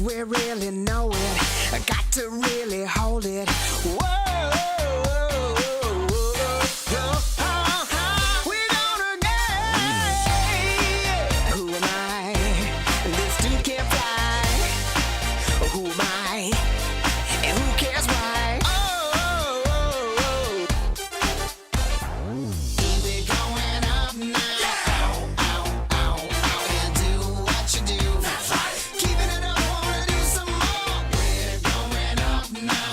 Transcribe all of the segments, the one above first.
we really know it. I got to really hold it. Whoa, we're gonna get. Who am I? This dude can't fly. Who am I? And who cares why? Keep it going up now. And do what you do. That's right. Keeping it up, wanna do some more. We're going up now.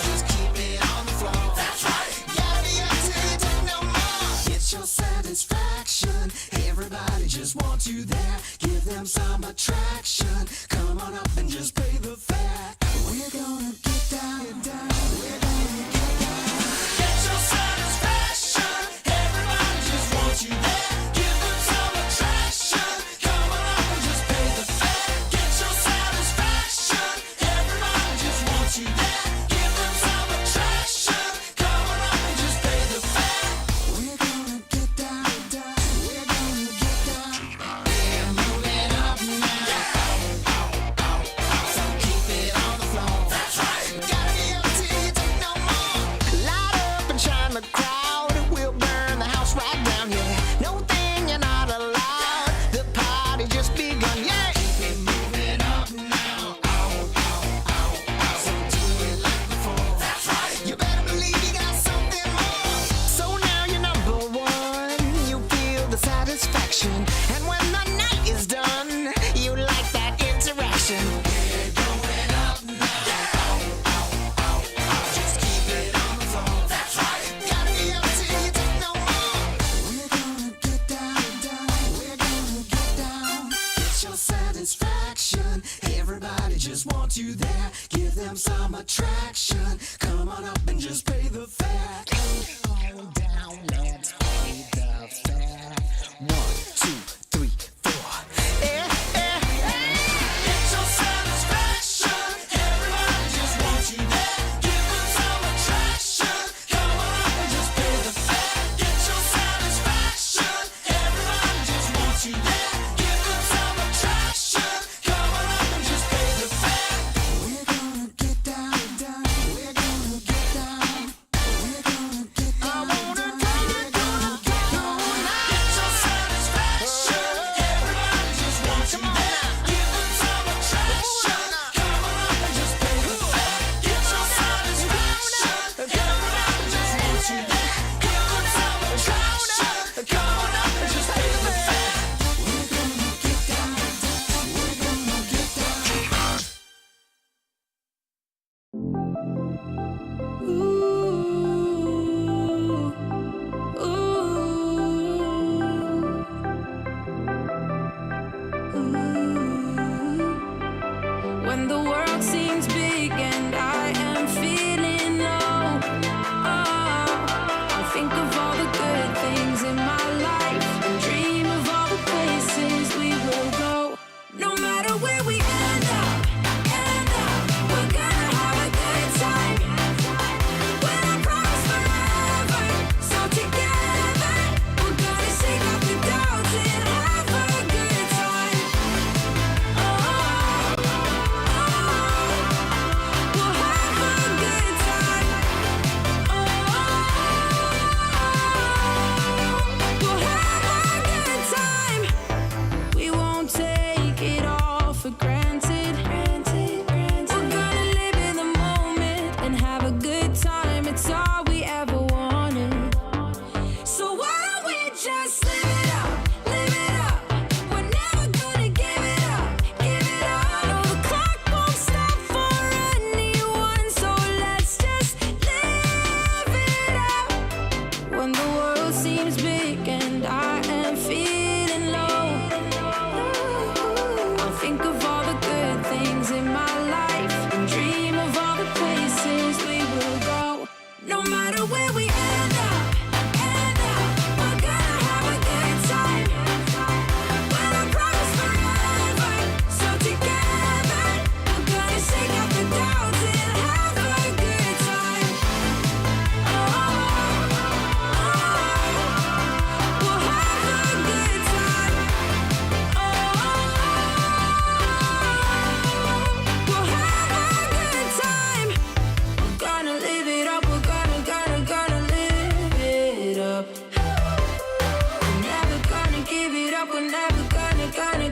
Just keep it on the floor. That's right. Gotta be up till you take no more. It's your satisfaction. Everybody just wants you there. Give them some attraction. Come on up and just pay the fare. We're gonna get down. We're gonna get down. Get your satisfaction. Everybody just wants you there. Give them some attraction. Come on up and just pay the fare. Get your satisfaction. Everybody just wants you there. Give them some attraction. Come on up and just pay the fare. We're gonna get down. We're gonna get down. We're moving up now. So keep it on the floor. That's right. Gotta be up till you take no more. Light up and shine the crowd. We'll burn the house right down, yeah. No thing you're not allowed. The party just begun, yeah. Keep it moving up now. So do it like before. That's right. You better believe you got something more. So now you're number one. You feel the satisfaction. And when the night is done, you like that interaction. We're going up now. Just keep it on the floor. That's right. Gotta be up till you take no more. We're gonna get down. We're gonna get down. Get your satisfaction. Everybody just wants you there. Give them some attraction. Come on up and just pay the fare. Come on down, let's pay the fare. 1, 2, 3, 4. Get your satisfaction. Everybody just wants you there. Give them some attraction. Come on up and just pay the fare. Get your satisfaction. Everybody just wants you there. Give them some attraction. Come on up and just pay the fare. We're gonna get down.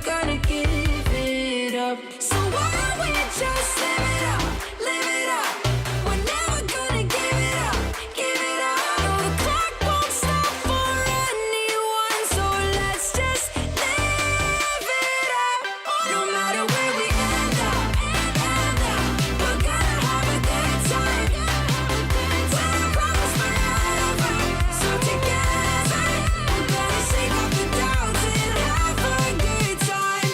gonna give it up. So why don't we just live it up, live it up? We're never gonna give it up, give it up. No, the clock won't stop for anyone, so let's just live it up. No matter where we end up, we're gonna have a good time. We'll promise forever, so together we're gonna shake off the doubts and have a good time.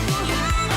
We'll have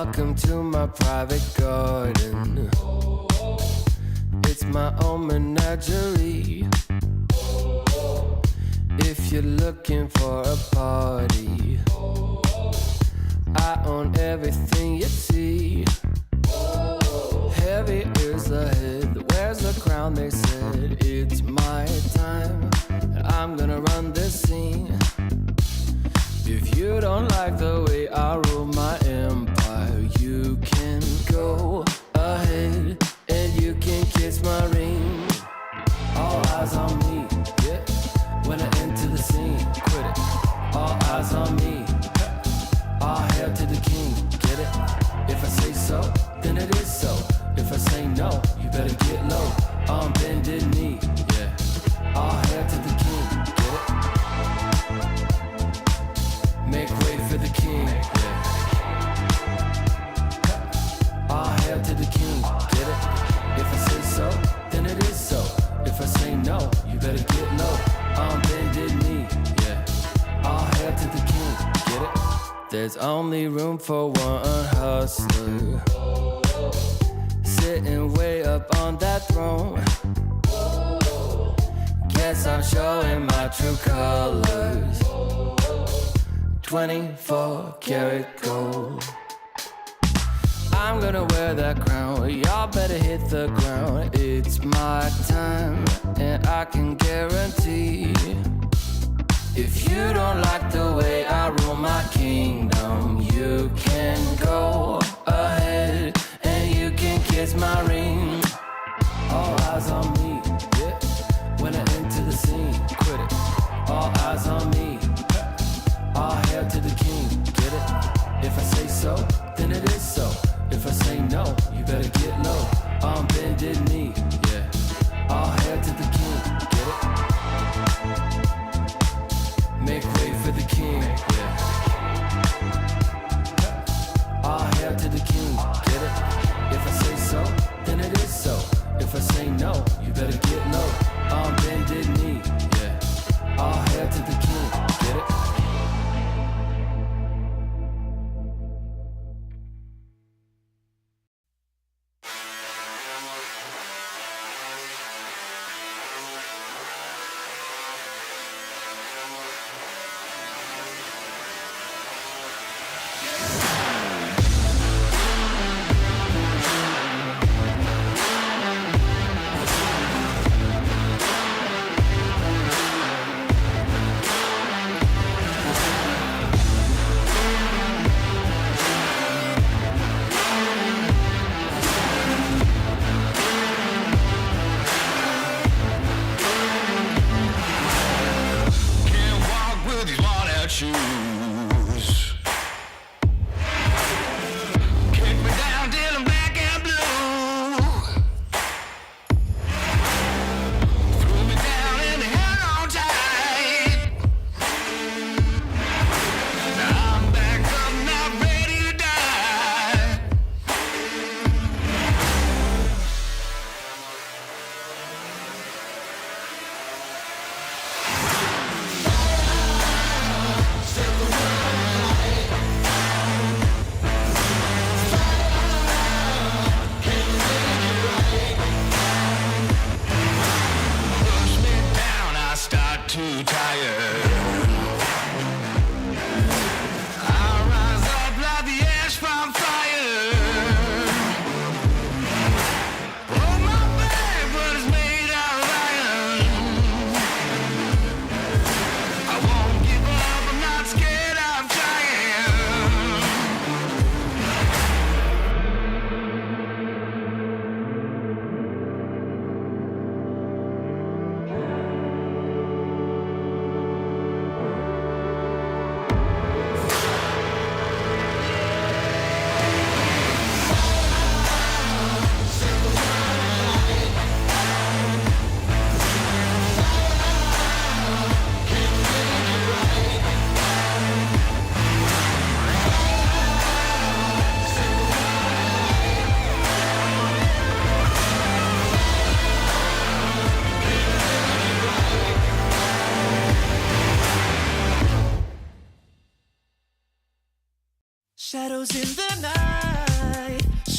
Welcome to my private garden. It's my own menagerie. If you're looking for a party, I own everything you see. Heavy is the head, where's the crown? They said it's my time, and I'm gonna run this scene. If you don't like the way I rule my empire, you can go ahead and you can kiss my ring. All eyes on me, yeah. When I enter the scene, quit it. All eyes on me. All hail to the king, get it? If I say so, then it is so. If I say no, you better get low. On bended knee, yeah. All hail to the king, get it? Make way for the king, yeah. All hail to the king, get it? If I say so, then it is so. If I say no, you better get low. On bended knee, yeah. All hail to the king, get it? There's only room for one hustler, sitting way up on that throne. Guess I'm showing my true colors. 24 karat gold. I'm gonna wear that crown, y'all better hit the ground. It's my time, and I can guarantee, if you don't like the way I rule my kingdom, you can go ahead and you can kiss my ring. All eyes on me, yeah. When I enter the scene, quit it. All eyes on me. All hail to the king, get it? If I say so, then it is so. If I say no, you better get low. On bended knee, yeah. All hail to the king, get it? Make way for the king, yeah.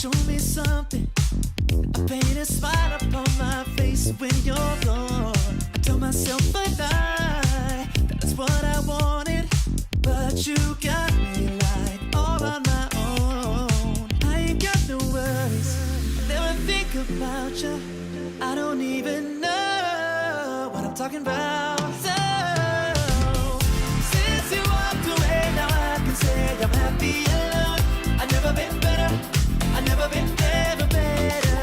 show me something. I paint a smile upon my face when you're gone. I tell myself a lie, that's what I wanted. But you got me like all on my own. I ain't got no worries, I never think about you. I don't even know what I'm talking about. So, since you walked away, now I can say I'm happy alone. I've never been better, I've never been ever better.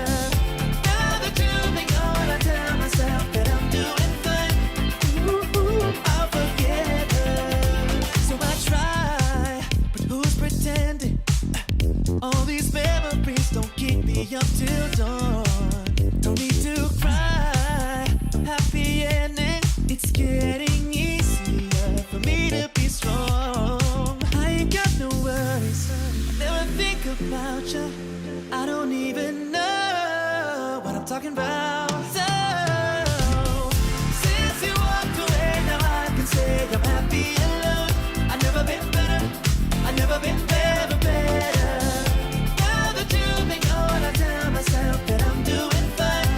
Now that you've been gone, I tell myself that I'm doing fine. Ooh, I'll forget her. So I try, but who's pretending? All these memories don't keep me up till dawn. Don't need to cry, happy ending. It's getting easier for me to be strong. I ain't got no worries, I never think about you. I don't even know what I'm talking about. So, since you walked away, now I can say I'm happy alone. I've never been better, I've never been ever better. Now that you've been gone, I tell myself that I'm doing fine.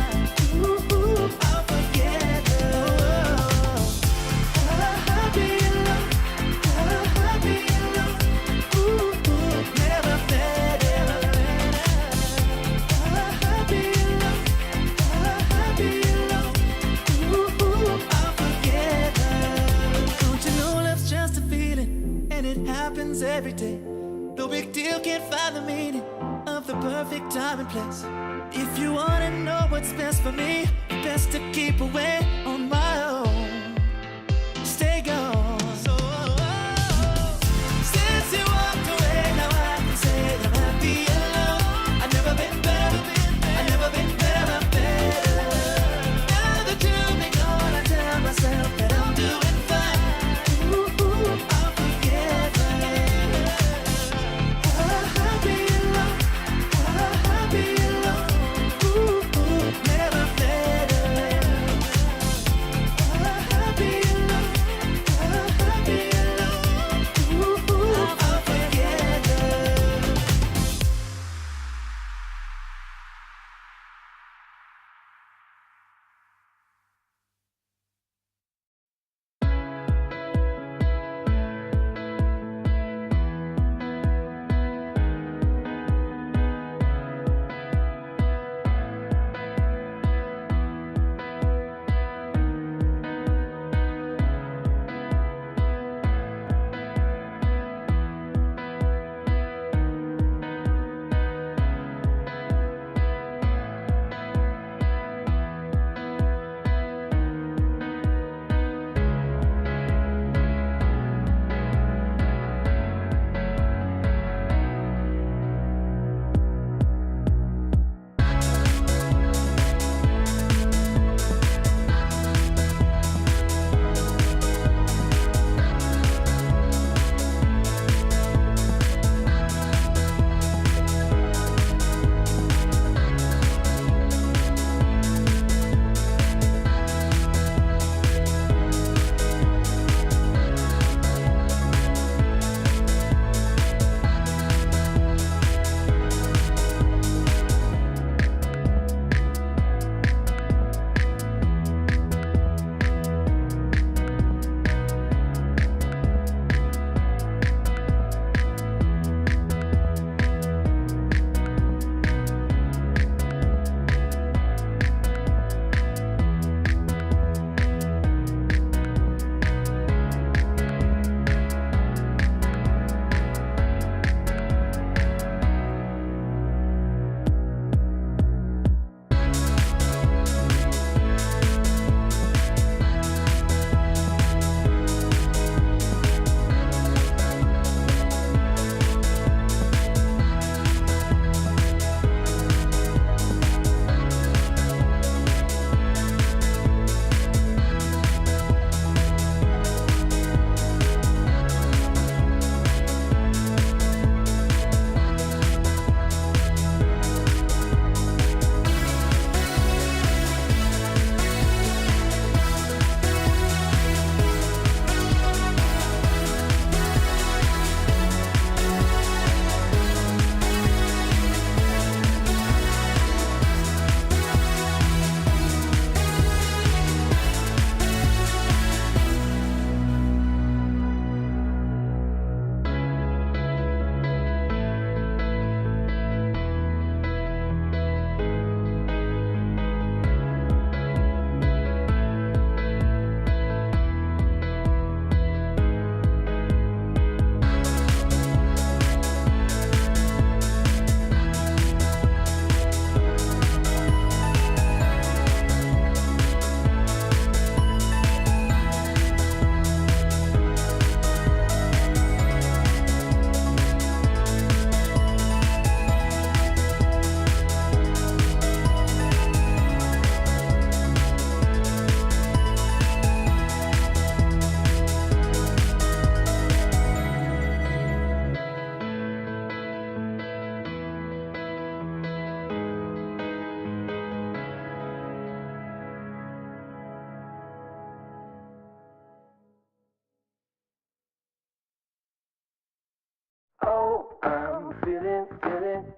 Ooh, I'll forget her. I'll be alone, I'll be alone. Ooh, never better. I'll be alone, I'll be alone. Ooh, I'll forget her. Don't you know love's just a feeling, and it happens every day. No big deal, can't find the meaning of the perfect time and place. If you wanna know what's best for me, best to keep away on my own. Stay gone. So, since you walked away, now I can say I'm happy alone. I've never been better, I've never been better. Now that you've been gone, I tell myself that I'm doing fine. Ooh, I'll forget her. I'll be alone, I'll be alone. Ooh, never better.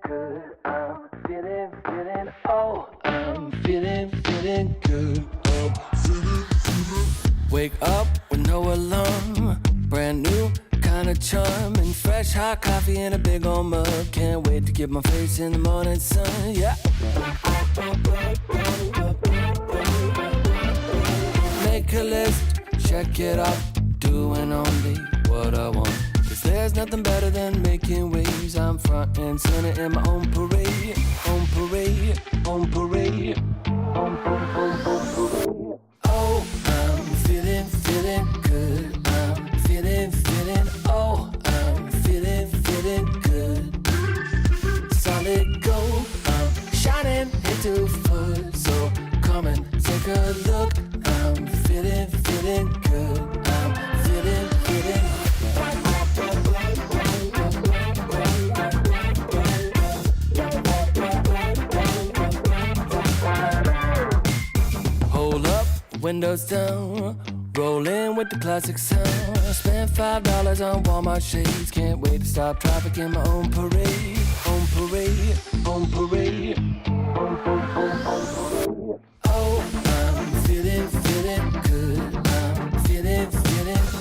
good. I'm feeling, oh, I'm feeling good. Wake up with no alarm, brand new kind of charm, and fresh hot coffee in a big old mug. Can't wait to get my face in the morning sun, yeah. Make a list, check it off, doing only what I want. Cause there's nothing better than making waves. I'm front and center in my own parade, on parade, on parade, on parade. Oh, I'm feeling good. I'm feeling, oh, I'm feeling good. Solid gold, I'm shining into full. So come and take a look. I'm feeling good. I'm feeling. Hold up, windows down, rolling with the classic sound. I spent $5 on Walmart shades. Can't wait to stop traffic in my own parade. On parade, on parade, on parade. Oh, I'm feeling good. I'm feeling,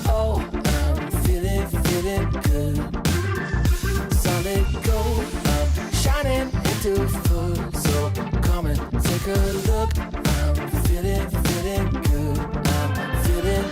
oh, I'm feeling good. Solid gold, I'm shining into full. So come and take a look. I'm feeling good. I'm feeling.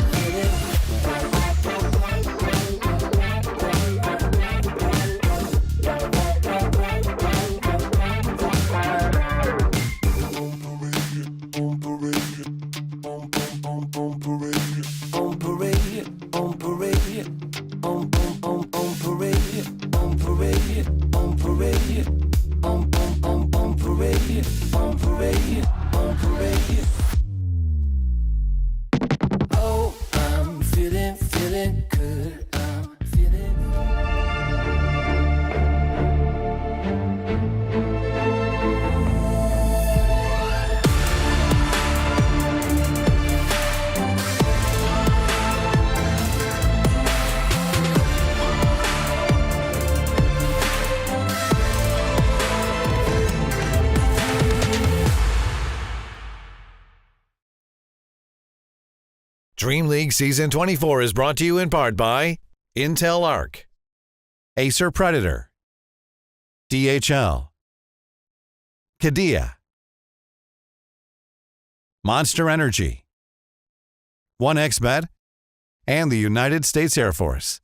DreamLeague Season 24 is brought to you in part by Intel Arc, Acer Predator, DHL, Kadia, Monster Energy, 1xBet, and the United States Air Force.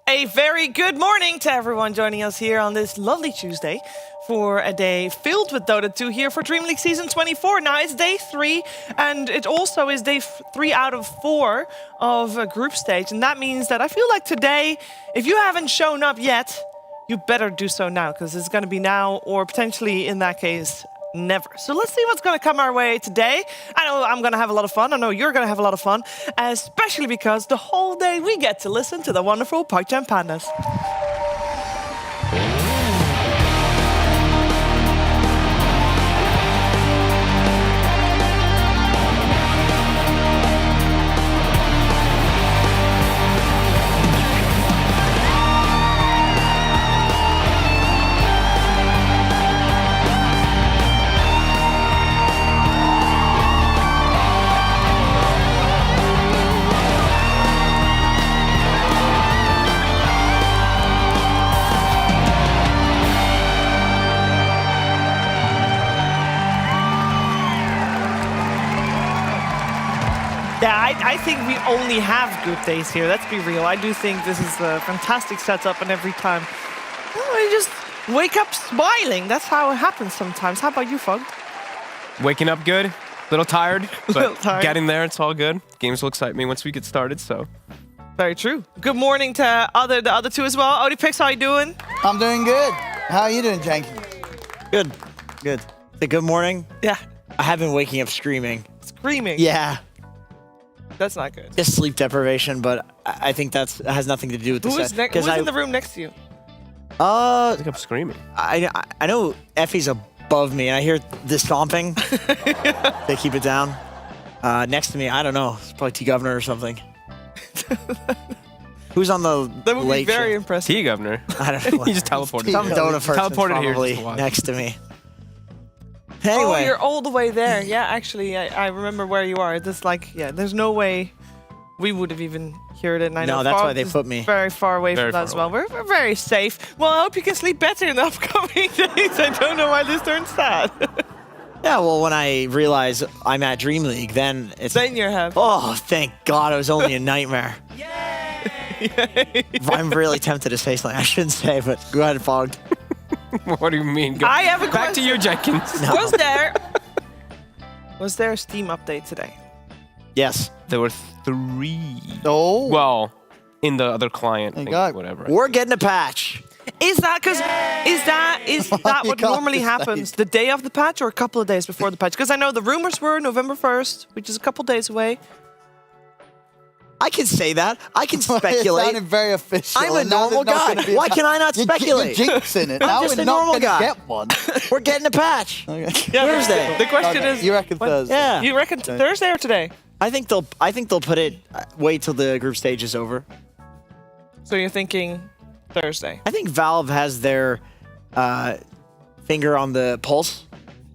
A very good morning to everyone joining us here on this lovely Tuesday for a day filled with Dota 2 here for DreamLeague Season 24. Now, it's day 3, and it also is day 3 out of 4 of a group stage. And that means that I feel like today, if you haven't shown up yet, you better do so now, because it's going to be now or potentially, in that case, never. So let's see what's going to come our way today. I know I'm going to have a lot of fun. I know you're going to have a lot of fun, especially because the whole day we get to listen to the wonderful PogChamp Pandas. Yeah, I think we only have good days here. Let's be real. I do think this is a fantastic setup, and every time I just wake up smiling. That's how it happens sometimes. How about you, Fog? Waking up good, a little tired, but Little tired. getting there, it's all good. Games will excite me once we get started, so. Very true. Good morning to the other two as well. Odipix, how you doing? I'm doing good. How are you doing, Janky? Good, good. Say good morning. Yeah, I have been waking up screaming. screaming. Yeah, That's not good. just sleep deprivation, but I think that has nothing to do with the Who's set. who's in the room next to you? I think I'm screaming. I know Effie's above me, and I hear the stomping. They keep it down. Next to me, I don't know. It's probably T Governor or something. Who's on the That would be lake very ship? impressive. Tea governor. I don't know. He just teleported. Some here. Dota person Teleported here probably just to watch. next to me. Oh, Anyway, you're all the way there. Yeah, actually, I remember where you are. It's like, yeah, there's no way we would have even heard it. And I No, know that's why Fog they is put me. very far away Very from that as far well. We're very safe. Well, I hope you can sleep better in the upcoming days. I don't know why this turns sad. yeah, well, when I realize I'm at Dream League, then it's Then you're happy. oh, thank God, it was only a nightmare. I'm really tempted to say something I shouldn't say, but go ahead, Fog. What do you mean? Go I have a back to question. you, Jenkins. Was there a Steam update today? Yes. There were 3. Oh. Well, in the other client, Thank thing, God. whatever. We're getting a patch. Is that because is that You what can't normally just happens? say. The day of the patch or a couple of days before the patch? Because I know the rumors were November 1st, which is a couple days away. I can say that. I can It speculate. sounded very official. I'm a and now normal there's not guy. gonna be a Why patch. can I not speculate? You're jinxing it. Now just we're a not normal going to guy. get one. We're getting a patch. Okay. Thursday. The question Okay, is, you reckon when- Thursday? Yeah. You reckon Thursday or today? I think they'll put it. Wait till the group stage is over. So you're thinking Thursday? I think Valve has their finger on the pulse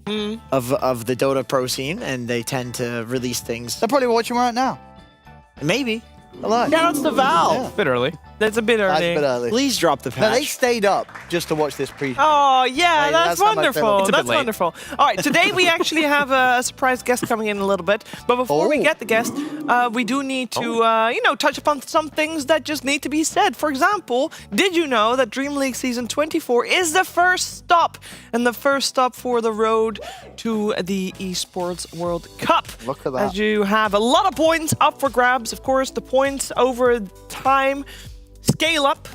of the Dota pro scene, and they tend to release things. They're probably watching right now. Maybe. Hello. Shout outs to Valve. Bit early. That's a bit That's early. a bit early. Please drop the No, they patch. stayed up just to watch this pre. Oh, yeah, Hey, that's that's how much they wonderful. love it. It's a bit That's late. wonderful. All right, today we actually have a surprise guest coming in a little bit. But before we Oh. get the guest, we do need to, touch upon some things that just need to be said. For example, did you know that Dream League Season 24 is the first stop and the first stop for the road to the Esports World Cup? Look at that. As you have a lot of points up for grabs. Of course, the points over time scale up.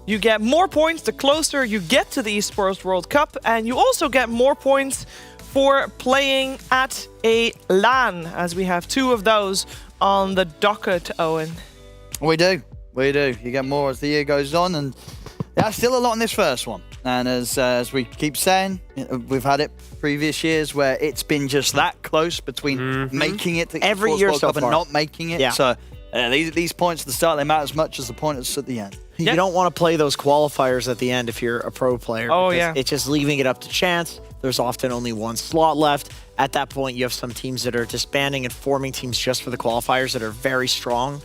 You get more points the closer you get to the Esports World Cup, and you also get more points for playing at a LAN, as we have 2 of those on the docket, Owen. We do. We do. You get more as the year goes on, and there's still a lot in this first one. And as we keep saying, we've had it previous years where it's been just that close between making it to Every Esports year World so Cup and far. not making it. Yeah. So these points at the start, they matter as much as the points at the end. You Yeah. don't want to play those qualifiers at the end if you're a pro player. Oh, because yeah. It's just leaving it up to chance. There's often only one slot left. At that point, you have some teams that are disbanding and forming teams just for the qualifiers that are very strong.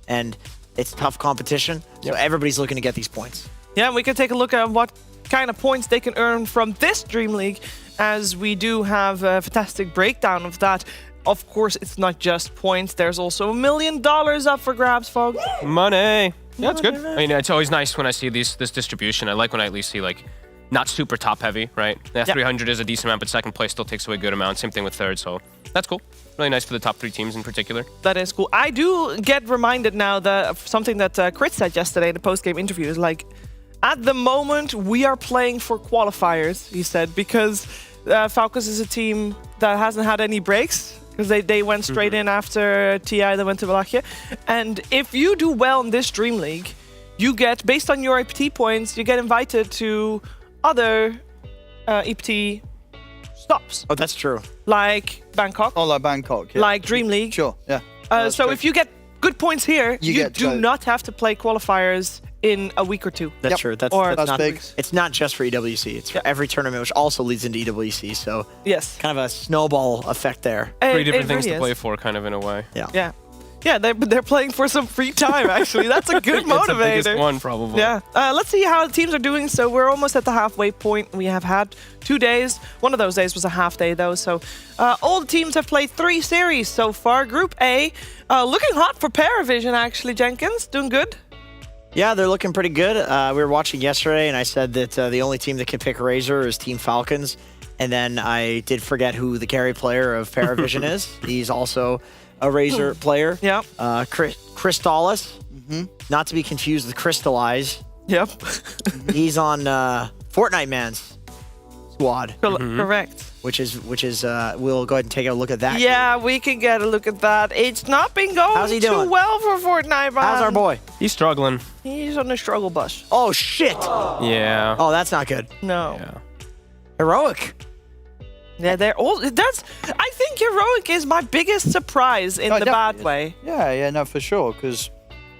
And it's tough competition. So everybody's looking to get these points. Yeah, and we can take a look at what kind of points they can earn from this Dream League, as we do have a fantastic breakdown of that. Of course, it's not just points. There's also $1 million up for grabs, Fog. Money. Yeah, it's good. I mean, it's always nice when I see this distribution. I like when I at least see, like, not super top heavy, right? Yeah, 300 is a decent amount, but second place still takes away a good amount. Same thing with third, so that's cool. Really nice for the top 3 teams in particular. That is cool. I do get reminded now that of something that Chris said yesterday in the post-game interview is like, at the moment, we are playing for qualifiers, he said, because Falcons is a team that hasn't had any breaks. Because they went straight in after TI, they went to Wallachia. And if you do well in this Dream League, you get, based on your EPT points, you get invited to other EPT stops. Oh, that's true. Like Bangkok, Oh, like Bangkok. Yeah. like Dream League. Sure. Yeah. That's So true. if you get good points here, You you get to do go. not have to play qualifiers in a week or 2. That's Yep. true. That's Or- not big. It's not just for EWC. It's for every tournament, which also leads into EWC. So Yes. kind of a snowball effect there. 3 It different things really to play is. for, kind of, in a way. Yeah. Yeah, they're playing for some free time, actually. That's a good It's the motivator. biggest one, probably. Yeah. Let's see how the teams are doing. So we're almost at the halfway point. We have had 2 days. One of those days was a half day, though. So all the teams have played 3 series so far. Group A, looking hot for Paravision, actually, Jenkins. Doing good. Yeah, they're looking pretty good. We were watching yesterday, and I said that the only team that can pick Razor is Team Falcons. And then I did forget who the carry player of Paravision is. He's also a Razor player. Yep. Crystallis, not to be confused with Crystallize. Yep. He's on Fortnite Man's squad, Correct. which is we'll go ahead and take a look at that. Yeah, we can get a look at that. It's not been going How's he too doing? well for Fortnite, man. How's our boy? He's struggling. He's on the struggle bus. Oh shit! Yeah. Oh, that's not good. No. Yeah. Heroic. Yeah, they're all. I think Heroic is my biggest surprise in Oh, the definitely bad way. Yeah, no, for sure. Because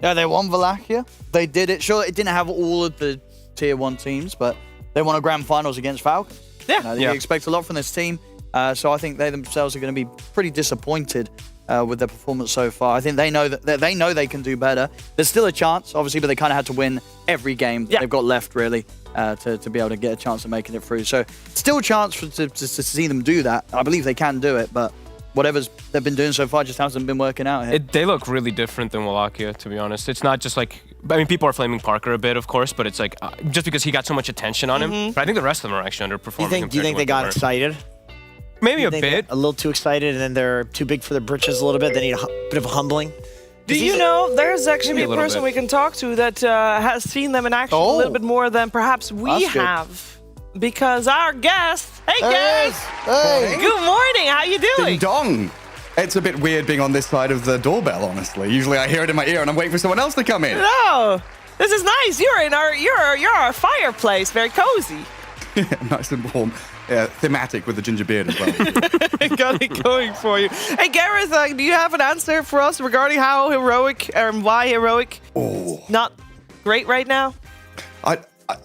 Yeah, they won Wallachia. They did it. Sure, it didn't have all of the tier 1 teams, but they won a grand finals against Falcons. Yeah. You expect a lot from this team. So I think they themselves are going to be pretty disappointed with their performance so far. I think they know that they can do better. There's still a chance, obviously, but they kind of had to win every game that they've got left, really, to be able to get a chance of making it through. So still a chance to see them do that. I believe they can do it, but whatever's they've been doing so far just hasn't been working out here. They look really different than Wallachia, to be honest. It's not just like, I mean, people are flaming Parker a bit, of course, but it's like just because he got so much attention on him. But I think the rest of them are actually underperforming. Do you think they got excited? Maybe a bit. A little too excited, and then they're too big for their britches a little bit. They need a bit of a humbling. Do you know, there's actually Maybe a a little person bit. we can talk to that has seen them in action a little bit more than perhaps we That's good. have. Because our guest, hey There he is. Gareth, Hey. good morning, how you Ding doing? dong. It's a bit weird being on this side of the doorbell, honestly. Usually I hear it in my ear and I'm waiting for someone else to come in. Oh, this is nice. You're our fireplace, very cozy. Nice and warm. Yeah, thematic with the ginger beard as well. Got it going for you. Hey Gareth, do you have an answer for us regarding how heroic or why heroic not great right now?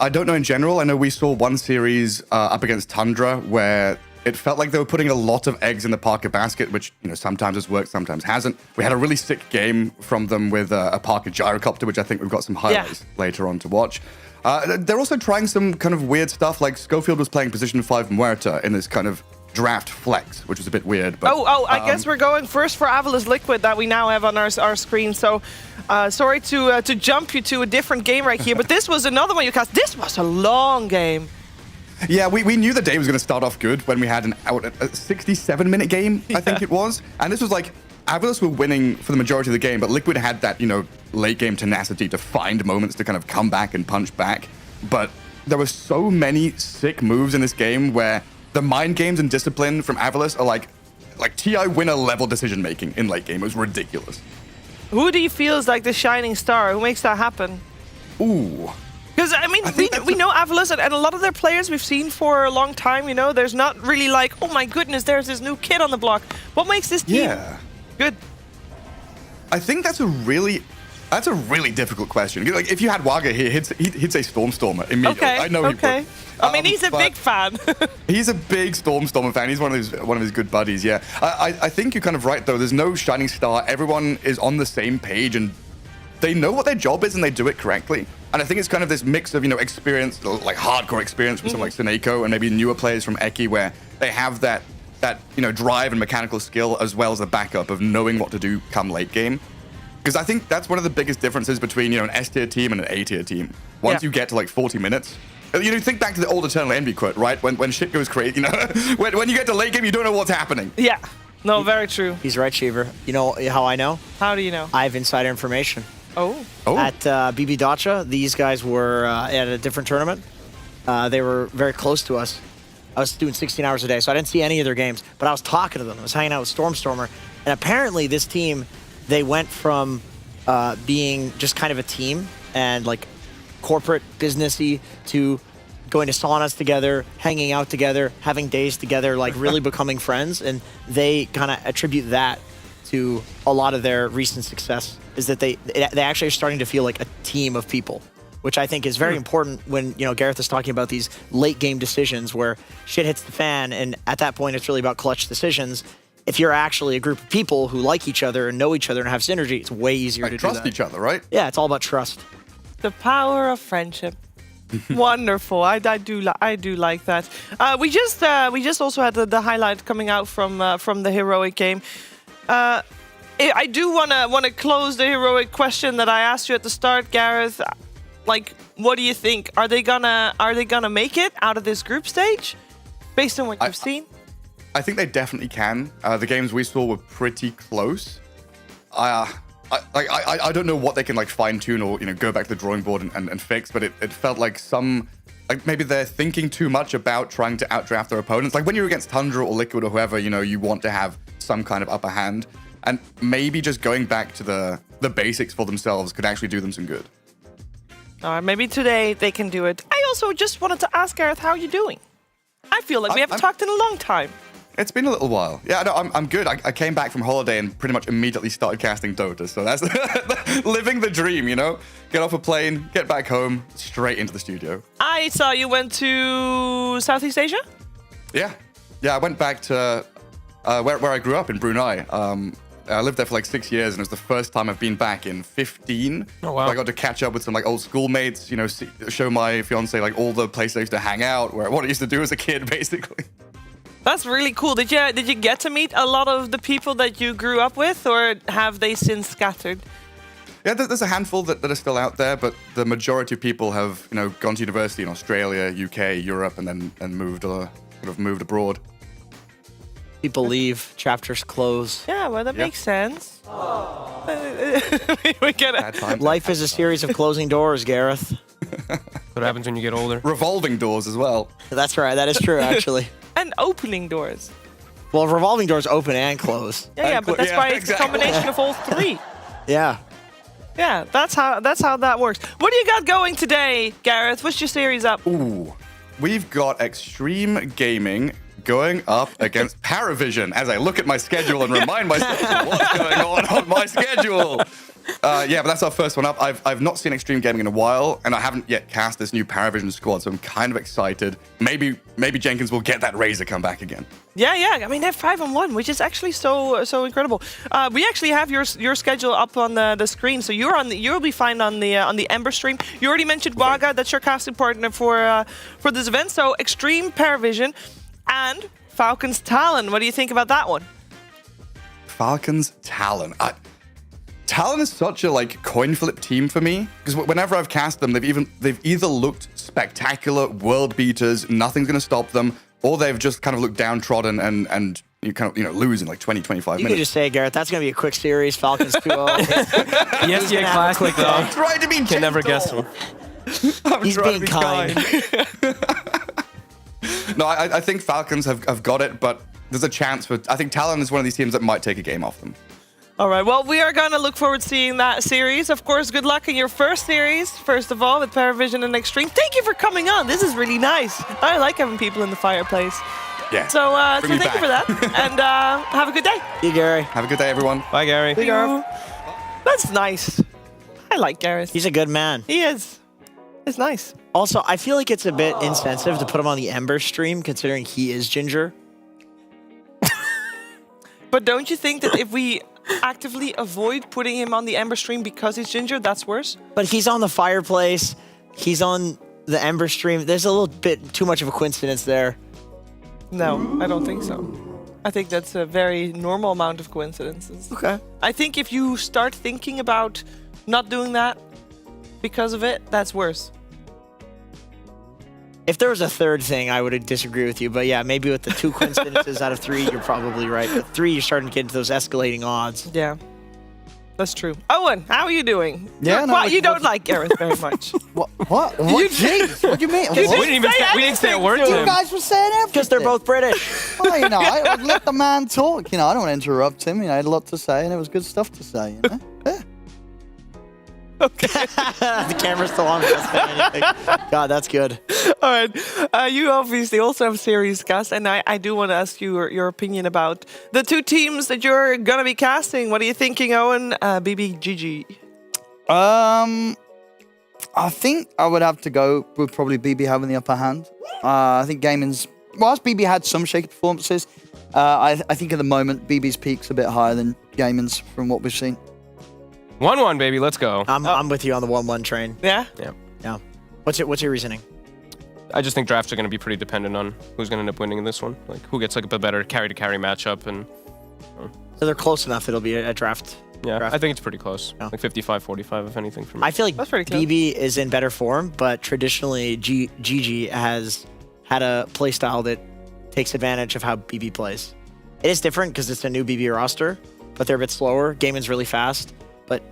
I don't know in general. I know we saw one series up against Tundra where it felt like they were putting a lot of eggs in the Parker basket, which sometimes has worked, sometimes hasn't. We had a really sick game from them with a Parker gyrocopter, which I think we've got some highlights later on to watch. They're also trying some kind of weird stuff, like Schofield was playing position 5 Muerta in this kind of draft flex, which was a bit weird. But, I guess we're going first for Avalos Liquid that we now have on our screen. So sorry to jump you to a different game right here, but this was another one you cast. This was a long game. Yeah, we knew the day was going to start off good when we had a 67-minute game, I think it was. And this was like, Avalos were winning for the majority of the game, but Liquid had that, late game tenacity to find moments to kind of come back and punch back. But there were so many sick moves in this game where the mind games and discipline from Avalos are like TI winner level decision making in late game. It was ridiculous. Who do you feel is like the shining star? Who makes that happen? Ooh. Because, I mean, we know Avalos and a lot of their players we've seen for a long time, there's not really like, oh my goodness, there's this new kid on the block. What makes this team good? I think that's a really difficult question. Like, if you had Waga here, he'd say Stormstormer immediately. Okay, I know he would. I mean, he's a big fan. He's a big Stormstormer fan. He's one of his good buddies, yeah. I think you're kind of right, though. There's no shining star. Everyone is on the same page, and they know what their job is, and they do it correctly. And I think it's kind of this mix of, experience, like hardcore experience from someone like Seneko and maybe newer players from Eki, where they have that drive and mechanical skill as well as the backup of knowing what to do come late game. Because I think that's one of the biggest differences between, an S-tier team and an A-tier team. Once you get to like 40 minutes, think back to the old Eternal Envy quote, right? When shit goes crazy, when you get to late game, you don't know what's happening. Yeah. No, very true. He's right, Cheever. You know how I know? How do you know? I have insider information. Oh. At BB Dacha, these guys were at a different tournament. They were very close to us. I was doing 16 hours a day, so I didn't see any of their games, but I was talking to them. I was hanging out with Stormstormer, and apparently this team, they went from being just kind of a team and like corporate businessy to going to saunas together, hanging out together, having days together, like really becoming friends. And they kind of attribute that to a lot of their recent success, is that they actually are starting to feel like a team of people, which I think is very important when, Gareth is talking about these late game decisions where shit hits the fan, and at that point it's really about clutch decisions. If you're actually a group of people who like each other and know each other and have synergy, it's way easier to do that. Trust each other, right? Yeah, it's all about trust. The power of friendship. Wonderful. I do like that. We just also had the highlight coming out from the heroic game. I do wanna close the heroic question that I asked you at the start, Gareth. Like, what do you think? Are they gonna make it out of this group stage, based on what you've seen? I think they definitely can. The games we saw were pretty close. I don't know what they can fine tune or go back to the drawing board and fix, but it felt like maybe they're thinking too much about trying to outdraft their opponents. Like when you're against Tundra or Liquid or whoever, you want to have some kind of upper hand, and maybe just going back to the basics for themselves could actually do them some good. All right, maybe today they can do it. I also just wanted to ask Gareth, how are you doing? I feel like we haven't talked in a long time. It's been a little while. Yeah, no, I'm good. I came back from holiday and pretty much immediately started casting Dota. So that's living the dream, you know? Get off a plane, get back home, straight into the studio. I saw you went to Southeast Asia? Yeah. Yeah, I went back to where I grew up in Brunei. I lived there for like 6 years, and it was the first time I've been back in 15. Oh, wow. So I got to catch up with some like old schoolmates, you know, show my fiance like all the places I used to hang out, what I used to do as a kid, basically. That's really cool. Did you get to meet a lot of the people that you grew up with, or have they since scattered? Yeah, there's a handful that are still out there, but the majority of people have, you know, gone to university in Australia, UK, Europe, and then moved abroad. People leave, chapters close. Yeah, well, that makes sense. We get Bad it. times. Life is a series of closing doors, Gareth. What happens when you get older? Revolving doors as well. That's right. That is true, actually. And opening doors. Well, revolving doors open and close. Yeah, but that's Yeah, why it's exactly. a combination of all three. Yeah. Yeah, that's how that works. What do you got going today, Gareth? What's your series up? Ooh, we've got Extreme Gaming going up against Paravision as I look at my schedule and remind myself of what's going on my schedule. Yeah, but that's our first one up. I've not seen Extreme Gaming in a while, and I haven't yet cast this new Paravision squad, so I'm kind of excited. Maybe Jenkins will get that Razor come back again. Yeah. I mean, they're 5-on-1, which is actually so incredible. We actually have your schedule up on the screen, so you'll be fine on the Ember stream. You already mentioned Waga, that's your casting partner for this event. So Extreme Paravision and Falcon's Talon. What do you think about that one? Falcon's Talon. Talon is such a like coin flip team for me because whenever I've cast them, they've either looked spectacular, world beaters, nothing's gonna stop them, or they've just kind of looked downtrodden and you kind of lose in like 20-25 You minutes. could just say, Gareth, that's going to be a quick series. Falcons 2-0. Yes, yeah, classic though. Trying to be Can never gentle. guess them. He's trying being to be kind. No, I think Falcons have got it, but there's a chance for. I think Talon is one of these teams that might take a game off them. All right, well, we are going to look forward to seeing that series. Of course, good luck in your first series, first of all, with Paravision and Extreme. Thank you for coming on. This is really nice. I like having people in the fireplace. Yeah. So Bring me thank you for that, and have a good day. You, Gary. Have a good day, everyone. Bye, Gary. Thank you. That's nice. I like Gareth. He's a good man. He is. It's nice. Also, I feel like it's a bit insensitive to put him on the Ember stream, considering he is Ginger. But don't you think that if we actively avoid putting him on the Ember stream because he's Ginger, that's worse? But he's on the fireplace. He's on the Ember stream. There's a little bit too much of a coincidence there. No, I don't think so. I think that's a very normal amount of coincidences. Okay. I think if you start thinking about not doing that because of it, that's worse. If there was a third thing, I would disagree with you. But yeah, maybe with the 2 coincidences out of 3, you're probably right. But 3, you're starting to get into those escalating odds. Yeah, that's true. Owen, how are you doing? Yeah, You're no, quiet. like, You don't what- like Gareth very much. What? Jeez, what do you mean? We What? didn't even we didn't say a word to You him. guys were saying everything. Because they're both British. Well, I'd let the man talk. I don't want to interrupt him. I had a lot to say, and it was good stuff to say. Yeah. The camera's still on. God, that's good. All right. You obviously also have series cast, and I do want to ask you your opinion about the 2 teams that you're going to be casting. What are you thinking, Owen? BB, GG. I think I would have to go with probably BB having the upper hand. I think Gaming's, whilst BB had some shaky performances, I think at the moment BB's peak's a bit higher than Gaming's from what we've seen. 1-1, baby. Let's go. I'm with you on the 1-1 train. Yeah? Yeah. What's your reasoning? I just think drafts are going to be pretty dependent on who's going to end up winning in this one. Like, who gets like a better carry-to-carry matchup. And So they're close enough. It'll be a draft. yeah, Draft. I think it's pretty close. Yeah. Like 55-45, if anything, for me. I feel like That's pretty close. BB is in better form, but traditionally GG has had a playstyle that takes advantage of how BB plays. It is different because it's a new BB roster, but they're a bit slower. Gaming's really fast, but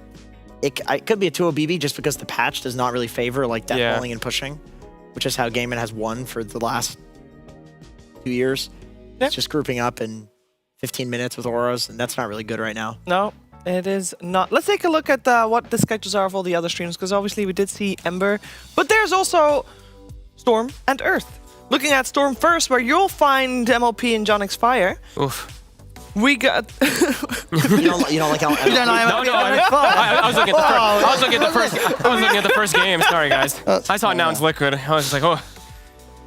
it could be a 2-0 BB just because the patch does not really favor like death Yeah. rolling and pushing, which is how Gaming has won for the last 2 years. Yeah. It's just grouping up in 15 minutes with auras, and that's not really good right now. No, it is not. Let's take a look at what the schedules are of all the other streams, because obviously we did see Ember, but there's also Storm and Earth. looking at Storm first, where you'll find MLP and John Fire. Oof. We got. You don't like how You don't know No, I was looking at the first game. Sorry, guys. I saw Nouns Liquid. I was just like, oh.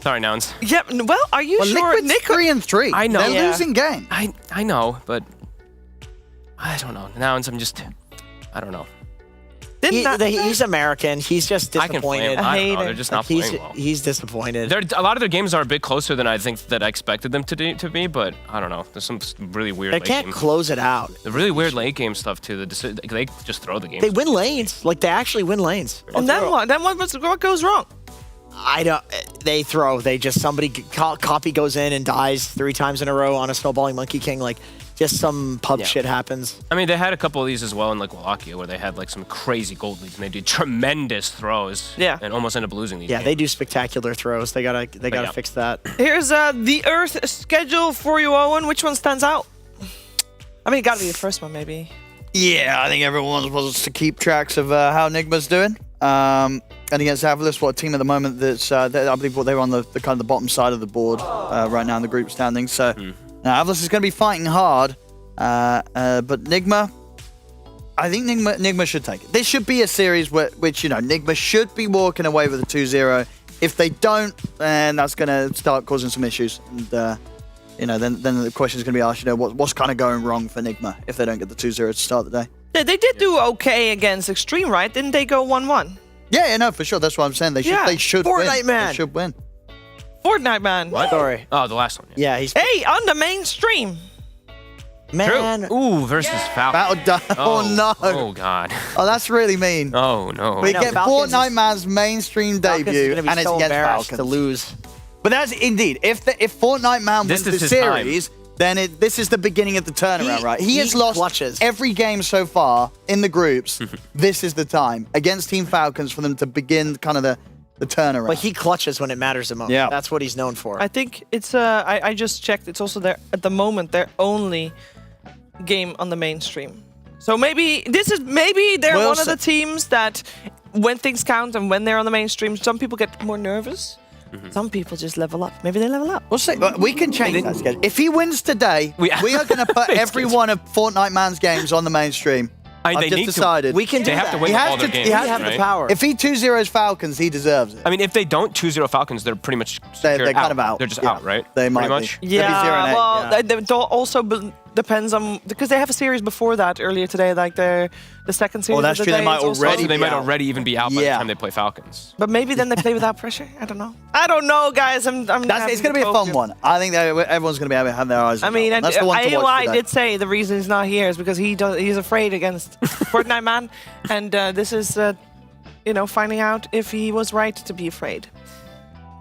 Sorry, Nouns. Yeah, well, are you sure? Liquid's 3-3. I know. They're Yeah. losing game. I know, but I don't know. Nouns, I don't know. He's American. He's just I can play disappointed. him. I don't know. hate They're it. just not playing well. He's disappointed. A lot of their games are a bit closer than I expected them to be, but I don't know. There's some really weird They late can't game. close it out. The really weird late game stuff too. They just throw the game. They win lanes. Like, they actually win lanes. And then what? Then what goes wrong? I don't. They throw. They just somebody copy goes in and dies 3 times in a row on a snowballing Monkey King. Like, just some pub shit happens. I mean, they had a couple of these as well in like Wallachia, where they had like some crazy gold leads and they did tremendous throws. Yeah. And almost ended up losing these. Yeah, games. they do spectacular throws. They gotta yeah. fix that. Here's the Earth schedule for you, Owen. Which one stands out? I mean, it gotta be the first one, maybe. Yeah, I think everyone wants to keep tracks of how Nigma's doing. And against Avalos, what a team at the moment that's, I believe they were on the kind of the bottom side of the board right now in the group standings. So now Avalos is going to be fighting hard, but Nigma, I think Nigma should take it. This should be a series which, you know, Nigma should be walking away with a 2-0. If they don't, then that's going to start causing some issues. And, you know, then the question is going to be asked, you know, what's kind of going wrong for Nigma if they don't get the 2-0 to start the day? They did do okay against Extreme, right? Didn't they go 1-1? Yeah, no, for sure. That's what I'm saying. They should Fortnite win. Man. They should win. Fortnite Man. What? Sorry. Oh, the last one. Yeah, he's Hey, on the mainstream. man. Ooh, versus Falcon. Oh, no. Oh God. Oh, that's really mean. Oh no. We know, get Falcons Fortnite is- Man's mainstream Falcons is debut, gonna be and it's so against embarrassed Falcons. to lose. But that's indeed, if Fortnite Man This wins is the his time. series, then this is the beginning of the turnaround, right? He has he lost clutches. every game so far in the groups. This is the time against Team Falcons for them to begin kind of the turnaround. But he clutches when it matters the most. Yeah. That's what he's known for. I think it's I just checked. It's also at the moment their only game on the mainstream. So maybe they're one of the teams that when things count and when they're on the mainstream, some people get more nervous. Some people just level up. Maybe they level up. We'll see. But we can change that schedule. If he wins today, we are going to put every one of Fortnite Man's games on the mainstream. They I've need just to. decided. we can do They have that. to win He has all their to- games. he We has have right? the power. If he 2-0s Falcons, he deserves it. I mean, if they don't 2-0 Falcons, they're pretty much They're secured kind of out. They're just Yeah. out, right? They might pretty be. much. They'll be 0-8, well, yeah. that also depends on because they have a series before that earlier today, like the second series. that's of the true, they day might is also- already So they be might out. already even be out by the Yeah. time they play Falcons. But maybe then they play without pressure. I don't know. I don't know, guys. It's It's going to be a fun one. I think that everyone's going to be able to have their eyes on I mean, that one. That's the one to watch I today. did say the reason he's not here is because he's afraid against Fortnite Man, and this is, finding out if he was right to be afraid.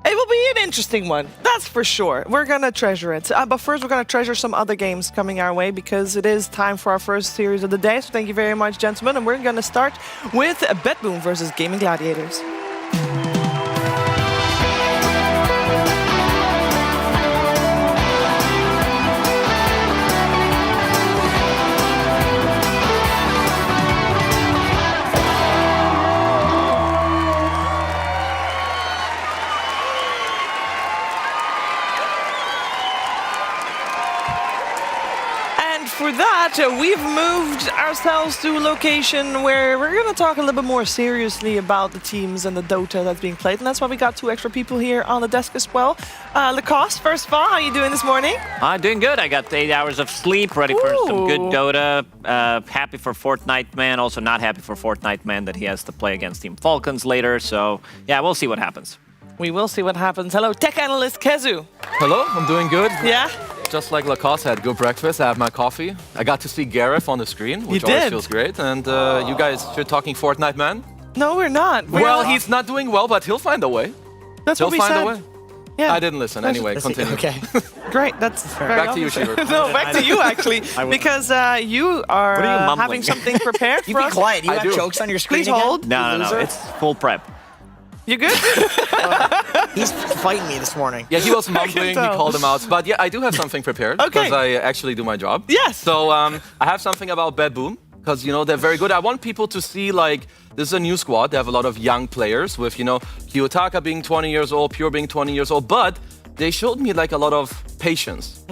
It will be an interesting one, that's for sure. We're gonna treasure it. But first, we're gonna treasure some other games coming our way because it is time for our first series of the day. So thank you very much, gentlemen, and we're gonna start with Bedboom versus Gaming Gladiators. For that, we've moved ourselves to a location where we're going to talk a little bit more seriously about the teams and the Dota that's being played. And that's why we got 2 extra people here on the desk as well. Lacoste, first of all, how are you doing this morning? I'm doing good. I got 8 hours of sleep, ready for some good Ooh. Dota. Happy for Fortnite Man, also not happy for Fortnite Man that he has to play against Team Falcons later. So, yeah, we'll see what happens. We will see what happens. Hello, tech analyst Kezu. Hello, I'm doing good. Yeah? Just like Lacoste, I had good breakfast, I had my coffee. I got to see Gareth on the screen, which You always did? feels great. And you guys, you're talking Fortnite Man? No, we're not. Well, he's not doing well, but he'll find a way. That's He'll what we find said. a way. Yeah. I didn't listen. Anyway, continue. Okay. Great. That's very Back to you, obvious. Shiver. No, back to you actually, because you are What are you mumbling? having something prepared You for be us. quiet. You I have do. jokes on your screen Please again? hold. No, loser? it's full prep. You good? He's fighting me this morning. Yeah, he was mumbling, he tell. called him out. But yeah, I do have something prepared. Okay. Because I actually do my job. Yes. So I have something about Bedboom, because, you know, they're very good. I want people to see, like, this is a new squad. They have a lot of young players with, you know, Kiyotaka being 20 years old, Pure being 20 years old. But they showed me like a lot of patience.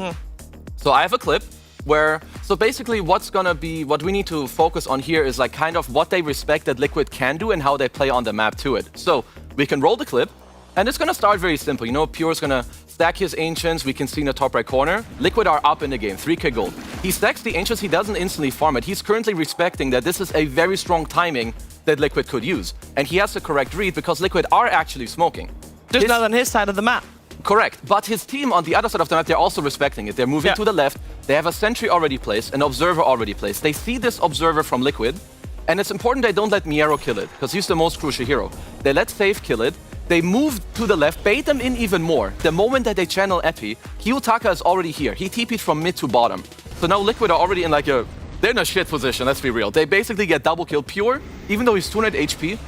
So I have a clip where, so basically what we need to focus on here is like kind of what they respect that Liquid can do and how they play on the map to it. So we can roll the clip, and it's gonna start very simple. You know, Pure's gonna stack his Ancients, we can see in the top right corner. Liquid are up in the game, 3k gold. He stacks the Ancients, he doesn't instantly farm it. He's currently respecting that this is a very strong timing that Liquid could use. And he has the correct read because Liquid are actually smoking. Just not on his side of the map. Correct, but his team on the other side of the map, they're also respecting it. They're moving to the left, they have a sentry already placed, an observer already placed. They see this observer from Liquid, and it's important they don't let Miero kill it, because he's the most crucial hero. They let Faith kill it, they move to the left, bait them in even more. The moment that they channel Epi, Kiyotaka is already here. He TP'd from mid to bottom. So now Liquid are already in like they're in a shit position, let's be real. They basically get double kill. Pure, even though he's 200 HP,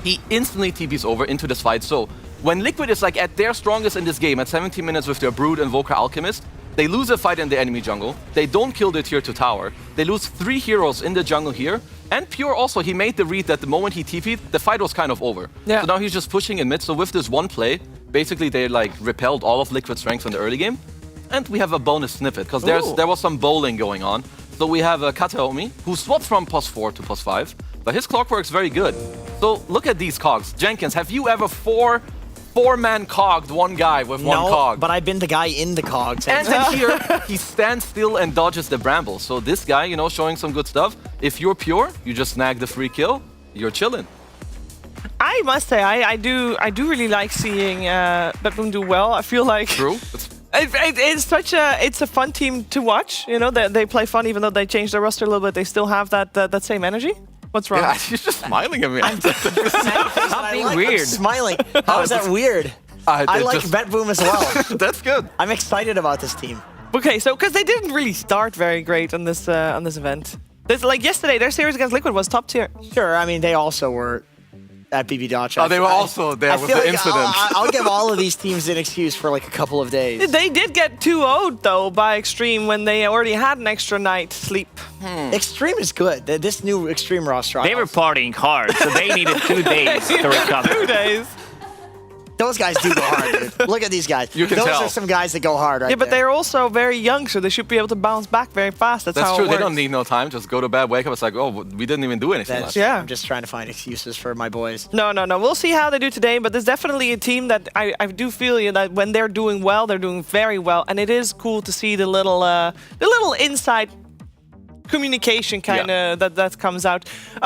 he instantly TPs over into this fight. So when Liquid is like at their strongest in this game, at 17 minutes with their Brood, Invoker, Alchemist, they lose a fight in the enemy jungle. They don't kill the tier 2 tower. They lose 3 heroes in the jungle here. And Pure also, he made the read that the moment he TP'd, the fight was kind of over. Yeah. So now he's just pushing in mid. So with this one play, basically they like repelled all of Liquid's strength in the early game. And we have a bonus snippet, because there was some bowling going on. So we have Kataomi, who swapped from +4 to +5, but his clockwork's very good. So look at these cogs. Jenkins, have you ever four-man cogged one guy with one cog? But I've been the guy in the cogs. And then here, he stands still and dodges the bramble. So this guy, you know, showing some good stuff. If you're Pure, you just snag the free kill, you're chilling. I must say, I do really like seeing Bedboom do well. I feel like True. it's a fun team to watch. You know, they play fun, even though they changed their roster a little bit. They still have that same energy. What's wrong? Yeah, she's just smiling at me. Stop being weird. I'm smiling. How is that weird? I like Bedboom as well. That's good. I'm excited about this team. Okay, so because they didn't really start very great on this event. Like yesterday, their series against Liquid was top tier. Sure, I mean, they also were at BB Dodge. Oh, they were also there with the incident. I'll give all of these teams an excuse for like a couple of days. They did get 2-0'd though by Extreme when they already had an extra night sleep. Extreme is good. This new Extreme roster. They were partying hard, so they needed 2 days to recover. 2 days. Those guys do go hard, dude. Look at these guys. You can Those tell. are some guys that go hard right Yeah, but there. they're also very young, so they should be able to bounce back very fast. That's how true. it They works. don't need no time. Just go to bed, wake up. It's like, oh, we didn't even do anything. last Yeah. I'm just trying to find excuses for my boys. No. We'll see how they do today, but there's definitely a team that I do feel that when they're doing well, they're doing very well, and it is cool to see the little inside communication kind of that comes out.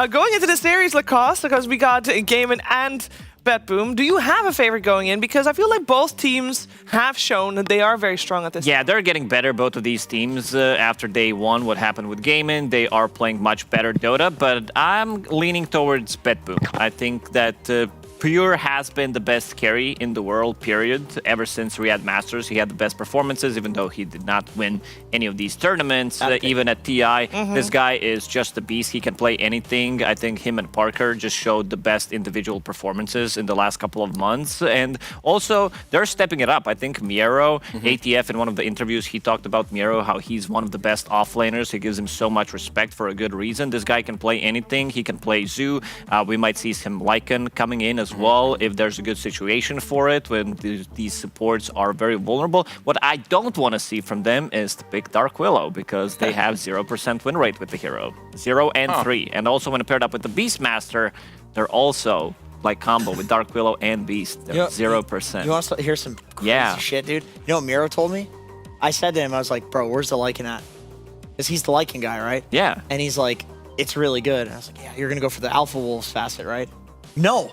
Going into the series, Lacoste, because we got Gaiman and Bedboom. Do you have a favorite going in? Because I feel like both teams have shown that they are very strong at this. Yeah, they're getting better, both of these teams. After day one, what happened with Gaiman, they are playing much better Dota, but I'm leaning towards Bedboom. I think that Pure has been the best carry in the world, period. Ever since Riyadh Masters, he had the best performances, even though he did not win any of these tournaments. Even at TI, this guy is just a beast. He can play anything. I think him and Parker just showed the best individual performances in the last couple of months. And also, they're stepping it up. I think Miero, ATF, in one of the interviews, he talked about Miero, how he's one of the best offlaners. He gives him so much respect for a good reason. This guy can play anything. He can play Zoo. We might see some Lycan coming in as well if there's a good situation for it, when these supports are very vulnerable. What I don't want to see from them is to pick Dark Willow, because they have 0% win rate with the hero. 0 and 3. And also when paired up with the Beastmaster, they're also like combo with Dark Willow and Beast. They're 0%. You want to hear some crazy shit, dude? You know what Miro told me? I said to him, I was like, bro, where's the Lycan at? Because he's the Lycan guy, right? Yeah. And he's like, it's really good. And I was like, yeah, you're going to go for the Alpha Wolves facet, right? No.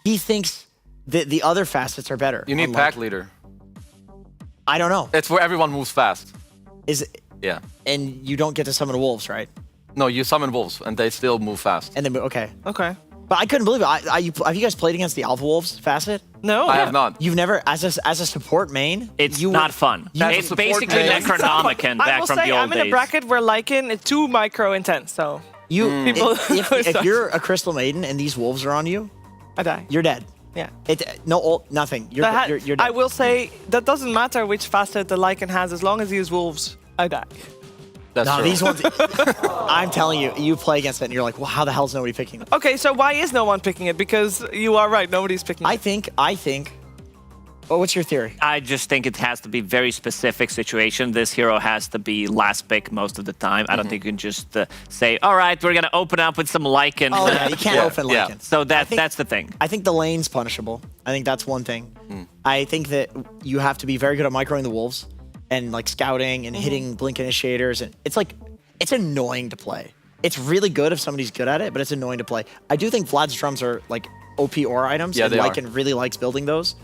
He thinks that the other facets are better. You need pack leader. I don't know. It's where everyone moves fast. Is it? Yeah. And you don't get to summon wolves, right? No, you summon wolves and they still move fast. And then, okay. Okay. But I couldn't believe it. Have you guys played against the Alpha Wolves facet? No. I have not. You've never, as a support main? It's not fun. It's basically Necronomicon I back will from say, the old I'm in a days. bracket where Lycan is too micro intense, so people. If you're a Crystal Maiden and these wolves are on you, I die. you're dead. Yeah. Nothing. You're dead. I will say that doesn't matter which facet the Lycan has, as long as he uses wolves, I die. That's No, true. these ones. I'm telling you, you play against it and you're like, well, how the hell is nobody picking them? Okay, so why is no one picking it? Because you are right, nobody's picking I it. think Well, what's your theory? I just think it has to be very specific situation. This hero has to be last pick most of the time. I don't think you can just say, all right, we're going to open up with some Lycan. Oh, yeah, you can't open yeah. Lycan. So that's the thing. I think the lane's punishable. I think that's one thing. I think that you have to be very good at microing the wolves and like scouting and hitting blink initiators. And it's annoying to play. It's really good if somebody's good at it, but it's annoying to play. I do think Vlad's drums are like OP aura items. Yeah, and they are. Lycan really likes building those.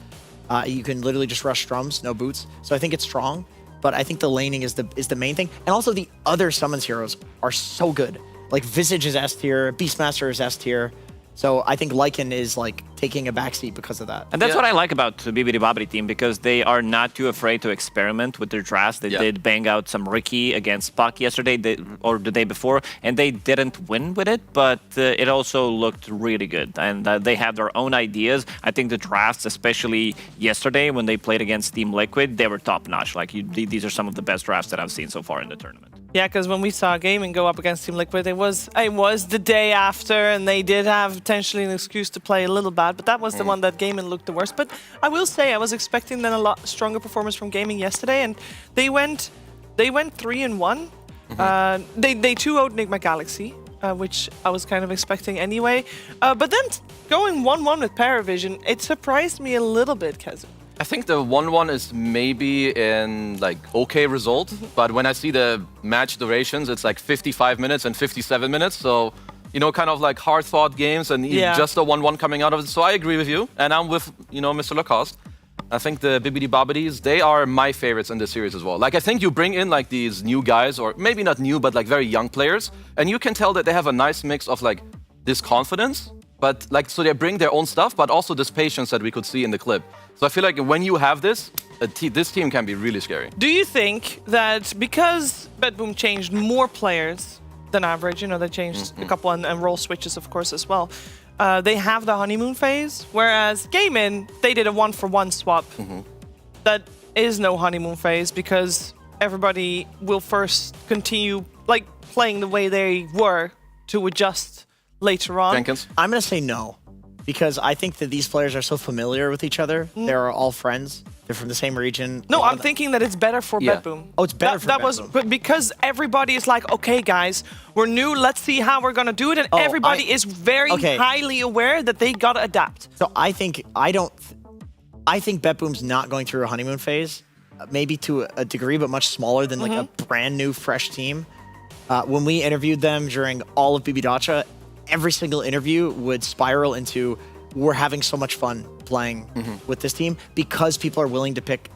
You can literally just rush drums, no boots. So I think it's strong, but I think the laning is the main thing. And also the other summons heroes are so good. Like Visage is S tier, Beastmaster is S tier. So I think Lycan is like taking a backseat because of that. And that's what I like about the Bibbidi Bobbidi team, because they are not too afraid to experiment with their drafts. They did bang out some Ricky against Puck yesterday or the day before, and they didn't win with it, but it also looked really good. And they have their own ideas. I think the drafts, especially yesterday when they played against Team Liquid, they were top-notch. Like these are some of the best drafts that I've seen so far in the tournament. Yeah, because when we saw Gaming go up against Team Liquid, it was the day after, and they did have potentially an excuse to play a little bad, but that was the one that Gaming looked the worst. But I will say, I was expecting then a lot stronger performance from Gaming yesterday, and they went 3-1. They 2-0'd Enigma Galaxy, which I was kind of expecting anyway. But then going 1-1 with Paravision, it surprised me a little bit, Keza. I think the 1-1 is maybe in like okay result, but when I see the match durations, it's like 55 minutes and 57 minutes. So, you know, kind of like hard-fought games and just a 1-1 coming out of it. So I agree with you, and I'm with, you know, Mr. Lacoste. I think the Bibbidi Bobbidis, they are my favorites in this series as well. Like, I think you bring in like these new guys, or maybe not new, but like very young players, and you can tell that they have a nice mix of like this confidence, but like, so they bring their own stuff, but also this patience that we could see in the clip. So I feel like when you have this, this team can be really scary. Do you think that because Bedboom changed more players than average, you know, they changed a couple and role switches, of course, as well, they have the honeymoon phase, whereas Gaming, they did a 1-for-1 swap. That is no honeymoon phase because everybody will first continue like playing the way they were to adjust later on. Jenkins? I'm going to say no, because I think that these players are so familiar with each other. They're all friends. They're from the same region. No, I'm thinking that it's better for Bedboom. Oh, it's better for Bedboom. But because everybody is like, okay, guys, we're new. Let's see how we're gonna do it, and everybody is very highly aware that they gotta adapt. So I think Bedboom's not going through a honeymoon phase, maybe to a degree, but much smaller than like a brand new, fresh team. When we interviewed them during all of BB Dacha, every single interview would spiral into, we're having so much fun playing with this team because people are willing to pick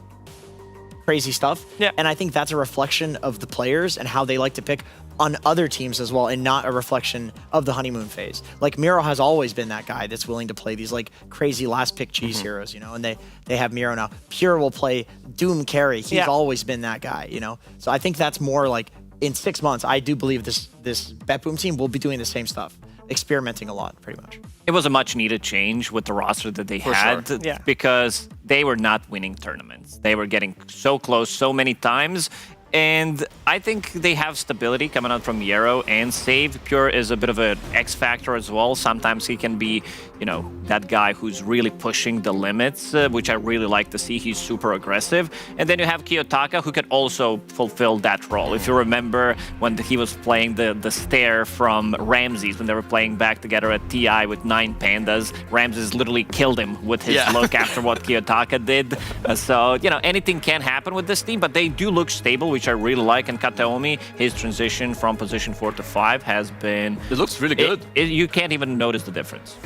crazy stuff. Yeah. And I think that's a reflection of the players and how they like to pick on other teams as well, and not a reflection of the honeymoon phase. Like Miro has always been that guy that's willing to play these like crazy last pick cheese heroes, you know, and they have Miro now. Pure will play Doom carry. He's always been that guy, you know. So I think that's more like in 6 months, I do believe this Bedboom team will be doing the same stuff. Experimenting a lot, pretty much. It was a much needed change with the roster that they had because they were not winning tournaments. They were getting so close so many times. And I think they have stability coming out from Yarrow and Save. Pure is a bit of an X factor as well. Sometimes he can be, you know, that guy who's really pushing the limits, which I really like to see. He's super aggressive. And then you have Kiyotaka, who can also fulfill that role. If you remember when he was playing the stare from Ramses, when they were playing back together at TI with 9 Pandas, Ramses literally killed him with his look after what Kiyotaka did. So, you know, anything can happen with this team, but they do look stable, which I really like. And Kataomi, his transition from position 4 to 5 has been... It looks really good. You can't even notice the difference.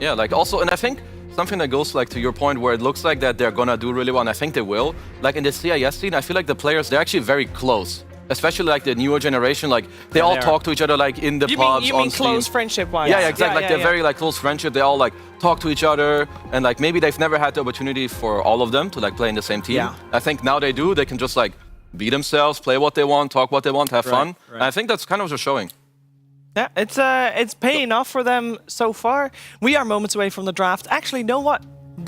Yeah, like also, and I think something that goes like to your point where it looks like that they're gonna do really well, and I think they will. Like in the CIS scene, I feel like the players, they're actually very close. Especially like the newer generation, like they all talk to each other like in the pubs. You mean close friendship-wise? Yeah, exactly. Like they're very like close friendship. They all like talk to each other, and like maybe they've never had the opportunity for all of them to like play in the same team. Yeah. I think now they do. They can just like be themselves, play what they want, talk what they want, have fun. Right. And I think that's kind of what they're showing. Yeah, it's paying off for them so far. We are moments away from the draft. Actually, you know what?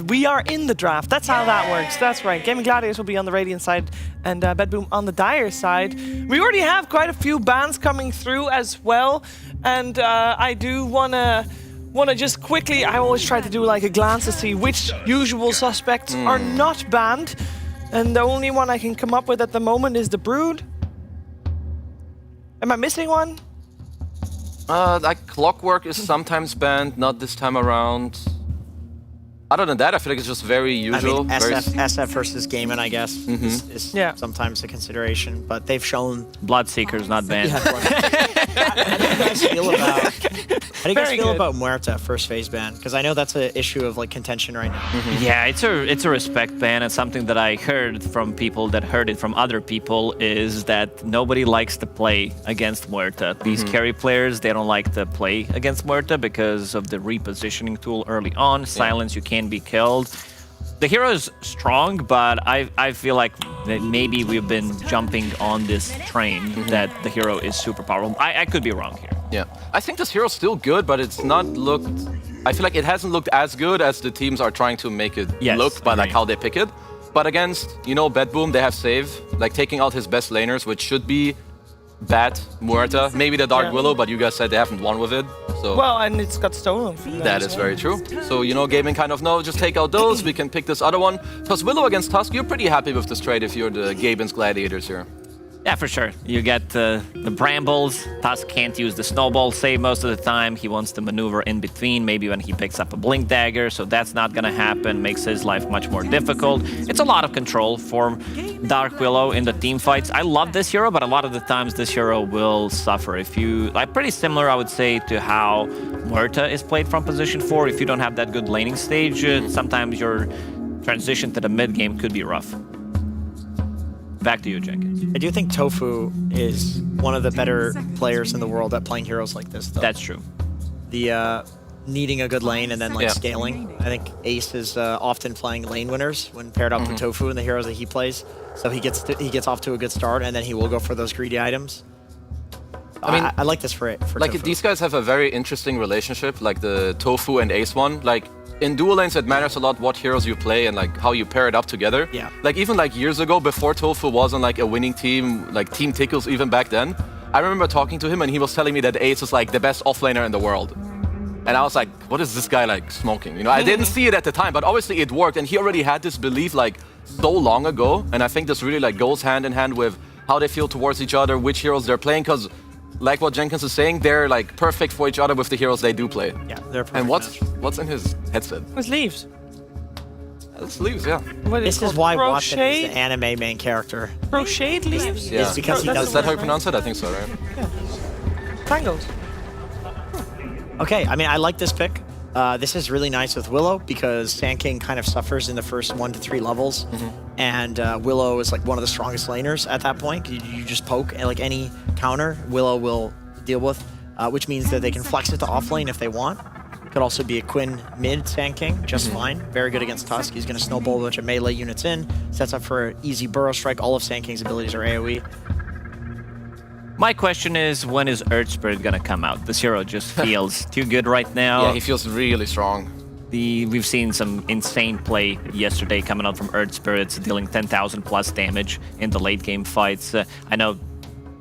We are in the draft. That's how that works. That's right. Gaming Gladiators will be on the Radiant side and Bedboom on the Dire side. We already have quite a few bans coming through as well. And I do want to want to just quickly, I always try to do like a glance to see which usual suspects are not banned. And the only one I can come up with at the moment is the Brood. Am I missing one? Like Clockwork is sometimes banned, not this time around. Other than that, I feel like it's just very usual. I mean, SF versus Gaiman, I guess, is sometimes a consideration, but they've shown... Bloodseeker's not banned. How do you guys feel about Muerta first phase ban? Because I know that's an issue of like contention right now. Yeah, it's a respect ban. It's something that I heard from people that heard it from other people is that nobody likes to play against Muerta. These carry players, they don't like to play against Muerta because of the repositioning tool early on. Silence, you can be killed. The hero is strong, but I feel like that maybe we've been jumping on this train that the hero is super powerful. I could be wrong here. Yeah, I think this hero's still good, but it's not looked... I feel like it hasn't looked as good as the teams are trying to make it look by like how they pick it. But against, you know, Bedboom, they have save, like taking out his best laners, which should be Bat, Muerta, maybe the Dark Willow, but you guys said they haven't won with it. So Well, and it's got stolen from them. that is very true. So, you know, gaming kind of, no, just take out those, we can pick this other one. Because Willow against Tusk, you're pretty happy with this trade if you're the Gaben's Gladiators here. Yeah, for sure. You get the brambles. Tusk can't use the snowball save most of the time. He wants to maneuver in between, maybe when he picks up a blink dagger, so that's not gonna happen. Makes his life much more difficult. It's a lot of control for Dark Willow in the team fights. I love this hero, but a lot of the times this hero will suffer. If you like, pretty similar, I would say, to how Muerta is played from position 4. If you don't have that good laning stage, sometimes your transition to the mid game could be rough. Back to you, Jenkins. I do think Tofu is one of the better players in the world at playing heroes like this, though. That's true. The needing a good lane and then like scaling. I think Ace is often playing lane winners when paired up with Tofu and the heroes that he plays. So he gets off to a good start, and then he will go for those greedy items. I mean, I like this for like Tofu. These guys have a very interesting relationship, like the Tofu and Ace one. Like in dual lanes, it matters a lot what heroes you play and like how you pair it up together. Yeah. Like even like years ago, before Tofu wasn't like a winning team, like Team Tickles even back then, I remember talking to him and he was telling me that Ace is like the best offlaner in the world. And I was like, what is this guy like smoking? You know, I didn't see it at the time, but obviously it worked. And he already had this belief like so long ago. And I think this really like goes hand in hand with how they feel towards each other, which heroes they're playing. Because like what Jenkins is saying, they're like perfect for each other with the heroes they do play. Yeah, they're perfect. And what's in his headset? It's leaves. It's leaves, yeah. This is why Watson is the anime main character. Crocheted leaves? Yeah. It's because he does Is that how you pronounce it? I think so, right? Tangled. Okay, I mean, I like this pick. This is really nice with Willow because Sand King kind of suffers in the first 1 to 3 levels. And Willow is like one of the strongest laners at that point. You just poke, and like any counter, Willow will deal with, which means that they can flex it to offlane if they want. Could also be a Quinn mid Sand King, just fine. Very good against Tusk. He's going to snowball a bunch of melee units in, sets up for an easy burrow strike. All of Sand King's abilities are AoE. My question is, when is Earth Spirit gonna come out? This hero just feels too good right now. Yeah, he feels really strong. We've seen some insane play yesterday coming out from Earth Spirits, dealing 10,000 plus damage in the late game fights. I know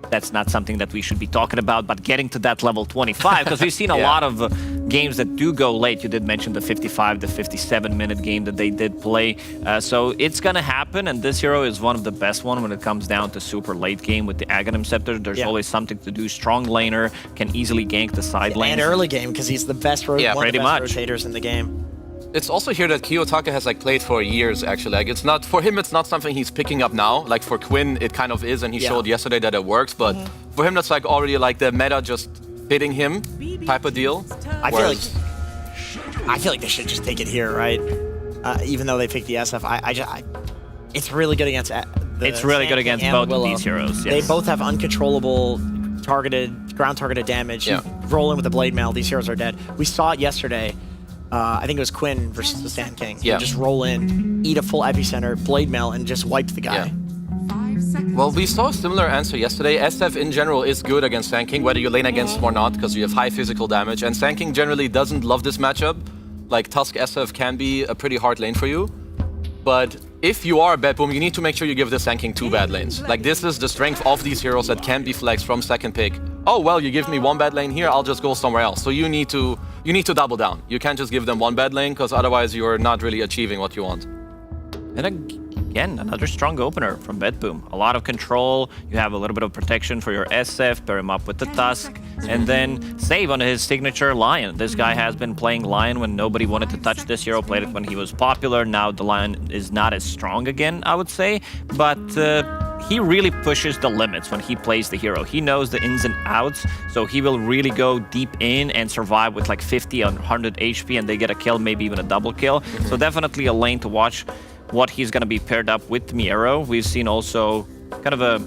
that's not something that we should be talking about, but getting to that level 25, because we've seen a lot of games that do go late. You did mention the 55 to 57 minute game that they did play. So it's going to happen, and this hero is one of the best one when it comes down to super late game with the Aghanim Scepter. There's always something to do. Strong laner, can easily gank the side lane. And early game, because he's the best, one of the best rotators in the game. It's also here that Kiyotaka has like played for years actually. Like it's not for him, it's not something he's picking up now. Like for Quinn, it kind of is, and he showed yesterday that it works. But for him, that's like already like the meta just fitting him type of deal. I feel like they should just take it here, right? Even though they picked the SF, it's really good against. It's really good against both of these heroes. Yes. They both have uncontrollable ground targeted damage. You roll in with the blade mail, these heroes are dead. We saw it yesterday. I think it was Quinn versus the Sand King. Yeah. Just roll in, eat a full epicenter, blade mail, and just wipe the guy. Yeah. Well, we saw a similar answer yesterday. SF in general is good against Sand King, whether you lane against him or not, because you have high physical damage. And Sand King generally doesn't love this matchup. Like Tusk SF can be a pretty hard lane for you. But if you are a bad boom, you need to make sure you give the Sand King 2 bad lanes. Like this is the strength of these heroes that can be flexed from second pick oh well, you give me one bad lane here, I'll just go somewhere else. So you need to double down. You can't just give them one bad lane, because otherwise you're not really achieving what you want. And again, another strong opener from Bedboom. A lot of control, you have a little bit of protection for your SF, pair him up with the Tusk, and then save on his signature Lion. This guy has been playing Lion when nobody wanted to touch this hero, played it when he was popular. Now the Lion is not as strong again, I would say, but he really pushes the limits when he plays the hero. He knows the ins and outs, so he will really go deep in and survive with like 50 or 100 HP, and they get a kill, maybe even a double kill. So definitely a lane to watch what he's going to be paired up with Miero. We've seen also kind of a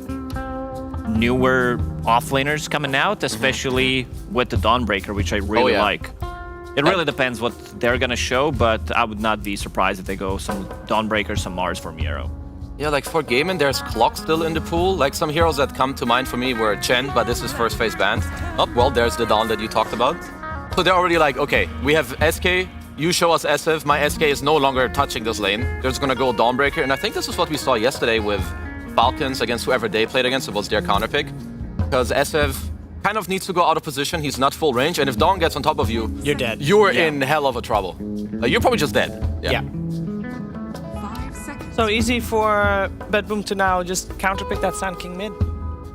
newer offlaners coming out, especially with the Dawnbreaker, which I really like. It really depends what they're going to show, but I would not be surprised if they go some Dawnbreaker, some Mars for Miero. Yeah, like for Gaimin, there's Clock still in the pool. Like some heroes that come to mind for me were Chen, but this is first phase banned. Oh, well, there's the Dawn that you talked about. So they're already like, okay, we have SK, you show us SF, my SK is no longer touching this lane. They're just gonna go Dawnbreaker, and I think this is what we saw yesterday with Falcons against whoever they played against. It was their counter pick. Because SF kind of needs to go out of position, he's not full range, and if Dawn gets on top of you, you're dead. You're in hell of a trouble. You're probably just dead. Yeah. So easy for Bedboom to now just counterpick that Sand King mid,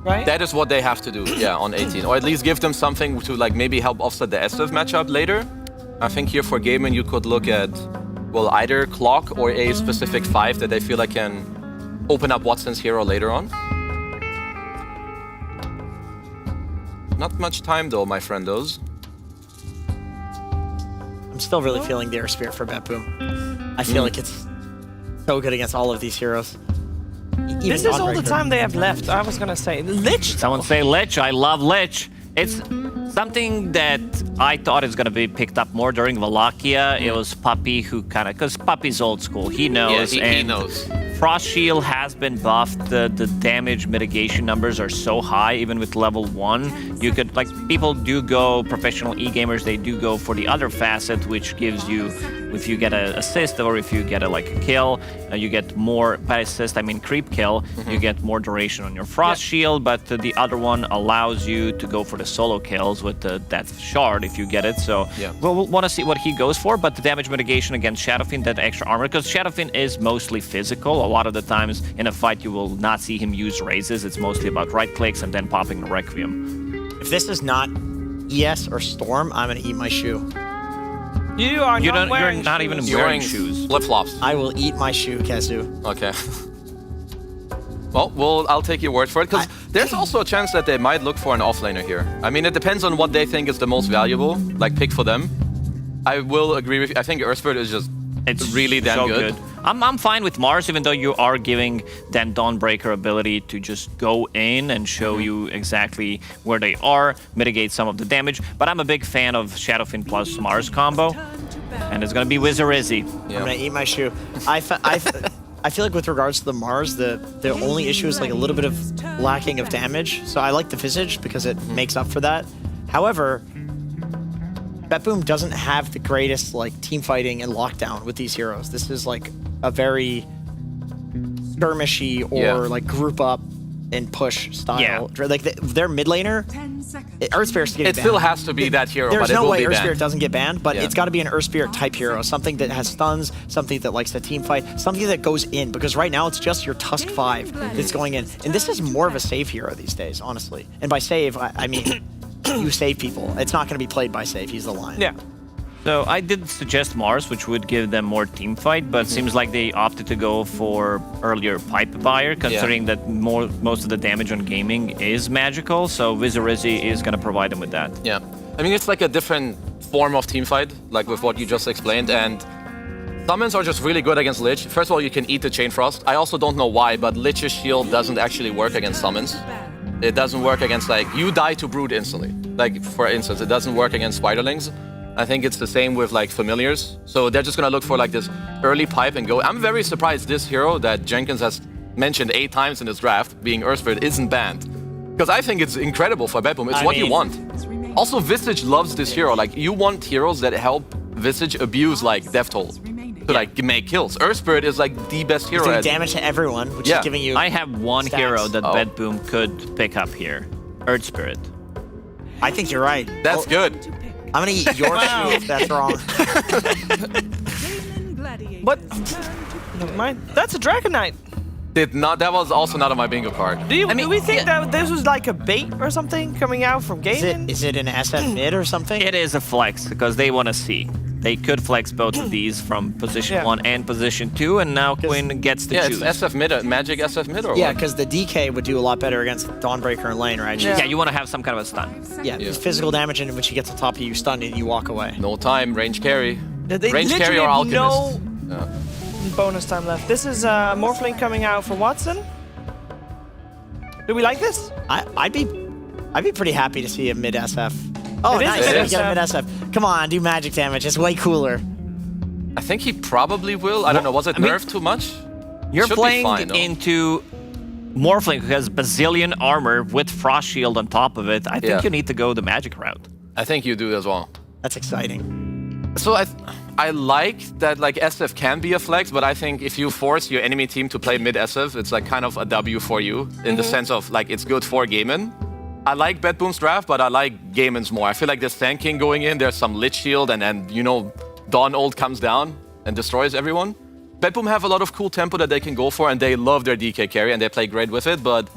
right? That is what they have to do, yeah, on 18. Or at least give them something to like maybe help offset the SF matchup later. I think here for Gaimin you could look at, well, either Clock or a specific 5 that they feel like can open up Watson's hero later on. Not much time though, my friendos. I'm still really feeling the Air Spirit for Bedboom. I feel like it's so good against all of these heroes. This is all the time they have left. I was gonna say Lich. Someone say Lich. I love Lich. It's something that I thought is going to be picked up more during Wallachia. It was Puppey who kind of, because Puppey's old school. He knows. Yeah, he knows. Frost Shield has been buffed. The damage mitigation numbers are so high, even with level 1. You could, like, people do go, professional e-gamers, they do go for the other facet, which gives you, if you get an assist or if you get a kill, you get more, by assist I mean creep kill, you get more duration on your Frost Shield, but the other one allows you to go for the solo kills with the Death Shard if you get it, so we'll want to see what he goes for, but the damage mitigation against Shadowfiend, that extra armor, because Shadowfiend is mostly physical. A lot of the times in a fight you will not see him use raises, it's mostly about right clicks and then popping the Requiem. If this is not ES or Storm, I'm gonna eat my shoe. You are you're not wearing You're not shoes. even You're wearing wearing shoes. flip-flops. I will eat my shoe, Kezu. Okay. Well, I'll take your word for it, because there's also a chance that they might look for an offlaner here. I mean, it depends on what they think is the most valuable, like, pick for them. I will agree with you. I think Earthbird is just really damn so good. I'm fine with Mars, even though you are giving that Dawnbreaker ability to just go in and show you exactly where they are, mitigate some of the damage. But I'm a big fan of Shadowfiend plus Mars combo, and it's gonna be Wizzarizzy. I'm gonna eat my shoe. I feel like with regards to the Mars, the only issue is like a little bit of lacking of damage. So I like the Visage because it makes up for that. However, Bedboom doesn't have the greatest like team fighting and lockdown with these heroes. This is like a very skirmishy or like group up and push style. Yeah. Like their mid laner, Earth Spirit's getting It banned. still has to be that hero, There's but it no will way be Earth banned. Spirit doesn't get banned, but it's got to be an Earth Spirit type hero, something that has stuns, something that likes to team fight, something that goes in, because right now it's just your Tusk 5 that's going in. And this is more of a save hero these days, honestly. And by save, I mean you save people. It's not going to be played by save, he's the Lion. Yeah. So I did suggest Mars, which would give them more team fight, but seems like they opted to go for earlier Pipe Buyer, considering that most of the damage on gaming is magical, so Wizzarizzy is going to provide them with that. Yeah. I mean, it's like a different form of team fight, like with what you just explained, and summons are just really good against Lich. First of all, you can eat the Chain Frost. I also don't know why, but Lich's shield doesn't actually work against summons. It doesn't work against, like, you die to Brood instantly. Like, for instance, it doesn't work against Spiderlings. I think it's the same with like familiars. So they're just gonna look for like this early pipe and go. I'm very surprised this hero that Jenkins has mentioned 8 times in this draft, being Earthspirit, isn't banned. Because I think it's incredible for Bedboom. It's what you want. Also, Visage loves this hero. Like, you want heroes that help Visage abuse like Death Toll to like make kills. Earthspirit is like the best hero. Doing damage to everyone, which is giving you I have one stats. hero that Bedboom could pick up here. Earth Spirit. I think you're right. That's good. I'm gonna eat your shoe if that's wrong. What? Never mind. That's a Dragon Knight. Did not. That was also not on my bingo card. Do we think that this was like a bait or something coming out from gaming? Is it an SF mid or something? It is a flex because they want to see. They could flex both of these from position 1 and position 2, and now Quinn gets to choose. It's SF mid, Magic SF mid, or Yeah, what? because the DK would do a lot better against Dawnbreaker and lane, right? Yeah, you want to have some kind of a stun. Yeah, it's physical damage, and when she gets on top of you, stunned, and you walk away. No time, range carry. They Range carry or literally have Alchemist. no bonus time left. This is Morphling coming out for Watson. Do we like this? I'd be pretty happy to see a mid SF. Oh, It is nice! a mid We get a mid SF. Come on, do magic damage. It's way cooler. I think he probably will. I don't know. Was it nerfed too much? You're Should be playing fine, though. into Morphling, who has bazillion armor with Frost Shield on top of it. I think you need to go the magic route. I think you do as well. That's exciting. So I like that like SF can be a flex, but I think if you force your enemy team to play mid SF, it's like kind of a W for you in the sense of like it's good for Gaimin. I like Bedboom's draft, but I like Gaimin's more. I feel like there's Sand King going in, there's some Lich Shield, and you know, Dawn Ult comes down and destroys everyone. Bedboom have a lot of cool tempo that they can go for, and they love their DK carry, and they play great with it, but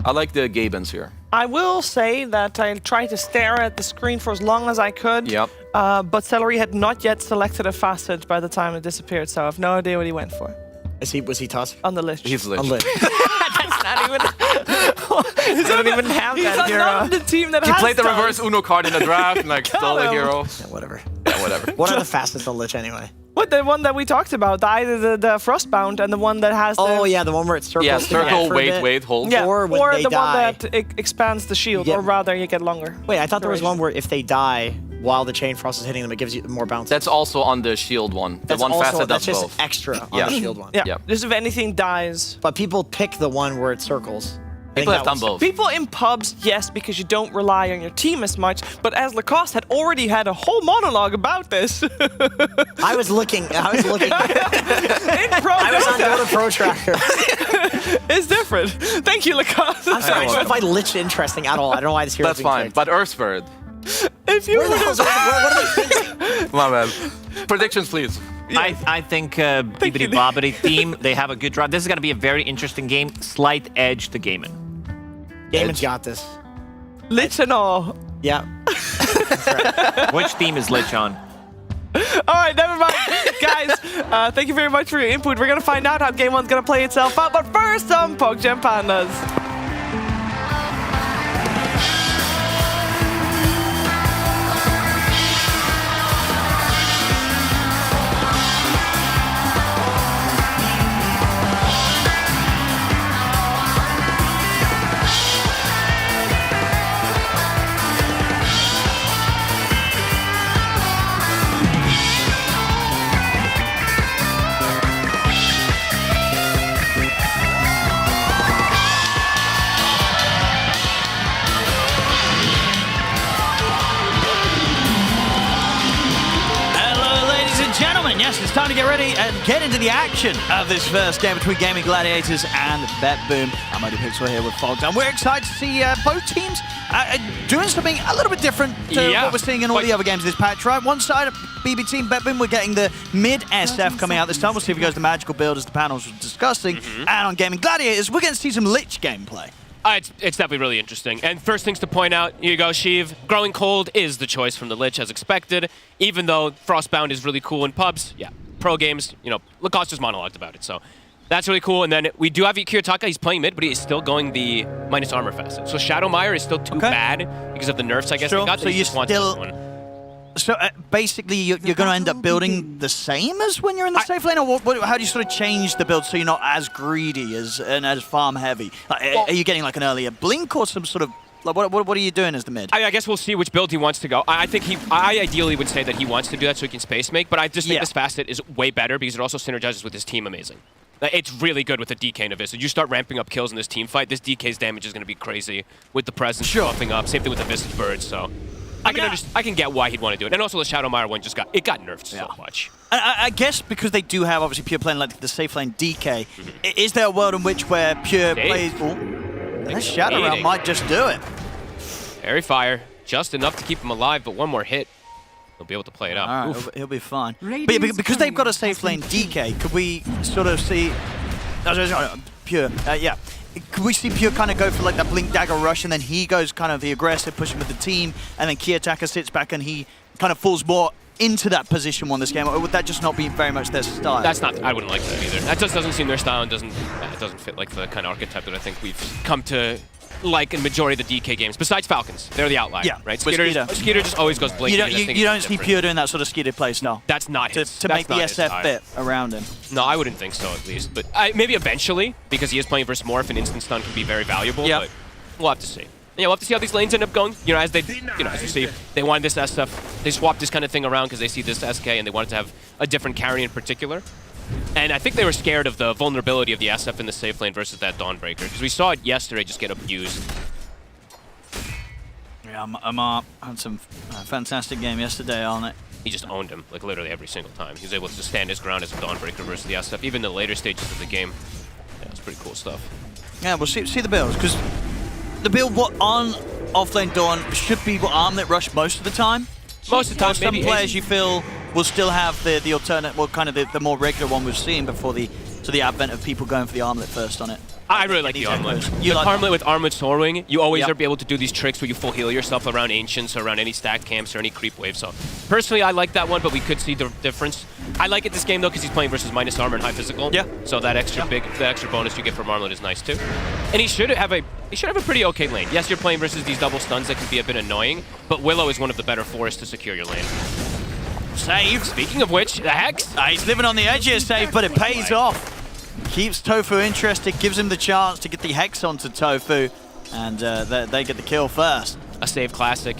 I like the Gabins here. I will say that I tried to stare at the screen for as long as I could. Yep. But Celery had not yet selected a facet by the time it disappeared, so I have no idea what he went for. Was he tossed? On the Lich. He's Lich. On lit. That's not even... He doesn't even have He's that hero. not the team that He has played the stuns. reverse Uno card in the draft and like stole the him. hero. Yeah, whatever. Yeah, whatever. What are the fastest on Lich anyway? What, the one that we talked about? Either the Frostbound and the one that has the... Oh yeah, the one where it circles. Yeah, together circle, for a bit. wait, hold. Yeah, Or when they the die. one that expands the shield, You get- or rather you get longer. Wait, I thought there was duration. one where if they die while the chain frost is hitting them, it gives you more bounce. That's also on the shield one. The That's one also, facet that's does just both. extra on Yeah. the shield one. Yeah, Yeah. just if anything dies. But people pick the one where it circles. I People think have that done was- both. People in pubs, yes, because you don't rely on your team as much, but as Lacoste had already had a whole monologue about this. I was looking. In Pro I was on Dota, Dota Pro Tracker. it's different. Thank you, Lacoste. I'm sorry, I just don't find Lich interesting at all. I don't know why this hero That's fine. But Earthbird. If you Where the would hell's have... what are they thinking? My bad. Predictions, please. I think Bibbidi Bobbidi team, they have a good draw. This is going to be a very interesting game. Slight edge to Gaimin. Gaiman's got this. Lich and all. Yeah. Which team is Lich on? All right, never mind. Guys, thank you very much for your input. We're going to find out how Game 1's going to play itself out. But first, some PogGen Pandas. Hello, ladies and gentlemen. Yes, it's time to get ready and get into the action of this first game between Gaming Gladiators and BetBoom. I'm Odie Pixel here with Fogs, and we're excited to see both teams doing something a little bit different to what we're seeing in all the other games of this patch, right? One side, BB Team BetBoom, we're getting the mid SF coming out this time. We'll see if he goes the magical build as the panels were discussing. And on Gaming Gladiators, we're going to see some Lich gameplay. It's definitely really interesting. And first things to point out, here you go, Sheev. Growing Cold is the choice from the Lich as expected, even though Frostbound is really cool in pubs. Yeah, pro games, you know, Lacoste just monologued about it, so that's really cool. And then we do have Kiyotaka. He's playing mid, but he is still going the minus armor facet. So Shadowmire is still too bad because of the nerfs, I guess, they got. So you still... So basically, you're going to end up building the same as when you're in the safe lane, or how do you sort of change the build so you're not as greedy and as farm heavy? Are you getting like an earlier blink or some sort of like what are you doing as the mid? I guess we'll see which build he wants to go. I think I ideally would say that he wants to do that so he can space make, but I just think this facet is way better because it also synergizes with his team amazing. It's really good with the DK Navista. You start ramping up kills in this team fight, this DK's damage is going to be crazy with the presence buffing up. Same thing with the Visage Bird, so I can get why he'd want to do it. And also the Shadowmire one got nerfed so much. I guess because they do have obviously Pure playing like the safe lane DK, is there a world in which where Pure plays... This Shadow Realm might just do it. Fairy Fire. just enough to keep him alive, but one more hit, he'll be able to play it out. All right, he'll be fine. But yeah, because they've got a safe lane DK, could we sort of see... Pure, yeah. Could we see Pure kind of go for like that Blink Dagger rush, and then he goes kind of the aggressive, pushing with the team, and then Kiyotaka sits back and he kind of falls more into that position one this game, or would that just not be very much their style? That's not, I wouldn't like that either. That just doesn't seem their style and it doesn't fit like the kind of archetype that I think we've come to like in majority of the DK games, besides Falcons. They're the outlier, yeah, right? Skeeter just always goes Blink. You don't see Pure doing that sort of Skeeter play style. That's not his. To make the SF fit around him. No, I wouldn't think so, at least. But maybe eventually, because he is playing versus Morph, and instant stun can be very valuable. Yeah. But we'll have to see. Yeah, we'll have to see how these lanes end up going. You know, as you see, they wanted this SF. They swapped this kind of thing around because they see this SK and they wanted to have a different carry in particular. And I think they were scared of the vulnerability of the SF in the safe lane versus that Dawnbreaker, because we saw it yesterday just get abused. Yeah, Amar had some fantastic game yesterday on it. He just owned him, like literally every single time. He was able to just stand his ground as a Dawnbreaker versus the SF, even in the later stages of the game. Yeah, it's pretty cool stuff. Yeah, we'll see the builds, because the build on offlane Dawn should be Armlet Rush most of the time. Most of the time, some maybe players you feel will still have the alternate, well, kind of the more regular one we've seen before the advent of people going for the Armlet first on it. I really like the Armlet. With Armlet Soarwing, you always are able to do these tricks where you full heal yourself around Ancients or around any stack camps or any creep waves. So personally, I like that one, but we could see the difference. I like it this game though because he's playing versus minus armor and high physical. Yeah. So that extra bonus you get from Armlet is nice too. And he should have a pretty okay lane. Yes, you're playing versus these double stuns that can be a bit annoying, but Willow is one of the better forests to secure your lane. Save. Speaking of which, the Hex. He's living on the edge here, Save, but it pays off. Keeps Tofu interested, gives him the chance to get the Hex onto Tofu, and they get the kill first. A save classic.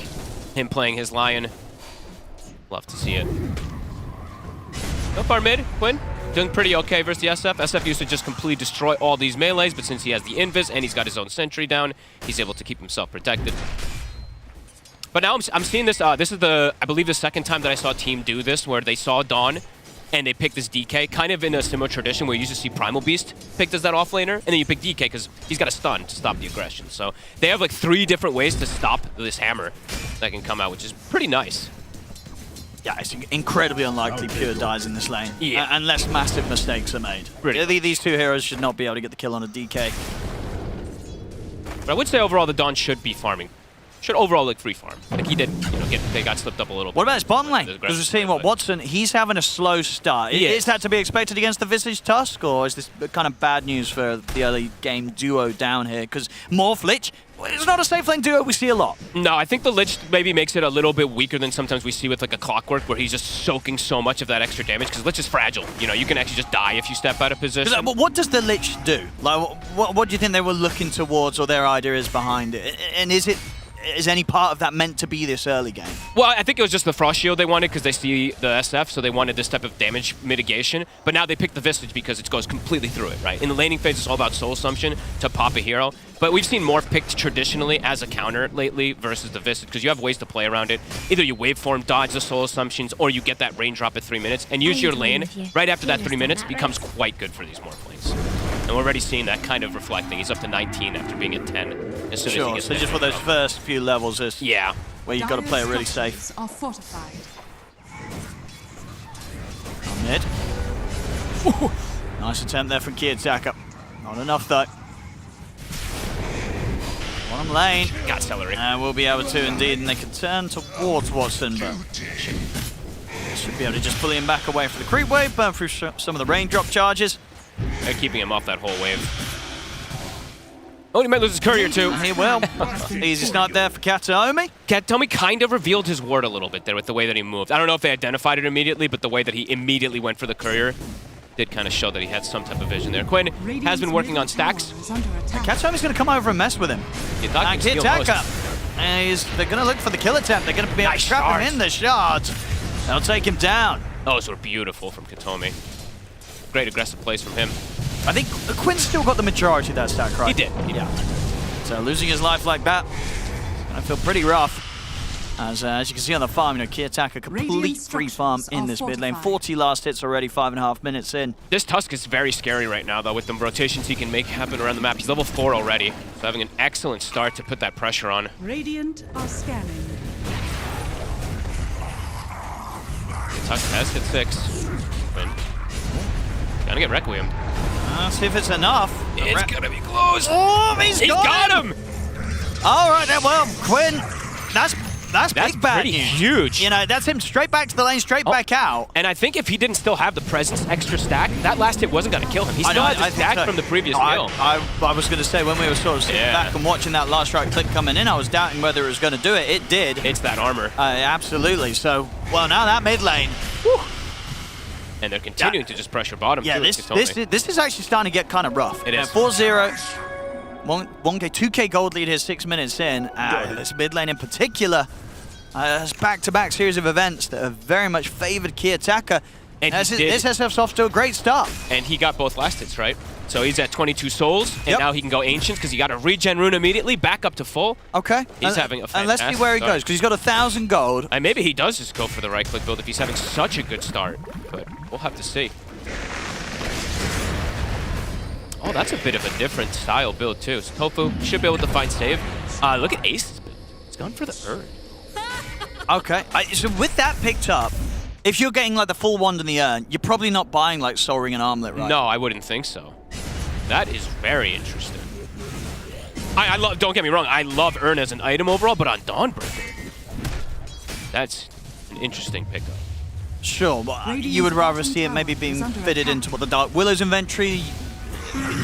Him playing his Lion. Love to see it. So far mid, Quinn. Doing pretty okay versus the SF. SF used to just completely destroy all these melees, but since he has the Invis and he's got his own sentry down, he's able to keep himself protected. But now I'm seeing this. This is I believe the second time that I saw a team do this, where they saw Dawn and they picked this DK, kind of in a similar tradition where you used to see Primal Beast picked as that offlaner, and then you pick DK because he's got a stun to stop the aggression. So they have like 3 different ways to stop this hammer that can come out, which is pretty nice. Yeah, it's incredibly unlikely Pure dies in this lane, unless massive mistakes are made. Really? These 2 heroes should not be able to get the kill on a DK. But I would say overall the Dawn should be farming. Should overall like free farm. Like he did, they got slipped up a little bit. What about his bottom lane? Because we're seeing Watson, he's having a slow start. Is that to be expected against the Visage Tusk, or is this kind of bad news for the early game duo down here? Because Morph Lich, it's not a safe lane duo we see a lot. No, I think the Lich maybe makes it a little bit weaker than sometimes we see with like a Clockwork, where he's just soaking so much of that extra damage, because Lich is fragile. You know, you can actually just die if you step out of position. What does the Lich do? Like, what do you think they were looking towards, or their idea is behind it? And is any part of that meant to be this early game? Well, I think it was just the Frost Shield they wanted because they see the SF, so they wanted this type of damage mitigation. But now they picked the Visage because it goes completely through it, right? In the laning phase, it's all about Soul Assumption to pop a hero. But we've seen Morph picked traditionally as a counter lately versus the Visage, because you have ways to play around it. Either you waveform dodge the Soul Assumptions, or you get that raindrop at 3 minutes, and use your lane right after that 3 minutes becomes quite good for these Morph lanes. And we're already seeing that kind of reflecting. He's up to 19 after being at 10. As soon as he gets so just for those first few levels is where you've got to play it really safe. Are fortified. On mid. Ooh, nice attempt there from Kiyotaka. Not enough though. Bottom lane. Got celery. And we'll be able to indeed, and they can turn towards Watson, but should be able to just pull him back away from the creep wave, burn through some of the raindrop charges. They're keeping him off that whole wave. Oh, he might lose his courier too. He will. Easy start there for Kataomi. Kataomi kind of revealed his ward a little bit there with the way that he moved. I don't know if they identified it immediately, but the way that he immediately went for the courier did kind of show that he had some type of vision there. Quinn has been working on stacks. Kataomi's going to come over and mess with him. Kiyotaka. And they're going to look for the kill attempt. They're going to be able to trap him in the shards. They'll take him down. Those were beautiful from Kataomi. Great aggressive plays from him. I think Quinn's still got the majority of that stack, right? He did. Yeah. So losing his life like that, it's going to feel pretty rough. As you can see on the farm, Kiyotaka complete free farm in this mid lane. 40 last hits already, 5.5 minutes in. This Tusk is very scary right now, though, with the rotations he can make happen around the map. He's level 4 already, so having an excellent start to put that pressure on. Radiant are scanning. Kiyotaka has hit 6. Quinn. Gonna get Requiem. Let's see if it's enough. It's gonna be close. Oh, he's got him! All right, then, well, Quinn, that's big bad pretty news. huge. You know, that's him straight back to the lane, straight back out. And I think if he didn't still have the presence extra stack, that last hit wasn't going to kill him. He still had the stack from the previous kill. I was going to say, when we were sort of sitting back and watching that last right click coming in, I was doubting whether it was going to do it. It did. It's that armor. Absolutely. So, well, now that mid lane. Whew. And they're continuing to just pressure bottom. Yeah, too, this is actually starting to get kind of rough. It is. 4-0. 1K, 2K gold lead here 6 minutes in. This mid lane in particular has back-to-back series of events that have very much favored Kiyotaka. And this SF's off to a great start. And he got both last hits, right? So he's at 22 souls, and now he can go Ancients because he got a regen rune immediately, back up to full. Okay. He's having a fantastic And let's see where he goes, because he's got 1,000 gold. And maybe he does just go for the right-click build if he's having such a good start. But we'll have to see. Oh, that's a bit of a different style build, too. So Tofu should be able to find save. Look at Ace's build. He's gone for the urn. Okay. So with that picked up, if you're getting like the full wand in the urn, you're probably not buying like Soul Ring and Armlet, right? No, I wouldn't think so. That is very interesting. I love. Don't get me wrong. I love Urn as an item overall, but on Dawnbreaker, that's an interesting pickup. Sure, but you would rather see it maybe being fitted into what the Dark Willow's inventory.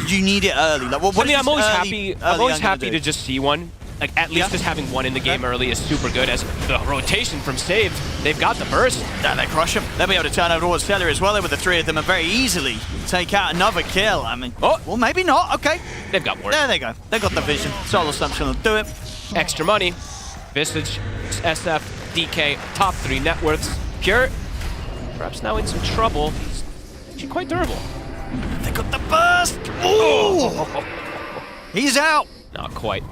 You need it early. Like, what I'm always happy. I'm always happy to just see one. Like, at least just having one in the game early is super good. As the rotation from Save, they've got the burst. Yeah, they crush him. They'll be able to turn over towards Stellar as well with the three of them and very easily take out another kill. I mean, well, maybe not. Okay. They've got more. There they go. They've got the vision. Soul Assumption will do it. Extra money. Visage, SF, DK, top 3 net worths. Pure, perhaps now in some trouble. He's actually quite durable. They got the burst. Ooh! He's out. Not quite.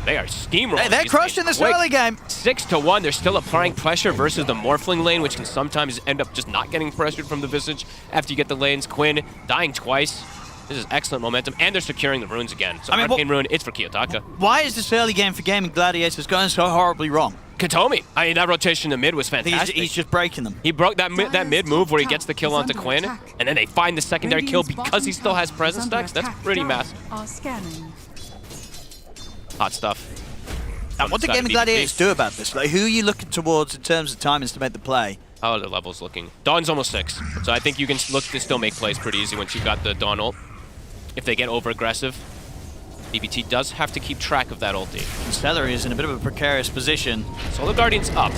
They are steamrolling. They're crushing this early game. 6-1. They're still applying pressure versus the Morphling lane, which can sometimes end up just not getting pressured from the Visage after you get the lanes. Quinn dying twice. This is excellent momentum, and they're securing the runes again. So Arcane Rune, it's for Kiyotaka. Why is this early game for Gaming Gladiators going so horribly wrong? Katomi. I mean, that rotation in the mid was fantastic. He's just breaking them. He broke that mid move where he gets the kill onto Quinn, and then they find the secondary kill because he still has presence stacks. That's pretty massive. Hot stuff. And what do Gaming Gladiators do about this? Like, who are you looking towards in terms of timings to make the play? How are the levels looking? Dawn's almost 6, so I think you can look to still make plays pretty easy once you've got the Dawn ult. If they get over-aggressive, BBT does have to keep track of that ulti. Celery is in a bit of a precarious position. Solar Guardian's up.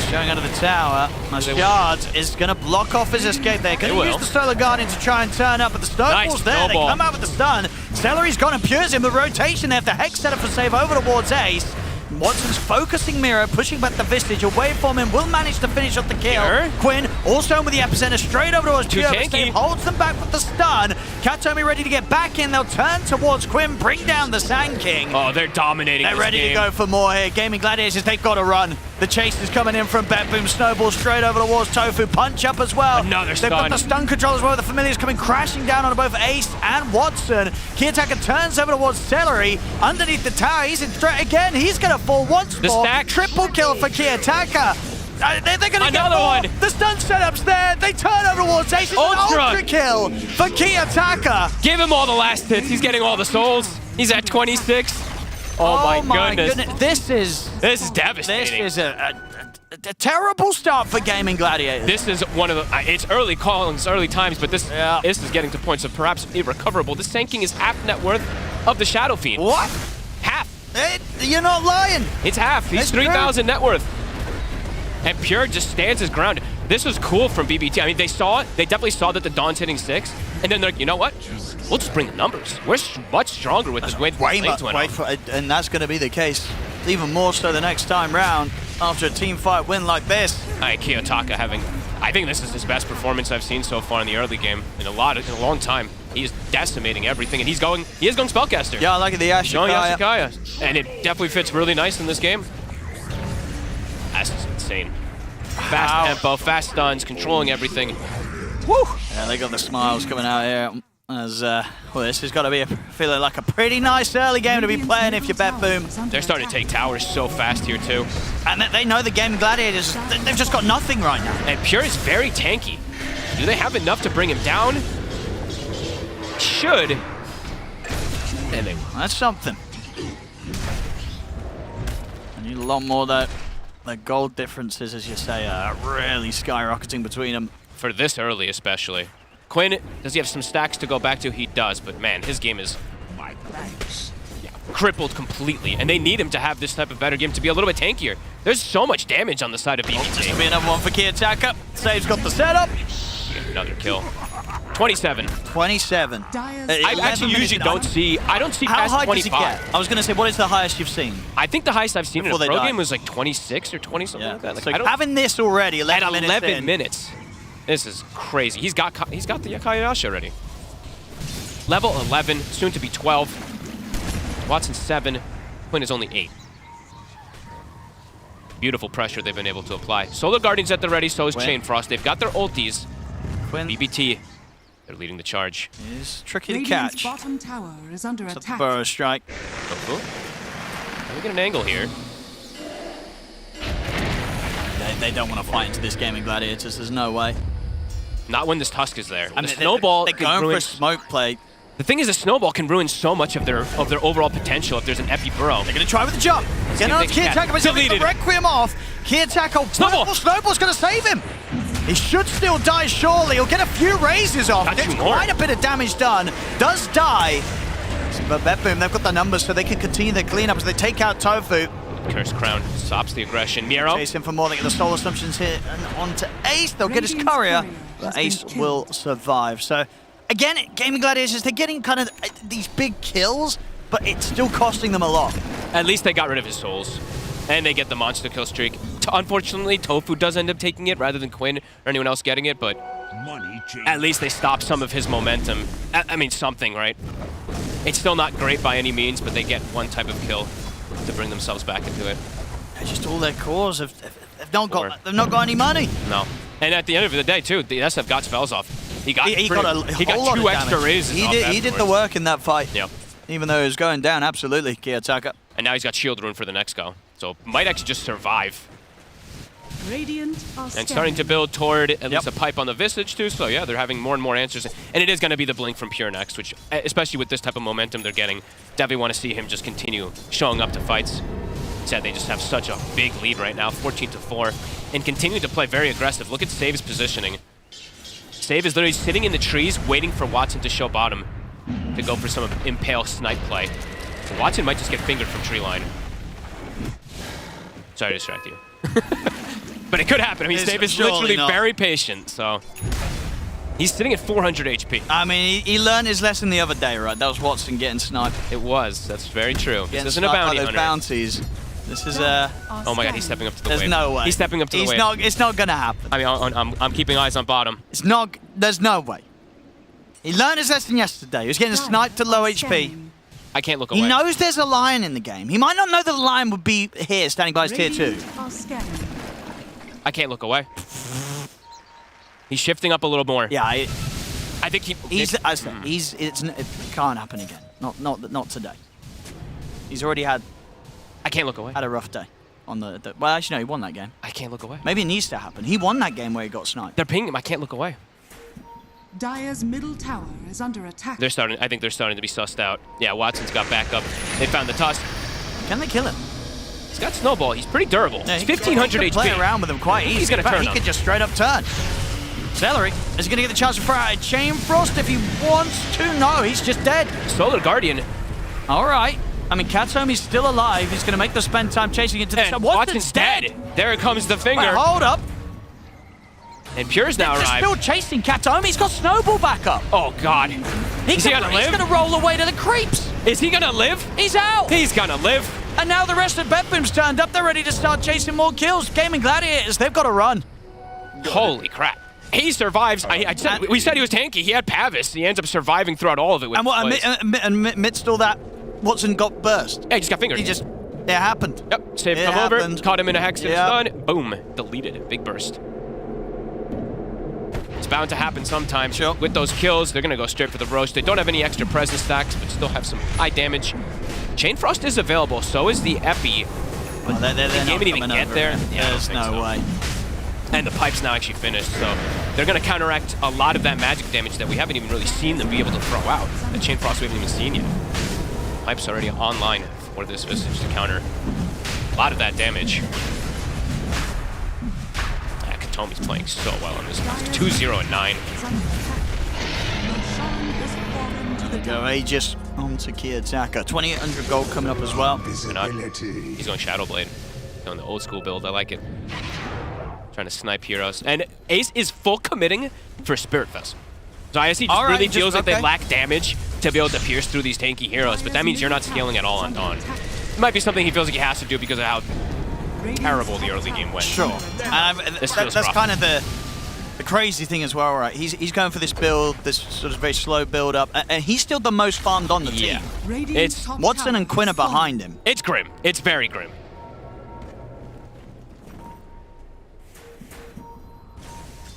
Showing under the tower. Mashard is going to block off his escape there. Going to use the Solar Guardian to try and turn up, but the snowball's there. They come out with the stun. Celery's gone and Pure's in the rotation. They have the Hex set up for save over towards Ace. Watson's focusing Mirror, pushing back the Vistage away from him, will manage to finish off the kill. Quinn also with the epicenter straight over towards Pure, but Steve holds them back with the stun. Katomi ready to get back in, they'll turn towards Quinn, bring down the Sand King. Oh, they're dominating They're ready to go for more here. Gaming Gladiators, they've got to run. The chase is coming in from Betboom, snowball straight over towards Tofu, punch up as well. Another stun. They've got the stun control as well, the Familiars coming crashing down on both Ace and Watson. Kiyotaka turns over towards Celery, underneath the tower, he's in threat again, he's going to fall once more. Triple kill for Kiyotaka. They're going to get more. One. The stun setup's there. They turn over towards Ace. It's an ultra kill for Kiyotaka. Give him all the last hits. He's getting all the souls. He's at 26. Oh my goodness. This is devastating. This is a terrible start for Gaming Gladiators. This is one of the... it's early callings, early times, but this is getting to points of perhaps irrecoverable. This Sand King is half net worth of the Shadow Fiend. What? Half. You're not lying. It's half. He's 3,000 net worth. And Pure just stands his ground. This was cool from BBT. I mean, they saw it. They definitely saw that the Dawn's hitting 6. And then they're like, you know what? We'll just bring the numbers. We're much stronger with this way and that's going to be the case. Even more so the next time round after a team fight win like this. Kiyotaka having... I think this is his best performance I've seen so far in the early game in a long time. He is decimating everything, and he is going Spellcaster. Yeah, I like the Ashikaya. And it definitely fits really nice in this game. That's just insane. Fast tempo, fast stuns, controlling everything. Woo! Yeah, they got the smiles coming out here. As well, this has got to be feeling like a pretty nice early game to be playing if you're BetBoom. They're starting to take towers so fast here too. And they know the Gaming Gladiators, they've just got nothing right now. And Pure is very tanky. Do they have enough to bring him down? Should. And they will. That's something. I need a lot more though. The gold differences, as you say, are really skyrocketing between them. For this early especially. Quinn, does he have some stacks to go back to? He does, but man, his game is crippled completely, and they need him to have this type of better game to be a little bit tankier. There's so much damage on the side of BBT. This will be another one for Kiyotaka. Save's got the setup. Another kill. 27. 27. I actually usually don't see How past high 25. does he get? I was going to say, what is the highest you've seen? I think the highest I've seen in a Before pro they die. game was like 26 or 20 something like that. Like, So I don't, having this already, 11 at minutes 11 in. minutes. This is crazy. He's got the Yakayashi already. Level 11, soon to be 12. Watson 7. Quinn is only 8. Beautiful pressure they've been able to apply. Solar Guardians at the ready, so is Quinn. Chain Frost. They've got their ultis. Quinn BBT, they're leading the charge. is tricky to Radiant's catch. bottom tower is under It's a attack. burrow strike. Let me get an angle here. They don't want to fight into this Gaming Gladiators. There's no way. Not when this Tusk is there. I The mean, snowball they're can going for ruin. a smoke play. The thing is, a snowball can ruin so much of their overall potential if there's an epi burrow. They're going to try with the jump. see Get if on they can Kiyotaka, but he's going to Deleted. Requiem off. Kiyotaka, Snowball. Snowball's going to save him. He should still die surely. He'll get a few raises off. Not Gets too more. quite a bit of damage done. Does die. But BetBoom, they've got the numbers so they can continue their cleanup as they take out Tofu. Curse Crown stops the aggression. Miero. Chase him for more. They get the soul assumptions here and on to Ace. They'll get his Radiant's courier, courier but has been Ace killed. will survive. So again, Gaming Gladiators, they're getting kind of these big kills, but it's still costing them a lot. At least they got rid of his souls. And they get the monster kill streak. Unfortunately, Tofu does end up taking it rather than Quinn or anyone else getting it, but at least they stop some of his momentum. I mean, something, right? It's still not great by any means, but they get one type of kill to bring themselves back into it. Just all their cores have they've not got any money. No. And at the end of the day, too, the SF got spells off. He got He got a he whole lot got 2 of extra damage. raises He off did the afterwards. work in that fight. Yep. Even though it was going down, absolutely, Kiyotaka. And now he's got shield rune for the next go. So might actually just survive. Radiant are And starting to scanning. build toward at least a pipe on the Visage too, so yeah, they're having more and more answers. And it is going to be the Blink from Pure next, which, especially with this type of momentum they're getting, definitely want to see him just continue showing up to fights. Said they just have such a big lead right now, 14-4, and continue to play very aggressive. Look at Save's positioning. Save is literally sitting in the trees, waiting for Watson to show bottom to go for some impale snipe play. So Watson might just get fingered from tree line. Sorry to distract you. But it could happen. I mean, It's Save is surely literally not. very patient, so... He's sitting at 400 HP. I mean, he learned his lesson the other day, right? That was Watson getting sniped. It was. That's very true. This Getting isn't a sniped by bounty those hunter. bounties. This is Oh my god, he's stepping up to the There's wave. no way. He's stepping up to the wave. It's not gonna happen. I mean, I'm keeping eyes on bottom. It's not. There's no way. He learned his lesson yesterday. He was getting sniped to low HP. I can't look away. He knows there's a lion in the game. He might not know that the lion would be here, standing by his tier 2. Radiant are scanning. I can't look away. He's shifting up a little more. Yeah, I think it can't happen again. Not today. He's already had I can't look away. a rough day on the. Well, actually, no, he won that game. I can't look away. Maybe it needs to happen. He won that game where he got sniped. They're pinging him. I can't look away. Dire's middle tower is under attack. I think they're starting to be sussed out. Yeah, Watson's got backup. They found the Tusk. Can they kill him? He's got Snowball. He's pretty durable. Yeah, He's he 1500 can play HP. around with him quite easy. He's gonna In fact, turn He him. could just straight up turn. Celery is he going to get the chance for a Chain Frost if he wants to. No, he's just dead. Solar Guardian. All right. I mean, Katsumi's still alive. He's going to make the spend time chasing into the And sun. Watson's dead. There comes the finger. Wait, hold up. And Pure's now They're arrived. still chasing Katumi. He's got Snowball back up. Oh god. He's he gonna live? going to roll away to the creeps. Is he gonna live? He's out. He's gonna live. And now the rest of BetBoom's turned up. They're ready to start chasing more kills. Gaming Gladiators, they've got to run. Holy crap. He survives. We said he was tanky. He had Pavis. He ends up surviving throughout all of it. With And what? plays. Amidst all that, Watson got burst. Yeah, he just got fingered. It happened. Yep. Save It come over. happened. Caught him in a hex and Yep. stun. Boom. Deleted. Big burst. It's bound to happen sometime. Sure. With those kills, they're going to go straight for the roast. They don't have any extra presence stacks, but still have some high damage. Chain Frost is available, so is the Epi. But they're the not game didn't even coming get over. there. Yeah, There's no way. And the pipe's now actually finished, so they're going to counteract a lot of that magic damage that we haven't even really seen them be able to throw out. The Chain Frost we haven't even seen yet. Pipe's already online for this Visage to counter a lot of that damage. Katomi's playing so well on this cast. 2-0 and 9. There we go. Aegis onto Kiyotaka. 2,800 gold coming up as well. He's going Shadow Blade. Going the old school build. I like it. Trying to snipe heroes. And Ace is full committing for Spirit Fest. So ISC just really feels like they lack damage to be able to pierce through these tanky heroes, but that means you're not scaling at all on Dawn. It might be something he feels like he has to do because of how terrible the early game went. Sure. That's kind of the crazy thing as well, right? He's going for this build, this sort of very slow build up, and he's still the most farmed on the team. It's Watson and Quinn are behind him. It's grim. It's very grim.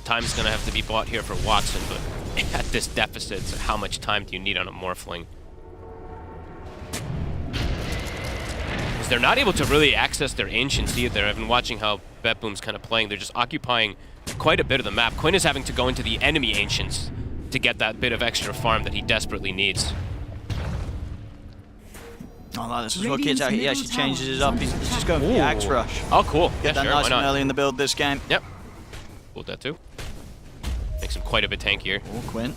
Time's gonna have to be bought here for Watson, but at this deficit, so how much time do you need on a Morphling? Because they're not able to really access their ancients either. I've been watching how BetBoom's kind of playing. They're just occupying quite a bit of the map. Quinn is having to go into the enemy ancients to get that bit of extra farm that he desperately needs. Oh, this is what Kids out. He actually changes it up. He's just going for the Axe Rush. Oh, cool. Get that nice and early in the build this game. Yep. Pulled that too. Makes him quite a bit tankier. Oh, Quinn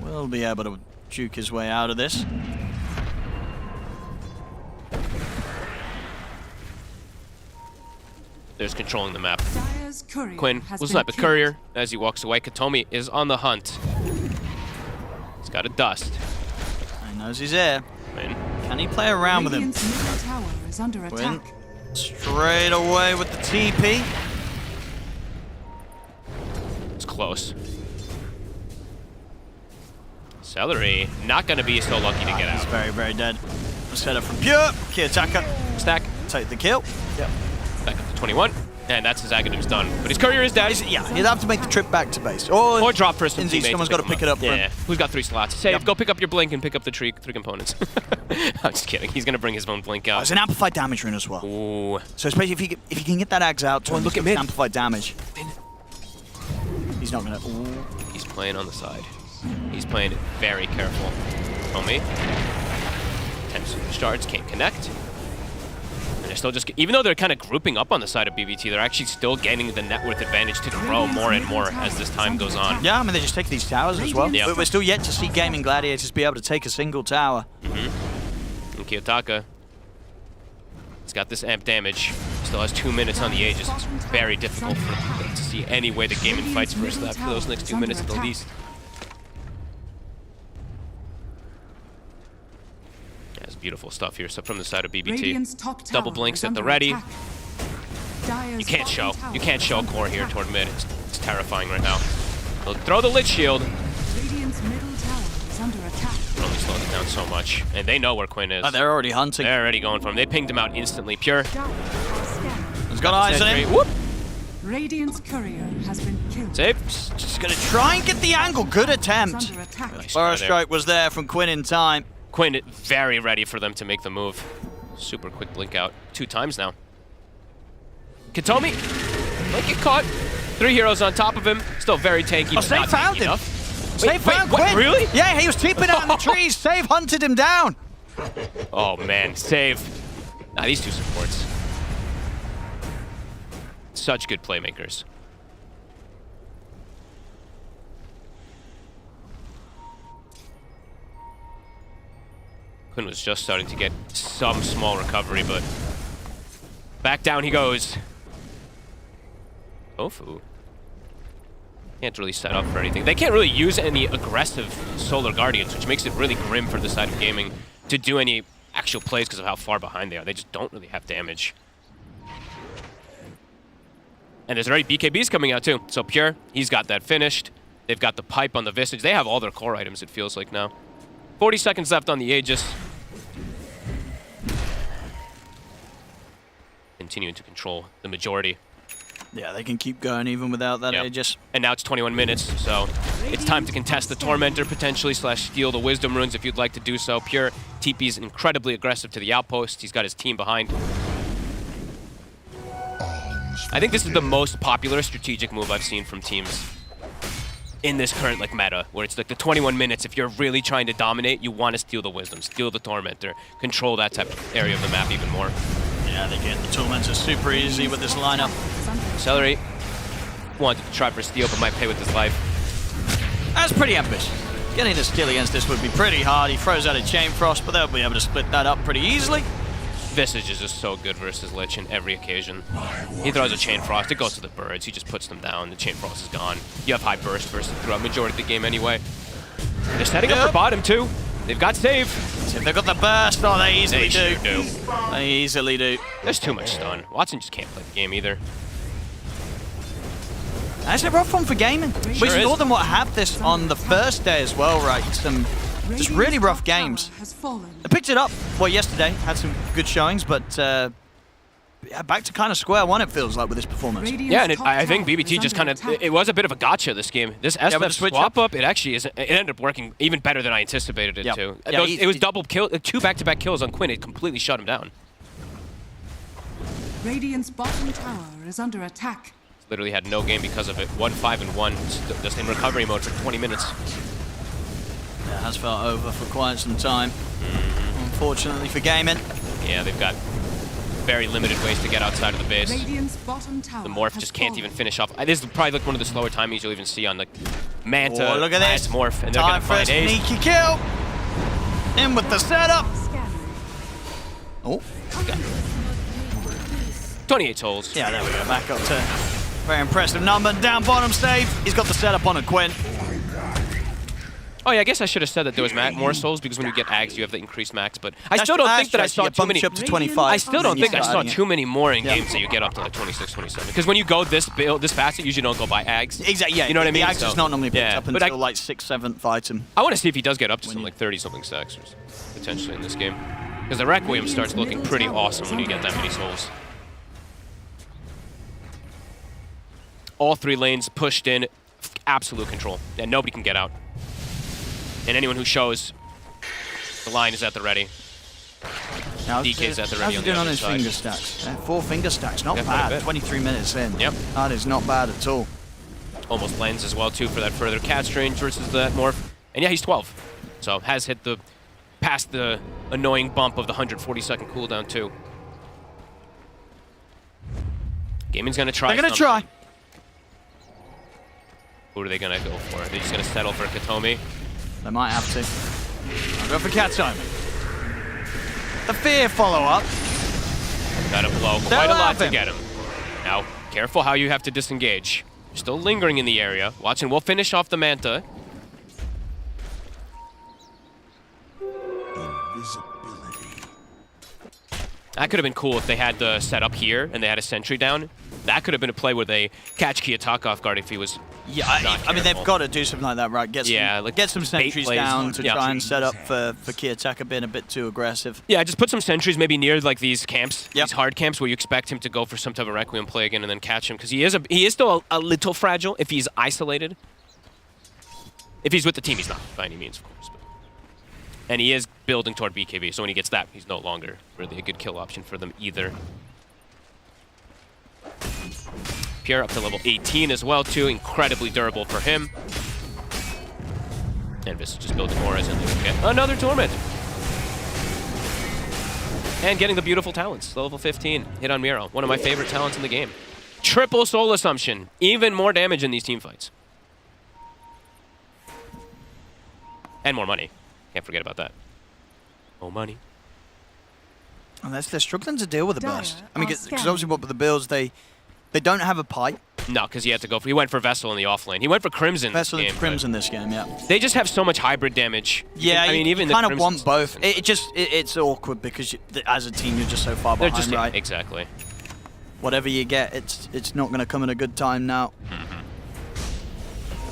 will be able to juke his way out of this. There's controlling the map. Quinn will snipe a courier as he walks away. Katomi is on the hunt. He's got a dust. He knows he's there. Quinn. Can he play around with him? Quinn straight away with the TP. It's close. Celery, not going to be so lucky to get out. He's very, very dead. Set up from Pure. Kiyotaka. Stack. Take the kill. Yep. Back up to 21. And that's his Agadum's done. But his courier is dead. Yeah, he'd have to make the trip back to base. Or drop for some teammates. Someone's got to pick it up for Yeah, him. who's got 3 slots? Save, go pick up your blink and pick up the three components. I'm just kidding. He's going to bring his own blink out. It's an amplified damage rune as well. Ooh. So especially if he can get that Ags out to look at mid. amplified damage. He's not going to... He's playing on the side. He's playing it very careful. Homie. 10 superstars, can't connect. And they're still just, even though they're kind of grouping up on the side of BBT, they're actually still gaining the net worth advantage to grow more and more as this time goes on. Yeah, I mean, they just take these towers as well. Yeah. But we're still yet to see Gaming Gladiators be able to take a single tower. And Kiyotaka, he's got this amp damage. Still has 2 minutes on the Aegis. It's very difficult for him to see any way the Gaming fights for those next 2 minutes at the least. That's beautiful stuff here. So from the side of BBT, double blinks at the ready. You can't show. You can't show core here toward mid. It's terrifying right now. They'll throw the lit shield. Only slows it down so much. And they know where Quinn is. Oh, they're already hunting. They're already going for him. They pinged him out instantly. Pure. He's got eyes on him. Whoop. Radiant's courier has been killed. Save. Just going to try and get the angle. Good attempt. Burst strike was there from Quinn in time. Quinn very ready for them to make the move. Super quick blink out 2 times now. Katomi might get caught. 3 heroes on top of him. Still very tanky. Oh, Save found him. Save found what, Quinn. really? Yeah, he was keeping out in the trees. Save hunted him down. Oh man, Save. Nah, these 2 supports. Such good playmakers. Quinn was just starting to get some small recovery, but back down he goes. Tofu. Can't really set up for anything. They can't really use any aggressive Solar Guardians, which makes it really grim for the side of gaming to do any actual plays because of how far behind they are. They just don't really have damage. And there's already BKBs coming out too. So Pure, he's got that finished. They've got the pipe on the Visage. They have all their core items, it feels like now. 40 seconds left on the Aegis. Continuing to control the majority Yeah, they can keep going even without that Yep. Aegis. And now it's 21 minutes, so it's time to contest the Tormentor potentially, / steal the Wisdom Runes if you'd like to do so. Pure TP's incredibly aggressive to the outpost. He's got his team behind. I think this is the most popular strategic move I've seen from teams in this current meta, where it's like the 21 minutes. If you're really trying to dominate, you want to steal the Wisdom, steal the Tormentor, control that type of area of the map even more. Yeah, they get the Tormentor super easy with this lineup. Accelerate. Wanted to try for a steal, but might pay with his life. That's pretty ambitious. Getting a steal against this would be pretty hard. He throws out a Chain Frost, but they'll be able to split that up pretty easily. Visage is just so good versus Lich in every occasion. He throws a Chain Frost, it goes to the birds, he just puts them down, the Chain Frost is gone. You have high burst versus throughout majority of the game anyway. They're setting up for bottom too. They've got save. So if they've got the burst, oh, they easily do. do. They easily do. There's too much stun. Watson just can't play the game either. That's a rough one for gaming. We Sure saw is. them have this on the first day as well, right? Some just really rough games. Has fallen. They picked it up, well, yesterday, had some good showings, but yeah, back to kind of square one, it feels like, with this performance. Yeah, and I think BBT just kind of, it was a bit of a gotcha this game. This SF switch swap up, it actually is, it ended up working even better than I anticipated it to. Yeah, it was double kill, 2 back-to-back kills on Quinn, it completely shut him down. Radiant's bottom tower is under attack. Literally had no game because of it. 1-5-1, just in recovery mode for 20 minutes. Yeah, it has felt over for quite some time, unfortunately for gaming. Yeah, they've got very limited ways to get outside of the base. Radiant's bottom tower The Morph has just can't fallen. even finish off. This is probably one of the slower timings you'll even see on the Manta, Oh, look at Lance, this. Morph, and they're Time going to for a find Ace. sneaky kill. In with the setup. Scanning. Oh, 28 souls. yeah, there we go. Back up to very impressive number. Down bottom save. He's got the setup on a Quinn. Oh yeah, I guess I should have said that there was more souls because when you get Ags, you have the increased max. But I That's still don't think that I right, saw you too many. bumped up to 25. I still don't think I saw Starting it. too many more in Yeah. games that you get up to like 26, 27. Because when you go this fast, you usually don't go by Ags. Exactly. Yeah. You know what I mean? The axe is So, not normally picked yeah, up but until like 6th, 7th item. I want to see if he does get up to some like 30-something stacks or potentially in this game. Because the Requiem starts looking pretty awesome when you get that many souls. All 3 lanes pushed in, absolute control, and nobody can get out. And anyone who shows, the line is at the ready. DK's at the ready How's on he the doing on other his side. finger stacks? 4 finger stacks, not Yeah, quite a bad. bit. 23 minutes in. Yep. That is not bad at all. Almost lands as well too for that further catch range versus that Morph. And yeah, he's 12. So has hit past the annoying bump of the 140-second cooldown too. Gaming's gonna try. They're going to something. try. Who are they gonna go for? Are they just gonna settle for Katomi? They might have to. I'll go for Katome. The fear follow-up. Gotta blow They'll quite a lot have to him. get him. Now, careful how you have to disengage. Still lingering in the area. Watching, we'll finish off the Manta. That could have been cool if they had the setup here and they had a sentry down. That could have been a play where they catch Kiyotaka off guard if he was. Yeah, not I mean, they've careful. got to do something like that, right? Get some, Yeah, like get some bait sentries plays. down to Yeah. try and set up for Kiyotaka being a bit too aggressive. Yeah, just put some sentries maybe near like these camps, Yep. these hard camps where you expect him to go for some type of Requiem play again and then catch him because he is still a little fragile if he's isolated. If he's with the team, he's not by any means, of course. But. And he is building toward BKB, so when he gets that, he's no longer really a good kill option for them either. Pierre up to level 18 as well too, incredibly durable for him. And Vis just building auras and they get another Torment. And getting the beautiful talents, level 15, hit on Miro, one of my favorite talents in the game. Triple soul assumption, even more damage in these team fights. And more money, can't forget about that. More money. Unless they're struggling to deal with the Dire burst. I mean, are because scanning. obviously what with the builds, they don't have a pipe. No, because he had to go for, he went for Vessel in the off lane. He went for Crimson Vessel this into game. Crimson this game, yeah. They just have so much hybrid damage. Yeah, I mean, even the kind of Crimson's want both. decent. It's awkward because as a team, you're just so far They're behind, just, right? exactly. Whatever you get, it's not going to come at a good time now.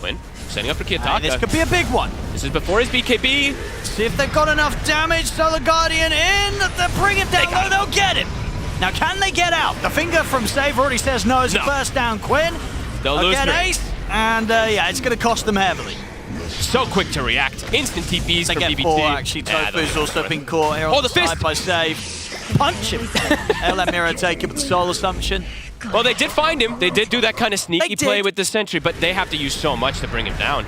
Win. Setting up for Kiyotaka. This could be a big one. This is before his BKB. See if they've got enough damage. Solar Guardian in. They'll bring it down. Oh, they'll get it. Now, can they get out? The finger from Save already says no as a first down Quinn. They'll lose Again, three. Ace. And yeah, it's going to cost them heavily. So quick to react. Instant TPs They from get BBT. 4, actually. Yeah, Tofu's also been caught here Oh, on the side fist! by Save. Punch him. They'll let Mira take it with the Soul Assumption. Well, they did find him. They did do that kind of sneaky They play did. with the sentry, but they have to use so much to bring him down.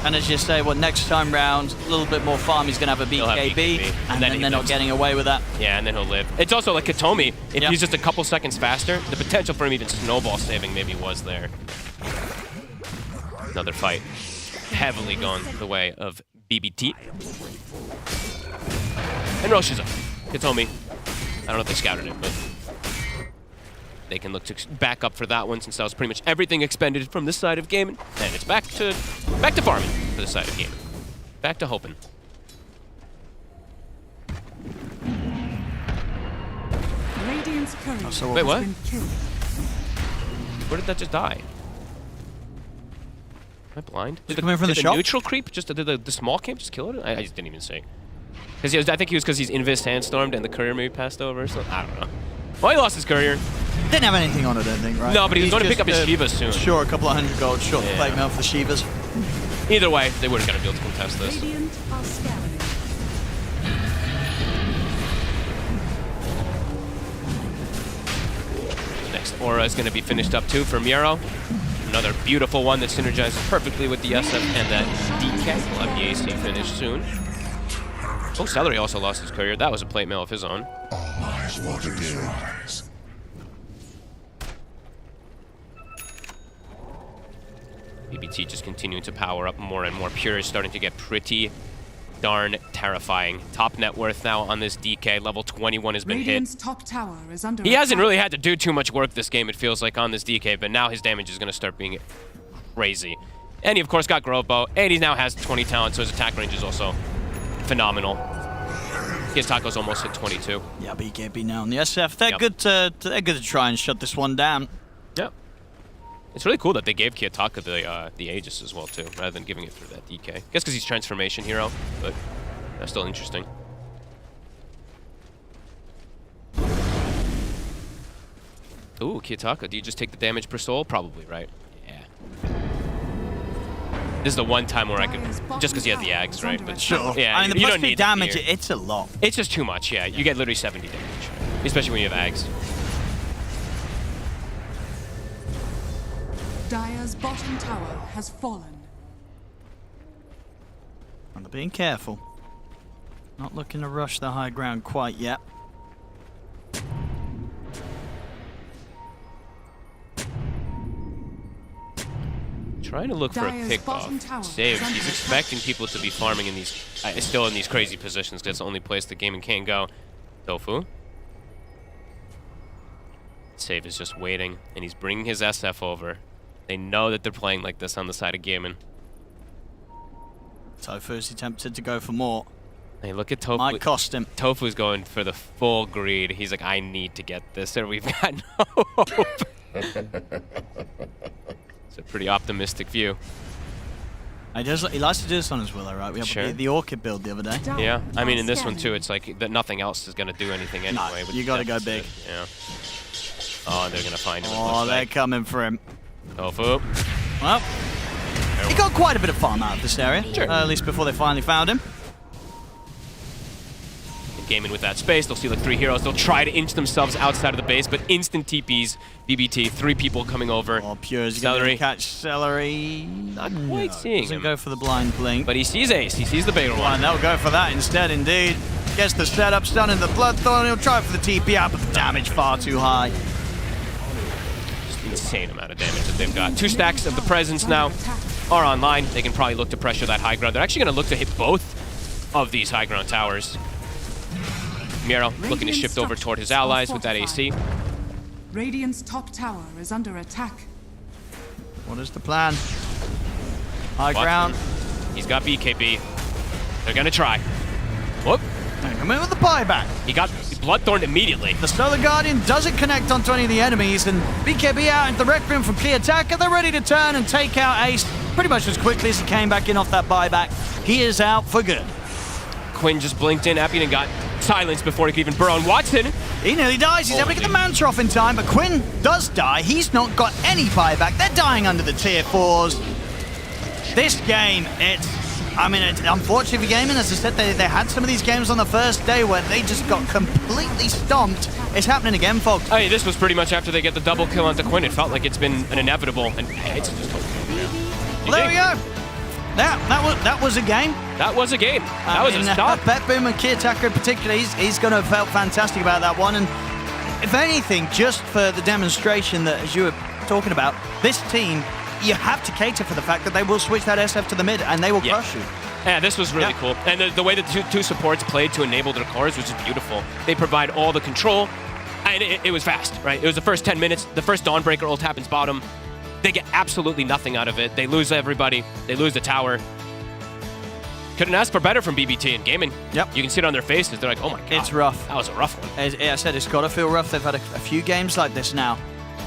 And as you say, well, next time round, a little bit more farm, he's going to have a He'll have BKB, BKB, and then then he they're not knows- getting away with that. Yeah, and then he'll live. It's also like Katomi. If Yep. he's just a couple seconds faster, the potential for him even snowball saving maybe was there. Another fight. Heavily gone the way of BBT. And Rosh is up. Katomi. I don't know if they scouted it, but they can look to back up for that one since that was pretty much everything expended from this side of gaming. And it's back to farming for the side of gaming. Back to hoping. Radiant's courier So Wait, what? has been killed. Where did that just die? Am I blind? Did it come in from the shop? neutral creep? Just did the small camp just kill it? I just didn't even see. Because I think he was because he's Invis sandstormed and the courier maybe passed over. So I don't know. Well, he lost his courier. Didn't have anything on it, I don't think, right? No, but he was He's going to pick just, up his Shiva soon. Sure, a couple of $100 gold short Yeah. the plate mail for the Shivas. Either way, they weren't going to be able to contest this. Radiant are scanning. Next aura is going to be finished up too for Miro. Another beautiful one that synergizes perfectly with the SF and that DK. We'll have the AC finished soon. Oh, Celery also lost his courier. That was a plate mail of his own. BBT just continuing to power up more and more. Pure is starting to get pretty darn terrifying. Top net worth now on this DK. Level 21 has been Radiant's hit. top tower is under He hasn't attack. really had to do too much work this game, it feels like, on this DK, but now his damage is going to start being crazy. And he, of course, got Grove Bow, and he now has 20 talent, so his attack range is also phenomenal. His taco's almost at 22. Yeah, BKB now on the SF. They're Yep. good to try and shut this one down. Yep. It's really cool that they gave Kiyotaka the Aegis as well, too, rather than giving it through that DK. I guess because he's Transformation Hero, but that's still interesting. Ooh, Kiyotaka, do you just take the damage per soul? Probably, right? Yeah. This is the one time where I could, just because you have the Ags, right? But Sure. yeah, I mean, the you plus don't 3 need damage, the gear. it's a lot. It's just too much, yeah. You get literally 70 damage, especially when you have Ags. Dire's bottom tower has fallen. And they're being careful. Not looking to rush the high ground quite yet. Trying to look for a Dire's bottom tower pickoff. Save. is under He's attack. expecting people to be farming in these, still in these crazy positions, because that's the only place the gaming can go. Tofu. Save is just waiting, and he's bringing his SF over. They know that they're playing like this on the side of gaming. Tofu's attempted to go for more. Hey, look at Tofu. Might cost him. Tofu's going for the full greed. He's like, I need to get this, or we've got no hope. It's a pretty optimistic view. He likes to do this on his Willow, right? We have Sure. the Orchid build the other day. Yeah, I mean, in this one scanning. too, it's like that nothing else is going to do anything anyway. with you the gotta go deficit. big. Yeah. Oh, they're going to find him. it Oh, looks they're like. coming for him. Tofu. Well, he got quite a bit of farm out of this area. Sure. At least before they finally found him. Gaming with that space, they'll see like 3 heroes. They'll try to inch themselves outside of the base, but instant TPs, BBT, 3 people coming over. Oh, Pure is going Celery. to catch Celery. Not quite seeing Doesn't him. go for the blind blink. But he sees Ace. He sees the bigger one. And they'll go for that instead, indeed. Gets the setup, stunning the Bloodthorn. He'll try for the TP out, but the damage far too high. Just insane amount of damage that they've got. 2 stacks of the presence now are online. They can probably look to pressure that high ground. They're actually going to look to hit both of these high ground towers. Miro looking to shift over toward his allies with that AC. Radiant's top tower is under attack. What is the plan? High Watch ground. him. He's got BKB. They're going to try. Whoop. And come in with the buyback. He got Bloodthorn immediately. The Solar Guardian doesn't connect onto any of the enemies, and BKB out into the Requiem from Kiyotaka. They're ready to turn and take out Ace pretty much as quickly as he came back in off that buyback. He is out for good. Quinn just blinked in. Appington got silence before he could even burrow on Watson. He nearly dies. He's able to get the Mantra off in time, but Quinn does die. He's not got any buyback. They're dying under the tier 4s. This game, it's unfortunately for gaming, as I said, they had some of these games on the first day where they just got completely stomped. It's happening again, folks. I mean, this was pretty much after they get the double kill onto Quinn. It felt like it's been an inevitable, and it's just well, there we go. That was a game. That was a game. That was a stop. BetBoom and Kiyotaka in particular, he's going to have felt fantastic about that one. And if anything, just for the demonstration that, as you were talking about, this team, you have to cater for the fact that they will switch that SF to the mid and they will crush you. Yeah, this was really cool. And the way the two supports played to enable their cores was just beautiful. They provide all the control, and it was fast, right? It was the first 10 minutes. The first Dawnbreaker ult happens bottom. They get absolutely nothing out of it. They lose everybody. They lose the tower. Couldn't ask for better from BBT and gaming. Yep. You can see it on their faces. They're like, oh my God. It's rough. That was a rough one. As I said, it's got to feel rough. They've had a few games like this now.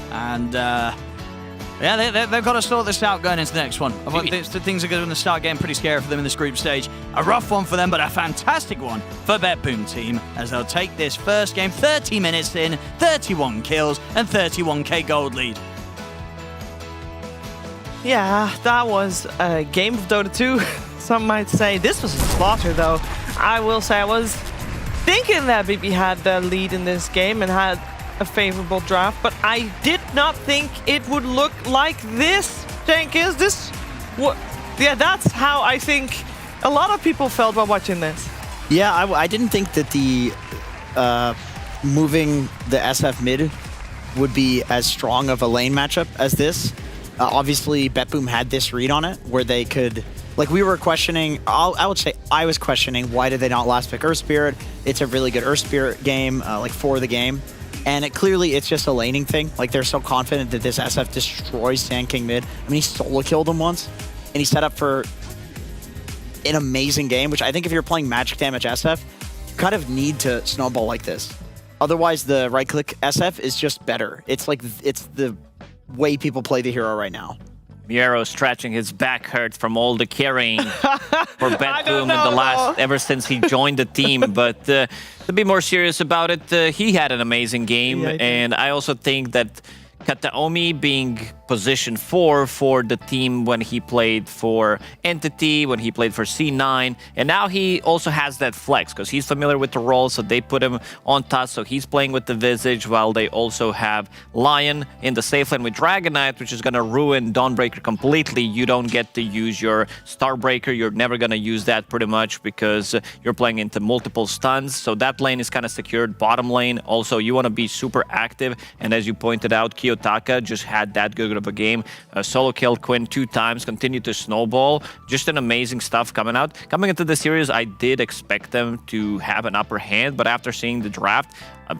And they've got to sort this out going into the next one. Things are going to start getting pretty scary for them in this group stage. A rough one for them, but a fantastic one for BetBoom team, as they'll take this first game 30 minutes in, 31 kills, and 31k gold lead. Yeah, that was a game of Dota 2. Some might say this was a slaughter, though. I will say I was thinking that BB had the lead in this game and had a favorable draft, but I did not think it would look like this. Jenkins, that's how I think a lot of people felt while watching this. Yeah, I didn't think that the moving the SF mid would be as strong of a lane matchup as this. Obviously, BetBoom had this read on it where they could, like we were questioning, I would say I was questioning why did they not last pick Earth Spirit? It's a really good Earth Spirit game, like for the game. And it's just a laning thing. Like they're so confident that this SF destroys Sand King mid. I mean, he solo killed him once and he set up for an amazing game, which I think if you're playing magic damage SF, you kind of need to snowball like this. Otherwise, the right click SF is just better. It's the way people play the hero right now. Miero stretching his back hurt from all the carrying for BetBoom in the last, ever since he joined the team. But to be more serious about it, he had an amazing game. Yeah, and I also think that Kataomi being position 4 for the team when he played for Entity, when he played for C9, and now he also has that flex because he's familiar with the role, so they put him on top, so he's playing with the Visage while they also have Lion in the safe lane with Dragon Knight, which is going to ruin Dawnbreaker completely. You don't get to use your Starbreaker. You're never going to use that pretty much because you're playing into multiple stuns, so that lane is kind of secured. Bottom lane, also, you want to be super active, and as you pointed out, Kiyotaka just had that good of a game. Solo killed Quinn 2 times, continued to snowball. Just an amazing stuff coming out. Coming into the series, I did expect them to have an upper hand, but after seeing the draft,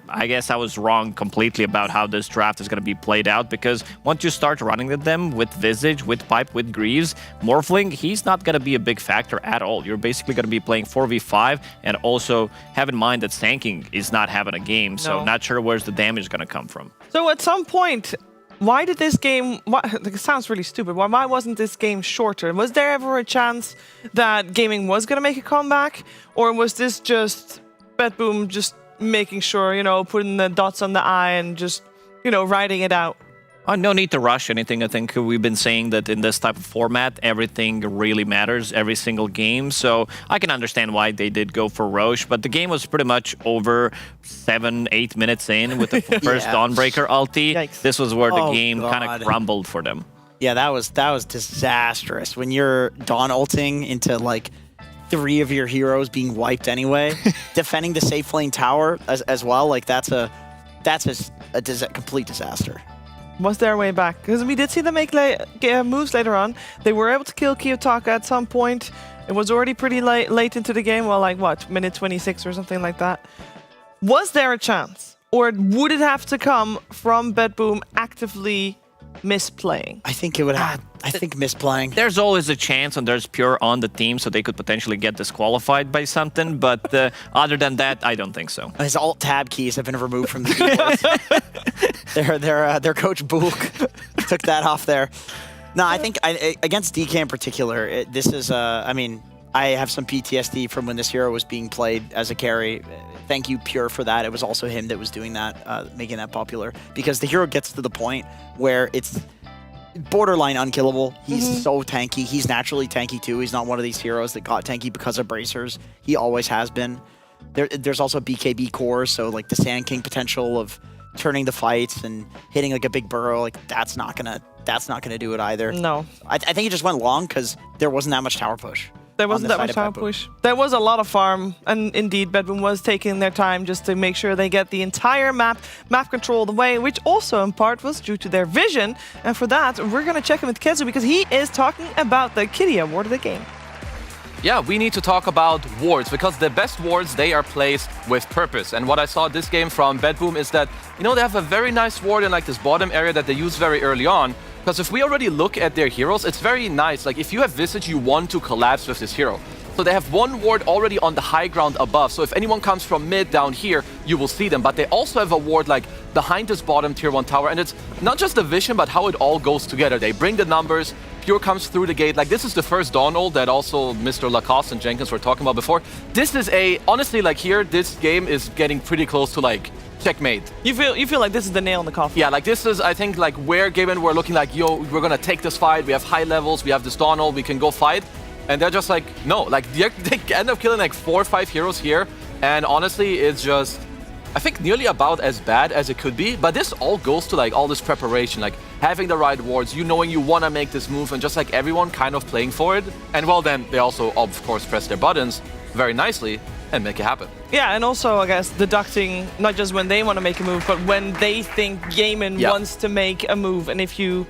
I guess I was wrong completely about how this draft is going to be played out, because once you start running at them with Visage, with Pipe, with Greaves, Morphling, he's not going to be a big factor at all. You're basically going to be playing 4v5, and also have in mind that Sanking is not having a game, so not sure where's the damage going to come from. So at some point, why did this game, it sounds really stupid, why wasn't this game shorter? Was there ever a chance that gaming was going to make a comeback? Or was this just BetBoom just making sure, putting the dots on the I and just, riding it out? No need to rush anything. I think we've been saying that in this type of format, everything really matters, every single game. So I can understand why they did go for Roche, but the game was pretty much over 7-8 minutes in with the first Dawnbreaker ulti. Yikes. This was where the game kind of crumbled for them. Yeah, that was disastrous. When you're Dawn ulting into like 3 of your heroes being wiped anyway, defending the safe lane tower as well, like that's a complete disaster. Was there a way back? Because we did see them make moves later on. They were able to kill Kiyotaka at some point. It was already pretty late into the game. Well, like what, minute 26 or something like that. Was there a chance? Or would it have to come from BetBoom actively misplaying? I think it would have. I think misplaying. There's always a chance, and there's Pure on the team, so they could potentially get disqualified by something. But other than that, I don't think so. His alt tab keys have been removed from the keyboard. their coach Book took that off there. No, I think against DK in particular, this is. I mean, I have some PTSD from when this hero was being played as a carry. Thank you, Pure, for that. It was also him that was doing that, making that popular. Because the hero gets to the point where it's borderline unkillable. He's so tanky. He's naturally tanky too. He's not one of these heroes that got tanky because of bracers. He always has been. There's also BKB cores, so like the Sand King potential of turning the fights and hitting like a big burrow, like that's not gonna do it either. No. I think it just went long because there wasn't that much tower push. There wasn't that much tower push. There was a lot of farm, and indeed, BetBoom was taking their time just to make sure they get the entire map control the way, which also in part was due to their vision. And for that, we're going to check in with Kezu because he is talking about the Kitty Award of the game. Yeah, we need to talk about wards, because the best wards, they are placed with purpose. And what I saw this game from BetBoom is that, you know, they have a very nice ward in like this bottom area that they use very early on. Because if we already look at their heroes, it's very nice. Like if you have Visage, you want to collapse with this hero. So they have one ward already on the high ground above. So if anyone comes from mid down here, you will see them. But they also have a ward like behind this bottom tier 1 tower. And it's not just the vision, but how it all goes together. They bring the numbers. Pure comes through the gate. Like this is the first Dawn ult that also Mr. Lacoste and Jenkins were talking about before. This is honestly, like here, this game is getting pretty close to like checkmate. You feel like this is the nail in the coffin. Yeah, like this is, I think, like where Game were looking like, yo, we're gonna take this fight. We have high levels. We have this Dawn ult. We can go fight. And they're just like, no. Like they end up killing like 4 or 5 heroes here. And honestly, it's just, I think, nearly about as bad as it could be. But this all goes to like all this preparation, like having the right wards, you knowing you want to make this move, and just like everyone kind of playing for it. And well, then they also, of course, press their buttons very nicely and make it happen. Yeah, and also, I guess, deducting not just when they want to make a move, but when they think Gaimin wants to make a move. And if you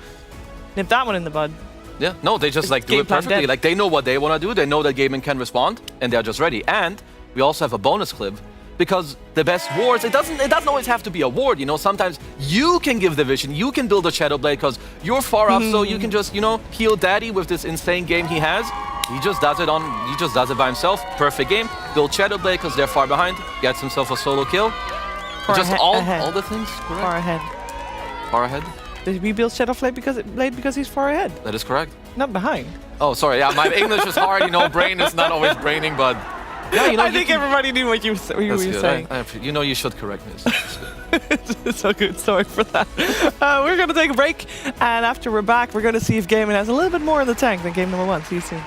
nip that one in the bud. Yeah, no, they just like do it perfectly. Dead. Like they know what they want to do. They know that Gaimin can respond, and they're just ready. And we also have a bonus clip, because the best wards, it doesn't always have to be a ward, you know. Sometimes you can give the vision, you can build a Shadow Blade because you're far up, so you can just, you know, heal Daddy with this insane game he has. He just does it by himself. Perfect game. Build Shadow Blade because they're far behind. Gets himself a solo kill. Just all the things correct. Far ahead. Far ahead. Did we build Shadow Blade because he's far ahead? That is correct. Not behind. Oh, sorry. Yeah, my English is hard. You know, brain is not always braining, but yeah, you know. I think everybody knew what you were saying. You know, you should correct me. It's so good. Sorry for that. We're going to take a break, and after we're back, we're going to see if Gaimin has a little bit more in the tank than game number 1. See you soon.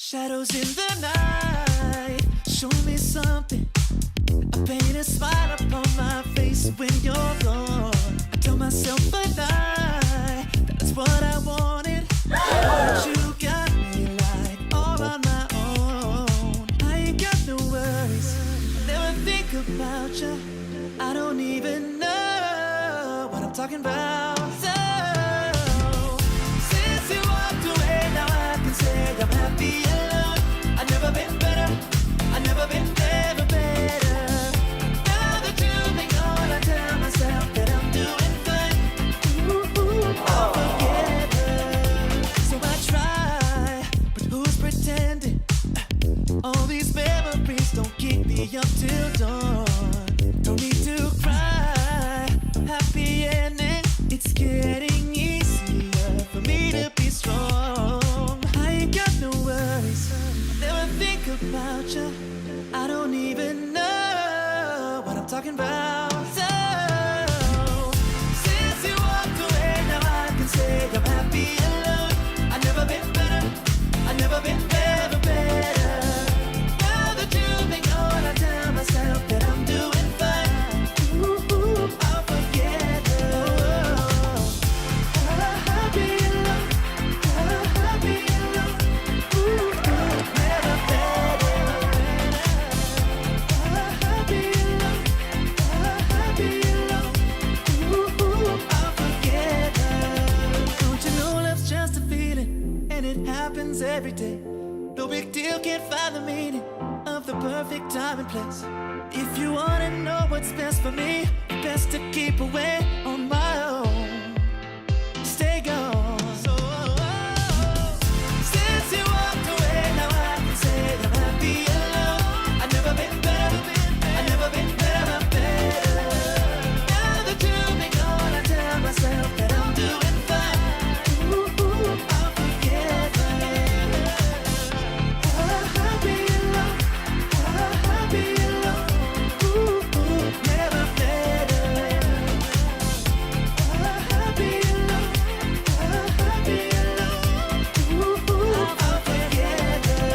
Shadows in the night, show me something. I paint a smile upon my face when you're gone. I tell myself a lie, that's what I wanted. But you got me like all on my own. I ain't got no worries, I never think about you. I don't even know what I'm talking about. So, since you walked away, now I can say I'm happy alone. I've never been better, I've never been ever better. Now that you've been gone, I tell myself that I'm doing fine. I'll forget her. So I try, but who's pretending? All these memories don't keep me up till dawn. Don't need to cry, happy ending. It's getting easier for me to be strong. I ain't got no worries, never think about you. I don't even know what I'm talking about. So, since you walked away, now I can say I'm happy alone. I've never been better, I've never been ever better. Now that you've been gone, I tell myself that I'm doing fine. I'll forget her. I'll be alone, I'll be alone. Never better. I'll be alone, I'll be alone. I'll forget her. Don't you know love's just a feeling, and it happens every day. No big deal, can't find the meaning of the perfect time and place. If you wanna know what's best for me, best to keep away on my own. Stay gone. So, since you walked away, now I can say I'm happy alone. I've never been better, I've never been better, better. Now that you've been gone, I tell myself that I'm doing fine. I'll forget her. I'll be alone, I'll be alone. Never better. I'll be alone, I'll be alone. I'll forget her.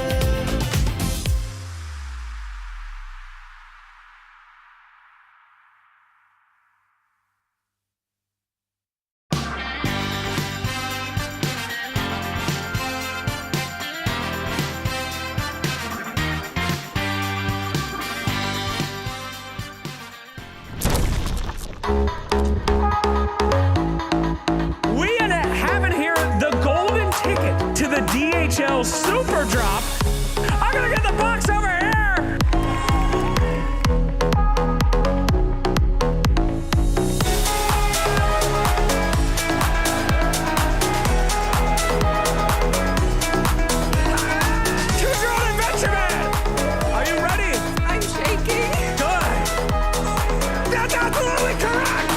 We have it here, the golden ticket to the DHL Super Drop. I'm gonna get the box over here. Choose your own adventure, man. Are you ready? I'm shaking. Good. That's absolutely correct.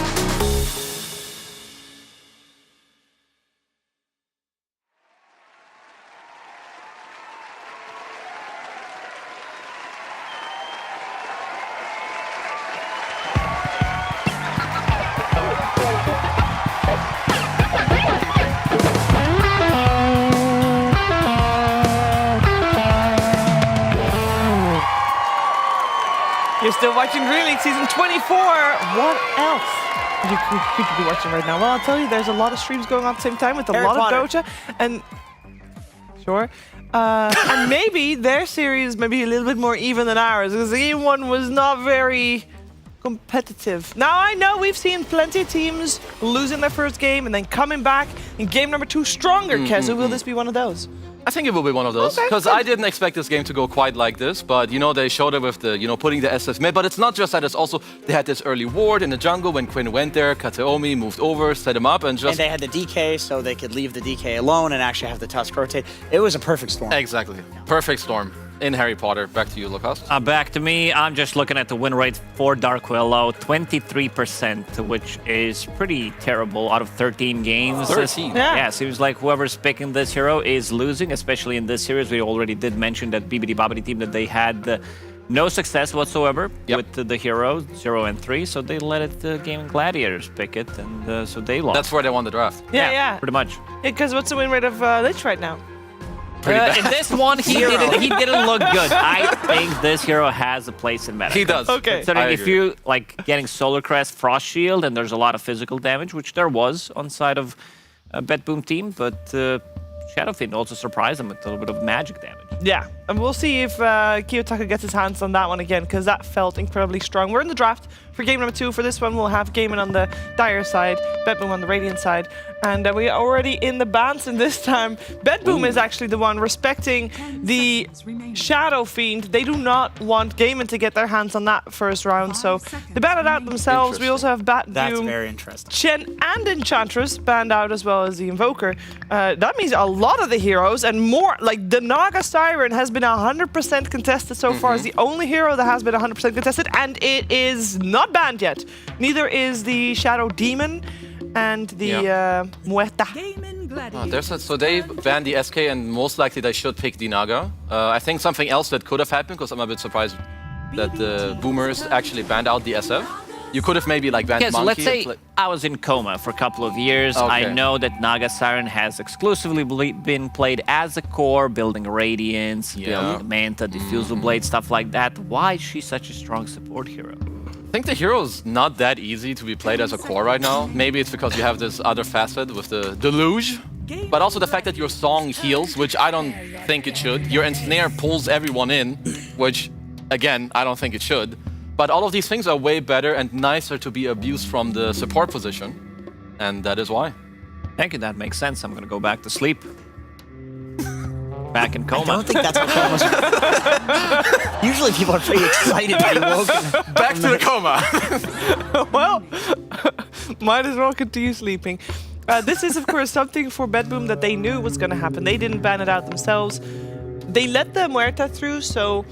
You're still watching DreamLeague Season 24. What else could you be watching right now? Well, I'll tell you, there's a lot of streams going on at the same time with a Harry lot Potter. of Dota. And sure. And maybe their series may be a little bit more even than ours, because Game 1 was not very competitive. Now, I know we've seen plenty of teams losing their first game and then coming back in game number 2 stronger. Kezu, will this be one of those? I think it will be one of those, Okay, because good. I didn't expect this game to go quite like this, but you know, they showed it with the, you know, putting the SS mid, but it's not just that, it's also, they had this early ward in the jungle when Quinn went there, Kateomi moved over, set him up, and just... And they had the DK, so they could leave the DK alone and actually have the Tusk rotate. It was a perfect storm. Exactly. Perfect storm. In Harry Potter. Back to you, Lucas. Back to me. I'm just looking at the win rate for Dark Willow, 23%, which is pretty terrible out of 13 games. 13? Yeah, seems like whoever's picking this hero is losing, especially in this series. We already did mention that BBD Bobbity team that they had no success whatsoever with the hero, 0 and 3, so they let it Gaming Gladiators pick it, and so they lost. That's where they won the draft. Yeah. Pretty much. Because what's the win rate of Lich right now? pretty bad. In this one, he didn't look good. I think this hero has a place in meta. He does. Okay. Considering I if agree. you like getting Solar Crest, Frost Shield, and there's a lot of physical damage, which there was on side of BetBoom team, but Shadowfiend also surprised them with a little bit of magic damage. Yeah, and we'll see if Kiyotaka gets his hands on that one again, because that felt incredibly strong. We're in the draft for game number 2. For this one, we'll have Gaimin on the Dire side, BetBoom on the Radiant side, and we are already in the bans, and this time BetBoom is actually the one respecting the Shadow Fiend. They do not want Gaimin to get their hands on that first round, so they ban it out themselves. We also have That's BetBoom, very interesting. Chen and Enchantress banned out, as well as the Invoker. That means a lot of the heroes and more, like the Naga Siren has been 100% contested so far. It's the only hero that has been 100% contested, and it is not banned yet. Neither is the Shadow Demon and the Muerta. So they banned the SK, and most likely they should pick the Naga. I think something else that could have happened, because I'm a bit surprised that the Boomers actually banned out the SF. You could have maybe like banned Yes, Monkey. let's say I was in coma for a couple of years. Okay. I know that Naga Siren has exclusively been played as a core, building Radiance, building Manta, Diffusal Blade, stuff like that. Why is she such a strong support hero? I think the hero's not that easy to be played as a core right now. Maybe it's because you have this other facet with the Deluge, but also the fact that your song heals, which I don't think it should. Your ensnare pulls everyone in, which, again, I don't think it should. But all of these things are way better and nicer to be abused from the support position, and that is why. Thank you, that makes sense. I'm gonna go back to sleep. Back in coma. I don't think that's what comas are. Usually people are pretty excited to be woken. Back to the coma. Well, might as well continue sleeping. This is, of course, something for BetBoom that they knew was going to happen. They didn't ban it out themselves. They let the Muerta through, so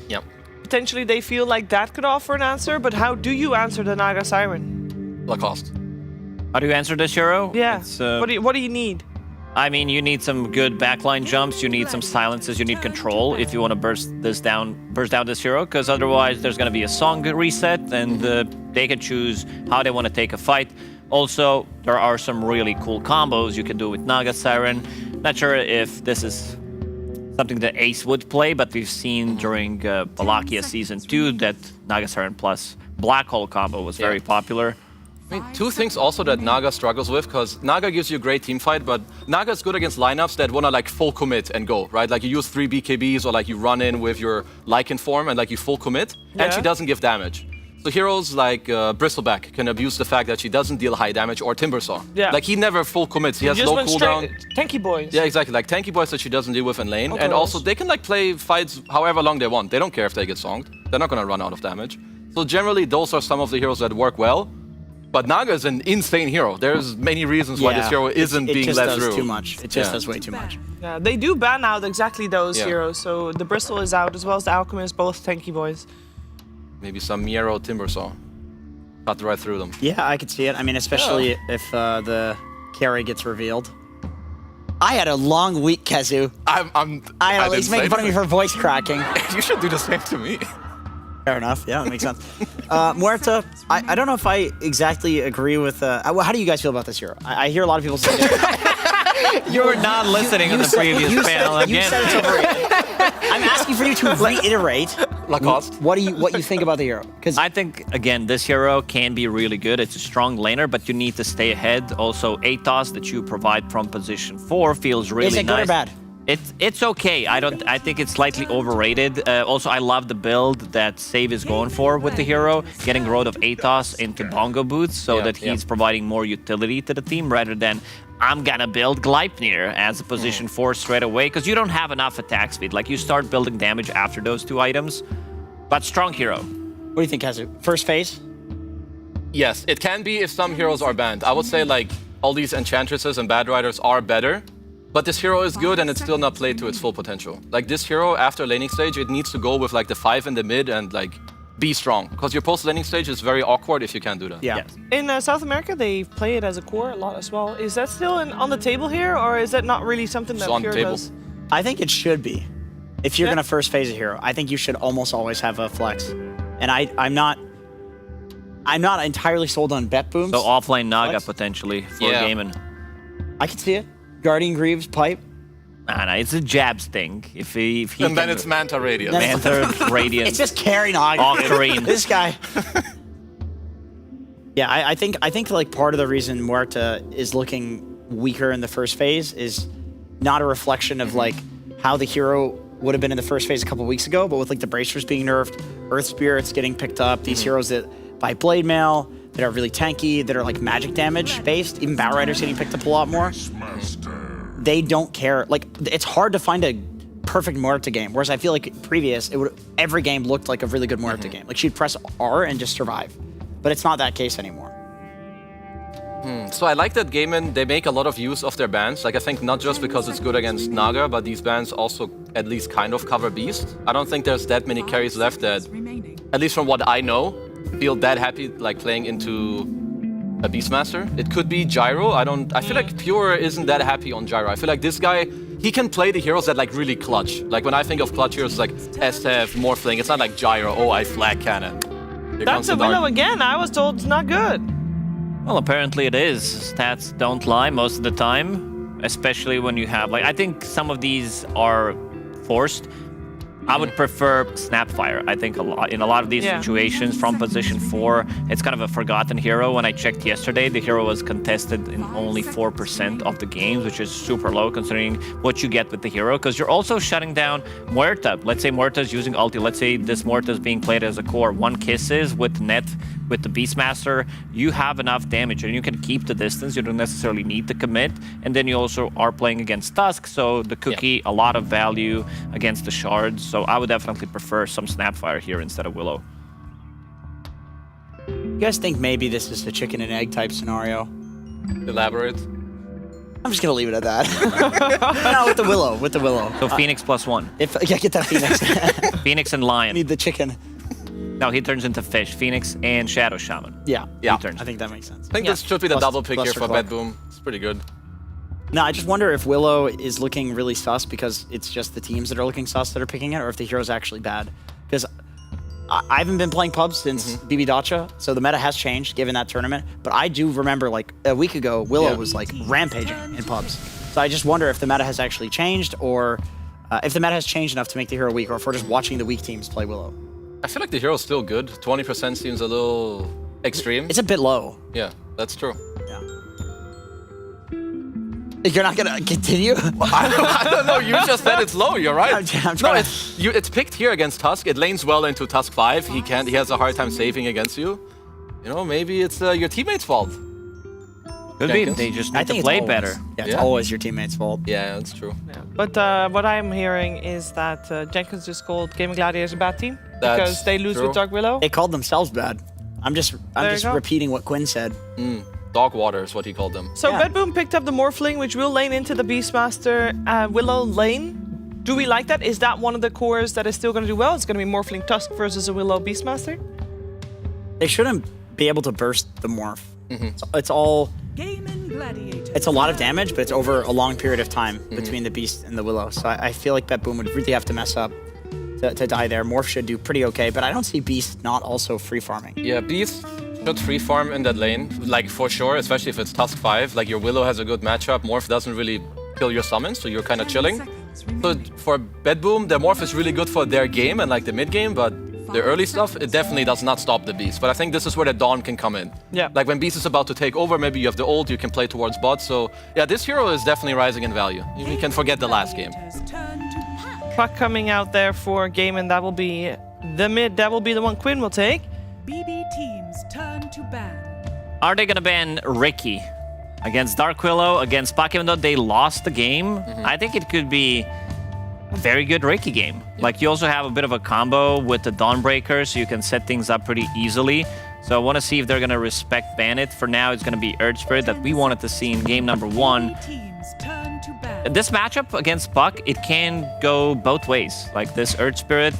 potentially they feel like that could offer an answer. But how do you answer the Naga Siren? Lacoste. How do you answer this hero? Yeah. It's, what do you need? I mean, you need some good backline jumps, you need some silences, you need control if you want to burst down this hero, because otherwise there's going to be a song reset, and they can choose how they want to take a fight. Also, there are some really cool combos you can do with Naga Siren. Not sure if this is something that Ace would play, but we've seen during Valakia Season 2 that Naga Siren plus Black Hole combo was very popular. I mean, two things also that Naga struggles with, because Naga gives you a great team fight, but Naga is good against lineups that want to like full commit and go, right? Like you use 3 BKBs, or like you run in with your Lycan form and like you full commit, and she doesn't give damage. So heroes like Bristleback can abuse the fact that she doesn't deal high damage, or Timbersaw. Yeah. Like he never full commits, he has low cooldown. Tanky boys. Yeah, exactly, like tanky boys that she doesn't deal with in lane. And also they can like play fights however long they want. They don't care if they get songed. They're not gonna run out of damage. So generally those are some of the heroes that work well. But Naga is an insane hero. There's many reasons why this hero isn't being let through. It just does too much. It just does way too much. Yeah, they do ban out exactly those heroes. So the Bristle is out, as well as the Alchemist, both tanky boys. Maybe some Miero Timbersaw. Cut right through them. Yeah, I could see it. I mean, especially if the carry gets revealed. I had a long week, Kazu. He's making fun of me for voice cracking. You should do the same to me. Fair enough. Yeah, that makes sense. Muerta, I don't know if I exactly agree with... how do you guys feel about this hero? I hear a lot of people say that. You were not listening in the previous panel again. You said it's overrated. I'm asking for you to reiterate Lacoste. what you think about the hero. Because I think, again, this hero can be really good. It's a strong laner, but you need to stay ahead. Also, Atos that you provide from position 4 feels really nice. Is it good or bad? It's okay. I think it's slightly overrated. Also, I love the build that Save is going for with the hero, getting rid of Atos into Bongo Boots so that he's providing more utility to the team rather than I'm gonna build Gleipnir as a position 4 straight away, because you don't have enough attack speed. Like, you start building damage after those 2 items. But strong hero. What do you think, Kazu? First phase? Yes, it can be if some heroes are banned. I would say like all these Enchantresses and Bad Riders are better. But this hero is good and it's still not played to its full potential. Like this hero, after laning stage, it needs to go with like the 5 in the mid and like be strong. Because your post-laning stage is very awkward if you can't do that. Yeah. Yes. In South America, they play it as a core a lot as well. Is that still on the table here, or is that not really something that It's on Pure the table. does? I think it should be. If you're going to first phase a hero, I think you should almost always have a flex. And I'm not entirely sold on BetBoom. So offlane Naga potentially for gaming. I can see it. Guardian Greaves, Pipe. Nah, it's a jabs thing. If he And then it's Manta Radiant. Manta Radiant. It's just carrying on. Octarine. This guy. Yeah, I think like part of the reason Muerta is looking weaker in the first phase is not a reflection of like how the hero would have been in the first phase a couple weeks ago, but with like the bracers being nerfed, Earth Spirits getting picked up, these heroes that buy Blade Mail, that are really tanky, that are like magic damage based, even Battle Riders getting picked up a lot more. They don't care. Like, it's hard to find a perfect Muerta game, whereas I feel like previous, every game looked like a really good Muerta game. Like, she'd press R and just survive. But it's not that case anymore. So I like that Gaimin, they make a lot of use of their bans. Like, I think not just because it's good against Naga, but these bans also at least kind of cover Beast. I don't think there's that many carries left that, at least from what I know, feel that happy like playing into a Beastmaster. It could be Gyro. I feel like Pure isn't that happy on Gyro. I feel like this guy, he can play the heroes that like really clutch. Like when I think of clutch heroes, it's like SF, Morphling. It's not like Gyro. Oh, I flag cannon. That's a Willow again. I was told it's not good. Well, apparently it is. Stats don't lie most of the time, especially when you have like I think some of these are forced. I would prefer Snapfire. I think in a lot of these situations from position 4, it's kind of a forgotten hero. When I checked yesterday, the hero was contested in only 4% of the games, which is super low considering what you get with the hero. Because you're also shutting down Muerta. Let's say Muerta's using ulti. Let's say this Muerta is being played as a core. 1 kisses with net with the Beastmaster. You have enough damage and you can keep the distance. You don't necessarily need to commit. And then you also are playing against Tusk, so the cookie, a lot of value against the shards. So I would definitely prefer some Snapfire here instead of Willow. You guys think maybe this is the chicken and egg type scenario? Elaborate. I'm just gonna leave it at that. No, with the Willow. So Phoenix +1. Yeah, get that Phoenix. Phoenix and Lion. I need the chicken. No, he turns into Fish. Phoenix and Shadow Shaman. Yeah, yeah. I think that makes sense. I think this should be the double pick here for Bedboom. It's pretty good. No, I just wonder if Willow is looking really sus because it's just the teams that are looking sus that are picking it, or if the hero's actually bad. Because I haven't been playing pubs since BB Dacha, so the meta has changed given that tournament. But I do remember like a week ago, Willow was like rampaging in pubs. So I just wonder if the meta has actually changed, or if the meta has changed enough to make the hero weak, or if we're just watching the weak teams play Willow. I feel like the hero's still good. 20% seems a little extreme. It's a bit low. Yeah, that's true. Yeah. You're not gonna continue? Well, I don't know. You just said it's low. You're right. I'm trying. No, it's picked here against Tusk. It lanes well into Tusk 5. He has a hard time saving against you. You know, maybe it's your teammate's fault. Could be. They just need to play better. Yeah, it's always your teammate's fault. Yeah, that's true. Yeah. But what I'm hearing is that Jenkins just called Gaming Gladiators a bad team because they lose with Dark Willow. They called themselves bad. I'm just repeating what Quinn said. Dog water is what he called them. So Bedboom picked up the Morphling, which will lane into the Beastmaster Willow lane. Do we like that? Is that one of the cores that is still going to do well? It's going to be Morphling Tusk versus a Willow Beastmaster? They shouldn't be able to burst the Morph. It's all... It's a lot of damage, but it's over a long period of time between the Beast and the Willow. So I feel like Bedboom would really have to mess up to die there. Morph should do pretty okay, but I don't see Beast not also free farming. Yeah, Beast should free farm in that lane, like for sure, especially if it's Tusk 5. Like your Willow has a good matchup. Morph doesn't really kill your summons, so you're kind of chilling. So for Bedboom, the Morph is really good for their game and like the mid game, but the early stuff, it definitely does not stop the Beast. But I think this is where the Dawn can come in. Yeah. Like when Beast is about to take over, maybe you have the ult, you can play towards bot. So yeah, this hero is definitely rising in value. You can forget the last game. Puck coming out there for game, and that will be the mid. That will be the one Quinn will take. BB teams turn to ban. Are they going to ban Ricky against Dark Willow, against Puck, even though they lost the game? I think it could be a very good Ricky game. Like you also have a bit of a combo with the Dawnbreaker, so you can set things up pretty easily. So I want to see if they're going to respect ban it. For now, it's going to be Earth Spirit that we wanted to see in game number 1. This matchup against Puck, it can go both ways. Like this Earth Spirit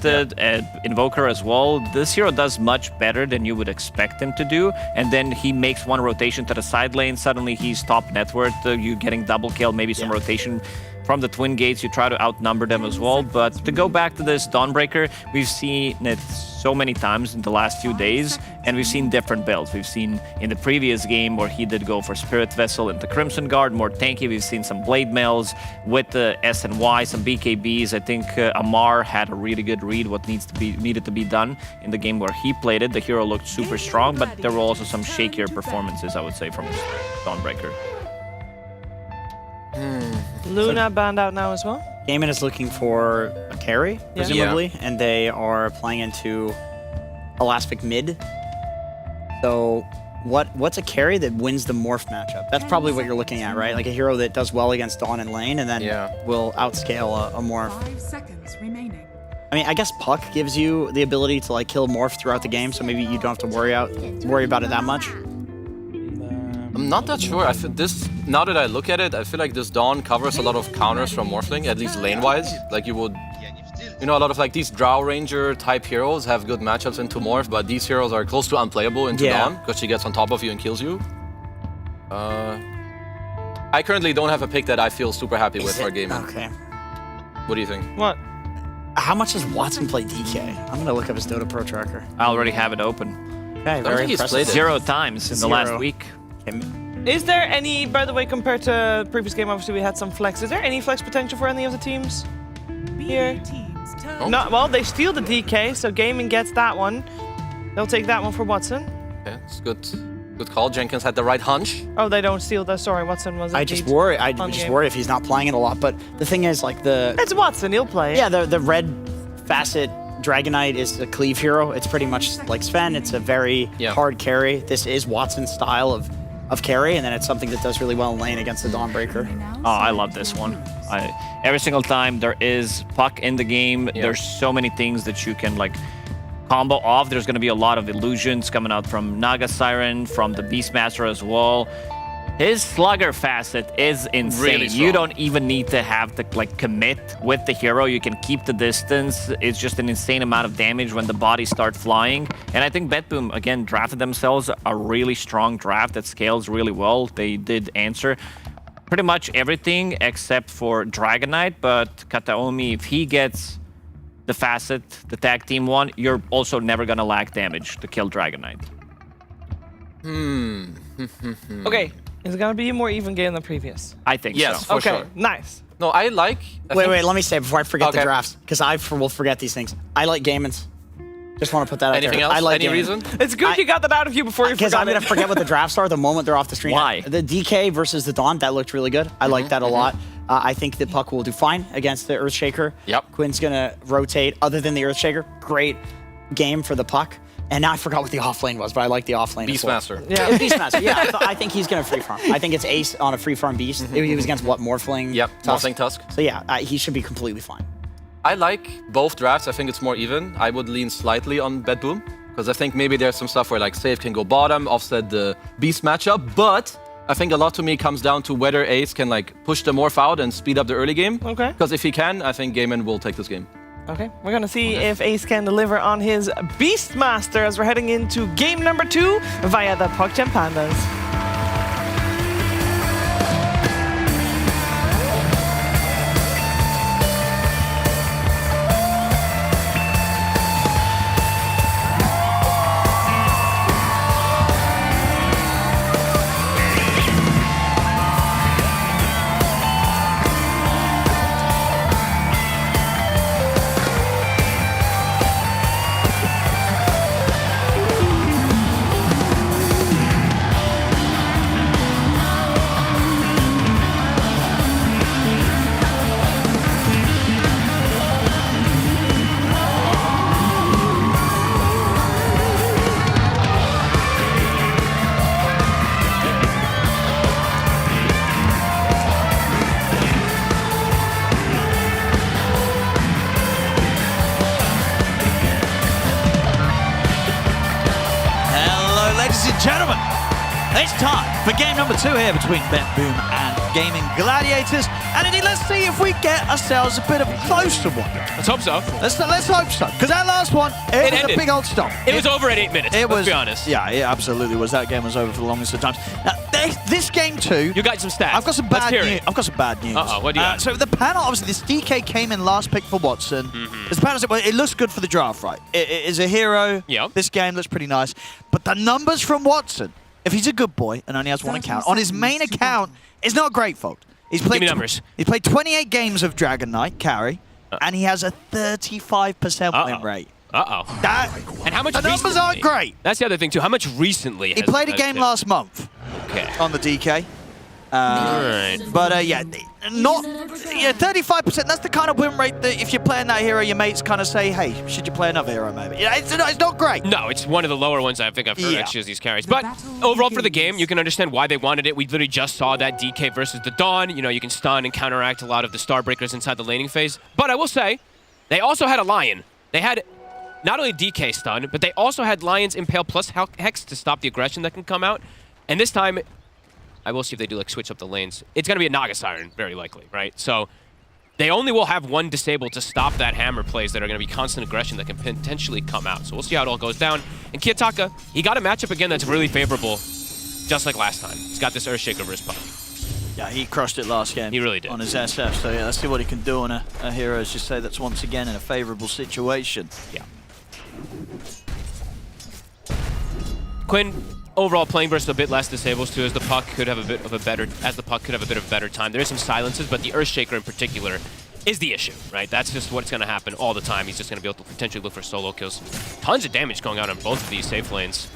Invoker as well. This hero does much better than you would expect him to do. And then he makes one rotation to the side lane. Suddenly he's top net worth. You getting double kill, maybe some rotation from the Twin Gates, you try to outnumber them as well. But to go back to this Dawnbreaker, we've seen it so many times in the last few days, and we've seen different builds. We've seen in the previous game where he did go for Spirit Vessel into Crimson Guard, more tanky. We've seen some Blade Mails with the SNY, some BKBs. I think Amar had a really good read what needed to be done in the game where he played it. The hero looked super strong, but there were also some shakier performances, I would say, from Dawnbreaker. Luna banned out now as well. Gaimin is looking for a carry, presumably, and they are playing into Elastic mid. So what's a carry that wins the Morph matchup? That's probably what you're looking at, right? Like a hero that does well against Dawn and lane, and then will outscale a Morph. 5 seconds remaining. I mean, I guess Puck gives you the ability to like kill Morph throughout the game, so maybe you don't have to worry about it that much. I'm not that sure. I feel this, now that I look at it, I feel like this Dawn covers a lot of counters from Morphling, at least lane-wise. Like you would, you know, a lot of like these Drow Ranger type heroes have good matchups into Morph, but these heroes are close to unplayable into Dawn because she gets on top of you and kills you. I currently don't have a pick that I feel super happy with for gaming. Okay. What do you think? What? How much does Watson play DK? I'm gonna look up his Dota Pro tracker. I already have it open. Okay, very impressive. 0 times in the last week. Is there any, by the way, compared to previous game, obviously we had some flex. Is there any flex potential for any of the teams here? No, well, they steal the DK, so Gaming gets that one. They'll take that one for Watson. Yeah, it's good. Good call. Jenkins had the right hunch. Oh, they don't steal that. Sorry, Watson was. I just worry if he's not playing it a lot. But the thing is, like it's Watson. He'll play. Yeah, the red facet Dragonite is a cleave hero. It's pretty much like Sven. It's a very hard carry. This is Watson's style of carry, and then it's something that does really well in lane against the Dawnbreaker. Oh, I love this one. Every single time there is Puck in the game, there's so many things that you can like combo off. There's going to be a lot of illusions coming out from Naga Siren, from the Beastmaster as well. His Slugger facet is insane. Really you don't even need to have to like commit with the hero. You can keep the distance. It's just an insane amount of damage when the bodies start flying. And I think BetBoom, again, drafted themselves a really strong draft that scales really well. They did answer pretty much everything except for Dragonite. But Kataomi, if he gets the facet, the tag team one, you're also never going to lack damage to kill Dragonite. Okay. Is it going to be a more even game than previous? I think yes, so. for sure. Nice. No, I like... Wait, let me say before I forget the drafts, because I will forget these things. I like Gaimin's. Just want to put that out Anything there. else? I like Any Gaimin. reason? It's good you got that out of you before you forgot Because I'm going to forget what the drafts are the moment they're off the screen. Why? The DK versus the Dawn, that looked really good. I like that a lot. I think that Puck will do fine against the Earthshaker. Yep. Quinn's going to rotate. Other than the Earthshaker, great game for the Puck. And now I forgot what the offlane was, but I like the offlane. Beastmaster. Yeah, Beastmaster. Yeah, I think he's going to free farm. I think it's Ace on a free farm Beast. He was against what, Morphling? Yep, Morphling Tusk. So yeah, he should be completely fine. I like both drafts. I think it's more even. I would lean slightly on BetBoom, because I think maybe there's some stuff where like Save can go bottom, offset the Beast matchup, but I think a lot to me comes down to whether Ace can like push the Morph out and speed up the early game. Okay. Because if he can, I think Gaimin will take this game. Okay, we're going to see if Ace can deliver on his Beastmaster as we're heading into game number 2 via the PogChamp Pandas. Gentlemen, it's time for game number 2 here between BetBoom and Gaming Gladiators. And indeed, let's see if we get ourselves a bit of close to one. Let's hope so. Let's hope so. Because that last one, it was ended. a big old stomp. It was over at 8 minutes, let's be honest. Yeah, it absolutely was. That game was over for the longest of times. Now, this game too. You got some stats. I've got some bad news. I've got some bad news. Uh-oh, what do you got? So the panel, obviously, this DK came in last pick for Watson. This panel said, well, it looks good for the draft, right? It is a hero. Yep. This game looks pretty nice. But the numbers from Watson, if he's a good boy and only has one account, on his main account, it's not great, folks. He's played Give me numbers. He's played 28 games of Dragon Knight, carry, and he has a 35% win rate. And how much the numbers recently? aren't great. That's the other thing, too. How much recently? He played a game last month on the DK. But yeah, not 35%. That's the kind of win rate that if you're playing that hero, your mates kind of say, "Hey, should you play another hero, maybe?" Yeah, it's not great. No, it's one of the lower ones I think I've heard actually as these carries. But overall for the game, you can understand why they wanted it. We literally just saw that DK versus the Dawn. You know, you can stun and counteract a lot of the Starbreakers inside the laning phase. But I will say, they also had a Lion. They had not only DK stun, but they also had Lion's Impale plus Hex to stop the aggression that can come out. And this time, I will see if they do like switch up the lanes. It's going to be a Naga Siren, very likely, right? So they only will have one disabled to stop that hammer plays that are going to be constant aggression that can potentially come out. So we'll see how it all goes down. And Kiyotaka, he got a matchup again that's really favorable, just like last time. He's got this Earthshaker over his puck. Yeah, he crushed it last game. He really did. On his SF, so yeah, let's see what he can do on a hero, as you say, that's once again in a favorable situation. Yeah. Quinn, overall playing versus a bit less disables too, as the puck could have a bit of a better time. There is some silences, but the Earthshaker in particular is the issue, right? That's just what's going to happen all the time. He's just going to be able to potentially look for solo kills. Tons of damage going out on both of these safe lanes.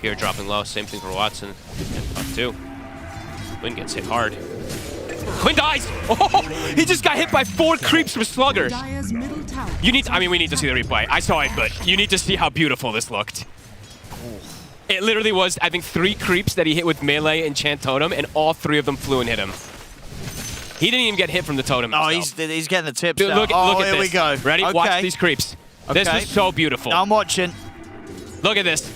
Here dropping low, same thing for Watson. And puck too. Quinn gets hit hard. Quinn dies! Oh, he just got hit by 4 creeps from Slugger. We need to see the replay. I saw it, but you need to see how beautiful this looked. It literally was, I think, 3 creeps that he hit with melee and Chant Totem, and all 3 of them flew and hit him. He didn't even get hit from the totem himself. Oh, he's getting the tips. Dude, look at this. Here we go. Ready? Okay. Watch these creeps. Okay. This was so beautiful. I'm watching. Look at this.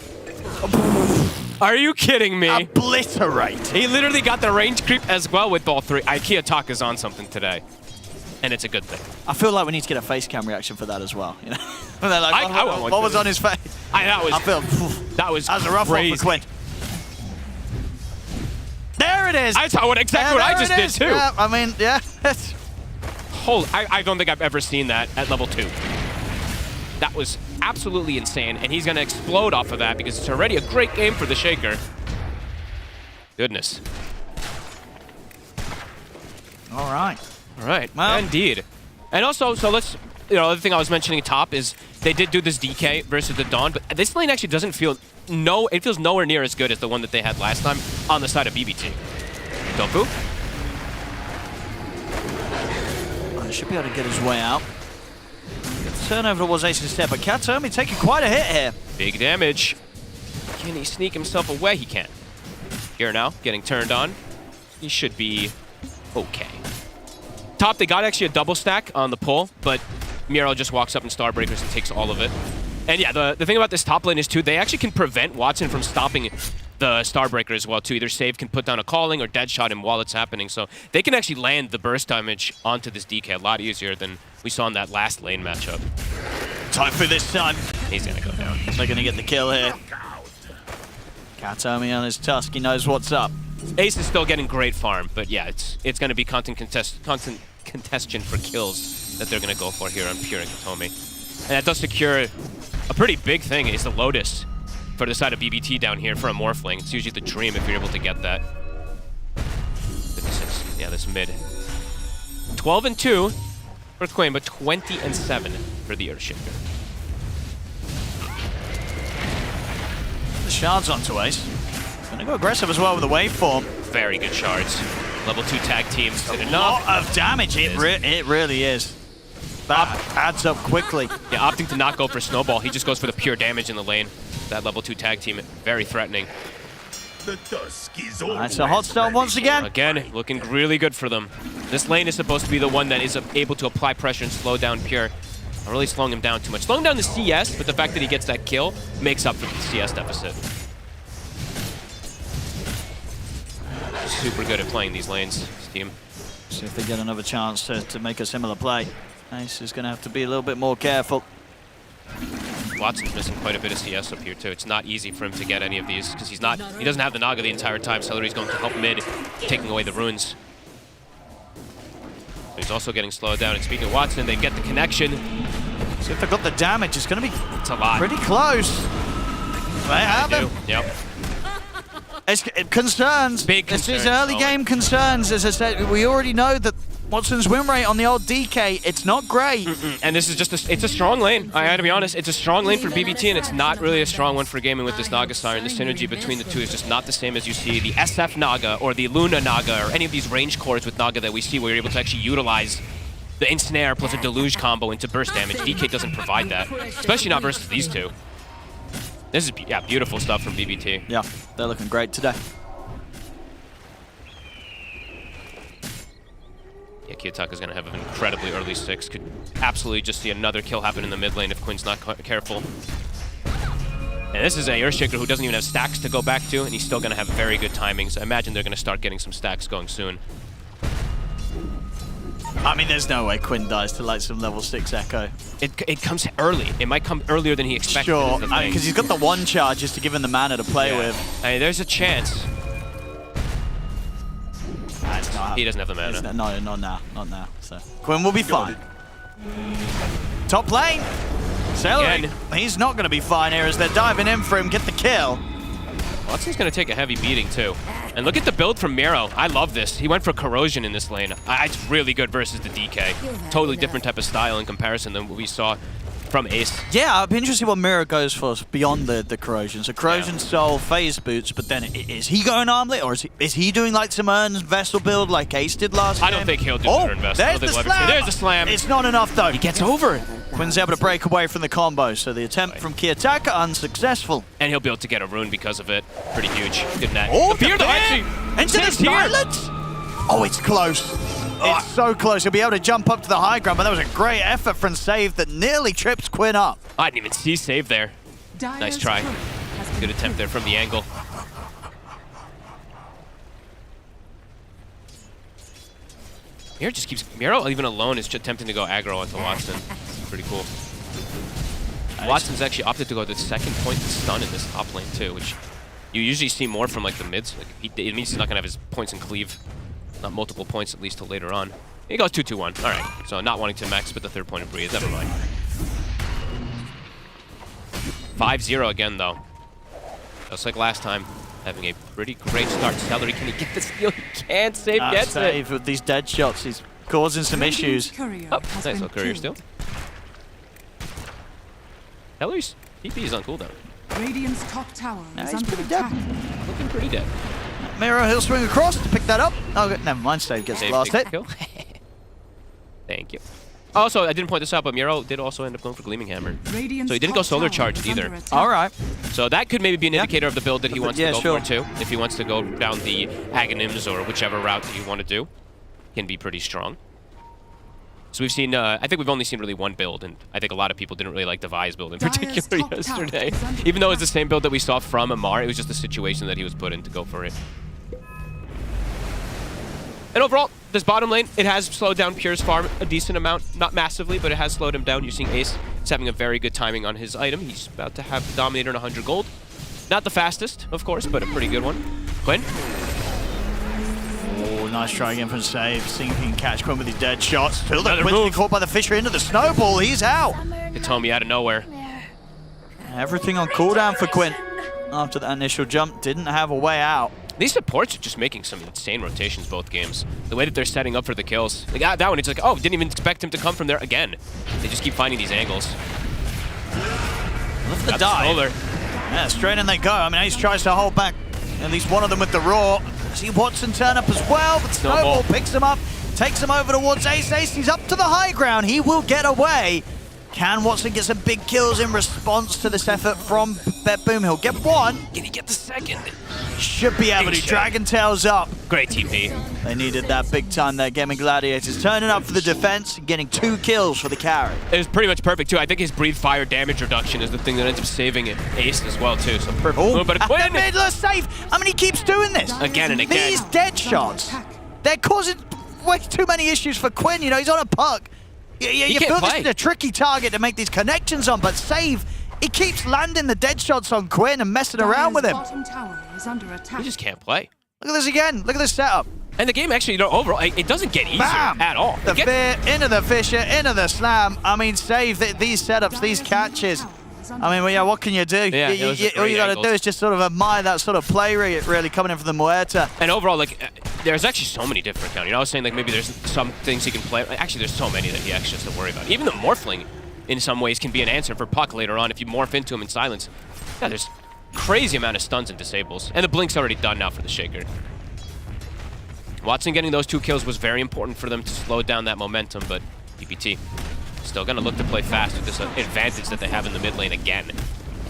Are you kidding me? Obliterate. He literally got the range creep as well with all 3. Kiyotaka's on something today. And it's a good thing. I feel like we need to get a face cam reaction for that as well. You know, like, what was on his face? That was a rough one for Quinn. There it is. I saw exactly what I just did too. Yeah, I mean, yeah. I don't think I've ever seen that at level 2. That was absolutely insane, and he's going to explode off of that because it's already a great game for the Shaker. Goodness. All right. All right. Well, indeed. And also, so let's, the other thing I was mentioning top is they did do this DK versus the Dawn, but this lane actually doesn't feel, it feels nowhere near as good as the one that they had last time on the side of BBT. Tofu? He should be able to get his way out. Turnover was Ace instead, but Katomi taking quite a hit here. Big damage. Can he sneak himself away? He can. Here now, getting turned on. He should be okay. Top, they got actually a double stack on the pull, but Miro just walks up in Starbreakers and takes all of it. And yeah, the thing about this top lane is too, they actually can prevent Watson from stopping the Starbreaker as well too. Either Save can put down a calling or Deadshot him while it's happening. So they can actually land the burst damage onto this DK a lot easier than we saw in that last lane matchup. Time for this time. He's gonna go down. They're gonna get the kill here. Katomi on his tusk, he knows what's up. Ace is still getting great farm, but yeah, it's gonna be constant contestation for kills that they're gonna go for here on Pure and Katomi. And that does secure a pretty big thing, is the Lotus for the side of BBT down here for a Morphling. It's usually the dream if you're able to get that. 56, yeah, this mid. 12-2 for Quinn, but 20-7 for the Earthshaker. The shards onto Ace. Gonna go aggressive as well with the waveform. Very good shards. Level 2 tag teams did enough. A lot of damage, it really is. That adds up quickly. Yeah, opting to not go for Snowball. He just goes for the pure damage in the lane. That level 2 tag team, very threatening. The dusk is alright, so hot stone once again. Again, looking really good for them. This lane is supposed to be the one that is able to apply pressure and slow down Pure. Not really slowing him down too much. Slowing down the CS, but the fact that he gets that kill makes up for the CS deficit. Super good at playing these lanes, this team. See if they get another chance to make a similar play. Ace is going to have to be a little bit more careful. Watson's missing quite a bit of CS up here too. It's not easy for him to get any of these because he doesn't have the Naga the entire time. Celery's going to help mid, taking away the runes. He's also getting slowed down. And speaking of Watson, they get the connection. So if they've got the damage, it's going to be It's a lot. pretty close. They have him. Yep. It's concerns. Big This concerns, is early Owen. game concerns. As I said, we already know that Watson's win rate on the old DK, it's not great. And this is just it's a strong lane. I gotta be honest, it's a strong lane for BBT, and it's not really a strong one for gaming with this Naga Siren. The synergy between the two is just not the same as you see the SF Naga or the Luna Naga or any of these range cores with Naga that we see where you're able to actually utilize the ensnare plus a deluge combo into burst damage. DK doesn't provide that, especially not versus these two. This is beautiful stuff from BBT. Yeah, they're looking great today. Yeah, Kiyotaka's going to have an incredibly early 6. Could absolutely just see another kill happen in the mid lane if Quinn's not careful. And this is a Earthshaker who doesn't even have stacks to go back to, and he's still going to have very good timings. I imagine they're going to start getting some stacks going soon. I mean, there's no way Quinn dies to like some level 6 Echo. It comes early. It might come earlier than he expected. Sure, because he's got the one charge just to give him the mana to play with. I mean, there's a chance. It's not He doesn't have the mana. No, not now. Not now. So Quinn will be fine. Top lane. Celery. Again. He's not going to be fine here as they're diving in for him. Get the kill. Watson's going to take a heavy beating, too. And look at the build from Miro. I love this. He went for Corrosion in this lane. It's really good versus the DK. Totally different type of style in comparison than what we saw from Ace. Yeah, I'd be interested what Miro goes for beyond the Corrosion. So Corrosion stole phase boots, but then is he going armlet, or is he doing like some Urn's Vessel build like Ace did last I game? don't think he'll do Urn's Vessel. There's the slam. There's the slam. It's not enough though. He gets over it. Quinn's able to break away from the combo, so the attempt from Kiyotaka unsuccessful. And he'll be able to get a rune because of it. Pretty huge. Good net. Oh, the beard the actually into the stays here. silence. Oh, it's close. It's so close. He'll be able to jump up to the high ground, but that was a great effort from Save that nearly trips Quinn up. I didn't even see save there. Nice try. Good attempt there from the angle. Miro just keeps... Miro, even alone, is just attempting to go aggro onto Watson. Pretty cool. Watson's actually opted to go to the second point to stun in this top lane, too, which you usually see more from, like, the mids. Like, it means he's not going to have his points in cleave. Not multiple points, at least, till later on. He goes 2-2-1. All right. So not wanting to max, but the third point of breeze. Never mind. 5-0 again, though. Just like last time. Having a pretty great start. Celery, can he get the steal? He can't. Save gets Save with these dead shots. He's causing some issues. Oh, nice little courier steal. Celery's TP is on cooldown. Radiant's top tower is he's under pretty attack. Looking pretty dead. Miro, he'll swing across to pick that up. Oh, never mind. Save gets the last hit. Kill. Thank you. Also, I didn't point this out, but Miro did also end up going for Gleaming Hammer. So he didn't go solar charged either. All right. So that could maybe be an indicator of the build that he wants to go for too. If he wants to go down the Aghanims or whichever route that you want to do, can be pretty strong. So we've seen, I think we've only seen really one build, and I think a lot of people didn't really like the Vi's build in particular yesterday. Even though it's the same build that we saw from Amar, it was just the situation that he was put in to go for it. And overall, this bottom lane, it has slowed down Pure's farm a decent amount. Not massively, but it has slowed him down. You're seeing Ace is having a very good timing on his item. He's about to have the Dominator and 100 gold. Not the fastest, of course, but a pretty good one. Quinn? Oh, nice try again from Save. Seeing if he can catch Quinn with his dead shots. Still though, Quinn's been caught by the Fisher into the snowball. He's out. Hitomi out of nowhere. Everything on cooldown for Quinn. After that initial jump, didn't have a way out. These supports are just making some insane rotations both games. The way that they're setting up for the kills. Like, that one, it's like, oh, didn't even expect him to come from there again. They just keep finding these angles. Look at the dive. Yeah, straight in they go. I mean, Ace tries to hold back at least one of them with the Raw. See Watson turn up as well, but Snowball picks him up, takes him over towards Ace. Ace, he's up to the high ground. He will get away. Can Watson get some big kills in response to this effort from BetBoom? He'll get one. Can he get the second? Should be able to. Dragon Tail's up. Great TP. They needed that big time there. Gaming Gladiators turning up for the defense, getting 2 kills for the carry. It was pretty much perfect, too. I think his breathe fire damage reduction is the thing that ends up saving it. Ace as well, too. So perfect. Oh, but a Quinn! Midler safe. I mean, he keeps doing this. Again and again. These dead shots, they're causing way too many issues for Quinn. You know, he's on a puck. You feel this is a tricky target to make these connections on, but Save, he keeps landing the dead shots on Quinn and messing around with him. Bottom tower is under attack. He just can't play. Look at this again. Look at this setup. And the game actually, you know, overall, it doesn't get easier at all. The fear, into the Fisher, into the slam. I mean, Save these setups, these catches. I mean, well, yeah, what can you do? Yeah, all you got to do is just sort of admire that sort of play rate really coming in from the Muerta. And overall, like, there's actually so many different counters. You know, I was saying, like, maybe there's some things he can play. Actually, there's so many that he actually has to worry about. Even the morphling, in some ways, can be an answer for Puck later on if you morph into him in silence. Yeah, there's crazy amount of stuns and disables. And the blink's already done now for the Shaker. Watson getting those 2 kills was very important for them to slow down that momentum, but PPT still gonna look to play fast with this advantage that they have in the mid lane again.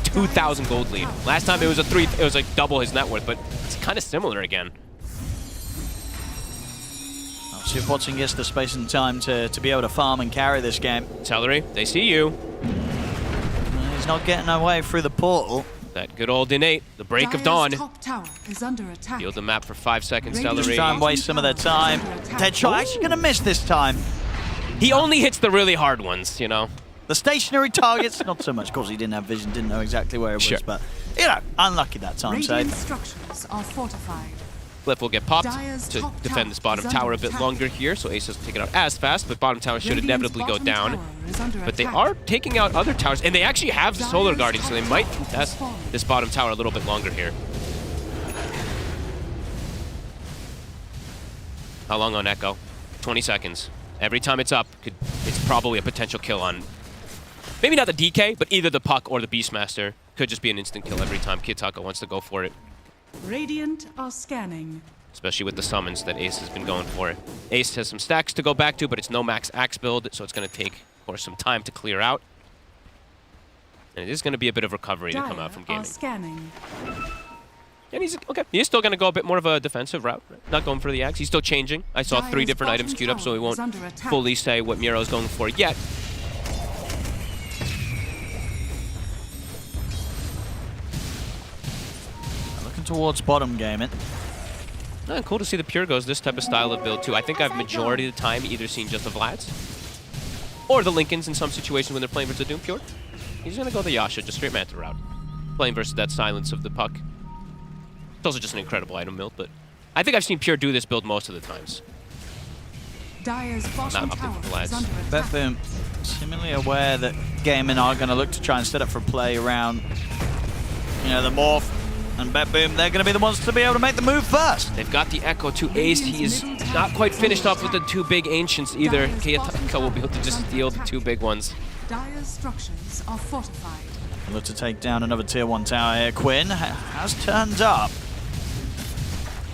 2,000 gold lead. Last time it was it was like double his net worth, but it's kind of similar again. I'll see if Watson gets the space and time to be able to farm and carry this game. Celery, they see you. He's not getting away through the portal. That good old innate, the break of dawn. Top tower is under attack. Field the map for 5 seconds, Celery. Just try and waste some of their time. Deadshot actually going to miss this time. He only hits the really hard ones, you know. The stationary targets, not so much. Of course, he didn't have vision, didn't know exactly where it was, but, you know, unlucky that time. Radiant structures are fortified. Flip will get popped Dire's to top defend this tower bottom is tower a under bit attack. longer here, so Ace doesn't take it out as fast, but bottom tower should Radiant's inevitably go bottom down. tower is under But they attack. are taking out other towers, and they actually have the solar Dire's guardian, so they top might tower contest has fallen. this bottom tower a little bit longer here. How long on Echo? 20 seconds. Every time it's up, it's probably a potential kill on, maybe not the DK, but either the Puck or the Beastmaster. Could just be an instant kill every time Kitaka wants to go for it. Radiant are scanning. Especially with the summons that Ace has been going for. Ace has some stacks to go back to, but it's no max axe build, so it's going to take, of course, some time to clear out. And it is going to be a bit of recovery to come out from gaming. Scanning. And he's okay. He is still going to go a bit more of a defensive route, not going for the axe. He's still changing. I saw 3 different items queued up, so he won't fully say what Miro is going for yet. Looking towards bottom gaming. Cool to see the Pure goes this type of style of build too. I think I've majority of the time either seen just the Vlads or the Lincolns in some situations when they're playing versus the Doom Pure. He's going to go the Yasha, just straight Manta route. Playing versus that silence of the Puck. It's also just an incredible item build, but I think I've seen Pure do this build most of the times. Dire's bottom Not tower opting for is Vlads. under attack. Betboom, seemingly aware that gaming are going to look to try and set up for play around, you know, the morph. And Betboom, they're going to be the ones to be able to make the move first. They've got the Echo to Ace. He's not quite finished off with the 2 big Ancients either. Kiyotaka will be able to just steal the 2 big ones. Dire's structures are fortified. Look to take down another tier 1 tower here. Quinn has turned up.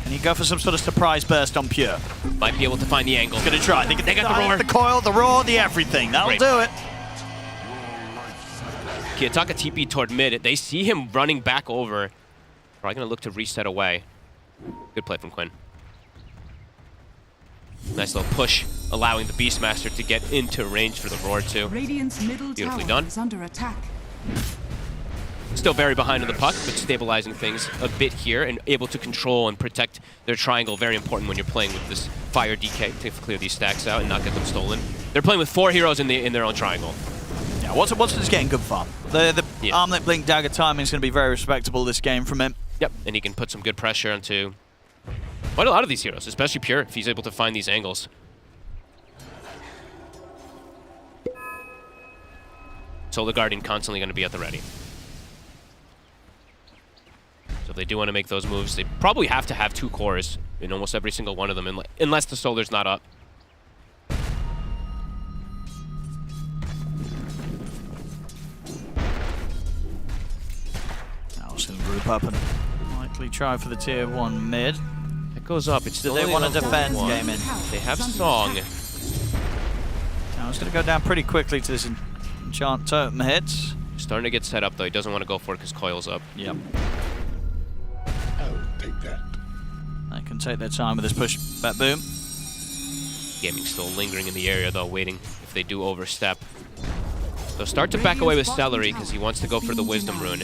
Can he go for some sort of surprise burst on Pure? Might be able to find the angle. He's going to try. They got the roar. The coil, the roar, the everything. That'll Great. do it. Kiyotaka TP toward mid. They see him running back over. Probably going to look to reset away. Good play from Quinn. Nice little push, allowing the Beastmaster to get into range for the roar too. Radiant's middle Beautifully tower done. is under attack. Still very behind on the Puck, but stabilizing things a bit here and able to control and protect their triangle. Very important when you're playing with this fire DK to clear these stacks out and not get them stolen. They're playing with 4 heroes in their own triangle. Yeah, Watson's getting good farm. The Armlet Blink Dagger timing is going to be very respectable this game from him. Yep, and he can put some good pressure onto quite a lot of these heroes, especially Pure, if he's able to find these angles. Solar Guardian constantly going to be at the ready. So if they do want to make those moves, they probably have to have 2 cores in almost every single one of them, unless the Solar's not up. Now it's going to group up and likely try for the tier 1 mid. It goes up. It's still Do they want to level defend 1. gaming? They have Song. Now it's going to go down pretty quickly to this enchant totem hits. Starting to get set up though. He doesn't want to go for it because Coil's up. Yep. I'll take that. They can take their time with this push. Betboom. Gaming still lingering in the area though, waiting if they do overstep. They'll start to back away with Celery because he wants to go for the Wisdom Rune.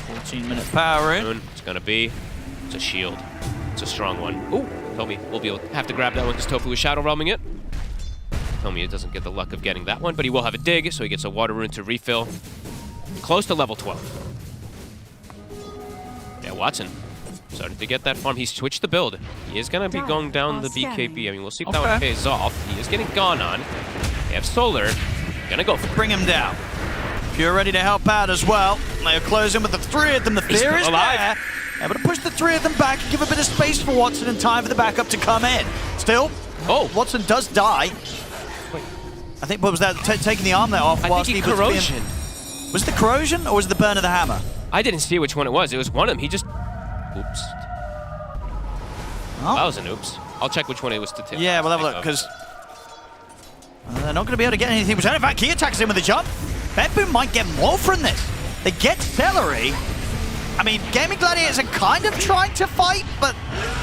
14-minute power rune. It's gonna be. It's a shield. It's a strong one. Ooh, Tomi will be able to have to grab that one because Tofu is Shadow Realming it. Tomi doesn't get the luck of getting that one, but he will have a dig, so he gets a water rune to refill. Close to level 12. Yeah, Watson starting to get that farm. He switched the build. He is going to be going down the BKB. I mean, we'll see if that one pays off. He is getting gone on. They have Solar. Gonna go for it. Bring him down. Pure ready to help out as well. They're closing with the three of them. The fear is there. Able to push the three of them back and give a bit of space for Watson and time for the backup to come in. Still, Watson does die. Wait. I think, what was that? Taking the arm there off whilst he was corrosion. Was it the corrosion or was it the burn of the hammer? I didn't see which one it was. It was one of them. He just... Oops. Oh. That was an oops. I'll check which one it was to take. Yeah, we'll have a look, because they're not going to be able to get anything. In fact, he attacks him with a jump. BetBoom might get more from this. They get Celery. I mean, Gaming Gladiators are kind of trying to fight, but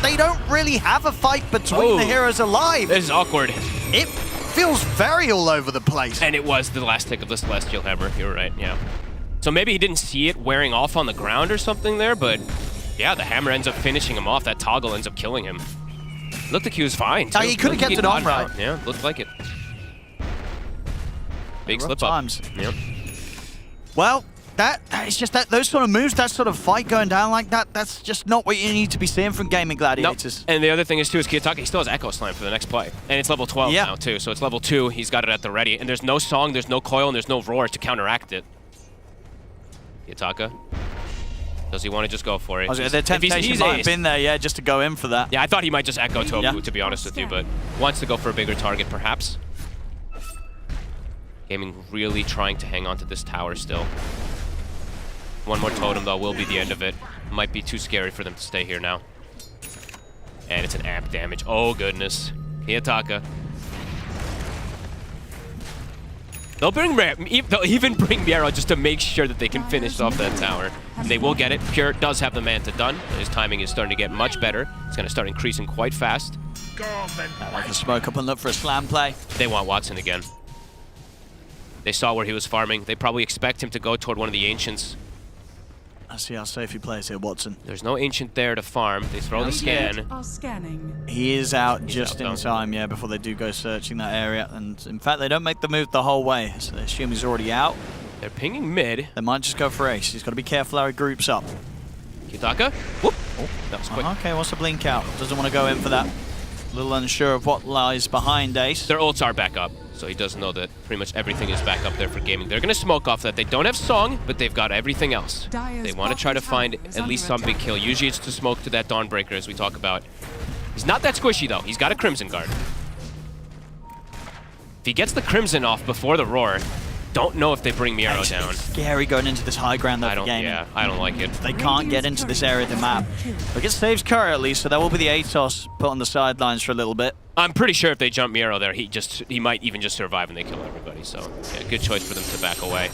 they don't really have a fight between the heroes alive. This is awkward. It feels very all over the place. And it was the last tick of the Celestial Hammer. You're right, yeah. So maybe he didn't see it wearing off on the ground or something there, but yeah, the hammer ends up finishing him off. That toggle ends up killing him. Looked like he was fine, too. He could have kept it on, right? Yeah, looked like it. Big slip up. Yep. Well, it's just that those sort of moves, that sort of fight going down like that, that's just not what you need to be seeing from Gaming Gladiators. Nope. And the other thing is, too, is Kiyotake still has Echo Slam for the next play. And it's level 12 now, too. So it's level 2. He's got it at the ready. And there's no song, there's no coil, and there's no roar to counteract it. Kiyotake. Does he want to just go for it? The temptation might have been there, yeah, just to go in for that. Yeah, I thought he might just echo Tofu, to be honest with you, but wants to go for a bigger target, perhaps. Gaming really trying to hang on to this tower still. One more totem, though, will be the end of it. Might be too scary for them to stay here now. And it's an amp damage. Oh, goodness. Kiyotake. They'll even bring Miero just to make sure that they can finish off that tower. And they will get it. Pure does have the Manta done. His timing is starting to get much better. It's going to start increasing quite fast. I can smoke up and look for a slam play. They want Watson again. They saw where he was farming. They probably expect him to go toward one of the Ancients. Let's see how safe he plays here, Watson. There's no Ancient there to farm. They throw the scan. He is out just in time, yeah, before they do go searching that area. And in fact, they don't make the move the whole way, so they assume he's already out. They're pinging mid. They might just go for ace. He's got to be careful how he groups up. Kiyotake. Whoop. Oh, that was quick. Okay, wants to blink out. Doesn't want to go in for that. A little unsure of what lies behind ace. Their ults are back up, so he does know that pretty much everything is back up there for Gaming. They're going to smoke off that. They don't have Song, but they've got everything else. They want to try to find at least some big kill. Usually it's to smoke to that Dawnbreaker, as we talk about. He's not that squishy, though. He's got a Crimson Guard. If he gets the Crimson off before the Roar, don't know if they bring Miero down. Scary going into this high ground of the game. Yeah, I don't like it. They can't get into this area of the map. But it saves Curry at least, so that will be the Atos put on the sidelines for a little bit. I'm pretty sure if they jump Miero there, he might even just survive and they kill everybody. So yeah, good choice for them to back away.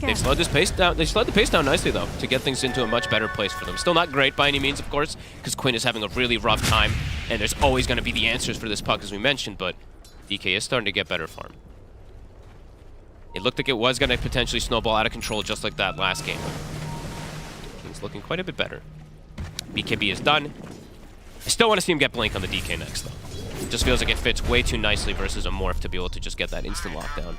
They've slowed this pace down. They slowed the pace down nicely though to get things into a much better place for them. Still not great by any means, of course, because Quinn is having a really rough time, and there's always going to be the answers for this puck, as we mentioned. But DK is starting to get better farm. It looked like it was going to potentially snowball out of control just like that last game. Things looking quite a bit better. BKB is done. I still want to see him get Blink on the DK next, though. It just feels like it fits way too nicely versus a Morph to be able to just get that instant lockdown.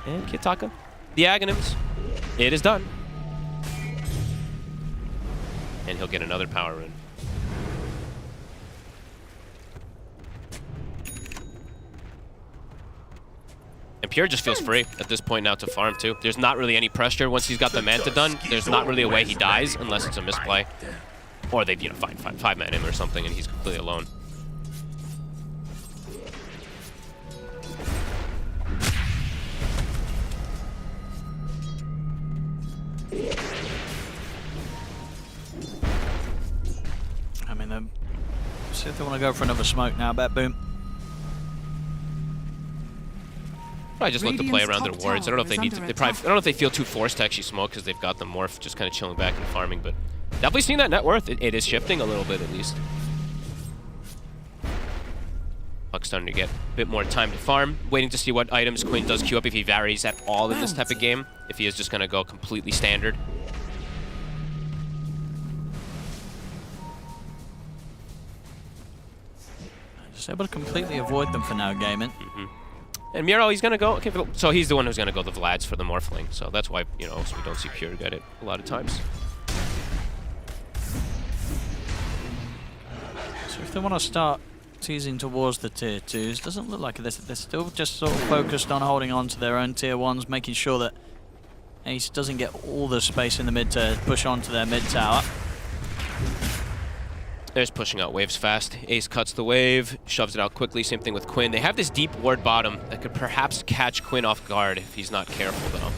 And Kiyotake, the Aghanims, it is done. And he'll get another power rune. And Pure just feels free at this point now to farm, too. There's not really any pressure once he's got the Manta done. There's not really a way he dies unless it's a misplay. Or they, five-man him or something and he's completely alone. I mean, see if they want to go for another smoke now, BetBoom. Probably just look to play around their wards. I don't know if they need to. I don't know if they feel too forced to actually smoke because they've got the Morph just kind of chilling back and farming. But definitely seeing that net worth. It is shifting a little bit at least. Puck's starting to get a bit more time to farm. Waiting to see what items Quinn does queue up if he varies at all in this type of game. If he is just going to go completely standard. Just able to completely avoid them for now, Gaming. And Miro, he's going to go... Okay, so he's the one who's going to go the Vlads for the Morphling. So that's why, you know, so we don't see Pure get it a lot of times. So if they want to start teasing towards the tier 2s, doesn't look like it. They're still just sort of focused on holding on to their own tier 1s, making sure that Ace doesn't get all the space in the mid to push onto their mid tower. There's pushing out waves fast. Ace cuts the wave, shoves it out quickly. Same thing with Quinn. They have this deep ward bottom that could perhaps catch Quinn off guard if he's not careful, though.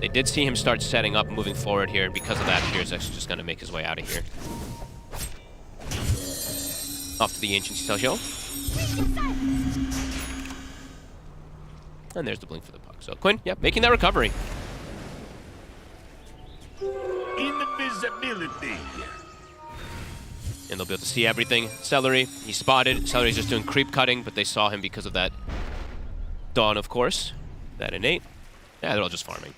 They did see him start setting up, moving forward here, and because of that, Pierre's actually just going to make his way out of here. Off to the Ancient Cell Show. And there's the blink for the puck. So Quinn, yeah, making that recovery. Invisibility. And they'll be able to see everything. Celery, he's spotted. Celery's just doing creep cutting, but they saw him because of that Dawn, of course. That innate. Yeah, they're all just farming.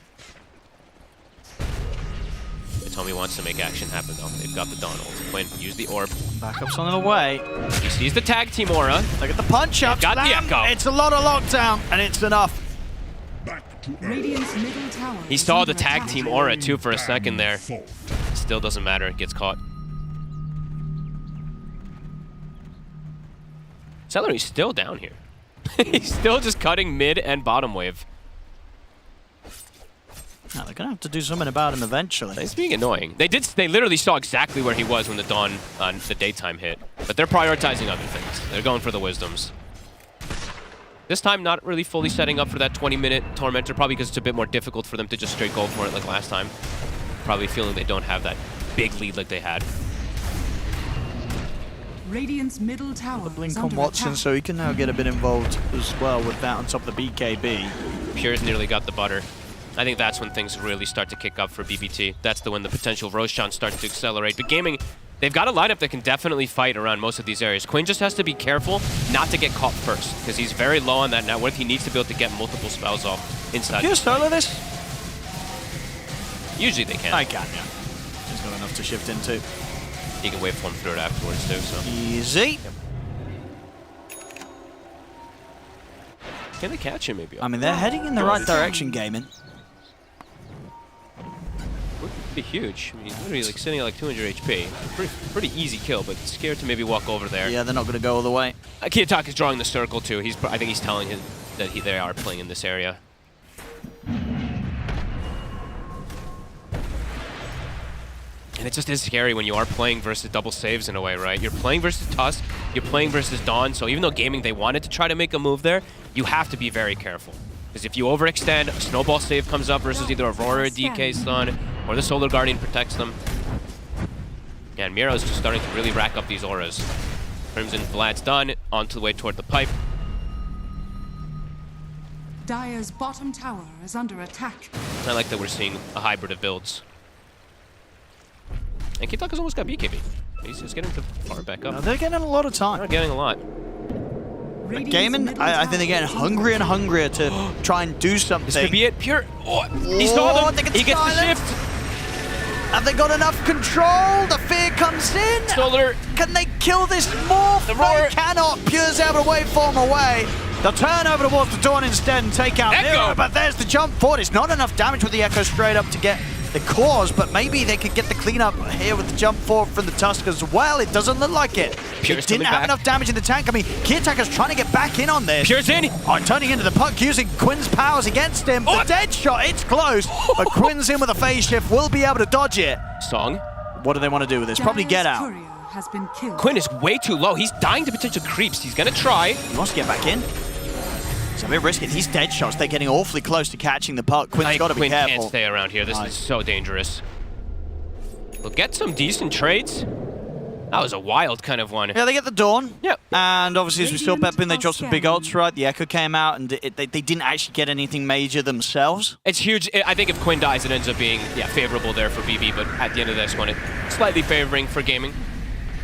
Tommy wants to make action happen, though. They've got the Dawn ult. Quinn, use the orb. Backup's on the way. He sees the tag team aura. Look at the punch-up. Got the echo. It's a lot of lockdown, and it's enough. Radiant's middle tower. He saw the tag team aura, too, for a second there. Still doesn't matter. It gets caught. Celery's still down here. He's still just cutting mid and bottom wave. Now, they're going to have to do something about him eventually. He's being annoying. They literally saw exactly where he was when the Dawn on the daytime hit. But they're prioritizing other things. They're going for the Wisdoms. This time, not really fully setting up for that 20-minute Tormentor, probably because it's a bit more difficult for them to just straight go for it like last time. Probably feeling they don't have that big lead like they had. Radiant's middle tower. The blink on Watson, so he can now get a bit involved as well with that on top of the BKB. Pure's nearly got the butter. I think that's when things really start to kick up for BBT. That's when the potential Roshan starts to accelerate. But Gaming, they've got a lineup that can definitely fight around most of these areas. Quinn just has to be careful not to get caught first, because he's very low on that net worth. He needs to be able to get multiple spells off inside. Can you solo this? Usually they can. I can, yeah. He's got enough to shift into. He can waveform through it afterwards, too. So easy. Yep. Can they catch him, maybe? I mean, they're heading in the right direction, Gaming. Would be huge. I mean, he's literally like sitting at like 200 HP. Pretty easy kill, but scared to maybe walk over there. Yeah, they're not going to go all the way. Kiyatak is drawing the circle, too. I think he's telling him that they are playing in this area. And it just is scary when you are playing versus double saves in a way, right? You're playing versus Tusk, you're playing versus Dawn, so even though Gaming, they wanted to try to make a move there, you have to be very careful. Because if you overextend, a snowball save comes up versus either Aurora, DK stun, or the Solar Guardian protects them. Yeah, and Miro's just starting to really rack up these auras. Crimson Vlad's done, onto the way toward the pipe. Dire's bottom tower is under attack. I like that we're seeing a hybrid of builds. And Kitaka's almost got BKB. He's just getting to far back up. No, they're getting a lot of time. They're getting a lot. But Gaming, I think they're getting hungrier and hungrier to try and do something. This could be it. Pure. Oh, he saw them. He gets the shift. Have they got enough control? The fear comes in. Solar. Can they kill this morph? They cannot. Pure's able to waveform away. They'll turn over towards the Dawn instead and take out Miro. But there's the jump forward. It's not enough damage with the Echo straight up to get the cause, but maybe they could get the cleanup here with the jump forward from the Tusk as well. It doesn't look like it. Pure's didn't have enough damage in the tank. I mean, Kiyatak's trying to get back in on this. Pure's in. Oh, turning into the puck, using Quinn's powers against him. The dead shot, it's close, but Quinn's in with a phase shift, will be able to dodge it. Song. What do they want to do with this? Probably get out. Has been killed. Quinn is way too low. He's dying to potential creeps. He's going to try. He wants to get back in. It's a bit risky. These dead shots, they're getting awfully close to catching the puck. Quinn's got to be careful. Quinn can't stay around here. This is so dangerous. We'll get some decent trades. That was a wild kind of one. Yeah, they get the Dawn. Yep. And obviously, as we saw Pepin, they dropped some big ults, right? The Echo came out, and they didn't actually get anything major themselves. It's huge. I think if Quinn dies, it ends up being favorable there for BB, but at the end of this one, it's slightly favoring for Gaming.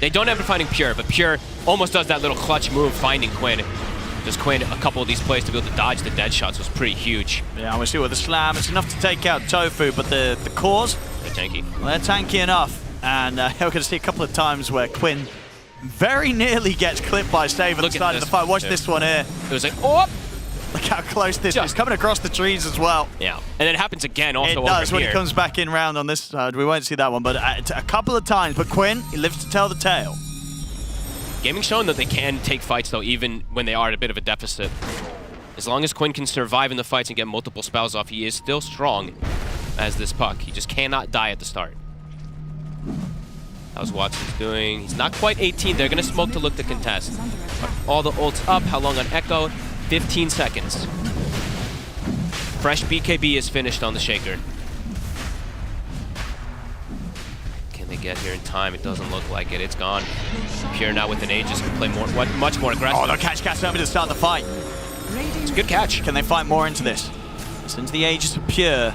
They don't end up finding Pure, but Pure almost does that little clutch move, finding Quinn. Just Quinn, a couple of these plays to be able to dodge the dead shots was pretty huge. Yeah, we see with the slam, it's enough to take out Tofu, but the cores, they're tanky. Well, they're tanky enough. And we're going to see a couple of times where Quinn very nearly gets clipped by Save at the start of the fight. Watch this one here. It was like, oh! Look how close this is. Coming across the trees as well. Yeah, and it happens again also It does over when here. he comes back in round on this side. We won't see that one, but a couple of times. But Quinn, he lives to tell the tale. Gaming showing that they can take fights, though, even when they are at a bit of a deficit. As long as Quinn can survive in the fights and get multiple spells off, he is still strong as this puck. He just cannot die at the start. How's Watson's doing? He's not quite 18. They're going to smoke to look to contest. But all the ults up. How long on Echo? 15 seconds. Fresh BKB is finished on the Shaker. Can they get here in time? It doesn't look like it. It's gone. Pure now with an Aegis can play much more aggressive. Oh, they'll catch Kasumi to start the fight. It's a good catch. Can they fight more into this? It's into the Aegis of Pure.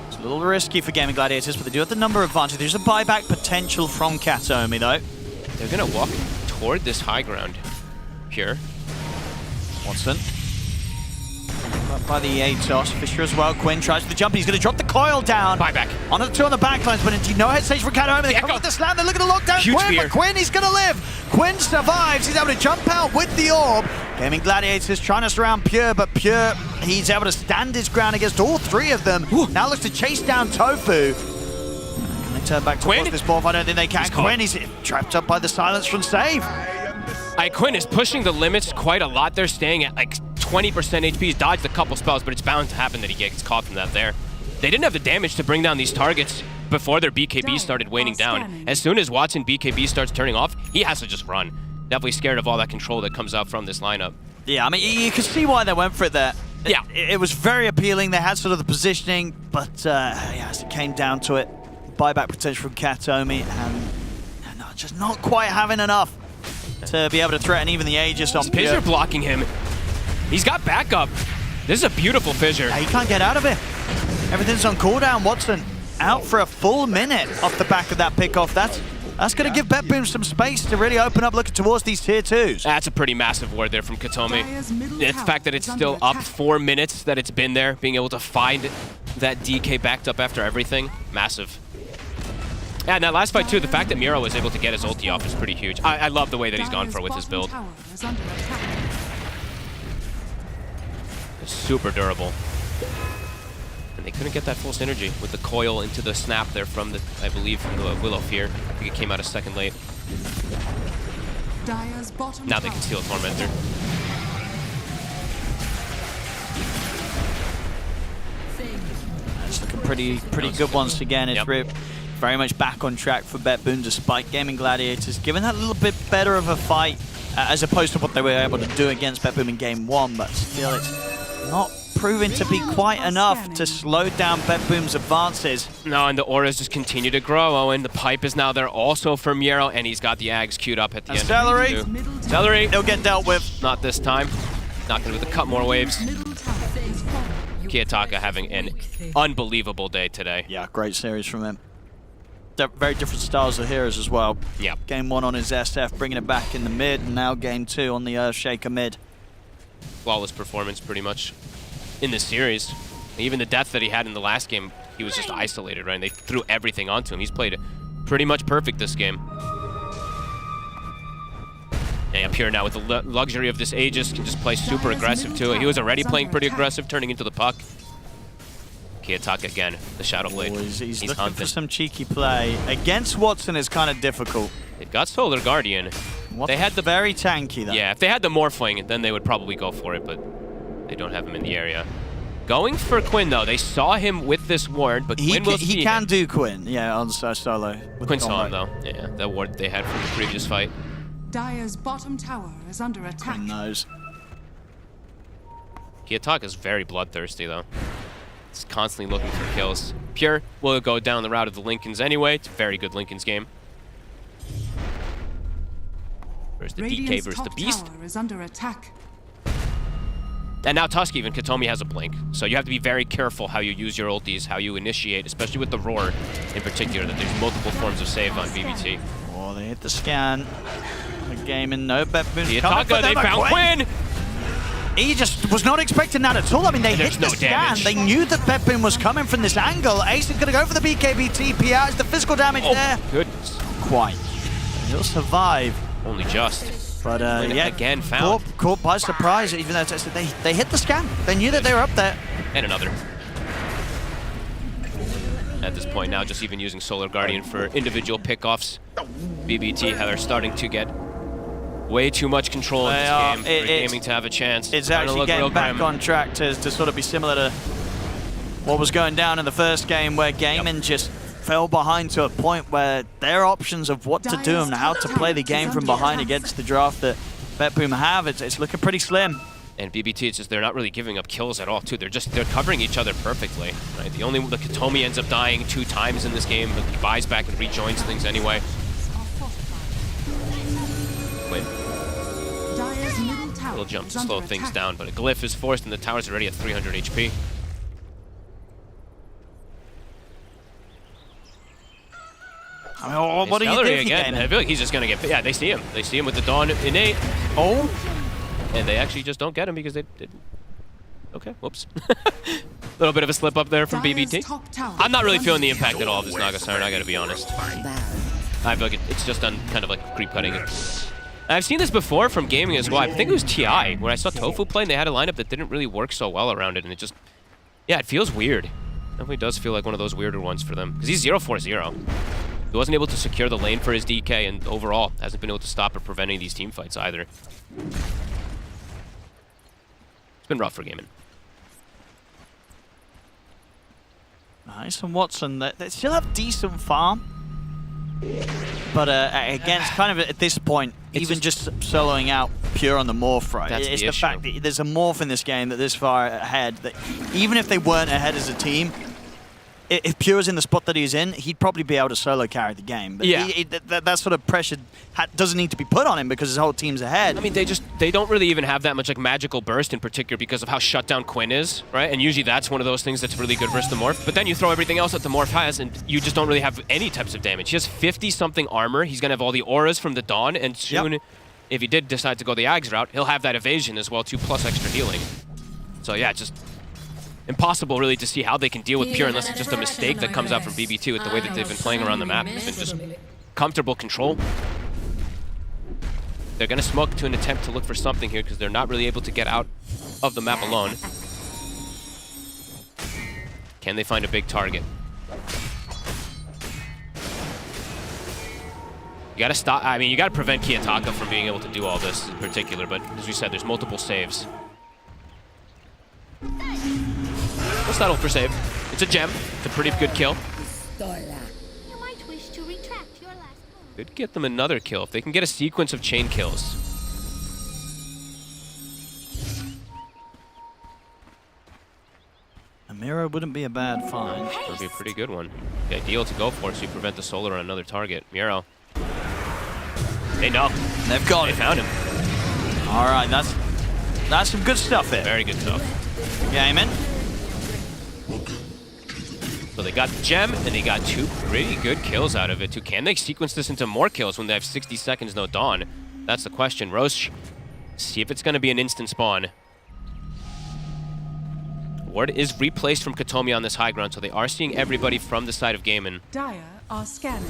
It's a little risky for Gaming Gladiators, but they do have the number advantage. There's a buyback potential from Kasumi, though. They're going to walk toward this high ground. Pure. Watson. Up by the Atos. Fisher as well. Quinn tries for the jump. He's going to drop the coil down. Buyback. Onto the two on the backlines, but indeed no hesitation from Kasumi. They come with the slam. They look at the lockdown. Huge Quinn, fear. but Quinn, he's going to live. Quinn survives. He's able to jump out with the orb. Gaming Gladiators trying to surround Pure, but Pure, he's able to stand his ground against all three of them. Now looks to chase down Tofu. Can they turn back towards this ball? I don't think they can. Quinn, he's trapped up by the silence from Save. Quinn is pushing the limits quite a lot. They're staying at like 20% HP. He's dodged a couple spells, but it's bound to happen that he gets caught from that there. They didn't have the damage to bring down these targets before their BKB started waning down. As soon as Watson BKB starts turning off, he has to just run. Definitely scared of all that control that comes out from this lineup. Yeah, I mean, you can see why they went for it there. Yeah. It was very appealing. They had sort of the positioning, but yeah, as it came down to it, buyback potential from Kasumi, and just not quite having enough to be able to threaten even the Aegis on Pure. Fissure blocking him. He's got backup. This is a beautiful Fissure. Yeah, he can't get out of it. Everything's on cooldown. Watson out for a full minute off the back of that pickoff. That's going to give BetBoom some space to really open up looking towards these tier 2s. That's a pretty massive ward there from Katomi. The fact that it's still up 4 minutes that it's been there, being able to find that DK backed up after everything, massive. Yeah, and that last fight too, the fact that Miro was able to get his ulti off is pretty huge. I love the way that he's gone for with his build. It's super durable. And they couldn't get that full synergy with the coil into the snap there from the, I believe, from the Willow Fear. I think it came out a second late. Now they can steal a Tormentor. It's looking pretty good once again. It's very much back on track for BetBoom despite Gaming Gladiators giving that a little bit better of a fight as opposed to what they were able to do against BetBoom in game 1, but still it's not proving to be quite enough to slow down BetBoom's advances. No, and the auras just continue to grow. Oh, and the pipe is now there also for Miero, and he's got the Ags queued up at the end. Celery. Celery. He'll get dealt with. Not this time. Not going to cut more waves. Kiyotaka having an unbelievable day today. Yeah, great series from him. Very different styles of heroes as well. Yeah. Game 1 on his SF, bringing it back in the mid, and now game 2 on the Earthshaker mid. Flawless performance pretty much in this series. Even the death that he had in the last game, he was just isolated, right? And they threw everything onto him. He's played pretty much perfect this game. And Pure now with the luxury of this Aegis can just play super aggressive too. He was already playing pretty aggressive, turning into the puck. Kiyotaka again, the Shadow Blade. He's looking hunting for some cheeky play. Against Watson is kind of difficult. They've got Solar Guardian. They had the very tanky though. Yeah, if they had the Morphling, then they would probably go for it, but they don't have him in the area. Going for Quinn though, they saw him with this ward, but Quinn will see he can him. do Quinn, yeah, on solo. Quinn saw him though, yeah, that ward they had from the previous fight. Dire's bottom tower is under attack. Quinn knows. Kiyotaka is very bloodthirsty though. He's constantly looking for kills. Pure will go down the route of the Lincolns anyway. It's a very good Lincolns game. Versus the DK versus the Beast. Tower is under attack. And now Tusk even, Katomi has a blink. So you have to be very careful how you use your ultis, how you initiate, especially with the Roar in particular, that there's multiple forms of save on BBT. Oh, they hit the scan. The game in no BetBoom. Kiyotaka, they found Quinn! He just was not expecting that at all. I mean, they hit the scan. They knew that BetBoom was coming from this angle. Ace is going to go for the BKB TP out. Is the physical damage there? Goodness. Quite. He'll survive. Only just. But yeah, again found. Caught by surprise, even though they hit the scan. They knew that they were up there. And another. At this point now, just even using Solar Guardian for individual pickoffs. BBT are starting to get way too much control in this game for Gaming to have a chance. It's actually getting back on track to sort of be similar to what was going down in the first game, where Gaming just fell behind to a point where their options of what to do and how to play the game from behind against the draft that BetBoom have, it's looking pretty slim. And BBT, it's just they're not really giving up kills at all, too. They're covering each other perfectly, right? The Katomi ends up dying 2 times in this game, but he buys back and rejoins things anyway. Wait. Little jump to slow things down, but a glyph is forced and the tower's already at 300 HP. I mean, what do you think again? I feel like he's just gonna get. Yeah, they see him. They see him with the Dawn innate. Oh, and they actually just don't get him because they didn't. Okay, whoops. A little bit of a slip up there from BBT. I'm not really feeling the impact at all of this Naga Siren, I gotta be honest. I feel like it's just done kind of like creep cutting. I've seen this before from Gaming as well. I think it was TI, where I saw Tofu play and they had a lineup that didn't really work so well around it, and it just, yeah, it feels weird. It definitely does feel like one of those weirder ones for them. Because he's 0-4-0. He wasn't able to secure the lane for his DK, and overall hasn't been able to stop or prevent any of these team fights either. It's been rough for Gaming. Nice, and Watson, they still have decent farm. But again, it's kind of at this point, it's even just soloing out Pure on the Morph, right? That's it's the the fact that there's a Morph in this game that this far ahead, that even if they weren't ahead as a team, if Pure's in the spot that he's in, he'd probably be able to solo carry the game. But yeah. That sort of pressure doesn't need to be put on him because his whole team's ahead. I mean, they don't really even have that much like magical burst in particular because of how shut down Quinn is, right? And usually that's one of those things that's really good versus the Morph. But then you throw everything else that the Morph has and you just don't really have any types of damage. He has 50-something armor. He's going to have all the auras from the Dawn, and soon, if he did decide to go the Ags route, he'll have that evasion as well too, plus extra healing. So yeah, just impossible really to see how they can deal with Pure unless it's just a mistake that comes out from BB2 with the way that they've been playing around the map. It's been just comfortable control. They're going to smoke to an attempt to look for something here because they're not really able to get out of the map alone. Can they find a big target? You got to stop. I mean, you got to prevent Kiyotaka from being able to do all this in particular, but as we said, there's multiple saves. We'll settle for save. It's a gem. It's a pretty good kill. You might wish to retract your last move. Could get them another kill if they can get a sequence of chain kills. A mirror wouldn't be a bad find. It would be a pretty good one. The ideal to go for so you prevent the solar on another target. Miro. They know. They've got it. They found him. All right, that's some good stuff here. Very good stuff. Gaming. So they got the gem, and they got 2 pretty good kills out of it, too. Can they sequence this into more kills when they have 60 seconds, no Dawn? That's the question. Roche, see if it's going to be an instant spawn. Ward is replaced from Katomi on this high ground, so they are seeing everybody from the side of Gaming. Dire are scanning.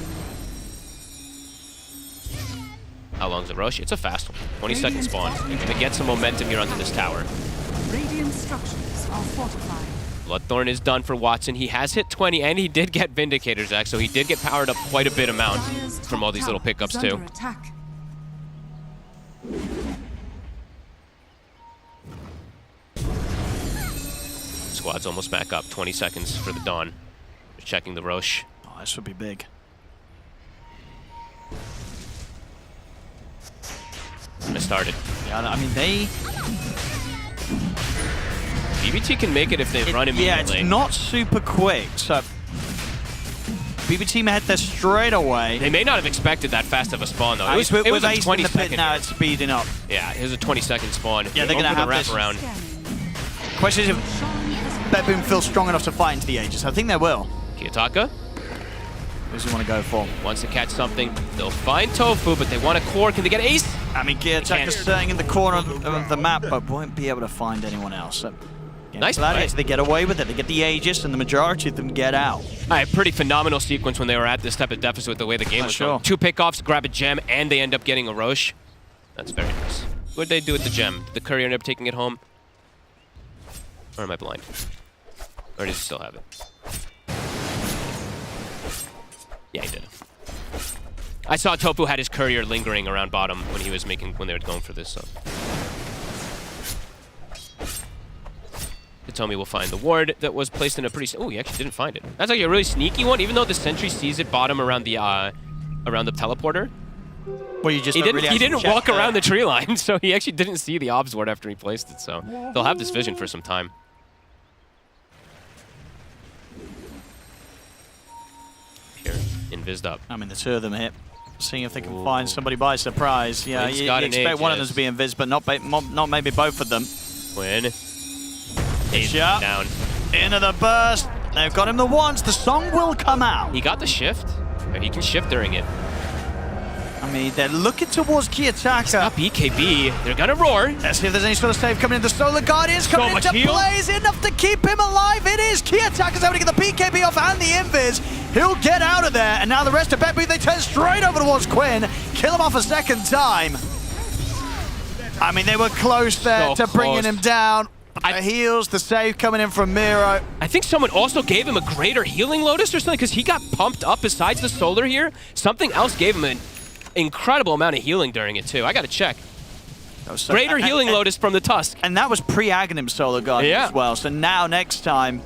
How long's the Roche? It's a fast one. 20-second spawn. They're going to get some momentum here onto this tower. Radiant structures are fortified. Bloodthorn is done for Watson. He has hit 20, and he did get Vindicator, Zach, so he did get powered up quite a bit amount from all these little pickups, too. Squad's almost back up. 20 seconds for the Dawn. They're checking the Roche. Oh, this would be big. And it started. Yeah, I mean, they... BBT can make it if they run immediately. Yeah, it's not super quick, so BBT may head there straight away. They may not have expected that fast of a spawn, though. It was with a Ace 20-second. Now it's speeding up. Yeah, it was a 20-second spawn. Yeah, they're going to have wrap this around. Question is if BetBoom feels strong enough to fight into the Aegis. I think they will. Kiyotaka? What does he want to go for? Wants to catch something. They'll find Tofu, but they want a core. Can they get Ace? I mean, Kiyotaka's staying in the corner of the map, but won't be able to find anyone else. So Nice Gladiators, play. they get away with it. They get the Aegis, and the majority of them get out. A pretty phenomenal sequence when they were at this type of deficit with the way the game was going. 2 pickoffs, grab a gem, and they end up getting a Roche. That's very nice. What did they do with the gem? Did the courier end up taking it home? Or am I blind? Or does he still have it? Yeah, he did. I saw Tofu had his courier lingering around bottom when they were going for this, so. Hitomi will find the ward that was placed in a pretty... Oh, he actually didn't find it. That's like a really sneaky one, even though the sentry sees it bottom around the teleporter. Well, you just he didn't walk around the tree line, so he actually didn't see the obs ward after he placed it, so they'll have this vision for some time. Here, invised up. I mean, the 2 of them hit. Seeing if they can find somebody by surprise. Yeah, you expect one of them to be invis, but not maybe both of them. Quinn. Shot. Down. Into the burst. They've got him the once. The song will come out. He got the shift. He can shift during it. I mean, they're looking towards Kiyotaka. Not BKB. They're gonna roar. Let's see if there's any sort of save coming in. The Solar Guardians coming into plays. Enough to keep him alive. It is. Kiyotaka's able to get the BKB off and the invis. He'll get out of there. And now the rest of Betbu, they turn straight over towards Quinn. Kill him off a second time. I mean, they were close there to bringing him down. The heals, the save coming in from Miro. I think someone also gave him a greater healing Lotus or something because he got pumped up besides the solar here. Something else gave him an incredible amount of healing during it too. I gotta check. Greater healing Lotus from the Tusk. And that was pre-Aghanim Solar Guardian as well. So now next time,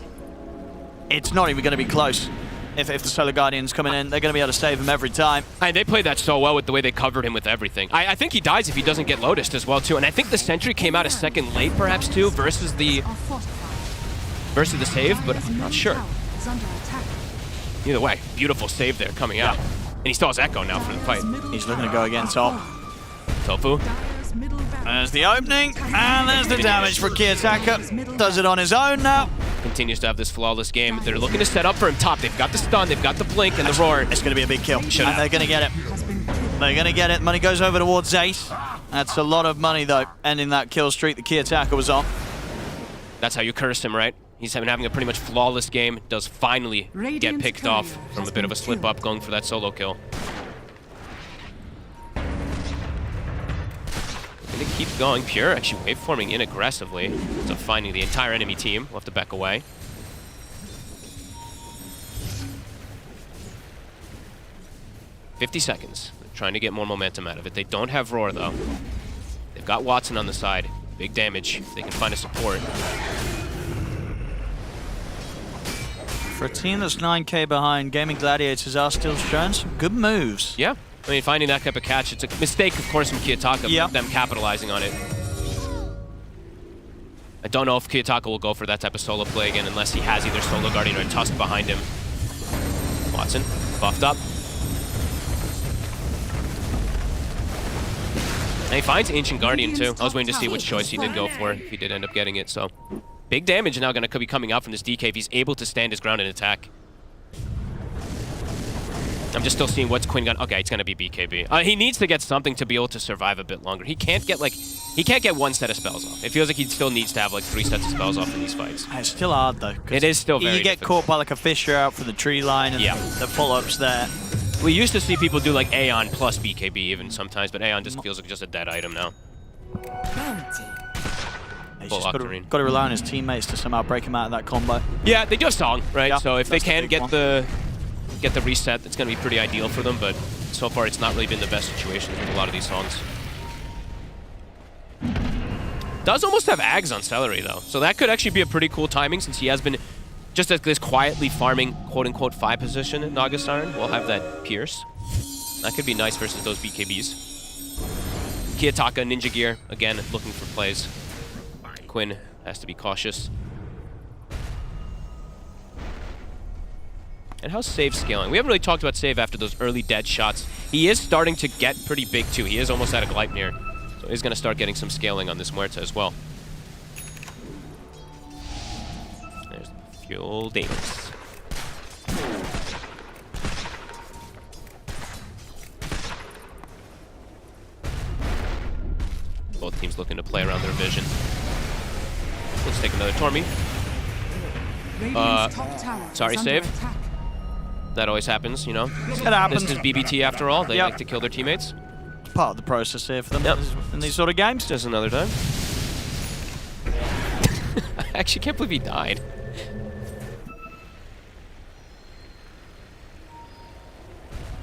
it's not even going to be close. If the Solar Guardians coming in, they're going to be able to save him every time. And they played that so well with the way they covered him with everything. I think he dies if he doesn't get Lotused as well too. And I think the Sentry came out a second late perhaps too versus the save, but I'm not sure. Either way, beautiful save there coming out. And he still has Echo now for the fight. He's looking to go again top. Tofu. There's the opening, and there's the damage for Kiyotaka. Does it on his own now. Continues to have this flawless game. They're looking to set up for him top. They've got the stun, they've got the blink and the roar. It's going to be a big kill. And they're going to get it. They're going to get it. Money goes over towards Ace. That's a lot of money, though, ending that kill streak that Kiyotaka was on. That's how you curse him, right? He's been having a pretty much flawless game. Does finally get picked off from a bit of a slip up going for that solo kill. Gonna keep going. Pure actually waveforming in aggressively. So finding the entire enemy team. We'll have to back away. $50. They're trying to get more momentum out of it. They don't have Roar though. They've got Watson on the side. Big damage. They can find a support. For a team that's 9k behind, Gaming Gladiators are still showing some good moves. Yeah. I mean, finding that type of catch, it's a mistake, of course, from Kiyotaka, but them capitalizing on it. I don't know if Kiyotaka will go for that type of solo play again unless he has either Solo Guardian or Tusk behind him. Watson, buffed up. And he finds Ancient Guardian, too. I was waiting to see which choice he did go for, if he did end up getting it, so. Big damage now going to be coming out from this DK if he's able to stand his ground and attack. I'm just still seeing what's Quinn gun. Okay, it's gonna be BKB. He needs to get something to be able to survive a bit longer. He can't get one set of spells off. It feels like he still needs to have like 3 sets of spells off in these fights. It's still hard though. It is still very You get difficult. caught by like a Fisher out from the tree line and the pull-ups there. We used to see people do like Aeon plus BKB even sometimes, but Aeon just feels like just a dead item now. He's just got to rely on his teammates to somehow break him out of that combo. Yeah, they do have Song, right? Yeah, so if they can the get the reset, it's going to be pretty ideal for them, but so far it's not really been the best situation with a lot of these songs. Does almost have Ags on Celery, though, so that could actually be a pretty cool timing since he has been just at this quietly farming quote-unquote 5 position in August Iron. We'll have that Pierce. That could be nice versus those BKBs. Kiyotaka, Ninja Gear, again, looking for plays. Quinn has to be cautious. And how's Save scaling? We haven't really talked about Save after those early dead shots. He is starting to get pretty big too. He is almost at a Gleipnir. So he's going to start getting some scaling on this Muerta as well. There's Fuel Davis. Both teams looking to play around their vision. Let's take another Tormy. Radiant's top tower Sorry, is under save. attack. That always happens, you know. It happens. This is BBT after all. They Yep. like to kill their teammates. It's part of the process here for them Yep. in these sort of games. Just another time. I actually can't believe he died.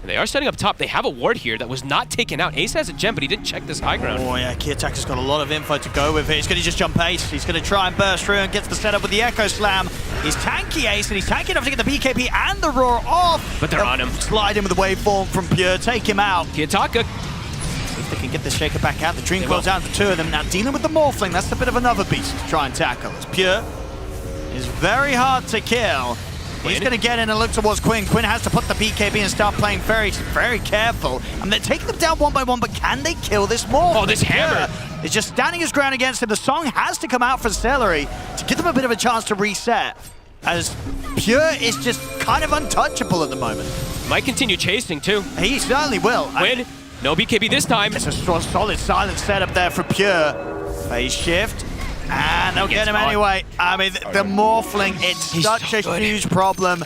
And they are setting up top. They have a ward here that was not taken out. Ace has a gem, but he didn't check this high ground. Oh yeah, Kiatak's got a lot of info to go with here. He's going to just jump Ace. He's going to try and burst through and gets the setup with the Echo Slam. He's tanky Ace, and he's tanky enough to get the BKB and the Roar off. But they're on him. Slide in with the waveform from Pure, take him out. Kiataka. If they can get this Shaker back out, the Dream goes down to 2 of them. Now dealing with the Morphling, that's a bit of another beast to try and tackle. As Pure is very hard to kill. He's going to get in and look towards Quinn. Quinn has to put the BKB and start playing very, very careful. And they're taking them down one by one, but can they kill this Morph? Oh, this hammer! Is just standing his ground against him. The song has to come out for Celery to give them a bit of a chance to reset. As Pure is just kind of untouchable at the moment. Might continue chasing, too. He certainly will. Quinn, no BKB this time. It's a solid silent setup there for Pure. Phase shift. And they'll get him anyway. I mean, the Morphling, it's such a huge problem.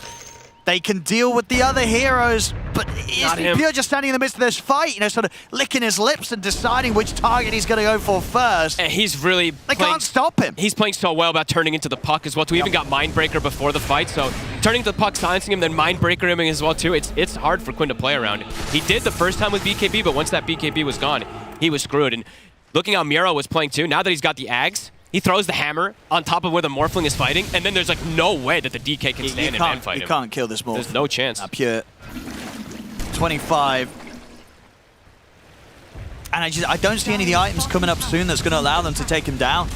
They can deal with the other heroes, but Pure just standing in the midst of this fight, you know, sort of licking his lips and deciding which target he's going to go for first. And he's really They can't stop him. He's playing so well about turning into the puck as well, too. We even got Mindbreaker before the fight, so turning to the puck, silencing him, then Mindbreaker him as well, too. It's hard for Quinn to play around. He did the first time with BKB, but once that BKB was gone, he was screwed. And looking how Miro was playing, too, now that he's got the Ags, he throws the hammer on top of where the Morphling is fighting, and then there's like no way that the DK can stand in and fight him. You can't kill this Morph. There's no chance. Pure. 25. And I don't see any of the items coming up soon that's going to allow them to take him down.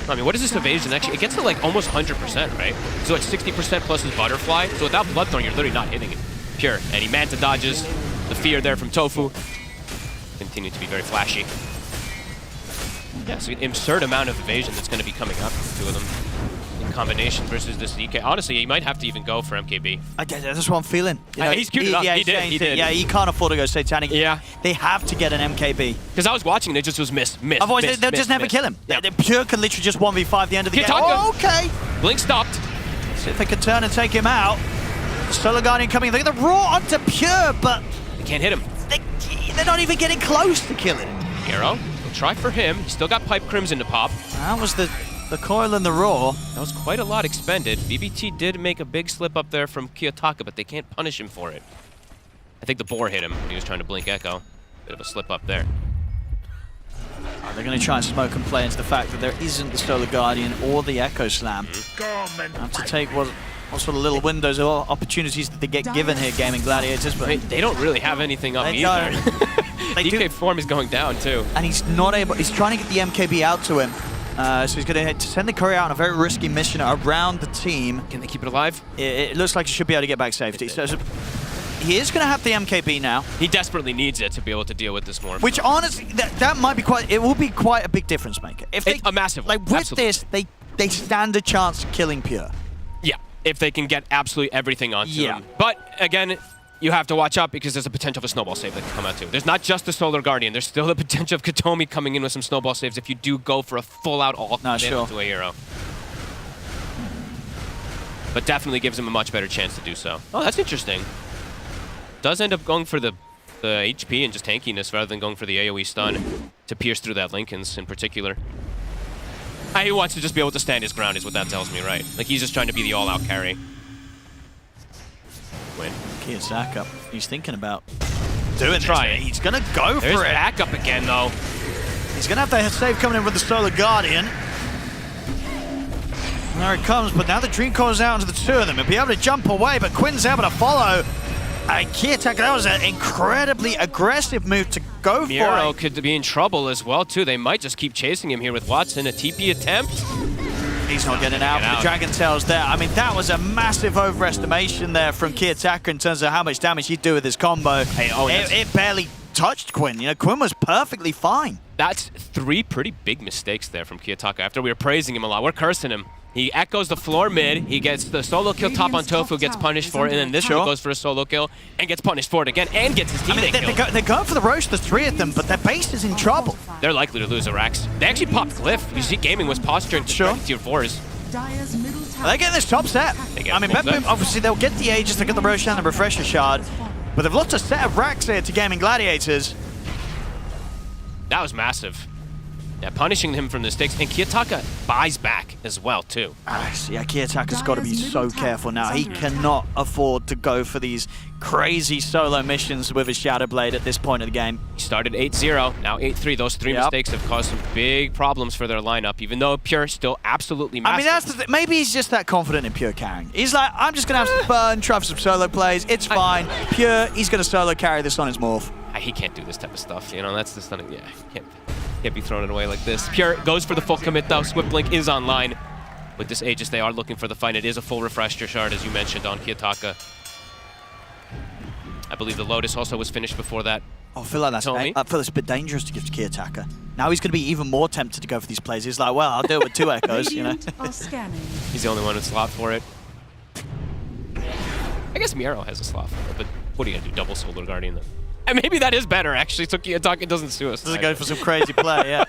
I mean, what is this evasion? Actually, it gets to like almost 100%, right? So like 60% plus his butterfly. So without Bloodthorn, you're literally not hitting it. Pure. And he Manta dodges. The fear there from Tofu. Continue to be very flashy. Yeah, so an absurd amount of evasion that's going to be coming up from 2 of them in combination versus this DK. Honestly, he might have to even go for MKB. That's what I'm feeling. You know, he's queued it up. Yeah, He did. Yeah, he can't afford to go Satanic. Yeah. They have to get an MKB. Because I was watching and it just was miss. Otherwise, they'll just never kill him. Yeah. The Pure can literally just 1v5 the end of the game. Oh, okay. Blink stopped. See if they can turn and take him out. Solar Guardian coming. They get the Raw onto Pure, but They can't hit him. they're not even getting close to killing him. Hero. Try for him. He's still got Pipe Crimson to pop. That was the coil and the Raw. That was quite a lot expended. BBT did make a big slip up there from Kiyotaka, but they can't punish him for it. I think the boar hit him when he was trying to blink Echo. Bit of a slip up there. They're going to try and smoke and play into the fact that there isn't the Solar Guardian or the Echo Slam. Have to take what sort of little windows or opportunities that they get given here, Gaming Gladiators. But I mean, they don't really have anything up They either. They DK do. form is going down too. And he's not able, he's trying to get the MKB out to him. So he's going to send the courier out on a very risky mission around the team. Can they keep it alive? It looks like he should be able to get back safety. So he is going to have the MKB now. He desperately needs it to be able to deal with this more. Which honestly, that might be it will be quite a big difference maker. If they, a massive one. Like with Absolutely. this, they stand a chance of killing Pure. Yeah, if they can get absolutely everything onto Yeah. him. But again, you have to watch out because there's a potential of a snowball save that can come out too. There's not just the Solar Guardian. There's still the potential of Katomi coming in with some snowball saves if you do go for a full-out all commit to a hero. But definitely gives him a much better chance to do so. Oh, that's interesting. Does end up going for the HP and just tankiness rather than going for the AoE stun to pierce through that Linken's in particular. He wants to just be able to stand his ground is what that tells me, right? Like he's just trying to be the all-out carry. Win. Kiyosaka, he's thinking about doing Try this. it. He's going to go There's for it. backup again, though. He's going to have the save coming in with the Solar Guardian. There it comes, but now the Dream calls out into the 2 of them. He'll be able to jump away, but Quinn's able to follow. Kiyotaka, that was an incredibly aggressive move to go Miro for it. could be in trouble as well, too. They might just keep chasing him here with Watson. A TP attempt. He's not getting out. The Dragon Tail's there. I mean, that was a massive overestimation there from Kiyotaka in terms of how much damage he'd do with his combo. It barely touched Quinn. You know, Quinn was perfectly fine. That's 3 pretty big mistakes there from Kiyotaka after we were praising him a lot. We're cursing him. He echoes the floor mid. He gets the solo kill top on Tofu, gets punished for it, and then this one goes for a solo kill and gets punished for it again and gets his teammate killed. They're going for the roast, the three of them, but their base is in trouble. They're likely to lose a Rax. They actually popped Glyph. You see Gaming was posturing to tier 4s. They get this top set. I mean, BetBoom, obviously, they'll get the Aegis, they'll get the Roshan and the Refresher Shard, but they've lost a set of racks here to Gaming Gladiators. That was massive. Yeah, punishing him from the sticks, and Kiyotaka buys back as well, too. Yeah, Kiyotaka's got to be so careful now. He cannot afford to go for these crazy solo missions with his Shadow Blade at this point of the game. He started 8-0, now 8-3. Those three mistakes have caused some big problems for their lineup, even though Pure still absolutely massive. I mean, that's the thing. Maybe he's just that confident in Pure carrying. He's like, I'm just going to have some fun, try for some solo plays. It's fine. Pure, he's going to solo carry this on his morph. He can't do this type of stuff, you know? That's the stunning. Yeah, he can't be throwing it away like this. Pure goes for the full commit, though. Swiftblink is online. With this Aegis, they are looking for the fight. It is a full Refresher Shard, as you mentioned, on Kiyotaka. I believe the Lotus also was finished before that. Oh, I feel like I feel it's a bit dangerous to give to Kiyotaka. Now he's going to be even more tempted to go for these plays. He's like, well, I'll do it with 2 echoes, you know. He's the only one with slot for it. I guess Miero has a slot for it, but what are you going to do? Double Solar Guardian, though? And maybe that is better, actually, so Kiyotaka doesn't sue us. Doesn't go for some crazy play, yeah.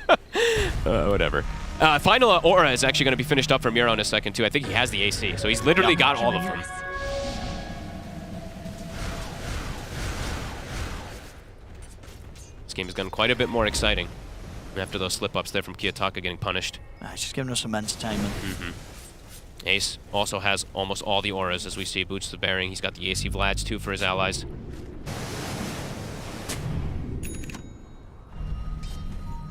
Whatever. Final Aura is actually going to be finished up for Miero in a second, too. I think he has the AC, so he's literally got all of them. This game has gotten quite a bit more exciting after those slip-ups there from Kiyotaka getting punished. He's just giving us some entertainment. Ace also has almost all the auras, as we see. Boots the Bearing. He's got the AC Vlads, too, for his allies.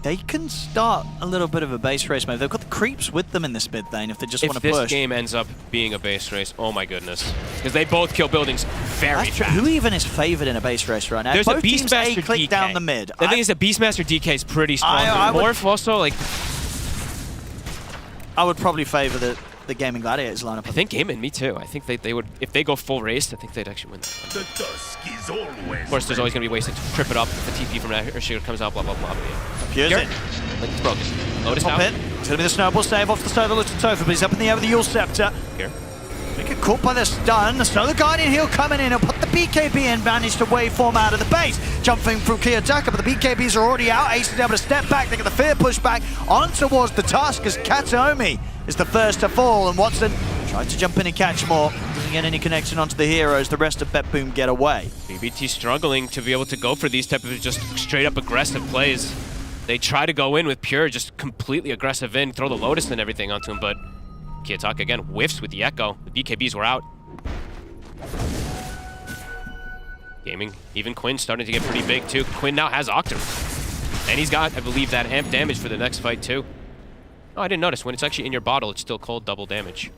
They can start a little bit of a base race, maybe. They've got the creeps with them in this mid lane if they just want to push. If this game ends up being a base race, oh my goodness. Because they both kill buildings very fast. Who even is favored in a base race right now? There's both a Beastmaster click DK. Down the mid. The thing is that Beastmaster DK is pretty strong. Morph also, like... I would probably favor the Gaming Gladiators lineup. I think Gaming, me too. I think they would, if they go full race, I think they'd actually win that one. The dusk is always of course, there's always going to be ways to trip it up if the TP from Urshiga comes out, blah, blah, blah. Here's it. Like, it's broken. Lotus Top now. hit. It's going to be the snowball save off the solo to Tofu, but he's up in the air with the Yule Scepter. Here. We get caught by the stun. The Solar Guardian Heal coming in. He'll put the BKB in, manage to waveform out of the base. Jumping through Kiyotaka, but the BKBs are already out. Ace is able to step back. They get the fear push back on towards the Tusk as Kataomi is the first to fall, and Watson tries to jump in and catch more. Doesn't get any connection onto the heroes. The rest of BetBoom get away. BBT struggling to be able to go for these type of just straight up aggressive plays. They try to go in with Pure, just completely aggressive in, throw the Lotus and everything onto him, but Kiyotaka again whiffs with the Echo. The BKBs were out. Gaming, even Quinn starting to get pretty big too. Quinn now has Octarine. And he's got, I believe, that amp damage for the next fight too. Oh, I didn't notice. When it's actually in your bottle, it's still cold double damage.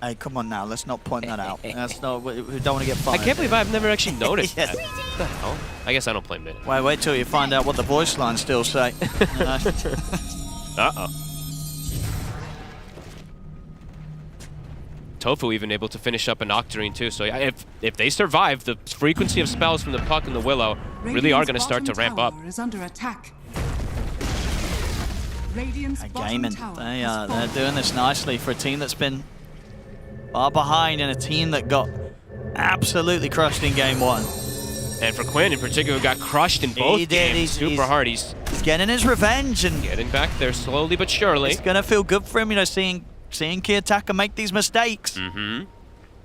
Hey, come on now. Let's not point that out. That's not. We don't want to get fired. I can't believe I've never actually noticed that. What the hell? I guess I don't play mid. Wait till you find out what the voice lines still say. Uh-oh. Tofu even able to finish up an Octarine too. So yeah, if they survive, the frequency of spells from the Puck and the Willow really are going to start to ramp up. Is under attack. Gaming. They're doing this nicely for a team that's been far behind and a team that got absolutely crushed in game 1. And for Quinn in particular, got crushed in both games super hard. He's getting his revenge and getting back there slowly but surely. It's going to feel good for him, you know, seeing Kiyotaka make these mistakes.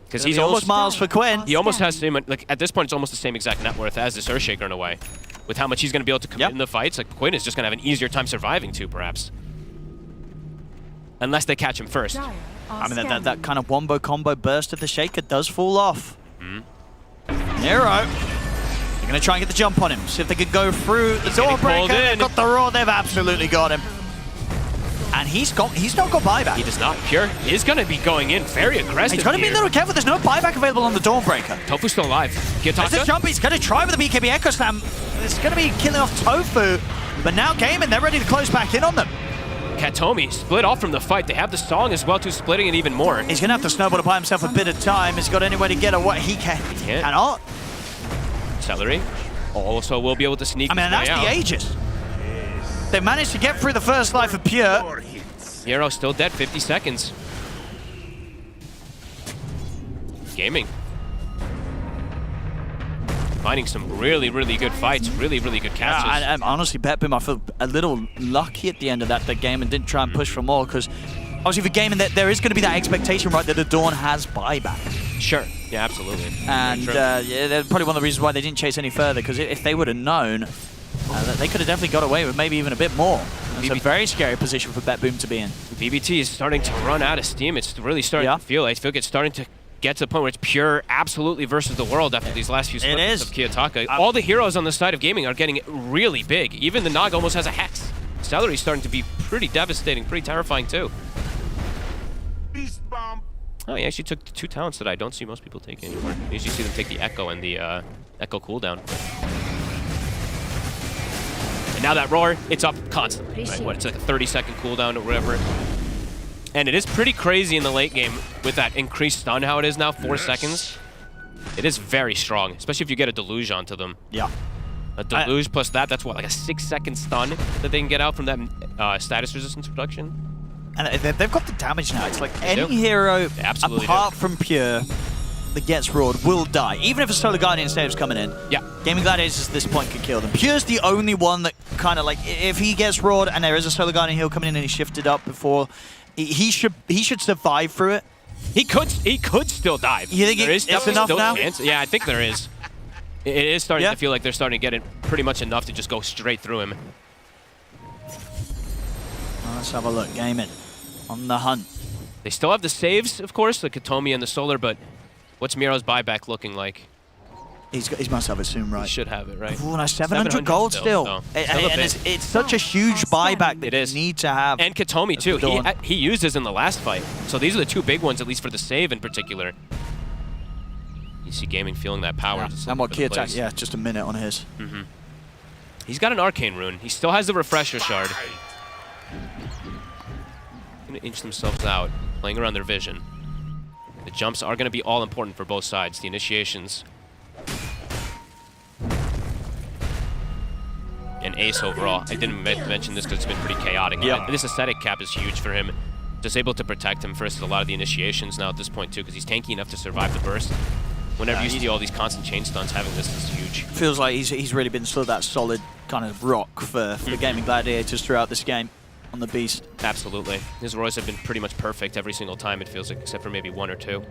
Because he's almost miles for Quinn. He almost has the same, like at this point, it's almost the same exact net worth as this Urshiga in a way. With how much he's going to be able to commit in the fights, like Quinn is just going to have an easier time surviving too, perhaps. Unless they catch him first. I mean, that kind of wombo combo burst of the Shaker does fall off. Nero. They're going to try and get the jump on him. See if they could go through the door breaker. They've got the Roar. They've absolutely got him. And he's not got buyback. He does not. Pure is going to be going in very aggressive. He's got to be a little careful. There's no buyback available on the Dawnbreaker. Tofu's still alive. There's a jump. He's going to try with the BKB Echo Slam. It's going to be killing off Tofu. But now Gaming, they're ready to close back in on them. Katomi split off from the fight. They have the song as well, too, splitting it even more. He's going to have to snowball to buy himself a bit of time. Has he got any way to get away? He cannot. Celery also will be able to sneak. I mean, that's the Aegis. They managed to get through the first life of Pure. Hero still dead, 50 seconds. Gaming. Finding some really, really good fights, really, really good catches. Yeah, and honestly, BetBoom, I feel a little lucky at the end of that game and didn't try and push for more, because obviously for gaming, there is going to be that expectation, right, that the Dawn has buyback. Sure. Yeah, absolutely. And yeah, that's probably one of the reasons why they didn't chase any further, because if they would have known, they could have definitely got away with maybe even a bit more. It's a very scary position for BetBoom to be in. BBT is starting to run out of steam. It's really starting to feel like it's starting to get to the point where it's pure absolutely versus the world after these last few splits of Kiyotaka. All the heroes on the side of gaming are getting really big. Even the Nog almost has a Hex. Celery's starting to be pretty devastating, pretty terrifying too. Oh, he actually took 2 talents that I don't see most people take anymore. I usually see them take the Echo and the Echo cooldown. And now that Roar, it's up constantly. Right? What, it's like a 30-second cooldown or whatever. And it is pretty crazy in the late game with that increased stun, how it is now, 4 seconds. It is very strong, especially if you get a Deluge onto them. Yeah. A Deluge plus that's what, like a 6-second stun that they can get out from that status resistance reduction? And they've got the damage now. It's like any hero, apart from Pure, that gets roared will die. Even if a Solar Guardian saves coming in. Yeah. Gaming Gladiators at this point can kill them. Pure's the only one that kind of like, if he gets roared and there is a Solar Guardian heal coming in and he shifted up before, he should survive through it. He could still dive. You think it's enough now? Chance. Yeah, I think there is. It is starting to feel like they're starting to get it pretty much enough to just go straight through him. Let's have a look. Gaming on the hunt. They still have the saves, of course, the Katomi and the Solar, but what's Miro's buyback looking like? He must have it soon, right? He should have it, right? Ooh, nice 700 gold still. No. And it's such a huge buyback that you need to have. And Katomi, too. He used his in the last fight. So these are the 2 big ones, at least for the save in particular. You see Gaming feeling that power. Yeah. And what key attack? Yeah, just a minute on his. He's got an Arcane Rune. He still has the Refresher Shard. Going to inch themselves out, playing around their vision. The jumps are going to be all important for both sides. The initiations. And Ace overall. I didn't mention this because it's been pretty chaotic. Yeah. This ascetic cap is huge for him. Just able to protect him versus a lot of the initiations now at this point too, because he's tanky enough to survive the burst. Whenever you see all these constant chain stuns, having this is huge. Feels like he's really been sort of that solid kind of rock for the Gaming Gladiators throughout this game on the Beast. Absolutely. His Roys have been pretty much perfect every single time, it feels like, except for maybe 1 or 2.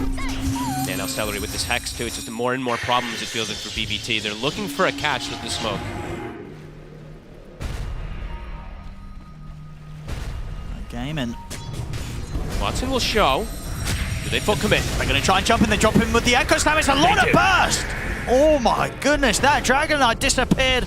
And now Celery with this Hex too. It's just more and more problems, it feels like, for BBT. They're looking for a catch with the smoke. Gaming. Watson will show. Do they full commit? They're going to try and jump in. They drop in with the Echo Slam. It's a lot of burst! Oh my goodness, that Dragon Knight disappeared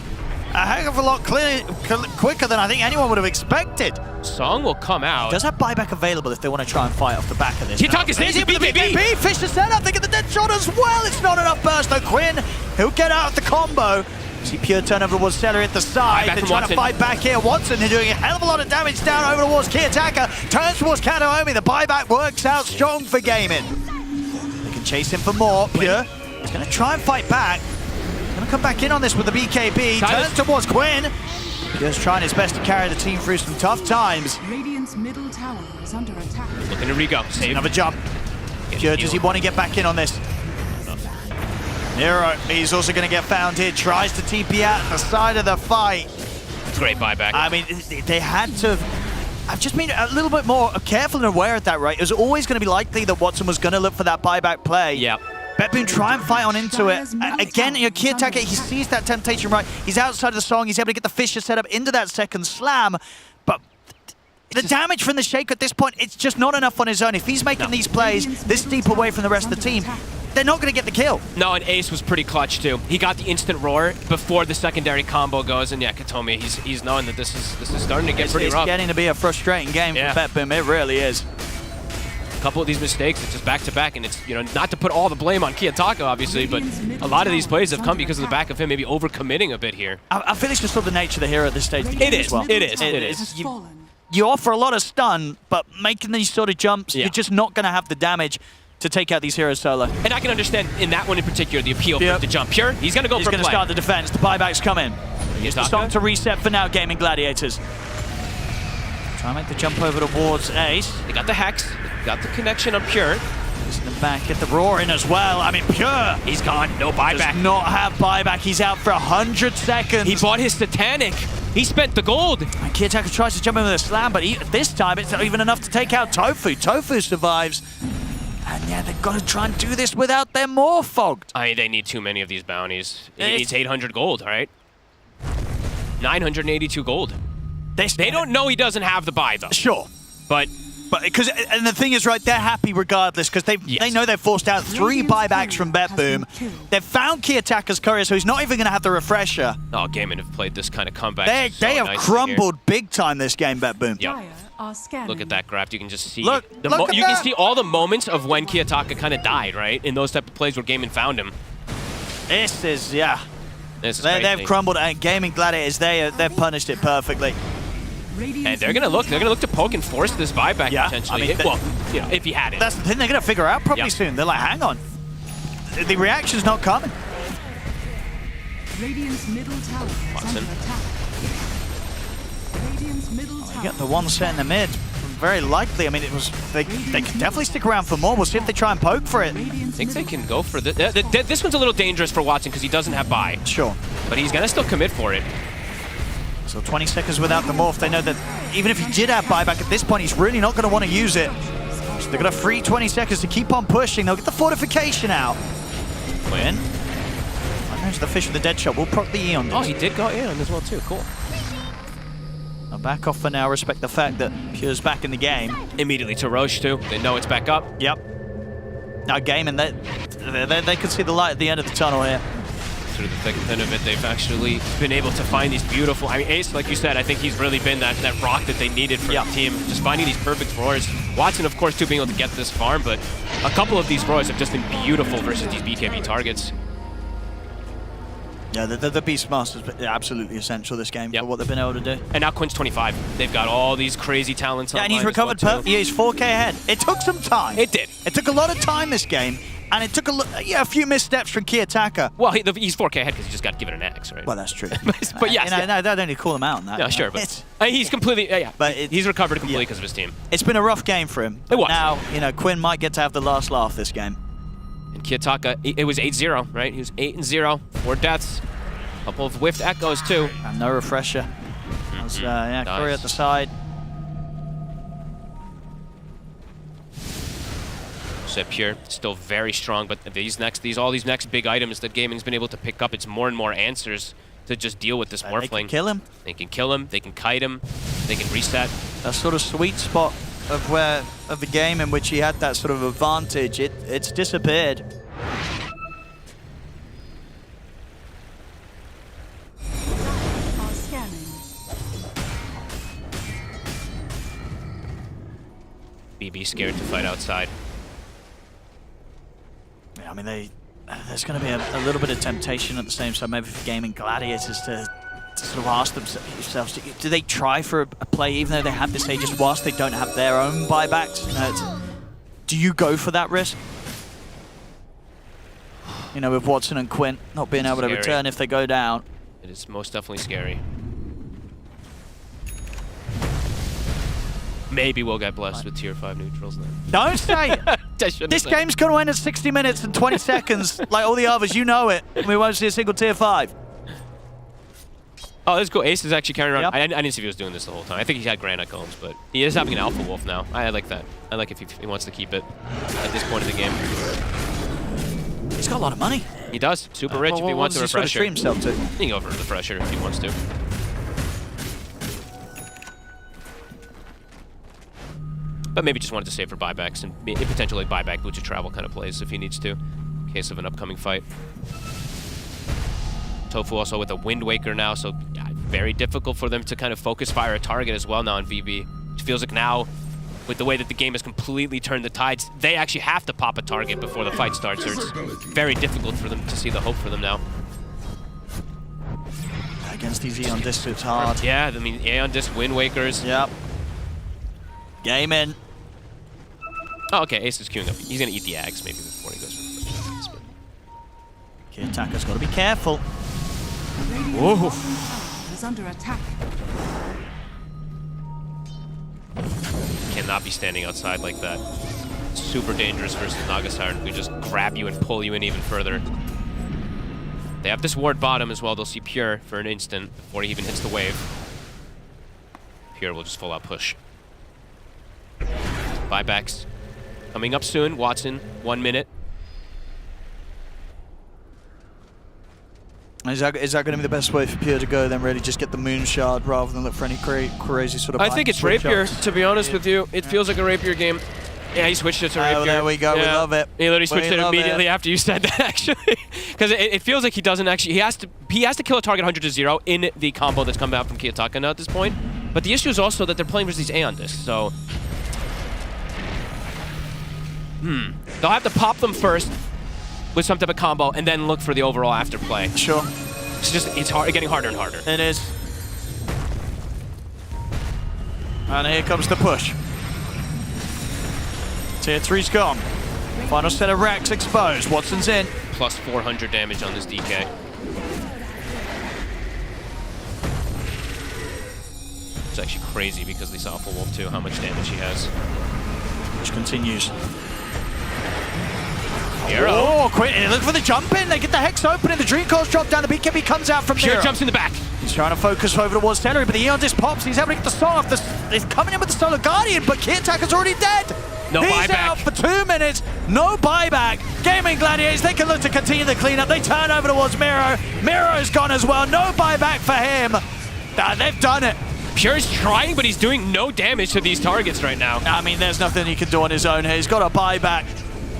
a heck of a lot quicker than I think anyone would have expected. Song will come out. Does have buyback available if they want to try and fight off the back of this. Kiyotaka's easy, BBB! Fish the setup, they get the dead shot as well. It's not enough burst though. Quinn, he'll get out of the combo. See Pure turn over towards Celery at the side. They're trying to fight back here. Watson, they're doing a hell of a lot of damage down over towards Kiyotaka. Turns towards Kataomi. The buyback works out strong for Gaming. They can chase him for more. Pure is going to try and fight back. Going to come back in on this with the BKB. Turns towards Quinn. Pure's trying his best to carry the team through some tough times. Radiant's middle tower is under attack. Looking to re-go. Save. Another jump. Pure, does he want to get back in on this? Nero, he's also going to get found here. Tries to TP out the side of the fight. Great buyback. I mean, they had to... I've just been a little bit more careful and aware of that, right? It was always going to be likely that Watson was going to look for that buyback play. Yeah. BetBoom try and fight on into it. Again, Kiyotaka, he sees that temptation, right? He's outside of the song. He's able to get the Fisher set up into that second slam. But the damage from the Shake at this point, it's just not enough on his own. If he's making these plays this deep away from the rest of the team, they're not going to get the kill. No, and Ace was pretty clutch too. He got the instant roar before the secondary combo goes, and yeah, Katomi, he's knowing that this is starting to get pretty rough. It's getting to be a frustrating game for BetBoom. It really is. A couple of these mistakes, it's just back to back, and it's, you know, not to put all the blame on Kiyotaka, obviously, but a lot of these plays have come because of the back of him maybe overcommitting a bit here. I feel it's just sort of the nature of the hero at this stage. It is. Well. It is. You offer a lot of stun, but making these sort of jumps, you're just not going to have the damage to take out these heroes solo. And I can understand in that one in particular the appeal for him to jump. Pure, he's going to go for play. He's going to start the defense. The buyback's coming. It's the song to reset for now, Gaming Gladiators. Try and make the jump over towards Ace. They got the Hex, got the connection on Pure. Listen them back, get the Roar in as well. I mean, Pure. He's gone, no buyback. Does not have buyback. He's out for 100 seconds. He bought his Satanic. He spent the gold. And Kiyotaka tries to jump in with a slam, but this time it's not even enough to take out Tofu. Tofu survives. And yeah, they've got to try and do this without their Morph fogged. I mean, they need too many of these bounties. He needs 800 gold, right? 982 gold. They don't know he doesn't have the buy, though. Sure. But because, and the thing is, right, they're happy regardless because they know they've forced out 3 buybacks from BetBoom. They've found Kiyotaka's courier, so he's not even going to have the refresher. Oh, Gaimin have played this kind of comeback. They have crumbled big time this game, BetBoom. Yep. Look at that graph. You can just see. Look you can see all the moments of when Kiyotaka kind of died, right? In those type of plays where Gaimin found him. This is, yeah. This is they've crumbled, and Gaming Gladiators, they've punished it perfectly. And they're gonna look to poke and force this buyback potentially. I mean, well, you know, if he had it. That's the thing they're gonna figure out probably soon. They're like, hang on, the reaction's not coming. Radiant's middle tower is under attack. Radiant's middle tower. You get the one set in the mid. Very likely. I mean, it was they can definitely stick around for more. We'll see if they try and poke for it. I think they can go for this. This one's a little dangerous for Watson because he doesn't have buy. Sure. But he's gonna still commit for it. So 20 seconds without the morph. They know that even if he did have buyback at this point, he's really not going to want to use it. So they're going to free 20 seconds to keep on pushing. They'll get the fortification out. Win. I know the fish with the dead shot. We'll proc the Eon. Oh, he did go Eon as well too. Cool. Now back off for now. Respect the fact that Pure's back in the game. Immediately to Roche too. They know it's back up. Yep. Now Gaming, they can see the light at the end of the tunnel here. Through the thick and thin of it, they've actually been able to find these beautiful. I mean, Ace, like you said, I think he's really been that rock that they needed for the team. Just finding these perfect roars. Watson, of course, too, being able to get this farm, but a couple of these roars have just been beautiful versus these BKB targets. Yeah, the Beastmasters are absolutely essential this game for what they've been able to do. And now Quint's 25. They've got all these crazy talents. Yeah, and he's recovered perfectly. Yeah, he's 4K ahead. It took some time. It did. It took a lot of time this game. And it took a few missteps from Kiyotaka. Well, he's 4K ahead because he just got given an X, right? Well, that's true. But yes, no, I don't need to call him out on that. Yeah, sure, but he's completely, but he's recovered completely because of his team. It's been a rough game for him. It was. Now, Quinn might get to have the last laugh this game. And Kiyotaka, it was 8-0, right? He was 8-0, 4 deaths, a couple of whiffed echoes too. And no refresher. Curry at the side. So Pure still very strong, but all these next big items that Gaming's been able to pick up, it's more and more answers to just deal with this Morphling. They can kill him. They can kill him. They can kite him. They can reset. That sort of sweet spot of the game in which he had that sort of advantage, it's disappeared. BB scared to fight outside. Yeah, I mean, there's going to be a little bit of temptation at the same time, maybe for Gaming Gladiators to sort of ask themselves, do they try for a play even though they have this Aegis whilst they don't have their own buybacks? Do you go for that risk? With Watson and Quint not being able to return if they go down. It is most definitely scary. Maybe we'll get blessed with tier 5 neutrals then. Don't say it! This game's going to end at 60 minutes and 20 seconds, like all the others, you know it. We won't see a single tier 5. Oh, that's cool. Ace is actually carrying around. I didn't see if he was doing this the whole time. I think he had Granite Combs, but he is having an Alpha Wolf now. I like that. I like if he wants to keep it at this point of the game. He's got a lot of money. He does. Super rich if he wants a refresher. He himself to? He can go for a refresher if he wants to. But maybe just wanted to save for buybacks and potentially buyback boots of travel kind of plays if he needs to, in case of an upcoming fight. Tofu also with a Wind Waker now, so yeah, very difficult for them to kind of focus fire a target as well now on VB. It feels like now, with the way that the game has completely turned the tides, they actually have to pop a target before the fight starts, or it's very difficult for them to see the hope for them now. Against these Aeon Discs, it's hard. Yeah, I mean, Aeon Disc, Wind Wakers. Yep. Game in. Oh, okay, Ace is queuing up. He's going to eat the Ags maybe before he goes for the Kiyotaka's got to be careful. Whoa. Is under attack. Cannot be standing outside like that. Super dangerous versus Nagasar. We just grab you and pull you in even further. They have this ward bottom as well. They'll see Pure for an instant before he even hits the wave. Pure will just full out push. Buybacks coming up soon. Watson, 1 minute. Is that going to be the best way for Pure to go then, really? Just get the Moon Shard rather than look for any crazy sort of... I think it's Rapier, to be honest with you. It feels like a Rapier game. Yeah, he switched it to Rapier. Oh, there we go. Yeah. We love it. He literally switched it immediately after you said that, actually. Because it feels like he doesn't actually... He has to kill a target 100-0 in the combo that's come out from Kiyotaka now at this point. But the issue is also that they're playing versus these Aeon discs, so... They'll have to pop them first with some type of combo and then look for the overall afterplay. Sure. It's hard, getting harder and harder. It is. And here comes the push. Tier 3's gone. Final set of racks exposed. Watson's in. Plus 400 damage on this DK. It's actually crazy because they saw Full Wolf too, how much damage he has. Which continues. Arrow. Oh, quick. Look for the jump in. They get the Hex open and the Dream Coils drop down. The BKB comes out from Pure there. jumps in the back. He's trying to focus over towards Celery, but the Eon Disc pops. He's able to get the Soul off. He's coming in with the Solar Guardian, but Kiyotaka's already dead. No He's buyback. out for 2 minutes. No buyback. Gaming Gladiators, they can look to continue the cleanup. They turn over towards Miro. Miro's gone as well. No buyback for him. They've done it. Pure's trying, but he's doing no damage to these targets right now. I mean, there's nothing he can do on his own here. He's got a buyback.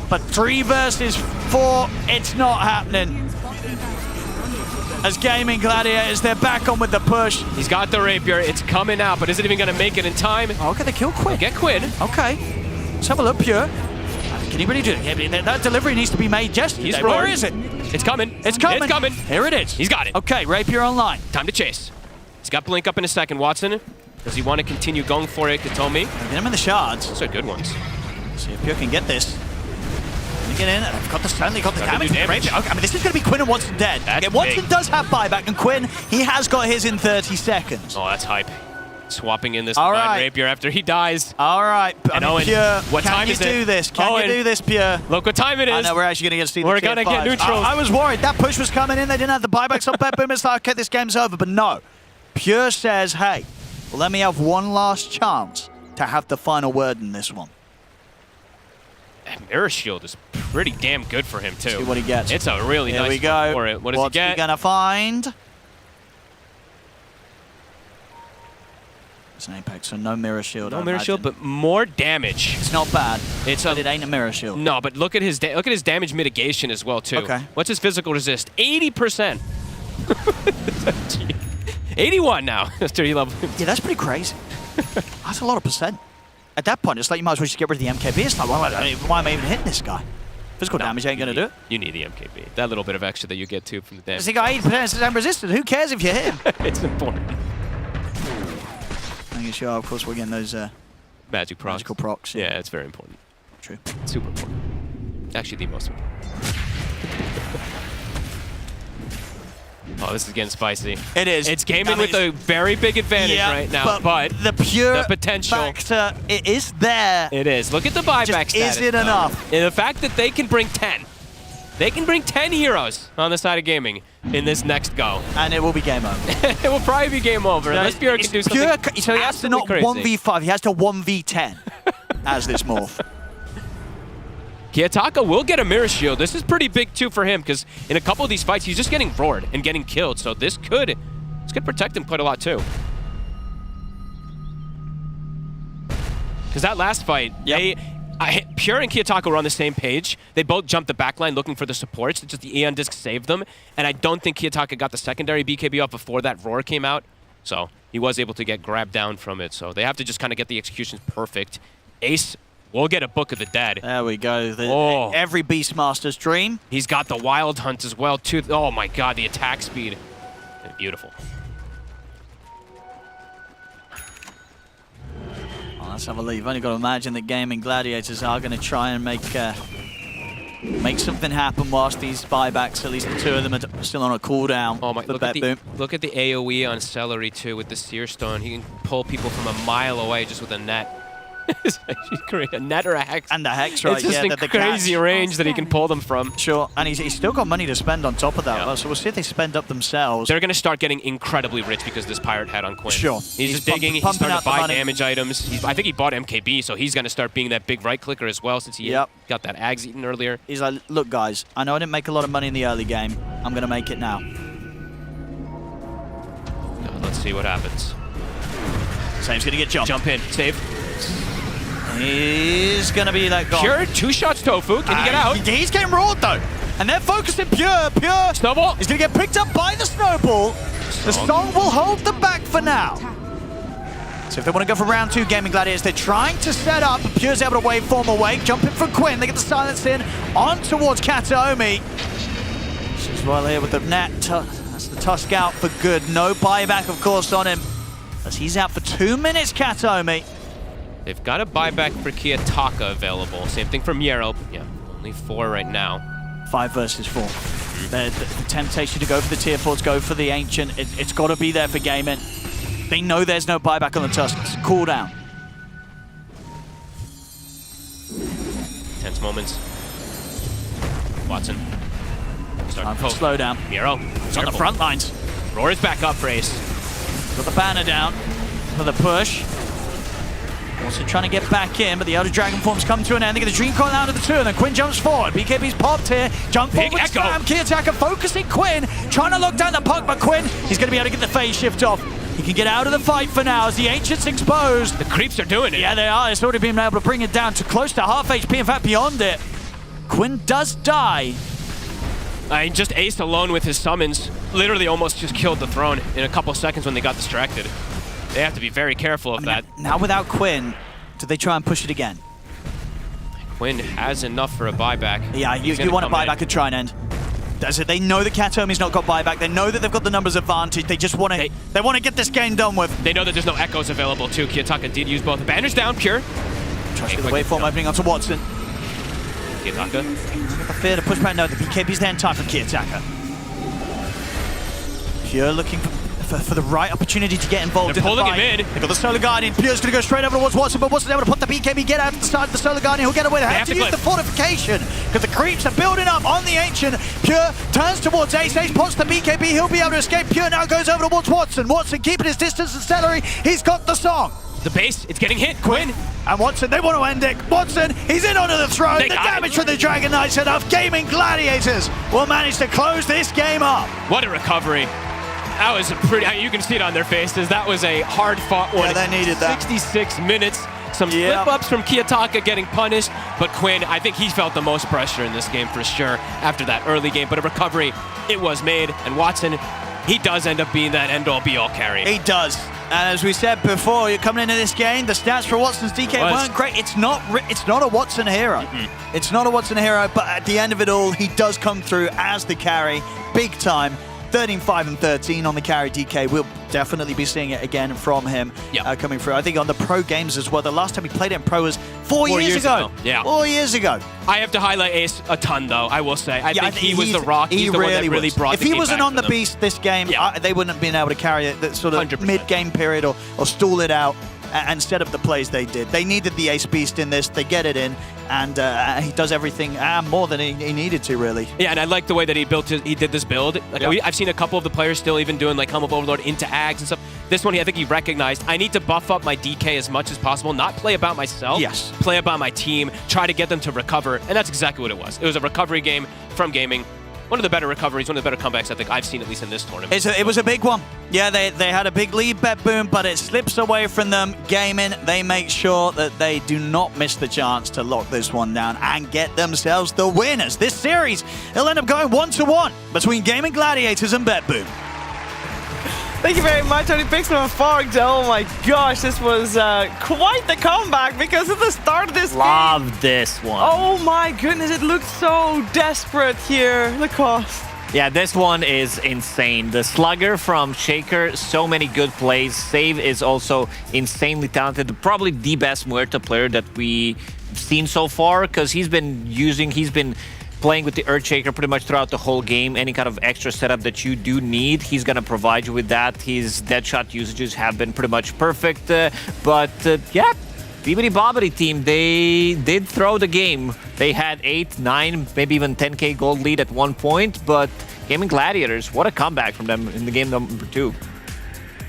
But 3 versus 4, it's not happening. As Gaming Gladiators, they're back on with the push. He's got the Rapier. It's coming out, but is it even going to make it in time? Oh, okay, they kill Quinn. Get Quinn. Okay. Let's have a look, Pure. Can he really do it? That delivery needs to be made yesterday. Where is it? It's coming. It's coming. It's coming. Here it is. He's got it. Okay, Rapier online. Time to chase. He's got Blink up in a second. Watson, does he want to continue going for it? Katomi. Get him in the shards. Those are good ones. See if Pure can get this. Get in, and they've got the stun, they got the Gotta damage. do damage. Okay, I mean, this is going to be Quinn and Watson dead. That's Watson big. does have buyback, and Quinn, he has got his in 30 seconds. Oh, that's hype. Swapping in this All Divine right. Rapier after he dies. All right, And I mean, Owen, Pure, what time can is you it? do this? Can Owen, you do this, Pure? Look what time it is. I know, we're actually going to get to see the We're tier gonna get 5. neutrals. I was worried. That push was coming in. They didn't have the buybacks on Bad Boom. It's like, okay, this game's over. But no. Pure says, hey, well, let me have one last chance to have the final word in this one. Mirror Shield is pretty damn good for him, too. See what he gets. It's a really Here nice we go. for it. What does What's he get? going to find? It's an Apex, so no Mirror Shield. No Mirror Shield, but more damage. It's not bad. It's but it ain't a Mirror Shield. No, but look at his damage mitigation as well, too. Okay. What's his physical resist? 80%. 81 now. After he leveled. Yeah, that's pretty crazy. That's a lot of percent. At that point, it's like you might as well just get rid of the MKB. It's like, why am I even hitting this guy? Physical damage ain't going to do it. You need the MKB. That little bit of extra that you get, too, from the damage. This guy 80% resistant. Who cares if you hit him? It's important. I think sure, of course, we're getting those Magic procs. magical procs. Yeah, it's very important. True. Super important. Actually, the most important. Oh, this is getting spicy. It is. It's gaming with a very big advantage right now, but the pure the potential factor, it is there. It is. Look at the buyback status. Is it enough? And the fact that they can bring 10. They can bring 10 heroes on the side of gaming in this next go. And it will be game over. It will probably be game over unless Pure can do something so he has to not crazy. 1v5, he has to 1v10 as this morph. Kiyotaka will get a Mirror Shield. This is pretty big, too, for him, because in a couple of these fights, he's just getting roared and getting killed. So this could protect him quite a lot, too. Because that last fight, Pure and Kiyotaka were on the same page. They both jumped the backline looking for the supports. It's just the Aeon Disc saved them. And I don't think Kiyotaka got the secondary BKB off before that roar came out. So he was able to get grabbed down from it. So they have to just kind of get the executions perfect. Ace will get a Book of the Dead. There we go. Every Beastmaster's dream. He's got the Wild Hunt as well, too. Oh, my God, the attack speed. Beautiful. Let's have a look. You've only got to imagine that Gaming Gladiators are going to try and make make something happen whilst these buybacks, at least the two of them, are still on a cooldown. Oh my! For Look at BetBoom. the AOE on Celery too with the Seer Stone. He can pull people from a mile away just with a net. He's create a net or a hex. And the hex, right? It's just yeah, in crazy range that he can pull them from. Sure, and he's still got money to spend on top of that. Yeah. So we'll see if they spend up themselves. They're going to start getting incredibly rich because of this Pirate Head on Quinn. Sure. He's just digging. He's starting to buy damage items. I think he bought MKB, so he's going to start being that big right clicker as well since he got that Ags eaten earlier. He's like, look, guys, I know I didn't make a lot of money in the early game. I'm going to make it now. Let's see what happens. Same's going to get jumped. Jump in. Save. He's going to be that guy. Pure, 2 shots Tofu. Can he get out? He's getting roared, though. And they're focusing Pure. Pure. Snowball. He's going to get picked up by the Snowball. The Song will hold them back for now. So if they want to go for round 2, Gaming Gladiators, they're trying to set up. Pure's able to waveform away. Jumping from Quinn. They get the silence in. On towards Kataomi. She's well here with the net. That's the Tusk out for good. No buyback, of course, on him. As he's out for 2 minutes, Kataomi. They've got a buyback for Kiyotaka available. Same thing for Miero. Yeah, only 4 right now. 5 versus 4. The temptation to go for the tier 4s, go for the Ancient. It's got to be there for Gaming. They know there's no buyback on the Tusk. It's a cooldown. Tense moments. Watson. Time for slow down. Miero. It's on the front lines. Roar is back up, Race. Got the banner down for the push. Also trying to get back in, but the Elder Dragon forms come to an end. They get the Dream Coil out of the 2, and then Quinn jumps forward. BKB's popped here. Jump forward, spam. Kiyotaka focusing Quinn, trying to lock down the puck, but Quinn, he's going to be able to get the phase shift off. He can get out of the fight for now as the Ancient's exposed. The creeps are doing it. Yeah, they are. It's already been able to bring it down to close to half HP, in fact, beyond it. Quinn does die. He just aced alone with his summons. Literally almost just killed the throne in a couple seconds when they got distracted. They have to be very careful of that. Now without Quinn, do they try and push it again? Quinn has enough for a buyback. Yeah, you want a buyback and try and end. That's it. They know that Kataomi's not got buyback. They know that they've got the numbers advantage. They just want to. They want to get this game done with. They know that there's no echoes available too. Kiyotaka did use both. Banners down, Pure. Tries to get the waveform opening onto Watson. Kiyotaka. Got the fear to push back. No, the BKB's there in time for Kiyotaka. Pure looking for the right opportunity to get involved in the fight. They're pulling him in. They got the Solar Guardian. Pure's going to go straight over towards Watson, but Watson's able to put the BKB, get out to the side of the Solar Guardian. He'll get away. They have to use the fortification because the creeps are building up on the Ancient. Pure turns towards Ace. Ace pots the BKB. He'll be able to escape. Pure now goes over towards Watson. Watson keeping his distance and Celery. He's got the Song. The base, it's getting hit. Quinn. And Watson, they want to end it. Watson, he's in onto the throne. The damage from the Dragon Knight's enough. Gaming Gladiators will manage to close this game up. What a recovery. That was a pretty, you can see it on their faces. That was a hard-fought one. Yeah, they needed that. 66 minutes. Some slip-ups from Kiyotaka getting punished, but Quinn, I think he felt the most pressure in this game for sure after that early game. But a recovery, it was made. And Watson, he does end up being that end-all, be-all carry. He does. And as we said before, you're coming into this game, the stats for Watson's DK weren't great. It's not a Watson hero. It's not a Watson hero, but at the end of it all, he does come through as the carry, big time. 13, 5, and 13 on the carry DK. We'll definitely be seeing it again from him coming through. I think on the pro games as well. The last time he played it in pro was 4 years ago. Yeah. 4 years ago. I have to highlight Ace a ton, though, I will say. I think he was the rock. He's the one that really brought the game back. If he wasn't on the beast this game, they wouldn't have been able to carry it that sort of 100%. mid-game period or stall it out and set up the plays they did. They needed the Ace Beast in this. They get it in, and he does everything more than he needed to, really. Yeah, and I like the way that he did this build. Like I've seen a couple of the players still even doing like Helm of Overlord into Ags and stuff. This one, I think he recognized, I need to buff up my DK as much as possible, not play about myself. Yes. Play about my team, try to get them to recover, and that's exactly what it was. It was a recovery game from gaming. One of the better recoveries, one of the better comebacks I think I've seen, at least in this tournament. It was a big one. Yeah, they had a big lead, BetBoom, but it slips away from them. Gaming, they make sure that they do not miss the chance to lock this one down and get themselves the winners. This series, it'll end up going 1-1 between Gaming Gladiators and BetBoom. Thank you very much, Tony Pixel and Fogged. Oh my gosh, this was quite the comeback because at the start of this game. Love this one. Oh my goodness, it looked so desperate here. The cost. Yeah, this one is insane. The Slugger from Shaker, so many good plays. Save is also insanely talented. Probably the best Muerta player that we've seen so far because he's been playing with the Earthshaker pretty much throughout the whole game. Any kind of extra setup that you do need, he's going to provide you with that. His Deadshot usages have been pretty much perfect. Yeah, Bibbidi Bobbidi team, they did throw the game. They had 8, 9, maybe even 10k gold lead at one point, but Gaming Gladiators, what a comeback from them in the game number 2.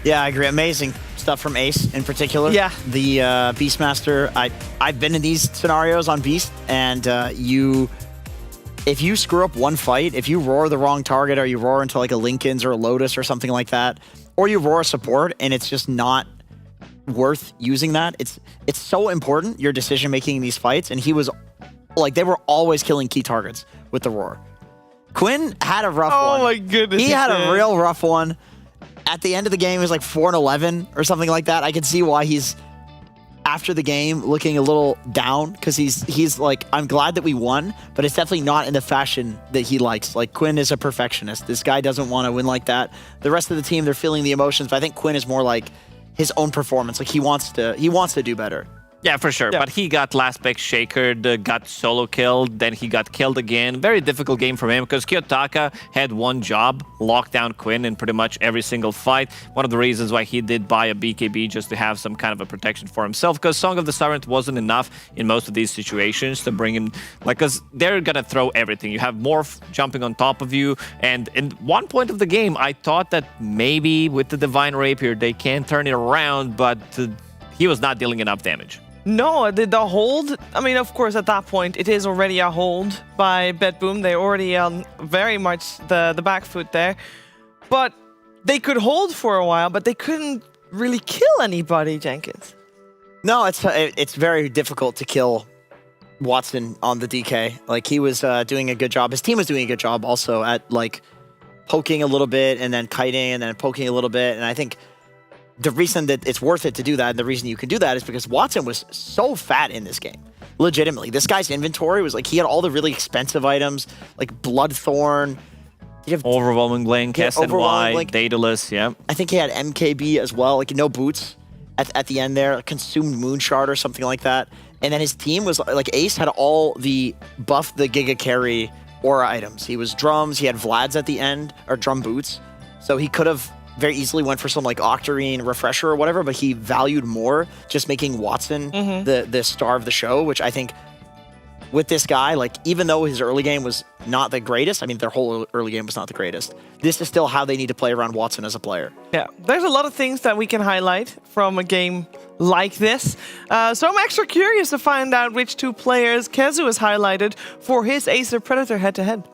Yeah, I agree. Amazing stuff from Ace in particular. Yeah. The Beastmaster, I've been in these scenarios on Beast, and if you screw up one fight, if you roar the wrong target, or you roar into like a Lincoln's or a Lotus or something like that, or you roar a support and it's just not worth using that, it's so important, your decision making in these fights, and he was like, they were always killing key targets with the roar. Quinn had a rough one. Oh my goodness. He had a real rough one. At the end of the game, he was like 4-11 or something like that. I can see why he's, after the game, looking a little down, because he's like, I'm glad that we won, but it's definitely not in the fashion that he likes. Like, Quinn is a perfectionist. This guy doesn't want to win like that. The rest of the team, they're feeling the emotions, but I think Quinn is more like his own performance. Like, he wants to do better. Yeah, for sure. Yeah. But he got last pick shakered, got solo killed, then he got killed again. Very difficult game for him because Kiyotaka had one job, lock down Quinn in pretty much every single fight. One of the reasons why he did buy a BKB, just to have some kind of a protection for himself, because Song of the Silent wasn't enough in most of these situations to bring him, like, because they're gonna throw everything. You have Morph jumping on top of you, and in one point of the game, I thought that maybe with the Divine Rapier, they can turn it around, but he was not dealing enough damage. No, the hold, I mean, of course, at that point, it is already a hold by BetBoom. They're already on very much the back foot there. But they could hold for a while, but they couldn't really kill anybody, Jenkins. No, it's very difficult to kill Watson on the DK. Like, he was doing a good job. His team was doing a good job also at, like, poking a little bit and then kiting and then poking a little bit. And I think the reason that it's worth it to do that, and the reason you can do that, is because Watson was so fat in this game. Legitimately. This guy's inventory was like, he had all the really expensive items, like Bloodthorn. Overwhelming Blink, SNY, Daedalus, yeah. I think he had MKB as well, like no boots at the end there, Consumed Moonshard or something like that. And then his team was, like, Ace had all the buff the Giga Carry aura items. He was drums, he had Vlad's at the end, or drum boots. So he could have very easily went for some like Octarine Refresher or whatever, but he valued more just making Watson the star of the show, which I think with this guy, like, even though his early game was not the greatest, I mean, their whole early game was not the greatest, this is still how they need to play around Watson as a player. Yeah, there's a lot of things that we can highlight from a game like this. So I'm extra curious to find out which two players Kezu has highlighted for his Acer Predator head-to-head.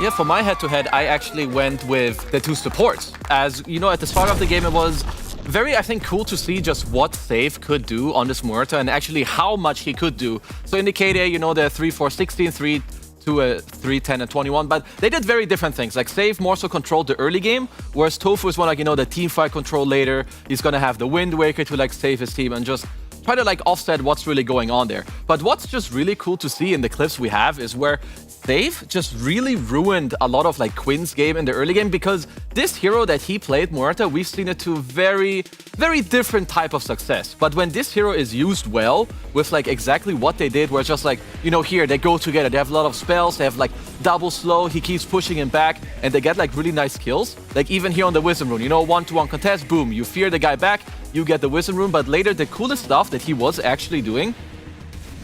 Yeah, for my head-to-head, I actually went with the two supports. As you know, at the start of the game, it was very, I think, cool to see just what Save could do on this Muerta and actually how much he could do. So in the KDA, you know, they're 3-4-16, 3-10 and 21, but they did very different things. Like, Save more so controlled the early game, whereas Tofu is more like, you know, the team fight control later. He's gonna have the Wind Waker to, like, save his team and just try to, like, offset what's really going on there. But what's just really cool to see in the clips we have is where Save just really ruined a lot of, like, Quinn's game in the early game, because this hero that he played, Muerta, we've seen it to very, very different type of success. But when this hero is used well, with, like, exactly what they did, where it's just like, you know, here, they go together, they have a lot of spells, they have, like, double slow, he keeps pushing him back, and they get, like, really nice kills. Like, even here on the Wisdom Rune, you know, 1-to-1 contest, boom, you fear the guy back, you get the Wisdom Rune, but later, the coolest stuff that he was actually doing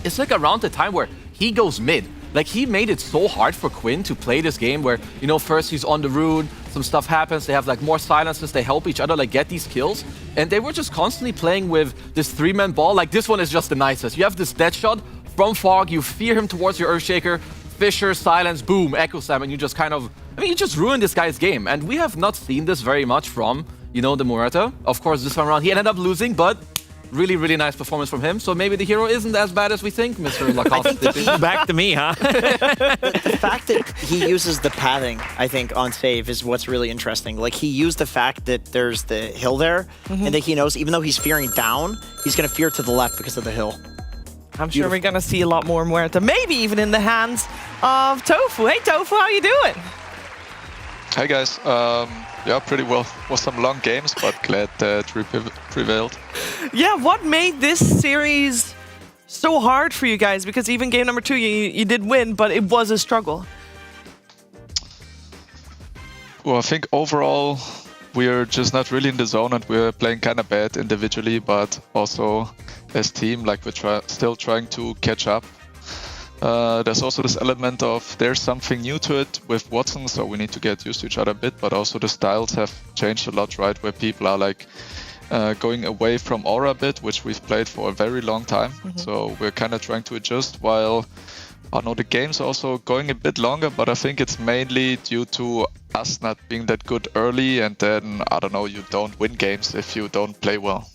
is, like, around the time where he goes mid. Like, he made it so hard for Quinn to play this game where, you know, first he's on the rune, some stuff happens, they have, like, more silences, they help each other, like, get these kills. And they were just constantly playing with this 3-man ball. Like, this one is just the nicest. You have this Deadshot from Fog, you fear him towards your Earthshaker, Fisher, silence, boom, Echo Slam, and you just kind of, I mean, you just ruined this guy's game. And we have not seen this very much from, you know, the Muerta. Of course, this time around, he ended up losing, but really, really nice performance from him. So maybe the hero isn't as bad as we think, Mr. Lacoste. Back to me, huh? The fact that he uses the pathing, I think, on Save is what's really interesting. Like, he used the fact that there's the hill there, and that he knows even though he's fearing down, he's going to fear to the left because of the hill. I'm sure we're going to see a lot more Muerta, maybe even in the hands of Tofu. Hey, Tofu, how you doing? Hey, guys. Yeah, pretty well. Was some long games, but glad that we prevailed. Yeah, what made this series so hard for you guys? Because even game number 2, you did win, but it was a struggle. Well, I think overall we're just not really in the zone, and we're playing kind of bad individually, but also as team, like we're still trying to catch up. There's also this element of there's something new to it with Watson, so we need to get used to each other a bit, but also the styles have changed a lot, right? Where people are like going away from Aura a bit, which we've played for a very long time. So we're kind of trying to adjust, while I know the game's also going a bit longer, but I think it's mainly due to us not being that good early, and then, I don't know, you don't win games if you don't play well.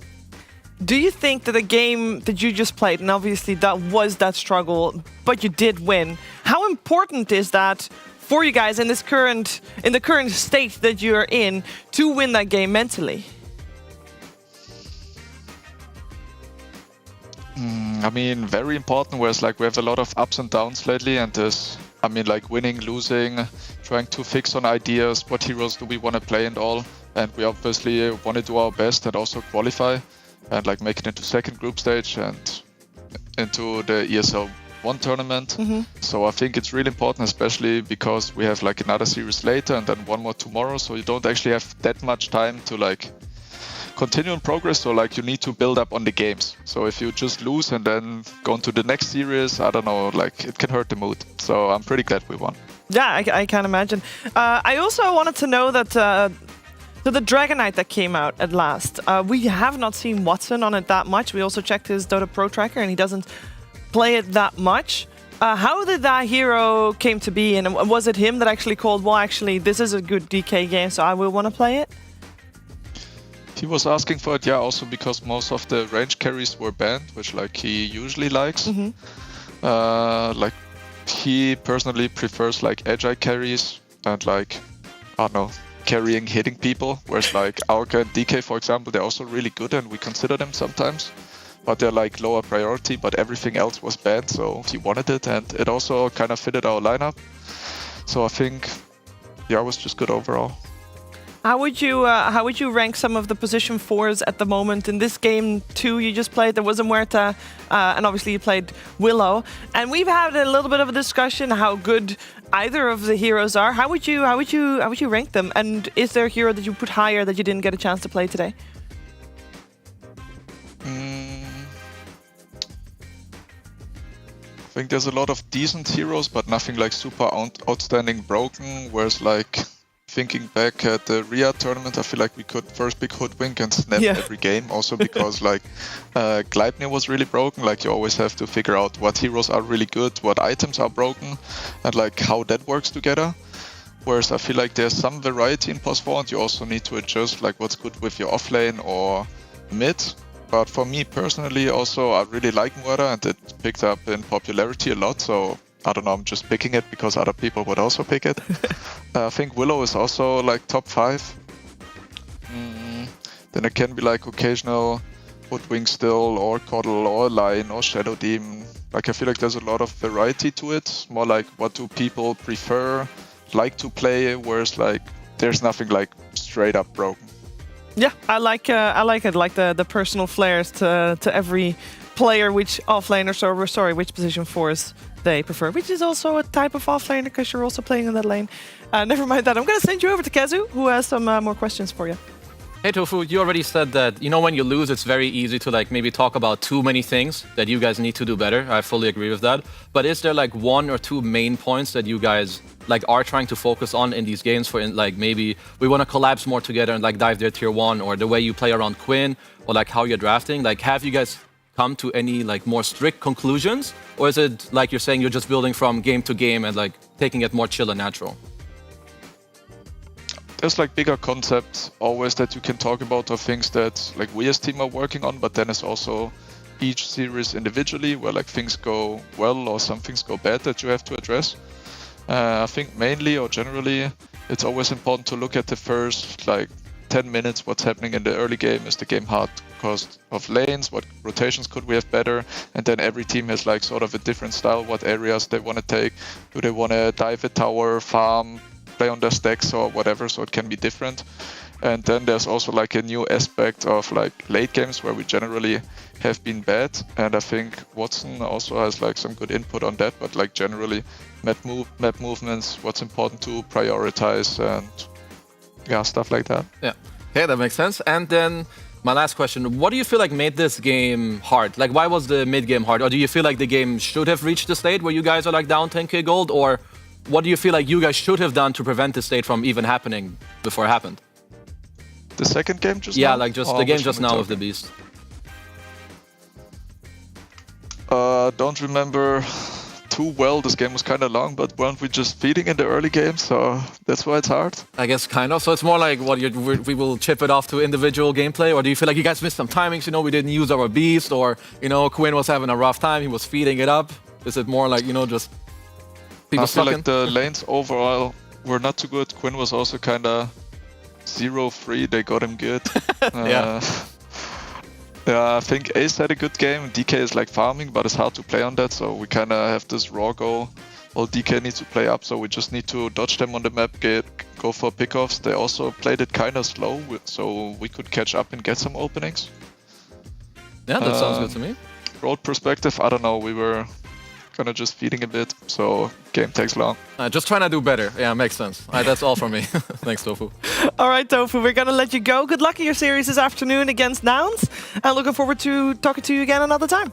Do you think that the game that you just played, and obviously that was that struggle, but you did win, how important is that for you guys in the current state that you're in to win that game mentally? I mean, very important, whereas like we have a lot of ups and downs lately, and there's, I mean, like winning, losing, trying to fix on ideas, what heroes do we want to play and all, and we obviously want to do our best and also qualify and like make it into second group stage and into the ESL 1 tournament. So I think it's really important, especially because we have like another series later and then one more tomorrow, so you don't actually have that much time to like continue in progress, so like you need to build up on the games. So if you just lose and then go into the next series, I don't know, like it can hurt the mood. So I'm pretty glad we won. Yeah, I can imagine. I also wanted to know that so the Dragonite that came out at last, we have not seen Watson on it that much. We also checked his Dota Pro tracker and he doesn't play it that much. How did that hero came to be, and was it him that actually called, well, actually, this is a good DK game, so I will want to play it? He was asking for it, yeah, also because most of the range carries were banned, which like he usually likes. Like he personally prefers like agile carries and like, I don't know, carrying hitting people, whereas like Aurka and DK, for example, they're also really good and we consider them sometimes, but they're like lower priority, but everything else was banned, so he wanted it and it also kind of fitted our lineup. So I think, yeah, it was just good overall. How would you rank some of the position 4s at the moment? In this game 2 you just played, there was a Muerta, and obviously you played Willow. And we've had a little bit of a discussion how good either of the heroes are. How would you rank them? And is there a hero that you put higher that you didn't get a chance to play today? I think there's a lot of decent heroes, but nothing like super outstanding broken, whereas like thinking back at the Ria tournament, I feel like we could first pick Hoodwink and snap every game, also because like Gleipnir was really broken, like you always have to figure out what heroes are really good, what items are broken, and like how that works together. Whereas I feel like there's some variety in POS4 and you also need to adjust like what's good with your offlane or mid. But for me personally also, I really like Muerta and it picked up in popularity a lot, so I don't know, I'm just picking it because other people would also pick it. I think Willow is also like top 5. Then it can be like occasional Hoodwink still, or Coddle, or Lion, or Shadow Demon. Like I feel like there's a lot of variety to it. More like what do people prefer, like to play, whereas like there's nothing like straight up broken. Yeah, I like it, like the personal flares to every player, which offlaners or which position 4s they prefer, which is also a type of offlaner because you're also playing in that lane. Never mind that. I'm going to send you over to Kazu, who has some more questions for you. Hey Tofu, you already said that, you know, when you lose, it's very easy to like maybe talk about too many things that you guys need to do better. I fully agree with that. But is there like 1 or 2 main points that you guys like are trying to focus on in these games, for like maybe we want to collapse more together and like dive their tier 1, or the way you play around Quinn, or like how you're drafting? Like, have you guys come to any like more strict conclusions, or is it like you're saying you're just building from game to game and like taking it more chill and natural? There's like bigger concepts always that you can talk about, or things that like we as team are working on, but then it's also each series individually where like things go well or some things go bad that you have to address. I think mainly or generally it's always important to look at the first like 10 minutes, what's happening in the early game. Is the game hard because of lanes? What rotations could we have better? And then every team has like sort of a different style, what areas they want to take. Do they want to dive a tower, farm, play on their stacks or whatever, so it can be different. And then there's also like a new aspect of like late games where we generally have been bad, and I think Watson also has like some good input on that, but like generally map movements, what's important to prioritize, and yeah, stuff like that. Yeah. Okay, that makes sense. And then my last question, what do you feel like made this game hard? Like, why was the mid game hard? Or do you feel like the game should have reached the state where you guys are like down 10k gold? Or what do you feel like you guys should have done to prevent this state from even happening before it happened? The second game just Yeah, now? like just Or the game which just one now we with the Beast. Don't remember too well. This game was kind of long, but weren't we just feeding in the early game? So that's why it's hard. I guess kind of. So it's more like what we will chip it off to individual gameplay, or do you feel like you guys missed some timings? You know, we didn't use our Beast, or you know, Quinn was having a rough time. He was feeding it up. Is it more like, you know, just people I feel sucking? like the lanes overall were not too good. Quinn was also kind of 0-3. They got him good. Yeah. Yeah, I think Ace had a good game. DK is like farming, but it's hard to play on that. So we kind of have this raw goal. Well, DK needs to play up, so we just need to dodge them on the map, go for pickoffs. They also played it kind of slow, so we could catch up and get some openings. Yeah, that sounds good to me. Road perspective, I don't know. We were kind of just feeding a bit, so game takes long. Just trying to do better. Yeah, makes sense. That's all from me. Thanks, Tofu. All right, Tofu, we're going to let you go. Good luck in your series this afternoon against Nouns. And looking forward to talking to you again another time.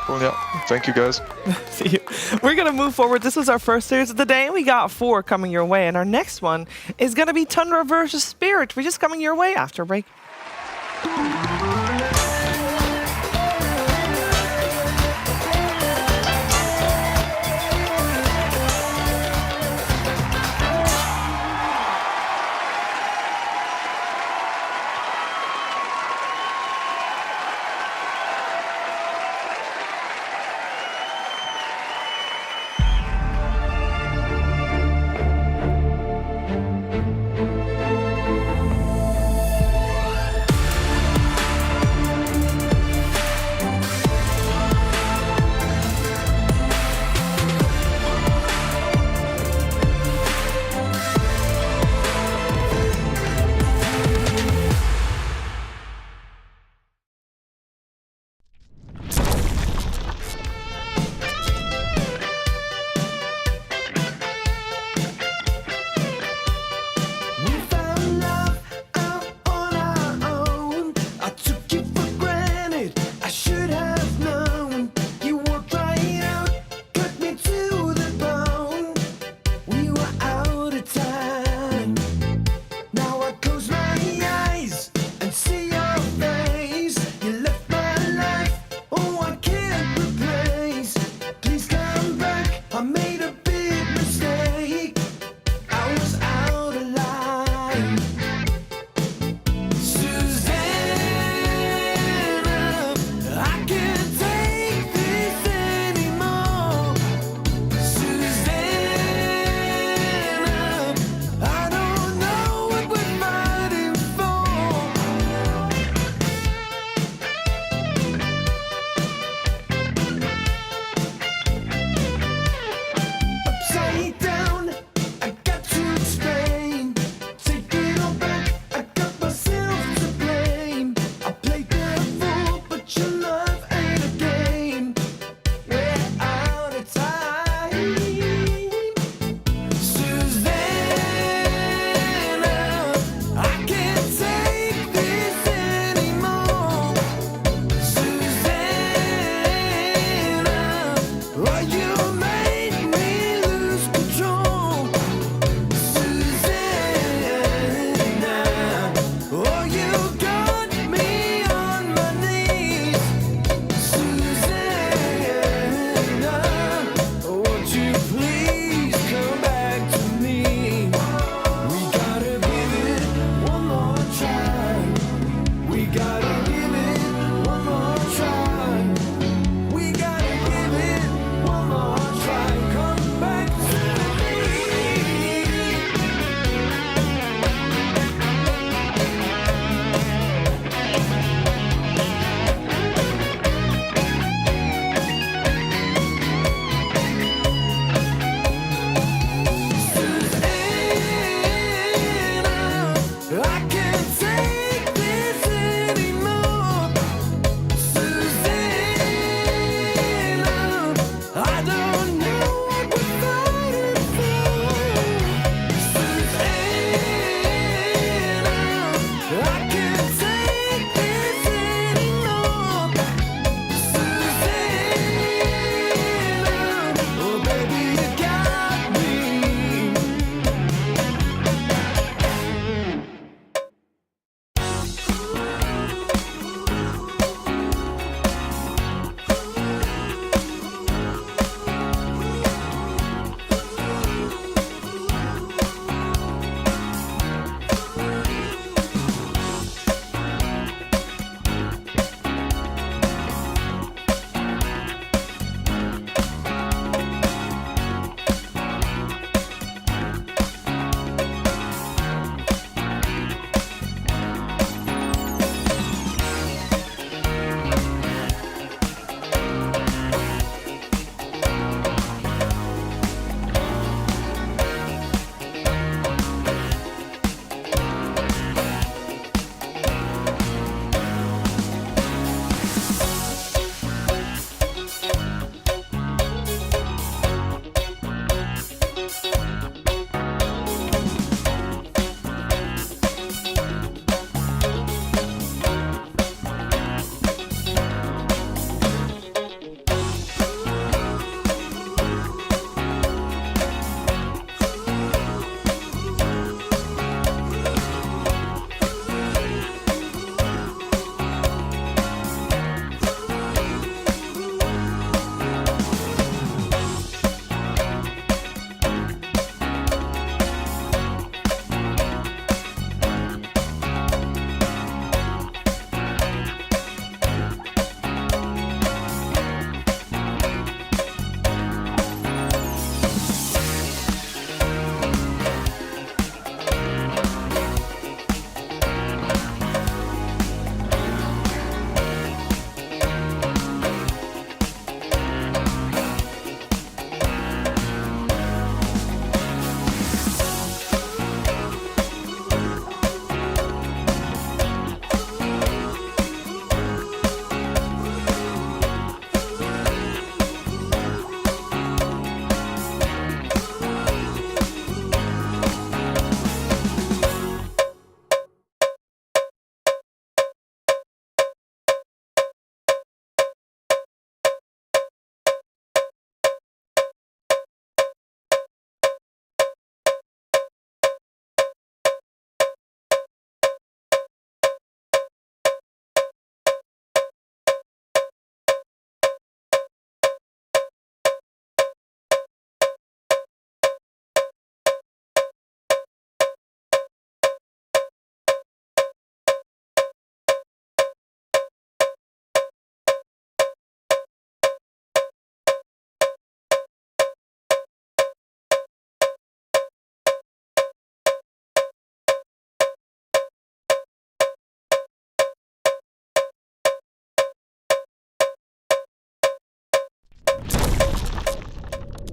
Cool, yeah. Thank you, guys. See you. We're going to move forward. This was our first series of the day, and we got 4 coming your way. And our next one is going to be Tundra versus Spirit. We're just coming your way after a break. I can't take this anymore.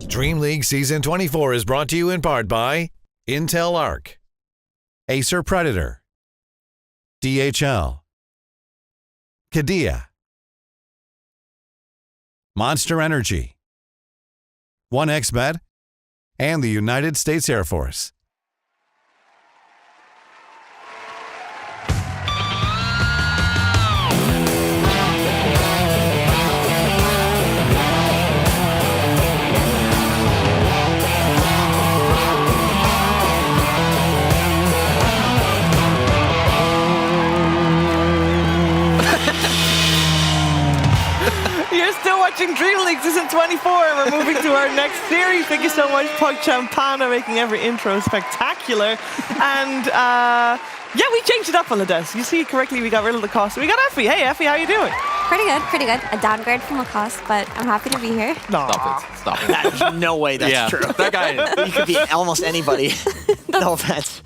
DreamLeague Season 24 is brought to you in part by Intel Arc, Acer Predator, DHL, Kadia, Monster Energy, 1xBet, and the United States Air Force. You're still watching DreamLeague Season 24. We're moving to our next series. Thank you so much, Pug Champana, making every intro spectacular. And yeah, we changed it up on the desk. You see correctly, we got rid of the cost. We got Effie. Hey, Effie, how you doing? Pretty good, pretty good. A downgrade from Lacoste, but I'm happy to be here. No. Stop it. There's no way that's true. That guy. You could be almost anybody. No offense.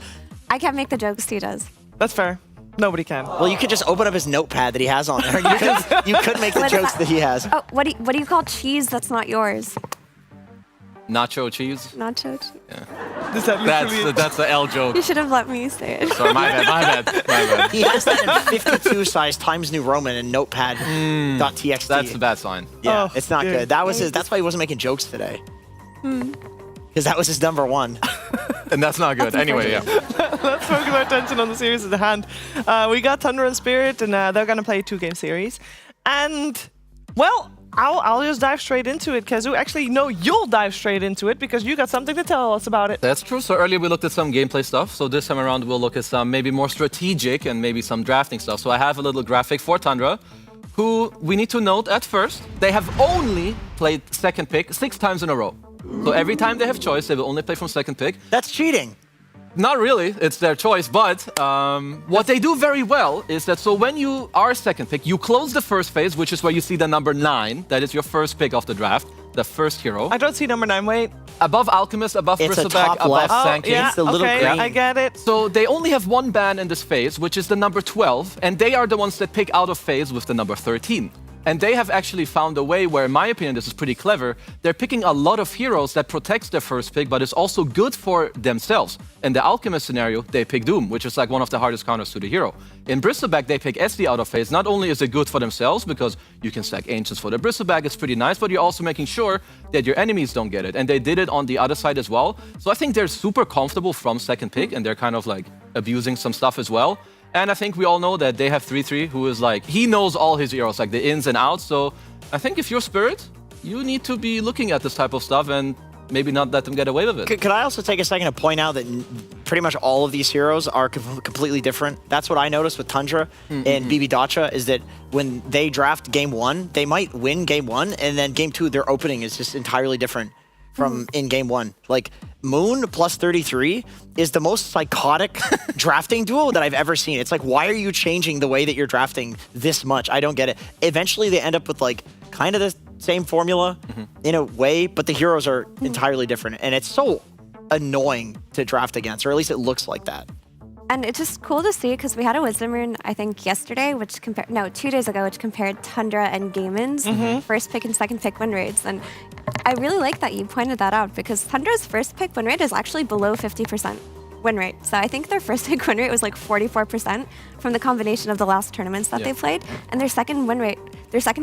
I can't make the jokes he does. That's fair. Nobody can. Well, you could just open up his notepad that he has on there. You could make the What is jokes that he has. Oh, what do you call cheese that's not yours? Nacho cheese. Nacho cheese. Is that literally That's the L joke. You should have let me say it. Sorry, my bad. He has that in 52 size Times New Roman and notepad.txt. That's a bad sign. Yeah, Oh, it's not yeah. good. That was his. That's why he wasn't making jokes today. Because that was his number one. And that's not good. Anyway, yeah. Let's focus our attention on the series at hand. We got Thunder and Spirit, and they're going to play a 2-game series. And, well, I'll just dive straight into it, Kazu. Actually, no, you'll dive straight into it because you got something to tell us about it. That's true. So earlier we looked at some gameplay stuff. So this time around we'll look at some maybe more strategic and maybe some drafting stuff. So I have a little graphic for Tundra, who we need to note at first, they have only played second pick 6 times in a row. So every time they have choice, they will only play from second pick. That's cheating. Not really, it's their choice, but what they do very well is that so when you are second pick, you close the first phase, which is where you see the number 9. That is your first pick of the draft, the first hero. I don't see number 9, wait. Above Alchemist, above It's a Bristleback, top above left. Sankey. Yeah, It's the little okay, green. I get it. So they only have one ban in this phase, which is the number 12, and they are the ones that pick out of phase with the number 13. And they have actually found a way where, in my opinion, this is pretty clever. They're picking a lot of heroes that protects their first pick, but is also good for themselves. In the Alchemist scenario, they pick Doom, which is like one of the hardest counters to the hero. In Bristleback, they pick SD out of phase. Not only is it good for themselves, because you can stack Ancients for the Bristleback, it's pretty nice, but you're also making sure that your enemies don't get it. And they did it on the other side as well. So I think they're super comfortable from second pick, and they're kind of like abusing some stuff as well. And I think we all know that they have 3-3, who is like, he knows all his heroes, like the ins and outs. So I think if you're Spirit, you need to be looking at this type of stuff and maybe not let them get away with it. Could I also take a second to point out that pretty much all of these heroes are completely different? That's what I noticed with Tundra and BB Dacha, is that when they draft game 1, they might win game 1, and then game 2, their opening is just entirely different from in game 1. Like, Moon plus 33 is the most psychotic drafting duo that I've ever seen. It's like, why are you changing the way that you're drafting this much? I don't get it. Eventually, they end up with like kind of the same formula in a way, but the heroes are entirely different. And it's so annoying to draft against, or at least it looks like that. And it's just cool to see because we had a Wisdom Rune, I think, yesterday, 2 days ago, which compared Tundra and Gaiman's first pick and second pick win rates. And I really like that you pointed that out because Tundra's first pick win rate is actually below 50% win rate. So I think their first pick win rate was like 44% from the combination of the last tournaments that they played. And their second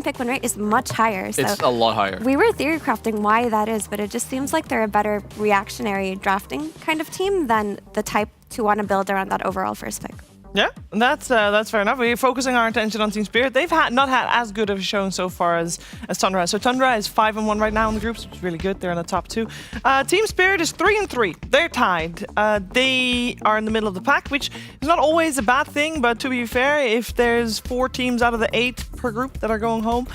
pick win rate is much higher. So it's a lot higher. We were theory crafting why that is, but it just seems like they're a better reactionary drafting kind of team than the type to want to build around that overall first pick. Yeah, that's fair enough. We're focusing our attention on Team Spirit. They've not had as good of a showing so far as Tundra. So Tundra is 5-1 right now in the groups, which is really good. They're in the top 2. Team Spirit is 3-3. They're tied. They are in the middle of the pack, which is not always a bad thing. But to be fair, if there's 4 teams out of the 8 per group that are going home,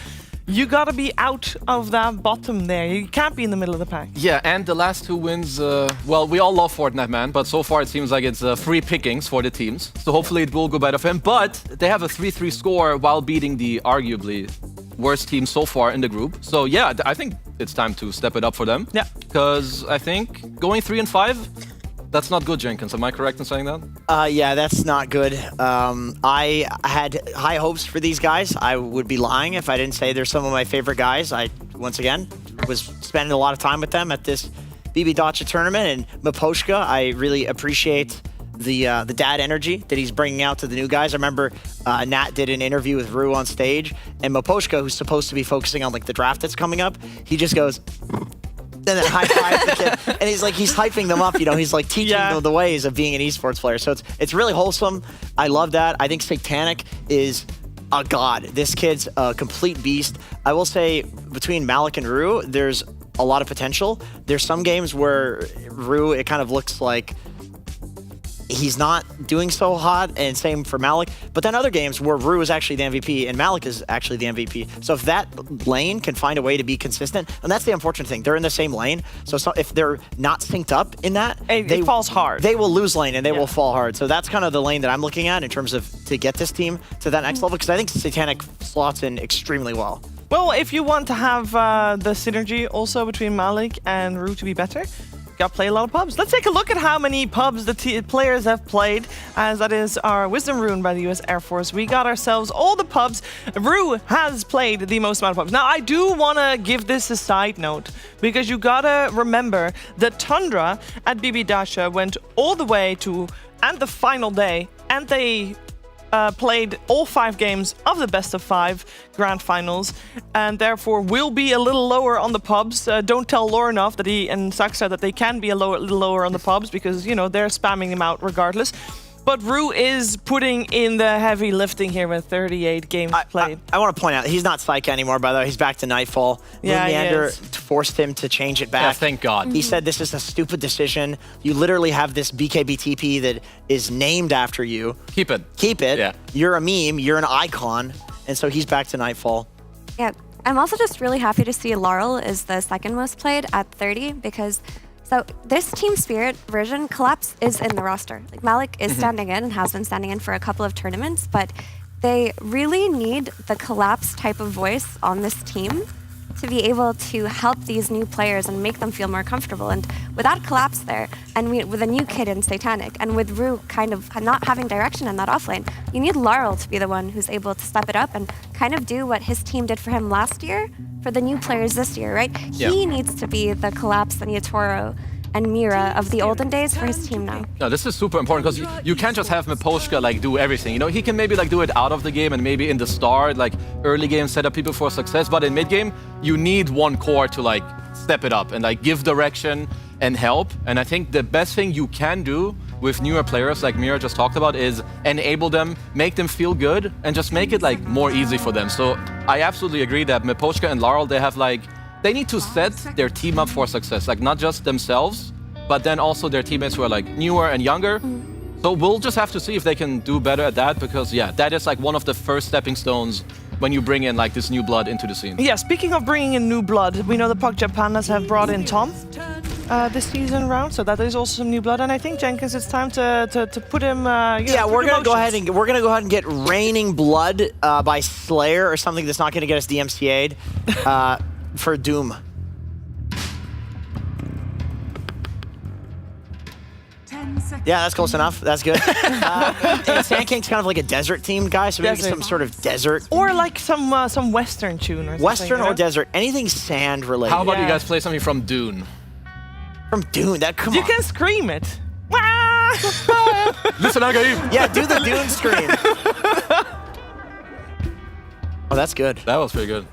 you gotta be out of that bottom there. You can't be in the middle of the pack. Yeah, and the last 2 wins, well, we all love Fortnite, man, but so far it seems like it's free pickings for the teams. So hopefully it will go better for him. But they have a 3-3 score while beating the arguably worst team so far in the group. So yeah, I think it's time to step it up for them. Yeah. Because I think going 3-5, that's not good, Jenkins. Am I correct in saying that? Yeah, that's not good. I had high hopes for these guys. I would be lying if I didn't say they're some of my favorite guys. Once again, was spending a lot of time with them at this BB Dacha tournament, and Miposhka, I really appreciate the dad energy that he's bringing out to the new guys. I remember Nat did an interview with Rue on stage, and Miposhka, who's supposed to be focusing on like the draft that's coming up, he just goes, and then high five the kid, and he's hyping them up. He's like teaching them the ways of being an esports player. So it's really wholesome. I love that. I think Satanic is a god. This kid's a complete beast. I will say between Malik and Rue, there's a lot of potential. There's some games where Rue, it kind of looks like he's not doing so hot, and same for Malik. But then other games where Rue is actually the MVP and Malik is actually the MVP. So if that lane can find a way to be consistent, and that's the unfortunate thing, they're in the same lane. So if they're not synced up in that, it falls hard. They will lose lane and they will fall hard. So that's kind of the lane that I'm looking at in terms of to get this team to that next level, because I think Satanic slots in extremely well. Well, if you want to have the synergy also between Malik and Rue to be better, got to play a lot of pubs. Let's take a look at how many pubs the players have played, as that is our Wisdom Rune by the US Air Force. We got ourselves all the pubs. Rue has played the most amount of pubs. Now, I do want to give this a side note, because you got to remember that Tundra at BB Dacha went all the way to, and the final day, and they played all 5 games of the best of 5 grand finals, and therefore will be a little lower on the pubs. Don't tell Lorenov that and Saksa that they can be a little lower on the pubs, because they're spamming him out regardless. But Rue is putting in the heavy lifting here with 38 games played. I want to point out, he's not Psyche anymore, by the way. He's back to Nightfall. Yeah, Leander forced him to change it back. Yeah, thank God. He said this is a stupid decision. You literally have this BKB TP that is named after you. Keep it. Keep it. Yeah. You're a meme. You're an icon. And so he's back to Nightfall. Yeah, I'm also just really happy to see Laurel is the second most played at 30, because so this Team Spirit version, Collapse is in the roster. Like Malik is standing in and has been standing in for a couple of tournaments, but they really need the Collapse type of voice on this team to be able to help these new players and make them feel more comfortable. And without Collapse there, and with a new kid in Satanic, and with Rue kind of not having direction in that offlane, you need Laurel to be the one who's able to step it up and kind of do what his team did for him last year for the new players this year, right? Yeah. He needs to be the Collapse and Yatoro and Mira of the olden days for his team now. No, this is super important, because you can't just have Miposhka like do everything. He can maybe like do it out of the game and maybe in the start, like early game, set up people for success. But in mid game, you need one core to like step it up and like give direction and help. And I think the best thing you can do with newer players, like Mira just talked about, is enable them, make them feel good, and just make it like more easy for them. So I absolutely agree that Miposhka and Laurel, they need to set their team up for success, like not just themselves, but then also their teammates who are like newer and younger. So we'll just have to see if they can do better at that, because yeah, that is like one of the first stepping stones when you bring in like this new blood into the scene. Yeah, speaking of bringing in new blood, we know the Puck Japanas have brought in Tom this season round, so that is also some new blood. And I think, Jenkins, it's time to put him. We're gonna go ahead and get Raining Blood by Slayer, or something that's not gonna get us DMCA'd for Doom. 10 seconds. Yeah, that's close enough. That's good. And Sand King's kind of like a desert themed guy, so maybe Desert. some sort of desert. Or like some Western tune or something. Western or desert, anything sand related. How about you guys play something from Dune? From Dune? Come You on. can scream it. Listen, Agaim. Yeah, do the Dune scream. Oh, that's good. That was pretty good.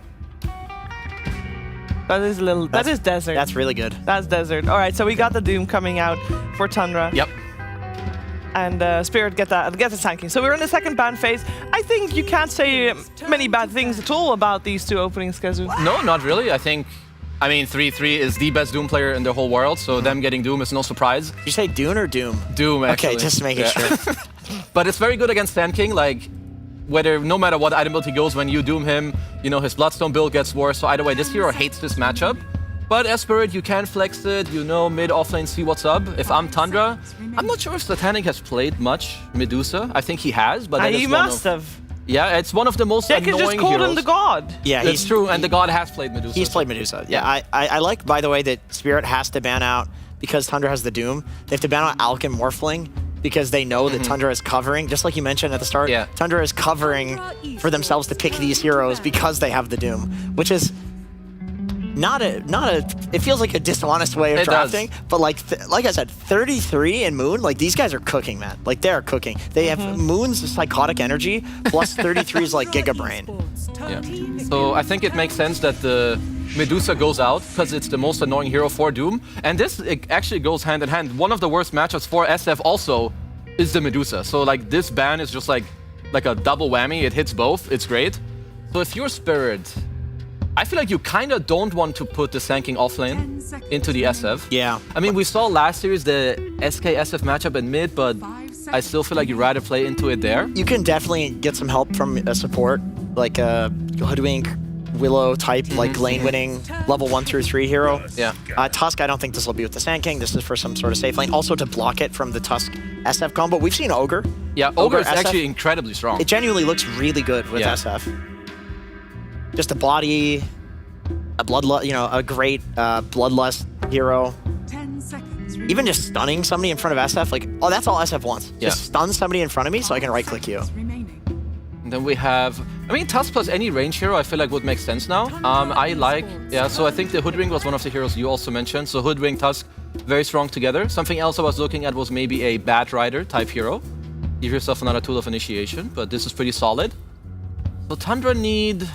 That is that is desert. That's really good. That's desert. All right, so we got the Doom coming out for Tundra. Yep. And Spirit get the tanking. So we're in the second ban phase. I think you can't say many bad things at all about these two openings, Kazu. No, not really. I mean, 3-3 is the best Doom player in the whole world, so them getting Doom is no surprise. Did you say Dune or Doom? Doom, actually. Okay, just making sure. But it's very good against Sand King, like, no matter what item build he goes, when you Doom him, his Bloodstone build gets worse, so either way, this hero hates this matchup. But as Spirit, you can flex it, mid, offlane, see what's up. If I'm Tundra, I'm not sure if Satanic has played much Medusa. I think he has, but that is he must have. Yeah, it's one of the most annoying just called heroes. him the god. Yeah, It's true, and the god has played Medusa. He's played Medusa. Yeah, I like, by the way, that Spirit has to ban out, because Tundra has the Doom, they have to ban out Alchem Morphling, because they know that Tundra is covering, just like you mentioned at the start, Tundra is covering for themselves to pick these heroes because they have the Doom, which is it feels like a dishonest way of It does. drafting, but like I said, 33 and Moon, like these guys are cooking, man. Like they're cooking. They have Moon's psychotic energy plus 33 is like Giga Brain. Yeah. So I think it makes sense that the Medusa goes out because it's the most annoying hero for Doom. And this actually goes hand in hand. One of the worst matchups for SF also is the Medusa. So like this ban is just like a double whammy. It hits both. It's great. So if you're Spirit, I feel like you kind of don't want to put the Sanking offlane into the SF. Yeah. I mean, we saw last series the SK-SF matchup in mid, but I still feel like you'd rather play into it there. You can definitely get some help from a support, like a Hoodwink, Willow type, like lane winning, level 1 through 3 hero. Yeah. Tusk, I don't think this will be with the Sand King. This is for some sort of safe lane. Also to block it from the Tusk SF combo. We've seen Ogre. Yeah, Ogre is SF. actually incredibly strong. It genuinely looks really good with SF. Just a body, a a great bloodlust hero. 10 seconds. Even just stunning somebody in front of SF, like, oh, that's all SF wants. Yeah. Just stun somebody in front of me so I can right-click you. And then we have, I mean, Tusk plus any range hero I feel like would make sense now. So I think the Hoodwink was one of the heroes you also mentioned. So Hoodwink, Tusk, very strong together. Something else I was looking at was maybe a Bat Rider type hero. Give yourself another tool of initiation, but this is pretty solid. So Tundra need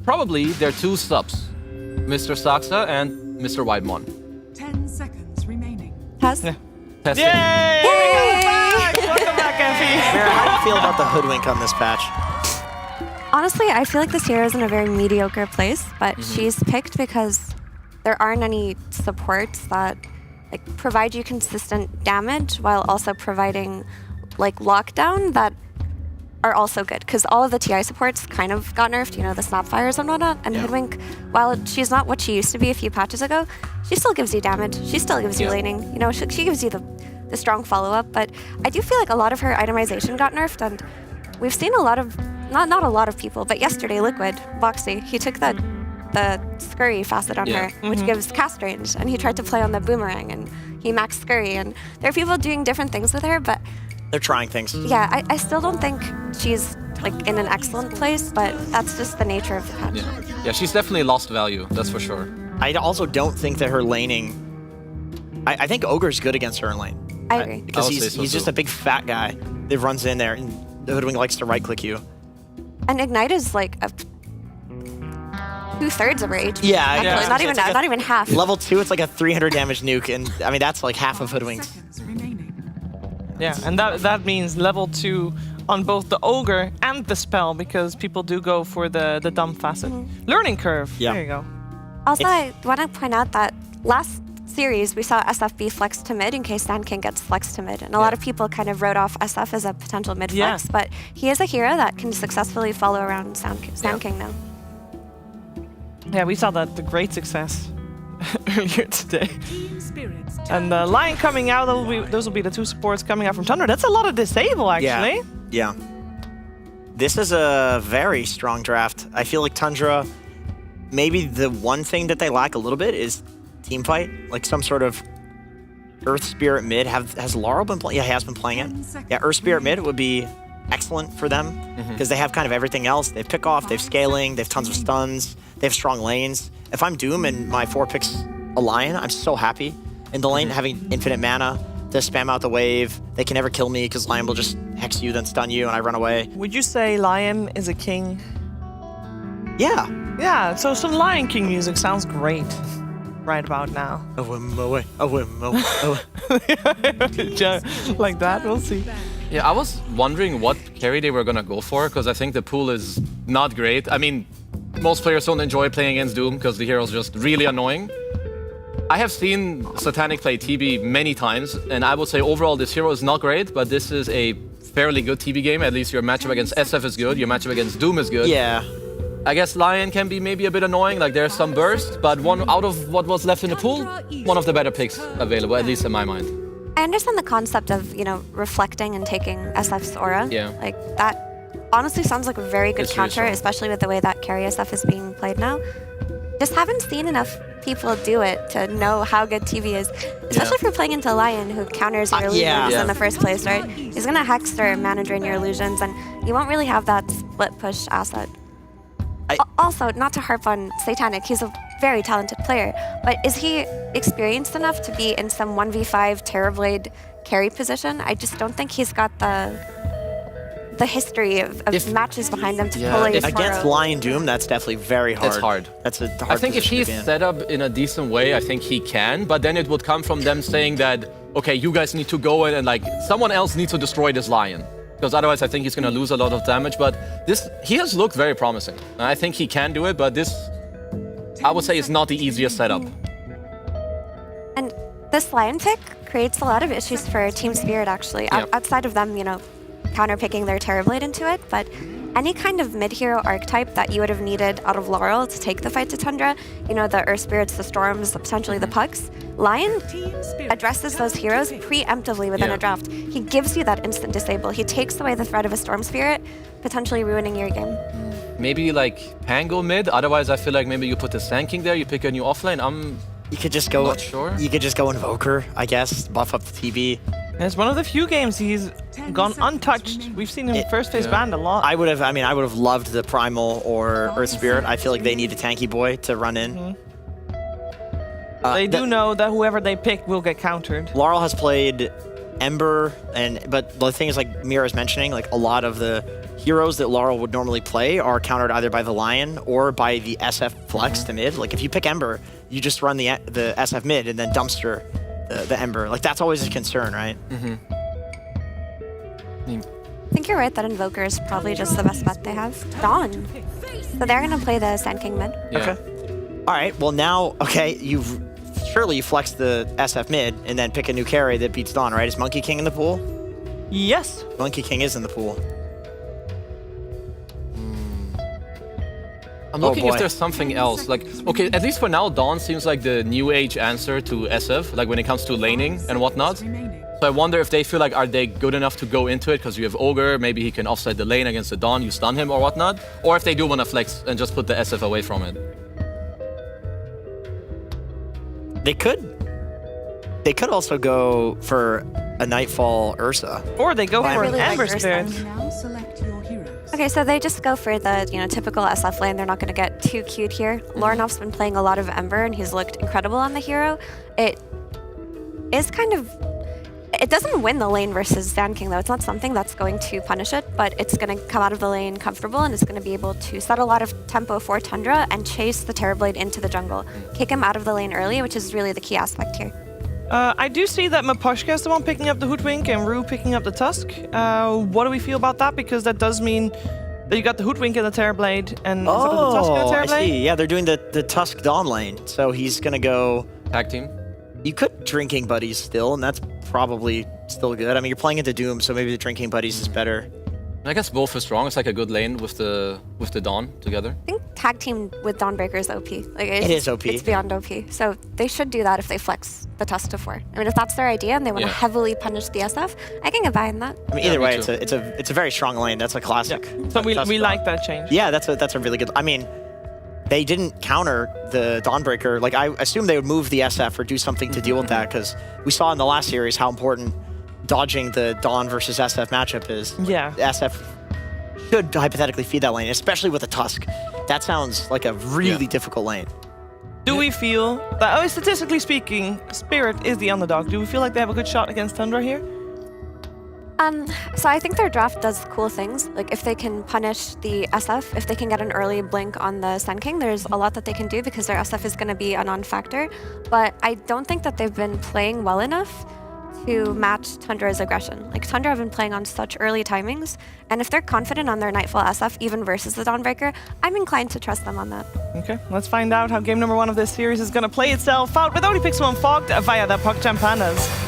probably their 2 subs, Mr. Saxa and Mr. Whitemon. 10 seconds remaining. Test? Yeah. Testing. Yay! Welcome back, Effie. Mira, how do you feel about the Hoodwink on this patch? Honestly, I feel like this hero is in a very mediocre place, but she's picked because there aren't any supports that like provide you consistent damage while also providing like lockdown that are also good, because all of the TI supports kind of got nerfed, you know, the Snapfires and whatnot, and Hoodwink, while she's not what she used to be a few patches ago, she still gives you damage, she still gives you laning, you know, she gives you the strong follow-up, but I do feel like a lot of her itemization got nerfed, and we've seen a lot of, not a lot of people, but yesterday, Liquid, Boxy, he took the Scurry facet on her, which gives cast range, and he tried to play on the Boomerang, and he maxed Scurry, and there are people doing different things with her, but they're trying things. yeah, I still don't think she's like in an excellent place, but that's just the nature of the patch. Yeah, she's definitely lost value, that's for sure. I also don't think that her laning... I think Ogre's good against her in lane. I agree. Because he's just a big fat guy that runs in there, and the Hoodwink likes to right-click you. And Ignite is like a 2/3 of her HP. Yeah, actually, yeah. not even half. Level 2, it's like a 300 damage nuke, and I mean, that's like half of Hoodwink's. Yeah, and that means level 2 on both the Ogre and the spell, because people do go for the dumb facet. Learning curve. Yeah. There you go. Also, I want to point out that last series we saw SF be flexed to mid in case Sand King gets flexed to mid, and a lot of people kind of wrote off SF as a potential mid flex, but he is a hero that can successfully follow around Sand King now. Yeah, we saw that the great success earlier today. And Lion coming out, those will be the 2 supports coming out from Tundra. That's a lot of disable, actually. Yeah. This is a very strong draft. I feel like Tundra, maybe the one thing that they lack a little bit is team fight, like some sort of Earth Spirit mid. Has Laurel been playing? Yeah, he has been playing it. Yeah, Earth Spirit mid would be excellent for them because they have kind of everything else. They have pick off, they have scaling, they have tons of stuns, they have strong lanes. If I'm Doom and my 4 picks a Lion, I'm so happy in the lane, having infinite mana to spam out the wave. They can never kill me because Lion will just hex you, then stun you, and I run away. Would you say Lion is a king? Yeah. Yeah, so some Lion King music sounds great right about now. A whim away, a whim away. Like that, we'll see. Yeah, I was wondering what carry they were gonna go for, because I think the pool is not great. I mean, most players don't enjoy playing against Doom because the hero's just really annoying. I have seen Satanic play TB many times, and I would say overall this hero is not great, but this is a fairly good TB game. At least your matchup against SF is good, your matchup against Doom is good. Yeah. I guess Lion can be maybe a bit annoying, like there's some burst, but one out of what was left in the pool, one of the better picks available, at least in my mind. I understand the concept of, you know, reflecting and taking SF's aura. Yeah. Like, that honestly sounds like a very good It's counter, really especially with the way that carry SF is being played now. Just haven't seen enough people do it to know how good TV is. Especially if you're playing into Lion, who counters your illusions in the first place, right? He's going to hex or mana drain your illusions, and you won't really have that split push asset. Also, not to harp on Satanic, he's a very talented player. But is he experienced enough to be in some 1v5 Terrorblade carry position? I just don't think he's got the history of matches behind them to fully against Lion Doom, that's definitely very hard. It's hard. That's a hard I think if position he's to be in. set up in a decent way, I think he can. But then it would come from them saying that, okay, you guys need to go in and like someone else needs to destroy this Lion. Because otherwise I think he's going to lose a lot of damage. But he has looked very promising. And I think he can do it, but this, I would say, is not the easiest setup. And this Lion pick creates a lot of issues for Team Spirit, actually. Outside of them, counter-picking their Terrorblade into it, but any kind of mid-hero archetype that you would have needed out of Laurel to take the fight to Tundra, the Earth Spirits, the Storms, potentially the Pugs, Lion addresses those heroes preemptively within a draft. He gives you that instant disable. He takes away the threat of a Storm Spirit, potentially ruining your game. Maybe like Pango mid, otherwise I feel like maybe you put the Sand King there, you pick a new offlane. You could just go. Not sure. You could just go Invoker, I guess, buff up the TV. It's one of the few games he's gone untouched. We've seen him first phase banned a lot. I would have loved the Primal or Earth Spirit. I feel like they need a tanky boy to run in. They do know that whoever they pick will get countered. Laurel has played Ember, but the thing is, like Mira's mentioning, like a lot of the heroes that Laurel would normally play are countered either by the Lion or by the SF flex to mid. Like if you pick Ember, you just run the SF mid and then dumpster the Ember. Like that's always a concern, right? I think you're right that Invoker is probably just the best bet they have. Dawn. So they're going to play the Sand King mid. Okay. All right, well now, you flex the SF mid and then pick a new carry that beats Dawn, right? Is Monkey King in the pool? Yes. Monkey King is in the pool. I'm looking if there's something else. Like, okay, at least for now, Dawn seems like the new age answer to SF, like when it comes to laning and whatnot. So I wonder if they feel like, are they good enough to go into it? Because you have Ogre, maybe he can offset the lane against the Dawn, you stun him or whatnot. Or if they do want to flex and just put the SF away from it. They could also go for a Nightfall Ursa. Or they go for an Ember Ursa. Spirit. Now select your heroes. Okay, so they just go for the typical SF lane. They're not going to get too cute here. Lornoff's been playing a lot of Ember, and he's looked incredible on the hero. It is kind of... It doesn't win the lane versus Sand King, though. It's not something that's going to punish it, but it's going to come out of the lane comfortable, and it's going to be able to set a lot of tempo for Tundra and chase the Terrorblade into the jungle. Kick him out of the lane early, which is really the key aspect here. I do see that Maposhka is the one picking up the Hoodwink and Rue picking up the Tusk. What do we feel about that? Because that does mean that you got the Hoodwink and the Terrorblade and the Tusk and the Terrorblade. I see. Yeah, they're doing the Tusk Dawn lane, so he's going to go... Tag team? You could Drinking Buddies still, and that's probably still good. I mean, you're playing into Doom, so maybe the Drinking Buddies is better. I guess both are strong. It's like a good lane with the Dawn together. I think tag team with Dawnbreaker is OP. Like it is OP. It's beyond OP. So they should do that if they flex the Tusk to 4. I mean, if that's their idea and they want to heavily punish the SF, I can get behind that. I mean, either way, it's a very strong lane. That's a classic. Yeah. So we like that change. Yeah, that's a really good. I mean, they didn't counter the Dawnbreaker. Like I assumed they would move the SF or do something to deal with that, because we saw in the last series how important dodging the Dawn versus SF matchup is. Yeah. The SF should hypothetically feed that lane, especially with a Tusk. That sounds like a really difficult lane. Do we feel that, statistically speaking, Spirit is the underdog? Do we feel like they have a good shot against Tundra here? So I think their draft does cool things. Like if they can punish the SF, if they can get an early blink on the Sun King, there's a lot that they can do because their SF is going to be a non-factor. But I don't think that they've been playing well enough to match Tundra's aggression. Like Tundra have been playing on such early timings, and if they're confident on their Nightfall SF, even versus the Dawnbreaker, I'm inclined to trust them on that. Okay, let's find out how game number 1 of this series is going to play itself out with ODPixel and Fogged via the Puck Champanas.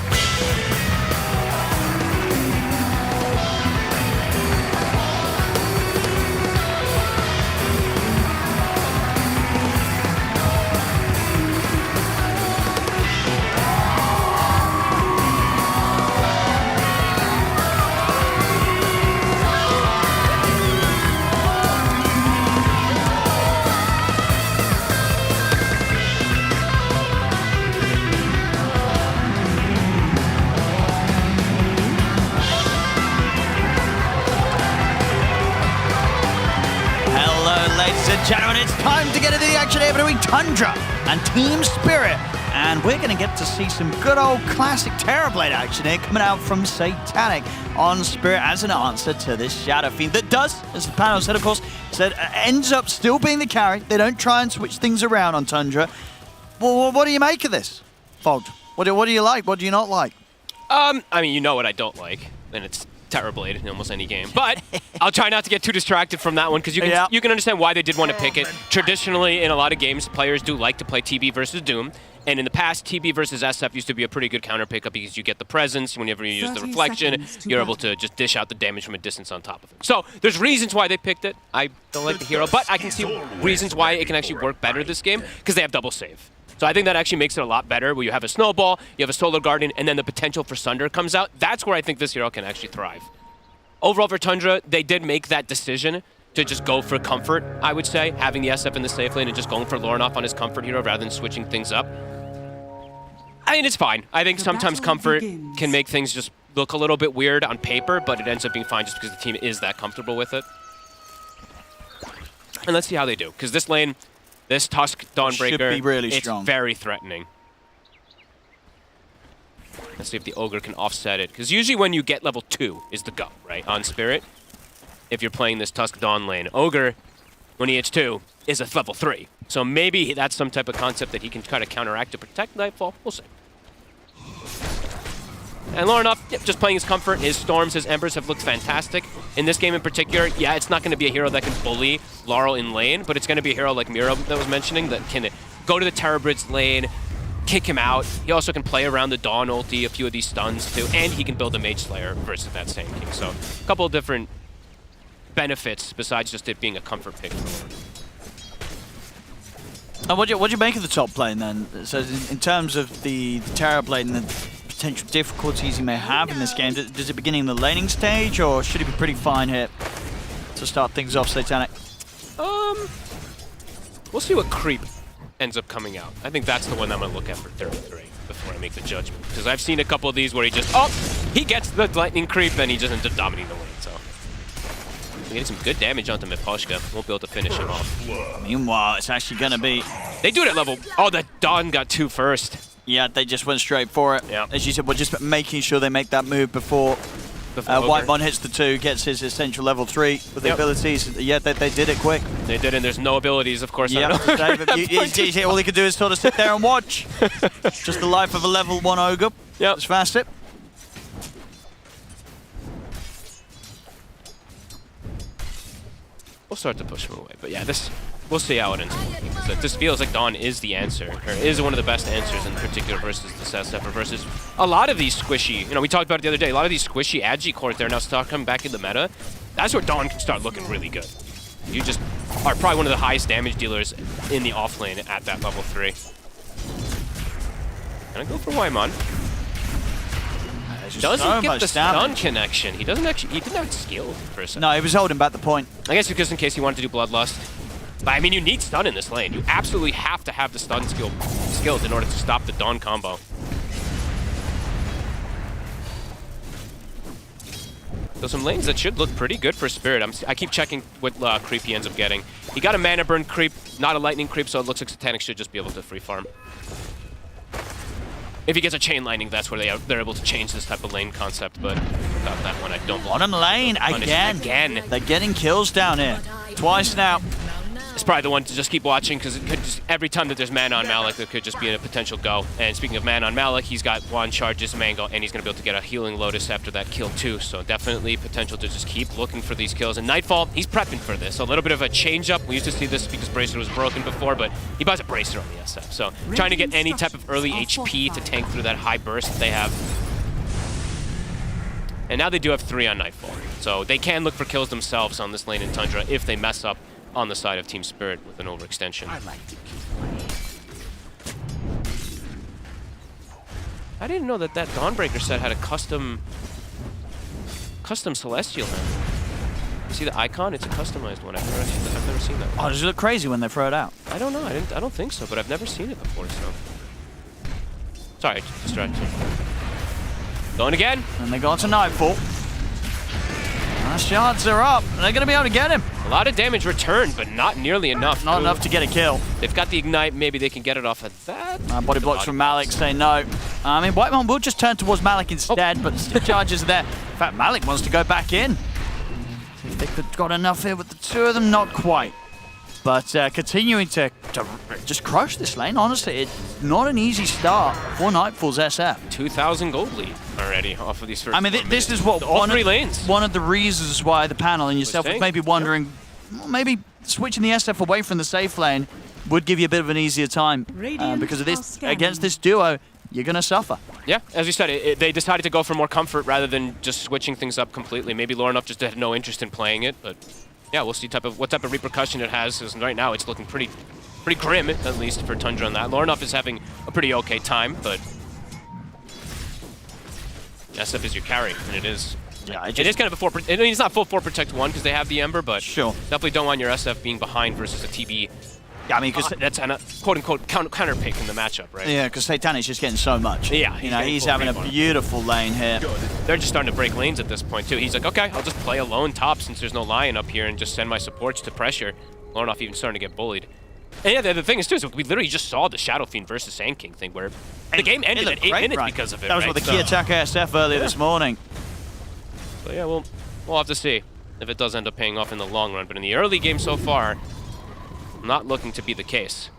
ladies and gentlemen. It's time to get into the action here between Tundra and Team Spirit. And we're going to get to see some good old classic Terrorblade action here coming out from Satanic on Spirit as an answer to this Shadow Fiend that does, as the panel said, of course, ends up still being the carry. They don't try and switch things around on Tundra. Well, what do you make of this, Fogged? What do you like? What do you not like? I mean, you know what I don't like, and it's Terrorblade in almost any game. But I'll try not to get too distracted from that one because you can understand why they did want to pick it. Traditionally, in a lot of games, players do like to play TB versus Doom. And in the past, TB versus SF used to be a pretty good counter pickup because you get the presence. Whenever you use the reflection, you're able to just dish out the damage from a distance on top of it. So there's reasons why they picked it. I don't like the hero, but I can see reasons why it can actually work better this game because they have double save. So I think that actually makes it a lot better where you have a Snowball, you have a Solar Guardian, and then the potential for Sunder comes out. That's where I think this hero can actually thrive. Overall for Tundra, they did make that decision to just go for comfort, I would say, having the SF in the safe lane and just going for Lornoff on his comfort hero rather than switching things up. I mean, it's fine. I think sometimes comfort can make things just look a little bit weird on paper, but it ends up being fine just because the team is that comfortable with it. And let's see how they do, because this lane, this Tusk Dawnbreaker, should be really strong. It's very threatening. Let's see if the Ogre can offset it, because usually when you get level 2 is the go, right, on Spirit. If you're playing this Tusk Dawn lane. Ogre, when he hits 2, is a level 3. So maybe that's some type of concept that he can kind of counteract to protect Nightfall. We'll see. And Lornoff, just playing his comfort, his Storms, his Embers have looked fantastic. In this game in particular, yeah, it's not going to be a hero that can bully Laurel in lane, but it's going to be a hero like Miro that was mentioning that can go to the Terrabridge lane, kick him out. He also can play around the Dawn ulti, a few of these stuns too, and he can build a Mage Slayer versus that same king. So a couple of different benefits besides just it being a comfort pick for Lornoff. And what do you make of the top lane then? So in terms of the Terrorblade and the potential difficulties he may have in this game, does it begin in the laning stage or should he be pretty fine here to start things off, Satanic? We'll see what creep ends up coming out. I think that's the one I'm going to look at for 33 before I make the judgment. Because I've seen a couple of these where he just, he gets the lightning creep and he just ends up dominating the lane. So we're getting some good damage onto Miposhka. Won't be able to finish him off. Meanwhile, it's actually going to be... They do it at level... Oh, the Dawn got 2 first. Yeah, they just went straight for it. Yeah. As you said, we're just making sure they make that move before Whitemon hits the 2, gets his essential level 3 with the abilities. Yeah, they did it quick. They did, and there's no abilities, of course. Yeah, all he could do is sort of sit there and watch. Just the life of a level 1 Ogre. Yep. Just fast it. We'll start to push him away, but yeah, we'll see how it ends up. So this feels like Dawn is the answer, or is one of the best answers in particular versus the SF, or versus a lot of these squishy, we talked about it the other day, a lot of these squishy Agi cores there now start coming back in the meta. That's where Dawn can start looking really good. You just are probably one of the highest damage dealers in the off lane at that level 3. Gonna go for Whitemon. Doesn't get the stun connection. He didn't have it skilled for a second. No, he was holding back the point. I guess because in case he wanted to do Bloodlust. But I mean, you need stun in this lane. You absolutely have to have the stun skilled in order to stop the Dawn combo. So some lanes that should look pretty good for Spirit. I keep checking what creep he ends up getting. He got a mana burn creep, not a lightning creep, so it looks like Satanic should just be able to free farm. If he gets a chain lightning, that's where they're able to change this type of lane concept, but without that one, I don't want him lane again. They're getting kills down here. Twice now. It's probably the one to just keep watching because it could just, every time that there's mana on Malik, there could just be a potential go. And speaking of mana on Malik, he's got one charges Mango, and he's going to be able to get a healing Lotus after that kill too. So definitely potential to just keep looking for these kills. And Nightfall, he's prepping for this. A little bit of a change up. We used to see this because Bracer was broken before, but he buys a Bracer on the SF. So trying to get any type of early HP to tank through that high burst that they have. And now they do have 3 on Nightfall. So they can look for kills themselves on this lane in Tundra if they mess up on the side of Team Spirit with an overextension. I didn't know that Dawnbreaker set had a custom Celestial now. You see the icon? It's a customized one. I've never seen that. Oh, does it look crazy when they throw it out? I don't know. I don't think so, but I've never seen it before, so. Sorry, distracted. Going again. And they go on to Nightfall. Shards are up. They're going to be able to get him. A lot of damage returned, but not nearly enough. Not enough to get a kill. They've got the Ignite. Maybe they can get it off of that. Body blocks from Malik say no. I mean, Whitemon will just turn towards Malik instead, but still charges are there. In fact, Malik wants to go back in. If they could got enough here with the two of them, not quite. But continuing to just crush this lane, honestly, it's not an easy start for Nightfall's SF. 2,000 gold lead already off of these first. I mean, this is what all three lanes. One of the reasons why the panel and yourself was maybe wondering, well, maybe switching the SF away from the safe lane would give you a bit of an easier time because of this against this duo. You're going to suffer. Yeah, as you said, they decided to go for more comfort rather than just switching things up completely. Maybe Laurenov just had no interest in playing it, but yeah, we'll see what type of repercussion it has. Because right now, it's looking pretty grim, at least for Tundra on that. Laurenov is having a pretty okay time, but SF is your carry, and it is. Yeah, it is kind of a I mean, it's not full 4 protect 1 because they have the Ember, but sure, definitely don't want your SF being behind versus a TB. Yeah, I mean, because that's a quote-unquote counter pick in the matchup, right? Yeah, because Satanic's just getting so much. Yeah, he's having a beautiful lane here. They're just starting to break lanes at this point, too. He's like, okay, I'll just play alone top since there's no Lion up here and just send my supports to pressure. Laurenov even starting to get bullied. And yeah, the thing is, too, is we literally just saw the Shadow Fiend versus Sand King thing where the game ended at 8 minutes because of it, That was right? with the key attack SF earlier this morning. So yeah, we'll have to see if it does end up paying off in the long run. But in the early game so far, not looking to be the case.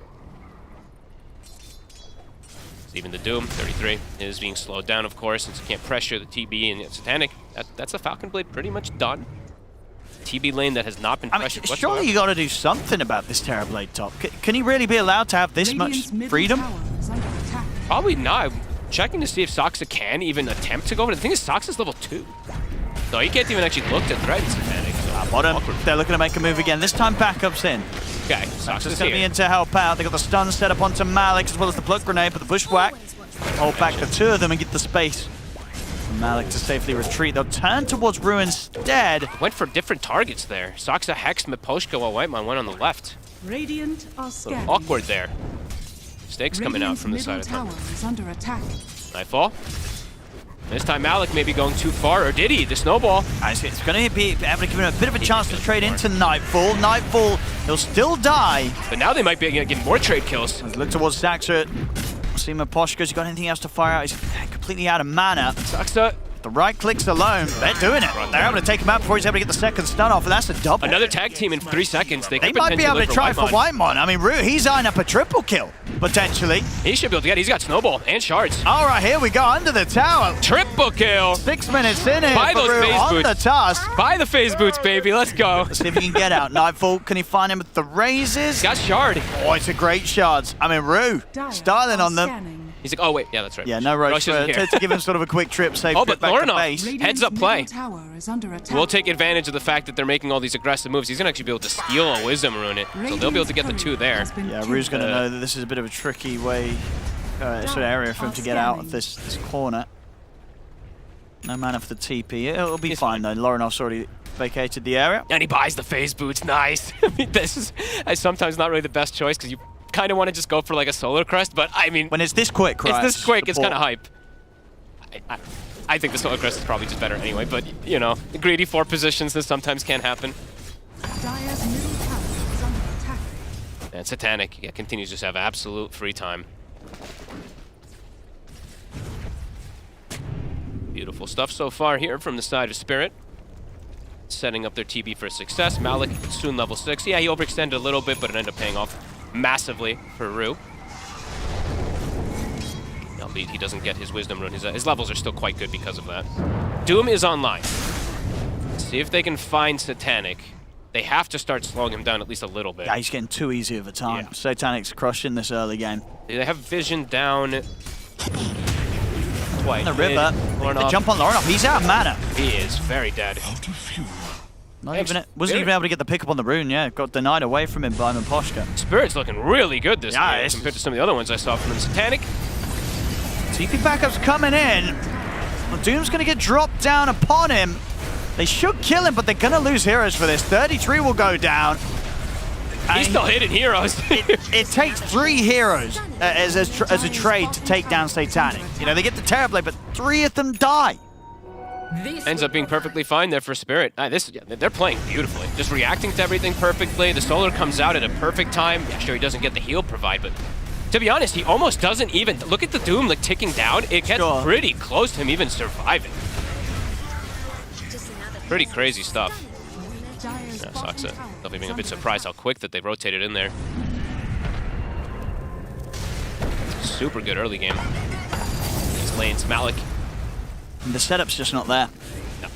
Even the Doom, 33, is being slowed down, of course, since you can't pressure the TB and Satanic. That's the Falcon Blade pretty much done. TB lane that has not been pressured whatsoever. Surely you got to do something about this Terrorblade top. Can he really be allowed to have this much freedom? Probably not. I'm checking to see if Soxa can even attempt to go, but the thing is, Soxa's level 2. So he can't even actually look to threaten Satanic. So Bottom, they're looking to make a move again. This time backup's in. Okay, Soxa's going to be in to help out. They got the stun set up onto Malik as well as the blood grenade, but the bushwhack. Hold back the two of them and get the space. For Malik to safely retreat. They'll turn towards Rue instead. Went for different targets there. Soxa hexed Miposhka while Whitemon went on the left. Radiant are scanning. Awkward there. Stakes coming out from the side of tower is under attack. Nightfall. This time Malik may be going too far, or did he? The snowball. It's going to be able to give him a bit of a chance to trade into Nightfall. Nightfall, he'll still die. But now they might be getting more trade kills. Let's look towards Saxa. See Miposhka's got anything else to fire out. He's completely out of mana. Saxa. The right clicks alone, they're doing it. They're able to take him out before he's able to get the second stun off, and that's a double. Another tag team in 3 seconds. They might be able to try for Whitemon. I mean, Rue, he's eyeing up a triple kill, potentially. He should be able to get it. He's got Snowball and Shards. All right, here we go, under the tower. Triple kill. 6 minutes in here Buy for those Rue phase on boots. the task. Buy the phase boots, baby. Let's go. Let's see if he can get out. Nightfall, can he find him with the raises? Got Shard. Oh, it's a great Shards. I mean, Rue, styling on them. He's like, oh wait, yeah, that's right. Yeah, no roach to give him sort of a quick trip, safe but back to Laurenov, base. heads up play. Is under attack. We'll take advantage of the fact that they're making all these aggressive moves. He's going to actually be able to steal a Wisdom Rune it, so they'll be able to get the 2 there. Yeah, Rue's going to know that this is a bit of a tricky way, sort of area for him to get out of this corner. No mana for the TP. It'll be fine though. Laurenov's already vacated the area. And he buys the phase boots. Nice. I mean, this is sometimes not really the best choice because you kind of want to just go for like a Solar Crest, but I mean, when it's this quick, right? It's this quick. It's kind of hype. I think the Solar Crest is probably just better anyway, but you know, the greedy 4 positions, this sometimes can happen. Dire's middle tower is under attack. And Satanic continues to just have absolute free time. Beautiful stuff so far here from the side of Spirit. Setting up their TB for success. Malik soon level 6. Yeah, he overextended a little bit, but it ended up paying off massively for Rue. Albeit he doesn't get his Wisdom Rune. His levels are still quite good because of that. Doom is online. See if they can find Satanic. They have to start slowing him down at least a little bit. Yeah, he's getting too easy of a time. Yeah. Satanic's crushing this early game. They have Vision down twice. The river. The jump on Laurenov. He's out of mana. He is very dead. Wasn't even able to get the pickup on the rune, yeah. Got denied away from him by Miposhka. Spirit's looking really good this game compared to some of the other ones I saw from him. Satanic. TP backup's coming in. Well, Doom's going to get dropped down upon him. They should kill him, but they're going to lose heroes for this. 33 will go down. He's still hitting heroes. it takes 3 heroes as a trade to take down Satanic. You know, they get the Terrorblade, but 3 of them die. Ends up being perfectly fine there for Spirit. They're playing beautifully. Just reacting to everything perfectly. The Solar comes out at a perfect time. Yeah, sure, he doesn't get the heal provide, but to be honest, he almost doesn't even. Look at the Doom like ticking down. It gets pretty close to him even surviving. Pretty crazy stuff. Yeah, Saksa definitely being a bit surprised how quick that they rotated in there. Super good early game. These lanes, Malik. And the setup's just not there. No,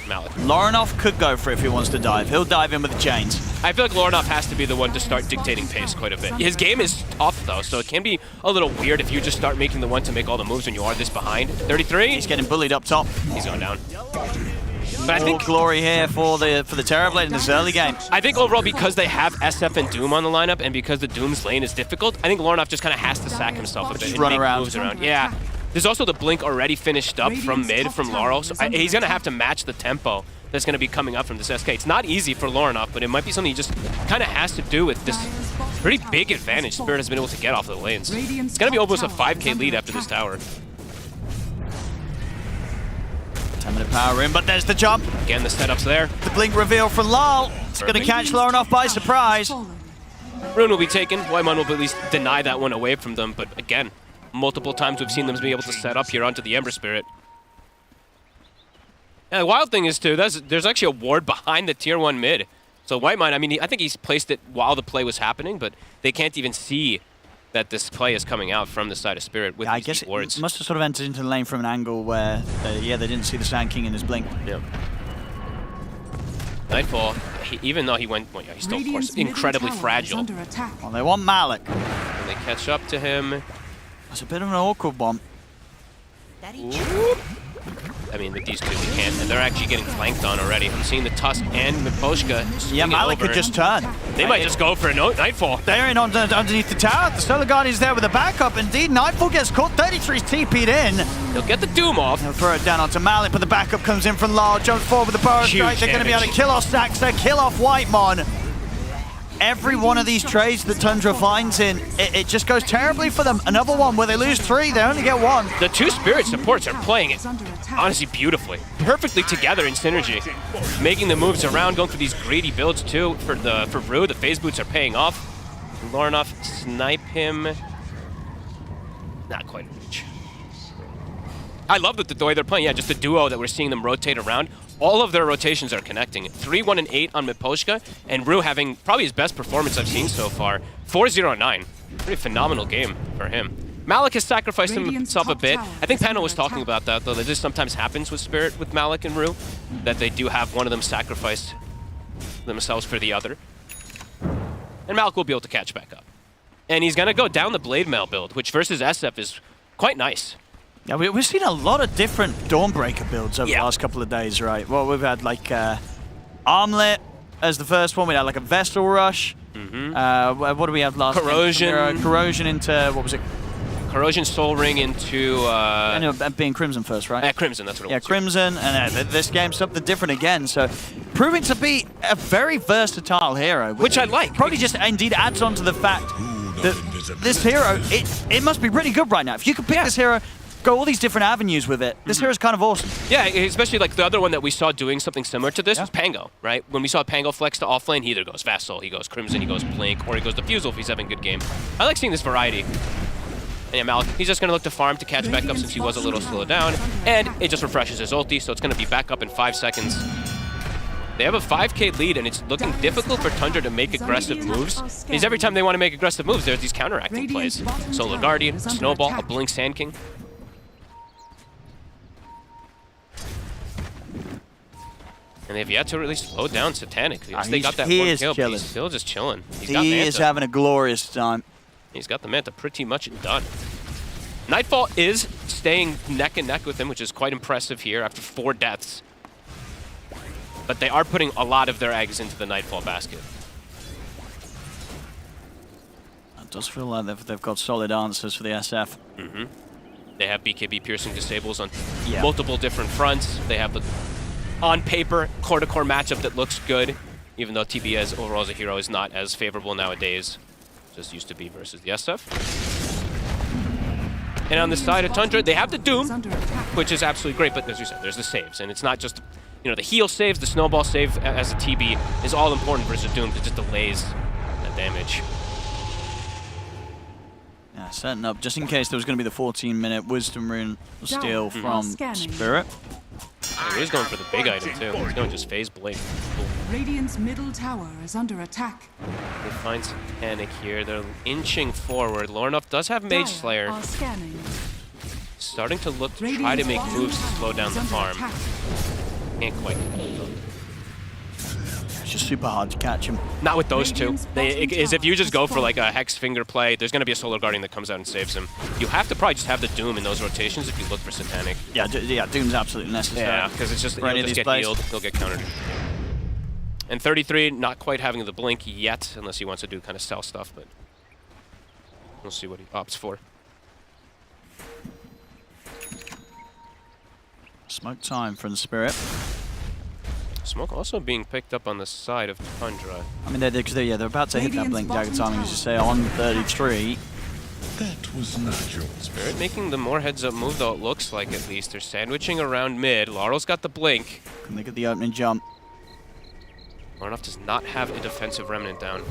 Malik. Lorinov could go for it if he wants to dive. He'll dive in with the chains. I feel like Lorinov has to be the one to start dictating pace quite a bit. His game is tough though, so it can be a little weird if you just start making the one to make all the moves when you are this behind. 33. He's getting bullied up top. He's going down. But I think glory here for the Terrorblade in this early game. I think overall because they have SF and Doom on the lineup and because the Doom's lane is difficult, I think Lorinov just kind of has to sack himself a bit and run make around. moves around. Yeah. There's also the Blink already finished up from mid from Laurel, so he's going to have to match the tempo that's going to be coming up from this SK. It's not easy for Lorinov, but it might be something he just kind of has to do with this pretty big advantage Spirit has been able to get off the lanes. It's going to be almost a 5k lead after this tower. 10-minute power in, but there's the jump. Again, the setup's there. The Blink reveal from Lal. It's going to catch Lorinov by surprise. Rune will be taken. Whitemon will at least deny that one away from them, but again, multiple times we've seen them be able to set up here onto the Ember Spirit. And the wild thing is, too, there's actually a ward behind the tier 1 mid. So Whitemon, I mean, I think he's placed it while the play was happening, but they can't even see that this play is coming out from the side of Spirit with I these guess wards. it must have sort of entered into the lane from an angle where, they didn't see the Sand King in his blink. Yeah. Nightfall, even though he went, well, yeah, he's still, of course, incredibly fragile. Well, they want Malik. And they catch up to him. It's a bit of an awkward bomb. I mean, with these two, we can't. And they're actually getting flanked on already. I'm seeing the Tusk and Miposhka. Yeah, Malik could just turn. They might just go for a Nightfall. They're in underneath the tower. The Solar Guardian's there with a backup. Indeed, Nightfall gets caught. 33's TP'd in. They'll get the Doom off. They'll throw it down onto Malik, but the backup comes in from Lal. Jumps forward with the Burrow Strike. They're going to be able to kill off Saxer, kill off Whitemon. Every one of these trades that Tundra finds in, it just goes terribly for them. Another one where they lose 3, they only get 1. The two Spirit supports are playing it honestly beautifully. Perfectly together in synergy. Making the moves around, going for these greedy builds too. For Rue, the phase boots are paying off. Lorinov snipe him. Not quite a reach. I love that the way they're playing. Yeah, just the duo that we're seeing them rotate around. All of their rotations are connecting. 3, 1, and 8 on Miposhka, and Rue having probably his best performance I've seen so far. 4-0-9. Pretty phenomenal game for him. Malik has sacrificed himself a bit. I think Pano was talking about that, though, that this sometimes happens with Spirit, with Malik and Rue, that they do have one of them sacrifice themselves for the other. And Malik will be able to catch back up. And he's going to go down the Blade Mail build, which versus SF is quite nice. Yeah, we've seen a lot of different Dawnbreaker builds over the last couple of days, right? Well, we've had like Armlet as the first one. We had like a Vestal Rush. What do we have last? Corrosion. Corrosion into, what was it? Corrosion, Soul Ring into... being Crimson first, right? Crimson, that's what it was. Yeah, Crimson, and this game's something different again, so proving to be a very versatile hero. Which I like. Probably just indeed adds on to the fact that this hero, it must be pretty good right now. If you could pick this hero, go all these different avenues with it, this hero's kind of awesome. Yeah, especially like the other one that we saw doing something similar to this was Pango, right? When we saw Pango flex to offlane, he either goes Vassal, he goes Crimson, he goes Blink, or he goes Diffusal if he's having a good game. I like seeing this variety. And yeah, Malik, he's just going to look to farm to catch back up since he was a little slowed down. And it just refreshes his ulti, so it's going to be back up in 5 seconds. They have a 5k lead, and it's looking difficult for Tundra to make aggressive moves. Because every time they want to make aggressive moves, there's these counteracting plays. Solar Guardian, Snowball, a Blink Sand King. And they've yet to really slow down Satanic. They got that one kill, but he's still just chilling. He is having a glorious time. He's got the Manta pretty much done. Nightfall is staying neck and neck with him, which is quite impressive here after 4 deaths. But they are putting a lot of their eggs into the Nightfall basket. It does feel like they've got solid answers for the SF. They have BKB piercing disables on multiple different fronts. They have the, on paper, core-to-core matchup that looks good, even though TB overall as a hero is not as favorable nowadays. Just used to be versus the SF. And on the side of Tundra, they have the Doom. which is absolutely great. But as you said, there's the saves, and it's not just, you know, the heal saves, the snowball save as a TB is all important versus Doom. It just delays that damage. Yeah, setting up just in case there was going to be the 14-minute Wisdom Rune steal from Spirit. Oh, he's going for the big item too. He's going to just phase Blade. Cool. Radiant's middle tower is under attack. They find Satanic here. They're inching forward. Lornoff does have Mage Slayer. Starting to look to try to make moves to slow down the farm. Can't quite. It's just super hard to catch him. Not with those two. If you just go for like a Hex Finger play, there's going to be a Solar Guardian that comes out and saves him. You have to probably just have the Doom in those rotations if you look for Satanic. Yeah, Doom's absolutely necessary. Yeah, because it's just, he'll just get healed, he'll get countered. And 33, not quite having the blink yet, unless he wants to do kind of stealth stuff, but we'll see what he opts for. Smoke time from the Spirit. Smoke also being picked up on the side of Tundra. I mean, they're about to hit that blink dagger timing, as you say, on 33. That was not yours. Spirit making the more heads-up move, though, it looks like, at least. They're sandwiching around mid. Laurel's got the blink. Can they get the opening jump? Lornoff does not have a defensive remnant down.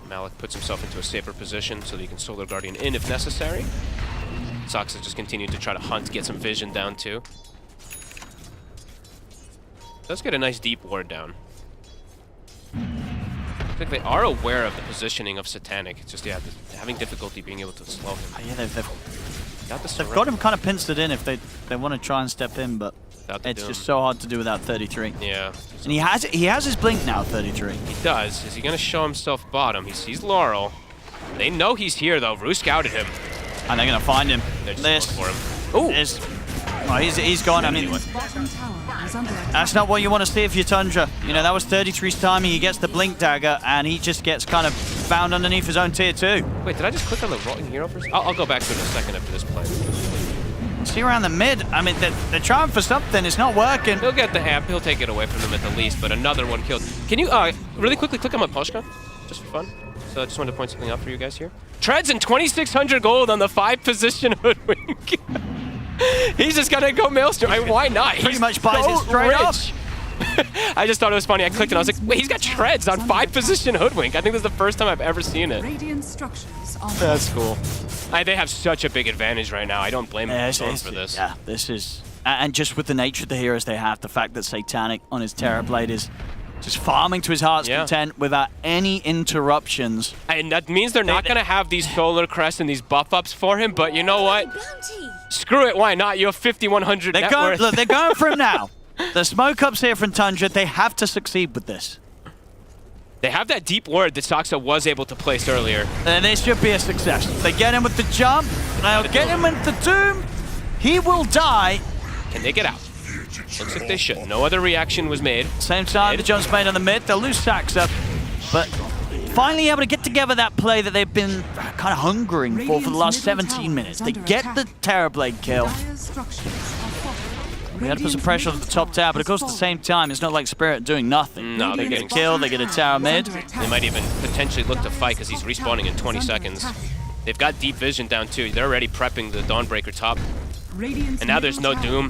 Malik puts himself into a safer position so that he can Solar Guardian in if necessary. Sox just continued to try to hunt, get some vision down too. Does get a nice deep ward down. I think they are aware of the positioning of Satanic. It's just, yeah, having difficulty being able to slow him. Yeah, they've got him kind of pincered in if they want to try and step in, but it's just so hard to do without 33. Yeah. And he has his blink now, 33. He does. Is he going to show himself bottom? He sees Laurel. They know he's here, though. Rue scouted him. And they're going to find him. They're just going for him. Ooh! He's gone. I mean, that's not what you want to see if you're Tundra. You know, that was 33's timing. He gets the blink dagger, and he just gets kind of found underneath his own tier 2. Wait, did I just click on the wrong hero first? I'll go back to it in a second after this play. See around the mid. I mean, they're trying for something. It's not working. He'll get the amp. He'll take it away from them at the least, but another one killed. Can you really quickly click on my Polska? Just for fun. So I just wanted to point something out for you guys here. Treads and 2,600 gold on the 5-position Hoodwink. He's just gonna go Maelstrom. I mean, why not? Pretty He's much buys it straight up. I just thought it was funny. I clicked and I was like, wait, he's got Treads on 5-position Hoodwink. I think this is the first time I've ever seen it. Radiant structures are That's cool. They have such a big advantage right now. I don't blame them for this. Yeah, this is... And just with the nature of the heroes they have, the fact that Satanic on his Terrorblade is just farming to his heart's content without any interruptions. And that means they're not going to have these Solar Crests and these buff-ups for him, but you know what? Screw it, why not? You have 5,100 net worth. Look, they're going for him now. The smoke ups here from Tundra. They have to succeed with this. They have that deep ward that Soxa was able to place earlier. And this should be a success. They get him with the jump. They'll get him with the Doom. He will die. Can they get out? Looks like they should. No other reaction was made. Same time, the jump's made on the mid. They'll lose Saxa, but finally able to get together that play that they've been kind of hungering for the last 17 minutes. They get the Terrorblade kill. We had to put some pressure on the top tower, but of course at the same time, it's not like Spirit doing nothing. No, they get a kill, they get a tower mid. They might even potentially look to fight because he's respawning in 20 seconds. They've got deep vision down too. They're already prepping the Dawnbreaker top. And now there's no Doom.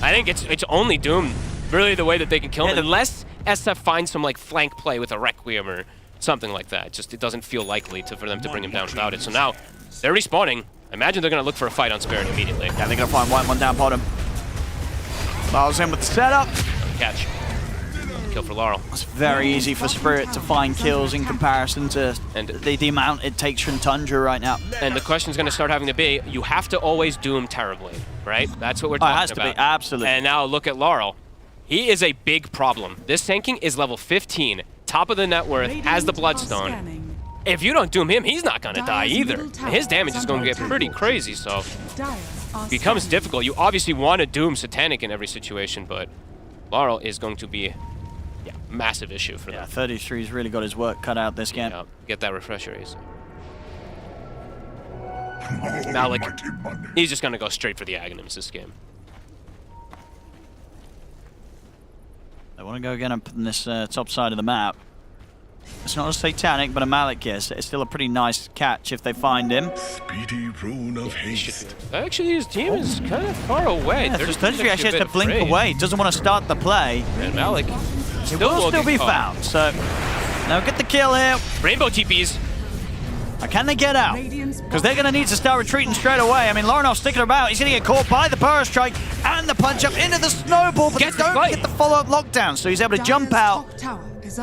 I think it's only Doom, really, the way that they can kill him. Unless SF finds some like flank play with a Requiem or something like that. Just it doesn't feel likely for them to bring him down without it. So now they're respawning. I imagine they're going to look for a fight on Spirit immediately. Yeah, they're going to find one down bottom. Laurel's in with the setup. Catch. Kill for Laurel. It's very easy for Spirit to find kills in comparison to the amount it takes from Tundra right now. And the question's going to start having to be, you have to always Doom terribly, right? That's what we're talking about. It has to be, absolutely. And now look at Laurel. He is a big problem. This tanking is level 15, top of the net worth, has the Bloodstone. If you don't Doom him, he's not going to die either. His damage is going to get pretty crazy, so it becomes difficult. You obviously want to Doom Satanic in every situation, but Laurel is going to be massive issue for them. Yeah, 33's really got his work cut out this game. Yeah, get that refresher, easy. Malik, he's just going to go straight for the Aghanims this game. They want to go again up on this top side of the map. It's not a Satanic, but a Malik is. It's still a pretty nice catch if they find him. Speedy rune of haste. Actually, his team is kind of far away. Yeah, 33 actually has to blink away. Doesn't want to start the play. And Malik It will still be found. So, now get the kill here. Rainbow TPs. Can they get out? Because they're going to need to start retreating straight away. I mean, Laurenov's sticking about. He's going to get caught by the Burrow Strike and the punch up into the snowball, but they don't get the follow-up lockdown, so he's able to jump out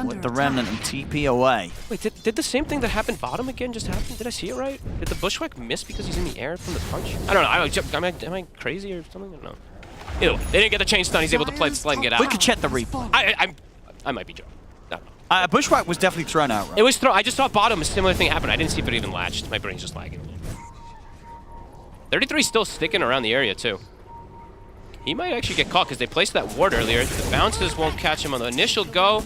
with the Remnant and TP away. Wait, did the same thing that happened bottom again just happen? Did I see it right? Did the Bushwhack miss because he's in the air from the punch? I don't know. Am I crazy or something? I don't know. Either way, they didn't get the chain stun. He's able to play the slide and get out. We could check the replay. I might be joking. Bushwhack was definitely thrown out, right? It was thrown. I just saw bottom, a similar thing happen. I didn't see if it even latched. My brain's just lagging. 33 still sticking around the area, too. He might actually get caught because they placed that ward earlier. The bounces won't catch him on the initial go.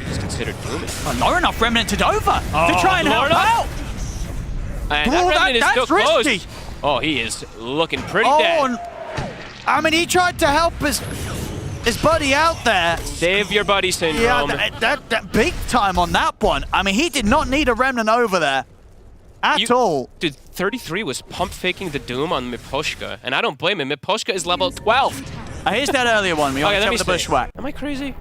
He's considered booming. Laurenov remnanted over to try and help out. And that remnant is still close. Risky. Oh, he is looking pretty dead. I mean, he tried to help his buddy out there. Save your buddy syndrome. Yeah, that big time on that one. I mean, he did not need a remnant over there at all. Dude, 33 was pump faking the Doom on Miposhka, and I don't blame him. Miposhka is level 12. Here's that earlier one. We only the Bushwhack. Am I crazy?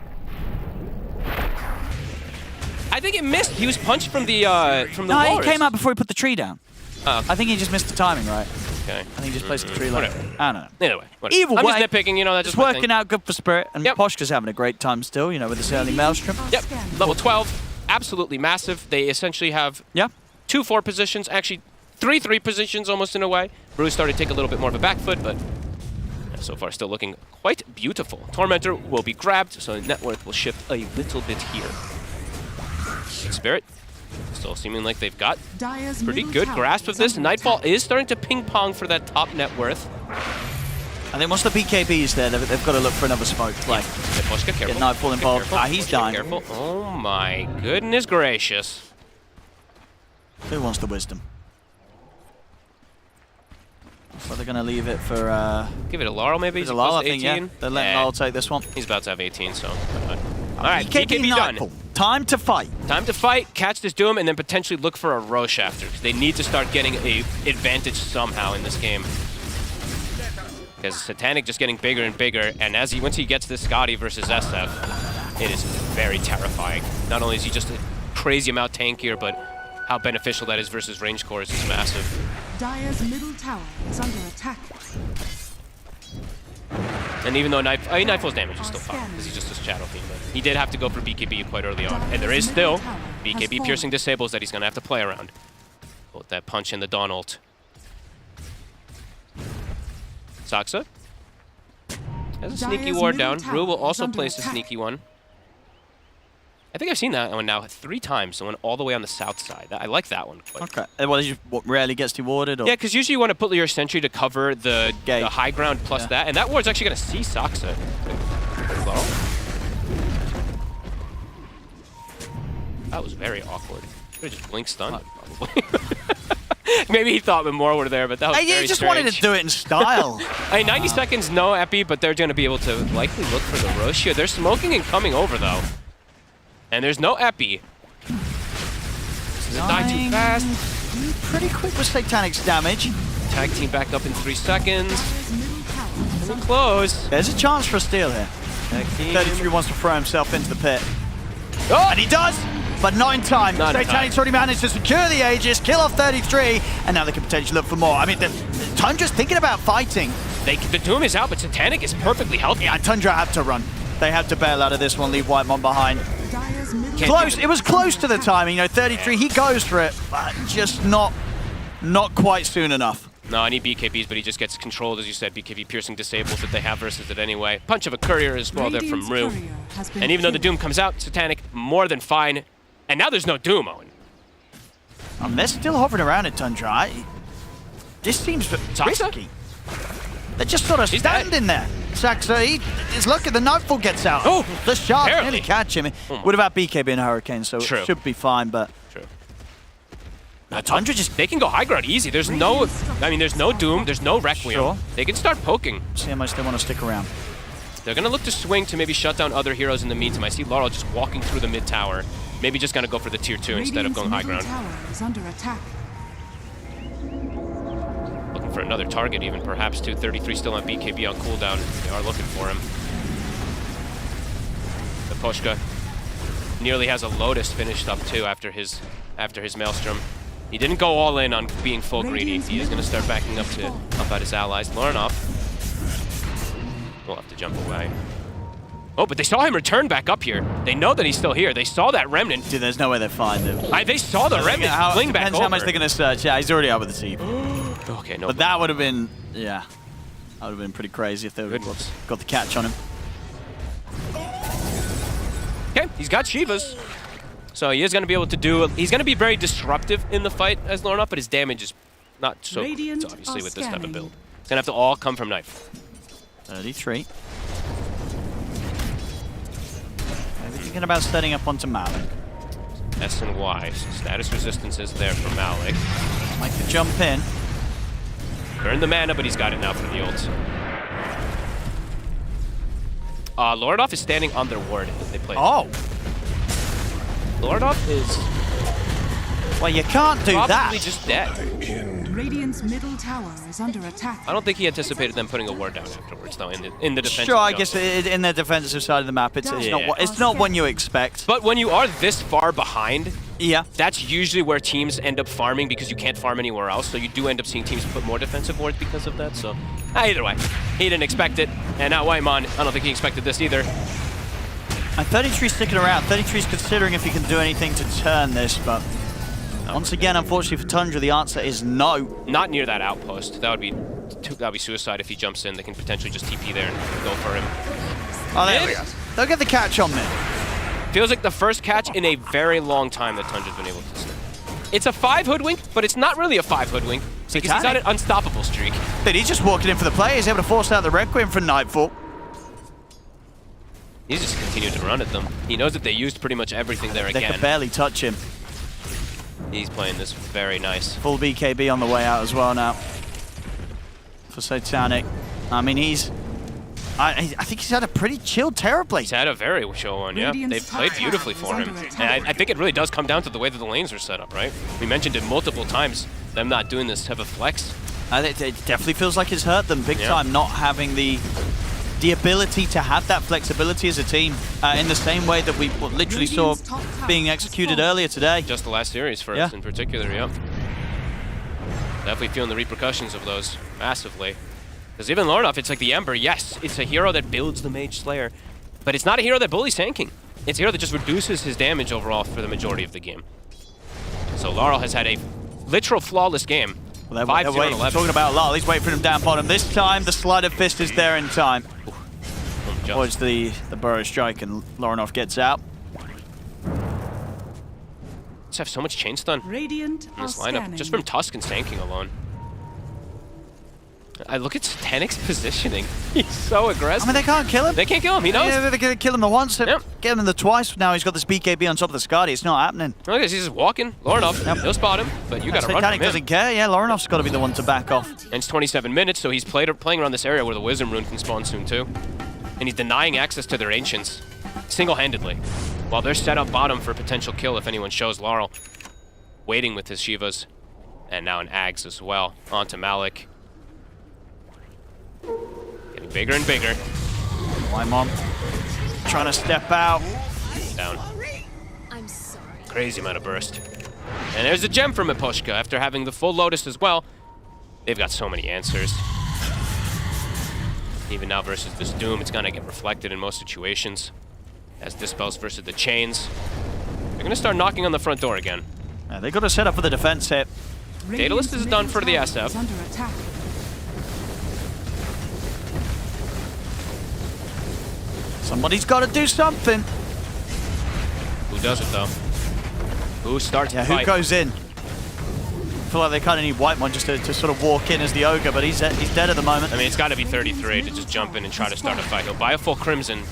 I think it missed. He was punched from the No, he came out before he put the tree down. Oh. I think he just missed the timing, right? Okay. I think he just placed the tree later. I don't know. Either way. Whatever. Either I'm way, just nitpicking, you know, that's it's just working out good for Spirit, and Poshka's having a great time still, you know, with this early Maelstrom. Yep, level 12, absolutely massive. They essentially have 2 4 positions, actually 3 3 positions almost in a way. Bruce started to take a little bit more of a back foot, but so far still looking quite beautiful. Tormentor will be grabbed, so net worth will shift a little bit here. Spirit still seeming like they've got pretty good grasp of this. Nightfall is starting to ping-pong for that top net worth. I think once the BKB's there, they've got to look for another smoke play. Poshka, careful. Get Nightfall involved. He's dying. Careful. Oh my goodness gracious. Who wants the wisdom? So they're going to leave it for... Give it a Laurel, maybe? Give it a Laurel, I think, yeah. They're letting Laurel take this one. He's about to have 18, so... All right, BKB done. Time to fight. Time to fight, catch this Doom, and then potentially look for a Roche after. Because they need to start getting a advantage somehow in this game. Because Satanic just getting bigger and bigger, and once he gets this Scotty versus SF, it is very terrifying. Not only is he just a crazy amount tankier, but how beneficial that is versus range cores is massive. Dire's middle tower is under attack. And even though Nightfall's damage is still fine, because he's just a Shadow Fiend, but he did have to go for BKB quite early on. And there is still BKB piercing disables that he's going to have to play around. With that punch in the Dawn ult. Saksa has a sneaky ward down. Rue will also place a sneaky one. I think I've seen that one now 3 times, the one all the way on the south side. I like that one. Okay. Well, he rarely gets dewarded? Or? Yeah, because usually you want to put your sentry to cover the high ground plus that, and that ward's actually going to see Saksa. Well, that was very awkward. Could have just blink stunned, probably. Maybe he thought more were there, but that was very he just strange. wanted to do it in style. 90 seconds, no epi, but they're going to be able to likely look for the Roche here. They're smoking and coming over, though. And there's no epi. This is die too fast. Pretty quick with Satanic's damage. Tag team back up in 3 seconds. Coming close. There's a chance for a steal here. 33 wants to throw himself into the pit. Oh! And he does, but not in time. Satanic's already managed to secure the Aegis, kill off 33, and now they can potentially look for more. I mean, Tundra's thinking about fighting. The Doom is out, but Satanic is perfectly healthy. Yeah, Tundra had to run. They had to bail out of this one, leave Whitemon behind. Close. It was close to the timing. You know, 33, he goes for it, but just not quite soon enough. No, I need BKBs, but he just gets controlled, as you said. BKB piercing disables that they have versus it anyway. Punch of a courier as well there from Rue. And even though the Doom comes out, Satanic more than fine. And now there's no Doom, Owen. They're still hovering around at Tundra. This seems risky. They're just sort of standing there. Saksa, he's lucky the Nightfall gets out. Oh, the shards nearly catch him. Would have had BKB and Hurricane, so True. it should be fine, but... True. Tundra just... They can go high ground easy. There's no... I mean, there's no Doom. There's no Requiem. Sure. They can start poking. See how much they want to stick around. They're going to look to swing to maybe shut down other heroes in the meantime. I see Laurel just walking through the mid tower. Maybe just going to go for the tier 2 instead of going high ground. Tower is under attack. Looking for another target even, perhaps, too. 33 still on BKB on cooldown. They are looking for him. The Pushka nearly has a Lotus finished up, too, after his Maelstrom. He didn't go all in on being full greedy. He is going to start backing up at his allies. Lorinov will have to jump away. Oh, but they saw him return back up here. They know that he's still here. They saw that remnant. Dude, there's no way they find him. They saw the remnant fling back Depends over. how much they're going to search. Yeah, he's already out with the team. Okay, no. But that would have been, yeah. That would have been pretty crazy if they would have got the catch on him. Okay, he's got Shivas. So he is going to be able to do... He's going to be very disruptive in the fight as Lorinov, but his damage is not so great, obviously, with this type of build. It's going to have to all come from knife. 33. Thinking about setting up onto Malik. S and Y. So status resistance is there for Malik. Like to jump in. Burn the mana, but he's got it now for the ult. Lorinov is standing on their ward as they play. Oh! Lorinov is... Well, you can't do probably that. Just dead. Radiant's middle tower is under attack. I don't think he anticipated them putting a ward down afterwards, though, in the defensive Sure, I zone. guess in the defensive side of the map, it's not one you expect. But when you are this far behind, yeah, that's usually where teams end up farming because you can't farm anywhere else. So you do end up seeing teams put more defensive wards because of that. So either way, he didn't expect it, and now Waimon, I don't think he expected this either. And 33's sticking around. 33's considering if he can do anything to turn this, but once again, unfortunately for Tundra, the answer is no. Not near that outpost. That would be suicide if he jumps in. They can potentially just TP there and go for him. Oh, there we go. They'll get the catch on me. Feels like the first catch in a very long time that Tundra's been able to snap. It's a 5 hoodwink, but it's not really a 5 hoodwink because he's on an unstoppable streak. But he's just walking in for the play. He's able to force out the Requiem for Nightfall. He's just continued to run at them. He knows that they used pretty much everything there again. They could barely touch him. He's playing this very nice. Full BKB on the way out as well now for Satanic. I mean, I think he's had a pretty chilled Terrorblade. He's had a very chill one, yeah. They've played beautifully for him. And I think it really does come down to the way that the lanes are set up, right? We mentioned it multiple times, them not doing this type of flex. It definitely feels like it's hurt them big time, not having the ability to have that flexibility as a team in the same way that we literally saw being executed earlier today. Just the last series for us in particular, yeah. Definitely feeling the repercussions of those massively. Because even Lorinov, it's like the Ember, yes, it's a hero that builds the Mage Slayer, but it's not a hero that bullies tanking. It's a hero that just reduces his damage overall for the majority of the game. So Laurel has had a literal flawless game. Well, they're talking about Laurel, he's waiting for him down bottom. This time, the Sleight of Fist is there in time. Avoids the Burrow Strike, and Lorinov gets out. Just have so much chain stun in this lineup, just from Tusk and tanking alone. I look at Satanic's positioning. He's so aggressive. I mean, they can't kill him. They can't kill him. He knows. Yeah, they're going to kill him the once, get him the twice. Now he's got this BKB on top of the Skadi. It's not happening. Look, he's just walking. Lorinov, he'll spot him, but you got to run from him. Satanic doesn't care. Yeah, Lorinov's got to be the one to back off. And it's 27 minutes, so he's playing around this area where the Wisdom Rune can spawn soon, too. And he's denying access to their Ancients, single-handedly, while they're set up bottom for a potential kill if anyone shows. Laurel waiting with his Shivas, and now an Ags as well. Onto Malik. Getting bigger and bigger. My mom trying to step out. Down. I'm sorry. Crazy amount of burst. And there's a gem from Miposhka after having the full Lotus as well. They've got so many answers. Even now versus this Doom, it's gonna get reflected in most situations. As Dispels versus the Chains. They're gonna start knocking on the front door again. Yeah, they got to set up for the defense hit. Daedalus is done for the SF. Somebody's got to do something. Who does it though? Who starts the who fight? goes in? I feel like they kind of need Whitemon just to sort of walk in as the Ogre, but he's dead at the moment. I mean, it's got to be 33 to just jump in and try to start a fight. He'll buy a full Crimson.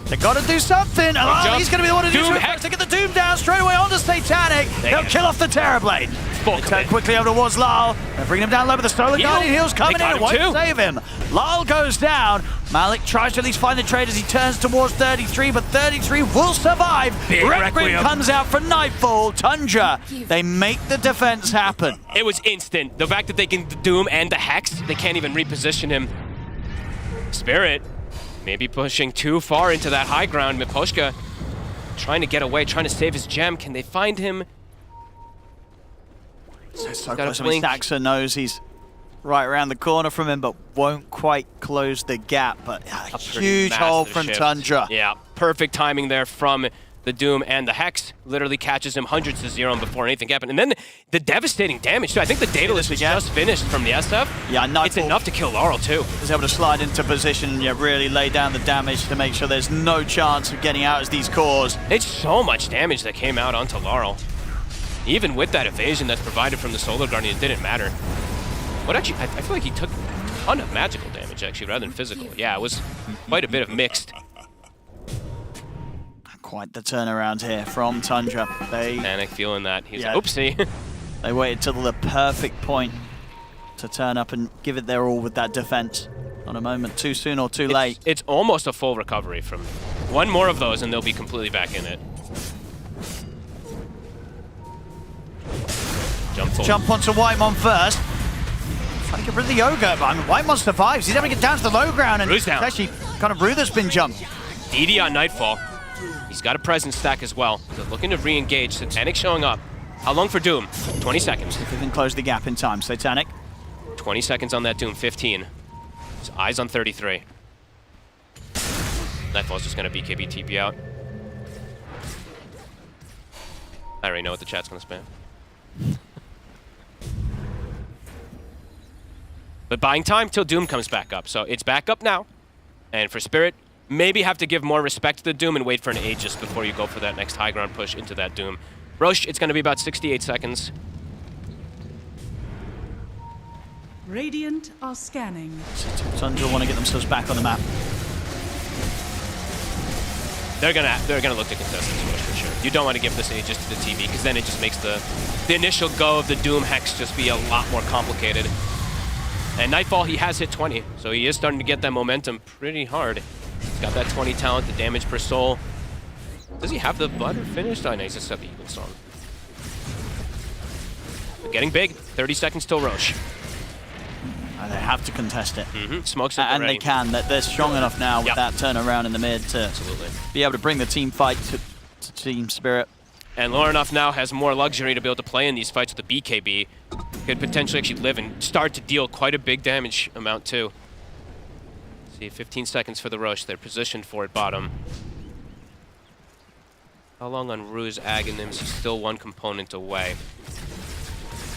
They got to do something. Oh, he's going to be the one to do Doom it. To get the Doom down straight away onto Satanic. They'll kill off the Terrorblade. They turn quickly over towards Lyle. They're bringing him down low, but the Stolen Guardian Heal's coming in and won't save him. Lyle goes down. Malik tries to at least find the trade as he turns towards 33, but 33 will survive. Requiem comes out for Nightfall. Tundra, they make the defense happen. It was instant. The fact that they can Doom and the Hex, they can't even reposition him. Spirit, maybe pushing too far into that high ground. Miposhka trying to get away, trying to save his gem. Can they find him? So close. I mean, Saxa knows he's right around the corner from him, but won't quite close the gap. But a huge hold from Tundra. Yeah, perfect timing there from the Doom, and the Hex literally catches him hundreds to zero before anything happened. And then the devastating damage, too. I think the Daedalus was just finished from the SF. Yeah, it's enough to kill Laurel, too. He's able to slide into position and really lay down the damage to make sure there's no chance of getting out as these cores. It's so much damage that came out onto Laurel. Even with that evasion that's provided from the Solar Guardian, it didn't matter. What actually, I feel like he took a ton of magical damage, actually, rather than physical. Yeah, it was quite a bit of mixed. Quite the turnaround here from Tundra. Panic feeling that. He's like, oopsie. They waited till the perfect point to turn up and give it their all with that defense. Not a moment too soon or too late. It's almost a full recovery from one more of those and they'll be completely back in it. Jump onto Whitemon first. Trying to get rid of the Ogre, but I mean, Whitemon survives. He's able to get down to the low ground, and it's actually kind of Ruther's been jumped. DD on Nightfall. He's got a presence stack as well. They're looking to re-engage. Satanic showing up. How long for Doom? 20 seconds. If they can close the gap in time, Satanic. 20 seconds on that Doom, 15. His eyes on 33. Nightfall's just going to BKB TP out. I already know what the chat's going to spam. But buying time till Doom comes back up. So it's back up now. And for Spirit, maybe have to give more respect to the Doom and wait for an Aegis before you go for that next high ground push into that Doom. Roche, it's going to be about 68 seconds. Radiant are scanning. Tundra want to get themselves back on the map. They're gonna look to contest this push for sure. You don't want to give this Aegis to the TV because then it just makes the initial go of the Doom Hex just be a lot more complicated. And Nightfall, he has hit 20, so he is starting to get that momentum pretty hard. He's got that 20 talent, the damage per soul. Does he have the butter finished? Oh, no, he's just set the Eagle Song. But getting big, 30 seconds till Roche. They have to contest it. Smokes it and they can. They're strong enough now with that turnaround in the mid to be able to bring the team fight to Team Spirit. And Lorenoff now has more luxury to be able to play in these fights with the BKB. Could potentially actually live and start to deal quite a big damage amount too. See, 15 seconds for the Roche. They're positioned for it bottom. How long on Ruse Aghanims? He's still one component away.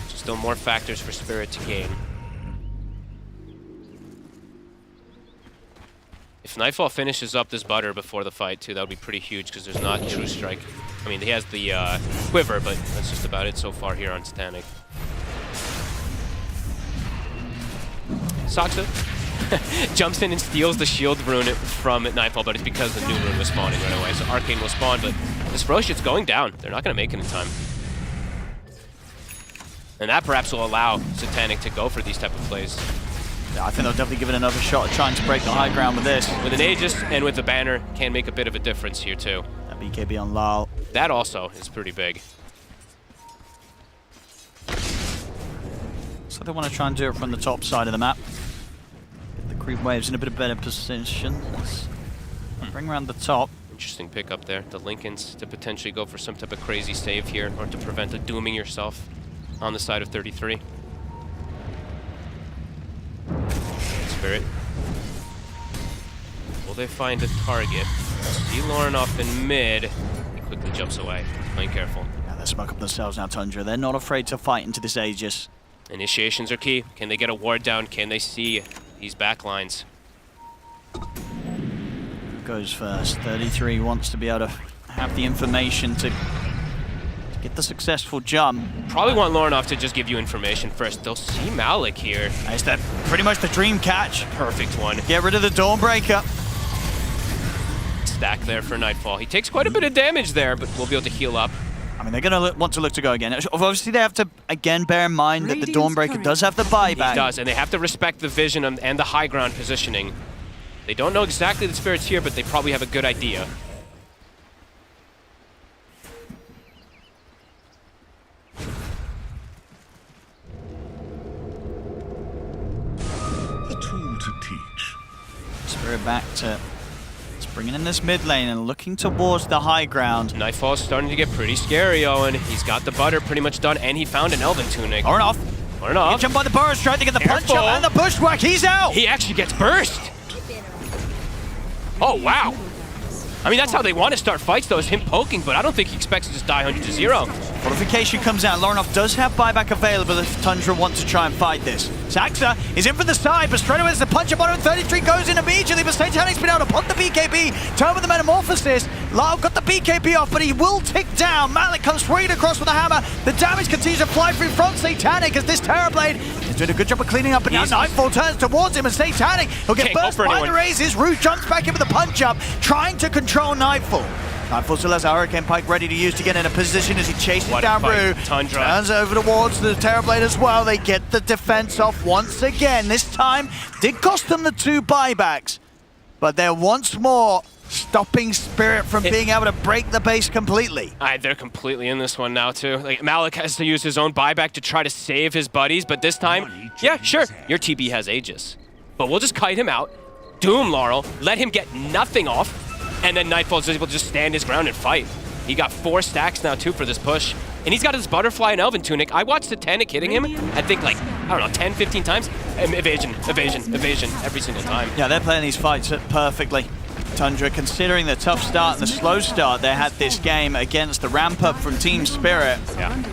So still more factors for Spirit to gain. If Nightfall finishes up this butter before the fight too, that would be pretty huge because there's not True Strike. I mean, he has the quiver, but that's just about it so far here on Satanic. Saxa jumps in and steals the shield rune from Nightfall, but it's because the new rune was spawning right away. So Arcane will spawn, but this Roche, it's going down. They're not going to make it in time. And that perhaps will allow Satanic to go for these type of plays. Yeah, I think they'll definitely give it another shot at trying to break the high ground with this. With an Aegis and with the banner, can make a bit of a difference here too. That BKB on Lal. That also is pretty big. So they want to try and do it from the top side of the map. Get the creep waves in a bit of better position. Bring around the top. Interesting pick up there. The Lincolns to potentially go for some type of crazy save here or to prevent a dooming yourself on the side of 33. Spirit. Will they find a target? See Lorenoff in mid. He quickly jumps away. Playing careful. Yeah, they smoke up themselves now, Tundra. They're not afraid to fight into this Aegis. Initiations are key. Can they get a ward down? Can they see these backlines? Goes first. 33 wants to be able to have the information to get the successful jump. Probably want Lorenoff to just give you information first. They'll see Malik here. Is that pretty much the dream catch? Perfect one. Get rid of the Dawnbreaker. Stack there for Nightfall. He takes quite a bit of damage there, but we'll be able to heal up. mean, they're going to want to look to go again. Obviously, they have to, again, bear in mind that the Dawnbreaker does have the buyback. He does, and they have to respect the vision and the high ground positioning. They don't know exactly the Spirit's here, but they probably have a good idea. A tool to teach. Spirit back to bringing in this mid lane and looking towards the high ground. Nightfall's starting to get pretty scary, Owen. He's got the butter pretty much done, and he found an Elven Tunic. Or off. Jump by the burst, trying to get the punch up and the bushwhack. He's out. He actually gets burst. Oh, wow. I mean, that's how they want to start fights, though, is him poking, but I don't think he expects to just die 100-0. Fortification comes out. Lorinov does have buyback available if Tundra wants to try and fight this. Saxa is in for the side, but straight away there's the punch up on him. 33 goes in immediately, but Satanic's been able to put the BKB. Turn with the Metamorphosis. Lau got the BKB off, but he will tick down. Malik comes straight across with the hammer. The damage continues to fly through from Satanic as this Terrorblade is doing a good job of cleaning up, but now Nightfall turns towards him, and Satanic will get burst by the raises. Root jumps back in with the punch up, trying to control Nightfall. Nightfall still has a Hurricane Pike ready to use to get in a position as he chases down Rue. Tundra turns over towards the Terrorblade as well. They get the defense off once again. This time did cost them the 2 buybacks, but they're once more stopping Spirit from being able to break the base completely. They're completely in this one now, too. Like, Malik has to use his own buyback to try to save his buddies, but this time, yeah, sure, your TB has Aegis. But we'll just kite him out, doom Laurel, let him get nothing off, and then Nightfall's able to just stand his ground and fight. He got 4 stacks now, too, for this push. And he's got his Butterfly and Elven Tunic. I watched Satanic hitting him, I think, like, I don't know, 10, 15 times. Evasion, evasion, evasion, every single time. Yeah, they're playing these fights perfectly. Tundra, considering the tough start and the slow start they had this game against the ramp-up from Team Spirit,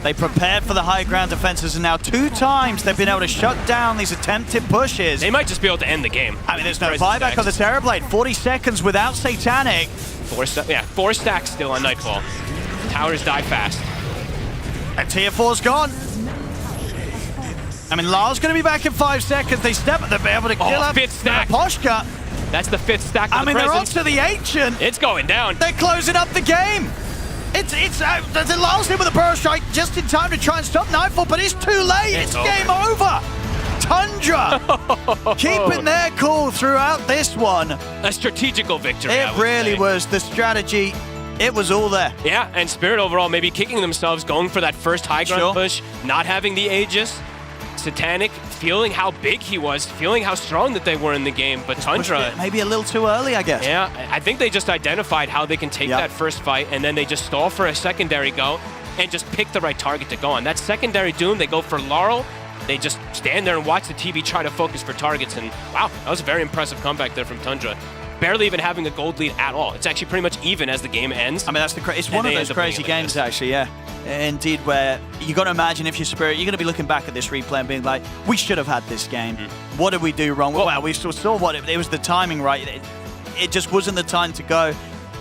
they prepared for the high ground defenses, and now 2 times they've been able to shut down these attempted pushes. They might just be able to end the game. I mean, there's no buyback on the Terrorblade. 40 seconds without Satanic. 4 stacks still on Nightfall. Towers die fast. And Tier 4's gone. I mean, Lar's going to be back in 5 seconds. They step, they'll be able to kill up 5th stack. Poshka. That's the 5th stack of I mean, the they're on presence. to the Ancient. It's going down. They're closing up the game. The last hit with a Burrow Strike just in time to try and stop Nightfall, but it's too late. It's game over. Tundra keeping their cool throughout this one. A strategical victory, It really was. The strategy, it was all there. Yeah, and Spirit overall maybe kicking themselves, going for that first high ground push, not having the Aegis. Satanic feeling how big he was, feeling how strong that they were in the game, but Tundra... Maybe a little too early, I guess. Yeah, I think they just identified how they can take that first fight, and then they just stall for a secondary go and just pick the right target to go on. That secondary Doom, they go for Laurel. They just stand there and watch the TV try to focus for targets, and wow, that was a very impressive comeback there from Tundra. Barely even having a gold lead at all. It's actually pretty much even as the game ends. I mean, that's it's one of those crazy games, actually, yeah. Indeed, where you got to imagine if you're Spirit, you're going to be looking back at this replay and being like, we should have had this game. What did we do wrong? Well, we saw what it was the timing, right? It just wasn't the time to go.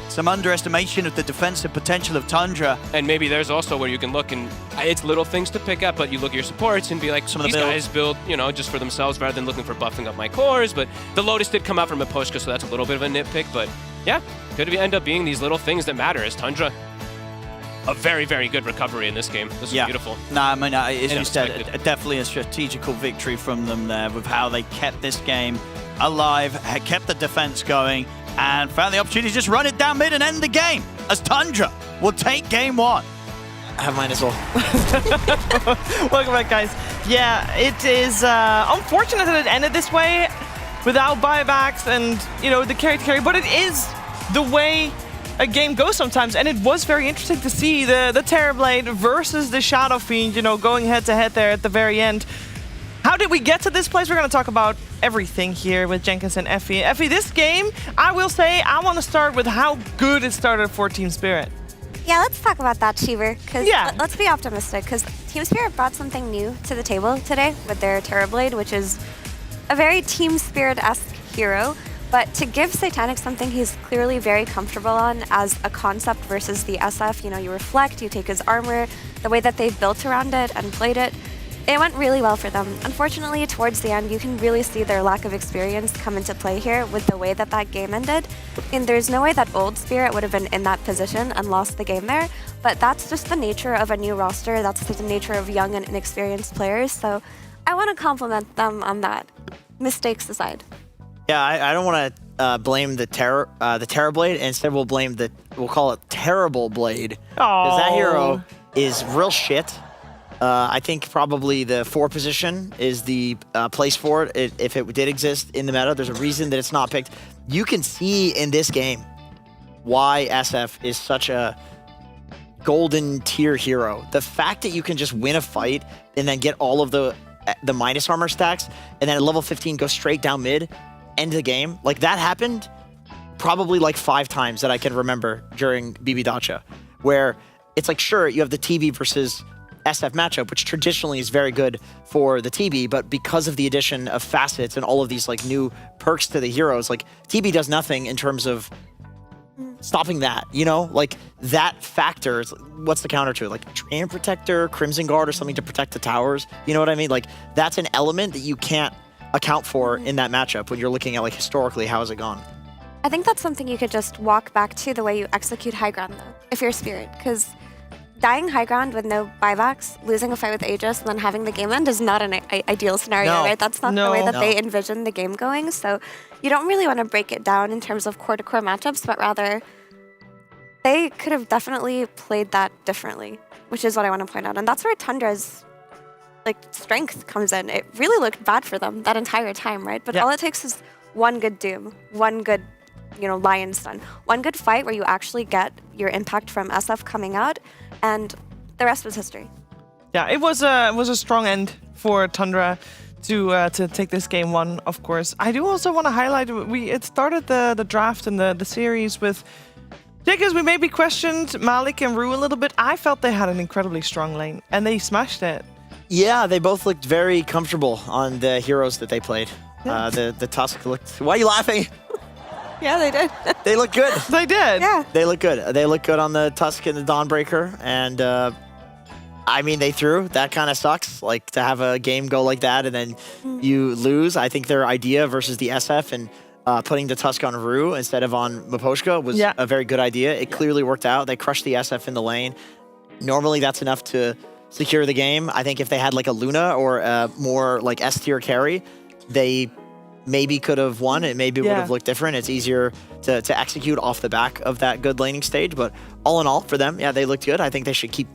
Some underestimation of the defensive potential of Tundra. And maybe there's also where you can look, and it's little things to pick up, but you look at your supports and be like, these guys build, you know, just for themselves rather than looking for buffing up my cores. But the Lotus did come out from a Pushka, so that's a little bit of a nitpick. But yeah, could end up being these little things that matter as Tundra. A very, very good recovery in this game. This was beautiful. No, I mean, as you said, definitely a strategical victory from them there with how they kept this game alive, had kept the defense going, and found the opportunity to just run it down mid and end the game as Tundra will take game 1. I have mine as well. Welcome back, guys. Yeah, it is unfortunate that it ended this way without buybacks and, you know, the carry, but it is the way a game goes sometimes, and it was very interesting to see the Terrorblade versus the Shadow Fiend, you know, going head-to-head there at the very end. How did we get to this place? We're going to talk about everything here with Jenkins and Effie. Effie, this game, I will say, I want to start with how good it started for Team Spirit. Yeah, let's talk about that, Cheever, because let's be optimistic, because Team Spirit brought something new to the table today with their Terrorblade, which is a very Team Spirit-esque hero. But to give Satanic something he's clearly very comfortable on as a concept versus the SF, you know, you reflect, you take his armor, the way that they've built around it and played it, it went really well for them. Unfortunately, towards the end, you can really see their lack of experience come into play here with the way that game ended. And there's no way that Old Spirit would have been in that position and lost the game there. But that's just the nature of a new roster. That's the nature of young and inexperienced players. So I want to compliment them on that. Mistakes aside. Yeah, I don't want to blame the Terror Blade. Instead, we'll call it Terrible Blade. Because that hero is real shit. I think probably the 4 position is the place for it. If it did exist in the meta, there's a reason that it's not picked. You can see in this game why SF is such a golden tier hero. The fact that you can just win a fight and then get all of the minus armor stacks, and then at level 15 go straight down mid, end the game. Like, that happened probably like 5 times that I can remember during BB Dacha, where it's like, sure, you have the TB versus SF matchup, which traditionally is very good for the TB, but because of the addition of facets and all of these like new perks to the heroes, like TB does nothing in terms of stopping that, you know? Like, that factor, what's the counter to it? Like Treant Protector, Crimson Guard, or something to protect the towers, you know what I mean? Like, that's an element that you can't account for in that matchup when you're looking at like historically how has it gone. I think that's something you could just walk back to the way you execute high ground though, if you're Spirit, because dying high ground with no buybacks, losing a fight with Aegis, and then having the game end is not an ideal scenario, right? That's not the way that they envision the game going. So you don't really want to break it down in terms of core-to-core matchups, but rather they could have definitely played that differently, which is what I want to point out. And that's where Tundra's like strength comes in. It really looked bad for them that entire time, right? But all it takes is one good Doom, one good Lion's Stun, one good fight where you actually get your impact from SF coming out, and the rest was history. Yeah, it was a strong end for Tundra to take this game 1, of course. I do also want to highlight it started the draft and the series with Jiggers. We maybe questioned Malik and Rue a little bit. I felt they had an incredibly strong lane, and they smashed it. Yeah, they both looked very comfortable on the heroes that they played. Yeah. The Tusk looked... Why are you laughing? Yeah, they did. They look good. They did. Yeah. They look good. They look good on the Tusk and the Dawnbreaker. And, I mean, they threw. That kind of sucks. Like, to have a game go like that and then you lose. I think their idea versus the SF and putting the Tusk on Rue instead of on Miposhka was a very good idea. It clearly worked out. They crushed the SF in the lane. Normally, that's enough to secure the game. I think if they had, like, a Luna or a more, like, S-tier carry, they maybe could have won. It maybe would have looked different. It's easier to execute off the back of that good laning stage. But all in all, for them, yeah, they looked good. I think they should keep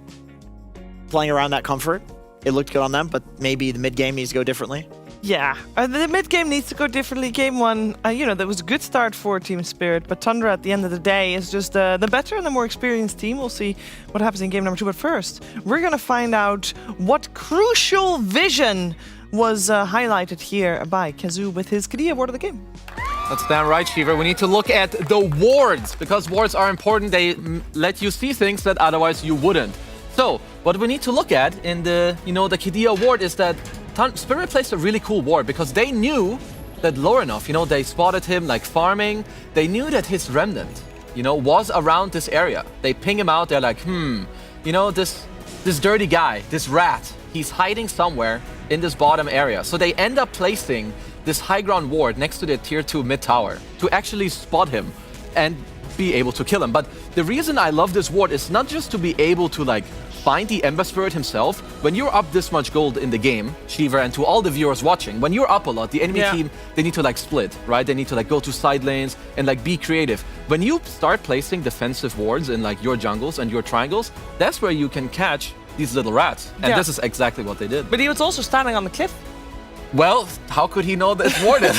playing around that comfort. It looked good on them, but maybe the mid-game needs to go differently. Yeah, the mid-game needs to go differently. Game 1, there was a good start for Team Spirit, but Tundra at the end of the day is just the better and the more experienced team. We'll see what happens in game number 2. But first, we're going to find out what crucial vision was highlighted here by Kazoo with his Kadea ward of the game. That's damn right, Shiva. We need to look at the wards, because wards are important. They let you see things that otherwise you wouldn't. So, what we need to look at in the Kadea ward is that Spirit placed a really cool ward, because they knew that Lorinov, they spotted him like farming. They knew that his remnant, was around this area. They ping him out. They're like, this dirty guy, this rat, he's hiding somewhere in this bottom area. So they end up placing this high ground ward next to the tier 2 mid tower to actually spot him and be able to kill him. But the reason I love this ward is not just to be able to like find the Ember Spirit himself. When you're up this much gold in the game, Shiva, and to all the viewers watching, when you're up a lot, the enemy team, they need to like split, right? They need to like go to side lanes and like be creative. When you start placing defensive wards in like your jungles and your triangles, that's where you can catch these little rats. And this is exactly what they did. But he was also standing on the cliff. Well, how could he know that it's warded?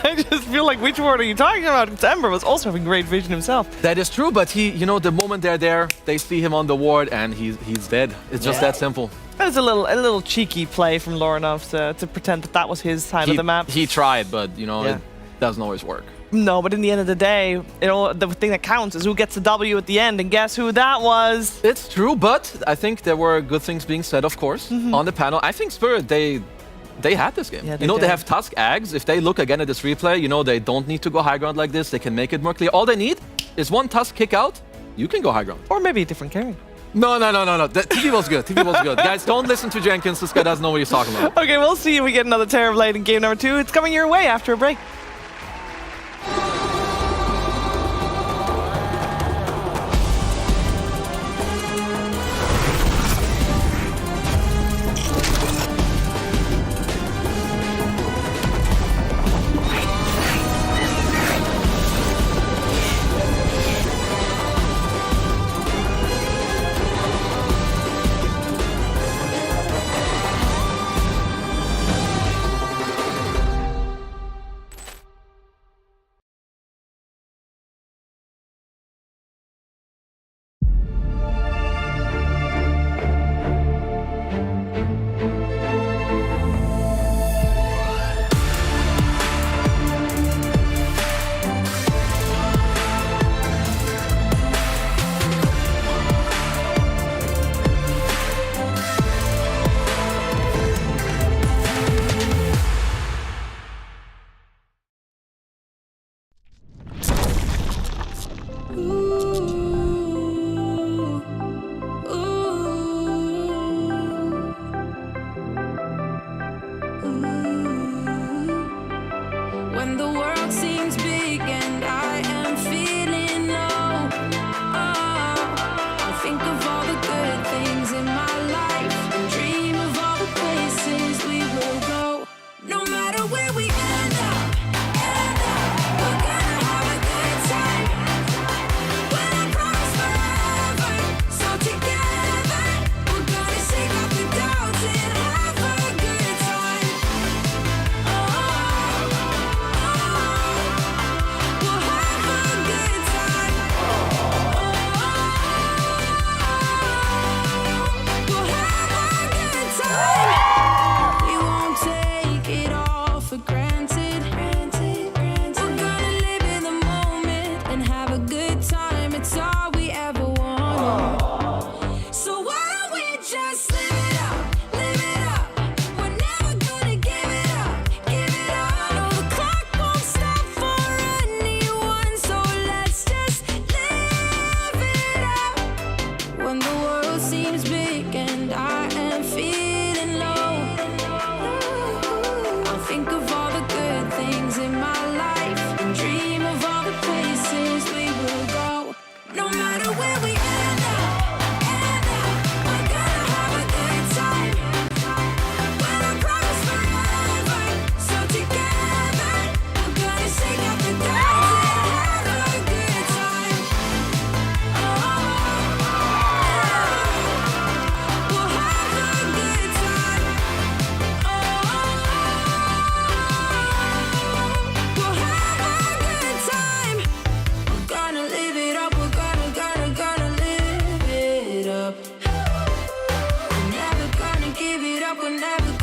I just feel like, which ward are you talking about? Because Ember was also having great vision himself. That is true, but he, the moment they're there, they see him on the ward and he's dead. It's just that simple. That was a little cheeky play from Lorinov to pretend that was his side of the map. He tried, but it doesn't always work. No, but in the end of the day, the thing that counts is who gets the W at the end, and guess who that was? It's true, but I think there were good things being said, of course, on the panel. I think Spirit, they had this game. Yeah, they have Tusk Ags. If they look again at this replay, they don't need to go high ground like this. They can make it more clear. All they need is one Tusk kick out. You can go high ground. Or maybe a different carry. No. TV was good. TV was good. Guys, don't listen to Jenkins. This guy doesn't know what he's talking about. Okay, we'll see if we get another Terrorblade in game number 2. It's coming your way after a break. When the world seems big and I am feeling low, I think of all the good things in my life and dream of all the places we will go. No matter where we end up, we're gonna have a good time. When I promise forever, so together we're gonna shake off the doubts and have a good time. We won't take it all for granted. We're gonna live in the moment and have a good time. It's all we ever want. So why don't we just live it up, live it up. We're never gonna give it up, give it up. No, the clock won't stop for anyone, so let's just live it up. When the world seems big and I am feeling low, I'll think of all the good things in my life and dream of all the places we will go. No matter where we end up, we're gonna have a good time. When I promise forever, so together we're gonna shake off the doubts and have a good time. We'll have a good time. We'll have a good time. We're gonna live it up. We're gonna live it up. We're never gonna give it up. We're never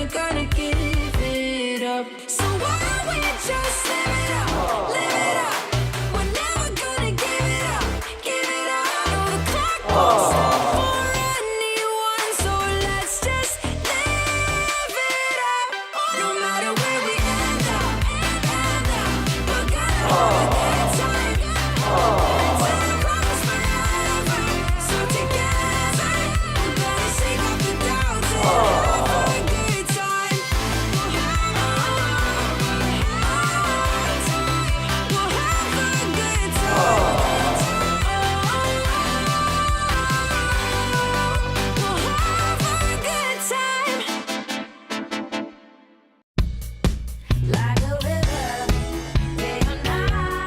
gonna give it up. So why don't we just live it up, live it up. We're never gonna give it up, give it up. No, the clock won't stop for anyone, so let's just live it up. No matter where we end up, we're gonna have a good time. When I promise forever, so together we're gonna shake off the doubts and have a good time. We'll have a good time. Like a river, day or night.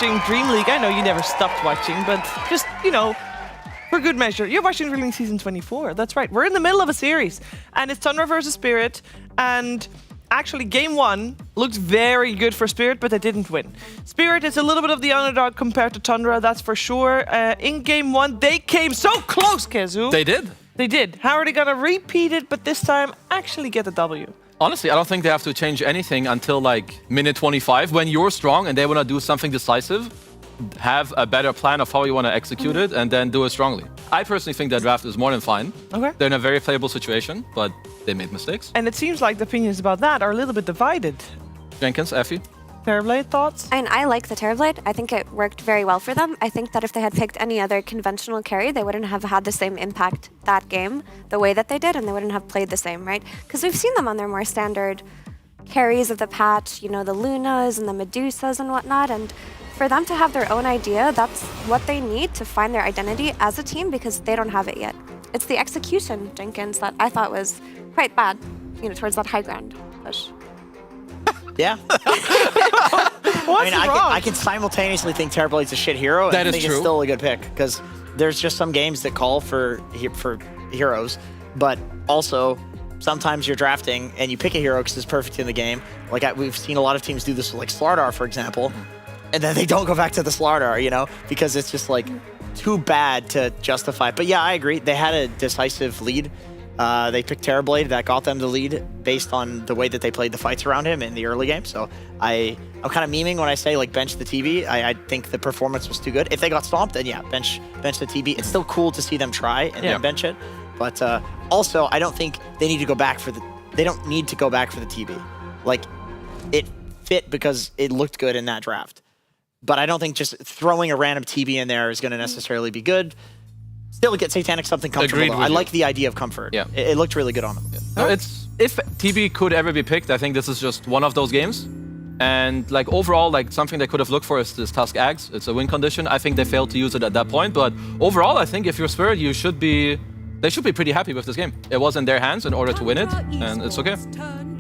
watching DreamLeague, I know you never stopped watching, but just, you know, for good measure, you're watching DreamLeague Season 24. That's right. We're in the middle of a series, and it's Tundra versus Spirit, and actually, Game 1 looked very good for Spirit, but they didn't win. Spirit is a little bit of the underdog compared to Tundra, that's for sure. In Game 1, they came so close, Kezu. They did. They did. How are they going to repeat it, but this time actually get the W? Honestly, I don't think they have to change anything until like minute 25. When you're strong and they want to do something decisive, have a better plan of how you want to execute it and then do it strongly. I personally think that draft is more than fine. Okay. They're in a very playable situation, but they made mistakes. And it seems like the opinions about that are a little bit divided. Jenkins, Effie? Terrorblade, thoughts? And I like the Terrorblade. I think it worked very well for them. I think that if they had picked any other conventional carry, they wouldn't have had the same impact that game, the way that they did, and they wouldn't have played the same, right? Because we've seen them on their more standard carries of the patch, you know, the Lunas and the Medusas and whatnot, and for them to have their own idea, that's what they need to find their identity as a team because they don't have it yet. It's the execution, Jenkins, that I thought was quite bad, you know, towards that high ground push. Yeah. I can simultaneously think Terrorblade's a shit hero and think it's still a good pick because there's just some games that call for heroes, but also sometimes you're drafting and you pick a hero because it's perfect in the game. Like we've seen a lot of teams do this with like Slardar, for example, and then they don't go back to the Slardar, you know, because it's just like too bad to justify. But yeah, I agree. They had a decisive lead. They picked Terrorblade, that got them the lead based on the way that they played the fights around him in the early game. So I'm kind of memeing when I say like bench the TB. I think the performance was too good. If they got stomped, then yeah, bench the TB. It's still cool to see them try and then bench it. But also, I don't think they need to go back for the. They don't need to go back for the TB. Like it fit because it looked good in that draft. But I don't think just throwing a random TB in there is going to necessarily be good. Still get Satanic something comfortable. I like the idea of comfort. Yeah. It looked really good on him. Yeah. No, if TB could ever be picked, I think this is just one of those games. And like overall, like something they could have looked for is this Tusk Axe. It's a win condition. I think they failed to use it at that point. But overall, I think if you're Spirit, they should be pretty happy with this game. It was in their hands in order to win it, and it's okay.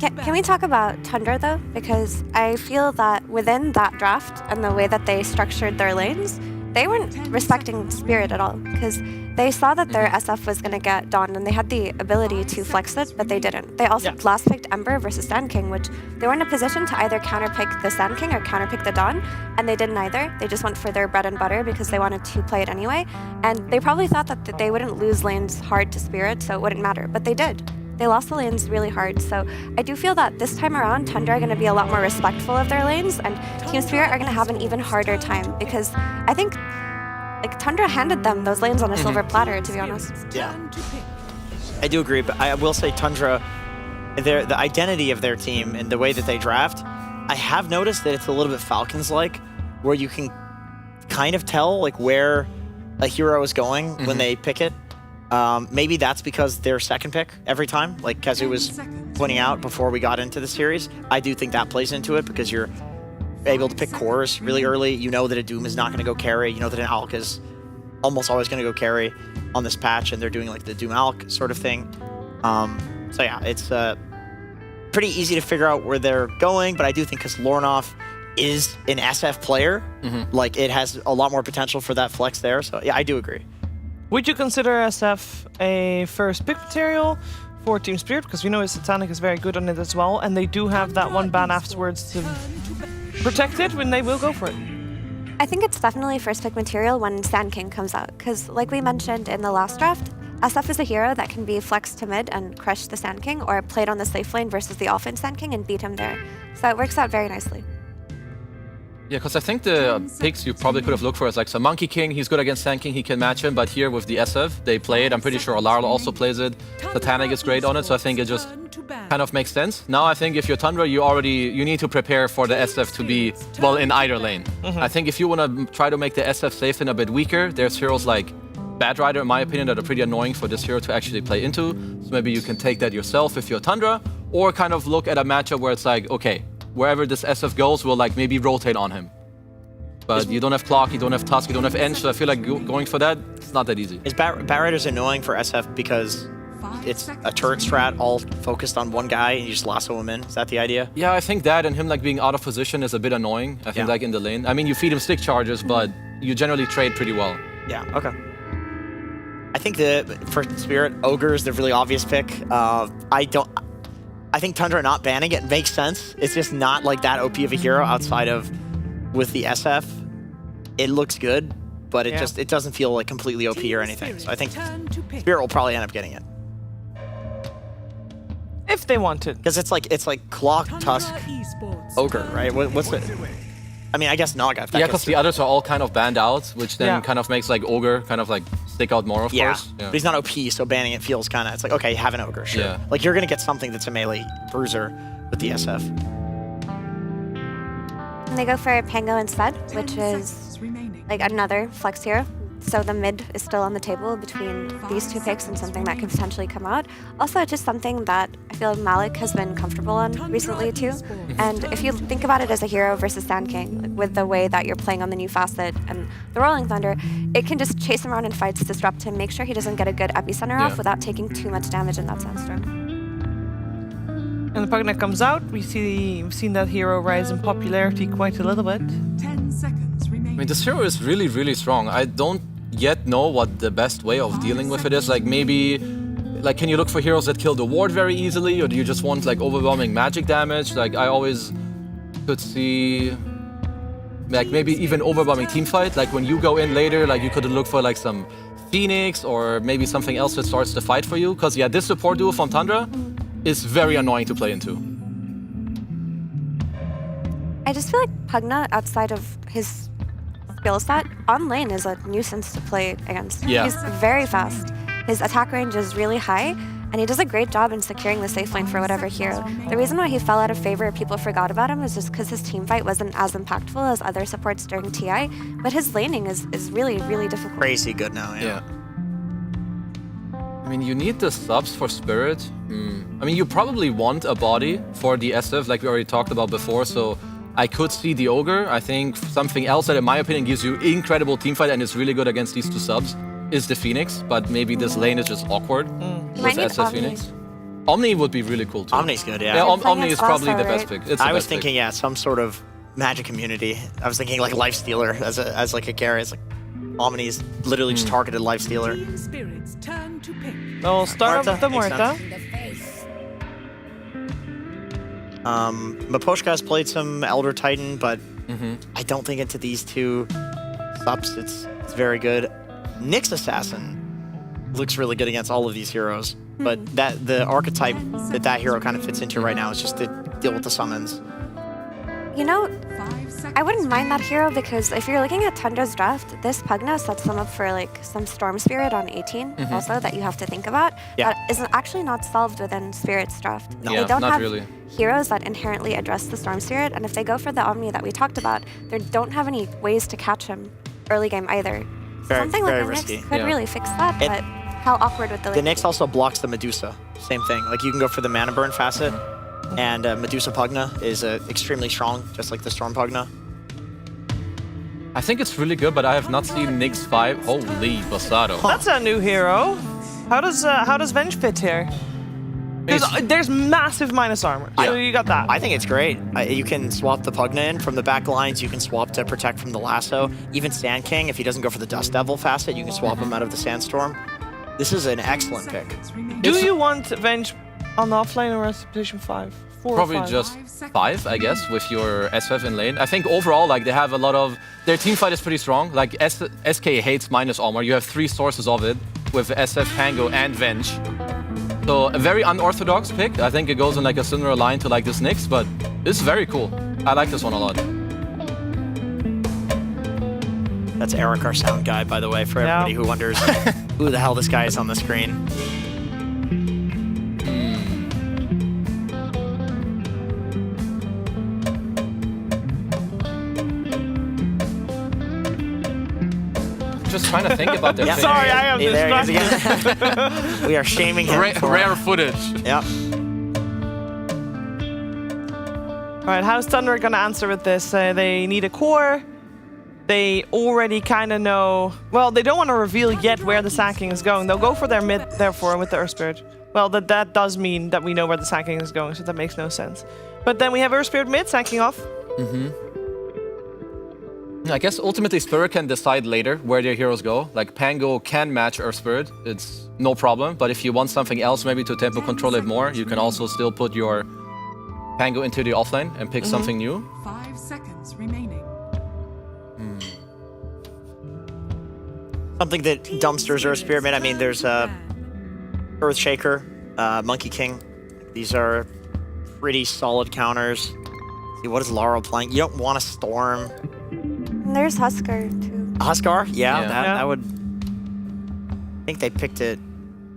Can we talk about Tundra though? Because I feel that within that draft and the way that they structured their lanes, they weren't respecting Spirit at all because they saw that their SF was going to get Dawn and they had the ability to flex it, but they didn't. They also last picked Ember versus Sand King, which they were in a position to either counterpick the Sand King or counterpick the Dawn, and they didn't either. They just went for their bread and butter because they wanted to play it anyway, and they probably thought that they wouldn't lose lanes hard to Spirit, so it wouldn't matter, but they did. They lost the lanes really hard, so I do feel that this time around, Tundra are going to be a lot more respectful of their lanes, and Team Spirit are going to have an even harder time, because I think like Tundra handed them those lanes on a silver platter, to be honest. Yeah, I do agree, but I will say Tundra, the identity of their team and the way that they draft, I have noticed that it's a little bit Falcons-like, where you can kind of tell like where a hero is going when they pick it. Maybe that's because they're second pick every time, like Kezu was pointing out before we got into the series. I do think that plays into it because you're able to pick cores really early. You know that a Doom is not going to go carry. You know that an Alk is almost always going to go carry on this patch, and they're doing like the Doom Alk sort of thing. So yeah, it's pretty easy to figure out where they're going, but I do think because Lornoff is an SF player, like it has a lot more potential for that flex there. So yeah, I do agree. Would you consider SF a first pick material for Team Spirit? Because we know Satanic is very good on it as well, and they do have that one ban afterwards to protect it when they will go for it. I think it's definitely first pick material when Sand King comes out, because like we mentioned in the last draft, SF is a hero that can be flexed to mid and crush the Sand King, or played on the safe lane versus the offense Sand King and beat him there. So it works out very nicely. Yeah, because I think the picks you probably could have looked for is like, so Monkey King, he's good against Sand King, he can match him, but here with the SF, they play it. I'm pretty sure Alarla also plays it. Satanic is great on it, so I think it just kind of makes sense. Now I think if you're Tundra, you need to prepare for the SF to be, well, in either lane. I think if you want to try to make the SF safe lane a bit weaker, there's heroes like Bad Rider, in my opinion, that are pretty annoying for this hero to actually play into. So maybe you can take that yourself if you're Tundra, or kind of look at a matchup where it's like, okay, wherever this SF goes, we'll like maybe rotate on him. But you don't have Clock, you don't have Tusk, you don't have Ench, so I feel like going for that, it's not that easy. Is Bat Rider's annoying for SF because it's a turret strat all focused on one guy and you just lasso him in. Is that the idea? Yeah, I think that and him like being out of position is a bit annoying. I think like in the lane. I mean, you feed him stick charges, but you generally trade pretty well. Yeah, okay. I think for Spirit, Ogre is the really obvious pick. I think Tundra not banning it makes sense. It's just not like that OP of a hero outside of with the SF. It looks good, but it doesn't feel like completely OP or anything. So I think Spirit will probably end up getting it. If they wanted. Because it's like Clock, Tusk, Ogre, right? What's it? I mean, I guess Naga. Yeah, because the others are all kind of banned out, which then kind of makes like Ogre kind of like stick out more, of course. Yeah, but he's not OP, so banning it feels kind of, it's like, okay, have an Ogre, sure. Yeah. Like, you're going to get something that's a melee bruiser with the SF. And they go for Pango instead, which is like another flex hero. So the mid is still on the table between these two picks and something that could potentially come out. Also, just something that I feel like Malik has been comfortable on recently too. And if you think about it as a hero versus Sand King, like with the way that you're playing on the new Facet and the Rolling Thunder, it can just chase him around in fights, disrupt him, make sure he doesn't get a good epicenter off without taking too much damage in that Sandstorm. And the Pugna comes out. We've seen that hero rise in popularity quite a little bit. 10 seconds remaining. I mean, this hero is really, really strong. I don't yet know what the best way of dealing with it is. Like maybe, like can you look for heroes that kill the ward very easily, or do you just want like overwhelming magic damage? Like I always could see, like maybe even overwhelming teamfight. Like when you go in later, like you could look for like some Phoenix or maybe something else that starts the fight for you. Because yeah, this support duo from Tundra is very annoying to play into. I just feel like Pugna, outside of his skill set, on lane is a nuisance to play against. Yeah. He's very fast. His attack range is really high, and he does a great job in securing the safe lane for whatever hero. The reason why he fell out of favor, people forgot about him, is just because his team fight wasn't as impactful as other supports during TI, but his laning is really, really difficult. Crazy good now, Yeah. I mean, you need the subs for Spirit. I mean, you probably want a body for the SF, like we already talked about before, so I could see the Ogre. I think something else that, in my opinion, gives you incredible teamfight and is really good against these two subs is the Phoenix, but maybe this lane is just awkward with SF Phoenix. Omni would be really cool too. Omni's good, yeah. Yeah, Omni is probably the best pick. It's I was thinking, yeah, some sort of magic immunity. I was thinking like Lifestealer as like a Gareth. Like Omni is literally just targeted Lifestealer. Spirits turn to pick. We'll start off with the Muerta. Maposhka has played some Elder Titan, but I don't think into these two subs it's very good. Nyx Assassin looks really good against all of these heroes, but the archetype that hero kind of fits into right now is just to deal with the summons. You know, I wouldn't mind that hero because if you're looking at Tundra's draft, this Pugna sets them up for like some Storm Spirit on 18 also that you have to think about. Yeah. That is actually not solved within Spirit's draft. No. They Yeah, don't not have really. heroes that inherently address the Storm Spirit, and if they go for the Omni that we talked about, they don't have any ways to catch him early game either. Something like very a risky. Nyx could really fix that, but how awkward with the The Nyx also blocks the Medusa. Same thing. Like you can go for the Mana Burn facet, and Medusa Pugna is extremely strong, just like the Storm Pugna. I think it's really good, but I have not seen Nyx 5. Holy Basado. That's a new hero. How does Venge fit here? There's massive minus armor. So you got that. I think it's great. You can swap the Pugna in from the back lines. You can swap to protect from the lasso. Even Sand King, if he doesn't go for the Dust Devil facet, you can swap him out of the Sandstorm. This is an excellent pick. Do you want Venge on the offlane or as position 5? 4 Probably or 5? just 5, I guess, with your SF in lane. I think overall, like they have a lot of their team fight is pretty strong. Like SK hates minus armor. You have 3 sources of it with SF, Pango, and Venge. So a very unorthodox pick. I think it goes in like a similar line to like this Nyx, but it's very cool. I like this one a lot. That's Eric, our sound guy, by the way, for everybody who wonders who the hell this guy is on the screen. Just trying to think about that. Yep. thing. Sorry, I am There he is distracted. again. We are shaming him. Rare footage. Yep. All right, how's Thunder gonna answer with this? They need a core. they already kind of know. Well, they don't want to reveal yet where the sacking is going. They'll go for their mid, therefore, with the Earth Spirit. Well, that does mean that we know where the sacking is going, so that makes no sense. But then we have Earth Spirit mid sacking off. I guess ultimately Spirit can decide later where their heroes go. Like Pango can match Earth Spirit, it's no problem. But if you want something else maybe to tempo control it more, you can also still put your Pango into the offlane and pick something new. 5 seconds remaining. Something that dumpsters Earth Spirit mid. I mean, there's Earthshaker, Monkey King. These are pretty solid counters. See, what is Laurel playing? You don't want a Storm. And there's Huskar, too. Huskar? Yeah, that would... I think they picked it...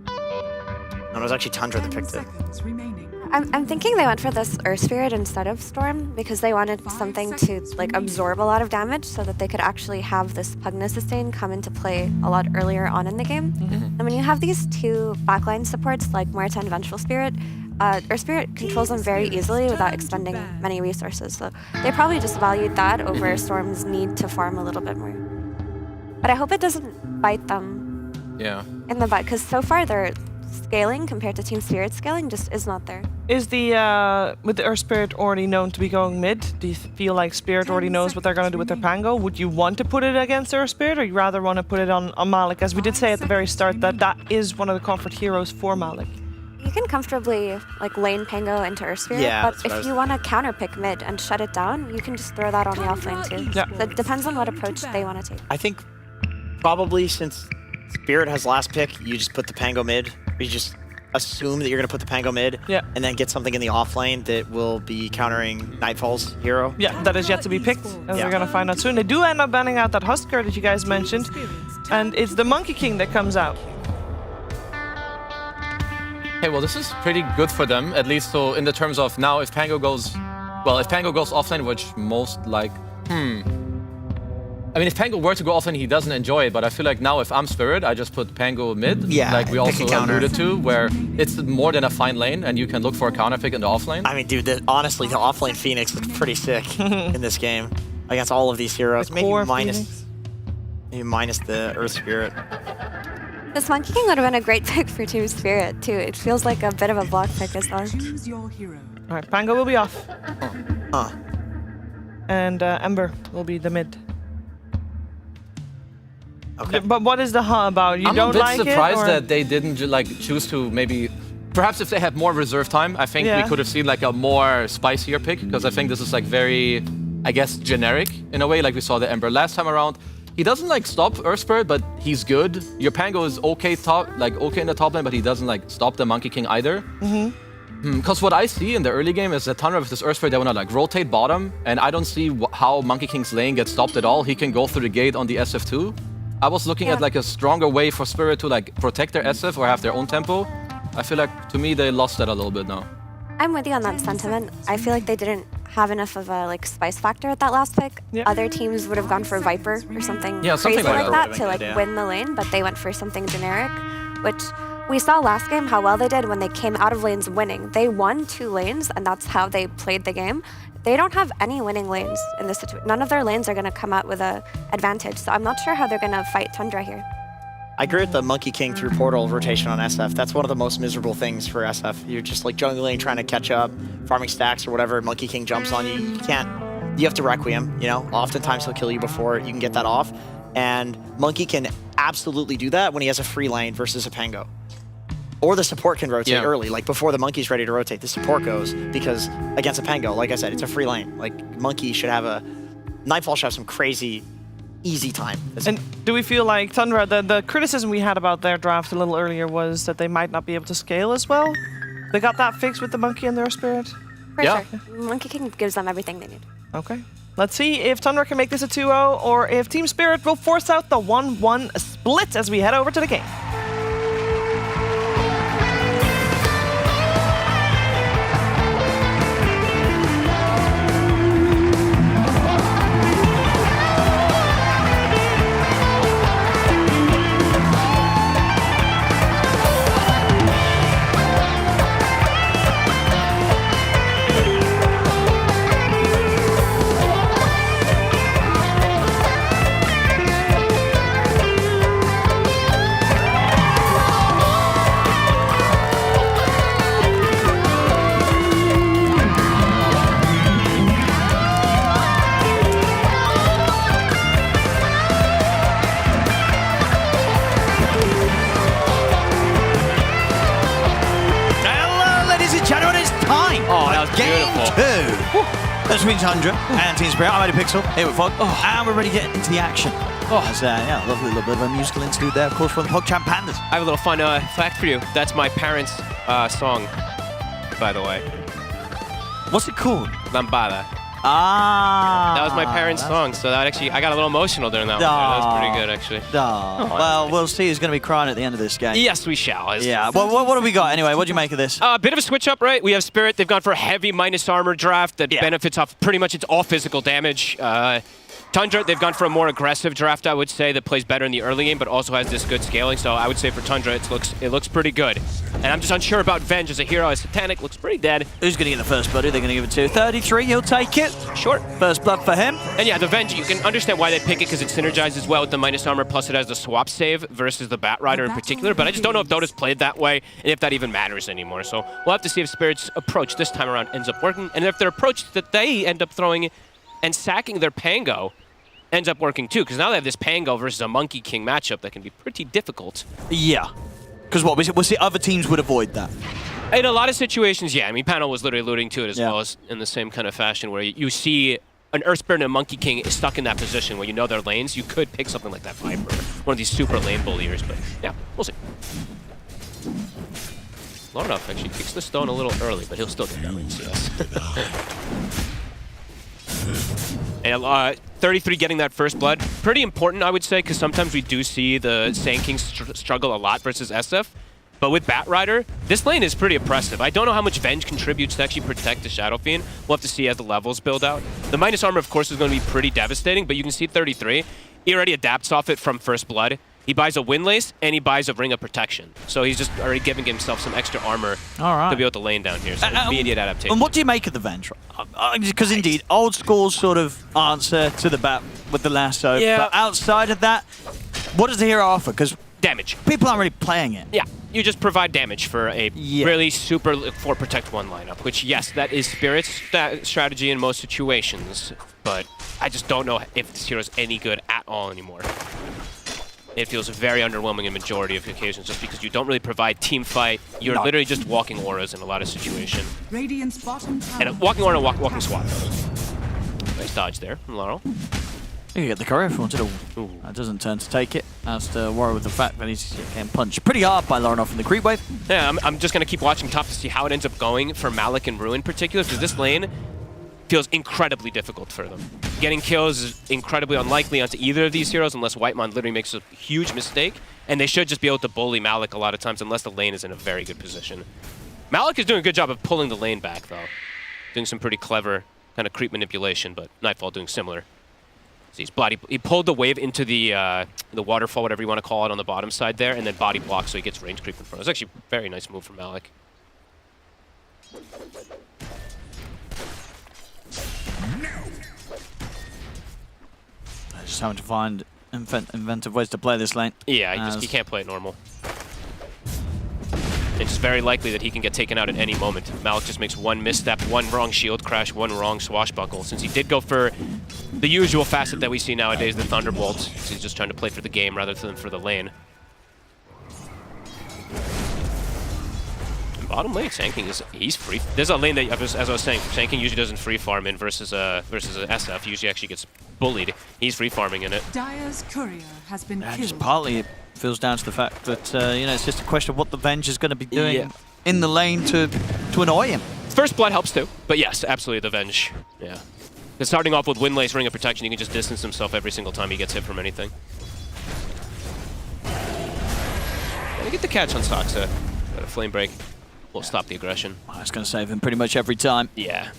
No, it was actually Tundra that picked it. I'm thinking they went for this Earth Spirit instead of Storm because they wanted something to like absorb a lot of damage so that they could actually have this Pugna sustain come into play a lot earlier on in the game. And when you have these two backline supports like Muerta and Vengeful Spirit, Earth Spirit controls them very easily without expending many resources. So they probably just valued that over Storm's need to farm a little bit more. But I hope it doesn't bite them in the butt because so far they're scaling compared to Team Spirit scaling just is not there. Is the with the Earth Spirit already known to be going mid? Do you feel like Spirit already knows what they're going to do with their Pango? Would you want to put it against Earth Spirit, or you rather want to put it on Malik? As we did say at the very start, that is one of the comfort heroes for Malik. You can comfortably like lane Pango into Earth Spirit, but if you want to counter pick mid and shut it down, you can just throw that on the offlane too. Yeah. So it depends on what approach they want to take. I think probably since Spirit has last pick, you just put the Pango mid. You just assume that you're going to put the Pango mid, and then get something in the offlane that will be countering Nightfall's hero. Yeah, that is yet to be picked, as we're going to find out soon. They do end up banning out that Huskar that you guys mentioned, and it's the Monkey King that comes out. Hey, well, this is pretty good for them, at least so in the terms of now if Pango goes... Well, if Pango goes offlane, which most like... I mean, if Pango were to go offlane, he doesn't enjoy it, but I feel like now if I'm Spirit, I just put Pango mid, like we also alluded to, where it's more than a fine lane, and you can look for a counter pick in the offlane. I mean, dude, honestly, the offlane Phoenix looks pretty sick in this game against all of these heroes. Maybe minus the Earth Spirit. This Monkey King would have been a great pick for Team Spirit too. It feels like a bit of a block pick as well. Choose your hero. All right, Pango will be off. And Ember will be the mid. Okay. But what is the about? You I'm don't like it? I'm a bit surprised or? that they didn't like choose to maybe... Perhaps if they had more reserve time, I think we could have seen like a more spicier pick, because I think this is like very, I guess, generic in a way, like we saw the Ember last time around. He doesn't like stop Earth Spirit, but he's good. Your Pango is okay in the top lane, but he doesn't like stop the Monkey King either. Because what I see in the early game is that Tundra with this Earth Spirit, they want to like rotate bottom, and I don't see how Monkey King's lane gets stopped at all. He can go through the gate on the SF2. I was looking at like a stronger way for Spirit to like protect their SF or have their own tempo. I feel like, to me, they lost that a little bit now. I'm with you on that sentiment. I feel like they didn't have enough of a like spice factor at that last pick. Other teams would have gone for Viper or something crazy like that to like win the lane, but they went for something generic, which we saw last game how well they did when they came out of lanes winning. They won 2 lanes, and that's how they played the game. They don't have any winning lanes in this situation. None of their lanes are going to come out with an advantage, so I'm not sure how they're going to fight Tundra here. I agree with the Monkey King through portal rotation on SF. That's one of the most miserable things for SF. You're just like jungling, trying to catch up, farming stacks or whatever. Monkey King jumps on you. You can't. You have to Requiem, you know? Oftentimes he'll kill you before you can get that off. And Monkey can absolutely do that when he has a free lane versus a Pango. Or the support can rotate early, like before the Monkey's ready to rotate, the support goes, because against a Pango, like I said, it's a free lane. Like, Monkey should have a... Nightfall should have some crazy, easy time. And do we feel like Tundra, the criticism we had about their draft a little earlier was that they might not be able to scale as well? They got that fixed with the Monkey and their Spirit? For sure. Monkey King gives them everything they need. Okay. Let's see if Tundra can make this a 2-0, or if Team Spirit will force out the 1-1 split as we head over to the game. 9. Oh, that was Game beautiful. 2. That's between Tundra and Team Spirit. I'm Eddie Pixel, here with Fog. And we're ready to get into the action. As, yeah, lovely little bit of a musical interlude there, of course, from the PogChamp Pandas. I have a little fun fact for you. That's my parents' song, by the way. What's it called? Lambada. Ah. That was my parents' song, so that actually, I got a little emotional during that one. That was pretty good, actually. Well, we'll see who's going to be crying at the end of this game. Yes, we shall. Yeah, well, what have we got anyway? What do you make of this? A bit of a switch up, right? We have Spirit. They've gone for a heavy minus armor draft that benefits off pretty much it's all physical damage. Tundra, they've gone for a more aggressive draft, I would say, that plays better in the early game, but also has this good scaling. So I would say for Tundra, it looks pretty good. And I'm just unsure about Venge as a hero. As Satanic looks pretty dead. Who's going to get the first blood? Who are they going to give it to? 33, he'll take it. Sure. First blood for him. And yeah, the Venge, you can understand why they pick it because it synergizes well with the minus armor, plus it has the swap save versus the Bat Rider in particular. But I just don't know if Dota's played that way and if that even matters anymore. So we'll have to see if Spirit's approach this time around ends up working. And if their approach that they end up throwing and sacking their Pango ends up working too, because now they have this Pango versus a Monkey King matchup that can be pretty difficult. Yeah. Because what, we'll see other teams would avoid that. In a lot of situations, yeah. I mean, Panel was literally alluding to it as well as in the same kind of fashion where you see an Earth Spirit and a Monkey King is stuck in that position where you know their lanes. You could pick something like that Viper, one of these super lane bulliers, but yeah, we'll see. Lornoff actually kicks the stone a little early, but he'll still get that lane CS. And 33 getting that first blood, pretty important, I would say, because sometimes we do see the Sand Kings struggle a lot versus SF. But with Bat Rider, this lane is pretty oppressive. I don't know how much Venge contributes to actually protect the Shadow Fiend. We'll have to see as the levels build out. The minus armor, of course, is going to be pretty devastating, but you can see 33. He already adapts off it from first blood. He buys a Windlace, and he buys a Ring of Protection. So he's just already giving himself some extra armor to be able to lane down here. So immediate adaptation. And what do you make of the Venge? Because indeed, old school sort of answer to the bat with the lasso. Yeah. But outside of that, what does the hero offer? Because damage. People aren't really playing it. Yeah, you just provide damage for a really super 4 Protect 1 lineup, which, yes, that is Spirit's strategy in most situations. But I just don't know if this hero is any good at all anymore. It feels very underwhelming in majority of occasions just because you don't really provide team fight. You're literally just walking auras in a lot of situations. Radiant's bottom tower. And walking aura and walking swap. Nice dodge there from Laurel. You get the courier if you wanted to. That doesn't turn to take it. Has to worry with the fact that he's getting punched pretty hard by Lornoff in the creep wave. Yeah, I'm just going to keep watching top to see how it ends up going for Malik and Rue in particular, because this lane feels incredibly difficult for them. Getting kills is incredibly unlikely onto either of these heroes unless Whitemon literally makes a huge mistake, and they should just be able to bully Malik a lot of times unless the lane is in a very good position. Malik is doing a good job of pulling the lane back, though. Doing some pretty clever kind of creep manipulation, but Nightfall doing similar. So he pulled the wave into the waterfall, whatever you want to call it, on the bottom side there, and then body blocked so he gets range creep in front. It was actually a very nice move from Malik. Just having to find inventive ways to play this lane. Yeah, he can't play it normal. It's very likely that he can get taken out at any moment. Malik just makes one misstep, one wrong shield crash, one wrong swashbuckle. Since he did go for the usual facet that we see nowadays, the Thunderbolt, so he's just trying to play for the game rather than for the lane. And bottom lane, Sand King he's free. There's a lane that, as I was saying, Sand King usually doesn't free farm in versus a SF. Usually actually gets bullied. He's free farming in it. Dire's courier has been killed. Just partly it feels down to the fact that it's just a question of what the Venge is going to be doing in the lane to annoy him. First blood helps too, but yes, absolutely the Venge. Yeah. Because starting off with Windlace, Ring of Protection, he can just distance himself every single time he gets hit from anything. Gotta get the catch on Soxa. Got a Flame Break. Will stop the aggression. It's going to save him pretty much every time. Yeah.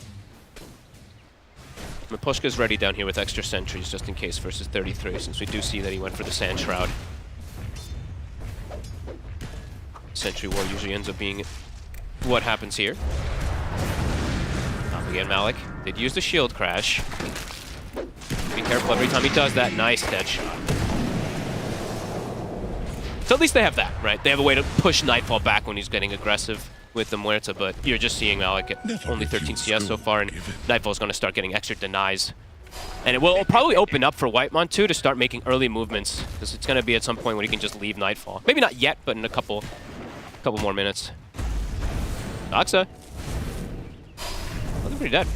Mapushka's ready down here with extra sentries just in case versus 33, since we do see that he went for the Sand Shroud. Sentry War usually ends up being what happens here. Up again, Malik. Did use the shield crash. Be careful every time he does that. Nice dead shot. So at least they have that, right? They have a way to push Nightfall back when he's getting aggressive with the Muerta, but you're just seeing Malik get only 13 CS so far, and Nightfall's going to start getting extra denies. And it will probably open up for Whitemon too to start making early movements, because it's going to be at some point when he can just leave Nightfall. Maybe not yet, but in a couple more minutes. Doxa. pretty dead.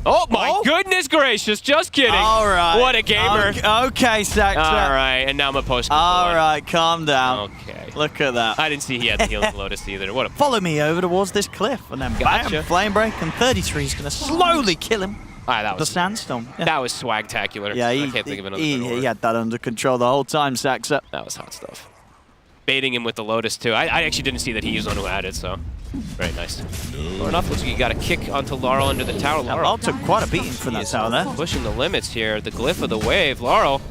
Oh my goodness gracious, just kidding. All right. What a gamer. Okay, Saxo. All right, and now Maposhka. All right, calm down. Okay. Look at that. I didn't see he had the healing Lotus either. What a Follow me over towards this cliff, and then Gotcha. bam, flame break, and 33 is going to slowly kill him. that was The sandstorm. Yeah, that was swagtacular. yeah, I can't think of another better he word. had that under control the whole time, Saxo. That was hot stuff. Baiting him with the Lotus too. I actually didn't see that he was the one who had it, so very nice. Enough, looks like you got a kick onto Laurel under the tower. Laurel took quite a beating from that tower there. Pushing the limits here. The glyph of the wave. Laurel.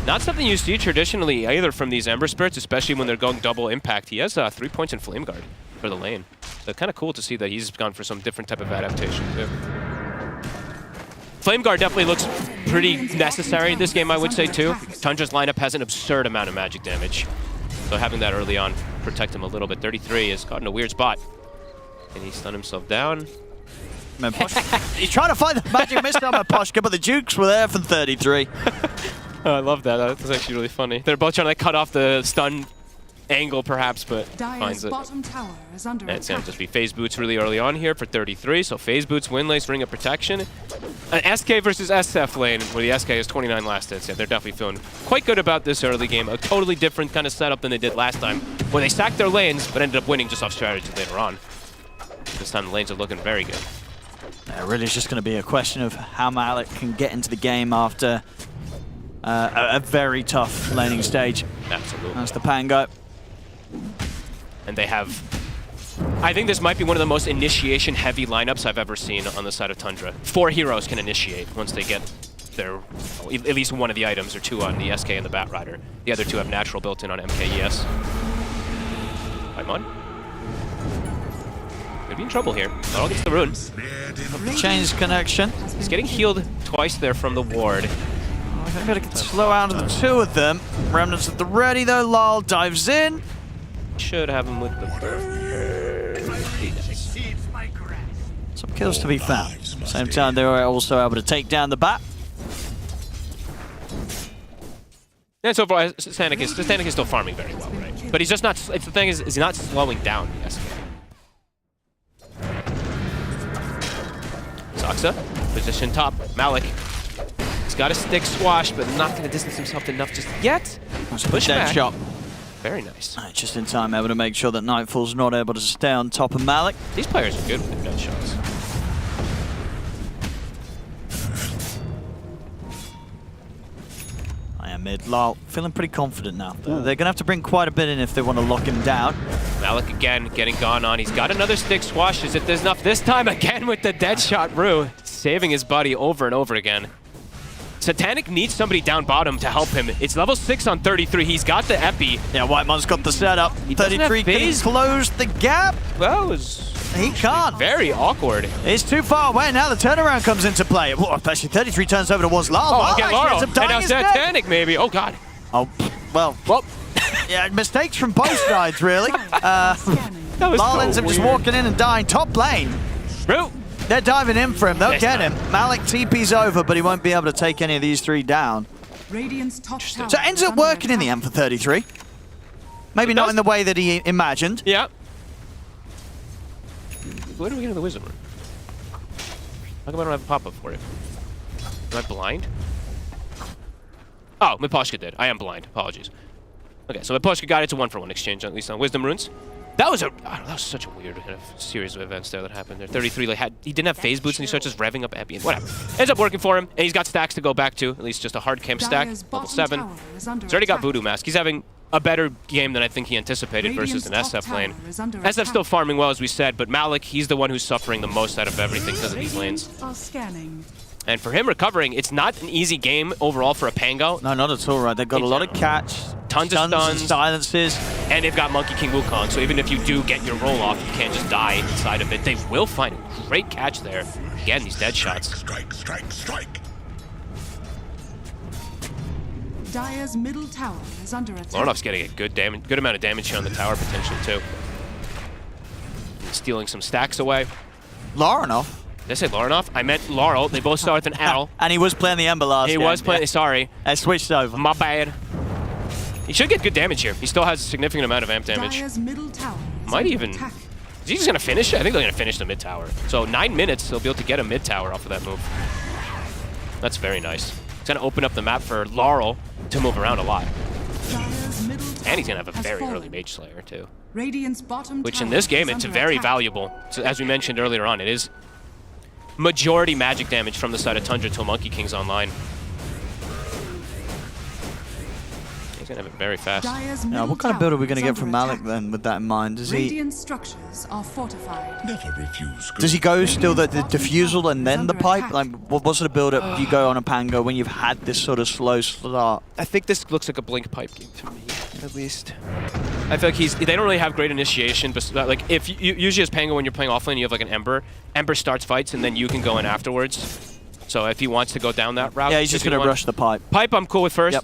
Not something you see traditionally either from these Ember Spirits, especially when they're going double impact. He has 3 points in Flame Guard for the lane. So kind of cool to see that he's gone for some different type of adaptation too. Flame Guard definitely looks pretty necessary in this game, I would say too. Tundra's lineup has an absurd amount of magic damage. So having that early on protect him a little bit. 33 is caught in a weird spot. And he stunned himself down. He's trying to find the magic missile on Maposhka, but the Jukes were there from 33. Oh, I love that. That's actually really funny. They're both trying to cut off the stun angle, perhaps, but finds it. Bottom tower is under And it's going attack. to just be Phase Boots really early on here for 33. So Phase Boots, Windlace, Ring of Protection. An SK versus SF lane, where the SK has 29 last hits. Yeah, they're definitely feeling quite good about this early game. A totally different kind of setup than they did last time, where they sacked their lanes, but ended up winning just off strategy later on. This time the lanes are looking very good. Yeah, really it's just going to be a question of how Malik can get into the game after a very tough laning stage. Absolutely. That's the Pango. And they have... I think this might be one of the most initiation-heavy lineups I've ever seen on the side of Tundra. 4 heroes can initiate once they get their... at least one of the items, or 2 on the SK and the Bat Rider. The other 2 have natural built-in on MKES. Paimon? Could be in trouble here. Not all gets the rune. Change connection. He's getting healed twice there from the ward. I'm going to slow out of the 2 of them. Remnants at the ready though. Lal dives in. Should have him with the... Some kills to be found. Same time they were also able to take down the Bat. And so far, Stanek is still farming very well, right? But he's just not... The thing is he's not slowing down the SK. Saksa, position top. Malik. He's got a stick swash, but not going to distance himself enough just yet. Push Dead back. shot. Very nice. Just in time, able to make sure that Nightfall's not able to stay on top of Malik. These players are good with their dead shots. I am mid. Lal feeling pretty confident now. They're going to have to bring quite a bit in if they want to lock him down. Malik again getting gone on. He's got another stick swash. Is it enough this time again with the dead shot Rue? Saving his buddy over and over again. Satanic needs somebody down bottom to help him. It's level 6 on 33. He's got the epi. Yeah, Whitemon's got the setup. 33 can close the gap. Well, he can't. Very awkward. It's too far away. Now the turnaround comes into play. Well, actually, 33 turns over towards Lal. Oh, again, Laurel. And now His Satanic, maybe. Oh, God. Oh, well. Yeah, mistakes from both sides, really. Lal ends up just walking in and dying. Top lane. Rue. They're diving in for him. They'll get him. Malik TP's over, but he won't be able to take any of these 3 down. Radiant's top tower So it ends up working in the end for 33. Maybe not in the way that he imagined. Yeah. Where do we get in the Wisdom Room? How come I don't have a pop-up for it? Am I blind? Oh, Miposhka did. I am blind. Apologies. Okay, so Miposhka got it to 1-for-1 exchange, at least on Wisdom Runes. That was such a weird kind of series of events there that happened there. 33, he didn't have phase boots and he starts just revving up Epi and whatever. Ends up working for him, and he's got stacks to go back to, at least just a hard camp stack, level 7. He's already got Voodoo Mask. He's having a better game than I think he anticipated versus an SF lane. SF's still farming well, as we said, but Malik, he's the one who's suffering the most out of everything because of these lanes. And for him recovering, it's not an easy game overall for a Pango. No, not at all, right? They've got a lot of catch. Tons of stuns. Silences. And they've got Monkey King Wukong, so even if you do get your roll off, you can't just die inside of it. They will find a great catch there. Again, these dead shots. Strike. Dire's middle tower is under attack. Lornoff's getting a good amount of damage here on the tower potentially too. And stealing some stacks away. Lornoff? Did I say Lornoff? I meant Laurel. They both start with an L. And he was playing the Ember last game. He was playing, sorry. I switched over. My bad. He should get good damage here. He still has a significant amount of amp damage. Dire's middle tower is Might under even... attack. He's Is he just going to finish it? I think they're going to finish the mid tower. So 9 minutes, they'll be able to get a mid tower off of that move. That's very nice. It's going to open up the map for Laurel to move around a lot. And he's going to have a very early Mage Slayer, too. Radiant's bottom Which in this game, it's very valuable. So as we mentioned earlier on, it is majority magic damage from the side of Tundra till Monkey King's online. He's going to have it very fast. Now, what kind of build are we going to get from Malik then, with that in mind? Does he... Radiant structures are fortified. Never refuse. Does he go still the diffusal and then the pipe? Like, what sort of build up do you go on a Pango when you've had this sort of slow start? I think this looks like a Blink pipe game to me, at least. I feel like they don't really have great initiation, but like if you usually as Pango when you're playing offlane, you have like an Ember. Ember starts fights and then you can go in afterwards. So if he wants to go down that route, Yeah, he's just going to rush the pipe. Pipe, I'm cool with first. Yep.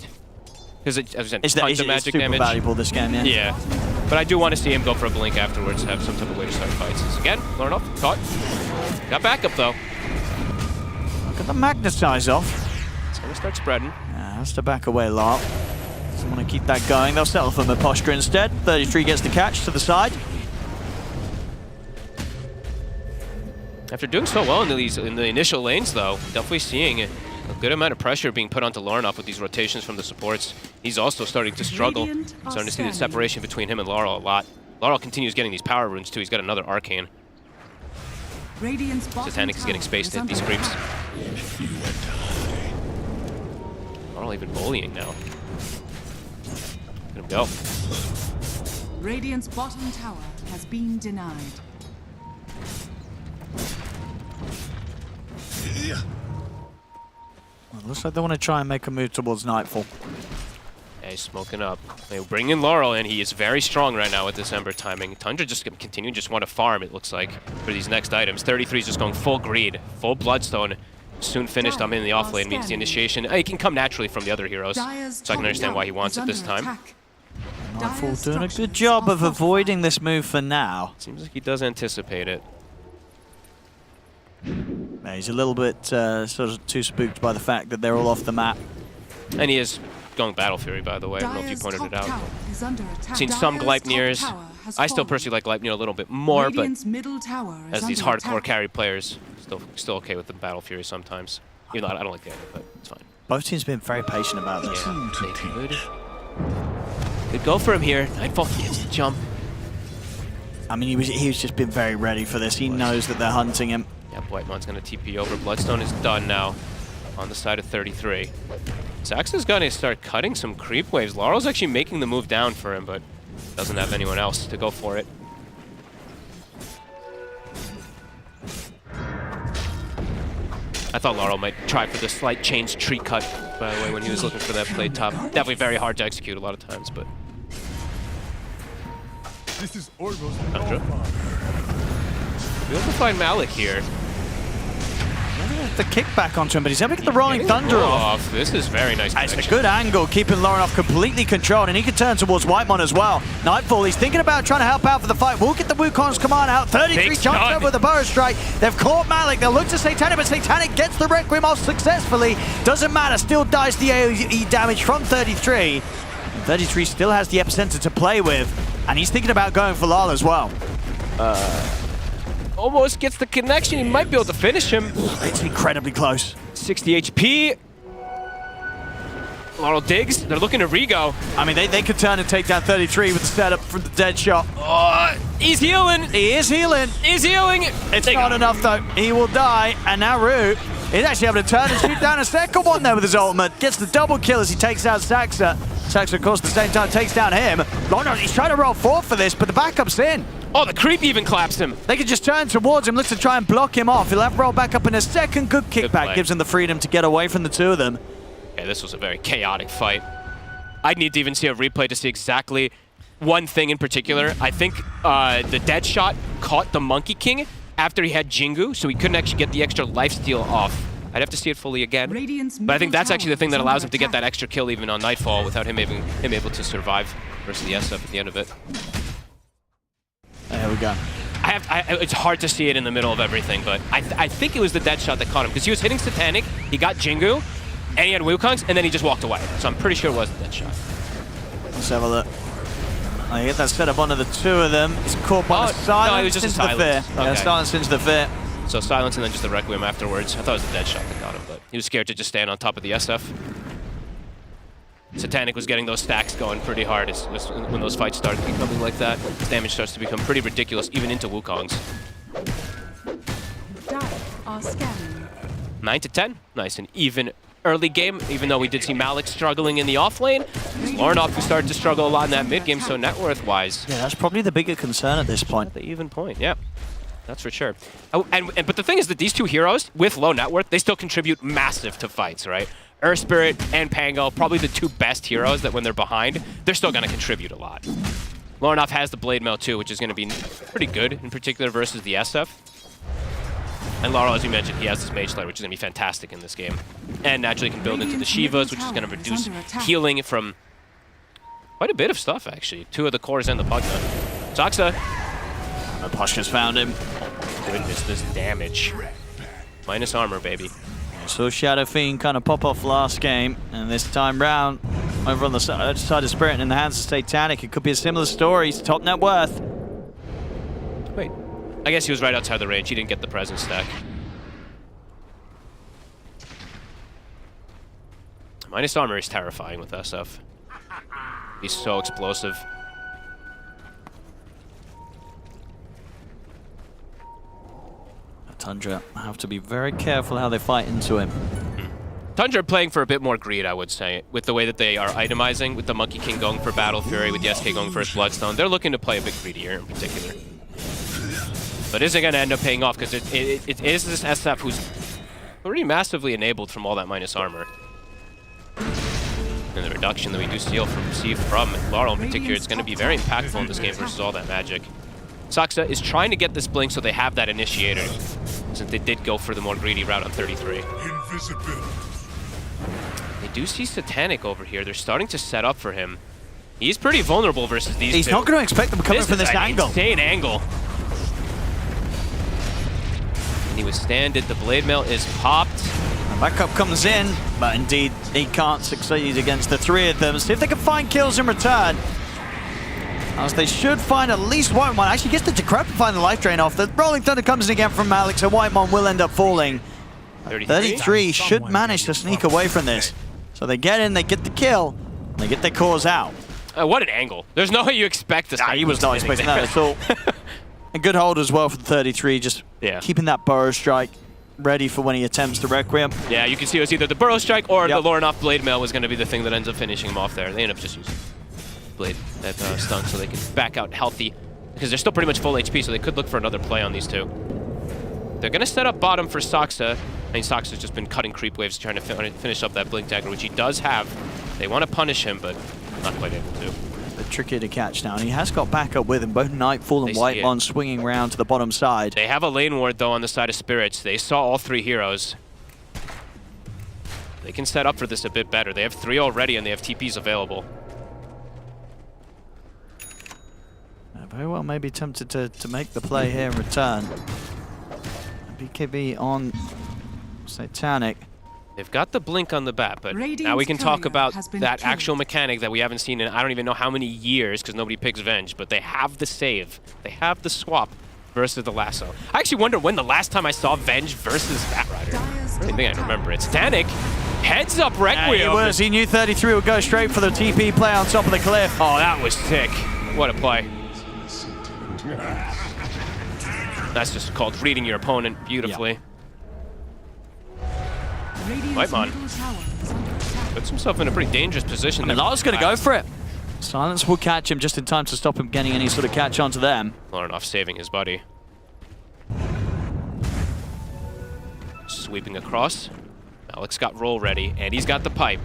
Because as I said, It's tons of magic super damage. valuable this game, yeah. Yeah, but I do want to see him go for a Blink afterwards to have some type of way to start fights. Again, learn off, caught. Got backup though. Look at the magnetize off. It's going to start spreading. Yeah, has to back away, Lark. Doesn't want to keep that going. They'll settle for the posture instead. 33 gets the catch to the side. After doing so well in the initial lanes, though, definitely seeing a good amount of pressure being put onto Laurenoff with these rotations from the supports. He's also starting to struggle. Starting to see the separation between him and Laurel a lot. Laurel continues getting these power runes, too. He's got another Arcane. Satanic is getting spaced at these creeps. Laurel even bullying now. Let him go. Radiant's bottom tower has been denied. Well, looks like they want to try and make a move towards Nightfall. Yeah, he's smoking up. They bring in Laurel, and he is very strong right now with this Ember timing. Tundra just going to continue, just want to farm, it looks like, for these next items. 33 is just going full greed, full Bloodstone. Soon finished, I'm in the offlane, means the initiation. It can come naturally from the other heroes, so I can understand why he wants it this time. Nightfall doing a good job of avoiding this move for now. Seems like he does anticipate it. Yeah, he's a little bit sort of too spooked by the fact that they're all off the map. And he is going Battle Fury, by the way. I don't know if you pointed it out. Seen some Gleipnirs. I still personally like Gleipnir a little bit more, but as these hardcore carry players, still okay with the Battle Fury sometimes. Even though I don't like the idea, but it's fine. Both teams have been very patient about this. Yeah, Good go for him here. Nightfall gets the jump. I mean, he's just been very ready for this. He knows that they're hunting him. Yeah, Whitemon's going to TP over. Bloodstone is done now on the side of 33. Saxa's going to start cutting some creep waves. Laurel's actually making the move down for him, but doesn't have anyone else to go for it. I thought Laurel might try for the slight change tree cut, by the way, when he was looking for that play top. Definitely very hard to execute a lot of times, but... This is almost Tundra. We'll have to find Malik here. The kickback onto him, but he's able to get the Rolling Thunder off. This is very nice. It's a good angle, keeping Laurenoff completely controlled, and he can turn towards Whitemon as well. Nightfall, he's thinking about trying to help out for the fight. We'll get the Wukong's command out. 33 jumps up with the Burrow Strike. They've caught Malik. They'll look to Satanic, but Satanic gets the Requiem off successfully. Doesn't matter, still dies the AoE damage from 33. 33 still has the epicenter to play with, and he's thinking about going for Lala as well. Almost gets the connection. He might be able to finish him. It's incredibly close. 60 HP. Laurel digs. They're looking to Rigo. I mean, they could turn and take down 33 with the setup from the dead shot. Oh, he's healing. He is healing. He's healing. It's not enough, though. He will die. And now Rue is actually able to turn and shoot down a second one there with his ultimate. Gets the double kill as he takes out Saxa. Saxa, of course, at the same time takes down him. Laurel, he's trying to roll forward for this, but the backup's in. Oh, the creep even claps him. They could just turn towards him, look to try and block him off. He'll have to roll back up in a second. Good kickback gives him the freedom to get away from the two of them. Yeah, this was a very chaotic fight. I'd need to even see a replay to see exactly one thing in particular. I think the dead shot caught the Monkey King after he had Jingu, so he couldn't actually get the extra lifesteal off. I'd have to see it fully again. But I think that's actually the thing that allows him to get that extra kill even on Nightfall without him able to survive versus the SF at the end of it. There we go. It's hard to see it in the middle of everything, but I think it was the dead shot that caught him, because he was hitting Satanic, he got Jingu, and he had Wukongs, and then he just walked away. So I'm pretty sure it was the dead shot. Let's have a look. I get that set up onto the two of them. He's caught by the silence. No, it was just a into the silence. fear. Yeah, Okay. silence into the fear. So silence and then just the Requiem afterwards. I thought it was a dead shot that got him, but he was scared to just stand on top of the SF. Satanic was getting those stacks going pretty hard when those fights start becoming like that. His damage starts to become pretty ridiculous, even into Wukong's. Are scanning. 9 to 10. Nice and even early game, even though we did see Malik struggling in the off lane. Lornoff who started to struggle a lot in that mid game, so net worth wise. Yeah, that's probably the bigger concern at this point. The even point, yeah. That's for sure. Oh, but the thing is that these two heroes, with low net worth, they still contribute massive to fights, right? Earth Spirit and Pango, probably the two best heroes that when they're behind, they're still going to contribute a lot. Lornoff has the Blade Mail too, which is going to be pretty good, in particular versus the SF. And Laurel, as you mentioned, he has this Mage Slayer, which is going to be fantastic in this game. And naturally can build into the Shivas, which is going to reduce healing from quite a bit of stuff, actually. 2 of the cores and the Pugna. Saksa. Poshka's found him. Goodness, this damage. Minus armor, baby. So Shadow Fiend kind of pop off last game, and this time round, over on the side of Spirit in the hands of Satanic, it could be a similar story. He's top net worth. Wait. I guess he was right outside the range. He didn't get the presence stack. Minus armor is terrifying with SF. He's so explosive. Tundra have to be very careful how they fight into him. Tundra playing for a bit more greed, I would say, with the way that they are itemizing, with the Monkey King going for Battle Fury, with the SK going for his Bloodstone. They're looking to play a bit greedier in particular. But is it going to end up paying off? Because it is this SF who's pretty massively enabled from all that minus armor. And the reduction that we do see from Laurel in particular, it's going to be very impactful in this game versus all that magic. Saksa is trying to get this blink so they have that initiator, since they did go for the more greedy route on 33. They do see Satanic over here. They're starting to set up for him. He's pretty vulnerable versus these two. He's not going to expect them coming from this angle. Insane angle. And he withstanded. The Blade Mail is popped. And backup comes in, but indeed he can't succeed against the 3 of them. See if they can find kills in return. As they should find at least Whitemon. Actually gets the Decrepit find the life drain off. The Rolling Thunder comes in again from Malik, so Whitemon will end up falling. 33 should manage to sneak away from this. So they get in, they get the kill, and they get their cores out. What an angle. There's no way you expect this. He was not expecting that at all. A good hold as well for the 33, just keeping that Burrow Strike ready for when he attempts the Requiem. Yeah, you can see it was either the Burrow Strike or the Lornoff Blade Mail was going to be the thing that ends up finishing him off there. They end up just using Blade, that stun, so they can back out healthy, because they're still pretty much full HP, so they could look for another play on these two. They're going to set up bottom for Saksa. I mean, Saksa's just been cutting creep waves trying to finish up that Blink Dagger, which he does have. They want to punish him, but not quite able to. A bit trickier to catch now, and he has got backup with him. Both Nightfall and Whitemon swinging around to the bottom side. They have a lane ward, though, on the side of Spirits. They saw all 3 heroes. They can set up for this a bit better. They have 3 already, and they have TPs available. Very well may be tempted to make the play here in return. BKB on Satanic. They've got the blink on the bat, but now we can talk about that actual mechanic that we haven't seen in I don't even know how many years, because nobody picks Venge, but they have the save. They have the swap versus the lasso. I actually wonder when the last time I saw Venge versus Fat Rider. I think I remember it. Satanic, heads up Requiem. He knew 33 would go straight for the TP play on top of the cliff. Oh, that was sick. What a play. That's just called reading your opponent beautifully. Whitemon puts himself in a pretty dangerous position. Lara's going to go for it. Silence will catch him just in time to stop him getting any sort of catch onto them. Lornoff saving his buddy. Sweeping across. Malik's got roll ready, and he's got the pipe.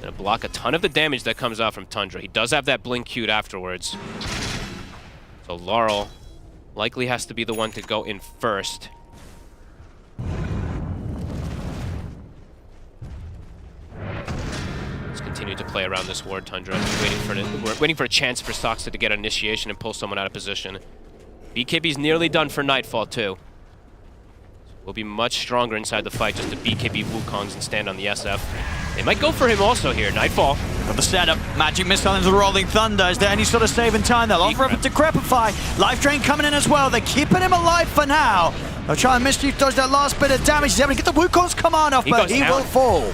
Gonna block a ton of the damage that comes out from Tundra. He does have that blink queued afterwards. So Laurel likely has to be the one to go in first. Let's continue to play around this ward, Tundra. We're waiting for a chance for Saksa to get an initiation and pull someone out of position. BKB's nearly done for Nightfall too. We'll be much stronger inside the fight just to BKB Wukongs and stand on the SF. They might go for him also here. Nightfall. Got the setup. Magic Missile into the Rolling Thunder. Is there any sort of saving time? They'll offer up a Decrepify. Life Drain coming in as well. They're keeping him alive for now. They'll try and Mischief dodge that last bit of damage. He's able to get the Wukong's command off, but he will fall.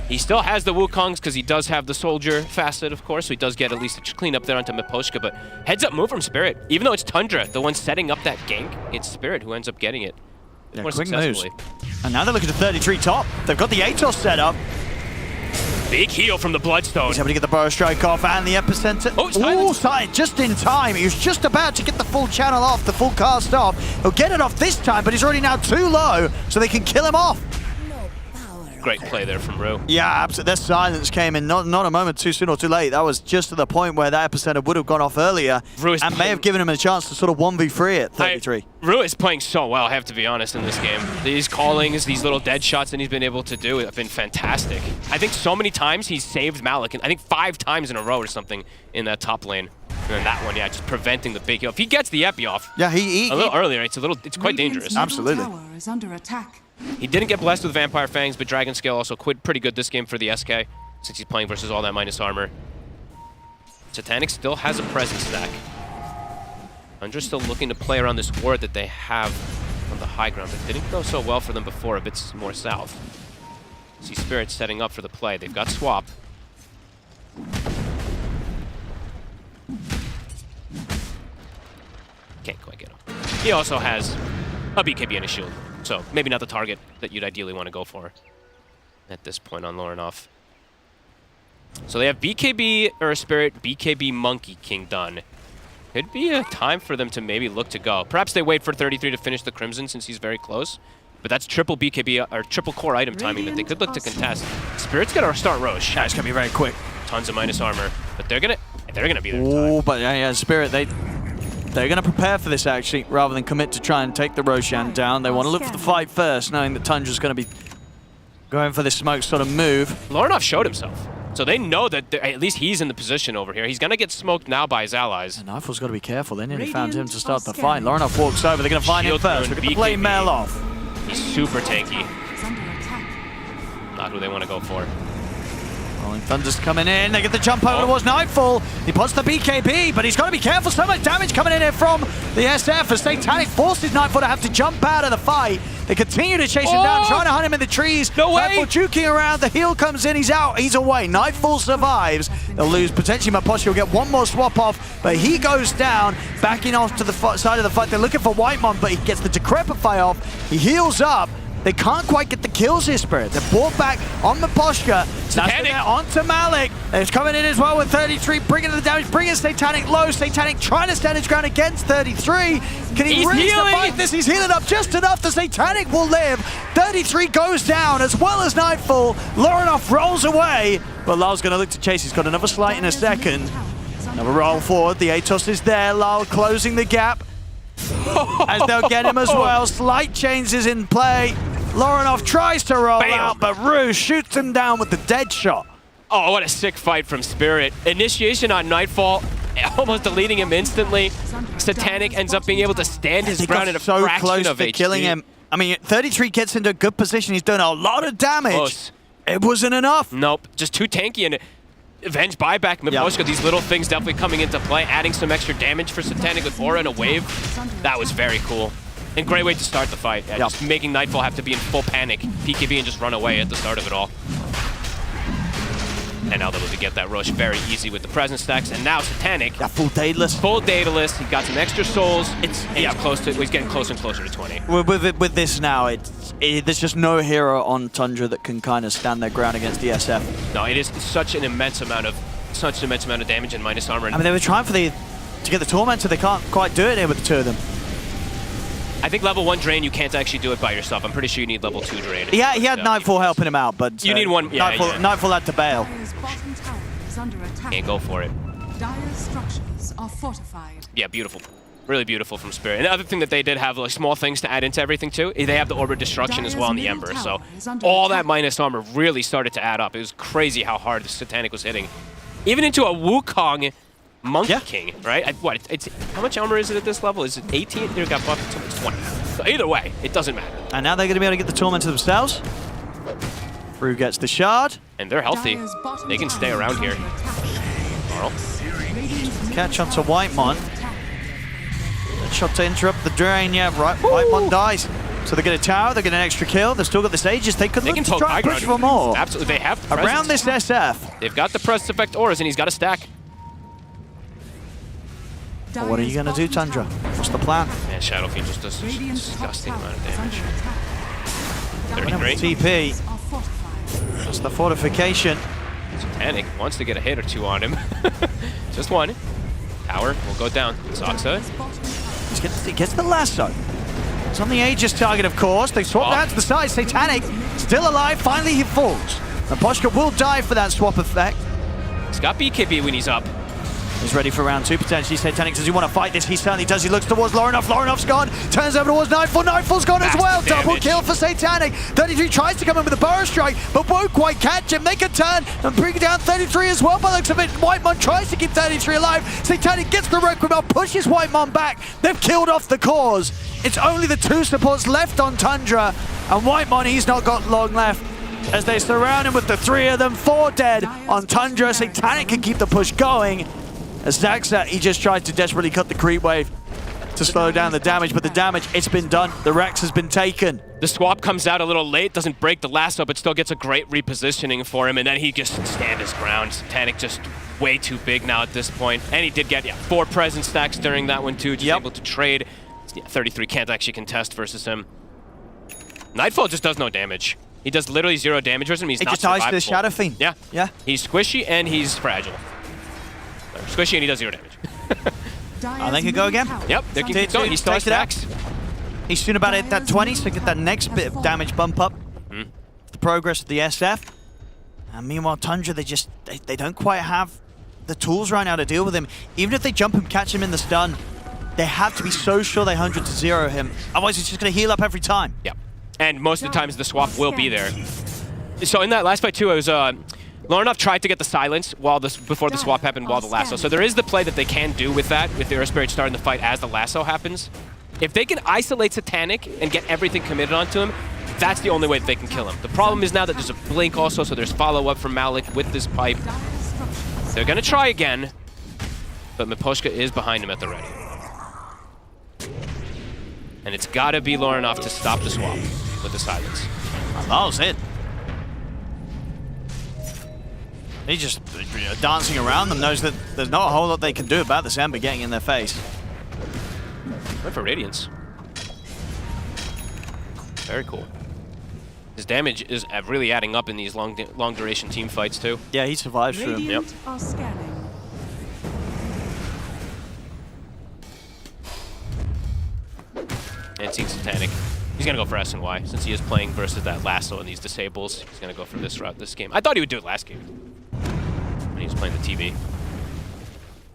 He still has the Wukongs because he does have the Soldier facet, of course, so he does get at least a clean up there onto Miposhka, but heads up move from Spirit. Even though it's Tundra, the one setting up that gank, it's Spirit who ends up getting it more quick moves. successfully. And now they're looking to 33 top. They've got the Atos set up. Big heal from the Bloodstone. He's able to get the Burrow Strike off and the Epicenter. Oh, it's sighted just in time. He was just about to get the full channel off, the full cast off. He'll get it off this time, but he's already now too low, so they can kill him off. Great play there from Rue. Yeah, absolutely. Their silence came in not a moment too soon or too late. That was just to the point where that Epicenter would have gone off earlier and may have given him a chance to sort of 1v3 at 33. Rue is playing so well, I have to be honest, in this game. These callings, these little dead shots that he's been able to do have been fantastic. I think so many times he's saved Malik, and I think 5 times in a row or something in that top lane. And then that one, yeah, just preventing the big heal. If he gets the Epi off a little earlier, it's quite dangerous. Absolutely. Tower is under attack. He didn't get blessed with Vampire Fangs, but Dragon Scale also quit pretty good this game for the SK, since he's playing versus all that minus armor. Satanic still has a presence stack. Undra's still looking to play around this ward that they have on the high ground. That didn't go so well for them before, a bit more south. See Spirit setting up for the play. They've got Swap. Can't quite get him. He also has a BKB and a shield. So maybe not the target that you'd ideally want to go for at this point on Lorinov. So they have BKB Earth Spirit, BKB Monkey King done. Could be a time for them to maybe look to go. Perhaps they wait for 33 to finish the Crimson since he's very close. But that's triple BKB or triple core item timing that they could look to contest. Spirit's gonna start Roche. Yeah, it's gonna be very quick. Tons of minus armor, but they're gonna be there. Oh, but yeah, Spirit they're going to prepare for this, actually, rather than commit to try and take the Roshan down. They want to look for the fight first, knowing that Tundra's going to be going for this smoke sort of move. Lorinov showed himself, so they know that at least he's in the position over here. He's going to get smoked now by his allies. And Nightfall's got to be careful. They nearly found him to start the fight. Lorinov walks over. They're going to find him first. We're going to play Mel off. He's super tanky. Not who they want to go for. Rolling Thunder's coming in. They get the jump over towards Nightfall. He puts the BKB, but he's got to be careful. So much damage coming in here from the SF as Satanic forces Nightfall to have to jump out of the fight. They continue to chase him down, trying to hunt him in the trees. No way! Nightfall juking around. The heal comes in. He's out. He's away. Nightfall survives. They'll lose potentially Miposhka will get one more swap off, but he goes down, backing off to the side of the fight. They're looking for Whitemon, but he gets the Decrepify off. He heals up. They can't quite get the kills here, Spirit. They're brought back on Miposhka. Onto Malik. It's coming in as well with 33, bringing the damage, bringing Satanic low. Satanic trying to stand his ground against 33. Can he really survive this? He's healing up just enough. The Satanic will live. 33 goes down as well as Nightfall. Lorinov rolls away, but Lal's going to look to chase. He's got another slight in a second. Another roll forward. The Atos is there. Lal closing the gap as they'll get him as well. Slight changes in play. Lorinov tries to roll out, but Rue shoots him down with the dead shot. Oh, what a sick fight from Spirit. Initiation on Nightfall, almost deleting him instantly. Satanic ends up being able to stand his ground in a fraction of HP. Killing him. I mean, 33 gets into a good position. He's doing a lot of damage. Close. It wasn't enough. Nope, just too tanky. And Avenge buyback, Miposhka, these little things definitely coming into play, adding some extra damage for Satanic with Aura and a wave. That was very cool. And great way to start the fight. Yeah, just making Nightfall have to be in full panic, PKB, and just run away at the start of it all. And now they're able to get that rush very easy with the presence stacks. And now Satanic. Full Daedalus. Full Daedalus. He got some extra souls. He's close to. He's getting closer and closer to 20. With this now, there's just no hero on Tundra that can kind of stand their ground against the SF. No, it is such an immense amount of damage and minus armor. I mean, they were trying to get the Tormentor. They can't quite do it here with the two of them. I think level 1 Drain, you can't actually do it by yourself. I'm pretty sure you need level 2 Drain. Yeah, he had Nightfall helping him out, but you need one. Yeah, Nightfall had to bail. Can't go for it. Dire's structures are fortified. Yeah, beautiful. Really beautiful from Spirit. And the other thing that they did have, like small things to add into everything too, is they have the Orbit Destruction as well in the Ember. So all that minus armor really started to add up. It was crazy how hard the Satanic was hitting. Even into a Wukong Monkey King, right? It's how much armor is it at this level? Is it 18? They got buffed to 20. So either way, it doesn't matter. And now they're going to be able to get the Tormentor themselves. Brew gets the shard. And they're healthy. They can stay around here. Carl. Catch onto Whitemon. Shot to interrupt the drain. Yeah, right. Whitemon dies. So they get a tower, they get an extra kill. They've still got the Aegis. They could look to try and push for more. Absolutely, they have around this SF. They've got the presence effect auras, and he's got a stack. Well, what are you going to do, Tundra? What's the plan? Man, Shadow Fiend just does a disgusting amount of damage. 33. TP. That's the fortification. Titanic wants to get a hit or two on him. Just one. Tower will go down. Saksa. He gets the lasso. It's on the Aegis target, of course. They swap that to the side. Satanic still alive. Finally, he falls. And Poshka will die for that swap effect. He's got BKB when he's up. He's ready for round 2, potentially. Satanic, does he want to fight this? He certainly does. He looks towards Lorinov. Lorinov's gone. Turns over towards Nightfall. Nightfall's gone as well. Double kill for Satanic. 33 tries to come in with a Burrow Strike, but won't quite catch him. Make a turn and bring down 33 as well by the looks of it. Whitemon tries to keep 33 alive. Satanic gets the Requiem out, pushes Whitemon back. They've killed off the cause. It's only the 2 supports left on Tundra, and Whitemon, he's not got long left. As they surround him with the 3 of them, 4 dead on Tundra. Satanic can keep the push going. As Zaxa, he just tried to desperately cut the creep wave to slow down the damage, but the damage, it's been done. The Rex has been taken. The swap comes out a little late, doesn't break the lasso, but still gets a great repositioning for him, and then he just stand his ground. Satanic just way too big now at this point. And he did get 4 presence stacks during that one too, just able to trade. 33 can't actually contest versus him. Nightfall just does no damage. He does literally 0 damage versus him. He's it not just ties to the survivable. Shadow Fiend. Yeah. Yeah. He's squishy and he's fragile. Squishy and he does 0 damage. Oh, they can go again? Yep, they can keep going. He still has stacks. He's soon about to hit that 20, so get that next bit of damage bump up. The progress of the SF. And meanwhile, Tundra, they don't quite have the tools right now to deal with him. Even if they jump and catch him in the stun, they have to be so sure they 100-0 him. Otherwise, he's just going to heal up every time. Yep. And most of the times, the swap will be there. So in that last fight, too, it was... Lorinov tried to get the silence before the swap happened while the lasso. So there is the play that they can do with that, with the Earth Spirit starting the fight as the lasso happens. If they can isolate Satanic and get everything committed onto him, that's the only way that they can kill him. The problem is now that there's a blink also, so there's follow-up from Malik with this pipe. They're going to try again, but Miposhka is behind him at the ready. And it's got to be Lorinov to stop the swap with the silence. That was it. He's just dancing around them, knows that there's not a whole lot they can do about this Ember getting in their face. Went for Radiance. Very cool. His damage is really adding up in these long duration team fights too. Yeah, he survives through them. Yep. Are scanning. And seeing Satanic. He's going to go for S&Y since he is playing versus that lasso and these disables. He's going to go for this route this game. I thought he would do it last game when he was playing the TV.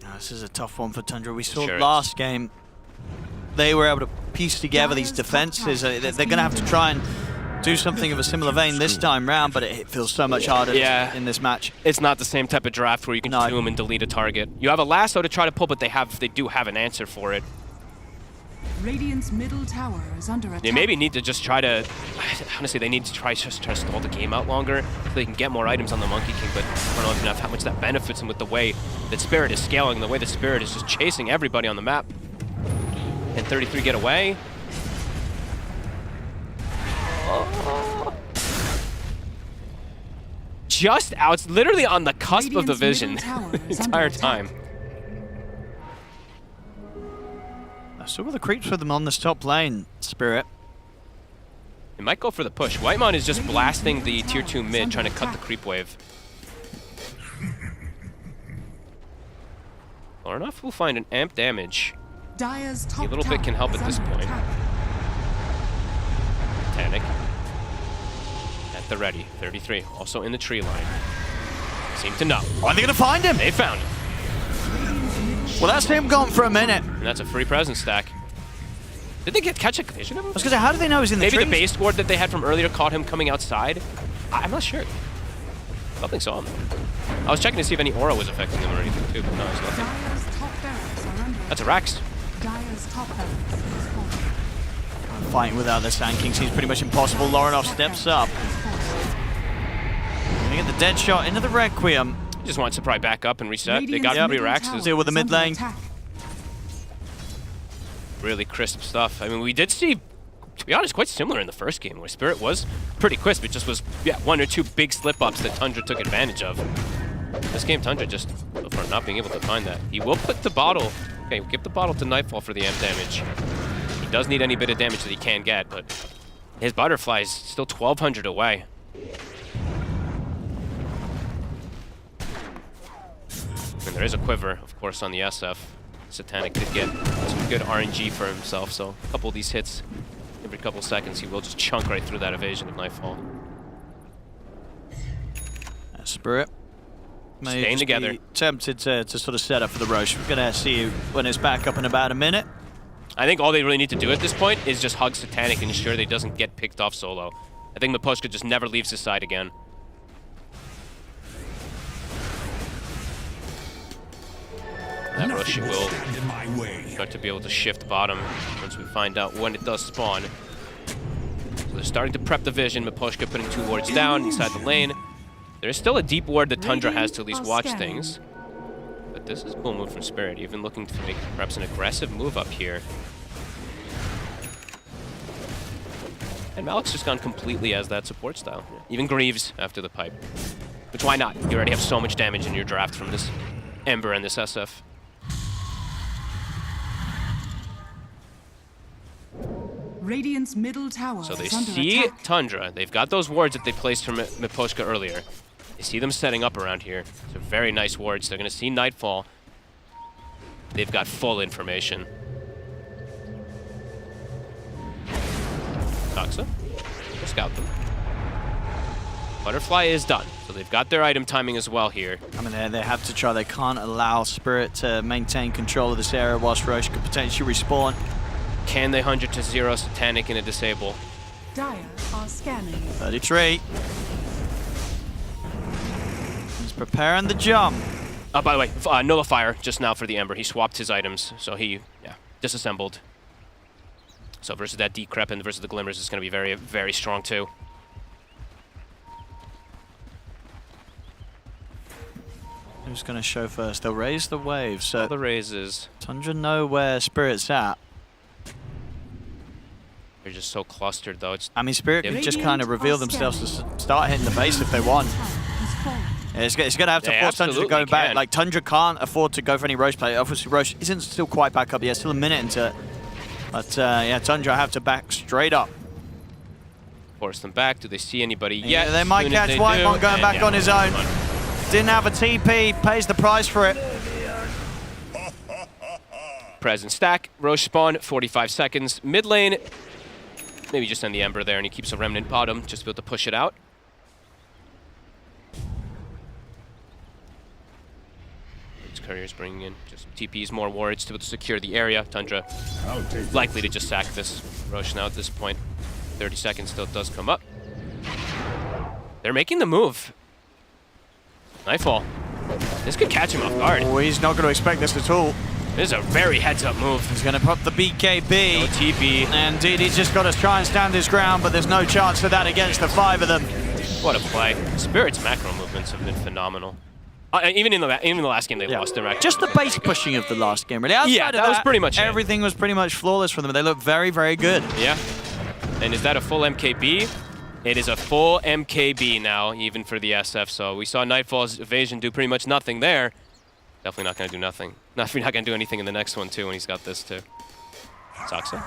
Oh, this is a tough one for Tundra. We saw last game, they were able to piece together these defenses. They're going to have to try and do something of a similar vein this time round, but it feels so much harder in this match. It's not the same type of draft where you can zoom and delete a target. You have a lasso to try to pull, but they do have an answer for it. Radiant's middle tower is under attack. They maybe need to just try to, honestly, they need to try to stall the game out longer so they can get more items on the Monkey King, but I don't know enough how much that benefits him with the way that Spirit is scaling, the way that Spirit is just chasing everybody on the map. Can 33 get away? Just out, it's literally on the cusp of the vision the entire time. Still got the creeps with them on this top lane, Spirit. It might go for the push. Whitemon is just blasting the tier 2 mid, trying to cut the creep wave. Lorinov will find an amp damage. A little bit can help at this point. Titanic at the ready. 33, also in the tree line. Seem to know. Are they going to find him? They found him. Well, that's him gone for a minute. And that's a free presence stack. Did they catch a vision of him? I was going to say, how do they know he's in the trees? Maybe the base ward that they had from earlier caught him coming outside. I'm not sure. Nothing saw him. I was checking to see if any aura was affecting him or anything too, but no, there's nothing. That's a Rax. Fighting without the Sand Kings seems pretty much impossible. Lorinov steps up. dead shot into the Requiem. Just wants to probably back up and reset. They got 3 racks. Deal with the mid lane. Really crisp stuff. I mean, we did see, to be honest, quite similar in the first game where Spirit was pretty crisp. It just was, 1 or 2 big slip-ups that Tundra took advantage of. This game, Tundra just, for not being able to find that. He will put the bottle, okay, we'll give the bottle to Nightfall for the amp damage. He does need any bit of damage that he can get, but his Butterfly is still 1,200 away. And there is a quiver, of course, on the SF. Satanic could get some good RNG for himself, so a couple of these hits every couple seconds, he will just chunk right through that evasion of Nightfall. Spirit. Staying together. Tempted to sort of set up for the Roche. We're going to see when it's back up in about a minute. I think all they really need to do at this point is just hug Satanic and ensure that he doesn't get picked off solo. I think Miposhka just never leaves his side again. That Roche will start to be able to shift bottom once we find out when it does spawn. So they're starting to prep the vision. Miposhka putting 2 wards down inside the lane. There is still a deep ward that Tundra has to at least watch things. But this is a cool move from Spirit, even looking to make perhaps an aggressive move up here. And Malik's just gone completely as that support style. Even Greaves after the pipe. Which, why not? You already have so much damage in your draft from this Ember and this SF. Radiant's middle tower. So they is under see attack. Tundra. They've got those wards that they placed from Miposhka earlier. They see them setting up around here. So very nice wards. They're going to see Nightfall. They've got full information. Toxa. We'll scout them. Butterfly is done. So they've got their item timing as well here. I mean, they have to try. They can't allow Spirit to maintain control of this area whilst Roche could potentially respawn. Can they 100 to 0 Satanic in a disable? Dire are scanning. 33. He's preparing the jump. By the way, Nullifier just now for the Ember. He swapped his items, so he disassembled. So versus that Decrep and versus the Glimmers is going to be very, very strong too. Who's going to show first? They'll raise the wave. So the raises. Tundra know where Spirit's at. They're just so clustered though. I mean, Spirit can just kind of reveal themselves to start hitting the base if they want. Yeah, it's going to have to force Tundra to go back. Like, Tundra can't afford to go for any Roche play. Obviously, Roche isn't still quite back up yet. Still a minute into it. But, yeah, Tundra have to back straight up. Force them back. Do they see anybody yet? Yeah, they might catch Whitemon going back on his own. Didn't have a TP. Pays the price for it. Present stack. Roche spawn. 45 seconds. Mid lane. Maybe just send the Ember there and he keeps a Remnant bottom just to be able to push it out. These couriers bringing in just TPs, more wards to be able to secure the area. Tundra likely to just sack this Roche now at this point. 30 seconds still does come up. They're making the move. Nightfall. This could catch him off guard. Oh, he's not going to expect this at all. This is a very heads-up move. He's going to pop the BKB. No TP. And indeed, he's just got to try and stand his ground, but there's no chance for that against the 5 of them. What a play. Spirit's macro movements have been phenomenal. Even in the last game, they lost their macro. Just the base pushing of the last game, really. Outside that was pretty much it. Everything was pretty much flawless for them. They look very, very good. Yeah. And is that a full MKB? It is a full MKB now, even for the SF. So we saw Nightfall's evasion do pretty much nothing there. Definitely not going to do nothing. Not going to do anything in the next one, too, when he's got this, too. Toxa.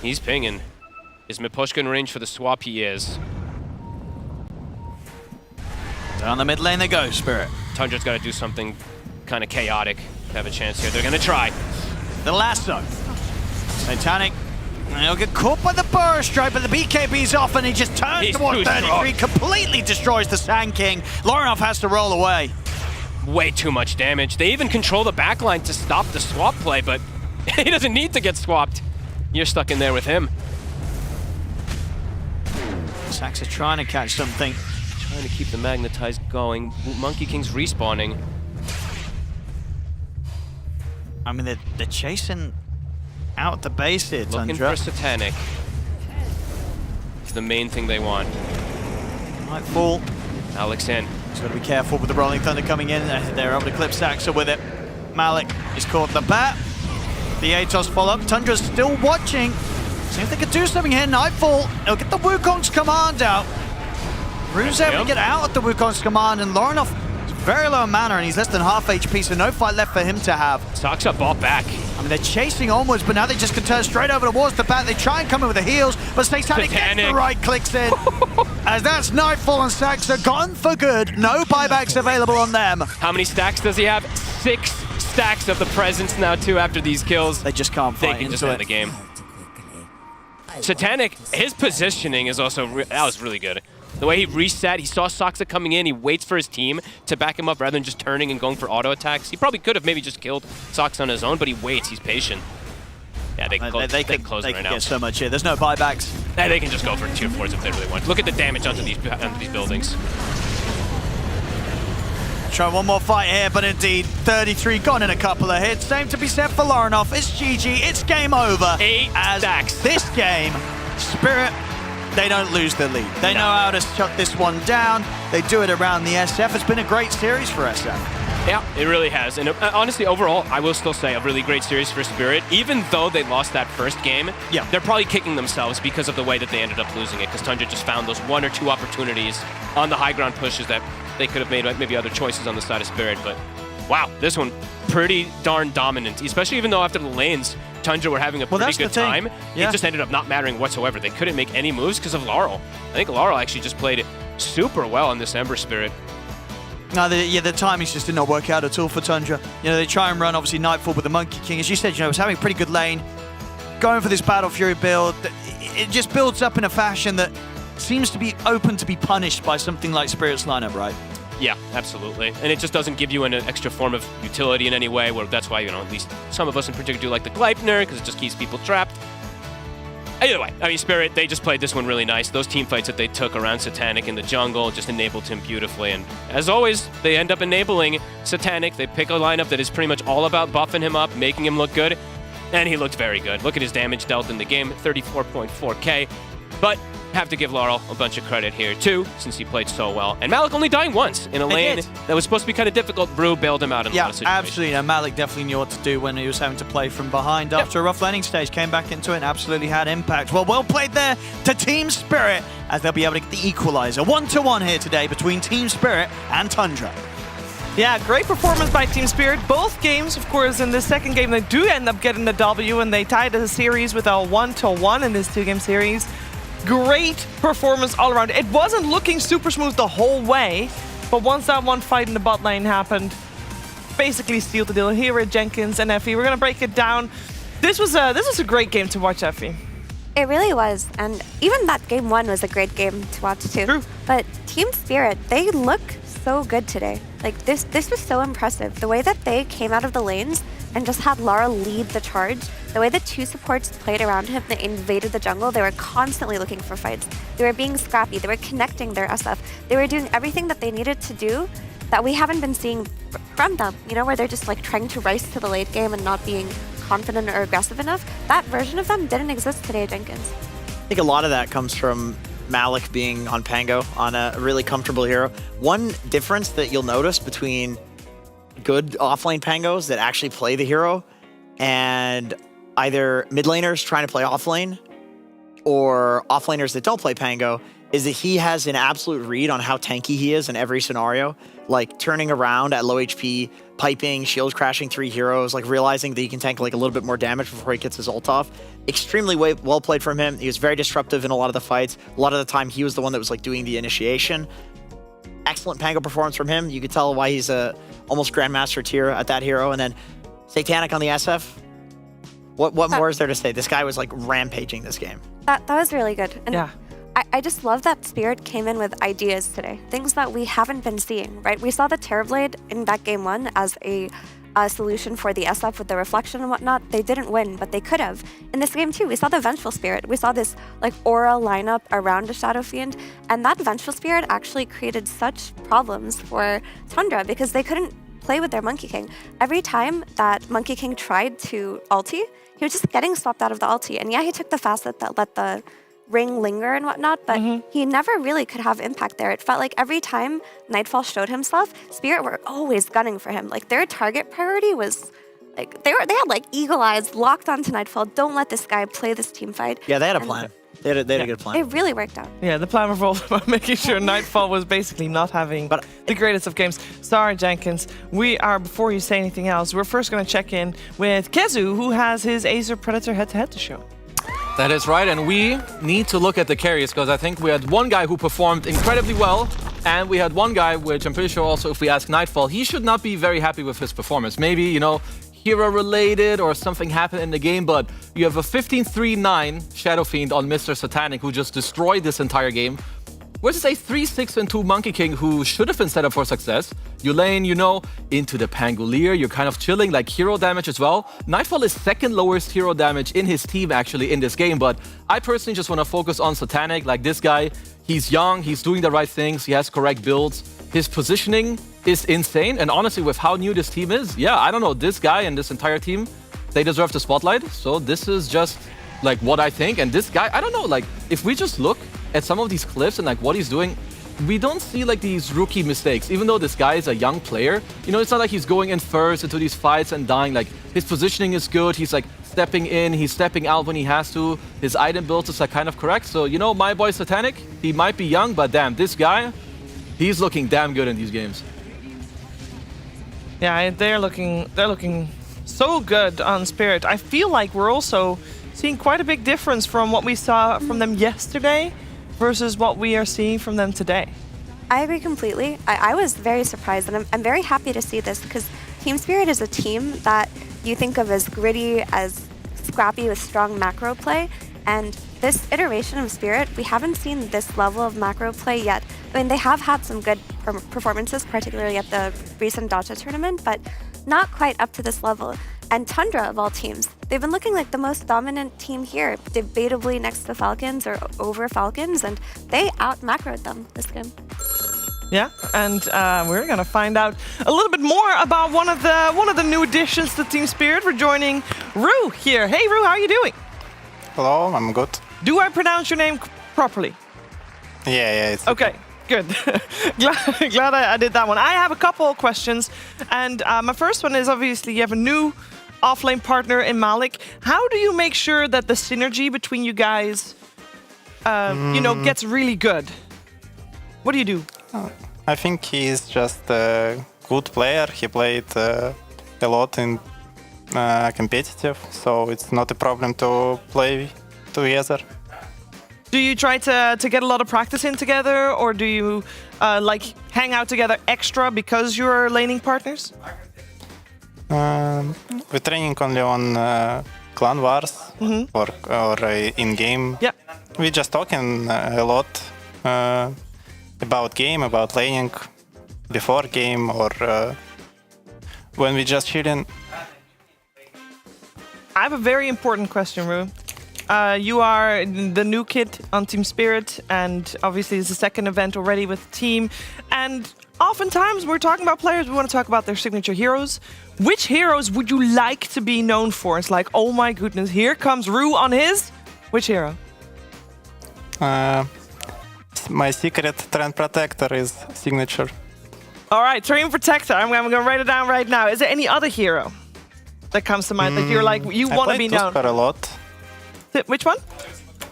He's pinging. Is Miposhka in range for the swap? He is. Down the mid lane they go, Spirit. Tundra's got to do something kind of chaotic to have a chance here. They're going to try. The lasso. Satanic. And he'll get caught by the burst strike, but the BKB's off and he just turns towards 33, completely destroys the Sand King. Lorinov has to roll away. Way too much damage. They even control the backline to stop the swap play, but he doesn't need to get swapped. You're stuck in there with him. Sax are trying to catch something. Trying to keep the magnetized going. Monkey King's respawning. I mean, they're chasing out the base here, Looking Tundra. for Satanic. the main thing they want. Nightfall. Alex in. He's got to be careful with the Rolling Thunder coming in. They're able to clip Saxa with it. Malik is caught the bat. The Atos follow-up. Tundra's still watching. See if they can do something here. Nightfall. They'll get the Wukong's command out. Rune's able to get out of the Wukong's command, and Lorinov is very low in mana, and he's less than half HP, so no fight left for him to have. Saxa ball back. I mean, they're chasing onwards, but now they just can turn straight over towards the bat. They try and come in with the heals, but Satanic gets the right clicks in. As that's Nightfall and Saxa gone for good. No buybacks available on them. How many stacks does he have? 6 stacks of the presence now, too, after these kills. They just can't fight. They can just end the game. Satanic, his positioning is also, that was really good. The way he reset, he saw Saxa coming in, he waits for his team to back him up rather than just turning and going for auto attacks. He probably could have maybe just killed Saxa on his own, but he waits, he's patient. Yeah, they can close it right now. Get so much here. There's no buybacks. Yeah, they can just go for tier 4s if they really want. Look at the damage onto these buildings. Try one more fight here, but indeed, 33 gone in a couple of hits. Same to be said for Lorinov. It's GG. It's game over. 8 stacks. This game, Spirit, they don't lose the lead. They know how to shut this one down. They do it around the SF. It's been a great series for SF. Yeah, it really has. And honestly, overall, I will still say a really great series for Spirit. Even though they lost that first game, they're probably kicking themselves because of the way that they ended up losing it, because Tundra just found those 1 or 2 opportunities on the high ground pushes that they could have made maybe other choices on the side of Spirit. But wow, this one pretty darn dominant, especially even though after the lanes, Tundra were having a pretty good time. It just ended up not mattering whatsoever. They couldn't make any moves because of Laurel. I think Laurel actually just played super well on this Ember Spirit. No, the timings just did not work out at all for Tundra. You know, they try and run, obviously, Nightfall with the Monkey King. As you said, you know, it was having a pretty good lane. Going for this Battle Fury build, it just builds up in a fashion that seems to be open to be punished by something like Spirit's lineup, right? Yeah, absolutely. And it just doesn't give you an extra form of utility in any way, where that's why, you know, at least some of us in particular do like the Gleipnir, because it just keeps people trapped. Either way, I mean, Spirit, they just played this one really nice. Those team fights that they took around Satanic in the jungle just enabled him beautifully. And as always, they end up enabling Satanic. They pick a lineup that is pretty much all about buffing him up, making him look good. And he looked very good. Look at his damage dealt in the game, 34.4k. But have to give Laurel a bunch of credit here too, since he played so well. And Malik only dying once in a lane that was supposed to be kind of difficult. Brew bailed him out in a lot of situations. Absolutely. Malik definitely knew what to do when he was having to play from behind after a rough laning stage. Came back into it and absolutely had impact. Well played there to Team Spirit, as they'll be able to get the equalizer. 1-1 here today between Team Spirit and Tundra. Yeah, great performance by Team Spirit. Both games, of course, in the second game, they do end up getting the W, and they tied the series with a 1-1 in this 2-game series. Great performance all around. It wasn't looking super smooth the whole way, but once that one fight in the bot lane happened, basically sealed the deal. Here at Jenkins and Effie, we're gonna break it down. This was a great game to watch, Effie. It really was, and even that game 1 was a great game to watch too. True. But Team Spirit, they look so good today. Like this was so impressive. The way that they came out of the lanes and just had Laurel lead the charge. The way the 2 supports played around him, they invaded the jungle. They were constantly looking for fights. They were being scrappy. They were connecting their SF. They were doing everything that they needed to do that we haven't been seeing from them, you know, where they're just like trying to race to the late game and not being confident or aggressive enough. That version of them didn't exist today, Jenkins. I think a lot of that comes from Malik being on Pango, on a really comfortable hero. One difference that you'll notice between good offlane Pangos that actually play the hero and either mid laners trying to play offlane or offlaners that don't play Pango is that he has an absolute read on how tanky he is in every scenario. Like turning around at low HP, piping, shield crashing 3 heroes, like realizing that he can tank like a little bit more damage before he gets his ult off. Extremely well played from him. He was very disruptive in a lot of the fights. A lot of the time he was the one that was like doing the initiation. Excellent Pango performance from him. You could tell why he's a almost Grandmaster tier at that hero. And then Satanic on the SF. What more is there to say? This guy was like rampaging this game. That was really good. And yeah. I just love that Spirit came in with ideas today. Things that we haven't been seeing, right? We saw the Terrorblade in that game 1 as a solution for the SF with the reflection and whatnot. They didn't win, but they could have. In this game too, we saw the Vengeful Spirit. We saw this like aura lineup around a Shadow Fiend, and that Vengeful Spirit actually created such problems for Tundra because they couldn't play with their Monkey King. Every time that Monkey King tried to ulti, he was just getting swapped out of the ulti. And yeah, he took the facet that let the ring linger and whatnot, but he never really could have impact there. It felt like every time Nightfall showed himself, Spirit were always gunning for him. Like their target priority was like they had like eagle eyes locked onto Nightfall. Don't let this guy play this team fight. Yeah, they had a plan. They had a good plan. It really worked out. Yeah, the plan revolved about making sure Nightfall was basically not having the greatest of games. Sorry, Jenkins. Before you say anything else, we're first going to check in with Kezu, who has his Acer Predator head-to-head to show. That is right, and we need to look at the carries, because I think we had one guy who performed incredibly well, and we had one guy, which I'm pretty sure also if we ask Nightfall, he should not be very happy with his performance. Maybe, you know, hero-related or something happened in the game, but you have a 15-3-9 Shadow Fiend on Mr. Satanic who just destroyed this entire game. Versus a 3-6-2 Monkey King who should have been set up for success. You lane, you know, into the Pangolier, you're kind of chilling, like hero damage as well. Nightfall is second lowest hero damage in his team actually in this game, but I personally just want to focus on Satanic. Like this guy, he's young, he's doing the right things, he has correct builds. His positioning is insane, and honestly, with how new this team is, yeah, I don't know, this guy and this entire team, they deserve the spotlight. So this is just like what I think, and this guy, I don't know, like if we just look at some of these clips and like what he's doing, we don't see like these rookie mistakes. Even though this guy is a young player, you know, it's not like he's going in first into these fights and dying. Like his positioning is good, he's like stepping in, he's stepping out when he has to, his item builds is like kind of correct. So, you know, my boy Satanic, he might be young, but damn, this guy, he's looking damn good in these games. Yeah, they're looking so good on Spirit. I feel like we're also seeing quite a big difference from what we saw from them yesterday versus what we are seeing from them today. I agree completely. I was very surprised, and I'm very happy to see this because Team Spirit is a team that you think of as gritty, as scrappy with strong macro play, and this iteration of Spirit, we haven't seen this level of macro play yet. I mean, they have had some good performances, particularly at the recent Dota tournament, but not quite up to this level. And Tundra, of all teams, they've been looking like the most dominant team here, debatably next to Falcons or over Falcons, and they out-macroed them this game. Yeah, and we're gonna find out a little bit more about one of the new additions to Team Spirit. We're joining Rue here. Hey Rue, how are you doing? Hello, I'm good. Do I pronounce your name properly? Yeah, it's okay. Good. glad I did that one. I have a couple of questions, and my first one is obviously you have a new offlane partner in Malik. How do you make sure that the synergy between you guys, you know, gets really good? What do you do? I think he's just a good player. He played a lot in competitive, so it's not a problem to play together. Do you try to get a lot of practice in together, or do you like hang out together extra because you're laning partners? We're training only on clan wars or in-game. Yeah. We're just talking a lot about game, about laning before game, or when we just chilling. I have a very important question, Rue. You are the new kid on Team Spirit, and obviously it's the second event already with the team. And oftentimes we're talking about players, we want to talk about their signature heroes. Which heroes would you like to be known for? It's like, oh my goodness, here comes Rue on his. Which hero? My secret Trend Protector is signature. All right, Trend Protector. I'm going to write it down right now. Is there any other hero that comes to mind that you're like, you want to be known? I played Tuskar a lot. Which one?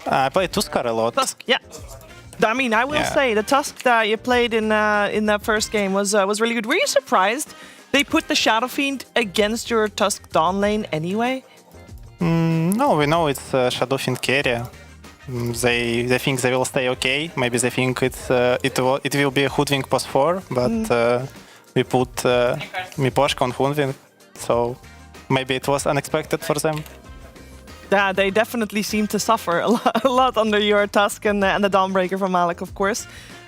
I played Tuskar a lot. Tusk, yeah. I mean, I will say the Tusk that you played in that first game was really good. Were you surprised they put the Shadow Fiend against your Tusk Dawn lane anyway? No, we know it's Shadow Fiend carry. They think they will stay okay. Maybe they think it will be a Hoodwink post 4, but we put Miposhka on Hoodwink, so maybe it was unexpected for them. Yeah, they definitely seem to suffer a lot under your Tusk and the Dawnbreaker from Malik, of course.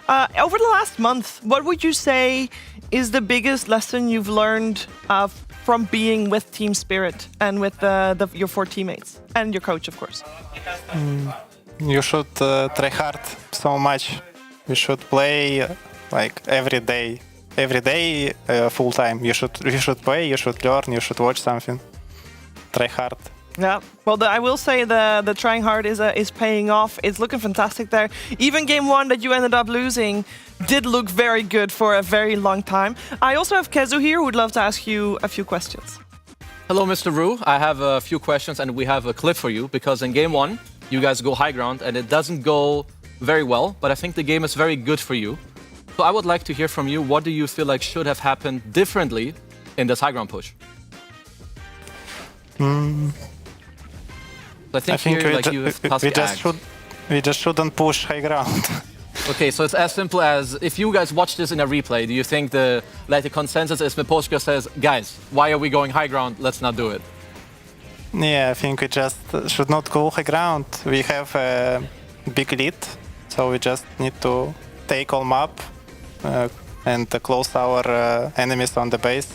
Over the last month, what would you say is the biggest lesson you've learned from being with Team Spirit and with your 4 teammates and your coach, of course? You should try hard so much. You should play like every day, full time. You should play. You should learn. You should watch something. Try hard. Yeah, well, I will say the trying hard is paying off. It's looking fantastic there. Even game 1 that you ended up losing did look very good for a very long time. I also have Kezu here who would love to ask you a few questions. Hello, Mr. Rue. I have a few questions and we have a clip for you because in game 1, you guys go high ground and it doesn't go very well, but I think the game is very good for you. So I would like to hear from you, what do you feel like should have happened differently in this high ground push? So I think here, like, you have passed the act. We just shouldn't push high ground. Okay, so it's as simple as, if you guys watch this in a replay, do you think the consensus is Miposhka says, guys, why are we going high ground? Let's not do it. Yeah, I think we just should not go high ground. We have a big lead, so we just need to take all map and close our enemies on the base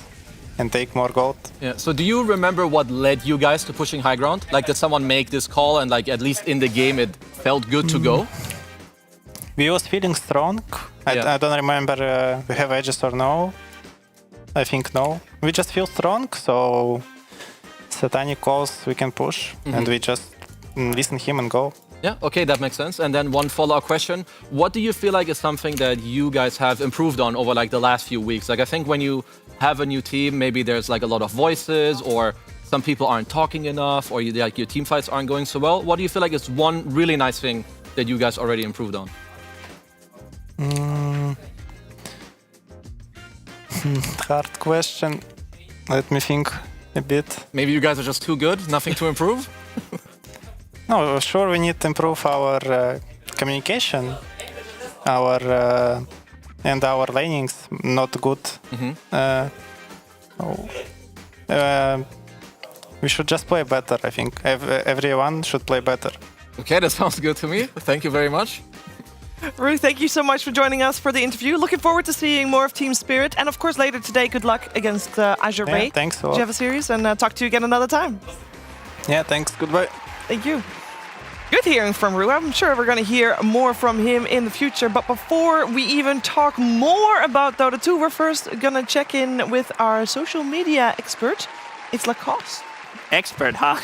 and take more gold. Yeah. So do you remember what led you guys to pushing high ground? Like, did someone make this call and, like, at least in the game it felt good to go? We was feeling strong. I don't remember we have edges or no. I think no. We just feel strong, so Satanic calls we can push and we just listen him and go. Yeah, okay, that makes sense. And then one follow-up question. What do you feel like is something that you guys have improved on over like the last few weeks? Like, I think when you have a new team, maybe there's like a lot of voices or some people aren't talking enough or like your team fights aren't going so well. What do you feel like is one really nice thing that you guys already improved on? Hard question. Let me think a bit. Maybe you guys are just too good, nothing to improve? No, sure, we need to improve our communication, and our lanings not good. We should just play better, I think. Everyone should play better. Okay, that sounds good to me. Thank you very much. Ruth, thank you so much for joining us for the interview. Looking forward to seeing more of Team Spirit. And of course, later today, good luck against Azure Ray. Thanks a lot. Do you have a series? And talk to you again another time. Yeah, thanks. Goodbye. Thank you. Good hearing from Rue. I'm sure we're going to hear more from him in the future. But before we even talk more about Dota 2, we're first going to check in with our social media expert. It's Lacoste. Expert, huh?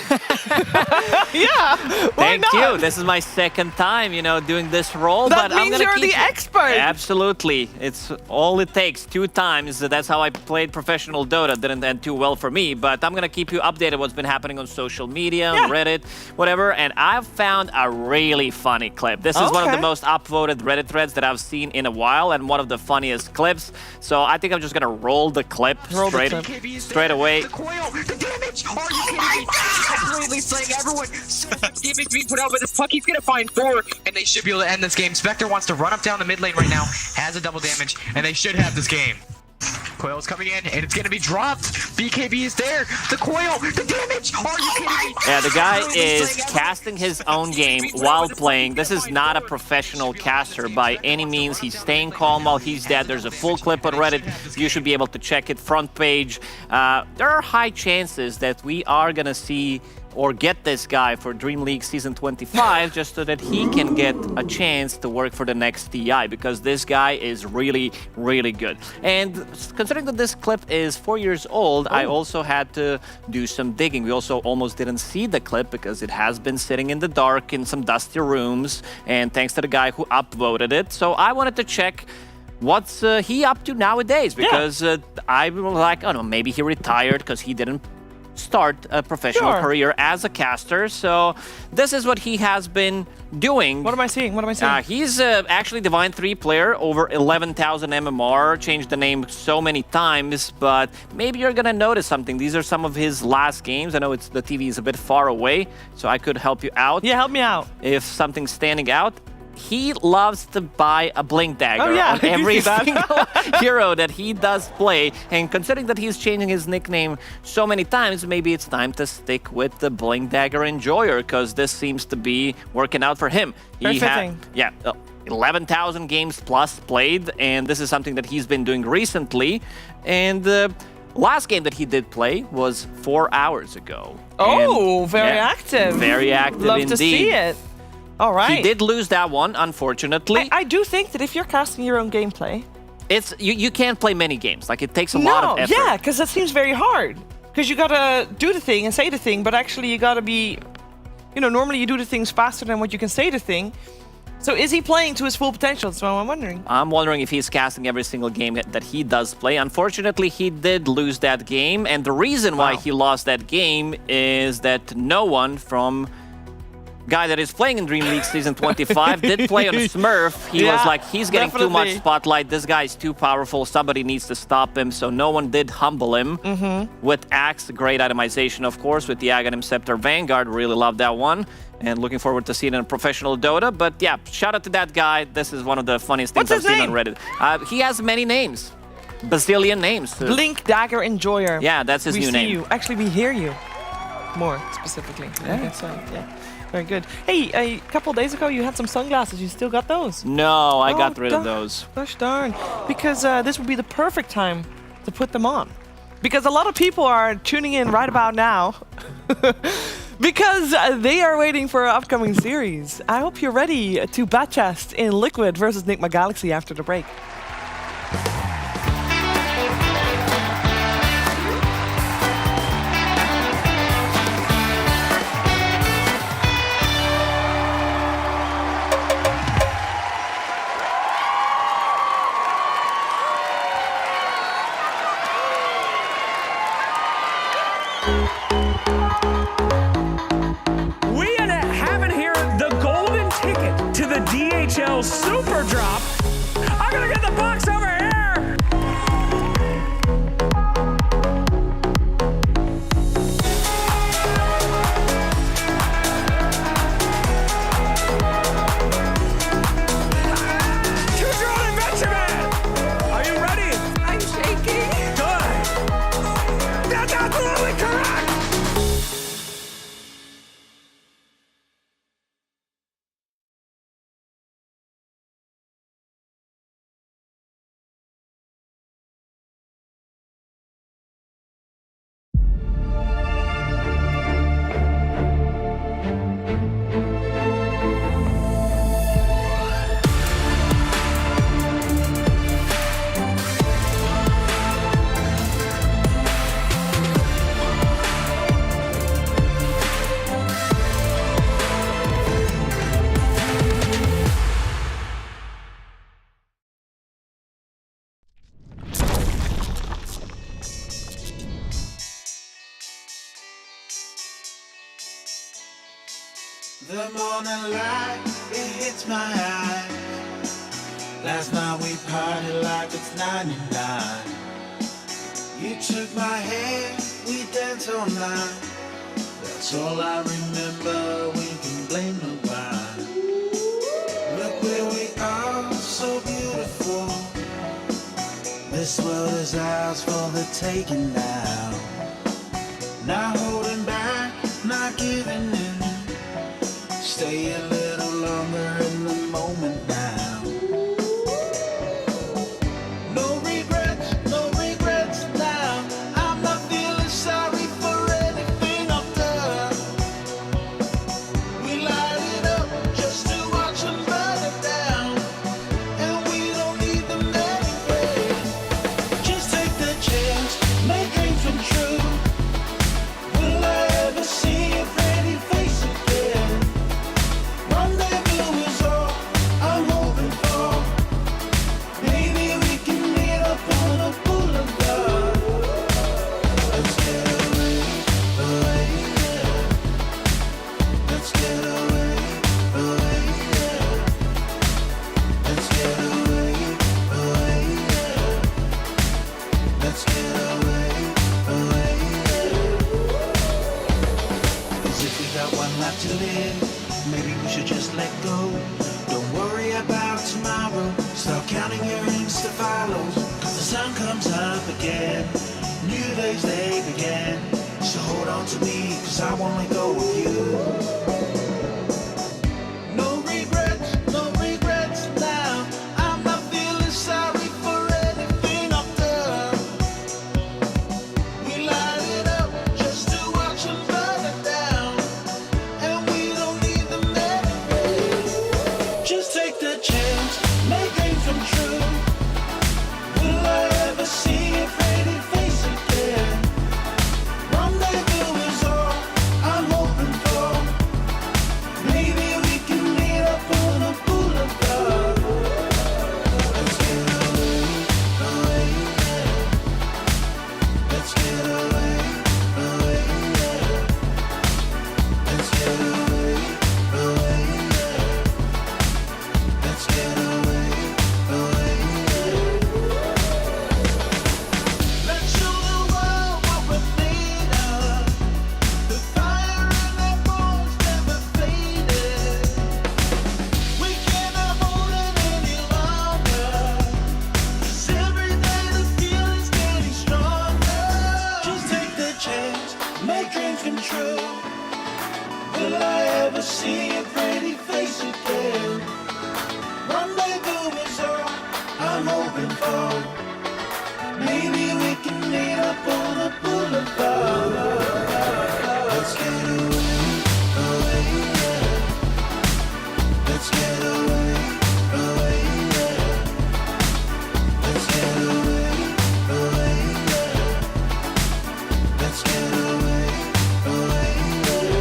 Yeah, why Thank not? you. This is my second time, doing this role. That but I'm means gonna you're keep the expert. Absolutely. It's all it takes. 2 times. That's how I played professional Dota. Didn't end too well for me, but I'm gonna keep you updated what's been happening on social media, on Reddit, whatever. And I've found a really funny clip. This is one of the most upvoted Reddit threads that I've seen in a while, and one of the funniest clips. So I think I'm just gonna roll the clip straight away. The coil, the damage! Are you kidding me? Completely slaying everyone. So much damage being put out, but the fuck, he's gonna find 4, and they should be able to end this game. Spectre wants to run up down the mid lane right now, has a double damage, and they should have this game. Coil's coming in, and it's gonna be dropped. BKB is there. The coil, the damage! Are you kidding me? Yeah, the guy is casting his own game while playing. This is not a professional caster by any means. He's staying calm while he's dead. There's a full clip on Reddit. You should be able to check it, front page. There are high chances that we are gonna see or get this guy for DreamLeague Season 25 just so that he can get a chance to work for the next TI, because this guy is really, really good. And considering that this clip is 4 years old, I also had to do some digging. We also almost didn't see the clip because it has been sitting in the dark in some dusty rooms, and thanks to the guy who upvoted it. So I wanted to check what's he up to nowadays, because I was like, oh no, maybe he retired because he didn't start a professional career as a caster. So this is what he has been doing. What am I seeing? What am I seeing? He's actually Divine 3 player, over 11,000 MMR, changed the name so many times, but maybe you're gonna notice something. These are some of his last games. I know the TV is a bit far away, so I could help you out. Yeah, help me out. If something's standing out. He loves to buy a blink dagger on every single hero that he does play. And considering that he's changing his nickname so many times, maybe it's time to stick with the blink dagger enjoyer, because this seems to be working out for him. Very fitting. 11,000 games plus played, and this is something that he's been doing recently. And the last game that he did play was 4 hours ago. Oh, and, very active. Very active Love indeed. to see it. All right. He did lose that one, unfortunately. I do think that if you're casting your own gameplay, it's you can't play many games. Like, it takes a lot of effort. Yeah, because that seems very hard. Because you gotta do the thing and say the thing, but actually you gotta be, you know, normally you do the things faster than what you can say the thing. So is he playing to his full potential? That's what I'm wondering. I'm wondering if he's casting every single game that he does play. Unfortunately, he did lose that game, and the reason why he lost that game is that no one from guy that is playing in DreamLeague Season 25 did play on Smurf. He was like, he's getting too much spotlight. This guy is too powerful. Somebody needs to stop him. So no one did humble him. With Axe, great itemization, of course. With the Aghanim Scepter Vanguard, really love that one. And looking forward to seeing it in professional Dota. But yeah, shout out to that guy. This is one of the funniest things I've seen on Reddit. He has many names. Bazillion names. Blink Dagger Enjoyer. Yeah, that's his new name. We see you. Actually, we hear you. More specifically. Yeah. Okay, so, yeah. Very good. Hey, a couple days ago you had some sunglasses. You still got those? No, I got rid of those. Gosh darn. Because this would be the perfect time to put them on. Because a lot of people are tuning in right about now. Because they are waiting for our upcoming series. I hope you're ready to batchest in Liquid versus Nigma Galaxy after the break. We have in here the golden ticket to the DHL Super Drop. I'm gonna get the box over here. Choose your own adventure, man. Are you ready? I'm shaking. Good. That's absolutely correct. The morning light, it hits my eye. Last night we partied like it's 99. You took my hand, we danced all night. That's all I remember, we can blame nobody. Look where we are, so beautiful. This world is ours for the taking now. Not holding back, not giving in. Stay a little longer in the moment now. No regrets now. I'm not feeling sorry for anything I've done. We light it up just to watch them burn it down. And we don't need them anyway. Just take the chance, make dreams come true. Will I ever see your pretty face again? Rendezvous is all I'm hoping for. Maybe we can meet up on a boulevard. Let's get away, yeah. Let's get away, yeah. Let's get away, yeah. Let's get away, yeah. 'Cause if we got one life to live, maybe we should just let go. Don't worry about tomorrow. Start counting your Insta follows. 'Cause the sun comes up again. New days they begin. So hold on to me, 'cause I won't let go of you. No regrets now. I'm not feeling sorry for anything I've done. We light it up just to watch them burn it down. And we don't need them anyway. Just take the chance, make dreams come true. Will I ever see your pretty face again? true. Will I ever see your pretty face again? Rendezvous is all I'm hoping for. Maybe we can meet up on a boulevard. Let's get away, away, yeah. Let's get away, away, yeah. Let's get away, away, yeah. Let's get away, away, yeah.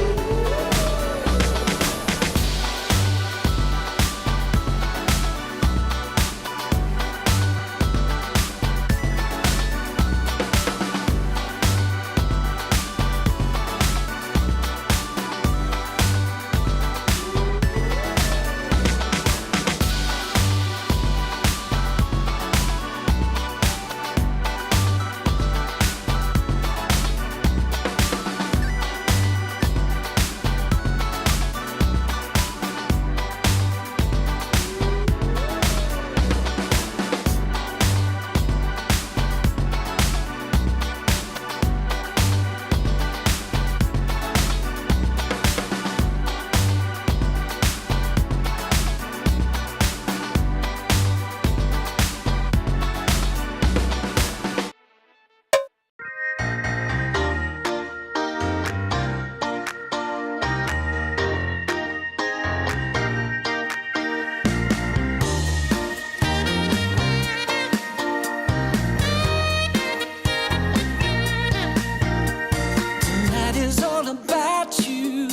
Tonight is all about you.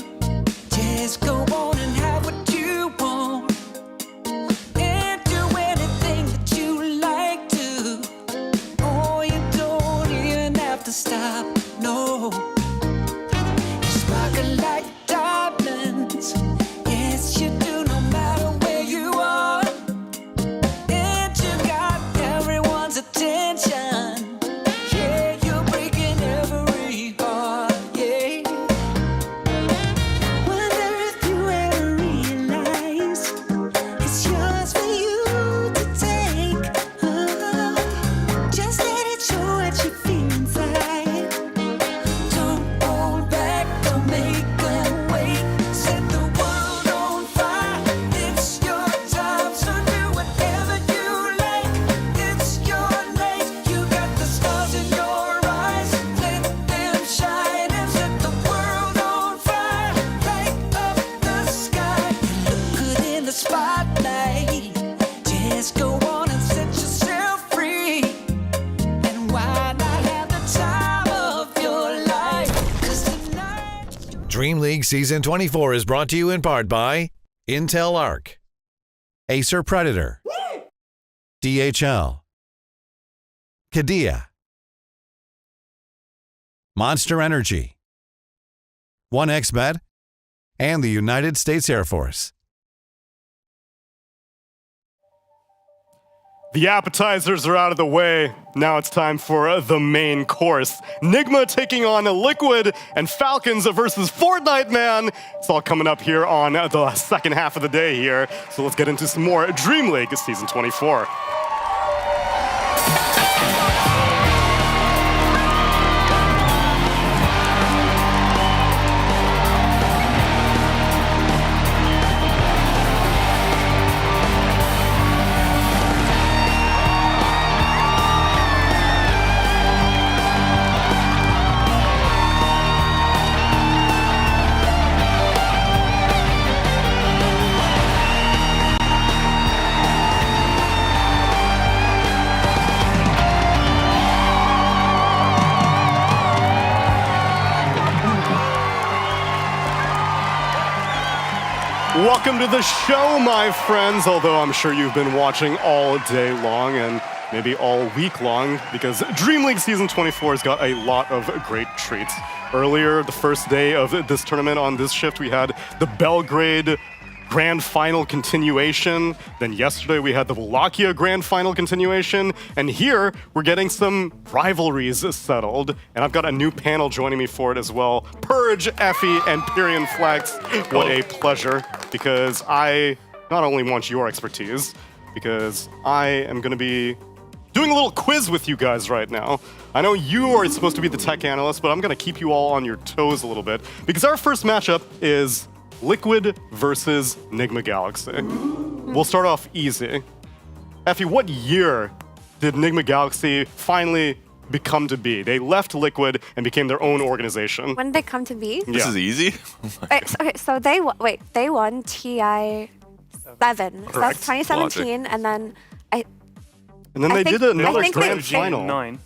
Just go on and have what you want. And do anything that you like to. Oh, you don't even have to stop, no. You sparkle like diamonds. Yes, you do, no matter where you are. And you got everyone's attention. Yeah, you're breaking every heart, yeah. Wonder if you ever realize it's yours for you to take. Oh, just let it show what you feel inside. Don't hold back, don't make them wait. Set the world on fire. It's your time, so do whatever you like. It's your night. You got the stars in your eyes. Let them shine and set the world on fire. Light up the sky. Look good in the spotlight. Just go on and set yourself free. And why not have the time of your life? 'Cause tonight DreamLeague Season 24 is brought to you in part by Intel Arc, Acer Predator, DHL, Kadea, Monster Energy, 1xBet, and the United States Air Force. The appetizers are out of the way. Now it's time for the main course. Nigma taking on Liquid and Falcons versus Fortnite, man. It's all coming up here on the second half of the day here. So let's get into some more DreamLeague Season 24. Welcome to the show, my friends, although I'm sure you've been watching all day long and maybe all week long, because DreamLeague Season 24 has got a lot of great treats. Earlier, the first day of this tournament on this shift, we had the Belgrade Grand Final continuation. Then yesterday we had the Wallachia Grand Final continuation. And here we're getting some rivalries settled. And I've got a new panel joining me for it as well. Purge, Effie, and Pyrian Flex. What a pleasure, because I not only want your expertise, because I am going to be doing a little quiz with you guys right now. I know you are supposed to be the tech analyst, but I'm going to keep you all on your toes a little bit because our first matchup is Liquid versus Nigma Galaxy. We'll start off easy. Effie, what year did Nigma Galaxy finally become to be? They left Liquid and became their own organization. When did they come to be? This is easy. So they won TI 7. So that's 2017, and then they did another grand final. 9.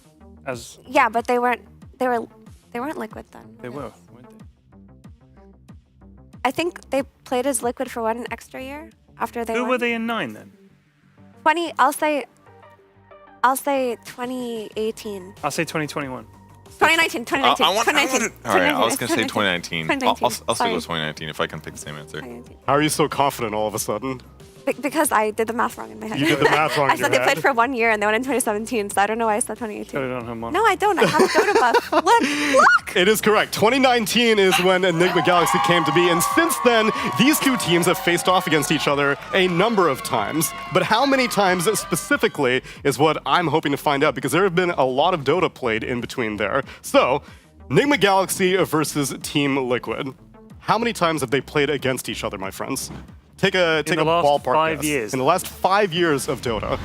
Yeah, but they weren't Liquid then. They were, weren't they? I think they played as Liquid for one extra year after they. Who won. were they in 9 then? 20. I'll say 2018. I'll say 2021. 2019. 2019. All right, I was going to say 2019. 2019. I'll stick with Sorry. 2019 if I can pick the same answer. How are you so confident all of a sudden? Because I did the math wrong in my head. You did the math wrong I in your said they head? played for 1 year and they won in 2017, so I don't know why I said 2018. I don't have one. No, I don't. I have a Dota buff. Look! It is correct. 2019 is when Enigma Galaxy came to be, and since then, these two teams have faced off against each other a number of times. But how many times specifically is what I'm hoping to find out, because there have been a lot of Dota played in between there. So, Enigma Galaxy versus Team Liquid. How many times have they played against each other, my friends? Take a ballpark 5 guess. years. In the last 5 years of Dota.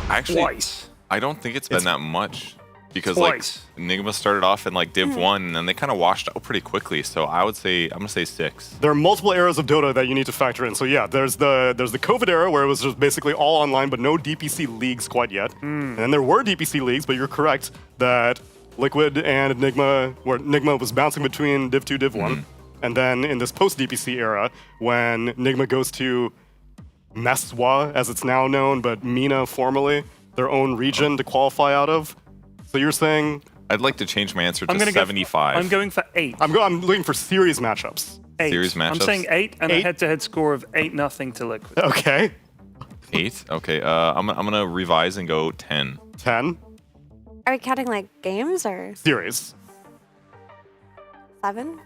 Actually, Twice. I don't think it's been that much because Twice. like Enigma started off in like Div 1 and then they kind of washed out pretty quickly. So I'm gonna say 6. There are multiple eras of Dota that you need to factor in. So yeah, there's the COVID era where it was just basically all online, but no DPC leagues quite yet. And then there were DPC leagues, but you're correct that Liquid and Enigma, where Enigma was bouncing between Div 2, Div 1. And then in this post-DPC era, when Enigma goes to Meswa, as it's now known, but MENA formerly, their own region to qualify out of. So you're saying... I'd like to change my answer to 75. I'm going for 8. I'm looking for series matchups. 8. Series matchups? I'm saying 8 and a head-to-head score of 8-0 to Liquid. Okay. 8? Okay, I'm gonna revise and go 10. 10? Are we counting like games or Series. 7?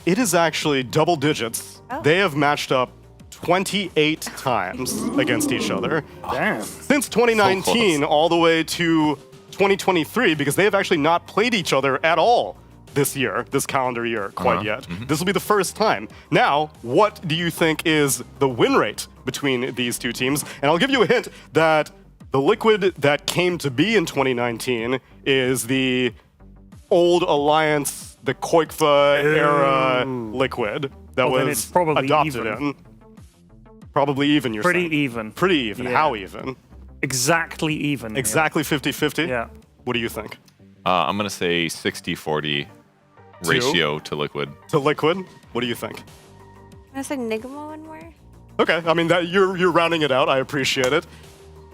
It is actually double digits. Oh. They have matched up 28 times against each other. Damn. Since 2019 all the way to 2023, because they have actually not played each other at all this year, this calendar year, quite yet. This will be the first time. Now, what do you think is the win rate between these two teams? And I'll give you a hint that the Liquid that came to be in 2019 is the old Alliance, the Koikfa era Liquid that Well, then was it's probably adopted even. in. Probably even, you're Pretty saying. even. Pretty even. Yeah. How even? Exactly even. Exactly 50-50? Yeah. What do you think? I'm gonna say 60-40 ratio to Liquid. To Liquid? What do you think? I'm gonna say Nigma one more. Okay, I mean, that you're rounding it out. I appreciate it.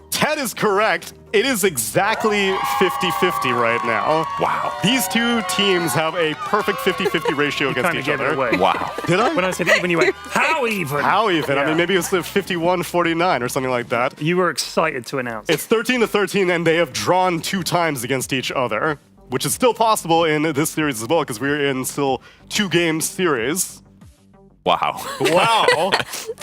Ted is correct. It is exactly 50-50 right now. Wow. These two teams have a perfect 50-50 ratio against Kinda each gave it other. away. Wow. Did I? When I said even, you went, how even? How even? I Yeah. mean, maybe it was 51-49 or something like that. You were excited to announce. It's 13-13, and they have drawn 2 times against each other, which is still possible in this series as well, because we're in still 2-game series. Wow. Wow.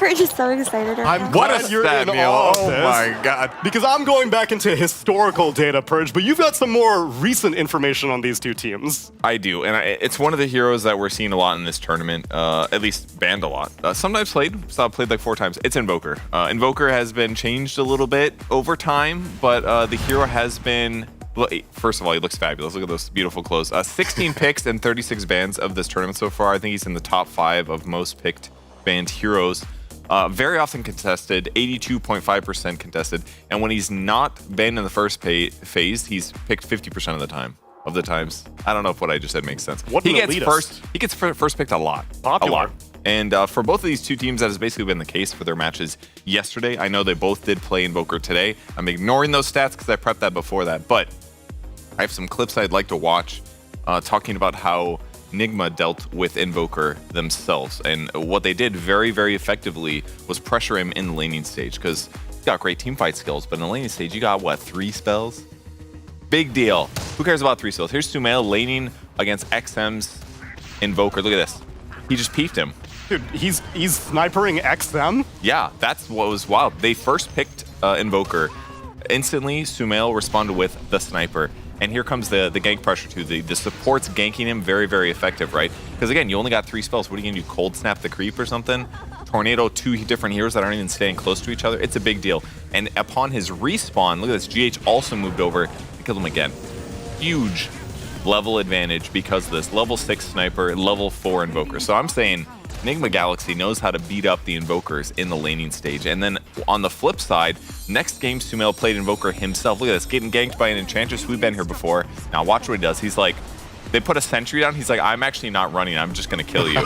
We're just so excited. Right I'm now. glad you're in all of this. Oh my god. Because I'm going back into historical data, Purge, but you've got some more recent information on these two teams. I do, and it's one of the heroes that we're seeing a lot in this tournament, at least banned a lot. Sometimes played like 4 times. It's Invoker. Invoker has been changed a little bit over time, but the hero has been... Well, first of all, he looks fabulous. Look at those beautiful clothes. 16 picks and 36 bans of this tournament so far. I think he's in the top 5 of most picked banned heroes. Very often contested, 82.5% contested. And when he's not banned in the first phase, he's picked 50% of the time. Of the times. I don't know if what I just said makes sense. What He an gets elitist. He gets first picked a lot. Popular. A lot. And for both of these two teams, that has basically been the case for their matches yesterday. I know they both did play Invoker today. I'm ignoring those stats because I prepped that before that. But I have some clips I'd like to watch talking about how Nigma dealt with Invoker themselves. And what they did very, very effectively was pressure him in the laning stage, because he's got great teamfight skills, but in the laning stage, you got, what, 3 spells? Big deal. Who cares about 3 spells? Here's Sumail laning against XM's Invoker. Look at this. He just peefed him. Dude, he's snipering XM? Yeah, that's what was wild. They first picked Invoker Instantly, Sumail responded with the sniper. And here comes the gank pressure too. The support's ganking him very, very effective, right? Because again, you only got 3 spells. What are you gonna do? Cold snap the creep or something? Tornado, 2 different heroes that aren't even staying close to each other. It's a big deal. And upon his respawn, look at this, GH also moved over to kill him again. Huge level advantage because of this. Level 6 sniper, level 4 invoker. So I'm saying Enigma Galaxy knows how to beat up the invokers in the laning stage. And then on the flip side, next game Sumail played invoker himself. Look at this, getting ganked by an enchantress. We've been here before. Now watch what he does. He's like, they put a sentry down. He's like, I'm actually not running. I'm just going to kill you.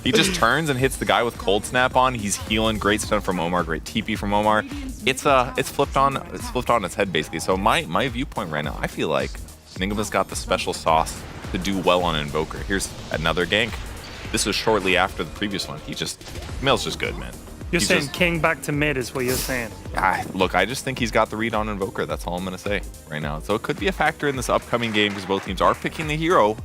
He just turns and hits the guy with cold snap on. He's healing. Great stun from Omar. Great TP from Omar. It's flipped on its head basically. So my viewpoint right now, I feel like Enigma's got the special sauce to do well on invoker. Here's another gank. This was shortly after the previous one. Sumail's just good, man. You're saying King back to mid is what you're saying. Look, I just think he's got the read on Invoker. That's all I'm going to say right now. So it could be a factor in this upcoming game because both teams are picking the hero.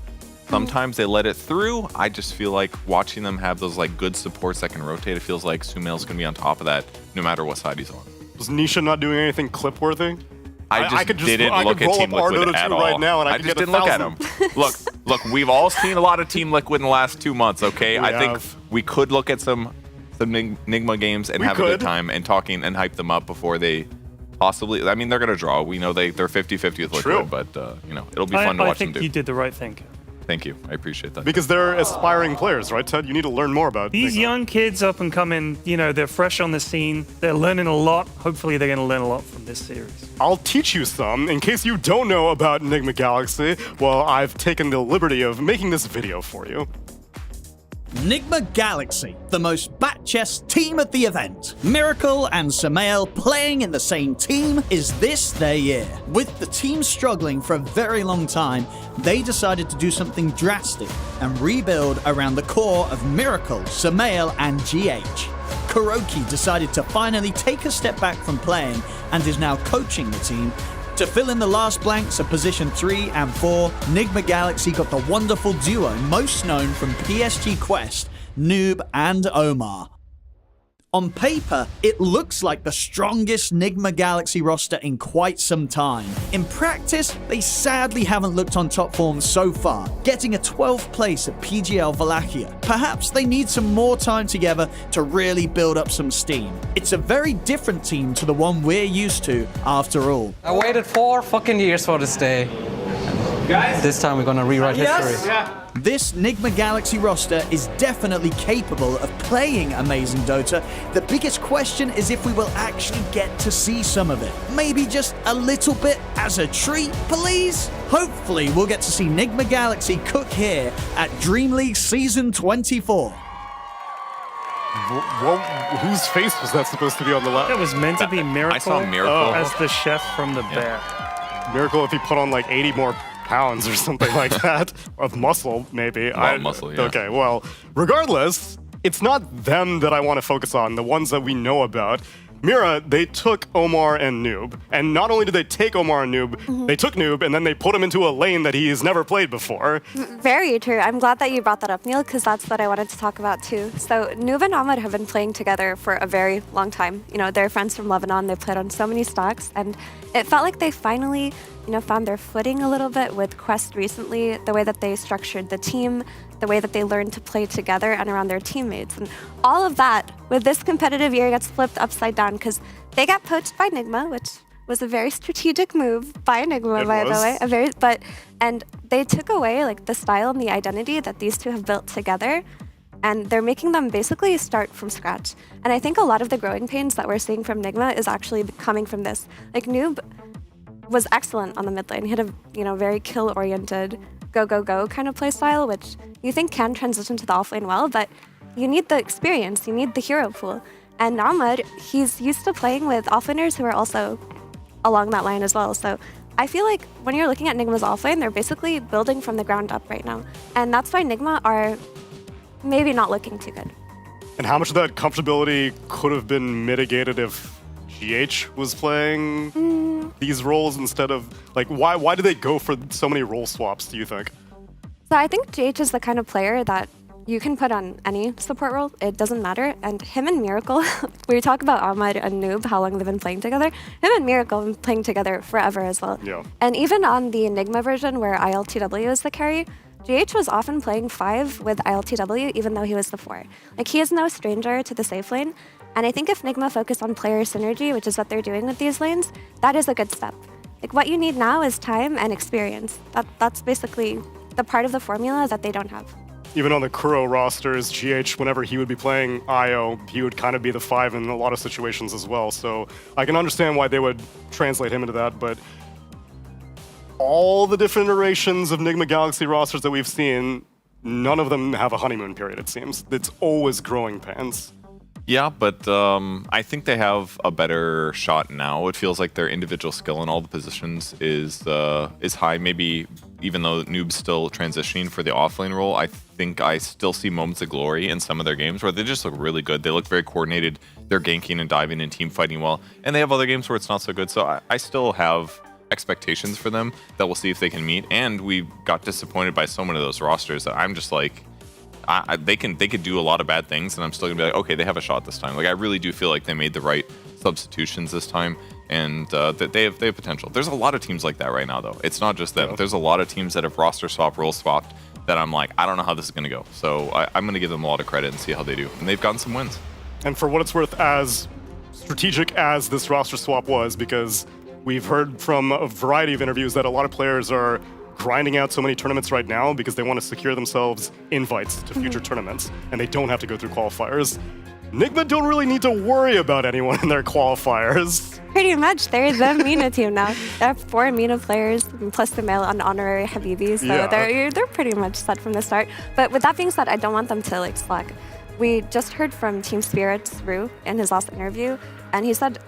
Sometimes they let it through. I just feel like watching them have those like good supports that can rotate, it feels like Sumail's going to be on top of that no matter what side he's on. Was Nisha not doing anything clip-worthy? I didn't look at Team Liquid at all. Right now and I just didn't look at him. Look, we've all seen a lot of Team Liquid in the last 2 months, okay? I think we could look at some Enigma games and have a good time and talking and hype them up before they possibly. I mean, they're gonna draw. We know they're 50-50 with Liquid, but it'll be fun to watch them do. I think you did the right thing. Thank you. I appreciate that. Because they're aspiring players, right, Ted? You need to learn more about these young kids up and coming. They're fresh on the scene. They're learning a lot. Hopefully, they're going to learn a lot from this series. I'll teach you some. In case you don't know about Enigma Galaxy, well, I've taken the liberty of making this video for you. Enigma Galaxy, the most bat-chest team at the event. Miracle and Sumail playing in the same team. Is this their year? With the team struggling for a very long time, they decided to do something drastic and rebuild around the core of Miracle, Sumail, and GH. Kuroki decided to finally take a step back from playing and is now coaching the team. To fill in the last blanks of position 3 and 4, Enigma Galaxy got the wonderful duo most known from PSG Quest, Noob and Omar. On paper, it looks like the strongest Enigma Galaxy roster in quite some time. In practice, they sadly haven't looked on top form so far, getting a 12th place at PGL Wallachia. Perhaps they need some more time together to really build up some steam. It's a very different team to the one we're used to, after all. I waited 4 fucking years for this day. Guys, this time we're gonna rewrite history. Yeah. This Enigma Galaxy roster is definitely capable of playing amazing Dota. The biggest question is if we will actually get to see some of it. Maybe just a little bit as a treat, please? Hopefully we'll get to see Enigma Galaxy cook here at DreamLeague Season 24. Whose face was that supposed to be on the left? It was meant to be Miracle. I saw Miracle. As the chef from the bear. Miracle if he put on like 80 more pounds or something like that of muscle, maybe. Muscle, yeah. Okay, well, regardless, it's not them that I want to focus on, the ones that we know about. Mira, they took Omar and Noob, and not only did they take Omar and Noob, they took Noob and then they put him into a lane that he has never played before. Very true. I'm glad that you brought that up, Neil, because that's what I wanted to talk about too. So Noob and Ahmed have been playing together for a very long time. They're friends from Lebanon. They've played on so many stocks, and it felt like they finally found their footing a little bit with Quest recently, the way that they structured the team, the way that they learned to play together and around their teammates. And all of that, with this competitive year, gets flipped upside down because they got poached by Enigma, which was a very strategic move by Enigma, by the way. And they took away like the style and the identity that these two have built together, and they're making them basically start from scratch. And I think a lot of the growing pains that we're seeing from Enigma is actually coming from this. Like Noob was excellent on the mid lane. He had a very kill-oriented, go kind of play style, which you think can transition to the offlane well, but you need the experience, you need the hero pool. And Ahmed, he's used to playing with offlaners who are also along that line as well. So I feel like when you're looking at Enigma's offlane, they're basically building from the ground up right now. And that's why Enigma are maybe not looking too good. And how much of that comfortability could have been mitigated if GH was playing these roles instead of, like, why do they go for so many role swaps, do you think? So I think GH is the kind of player that you can put on any support role. It doesn't matter. And him and Miracle, we talk about Ahmad and Noob, how long they've been playing together. Him and Miracle have been playing together forever as well. Yeah. And even on the Enigma version where ILTW is the carry, GH was often playing 5 with ILTW even though he was the 4. Like, he is no stranger to the safe lane. And I think if Nigma focus on player synergy, which is what they're doing with these lanes, that is a good step. Like, what you need now is time and experience. That's basically the part of the formula that they don't have. Even on the Kuro rosters, GH, whenever he would be playing IO, he would kind of be the 5 in a lot of situations as well. So I can understand why they would translate him into that, but all the different iterations of Nigma Galaxy rosters that we've seen, none of them have a honeymoon period, it seems. It's always growing pains. Yeah, but I think they have a better shot now. It feels like their individual skill in all the positions is high. Maybe even though Noob's still transitioning for the offlane role, I think I still see moments of glory in some of their games where they just look really good. They look very coordinated. They're ganking and diving and team fighting well. And they have other games where it's not so good. So I still have expectations for them that we'll see if they can meet. And we got disappointed by so many of those rosters that I'm just like, they could do a lot of bad things, and I'm still gonna be like, okay, they have a shot this time. Like, I really do feel like they made the right substitutions this time, and that they have potential. There's a lot of teams like that right now, though. It's not just them. Yeah. There's a lot of teams that have roster swap, role swapped, that I'm like, I don't know how this is gonna go. So I'm gonna give them a lot of credit and see how they do. And they've gotten some wins. And for what it's worth, as strategic as this roster swap was, because we've heard from a variety of interviews that a lot of players are grinding out so many tournaments right now because they want to secure themselves invites to future tournaments, and they don't have to go through qualifiers. Nigma don't really need to worry about anyone in their qualifiers. Pretty much, they're the MENA team now. They have 4 MENA players, plus the male and honorary Habibis, so Yeah. they're pretty much set from the start. But with that being said, I don't want them to like slack. We just heard from Team Spirit's Rue in his last interview, and he said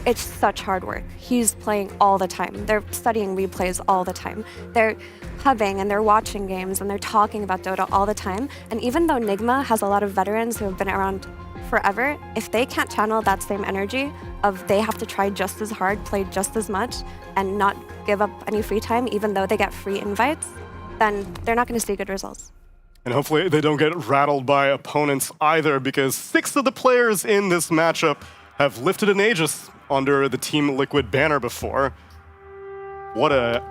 it's such hard work. He's playing all the time. They're studying replays all the time. They're hubbing and they're watching games and they're talking about Dota all the time. And even though Nigma has a lot of veterans who have been around forever, if they can't channel that same energy of they have to try just as hard, play just as much, and not give up any free time, even though they get free invites, then they're not going to see good results. And hopefully they don't get rattled by opponents either, because 6 of the players in this matchup have lifted an Aegis under the Team Liquid banner before. What a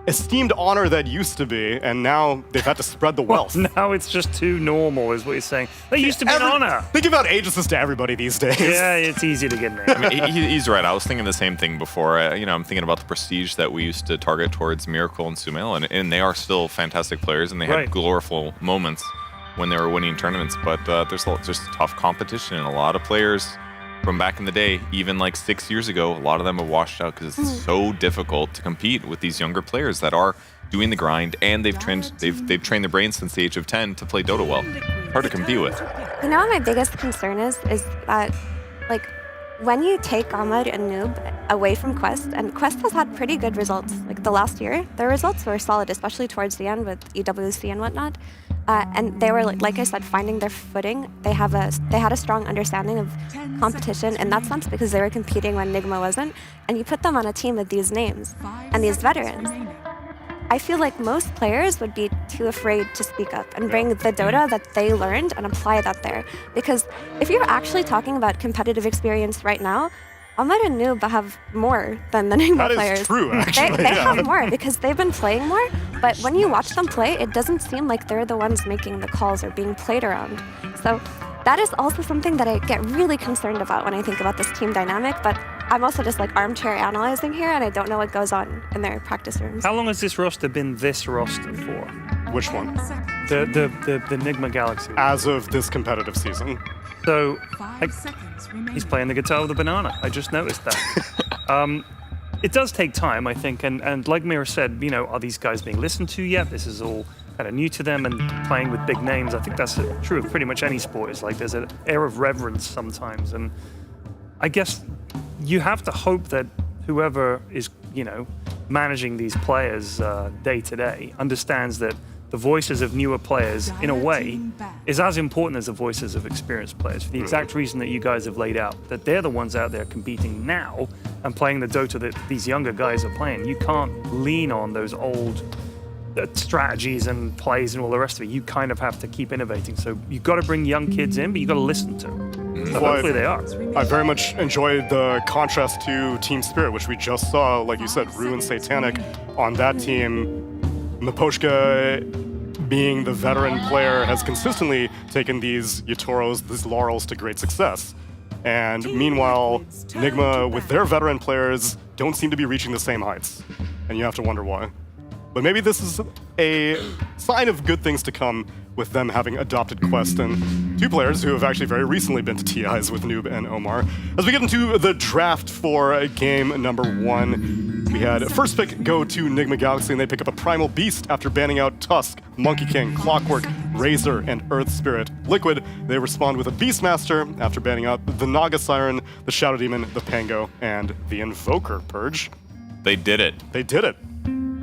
esteemed honor that used to be, and now they've had to spread the wealth. Now it's just too normal, is what you're saying. They used to be an honor. Think about Aegises to everybody these days. Yeah, it's easy to get in there. I mean, he's right. I was thinking the same thing before. I'm thinking about the prestige that we used to target towards Miracle and Sumail, and they are still fantastic players, and they had gloriful moments when they were winning tournaments. But there's just tough competition, and a lot of players from back in the day, even like 6 years ago, a lot of them have washed out because it's so difficult to compete with these younger players that are doing the grind, and they've trained their brains since the age of 10 to play Dota well. Hard to compete with. You know what my biggest concern is that, like, when you take Ahmad and Noob away from Quest, and Quest has had pretty good results, like the last year, their results were solid, especially towards the end with EWC and whatnot. And they were, like I said, finding their footing. They had a strong understanding of competition in that sense because they were competing when Nigma wasn't. And you put them on a team with these names and these veterans. I feel like most players would be too afraid to speak up and bring the Dota that they learned and apply that there. Because if you're actually talking about competitive experience right now, Ahmad and Noob have more than the Nigma players. That is true, actually. They have more because they've been playing more, but when you watch them play, it doesn't seem like they're the ones making the calls or being played around. So that is also something that I get really concerned about when I think about this team dynamic, but I'm also just like armchair analyzing here, and I don't know what goes on in their practice rooms. How long has this roster been this roster for? Which one? The Nigma Galaxy. As of this competitive season. So, he's playing the guitar with a banana. I just noticed that. It does take time, I think, and like Mira said, are these guys being listened to yet? This is all kind of new to them, and playing with big names. I think that's true of pretty much any sport. It's like there's an air of reverence sometimes, and I guess you have to hope that whoever is, managing these players day to day understands that the voices of newer players, in a way, is as important as the voices of experienced players, for the exact reason that you guys have laid out, that they're the ones out there competing now and playing the Dota that these younger guys are playing. You can't lean on those old strategies and plays and all the rest of it, you kind of have to keep innovating. So you've got to bring young kids in, but you've got to listen to them. So hopefully they are. I very much enjoyed the contrast to Team Spirit, which we just saw, like you said, Ruin Satanic on that team. Miposhka, being the veteran player, has consistently taken these Yatoros, these laurels, to great success. And meanwhile, Nigma, with their veteran players, don't seem to be reaching the same heights. And you have to wonder why. But maybe this is a sign of good things to come with them having adopted Quest and two players who have actually very recently been to TIs with Noob and Omar. As we get into the draft for game number 1, we had first pick go to Nigma Galaxy, and they pick up a Primal Beast after banning out Tusk, Monkey King, Clockwork, Razor, and Earth Spirit. Liquid, they respond with a Beastmaster after banning out the Naga Siren, the Shadow Demon, the Pango, and the Invoker. Purge. They did it. They did it.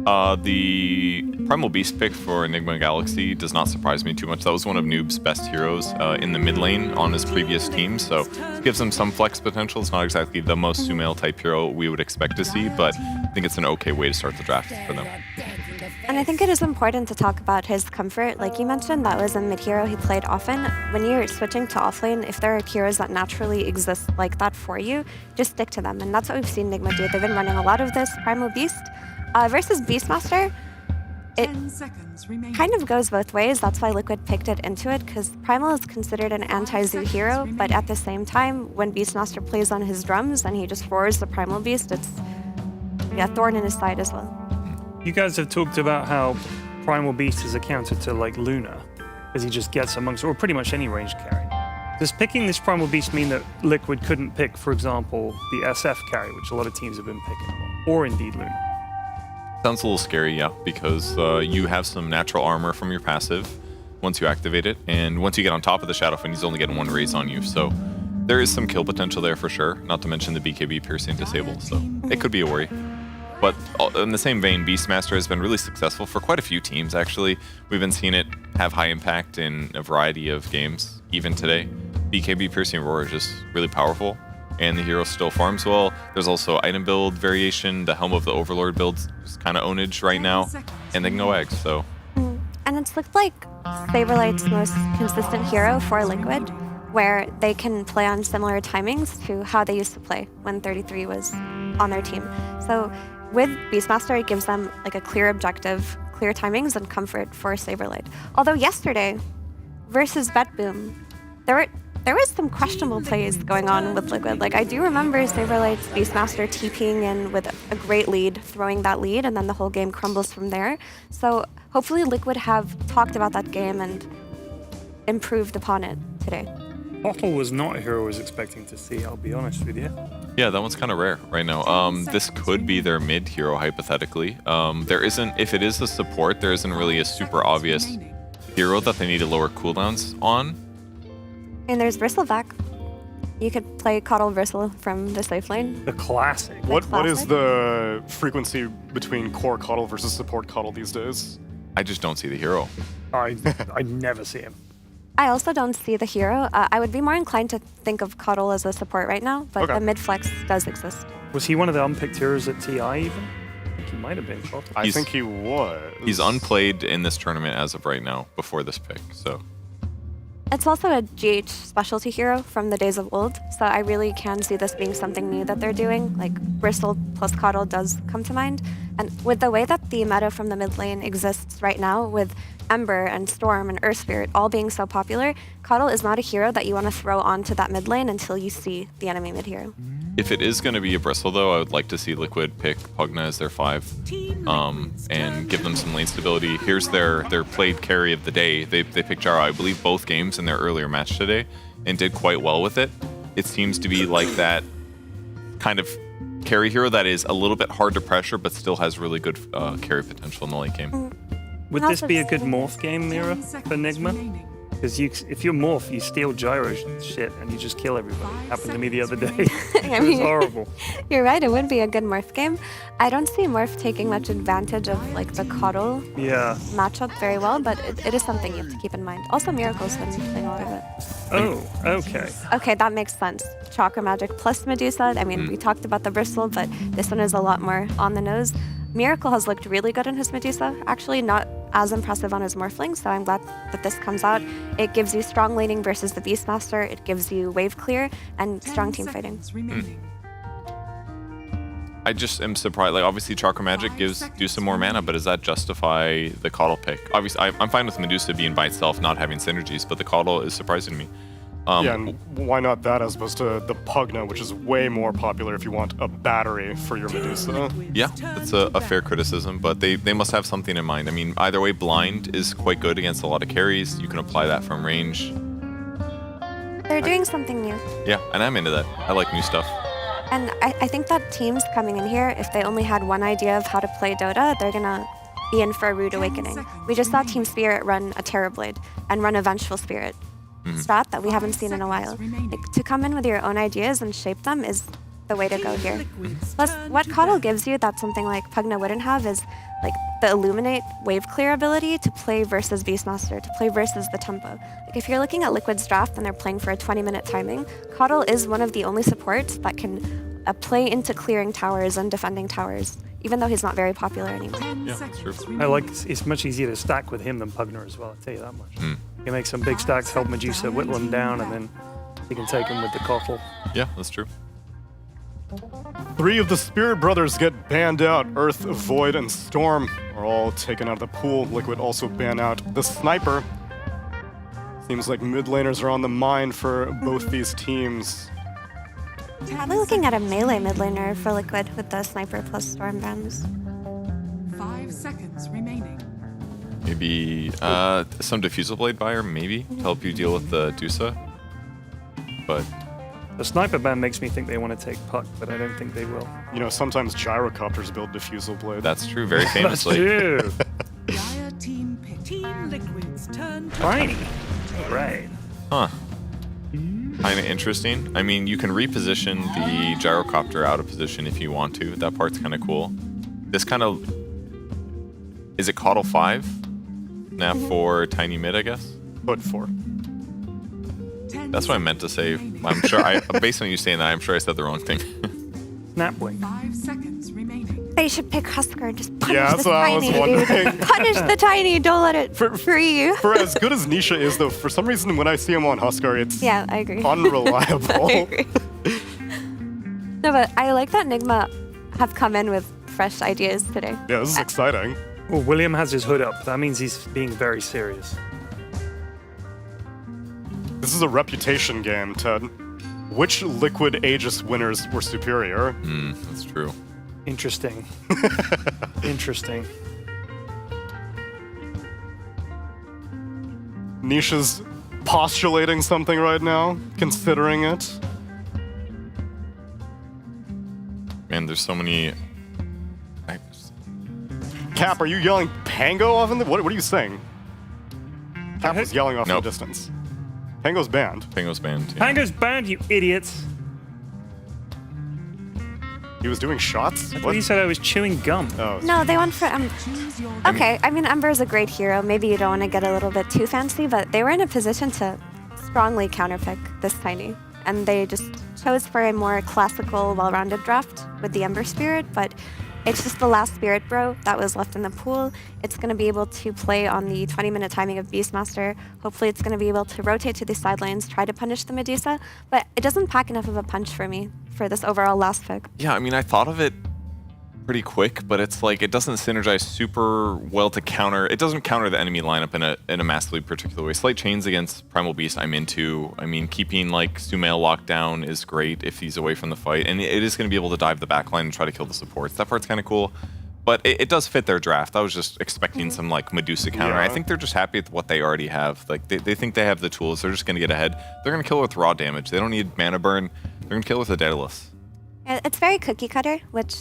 The Primal Beast pick for Enigma Galaxy does not surprise me too much. That was one of Noob's best heroes in the mid lane on his previous team, so it gives him some flex potential. It's not exactly the most Sumail type hero we would expect to see, but I think it's an okay way to start the draft for them. And I think it is important to talk about his comfort. Like you mentioned, that was a mid-hero he played often. When you're switching to offlane, if there are heroes that naturally exist like that for you, just stick to them. And that's what we've seen Nigma do. They've been running a lot of this Primal Beast. Versus Beastmaster, it kind of goes both ways. That's why Liquid picked it into it, because Primal is considered an anti-Zoo hero, but at the same time, when Beastmaster plays on his drums and he just roars the Primal Beast, it's a thorn in his side as well. You guys have talked about how Primal Beast is a counter to like Luna, because he just gets amongst, or pretty much any ranged carry. Does picking this Primal Beast mean that Liquid couldn't pick, for example, the SF carry, which a lot of teams have been picking, or indeed Luna? Sounds a little scary, yeah, because you have some natural armor from your passive once you activate it, and once you get on top of the Shadowfen, he's only getting one raise on you, so there is some kill potential there for sure, not to mention the BKB piercing disable, so it could be a worry. But in the same vein, Beastmaster has been really successful for quite a few teams, actually. We've been seeing it have high impact in a variety of games, even today. BKB piercing roar is just really powerful, and the hero still farms well. There's also item build variation. The Helm of the Overlord build's kind of ownage right now, and they can go eggs, so. And it's looked like Saberlight's most consistent hero for Liquid, where they can play on similar timings to how they used to play when 33 was on their team. So with Beastmaster, it gives them like a clear objective, clear timings, and comfort for Saberlight. Although yesterday, versus BetBoom, there was some questionable plays going on with Liquid. Like, I do remember Saberlight's Beastmaster TPing in with a great lead, throwing that lead, and then the whole game crumbles from there. So hopefully Liquid have talked about that game and improved upon it today. Bottle was not a hero I was expecting to see, I'll be honest with you. Yeah, that one's kind of rare right now. This could be their mid hero, hypothetically. There isn't, if it is a support, there isn't really a super obvious hero that they need to lower cooldowns on. And there's Bristleback. You could play Coddle Bristle from the safe lane. The classic. What is the frequency between core Coddle versus support Coddle these days? I just don't see the hero. I never see him. I also don't see the hero. I would be more inclined to think of Coddle as a support right now, but the mid flex does exist. Was he one of the unpicked heroes at TI even? I think he might have been. I think he was. He's unplayed in this tournament as of right now, before this pick, so. It's also a GH specialty hero from the days of old, so I really can see this being something new that they're doing. Like, Bristle plus Coddle does come to mind. And with the way that the meta from the mid lane exists right now, with Ember and Storm and Earth Spirit all being so popular, Coddle is not a hero that you want to throw onto that mid lane until you see the enemy mid hero. If it is going to be a Bristle, though, I would like to see Liquid pick Pugna as their 5 and give them some lane stability. Here's their played carry of the day. They picked Jara, I believe, both games in their earlier match today and did quite well with it. It seems to be like that kind of carry hero that is a little bit hard to pressure but still has really good carry potential in the late game. Would this be a good morph game, Mira, for Nigma? Because if you morph, you steal gyro shit and you just kill everybody. Happened to me the other day. It was horrible. You're right, it would be a good morph game. I don't see morph taking much advantage of like the Coddle matchup very well, but it is something you have to keep in mind. Also, Miracle's been playing a lot of it. Oh, okay. Okay, that makes sense. Chakra Magic plus Medusa. I mean, we talked about the Bristle, but this one is a lot more on the nose. Miracle has looked really good in his Medusa. Actually, not as impressive on his Morphling, so I'm glad that this comes out. It gives you strong laning versus the Beastmaster. It gives you wave clear and strong team fighting. I just am surprised. Like, obviously, Chakra Magic gives Medusa more mana, but does that justify the Coddle pick? Obviously, I'm fine with Medusa being by itself, not having synergies, but the Coddle is surprising me. Yeah, and why not that as opposed to the Pugna, which is way more popular if you want a battery for your Medusa? Yeah, that's a fair criticism, but they must have something in mind. I mean, either way, Blind is quite good against a lot of carries. You can apply that from range. They're doing something new. Yeah, and I'm into that. I like new stuff. And I think that teams coming in here, if they only had one idea of how to play Dota, they're gonna be in for a rude awakening. We just saw Team Spirit run a Terrorblade and run a Vengeful Spirit strat that we haven't seen in a while. Like, to come in with your own ideas and shape them is the way to go here. Plus, what Coddle gives you that something like Pugna wouldn't have is like the Illuminate wave clear ability to play versus Beastmaster, to play versus the tempo. Like, if you're looking at Liquid's draft and they're playing for a 20-minute timing, Coddle is one of the only supports that can play into clearing towers and defending towers, even though he's not very popular anymore. Yeah, that's true. I like it's much easier to stack with him than Pugna as well, I'll tell you that much. You make some big stacks, help Medusa whittle him down, and then you can take him with the Coddle. Yeah, that's true. 3 of the Spirit Brothers get banned out. Earth, Void, and Storm are all taken out of the pool. Liquid also ban out the Sniper. Seems like mid laners are on the mind for both these teams. Probably looking at a melee mid laner for Liquid with the Sniper plus Storm bans. 5 seconds remaining. Maybe some Diffusal Blade buyer, maybe, to help you deal with the Dusa. But the Sniper ban makes me think they want to take Puck, but I don't think they will. You know, sometimes Gyrocopters build Diffusal Blade. That's true, very famously. That's true. Dire team pick. Team Liquid's turn to Tiny. Right. Huh. Kind of interesting. I mean, you can reposition the Gyrocopter out of position if you want to. That part's kind of cool. This kind of... Is it Coddle 5? Now for Tiny Mid, I guess? But 4. That's what I meant to say. I'm sure, based on you saying that, I'm sure I said the wrong thing. Snapwing. 5 seconds remaining. They should pick Husker and just punish Yeah, the that's what I was Tiny, wondering. dude. Punish the Tiny, don't let it free. For as good as Nisha is, though, for some reason when I see him on Huskar, it's Yeah, I agree. unreliable. I agree. No, but I like that Nigma have come in with fresh ideas today. Yeah, this is exciting. Well, William has his hood up. That means he's being very serious. This is a reputation game, Ted. Which Liquid Aegis winners were superior? That's true. Interesting. Interesting. Nisha's postulating something right now, considering it. Man, there's so many... Cap, are you yelling Pango off in the... What are you saying? Cap was yelling off in the distance. Pango's banned. Pango's banned, yeah. Pango's banned, you idiots. He was doing shots? I thought you said I was chewing gum. Oh. No, they went for Okay, I mean, Ember is a great hero. Maybe you don't want to get a little bit too fancy, but they were in a position to strongly counterpick this Tiny. And they just chose for a more classical, well-rounded draft with the Ember Spirit, but it's just the last Spirit Bro that was left in the pool. It's going to be able to play on the 20-minute timing of Beastmaster. Hopefully it's going to be able to rotate to the sidelines, try to punish the Medusa, but it doesn't pack enough of a punch for me for this overall last pick. Yeah, I mean, I thought of it pretty quick, but it's like it doesn't synergize super well to counter. It doesn't counter the enemy lineup in a massively particular way. Slight chains against Primal Beast I'm into. I mean, keeping like Sumail locked down is great if he's away from the fight, and it is going to be able to dive the backline and try to kill the supports. That part's kind of cool, but it does fit their draft. I was just expecting some like Medusa counter. Yeah. I think they're just happy with what they already have. Like they think they have the tools. They're just going to get ahead. They're going to kill her with raw damage. They don't need mana burn. They're going to kill her with a Daedalus. It's very cookie cutter, which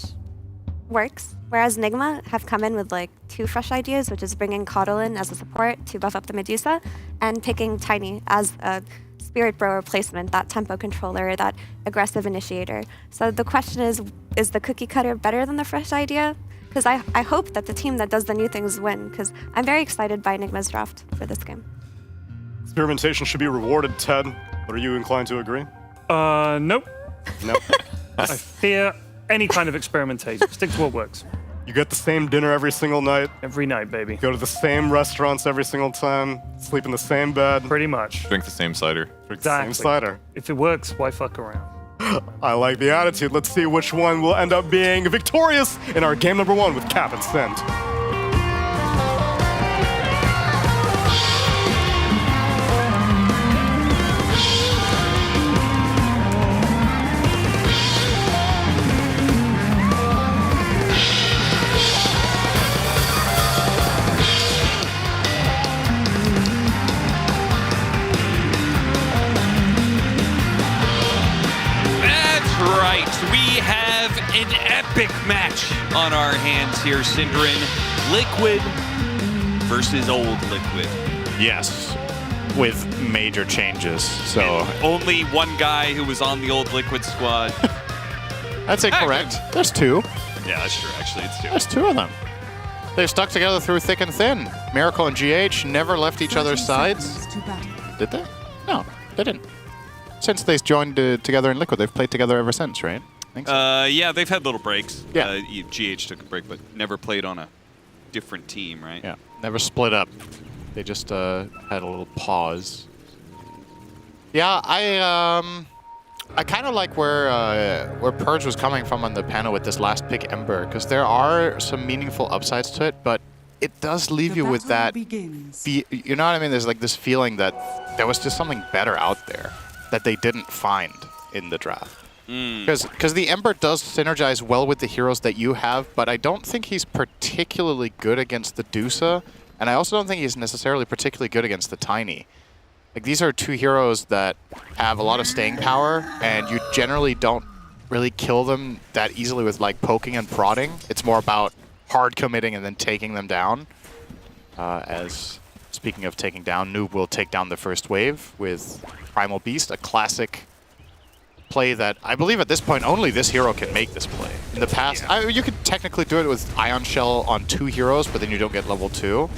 works. Whereas Nigma have come in with like 2 fresh ideas, which is bringing Coddle in as a support to buff up the Medusa, and picking Tiny as a Spirit Bro replacement, that tempo controller, that aggressive initiator. So the question is the cookie cutter better than the fresh idea? Because I hope that the team that does the new things win, because I'm very excited by Nigma's draft for this game. Experimentation should be rewarded, Ted. But are you inclined to agree? Nope. Nope. I fear any kind of experimentation. Stick to what works. You get the same dinner every single night. Every night, baby. Go to the same restaurants every single time. Sleep in the same bed. Pretty much. Drink the same cider. Drink the same cider. If it works, why fuck around? I like the attitude. Let's see which one will end up being victorious in our game number 1 with Cap and Sent. We have an epic match on our hands here, Synderen. Liquid versus old Liquid. Yes, with major changes. So and only one guy who was on the old Liquid squad. That's incorrect. There's 2. Yeah, that's true. Actually, it's 2. There's 2 of them. They've stuck together through thick and thin. Miracle and GH never left each other's sides. Did they? No, they didn't. Since they joined together in Liquid, they've played together ever since, right? I think so. Yeah, they've had little breaks. Yeah. GH took a break, but never played on a different team, right? Yeah, never split up. They just had a little pause. Yeah, I kind of like where Purge was coming from on the panel with this last pick Ember, because there are some meaningful upsides to it, but it does leave you with that. You know what I mean? There's like this feeling that there was just something better out there that they didn't find in the draft. Because the Ember does synergize well with the heroes that you have, but I don't think he's particularly good against the Dusa, and I also don't think he's necessarily particularly good against the Tiny. Like, these are 2 heroes that have a lot of staying power, and you generally don't really kill them that easily with like poking and prodding. It's more about hard committing and then taking them down. As speaking of taking down, Noob will take down the first wave with Primal Beast, a classic play that I believe at this point only this hero can make this play. In the past, you could technically do it with Ion Shell on 2 heroes, but then you don't get level 2.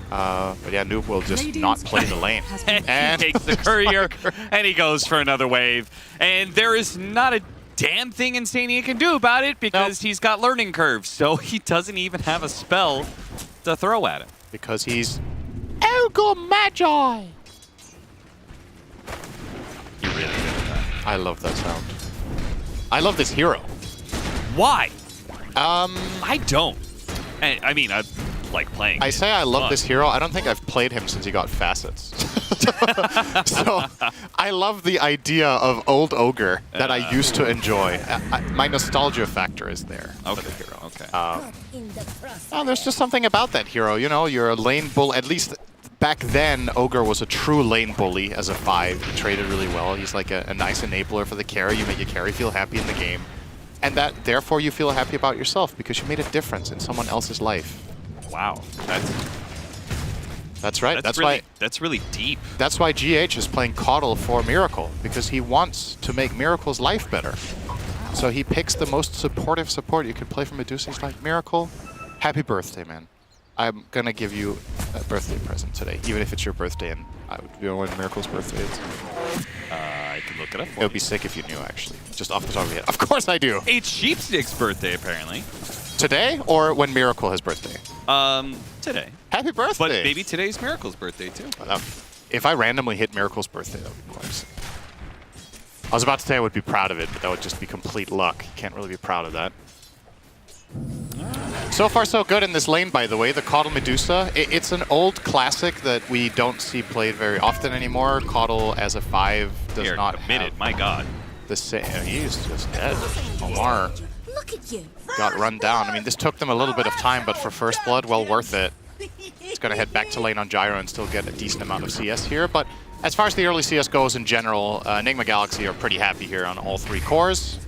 But yeah, Noob will just not play the lane. And he takes the courier, and he goes for another wave. And there is not a damn thing Insania can do about it because he's got learning curves, so he doesn't even have a spell to throw at him. Because he's Ogre Magi! You're really good at that. I love that sound. I love this hero. Why? I don't. I mean, I like playing. I say I love this hero. I don't think I've played him since he got facets. So I love the idea of old Ogre that I used to enjoy. My nostalgia factor is there for the hero. Okay. There's just something about that hero. You know, you're a lane bull. At least back then, Ogre was a true lane bully as a 5. He traded really well. He's like a nice enabler for the carry. You make your carry feel happy in the game. And that, therefore, you feel happy about yourself because you made a difference in someone else's life. Wow. That's right. That's really deep. That's why GH is playing Coddle for Miracle, because he wants to make Miracle's life better. So he picks the most supportive support you could play for Medusa. He's like, Miracle, happy birthday, man. I'm gonna give you a birthday present today, even if it's your birthday and you know when Miracle's birthday is? I can look it up. It would be sick if you knew, actually. Just off the top of your head. Of course I do. It's Sheepstick's birthday, apparently. Today, or when Miracle has birthday? Today. Happy birthday! But maybe today's Miracle's birthday, too. If I randomly hit Miracle's birthday, that would be quite sick. I was about to say I would be proud of it, but that would just be complete luck. You can't really be proud of that. So far, so good in this lane, by the way. The Coddle Medusa. It's an old classic that we don't see played very often anymore. Coddle as a 5 does not committed. My God. The same. He's just dead. Omar got run down. I mean, this took them a little bit of time, but for First Blood, well worth it. He's going to head back to lane on Gyro and still get a decent amount of CS here. But as far as the early CS goes in general, Enigma Galaxy are pretty happy here on all 3 cores.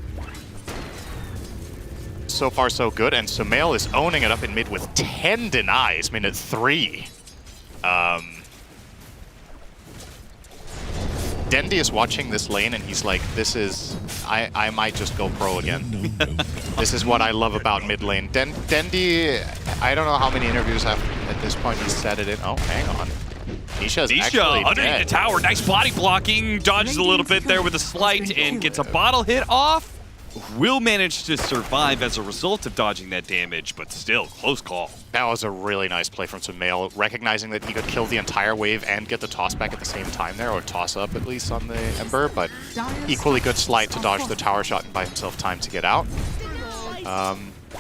So far, so good. And Sumail is owning it up in mid with 10 denies, minute 3. Dendi is watching this lane and he's like, this is... I might just go pro again. This is what I love about mid lane. Dendi, I don't know how many interviews at this point he's said it in. Oh, hang on. Nisha's actually underneath dead. the tower. Nice body blocking. Dodges a little bit there with a slight and gets a bottle hit off. will manage to survive as a result of dodging that damage, but still, close call. That was a really nice play from Sumail, recognizing that he could kill the entire wave and get the toss back at the same time there, or toss up at least on the Ember, but equally good sleight to dodge the tower shot and buy himself time to get out.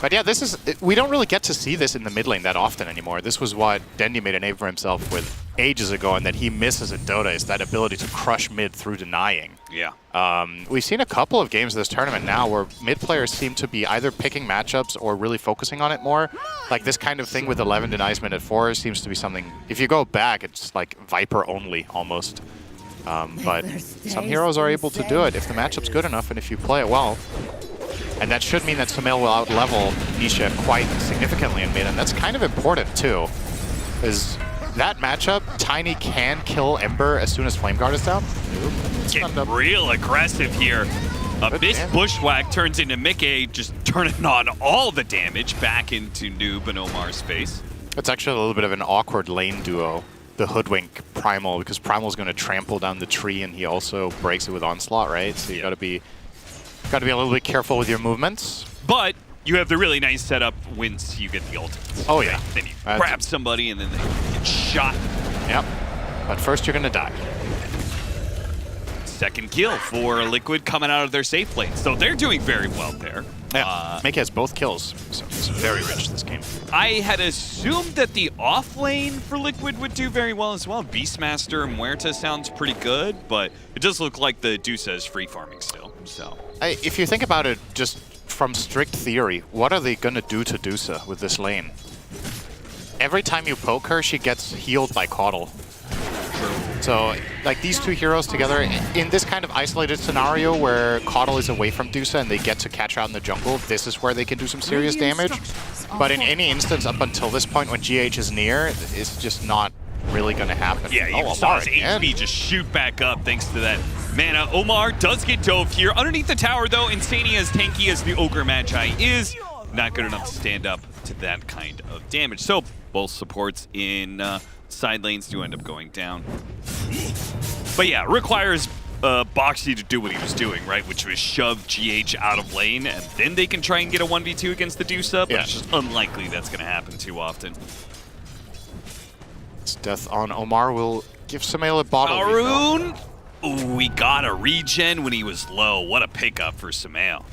But yeah, this is, we don't really get to see this in the mid lane that often anymore. This was what Dendi made a name for himself with ages ago, and that he misses in Dota is that ability to crush mid through denying. Yeah. We've seen a couple of games of this tournament now where mid players seem to be either picking matchups or really focusing on it more. Like this kind of thing with 11 denies mid at 4 seems to be something, if you go back, it's like Viper only almost. But some heroes are able to do it if the matchup's good enough and if you play it well. And that should mean that Sumail will out-level Nisha quite significantly in mid, and that's kind of important too. Is that matchup, Tiny can kill Ember as soon as Flame Guard is down. Getting real aggressive here. A missed Bushwhack turns into Mickey, just turning on all the damage back into Noob and Omar's face. It's actually a little bit of an awkward lane duo, the Hoodwink Primal, because Primal's going to trample down the tree and he also breaks it with Onslaught, right? So you gotta be a little bit careful with your movements. But you have the really nice setup once you get the ultimate. Oh yeah. Then you grab somebody and then they get shot. Yep. But first you're gonna die. Second kill for Liquid coming out of their safe lane. So they're doing very well there. Yeah, Mickey has both kills, so it's very rich this game. I had assumed that the off lane for Liquid would do very well as well. Beastmaster Muerta sounds pretty good, but it does look like the Dusa is free farming still. So if you think about it just from strict theory, what are they gonna do to Dusa with this lane? Every time you poke her, she gets healed by Caudle. So, like, these two heroes together, in this kind of isolated scenario where Caudle is away from Dusa and they get to catch her out in the jungle, this is where they can do some serious damage. But in any instance up until this point when GH is near, it's just not really going to happen. Yeah, you saw his HP just shoot back up thanks to that mana. Omar does get dove here. Underneath the tower, though, Insania, as tanky as the Ogre Magi is, not good enough to stand up to that kind of damage. So, both supports in side lanes do end up going down. But yeah, requires Boxy to do what he was doing, right? Which was shove GH out of lane, and then they can try and get a 1v2 against the Dusa, but it's just unlikely that's going to happen too often. This death on Omar will give Sumail a bottle. Arun! Ooh, we got a regen when he was low. What a pickup for Sumail.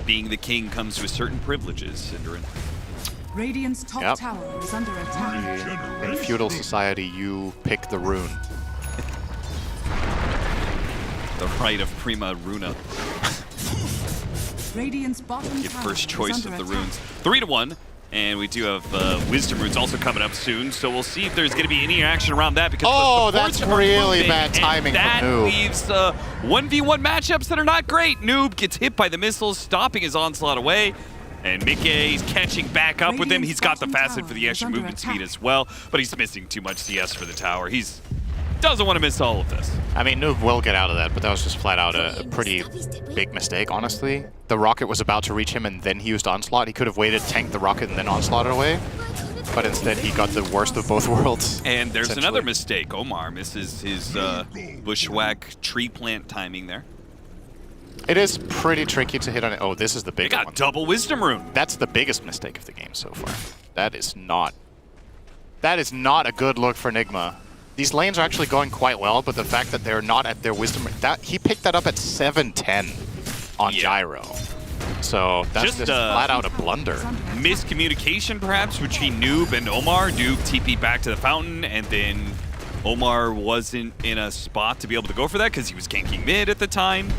Being the king comes with certain privileges, Synderen. Radiant's top tower is under attack. In feudal society, you pick the rune. The right of Prima Runa. Radiant's bottom Get tower first choice is of under the attack. runes. 3-1. And we do have Wisdom Runes also coming up soon, so we'll see if there's going to be any action around that. Because the that's really moving, bad timing and from Noob. that leaves 1v1 matchups that are not great. Noob gets hit by the missiles, stopping his onslaught away. And Mickey's catching back up with him. He's got the facet for the extra movement speed as well, but he's missing too much CS for the tower. He's doesn't want to miss all of this. I mean, Noob will get out of that, but that was just flat out a pretty big mistake, honestly. The rocket was about to reach him, and then he used Onslaught. He could have waited, tanked the rocket, and then Onslaught it away. But instead, he got the worst of both worlds. And there's another mistake. Omar misses his Bushwhack tree plant timing there. It is pretty tricky to hit on it. Oh, this is the big one. They got double Wisdom Rune. That's the biggest mistake of the game so far. That is not a good look for Nigma. These lanes are actually going quite well, but the fact that they're not at their Wisdom... he picked that up at 710 on Gyro. So that's just flat out a blunder. Miscommunication, perhaps, between Noob and Omar. Noob TP'd back to the fountain, and then Omar wasn't in a spot to be able to go for that because he was ganking mid at the time.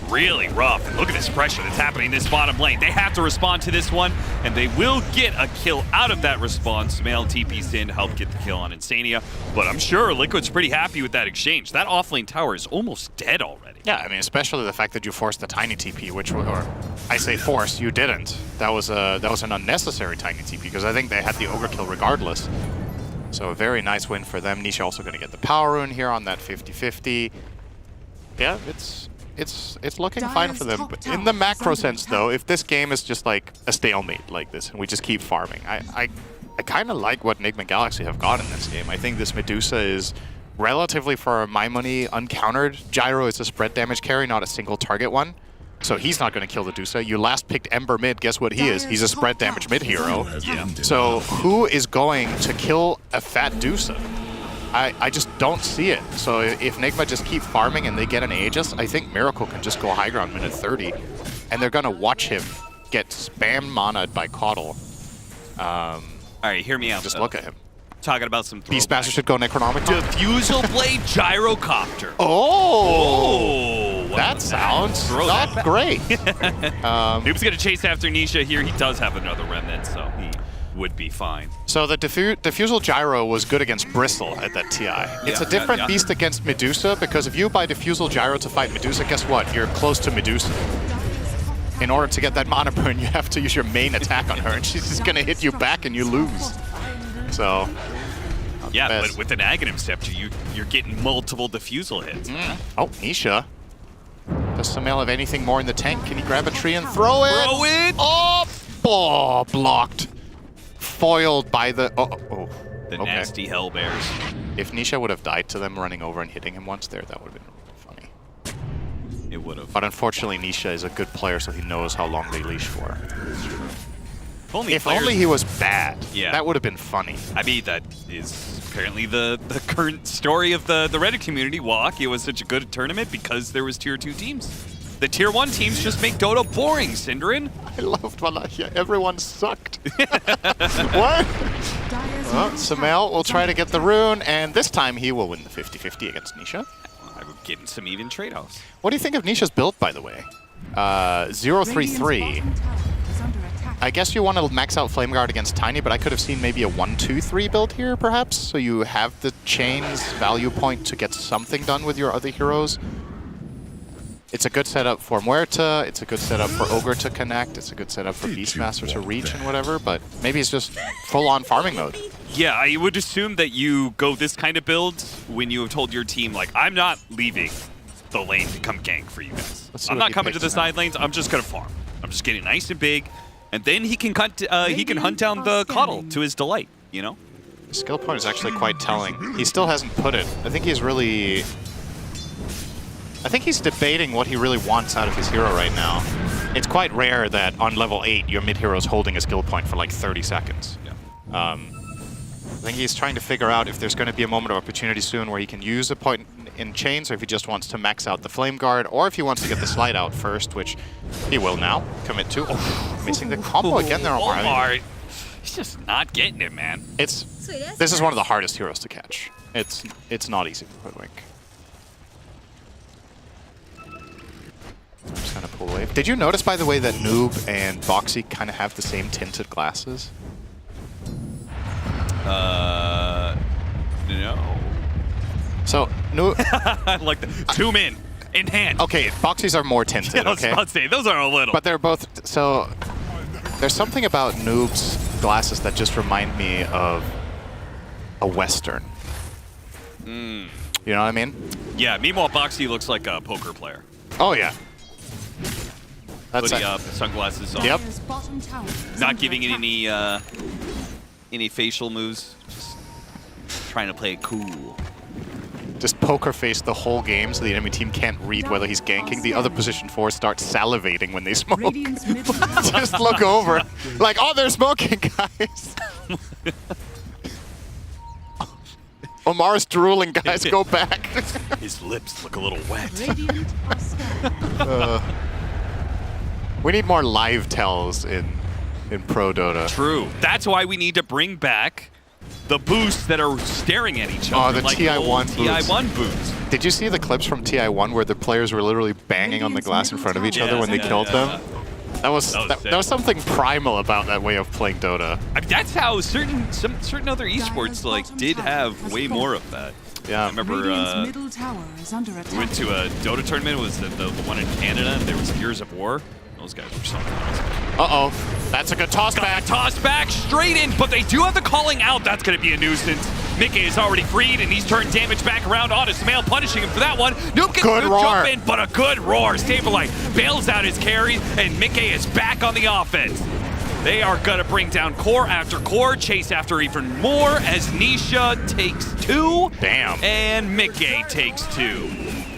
Really rough. And look at this pressure that's happening in this bottom lane. They have to respond to this one, and they will get a kill out of that response. Male TP's in to help get the kill on Insania, but I'm sure Liquid's pretty happy with that exchange. That offlane tower is almost dead already. Yeah, I mean, especially the fact that you forced the tiny TP, which, or I say forced, you didn't. That was an unnecessary tiny TP because I think they had the Ogre kill regardless. So a very nice win for them. Nisha also going to get the power rune here on that 50-50. Yeah, it's looking fine for them. But in the macro sense, though, if this game is just like a stalemate like this and we just keep farming, I kind of like what Nigma Galaxy have got in this game. I think this Medusa is relatively for my money, uncountered. Gyro is a spread damage carry, not a single target one. So he's not going to kill the Dusa. You last picked Ember mid. Guess what he is? He's a spread damage mid hero. Yeah. So who is going to kill a fat Dusa? I just don't see it. So if Nigma just keep farming and they get an Aegis, I think Miracle can just go high ground minute 30. And they're going to watch him get spam mana'd by Caudle. All right, hear me out. Just look at him. Talking about some Beastmaster should go Necronomic. Diffusal Blade Gyrocopter. Oh! Wow. That sounds not great. Noob's going to chase after Nisha here. He does have another Remnant, so he would be fine. So the Diffusal Gyro was good against Bristle at that TI. It's a different beast against Medusa, because if you buy Diffusal Gyro to fight Medusa, guess what? You're close to Medusa. In order to get that mana burn, you have to use your main attack on her, and she's just going to hit you back and you lose. So, yeah, but with an Aghanim Scepter, you're getting multiple Diffusal hits. Oh, Nisha. Does Sumail have anything more in the tank? Can he grab a tree and throw it? Throw it! Oh, blocked. Foiled by the... The nasty Hellbears. If Nisha would have died to them running over and hitting him once there, that would have been really funny. It would have. But unfortunately, Nisha is a good player, so he knows how long they leash for. If only he was bad, that would have been funny. I mean, that is apparently the current story of the Reddit community. It was such a good tournament because there was tier 2 teams. The tier 1 teams just make Dota boring, Synderen. I loved Wallachia. Everyone sucked. What? Well, Sumail will try to get the rune, and this time he will win the 50-50 against Nisha. I would get some even trade-offs. What do you think of Nisha's build, by the way? 0-3-3. I guess you want to max out Flame Guard against Tiny, but I could have seen maybe a 1-2-3 build here, perhaps? So you have the chain's value point to get something done with your other heroes. It's a good setup for Muerta, it's a good setup for Ogre to connect, it's a good setup for Beastmaster to reach and whatever, but maybe it's just full-on farming mode. Yeah, I would assume that you go this kind of build when you have told your team, like, I'm not leaving the lane to come gank for you guys. I'm not coming to the side lanes, I'm just going to farm. I'm just getting nice and big. And then he can hunt down the Caudle to his delight, you know? His skill point is actually quite telling. He still hasn't put it. I think he's debating what he really wants out of his hero right now. It's quite rare that on level 8 your mid hero is holding a skill point for like 30 seconds. Yeah. I think he's trying to figure out if there's going to be a moment of opportunity soon where he can use a point in chains, or if he just wants to max out the Flame Guard, or if he wants to get the slide out first, which he will now commit to. Oh, missing the combo again there, Omar. Omar, he's just not getting it, man. This is one of the hardest heroes to catch. It's not easy to hoodwink. I'm just gonna pull away. Did you notice, by the way, that Noob and Boxy kind of have the same tinted glasses? No. So, Noob... I like the zoom in hand. Okay, Boxies are more tinted, I was okay? about to say, those are a little. But they're both... So, there's something about Noob's glasses that just remind me of a Western. You know what I mean? Yeah, meanwhile, Boxy looks like a poker player. Oh, yeah. That's Hoodie up, sunglasses on. Yep. Not giving it any facial moves. Just trying to play it cool. Just poker face the whole game so the enemy team can't read whether he's ganking. The other position 4 starts salivating when they smoke. Just look over. Like, oh, they're smoking, guys. Omar's drooling, guys. Go back. His lips look a little wet. We need more live tells in Pro Dota. True. That's why we need to bring back the boosts that are staring at each other. Oh, the like TI1 boosts. TI1 boosts. Did you see the clips from TI1 where the players were literally banging on the glass in front of each other when they killed them? That was something primal about that way of playing Dota. I mean, that's how certain other esports did have way more of that. Yeah. I remember middle tower is under attack. we went to a Dota tournament. It was the one in Canada, and there was Gears of War. Those guys were something else. Uh-oh. That's a good toss back. Toss back straight in, but they do have the calling out. That's going to be a nuisance. Mickey is already freed, and he's turned damage back around onto Sumail, punishing him for that one. Noob gets a good jump in, but a good roar. Saberlight bails out his carries, and Mickey is back on the offense. They are going to bring down core after core, chase after even more as Nisha takes 2. Damn. And Mickey takes 2.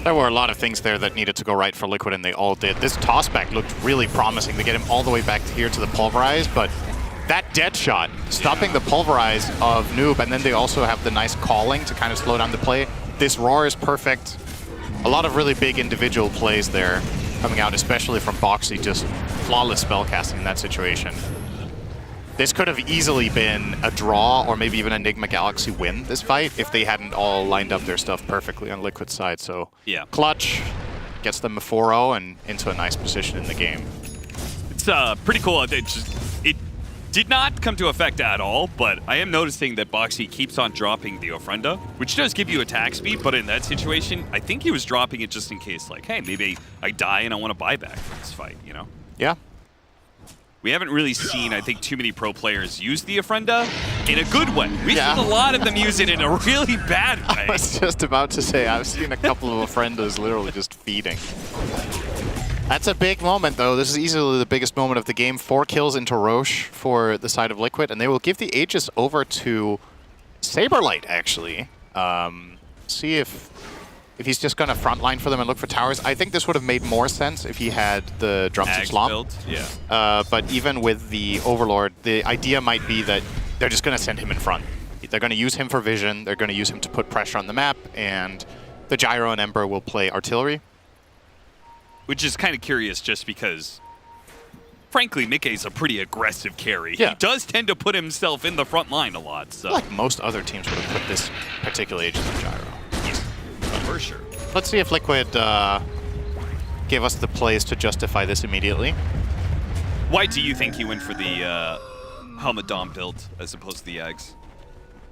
There were a lot of things there that needed to go right for Liquid, and they all did. This tossback looked really promising to get him all the way back here to the Pulverize, but that dead shot, stopping the Pulverize of Noob, and then they also have the nice calling to kind of slow down the play. This Roar is perfect. A lot of really big individual plays there coming out, especially from Boxy, just flawless spellcasting in that situation. This could have easily been a draw or maybe even Enigma Galaxy win this fight if they hadn't all lined up their stuff perfectly on Liquid's side. So yeah, clutch gets them a 4-0 and into a nice position in the game. It's pretty cool. It did not come to effect at all, but I am noticing that Boxy keeps on dropping the Ofrenda, which does give you attack speed, but in that situation, I think he was dropping it just in case, like, hey, maybe I die and I want to buy back for this fight, you know? Yeah. We haven't really seen, I think, too many pro players use the Ofrenda in a good way. We've seen a lot of them use it in a really bad way. I was just about to say, I've seen a couple of Ofrendas literally just feeding. That's a big moment, though. This is easily the biggest moment of the game. 4 kills into Roche for the side of Liquid, and they will give the Aegis over to Saberlight, actually. See if he's just going to frontline for them and look for towers. I think this would have made more sense if he had the Drums of Slump. Yeah. But even with the Overlord, the idea might be that they're just going to send him in front. They're going to use him for vision, they're going to use him to put pressure on the map, and the Gyro and Ember will play artillery. Which is kind of curious just because, frankly, Mickey's a pretty aggressive carry. Yeah. He does tend to put himself in the front line a lot. So. Like most other teams would have put this particular Aegis on Gyro. For sure. Let's see if Liquid gave us the plays to justify this immediately. Why do you think he went for the Helmet Dom build as opposed to the Eggs?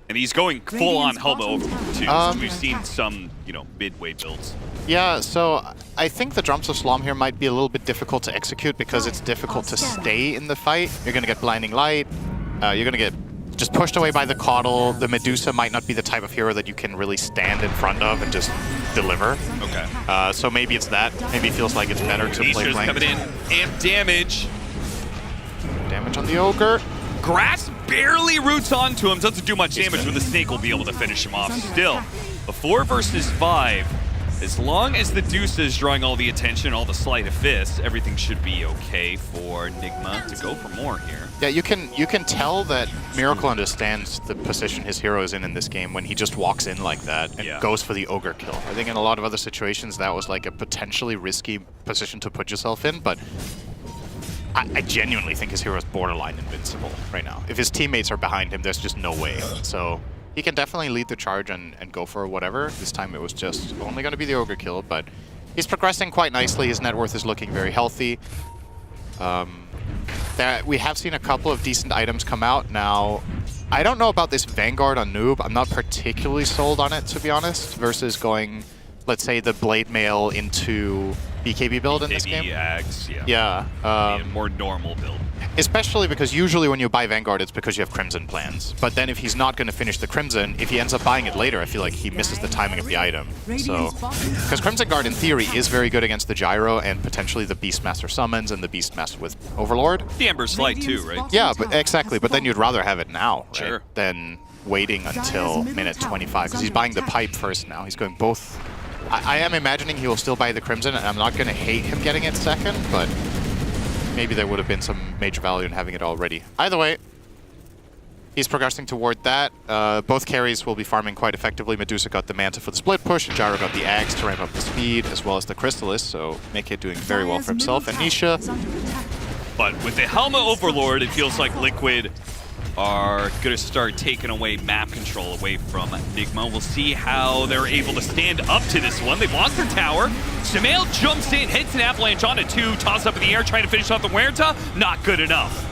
And he's going full-on Helmet over too. So we've seen some, you know, midway builds. Yeah, so I think the Drums of Slum here might be a little bit difficult to execute because it's difficult to stay in the fight. You're going to get Blinding Light. You're going to get just pushed away by the Caudal. The Medusa might not be the type of hero that you can really stand in front of and just deliver. Okay. So maybe it's that. Maybe it feels like it's better to play Nisha's flank. coming in. Amp damage. Damage on the Ogre. Grass barely roots onto him. Doesn't do much damage, but the Snake will be able to finish him off. Still, a 4 versus 5. As long as the Deuce is drawing all the attention, all the sleight of fists, everything should be okay for Enigma to go for more here. Yeah, you can tell that Miracle understands the position his hero is in this game when he just walks in like that and goes for the Ogre kill. I think in a lot of other situations that was like a potentially risky position to put yourself in, but I genuinely think his hero is borderline invincible right now. If his teammates are behind him, there's just no way. So he can definitely lead the charge and go for whatever. This time it was just only going to be the Ogre kill, but he's progressing quite nicely. His net worth is looking very healthy. We have seen a couple of decent items come out. Now, I don't know about this Vanguard on Noob. I'm not particularly sold on it, to be honest, versus going, let's say, the Blade Mail into BKB build in this game. Axe, yeah. A more normal build. Especially because usually when you buy Vanguard, it's because you have Crimson plans. But then if he's not going to finish the Crimson, if he ends up buying it later, I feel like he misses the timing of the item. So, because Crimson Guard in theory is very good against the Gyro and potentially the Beastmaster summons and the Beastmaster with Overlord. The Ember Slight too, right? Yeah, but exactly. But then you'd rather have it now, right? Sure. Than waiting until minute 25. Because he's buying the pipe first now. He's going both. I am imagining he will still buy the Crimson, and I'm not going to hate him getting it second, but maybe there would have been some major value in having it already. Either way, he's progressing toward that. Both carries will be farming quite effectively. Medusa got the Manta for the split push, and Gyro got the Axe to ramp up the speed, as well as the Crystallis, so Mickey doing very well for himself. And Nisha. But with the Helmet Overlord, it feels like Liquid are going to start taking away map control away from Enigma. We'll see how they're able to stand up to this one. They've lost their tower. Sumail jumps in, hits an avalanche on a 2, toss up in the air, trying to finish off the Huerta. Not good enough.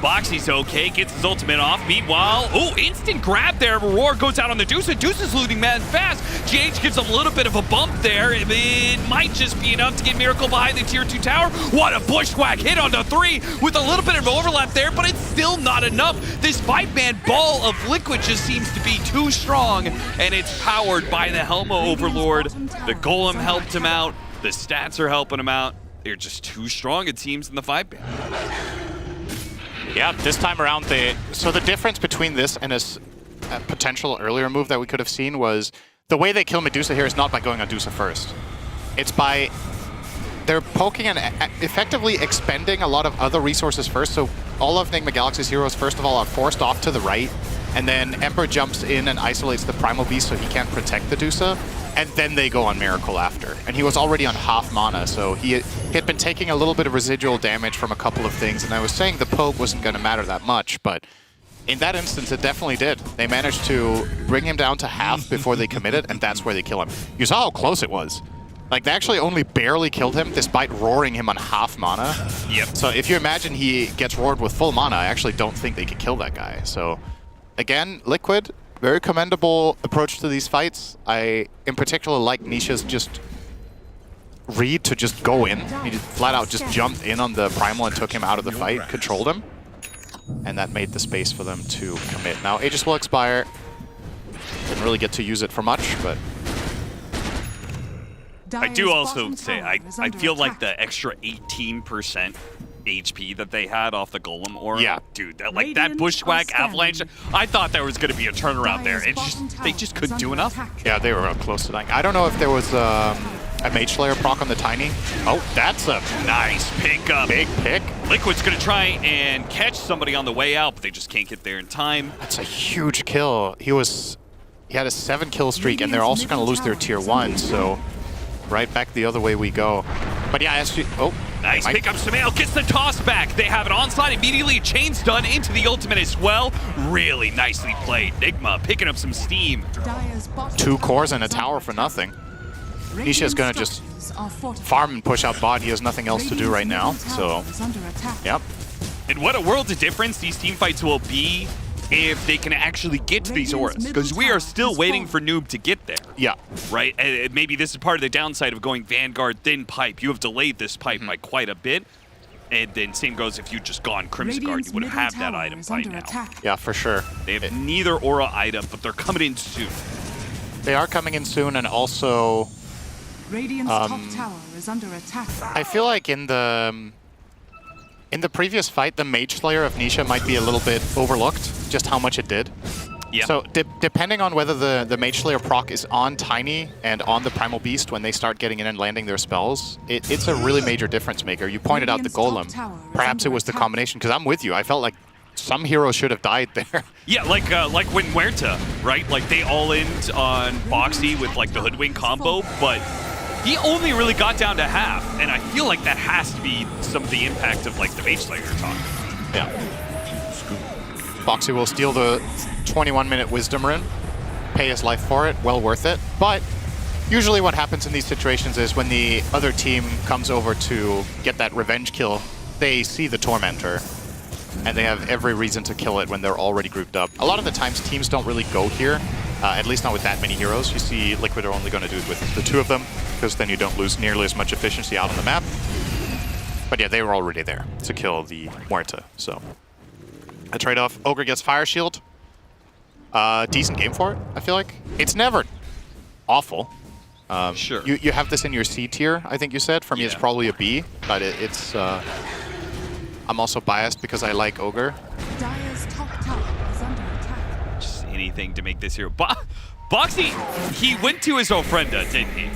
Boxy's okay, gets his ultimate off. Meanwhile, instant grab there. Roar goes out on the Deuce. Deuce is looting mad fast. GH gives him a little bit of a bump there. It might just be enough to get Miracle behind the tier 2 tower. What a bushwhack hit onto 3 with a little bit of overlap there, but it's still not enough. This 5-man ball of Liquid just seems to be too strong, and it's powered by the Helma Overlord. The Golem helped him out. The stats are helping him out. They're just too strong, it seems, in the 5-man. Yeah, this time around, so the difference between this and a potential earlier move that we could have seen was the way they kill Medusa here is not by going on Medusa first. It's by they're poking and effectively expending a lot of other resources first. So all of Enigma Galaxy's heroes, first of all, are forced off to the right, and then Emperor jumps in and isolates the Primal Beast so he can't protect the Medusa, and then they go on Miracle after. And he was already on half mana, so he had been taking a little bit of residual damage from a couple of things, and I was saying the poke wasn't going to matter that much, but in that instance, it definitely did. They managed to bring him down to half before they committed, and that's where they kill him. You saw how close it was. Like, they actually only barely killed him despite roaring him on half mana. Yep. So if you imagine he gets roared with full mana, I actually don't think they could kill that guy. So, again, Liquid, very commendable approach to these fights. I, in particular, like Nisha's just read to just go in. He just flat out just jumped in on the Primal and took him out of the fight, controlled him. And that made the space for them to commit. Now, Aegis will expire. Didn't really get to use it for much, but... I do also say, I feel like the extra 18% HP that they had off the Golem Aura. Yeah. Dude, that Bushwhack Avalanche, I thought there was going to be a turnaround there. They just couldn't do enough. Yeah, they were close to dying. I don't know if there was a Mage Slayer proc on the Tiny. Oh, that's a nice pickup. Big pick. Liquid's going to try and catch somebody on the way out, but they just can't get there in time. That's a huge kill. He had a 7-kill streak, and they're also going to lose their tier 1, so right back the other way we go. But yeah, nice pickup. Samael gets the toss back. They have it onside immediately. Chain's done into the ultimate as well. Really nicely played. Nigma picking up some steam. 2 cores and a tower for nothing. Nisha's gonna just farm and push out bot. He has nothing else to do right now, so yep. And what a world of difference these team fights will be if they can actually get to these auras, because we are still waiting for Noob to get there. Yeah. Right? And maybe this is part of the downside of going Vanguard, then Pipe. You have delayed this Pipe by quite a bit. And then same goes if you'd just gone Crimson Guard, you would have that item by now. Yeah, for sure. They have neither aura item, but they're coming in soon. They are coming in soon, and also Radiant's top tower is under attack. I feel like in the previous fight, the Mage Slayer of Nisha might be a little bit overlooked, just how much it did. Yeah. So depending on whether the Mage Slayer proc is on Tiny and on the Primal Beast when they start getting in and landing their spells, it's a really major difference maker. You pointed out the Golem. Perhaps it was the combination, because I'm with you. I felt like some heroes should have died there. Yeah, like when Huerta, right? Like they all-in on Boxy with like the Hoodwink combo, but he only really got down to half, and I feel like that has to be some of the impact of like the Mage Slayer talk. Yeah. Boxy will steal the 21-minute Wisdom Rune, pay his life for it, well worth it. But usually what happens in these situations is when the other team comes over to get that revenge kill, they see the Tormentor, and they have every reason to kill it when they're already grouped up. A lot of the times teams don't really go here, at least not with that many heroes. You see Liquid are only going to do it with the 2 of them, because then you don't lose nearly as much efficiency out on the map. But yeah, they were already there to kill the Huerta, so a trade-off. Ogre gets Fire Shield. Decent game for it, I feel like. It's never awful. Sure. You have this in your C tier, I think you said. For me, it's probably a B, but it's... I'm also biased because I like Ogre. Dire's top tower is under attack. Just anything to make this hero. Boxy, he went to his Ofrenda, didn't he?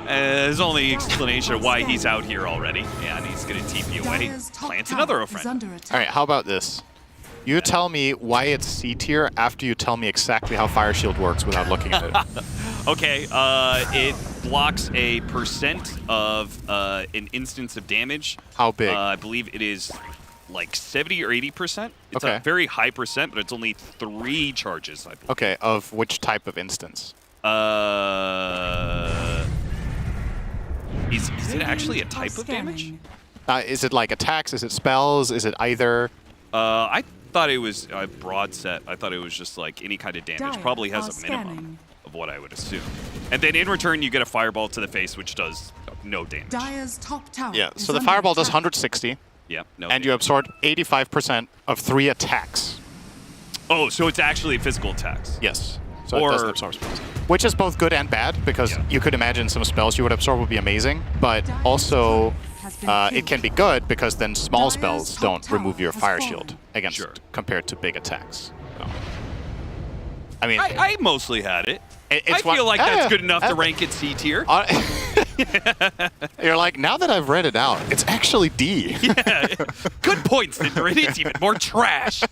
His only explanation of why he's out here already. Yeah, and he's going to TP away. Plants another Ofrenda. All right, how about this? You tell me why it's C tier after you tell me exactly how Fire Shield works without looking at it. Okay, it blocks a % of an instance of damage. How big? I believe it is like 70 or 80%. It's Okay. a very high %, but it's only 3 charges, I believe. Okay, of which type of instance? Is it actually a type of damage? Is it like attacks? Is it spells? Is it either? I thought it was a broad set. I thought it was just like any kind of damage. Probably has a minimum of what I would assume. And then in return, you get a fireball to the face, which does no damage. Dire's top tower. Yeah, so the fireball does 160. Yeah, no. And you absorb 85% of 3 attacks. Oh, so it's actually physical attacks. Yes. So it doesn't absorb spells. Which is both good and bad, because you could imagine some spells you would absorb would be amazing, but also it can be good because then small spells don't remove your fire shield against compared to big attacks. So, I mean, I mostly had it. It's I feel like that's good enough to rank it C tier. You're like, now that I've read it out, it's actually D. Yeah, good points, Cinder. It's even more trash.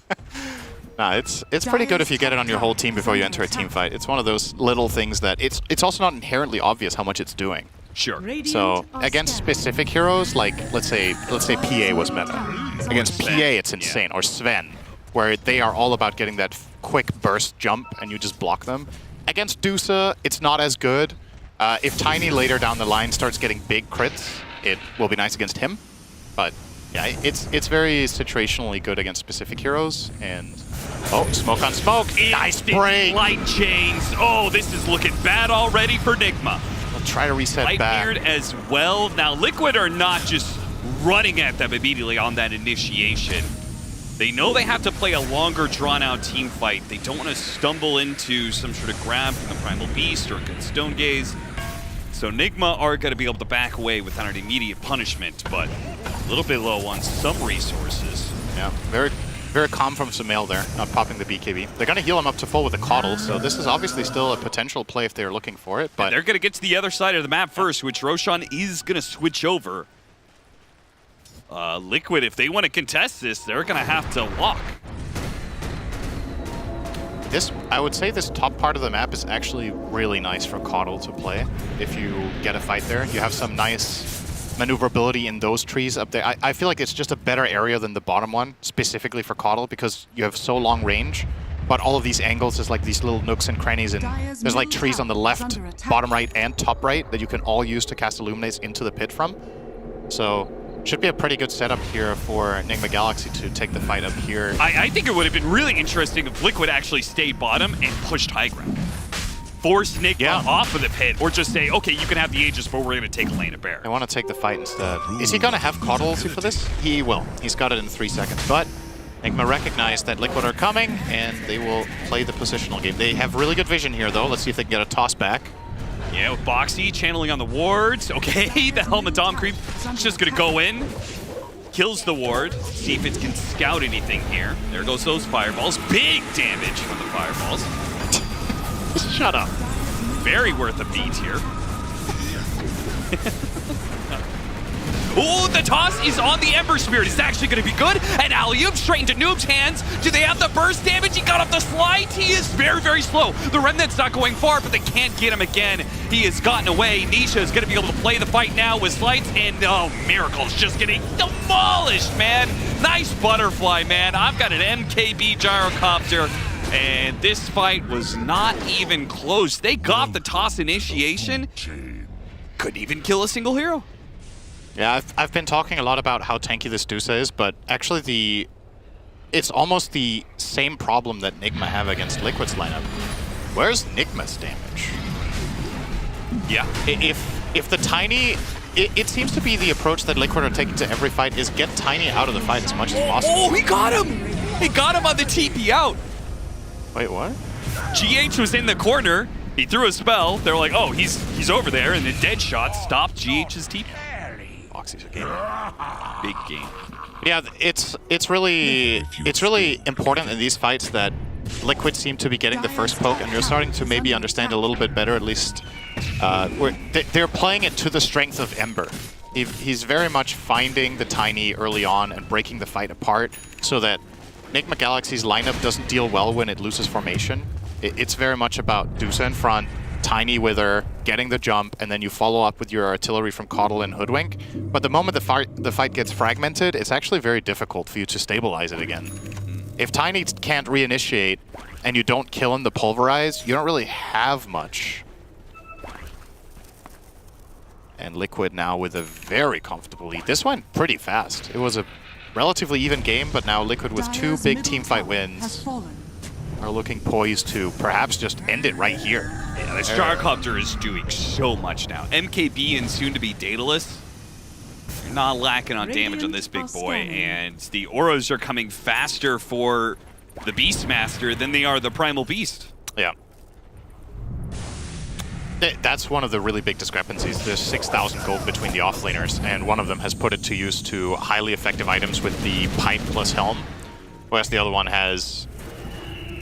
Nah, it's pretty good if you get it on your whole team before you enter a team fight. It's one of those little things that it's also not inherently obvious how much it's doing. Sure. So against specific heroes, like let's say PA was meta. Against PA, it's insane, or Sven, where they are all about getting that quick burst jump and you just block them. Against Dusa, it's not as good. If Tiny later down the line starts getting big crits, it will be nice against him. But yeah, it's very situationally good against specific heroes. And oh, smoke on smoke! Nice break! Light chains. Oh, this is looking bad already for Nigma. I'll try to reset back. Lightbeard as well. Now, Liquid are not just running at them immediately on that initiation. They know they have to play a longer, drawn-out team fight. They don't want to stumble into some sort of grab from the Primal Beast or a good Stone Gaze. So Nigma are going to be able to back away without an immediate punishment, but a little bit low on some resources. Yeah, very, very calm from Sumail there, not popping the BKB. They're going to heal him up to full with a Coddle, so this is obviously still a potential play if they're looking for it. But and they're going to get to the other side of the map first, which Roshan is going to switch over. Liquid, if they want to contest this, they're going to have to walk. I would say this top part of the map is actually really nice for Coddle to play. If you get a fight there, you have some nice maneuverability in those trees up there. I feel like it's just a better area than the bottom one, specifically for Coddle, because you have so long range. But all of these angles is like these little nooks and crannies, and there's like trees on the left, bottom right, and top right that you can all use to cast Illuminates into the pit from. So should be a pretty good setup here for Nigma Galaxy to take the fight up here. I think it would have been really interesting if Liquid actually stayed bottom and pushed high ground. Force Nigma off of the pit, or just say, okay, you can have the Aegis, but we're going to take Lane of Bear. I want to take the fight instead. Is he going to have Coddle ulti for this? He will. He's got it in 3 seconds. But Nigma recognized that Liquid are coming, and they will play the positional game. They have really good vision here, though. Let's see if they can get a toss back. Yeah, with Boxy channeling on the wards. Okay, the Helmet Dom creep is just going to go in. Kills the ward. See if it can scout anything here. There goes those fireballs. Big damage from the fireballs. Shut up. Very worth a beat here. Oh, the toss is on the Ember Spirit. It's actually going to be good. And alley-oop straight into Noob's hands. Do they have the burst damage? He got off the slide. He is very, very slow. The Remnant's not going far, but they can't get him again. He has gotten away. Nisha is going to be able to play the fight now with slights. And, oh, Miracle's just getting demolished, man. Nice butterfly, man. I've got an MKB gyrocopter. And this fight was not even close. They got the toss initiation. Couldn't even kill a single hero. Yeah, I've been talking a lot about how tanky this Dusa is, but actually it's almost the same problem that Nigma have against Liquid's lineup. Where's Nigma's damage? Yeah. If the Tiny... It seems to be the approach that Liquid are taking to every fight is get Tiny out of the fight as much as possible. Oh, he got him! He got him on the TP out. Wait, what? GH was in the corner. He threw a spell. They're like, oh, he's over there, and the dead shot stopped GH's TP. Big game. Yeah, it's really important in these fights that Liquid seem to be getting the first poke, and you're starting to maybe understand a little bit better, at least. They're playing it to the strength of Ember. He's very much finding the Tiny early on and breaking the fight apart, so that Nigma Galaxy's lineup doesn't deal well when it loses formation. It's very much about Dusa in front, Tiny Wither, getting the jump, and then you follow up with your artillery from Coddle and Hoodwink. But the moment the fight gets fragmented, it's actually very difficult for you to stabilize it again. If Tiny can't reinitiate and you don't kill him the Pulverize, you don't really have much. And Liquid now with a very comfortable lead. This went pretty fast. It was a relatively even game, but now Liquid with 2 big teamfight wins are looking poised to perhaps just end it right here. Yeah, this gyrocopter is doing so much now. MKB and soon to be Daedalus. They're not lacking on damage on this big boy, and the auras are coming faster for the Beastmaster than they are the Primal Beast. Yeah. That's one of the really big discrepancies. There's 6,000 gold between the offlaners, and one of them has put it to use to highly effective items with the pipe plus helm, whereas the other one has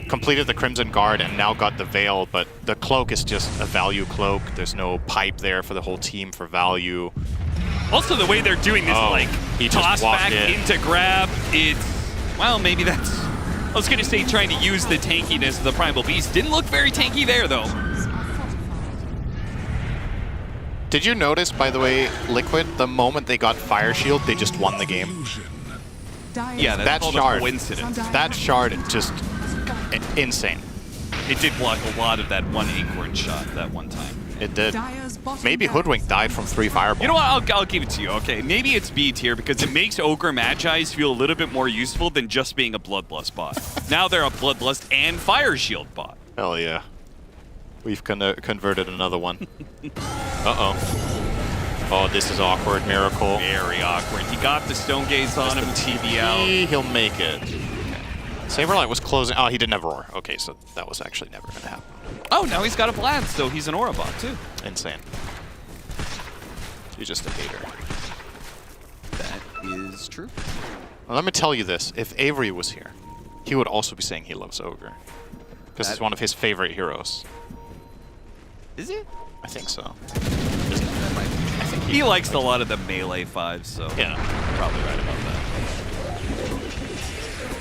completed the Crimson Guard and now got the Veil, but the cloak is just a value cloak. There's no pipe there for the whole team for value. Also, the way they're doing this, like, he just toss walked back in. into grab, it's, well, maybe that's, I was going to say trying to use the tankiness of the Primal Beast. Didn't look very tanky there, though. Did you notice, by the way, Liquid, the moment they got Fire Shield, they just won the game? Yeah, that called a shard. coincidence. That shard just insane. It did block a lot of that one Acorn shot that one time. It did. Maybe Hoodwink died from 3 fireballs. You know what? I'll give it to you. Okay, maybe it's B tier because it makes Ogre Magi's feel a little bit more useful than just being a Bloodlust bot. Now they're a Bloodlust and Fire Shield bot. Hell yeah. We've converted another one. Uh-oh. Oh, this is awkward, Miracle. Very awkward. He got the Stone Gaze on him, TV out. He'll make it. Okay. Saberlight was closing. Oh, he didn't have Roar. Okay, so that was actually never going to happen. Oh, now he's got a Blast, so he's an Aura bot too. Insane. You're just a hater. That is true. Well, let me tell you this. If Avery was here, he would also be saying he loves Ogre. Because it's one of his favorite heroes. Is it? I think so. I think he likes a lot of the melee 5s, so yeah, probably right about that.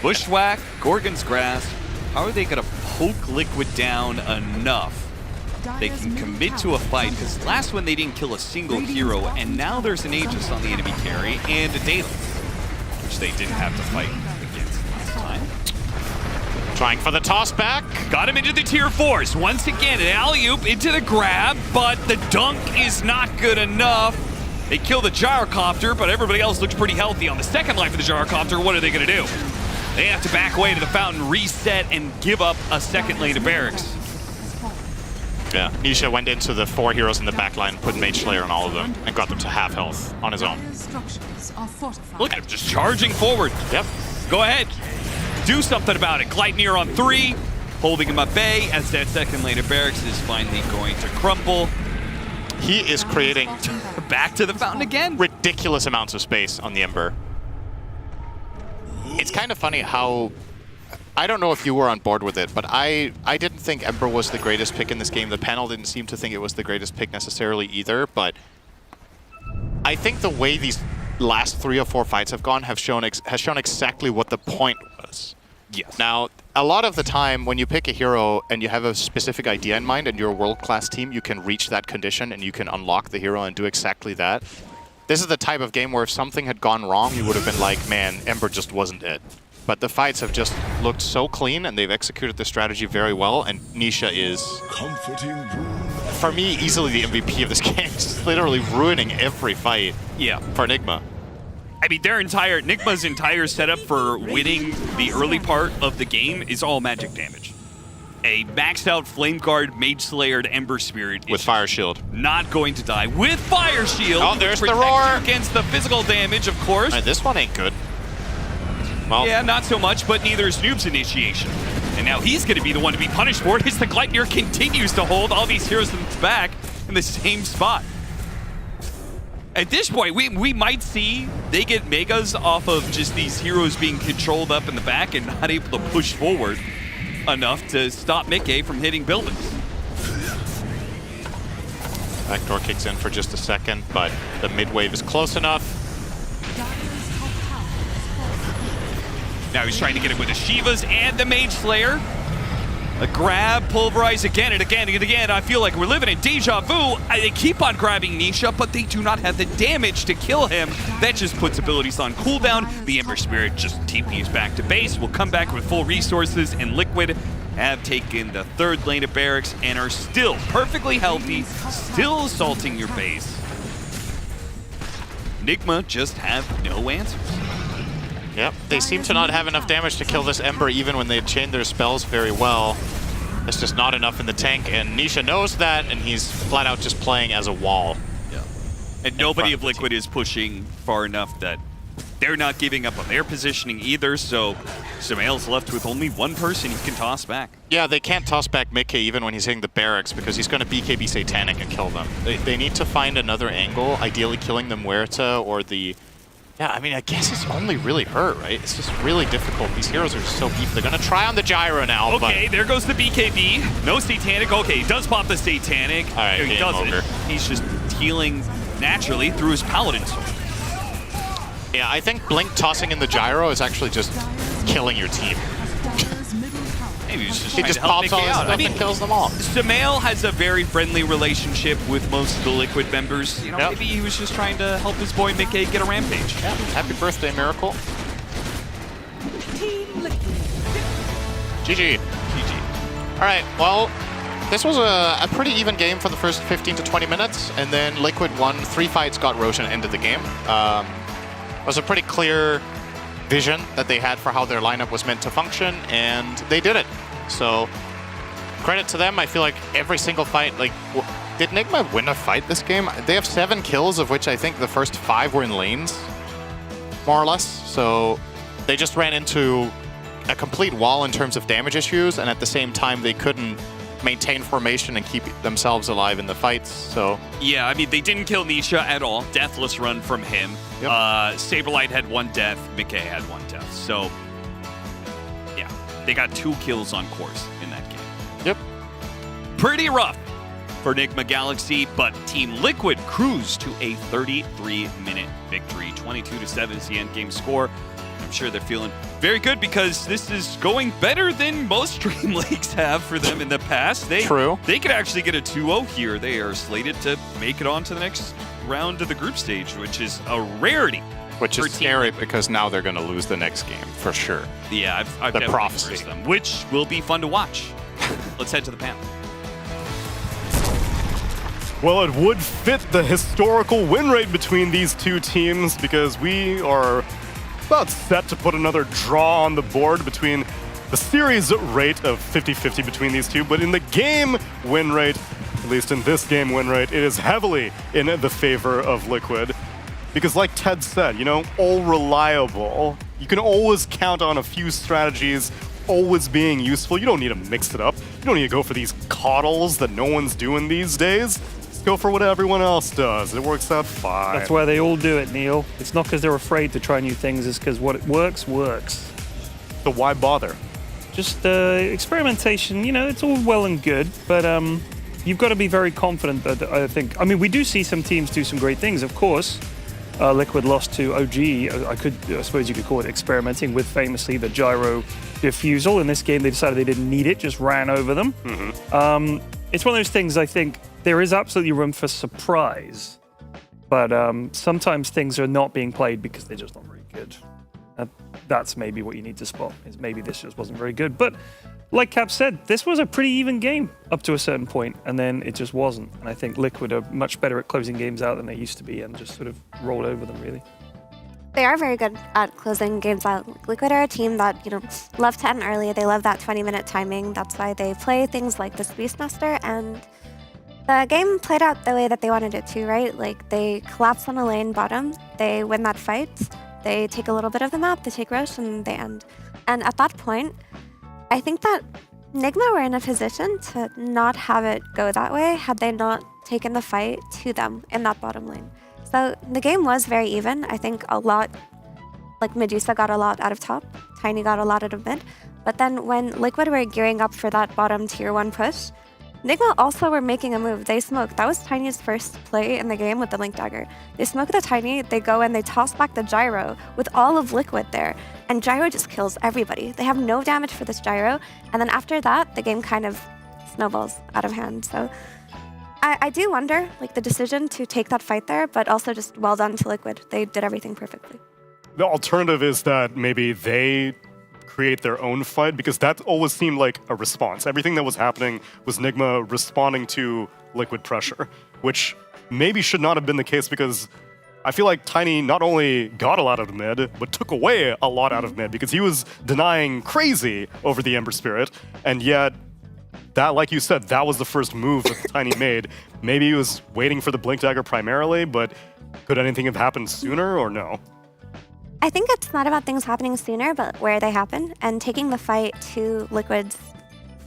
Bushwhack, Gorgon's Grasp. How are they going to poke Liquid down enough they can commit to a fight? Because last one they didn't kill a single hero, and now there's an Aegis on the enemy carry and a Daedalus, which they didn't have to fight against last time. Trying for the toss back. Got him into the tier 4s. Once again, an alley-oop into the grab, but the dunk is not good enough. They kill the Gyrocopter, but everybody else looks pretty healthy. On the second life of the Gyrocopter, what are they going to do? They have to back away to the fountain, reset, and give up a second lane to Barracks. Yeah, Nisha went into the 4 heroes in the backline, put Mage Slayer on all of them, and got them to half health on his own. Look at him just charging forward. Yep. Go ahead. Do something about it. Gleipnir on 3, holding him at bay as that second lane of Barracks is finally going to crumble. He is creating back to the fountain again. Ridiculous amounts of space on the Ember. It's kind of funny how, I don't know if you were on board with it, but I didn't think Ember was the greatest pick in this game. The panel didn't seem to think it was the greatest pick necessarily either, but I think the way these last 3 or 4 fights have gone has shown exactly what the point was. Yes. Now, a lot of the time when you pick a hero and you have a specific idea in mind and you're a world-class team, you can reach that condition and you can unlock the hero and do exactly that. This is the type of game where if something had gone wrong, you would have been like, man, Ember just wasn't it. But the fights have just looked so clean and they've executed the strategy very well, and Nisha is, for me, easily the MVP of this game. Just literally ruining every fight for Enigma. I mean, Nigma's entire setup for winning the early part of the game is all magic damage. A maxed out Flame Guard, Mage Slayer, Ember Spirit with Fire Shield. Not going to die with Fire Shield. Oh, there's the roar against the physical damage, of course. Right, this one ain't good. Well, yeah, not so much, but neither is Noob's Initiation. And now he's going to be the one to be punished for it as the Gleipnir continues to hold all these heroes back in the same spot. At this point, we might see they get megas off of just these heroes being controlled up in the back and not able to push forward enough to stop Mickey from hitting buildings. Backdoor kicks in for just a second, but the mid wave is close enough. Now he's trying to get it with the Shivas and the Mage Slayer. A grab, pulverize again and again and again. I feel like we're living in deja vu. They keep on grabbing Nisha, but they do not have the damage to kill him. That just puts abilities on cooldown. The Ember Spirit just TPs back to base. Will come back with full resources, and Liquid have taken the 3rd lane of Barracks and are still perfectly healthy, still assaulting your base. Enigma just have no answers. Yep, they seem to not have enough damage to kill this Ember even when they chain their spells very well. It's just not enough in the tank, and Nisha knows that, and he's flat out just playing as a wall. Yeah. And nobody of Liquid is pushing far enough that They're not giving up on their positioning either, so Sumail's left with only one person he can toss back. Yeah, they can't toss back Mickey even when he's hitting the barracks because he's going to BKB Satanic and kill them. They need to find another angle, ideally killing the Muerta or the... Yeah, I mean, I guess it's only really her, right? It's just really difficult. These heroes are just so beefy. They're going to try on the Gyro now, Okay, there goes the BKB. No Satanic. Okay, he does pop the Satanic. All right, he doesn't. over. He's just healing naturally through his Paladin sword. Yeah, I think Blink tossing in the Gyro is actually just killing your team. Maybe he's just He trying just to help pops all Mickey his out. stuff and kills them all. Sumail has a very friendly relationship with most of the Liquid members. You know, maybe he was just trying to help his boy Mickey get a rampage. Yeah, happy birthday, Miracle. GG. GG. All right, well, this was a pretty even game for the first 15 to 20 minutes, and then Liquid won 3 fights, got Roshan, ended the game. It was a pretty clear vision that they had for how their lineup was meant to function, and they did it. So credit to them. I feel like every single fight, like, did Nigma win a fight this game? They have 7 kills, of which I think the first 5 were in lanes, more or less. So they just ran into a complete wall in terms of damage issues, and at the same time they couldn't maintain formation and keep themselves alive in the fights. So yeah, I mean, they didn't kill Nisha at all. Deathless run from him. Yep. Saberlight had 1 death. Mickey had 1 death. So yeah, they got 2 kills on course in that game. Yep. Pretty rough for Nigma Galaxy, but Team Liquid cruised to a 33-minute victory. 22-7 is the endgame score. I'm sure they're feeling very good because this is going better than most Dream Leagues have for them in the past. True. They could actually get a 2-0 here. They are slated to make it on to the next round of the group stage, which is a rarity. Which is scary because now they're going to lose the next game, for sure. Yeah, I've the definitely prophecy. versed them, which will be fun to watch. Let's head to the panel. Well, it would fit the historical win rate between these two teams because we are about set to put another draw on the board between the series rate of 50-50 between these two, but in the game win rate, at least in this game win rate, it is heavily in the favor of Liquid. Because like Ted said, you know, all reliable. You can always count on a few strategies always being useful. You don't need to mix it up. You don't need to go for these coddles that no one's doing these days. Go for what everyone else does. It works out fine. That's why they all do it, Neil. It's not because they're afraid to try new things, it's because what it works, works. So why bother? Just experimentation, you know, it's all well and good, but you've got to be very confident that I think... I mean, we do see some teams do some great things, of course. Liquid lost to OG. I suppose you could call it experimenting with famously the gyro diffusal. In this game, they decided they didn't need it, just ran over them. Mm-hmm. It's one of those things, I think, there is absolutely room for surprise, but sometimes things are not being played because they're just not very good. That's maybe what you need to spot, is maybe this just wasn't very good. But like Cap said, this was a pretty even game up to a certain point, and then it just wasn't. And I think Liquid are much better at closing games out than they used to be, and just sort of rolled over them, really. They are very good at closing games out. Liquid are a team that, you know, love to end early. They love that 20-minute timing. That's why they play things like this Beastmaster, and the game played out the way that they wanted it to, right? Like, they collapse on a lane bottom, they win that fight, they take a little bit of the map, they take Roche, and they end. And at that point, I think that Nigma were in a position to not have it go that way had they not taken the fight to them in that bottom lane. So the game was very even. I think a lot, like Medusa got a lot out of top, Tiny got a lot out of mid, but then when Liquid were gearing up for that bottom tier 1 push, Nigma also were making a move. They smoked. That was Tiny's first play in the game with the Link Dagger. They smoke the Tiny, they go and they toss back the Gyro with all of Liquid there. And Gyro just kills everybody. They have no damage for this Gyro. And then after that, the game kind of snowballs out of hand. So I do wonder, like, the decision to take that fight there, but also just well done to Liquid. They did everything perfectly. The alternative is that maybe they create their own fight, because that always seemed like a response. Everything that was happening was Nigma responding to Liquid pressure, which maybe should not have been the case, because I feel like Tiny not only got a lot out of mid, but took away a lot out of mid, because he was denying crazy over the Ember Spirit, and yet that, like you said, that was the first move that Tiny made. Maybe he was waiting for the Blink Dagger primarily, but could anything have happened sooner or no? I think it's not about things happening sooner, but where they happen. And taking the fight to Liquid's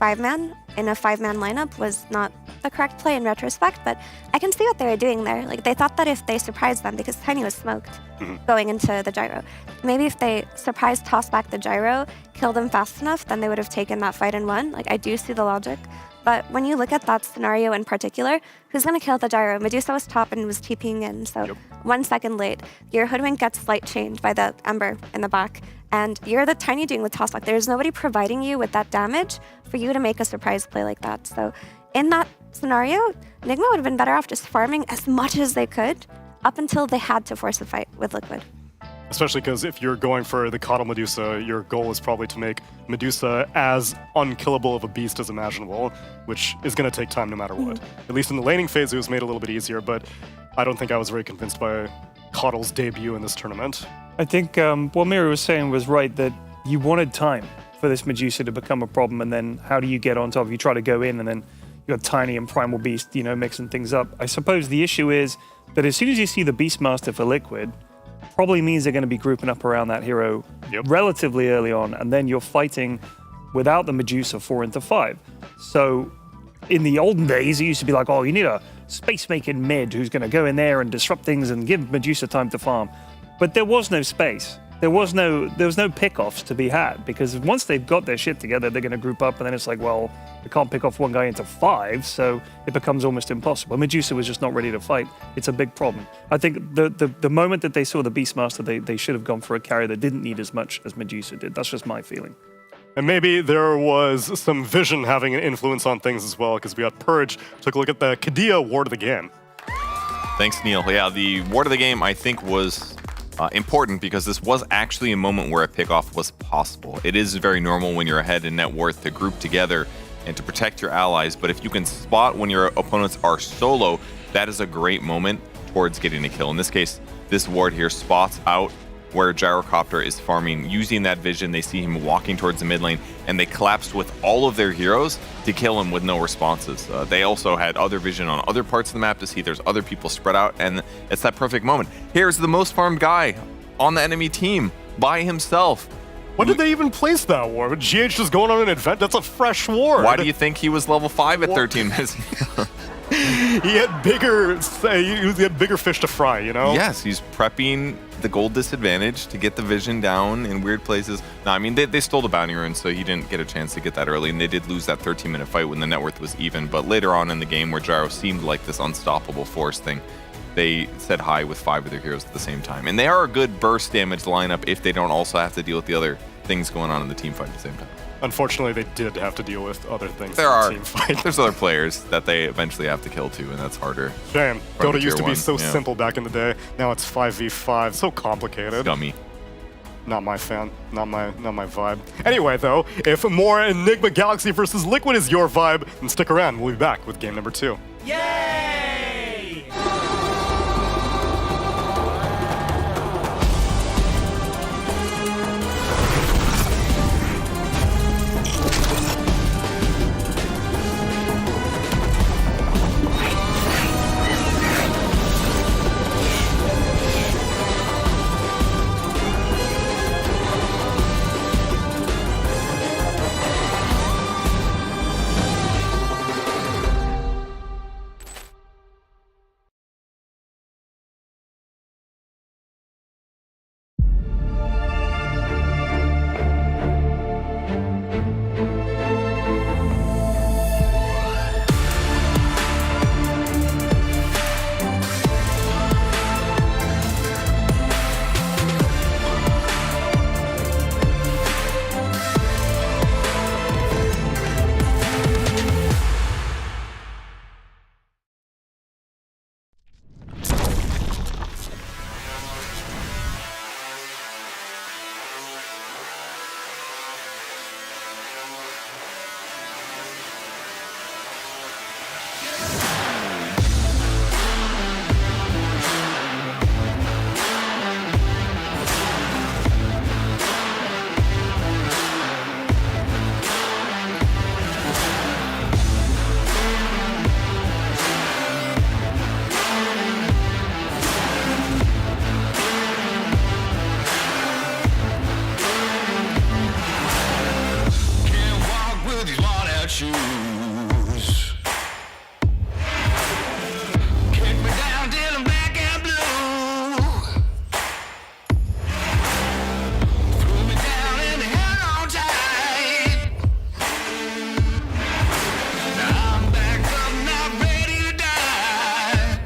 5-man in a 5-man lineup was not the correct play in retrospect, but I can see what they were doing there. Like, they thought that if they surprised them, because Tiny was smoked going into the gyro, maybe if they surprise toss back the gyro, kill them fast enough, then they would have taken that fight and won. Like, I do see the logic. But when you look at that scenario in particular, who's going to kill the gyro? Medusa was top and was TPing in, so 1 second late. Your Hoodwink gets slight change by the Ember in the back, and you're the Tiny doing the toss back. There's nobody providing you with that damage for you to make a surprise play like that. So in that scenario, Nigma would have been better off just farming as much as they could up until they had to force a fight with Liquid. Especially because if you're going for the Coddle Medusa, your goal is probably to make Medusa as unkillable of a beast as imaginable, which is going to take time no matter what. At least in the laning phase, it was made a little bit easier, but I don't think I was very convinced by Coddle's debut in this tournament. I think what Mira was saying was right, that you wanted time for this Medusa to become a problem, and then how do you get on top? You try to go in, and then you got Tiny and Primal Beast, you know, mixing things up. I suppose the issue is that as soon as you see the Beastmaster for Liquid, probably means they're going to be grouping up around that hero relatively early on, and then you're fighting without the Medusa 4 into 5. So in the olden days, it used to be like, oh, you need a space-making mid who's going to go in there and disrupt things and give Medusa time to farm. But there was no space. There was no pick-offs to be had, because once they've got their shit together, they're going to group up, and then it's like, well, we can't pick off one guy into 5, so it becomes almost impossible. Medusa was just not ready to fight. It's a big problem. I think the moment that they saw the Beastmaster, they should have gone for a carry that didn't need as much as Medusa did. That's just my feeling. And maybe there was some vision having an influence on things as well, because we got Purge, took a look at the Kadia Ward of the Game. Thanks, Neil. Yeah, the Ward of the Game, I think, was important because this was actually a moment where a pickoff was possible. It is very normal when you're ahead in net worth to group together and to protect your allies, but if you can spot when your opponents are solo, that is a great moment towards getting a kill. In this case, this ward here spots out where Gyrocopter is farming. Using that vision, they see him walking towards the mid lane, and they collapsed with all of their heroes to kill him with no responses. They also had other vision on other parts of the map to see there's other people spread out, and it's that perfect moment. Here's the most farmed guy on the enemy team by himself. When did they even place that ward? With GH just going on an event? That's a fresh ward. Why do you think he was level 5 at 13 minutes? He had bigger fish to fry, you know? Yes, he's prepping the gold disadvantage to get the vision down in weird places. No, I mean, they stole the bounty rune, so he didn't get a chance to get that early, and they did lose that 13-minute fight when the net worth was even. But later on in the game, where Gyro seemed like this unstoppable force thing, they said hi with 5 of their heroes at the same time. And they are a good burst damage lineup if they don't also have to deal with the other things going on in the team fight at the same time. Unfortunately, they did have to deal with other things. There's other players that they eventually have to kill too, and that's harder. Shame. Dota used to be so simple back in the day. Now it's 5v5. So complicated. Dummy. Not my fan. Not my vibe. Anyway, though, if more Enigma Galaxy versus Liquid is your vibe, then stick around. We'll be back with game number 2. Yay! shoes. Kick me down till I'm black and blue. Threw me down and held on tight. Now I'm back up, not ready to die.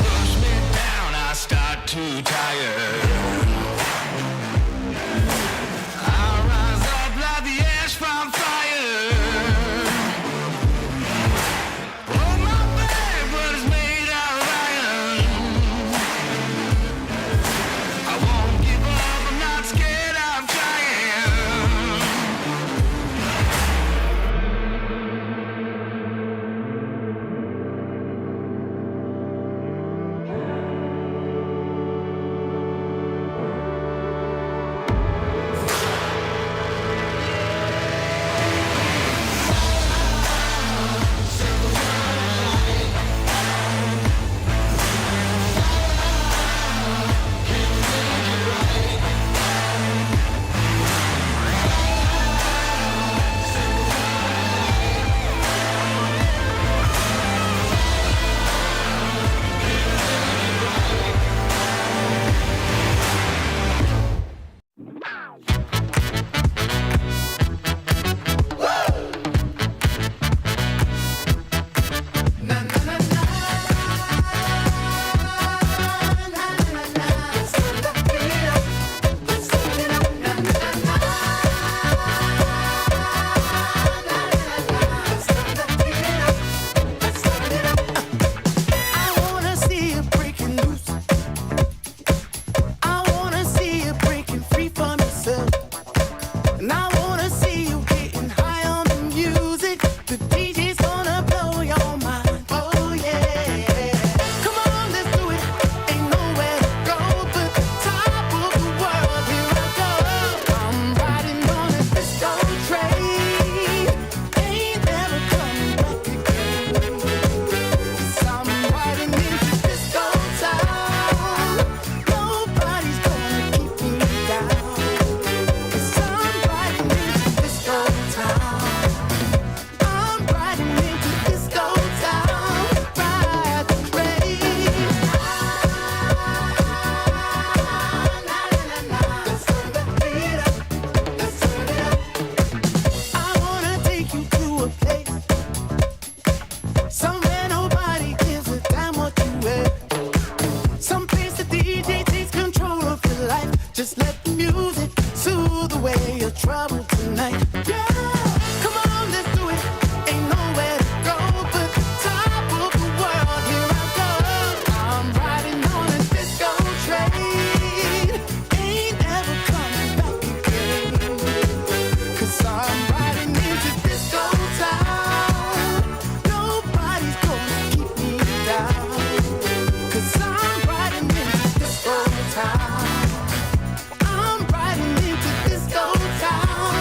Push me down, I start to tire. I rise up like the ash from fire. Broke my back, but it's made out of iron. I won't give up, I'm not scared, I'm trying. I wanna see you breaking loose. I wanna see you breaking free from yourself. And I wanna see you getting high on the music. The DJ's gonna blow your mind. Oh yeah. Come on, let's do it. Ain't nowhere to go but the top of the world. Here I go. I'm riding on a disco train. Ain't never coming back again. 'Cause I'm riding into disco town. Nobody's gonna keep me down. 'Cause I'm riding into disco town. I'm riding into disco town. Ride the train. Let's turn the beat up. Let's turn it up. I wanna take you to a place somewhere nobody gives a damn what you wear. Some place the DJ takes control of your life. Just let the music soothe away your trouble tonight. Yeah, come on, let's do it. Ain't nowhere to go but the top of the world. Here I go. I'm riding on a disco train. Ain't ever coming back again. 'Cause I'm riding into disco town. Nobody's gonna keep me down. 'Cause I'm riding into disco town. I'm riding into disco town.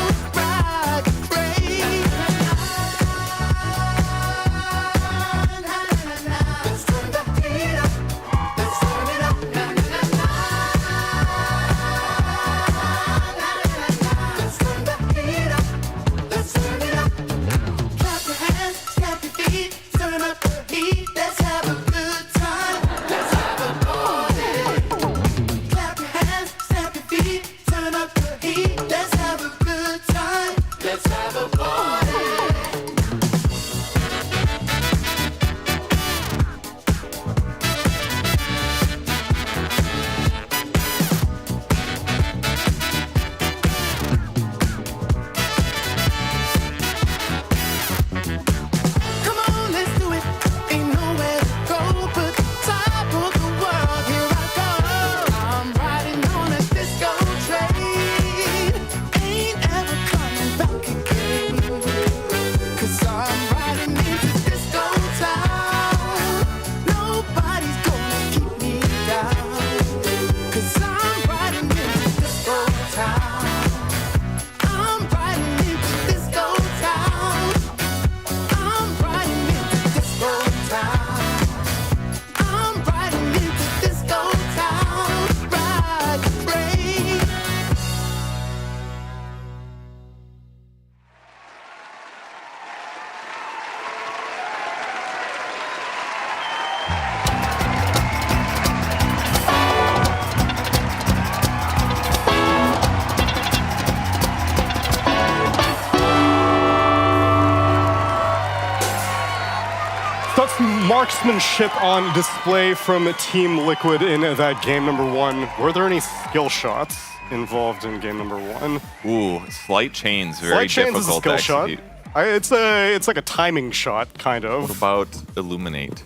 marksmanship on display from Team Liquid in that game number 1. Were there any skill shots involved in game number 1? Ooh, slight chains, very difficult to execute. It's like a timing shot, kind of. What about Illuminate?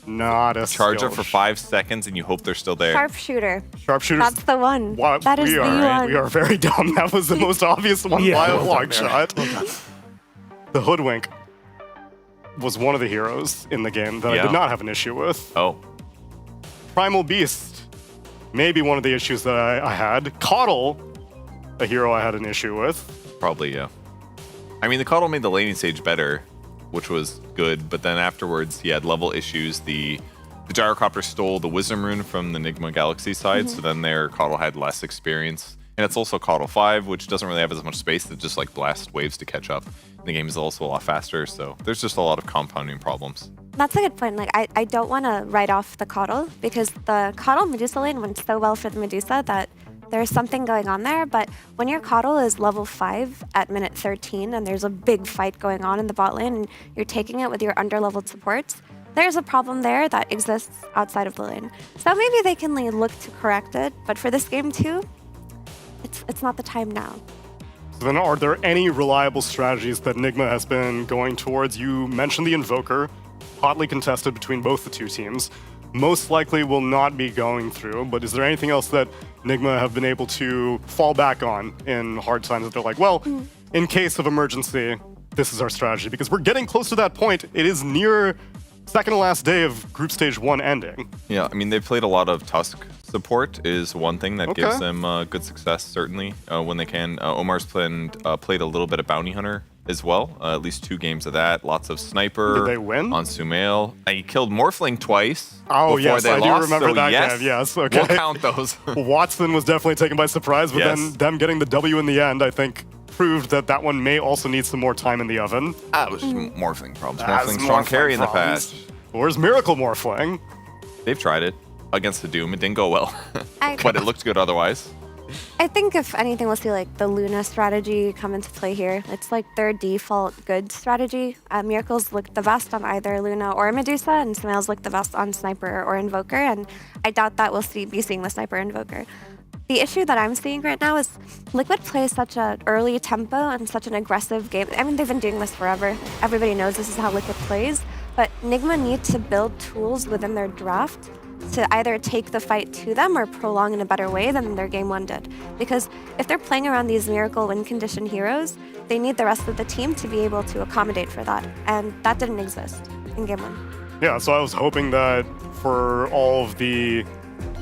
Not a Charge skill up for 5 seconds and you hope they're still there. Sharpshooter. Sharpshooter. That's the one. That is the one. We are very dumb. That was the most obvious one by a long shot. The Hoodwink was one of the heroes in the game that I did not have an issue with. Oh. Primal Beast, maybe one of the issues that I had. Coddle, a hero I had an issue with. Probably, yeah. I mean, the Coddle made the laning stage better, which was good, but then afterwards he had level issues. The Gyrocopter stole the Wisdom Rune from the Nigma Galaxy side, so then their Coddle had less experience. And it's also Coddle 5, which doesn't really have as much space to just like blast waves to catch up. And the game is also a lot faster, so there's just a lot of compounding problems. That's a good point. Like, I don't want to write off the Coddle, because the Coddle Medusa lane went so well for the Medusa that there's something going on there. But when your Coddle is level 5 at minute 13 and there's a big fight going on in the bot lane and you're taking it with your under-leveled supports, there's a problem there that exists outside of the lane. So maybe they can look to correct it, but for this game too, it's not the time now. So then are there any reliable strategies that Nigma has been going towards? You mentioned the Invoker, hotly contested between both the two teams. Most likely will not be going through, but is there anything else that Nigma have been able to fall back on in hard times that they're like, well, in case of emergency, this is our strategy? Because we're getting close to that point. It is near second to last day of Group Stage 1 ending. Yeah, I mean, they've played a lot of Tusk support is one thing that gives them good success, certainly, when they can. Omar's played a little bit of Bounty Hunter as well, at least 2 games of that. Lots of Sniper. Did they win? On Sumail. He killed Morphling twice. Oh, before yes, they I lost, do remember so that yes, game. Yes, okay. We'll count those. Watson was definitely taken by surprise, but then them getting the W in the end, I think, proved that that one may also need some more time in the oven. It was Morphling problems. Morphling strong carry in the past. Where's Miracle Morphling? They've tried it against the Doom. It didn't go well, but it looked good otherwise. I think if anything, we'll see like the Luna strategy come into play here. It's like their default good strategy. Miracles look the best on either Luna or Medusa, and Sumails look the best on Sniper or Invoker, and I doubt that we'll be seeing the Sniper Invoker. The issue that I'm seeing right now is Liquid plays such an early tempo and such an aggressive game. I mean, they've been doing this forever. Everybody knows this is how Liquid plays, but Nigma need to build tools within their draft to either take the fight to them or prolong in a better way than their game 1 did. Because if they're playing around these miracle win condition heroes, they need the rest of the team to be able to accommodate for that. And that didn't exist in game 1. Yeah, so I was hoping that for all of the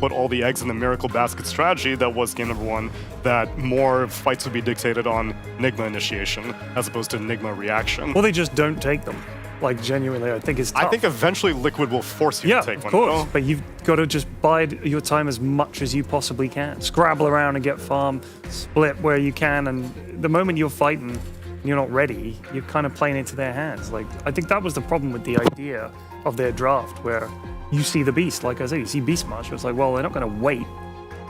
put all the eggs in the miracle basket strategy that was game number 1, that more fights would be dictated on Nigma initiation as opposed to Nigma reaction. Well, they just don't take them. Like, genuinely, I think it's tough. I think eventually Liquid will force you to take one. Yeah, of course, but you've got to just bide your time as much as you possibly can. Scrabble around and get farm, split where you can, and the moment you're fighting and you're not ready, you're kind of playing into their hands. Like, I think that was the problem with the idea of their draft, where you see the beast, like I said, you see Beast March, it's like, well, they're not going to wait.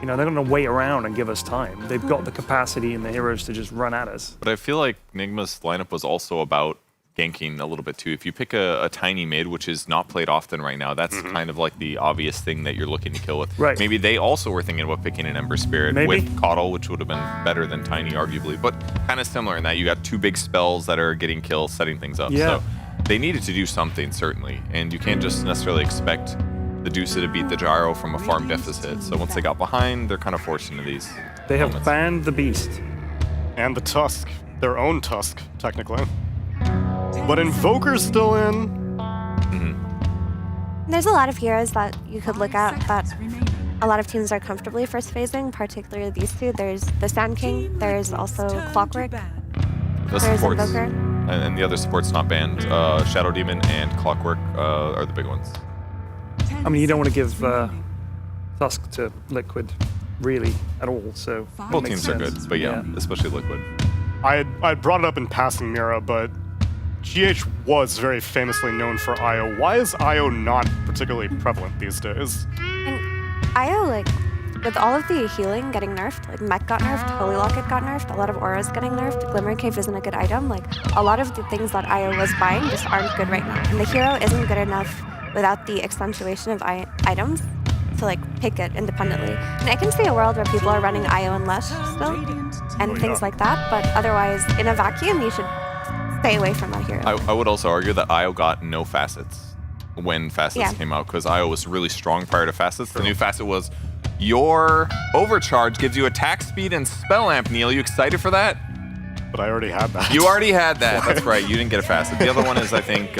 You know, they're going to wait around and give us time. They've got the capacity and the heroes to just run at us. But I feel like Nigma's lineup was also about ganking a little bit too. If you pick a tiny mid, which is not played often right now, that's kind of like the obvious thing that you're looking to kill with. Right. Maybe they also were thinking about picking an Ember Spirit with Coddle, which would have been better than Tiny, arguably, but kind of similar in that you got 2 big spells that are getting kills, setting things up. Yeah. So they needed to do something, certainly, and you can't just necessarily expect the Dusa to beat the Gyro from a farm deficit. So once they got behind, they're kind of forced into these They have moments. banned the beast. And the Tusk, their own Tusk, technically. But Invoker's still in. There's a lot of heroes that you could look at that a lot of teams are comfortably first phasing, particularly these 2. There's the Sand King, there's also Clockwork, The there's supports, Invoker. and the other supports not banned. Shadow Demon and Clockwork are the big ones. I mean, you don't want to give Tusk to Liquid, really, at all, so... Both teams are good, but yeah, especially Liquid. I brought it up in passing, Mira, but GH was very famously known for IO. Why is IO not particularly prevalent these days? And IO, like, with all of the healing getting nerfed, like Mech got nerfed, Holy Locket got nerfed, a lot of auras getting nerfed, Glimmer Cave isn't a good item, like, a lot of the things that IO was buying just aren't good right now. And the hero isn't good enough without the accentuation of items to like pick it independently. And I can see a world where people are running IO and Lush still and things like that, but otherwise in a vacuum you should stay away from that hero. I would also argue that IO got no facets when facets came out, because IO was really strong prior to facets. The new facet was your overcharge gives you attack speed and spell amp. Neil, you excited for that? But I already had that. You already had that. That's right. You didn't get a facet. The other one is, I think,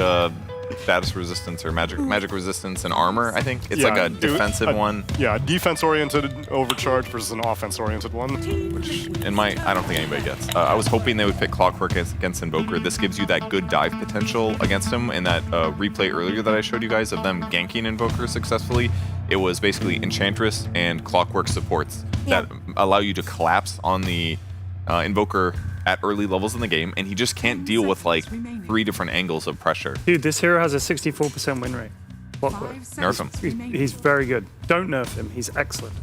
status resistance or magic resistance and armor. I think it's like a defensive one. Yeah, defense-oriented overcharge versus an offense-oriented one. Which I don't think anybody gets. I was hoping they would pick Clockwork against Invoker. This gives you that good dive potential against him. In that replay earlier that I showed you guys of them ganking Invoker successfully, it was basically Enchantress and Clockwork supports that allow you to collapse on the Invoker at early levels in the game, and he just can't deal with like 3 different angles of pressure. Dude, this hero has a 64% win rate. Clockwork. Nerf him. He's very good. Don't nerf him. He's excellent.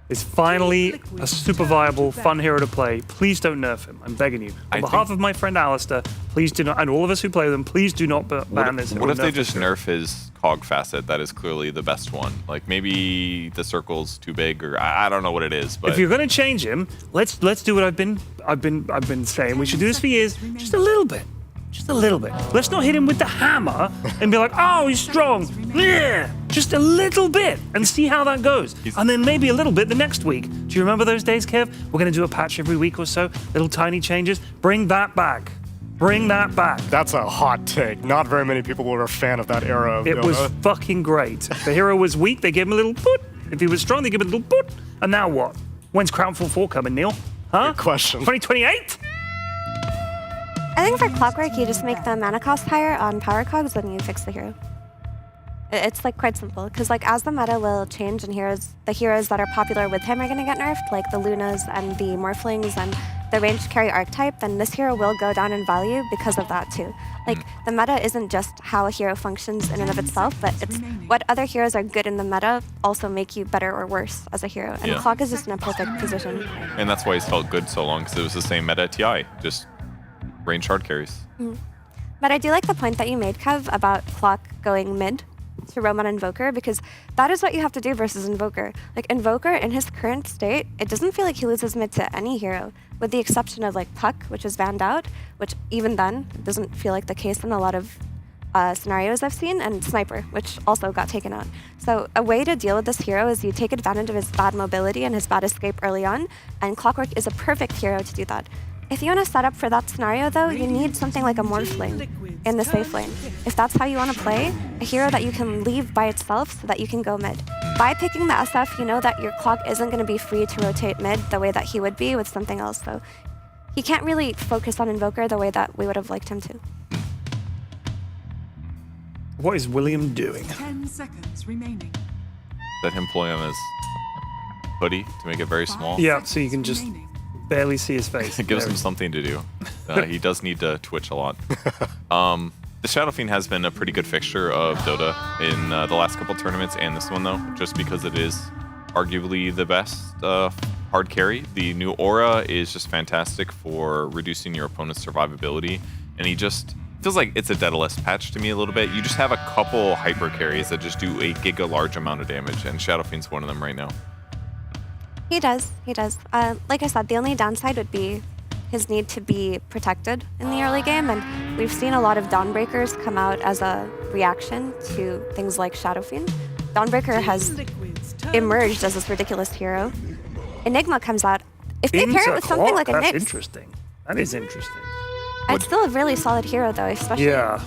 He's finally a super viable, fun hero to play. Please don't nerf him. I'm begging you. On behalf of my friend Alistair, please do not, and all of us who play with him, please do not ban this hero. What if they just nerf his cog facet? That is clearly the best one. Like maybe the circle's too big, or I don't know what it is. But if you're going to change him, let's do what I've been saying. We should do this for years. Just a little bit. Just a little bit. Let's not hit him with the hammer and be like, oh, he's strong. Yeah. Just a little bit and see how that goes. And then maybe a little bit the next week. Do you remember those days, Kev? We're going to do a patch every week or so. Little tiny changes. Bring that back. Bring that back. That's a hot take. Not very many people were a fan of that era of It Dota. was fucking great. If the hero was weak, they gave him a little boot. If he was strong, they gave him a little boot. And now what? When's Crownfall 4 coming, Neil? Huh? Good question. 2028? I think for Clockwork, you just make the mana cost higher on power cogs, then you fix the hero. It's like quite simple, because like as the meta will change and the heroes that are popular with him are going to get nerfed, like the Lunas and the Morphlings and the ranged carry archetype, then this hero will go down in value because of that too. Like the meta isn't just how a hero functions in and of itself, but it's what other heroes are good in the meta also make you better or worse as a hero. And Clock is just in a perfect position. And that's why he's felt good so long, because it was the same meta at TI, just range hard carries. But I do like the point that you made, Kev, about Clock going mid to roam on Invoker, because that is what you have to do versus Invoker. Like Invoker, in his current state, it doesn't feel like he loses mid to any hero, with the exception of like Puck, which is banned out, which even then doesn't feel like the case in a lot of scenarios I've seen, and Sniper, which also got taken out. So a way to deal with this hero is you take advantage of his bad mobility and his bad escape early on, and Clockwork is a perfect hero to do that. If you want to set up for that scenario, though, you need something like a Morphling in the safe lane. If that's how you want to play, a hero that you can leave by itself so that you can go mid. By picking the SF, you know that your Clock isn't going to be free to rotate mid the way that he would be with something else, though. He can't really focus on Invoker the way that we would have liked him to. What is William doing? 10 seconds remaining. Let him play on his hoodie to make it very small. Yeah, so you can just barely see his face. It gives him something to do. He does need to twitch a lot. The Shadow Fiend has been a pretty good fixture of Dota in the last couple tournaments, and this one though, just because it is arguably the best hard carry. The new aura is just fantastic for reducing your opponent's survivability, and he just feels like it's a Daedalus patch to me a little bit. You just have a couple hyper carries that just do a giga large amount of damage, and Shadow Fiend's one of them right now. He does. Like I said, the only downside would be his need to be protected in the early game, and we've seen a lot of Dawnbreakers come out as a reaction to things like Shadow Fiend. Dawnbreaker has emerged as this ridiculous hero. Enigma comes out. If they pair it with something like a Nyx... That's interesting. That is interesting. It's still a really solid hero, though, especially... Yeah.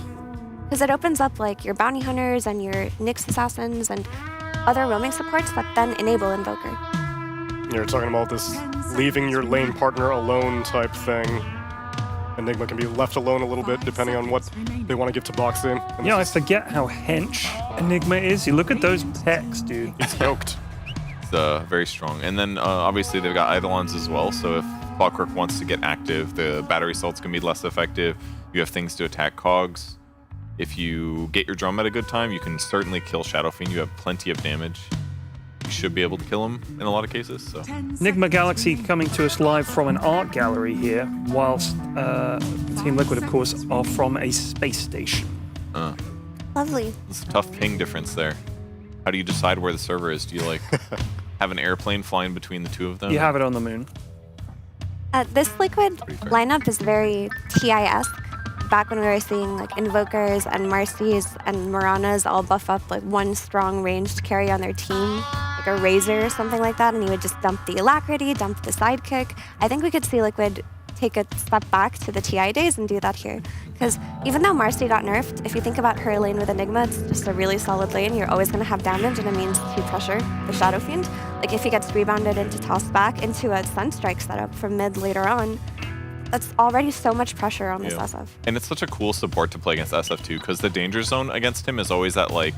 Because it opens up, like, your Bounty Hunters and your Nyx Assassins and other roaming supports that then enable Invoker. You're talking about this leaving your lane partner alone type thing. Enigma can be left alone a little bit depending on what they want to give to box in. Yeah, I forget how hench Enigma is. You look at those pecs, dude. It's yoked. It's very strong. And then obviously they've got Eidolons as well, so if Clockwork wants to get active, the battery salt's going to be less effective. You have things to attack cogs. If you get your drum at a good time, you can certainly kill Shadow Fiend. You have plenty of damage. You should be able to kill him in a lot of cases. So. Enigma Galaxy coming to us live from an art gallery here, whilst Team Liquid, of course, are from a space station. Lovely. It's a tough ping difference there. How do you decide where the server is? Do you like have an airplane flying between the two of them? You have it on the moon. This Liquid lineup is very TI-esque. Back when we were seeing like Invokers and Marcies and Maranas all buff up like one strong ranged carry on their team, like a Razor or something like that, and he would just dump the Alacrity, dump the Sidekick. I think we could see Liquid take a step back to the TI days and do that here. Because even though Marcy got nerfed, if you think about her lane with Enigma, it's just a really solid lane. You're always going to have damage and it means to pressure the Shadow Fiend. Like if he gets rebounded into tossed back into a Sunstrike setup from mid later on, that's already so much pressure on this SF. And it's such a cool support to play against SF too, because the danger zone against him is always at like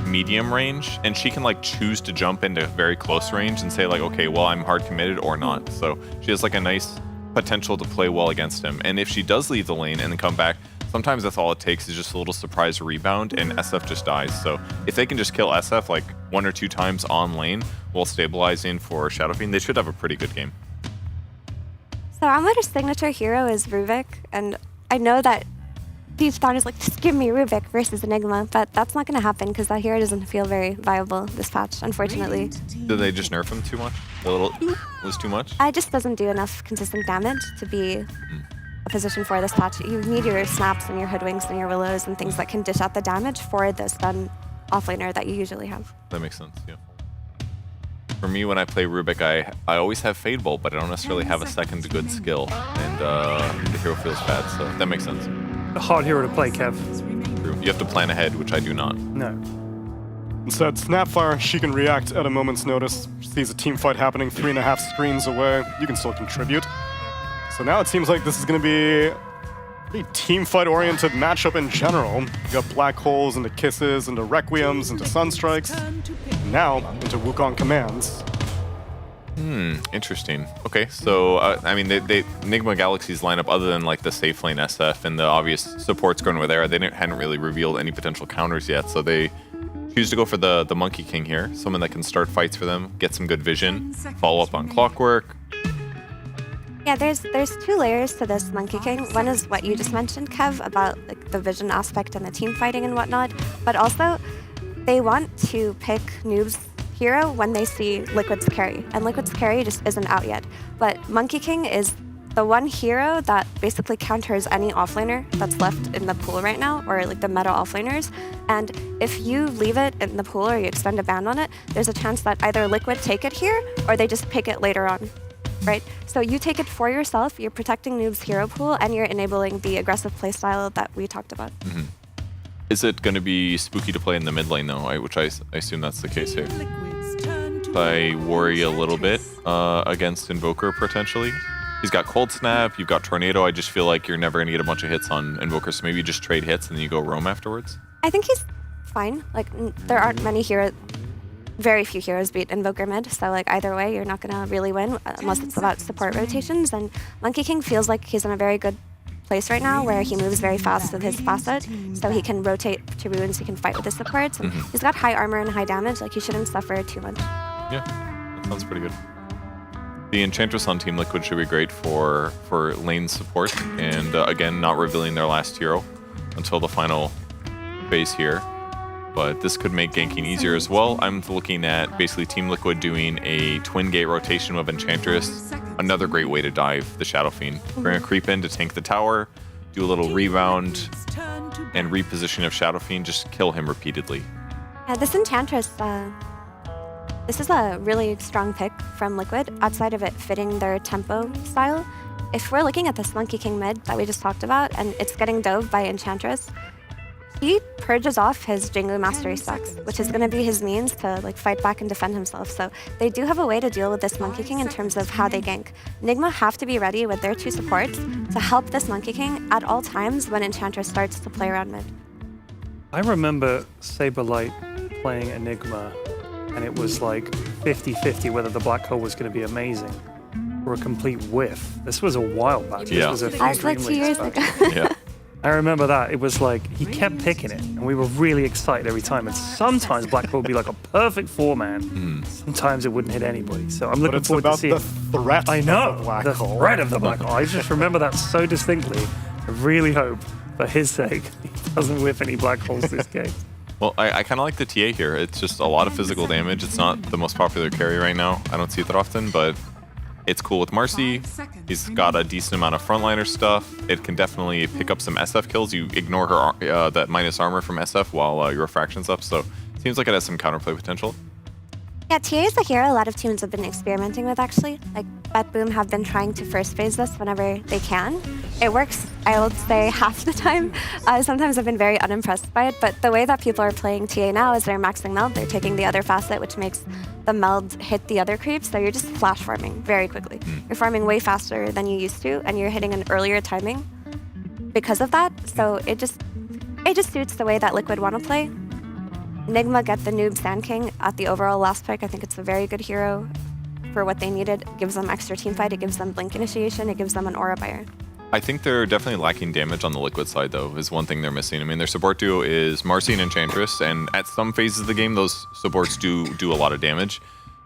medium range, and she can like choose to jump into very close range and say like, okay, well, I'm hard committed or not. So she has like a nice potential to play well against him. And if she does leave the lane and then come back, sometimes that's all it takes is just a little surprise rebound and SF just dies. So if they can just kill SF like 1 or 2 times on lane while stabilizing for Shadow Fiend, they should have a pretty good game. So Amler's signature hero is Ruvik, and I know that deep down is like, just give me Ruvik versus Enigma, but that's not going to happen because that hero doesn't feel very viable this patch, unfortunately. Did they just nerf him too much? A little was too much? It just doesn't do enough consistent damage to be a position for this patch. You need your snaps and your hoodwinks and your willows and things that can dish out the damage for the stun offlaner that you usually have. That makes sense, yeah. For me, when I play Rubik, I always have Fade Bolt, but I don't necessarily have a second good skill, and the hero feels bad, so that makes sense. A hard hero to play, Kev. True. You have to plan ahead, which I do not. No. Instead, Snapfire, she can react at a moment's notice. She sees a team fight happening 3.5 screens away. You can still contribute. So now it seems like this is going to be a pretty team fight-oriented matchup in general. You got Black Holes into Kisses, into Requiems, into Sunstrikes. Now into Wukong Commands. Interesting. Okay, so I mean, they Enigma Galaxy's lineup, other than like the safe lane SF and the obvious supports going over there, they hadn't really revealed any potential counters yet. So they choose to go for the Monkey King here, someone that can start fights for them, get some good vision, follow up on Clockwork. Yeah, there's 2 layers to this Monkey King. One is what you just mentioned, Kev, about like the vision aspect and the team fighting and whatnot, but also they want to pick Noob's hero when they see Liquid's carry, and Liquid's carry just isn't out yet. But Monkey King is the one hero that basically counters any offlaner that's left in the pool right now, or like the meta offlaners. And if you leave it in the pool or you extend a ban on it, there's a chance that either Liquid take it here or they just pick it later on. Right? So you take it for yourself, you're protecting Noob's hero pool, and you're enabling the aggressive playstyle that we talked about. Is it going to be spooky to play in the mid lane though? Which I assume that's the case here. I worry a little bit against Invoker potentially. He's got Cold Snap, you've got Tornado. I just feel like you're never going to get a bunch of hits on Invoker, so maybe you just trade hits and then you go roam afterwards. I think he's fine. Like, there aren't many heroes, very few heroes beat Invoker mid, so like either way, you're not going to really win unless it's about support rotations. And Monkey King feels like he's in a very good place right now where he moves very fast with his facet, so he can rotate to runes, he can fight with his supports, and he's got high armor and high damage, like he shouldn't suffer too much. Yeah, that sounds pretty good. The Enchantress on Team Liquid should be great for lane support, and again, not revealing their last hero until the final phase here. But this could make ganking easier as well. I'm looking at basically Team Liquid doing a twin gate rotation of Enchantress. Another great way to dive the Shadow Fiend. Bring a creep in to tank the tower, do a little rebound, and reposition of Shadow Fiend, just kill him repeatedly. Yeah, this Enchantress, this is a really strong pick from Liquid, outside of it fitting their tempo style. If we're looking at this Monkey King mid that we just talked about, and it's getting dove by Enchantress, he purges off his Jingu Mastery stacks, which is going to be his means to like fight back and defend himself. So they do have a way to deal with this Monkey King in terms of how they gank. Enigma have to be ready with their 2 supports to help this Monkey King at all times when Enchantress starts to play around mid. I remember Saberlight playing Enigma, and it was like 50-50 whether the Black Hole was going to be amazing or a complete whiff. This was a while back. Yeah. This was a few I was like 2 years ago. Yeah. I remember that. It was like, he kept picking it, and we were really excited every time. And sometimes Black Hole would be like a perfect 4-man. Sometimes it wouldn't hit anybody. So I'm looking forward to seeing the threat I know, of the Black the Hole. threat of the Black Hole. I just remember that so distinctly. I really hope for his sake, he doesn't whip any black holes this game. Well, I kind of like the TA here. It's just a lot of physical damage. It's not the most popular carry right now. I don't see it that often, but it's cool with Marcy. He's got a decent amount of frontliner stuff. It can definitely pick up some SF kills. You ignore her that minus armor from SF while your refraction's up, so it seems like it has some counterplay potential. Yeah, TA is a hero a lot of teams have been experimenting with, actually. Like, BetBoom have been trying to first phase this whenever they can. It works, I would say, half the time. Sometimes I've been very unimpressed by it, but the way that people are playing TA now is they're maxing meld, they're taking the other facet, which makes the meld hit the other creeps, so you're just flash farming very quickly. You're farming way faster than you used to, and you're hitting an earlier timing because of that, so it just suits the way that Liquid want to play. Nigma get the noob Sand King at the overall last pick. I think it's a very good hero for what they needed. It gives them extra teamfight, it gives them blink initiation, it gives them an aura buyer. I think they're definitely lacking damage on the Liquid side, though, is one thing they're missing. I mean, their support duo is Marcy and Enchantress, and at some phases of the game, those supports do a lot of damage.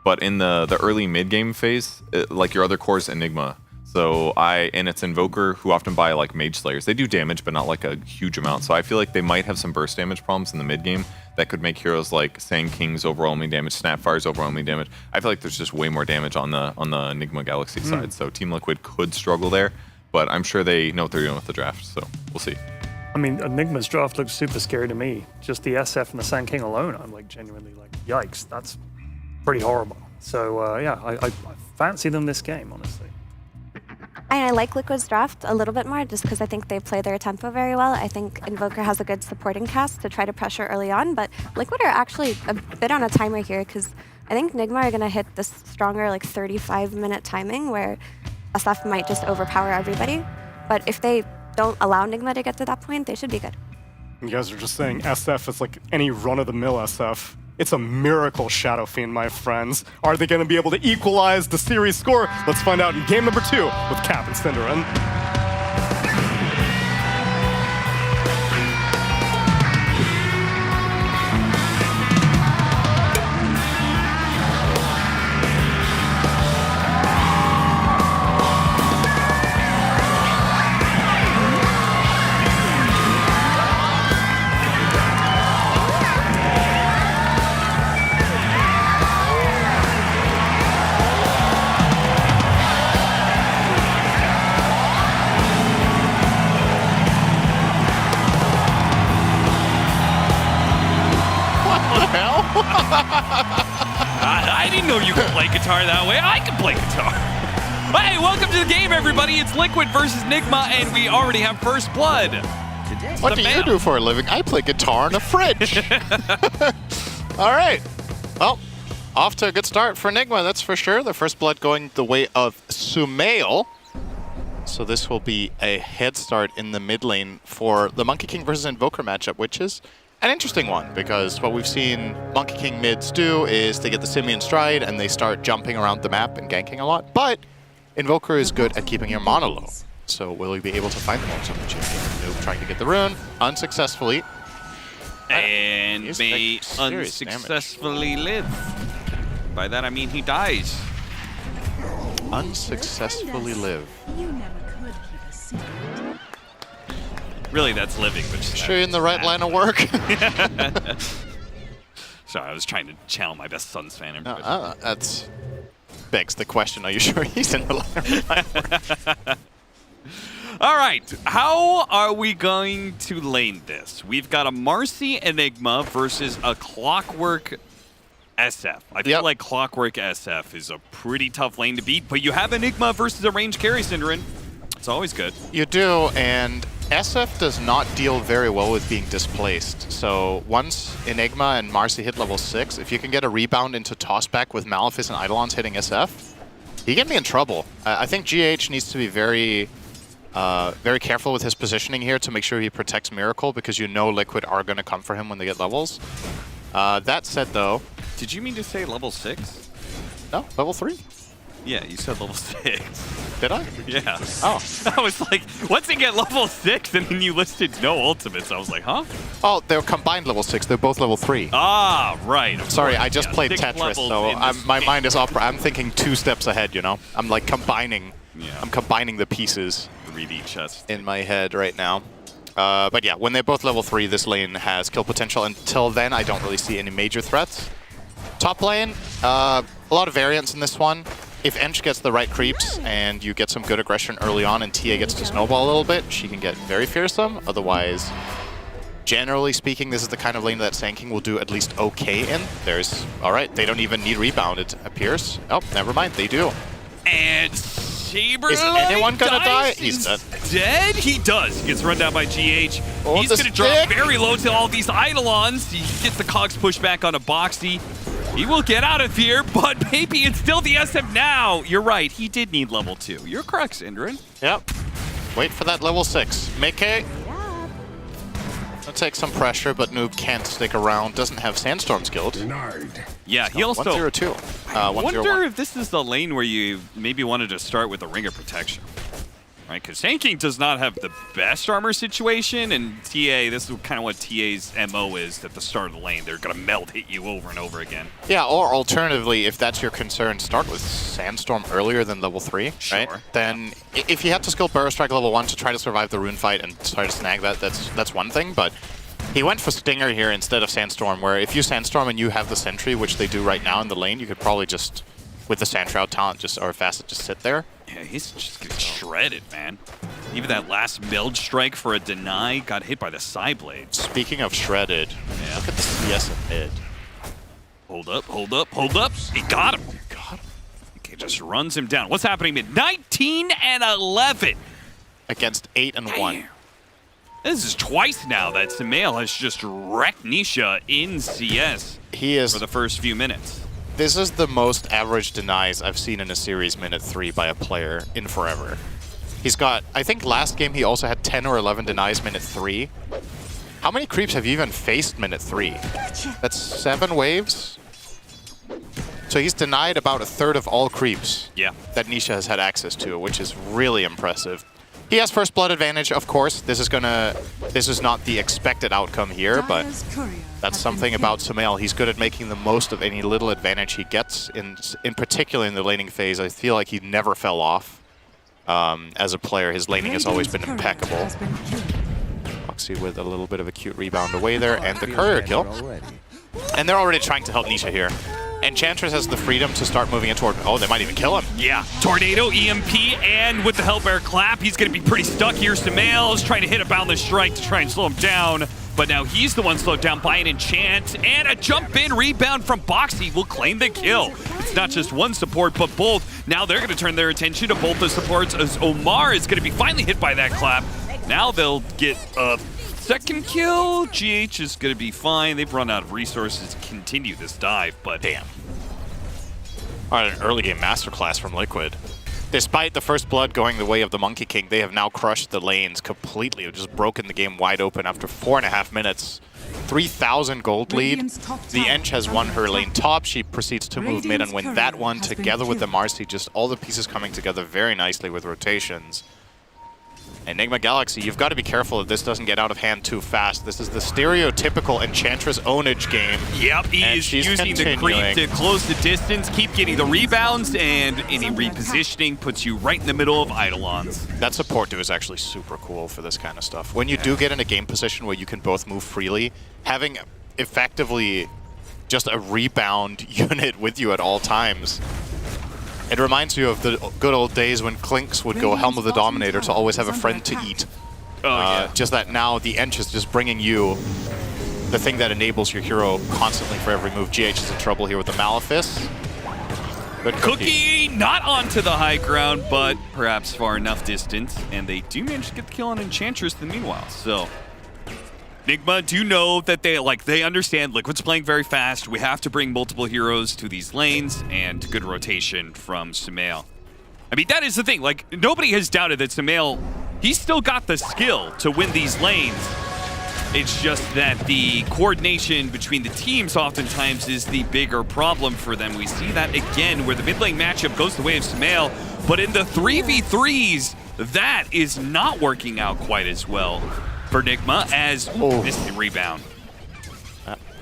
But in the early mid-game phase, like your other core is Enigma. And it's Invoker, who often buy like Mage Slayers. They do damage, but not like a huge amount. So I feel like they might have some burst damage problems in the mid-game that could make heroes like Sand King's overwhelming damage, Snapfire's overwhelming damage. I feel like there's just way more damage on the Enigma Galaxy side. So Team Liquid could struggle there, but I'm sure they know what they're doing with the draft. So we'll see. I mean, Enigma's draft looks super scary to me. Just the SF and the Sand King alone, I'm like genuinely like, yikes, that's pretty horrible. So yeah, I fancy them this game, honestly. I like Liquid's draft a little bit more just because I think they play their tempo very well. I think Invoker has a good supporting cast to try to pressure early on, but Liquid are actually a bit on a timer here because I think Nigma are going to hit this stronger like 35-minute timing where SF might just overpower everybody. But if they don't allow Nigma to get to that point, they should be good. You guys are just saying SF is like any run-of-the-mill SF. It's a miracle, Shadow Fiend, my friends. Are they going to be able to equalize the series score? Let's find out in game number 2 with Cap and Cinderin. I didn't know you could play guitar that way. I can play guitar. Hey, welcome to the game, everybody. It's Liquid versus Nigma, and we already have first blood. What do you do for a living? I play guitar in a fridge. All right. Well, off to a good start for Nigma, that's for sure. The first blood going the way of Sumail. So this will be a head start in the mid lane for the Monkey King versus Invoker matchup, which is an interesting one, because what we've seen Monkey King mids do is they get the Simian Stride and they start jumping around the map and ganking a lot, but Invoker is good at keeping your mana low. So will he be able to find the most opportunity? Nope, trying to get the rune, unsuccessfully. And may unsuccessfully live. By that I mean he dies. Unsuccessfully live. Really, that's living, but sure you're in the right line of work. Sorry, I was trying to channel my best Suns fan. That's begs the question, are you sure he's in the line of work? All right, how are we going to lane this? We've got a Marcy Enigma versus a Clockwork SF. I feel like Clockwork SF is a pretty tough lane to beat, but you have Enigma versus a range carry, Cinderin. It's always good. You do, and SF does not deal very well with being displaced. So once Enigma and Marcy hit level 6, if you can get a rebound into tossback with Malefice and Eidolons hitting SF, he can be in trouble. I think GH needs to be very careful with his positioning here to make sure he protects Miracle, because you know Liquid are going to come for him when they get levels. That said, though... Did you mean to say level 6? No, level 3. Yeah, you said level 6. Did I? Yeah. Oh. I was like, once they get level 6, and then you listed no ultimates, I was like, huh? Oh, they're combined level 6. They're both level 3. Ah, right. Sorry, I just played Tetris, so my mind is opera. I'm thinking 2 steps ahead, you know? I'm like combining. Yeah. I'm combining the pieces. 3D chess. In my head right now. But yeah, when they're both level 3, this lane has kill potential. Until then, I don't really see any major threats. Top lane, a lot of variance in this one. If Ench gets the right creeps and you get some good aggression early on and TA gets to snowball a little bit, she can get very fearsome. Otherwise, generally speaking, this is the kind of lane that Sanking will do at least okay in. Alright, they don't even need rebound, it appears. Oh, never mind, they do. And Saber Is anyone gonna die? He's dead. Dead? He does. He gets run down by GH. Oh, He's going to drop very low to all these Eidolons. He gets the cogs pushed back onto Boxy. He will get out of here, but maybe it's still the SF now. You're right. He did need level 2. You're correct, Syndrin. Yep. Wait for that level 6. Mickey. I'll take some pressure, but Noob can't stick around. Doesn't have Sandstorm skilled. Yeah, he also... 102. I wonder if this is the lane where you maybe wanted to start with a Ring of Protection. Right, because Sanking does not have the best armor situation, and TA, this is kind of what TA's MO is at the start of the lane. They're going to melt hit you over and over again. Yeah, or alternatively, if that's your concern, start with Sandstorm earlier than level 3, right? Then if you had to skill Burrow Strike level 1 to try to survive the rune fight and try to snag that, that's one thing, but he went for Stinger here instead of Sandstorm, where if you Sandstorm and you have the Sentry, which they do right now in the lane, you could probably just, with the Sandshroud talent, or Facet, just sit there. Yeah, he's just getting shredded, man. Even that last meld strike for a deny got hit by the side blade. Speaking of shredded, look at the CS in mid. Hold up, hold up, hold up. He got him. Okay, just runs him down. What's happening mid? 19 and 11. Against 8 and 1. This is twice now that Sumail has just wrecked Nisha in CS for the first few minutes. This is the most average denies I've seen in a series minute 3 by a player in forever. He's got, I think last game he also had 10 or 11 denies minute 3. How many creeps have you even faced minute 3? That's 7 waves? So he's denied about a third of all creeps that Nisha has had access to, which is really impressive. He has first blood advantage, of course. This is not the expected outcome here, but that's something about Sumail. He's good at making the most of any little advantage he gets, in particular in the laning phase. I feel like he never fell off. As a player, his laning has always been impeccable. Foxy with a little bit of a cute rebound away there, and the courier kill. And they're already trying to help Nisha here. Enchantress has the freedom to start moving it toward... Oh, they might even kill him. Yeah, Tornado, EMP, and with the Hellbear Clap, he's going to be pretty stuck here. Sumail is trying to hit a Boundless Strike to try and slow him down, but now he's the one slowed down by an enchant, and a jump-in rebound from Boxy will claim the kill. It's not just one support, but both. Now they're going to turn their attention to both the supports, as Omar is going to be finally hit by that clap. Now they'll get a second kill. GH is going to be fine. They've run out of resources to continue this dive, but... Damn. All right, an early game masterclass from Liquid. Despite the first blood going the way of the Monkey King, they have now crushed the lanes completely. They've just broken the game wide open after 4.5 minutes. 3,000 gold lead. The Ench has won her lane top. She proceeds to move mid and win that one together with the Marcy. Just all the pieces coming together very nicely with rotations. Enigma Galaxy, you've got to be careful that this doesn't get out of hand too fast. This is the stereotypical Enchantress ownage game. Yep, he is using the creep to close the distance, keep getting the rebounds, and any repositioning puts you right in the middle of Eidolons. That support do is actually super cool for this kind of stuff. When you do get in a game position where you can both move freely, having effectively just a rebound unit with you at all times, it reminds you of the good old days when Clinks would go Helm of the Dominator to always have a friend to eat. Just that now the Ench is just bringing you the thing that enables your hero constantly for every move. GH is in trouble here with the Malefice. Good Cookie not onto the high ground, but perhaps far enough distance. And they do manage to get the kill on Enchantress in the meanwhile. So Enigma do know that they understand Liquid's playing very fast. We have to bring multiple heroes to these lanes, and good rotation from Sumail. I mean, that is the thing. Like, nobody has doubted that Sumail, he's still got the skill to win these lanes. It's just that the coordination between the teams oftentimes is the bigger problem for them. We see that again where the mid lane matchup goes the way of Sumail, but in the 3v3s, that is not working out quite as well for Enigma as missed the rebound.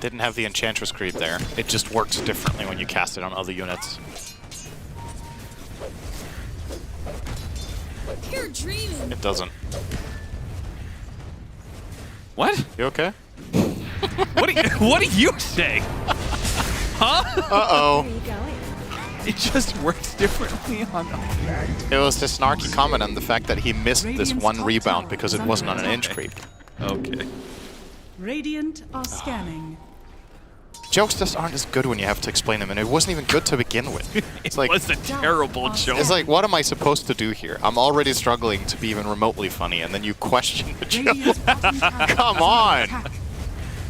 Didn't have the Enchantress creep there. It just works differently when you cast it on other units. You're dreaming. It doesn't. What? You okay? What do you say? Huh? Uh-oh. It just works differently on. It was the snarky comment on the fact that he missed this one rebound because it wasn't on an inch creep. Okay. Radiant are scanning. Jokes just aren't as good when you have to explain them, and it wasn't even good to begin with. It's like, it was a terrible joke. It's like, what am I supposed to do here? I'm already struggling to be even remotely funny, and then you question the joke. Come on!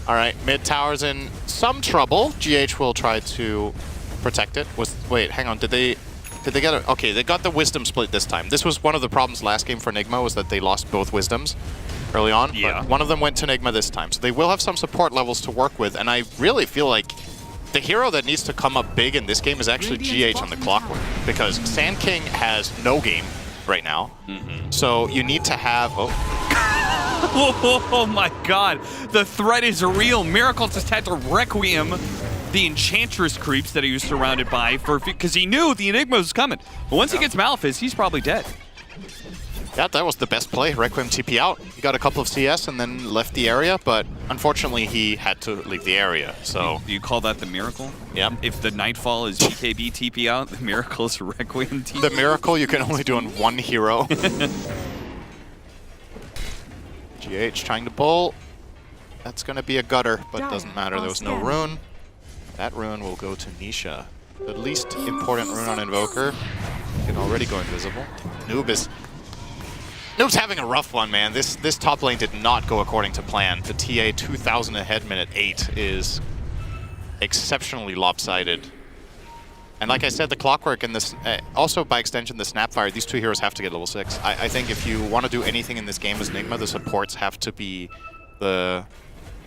All right, mid tower's in some trouble. GH will try to protect it. Wait, hang on. Did they get it? Okay, they got the wisdom split this time. This was one of the problems last game for Nigma, was that they lost both wisdoms early on. Yeah. But one of them went to Nigma this time, so they will have some support levels to work with. And I really feel like the hero that needs to come up big in this game is actually GH on the Clockwork, because Sand King has no game right now. So you need to have. Oh my god, the threat is real. Miracle just had to Requiem the Enchantress creeps that he was surrounded by because he knew the Enigma was coming. But once he gets Malphys, he's probably dead. Yeah, that was the best play. Requiem TP out. He got a couple of CS and then left the area, but unfortunately he had to leave the area, so... Do you call that the Miracle? Yep. If the Nightfall is GKB TP out, the Miracle is Requiem TP. The Miracle you can only do on one hero. GH trying to bull. That's going to be a gutter, but it doesn't matter. There was no rune. That rune will go to Nisha. The least important rune on Invoker. You can already go invisible. Noob's having a rough one, man. This top lane did not go according to plan. The TA 2000 ahead minute 8 is exceptionally lopsided. And like I said, the Clockwork and this, also by extension the Snapfire, these two heroes have to get level 6. I think if you want to do anything in this game as Nigma, the supports have to be the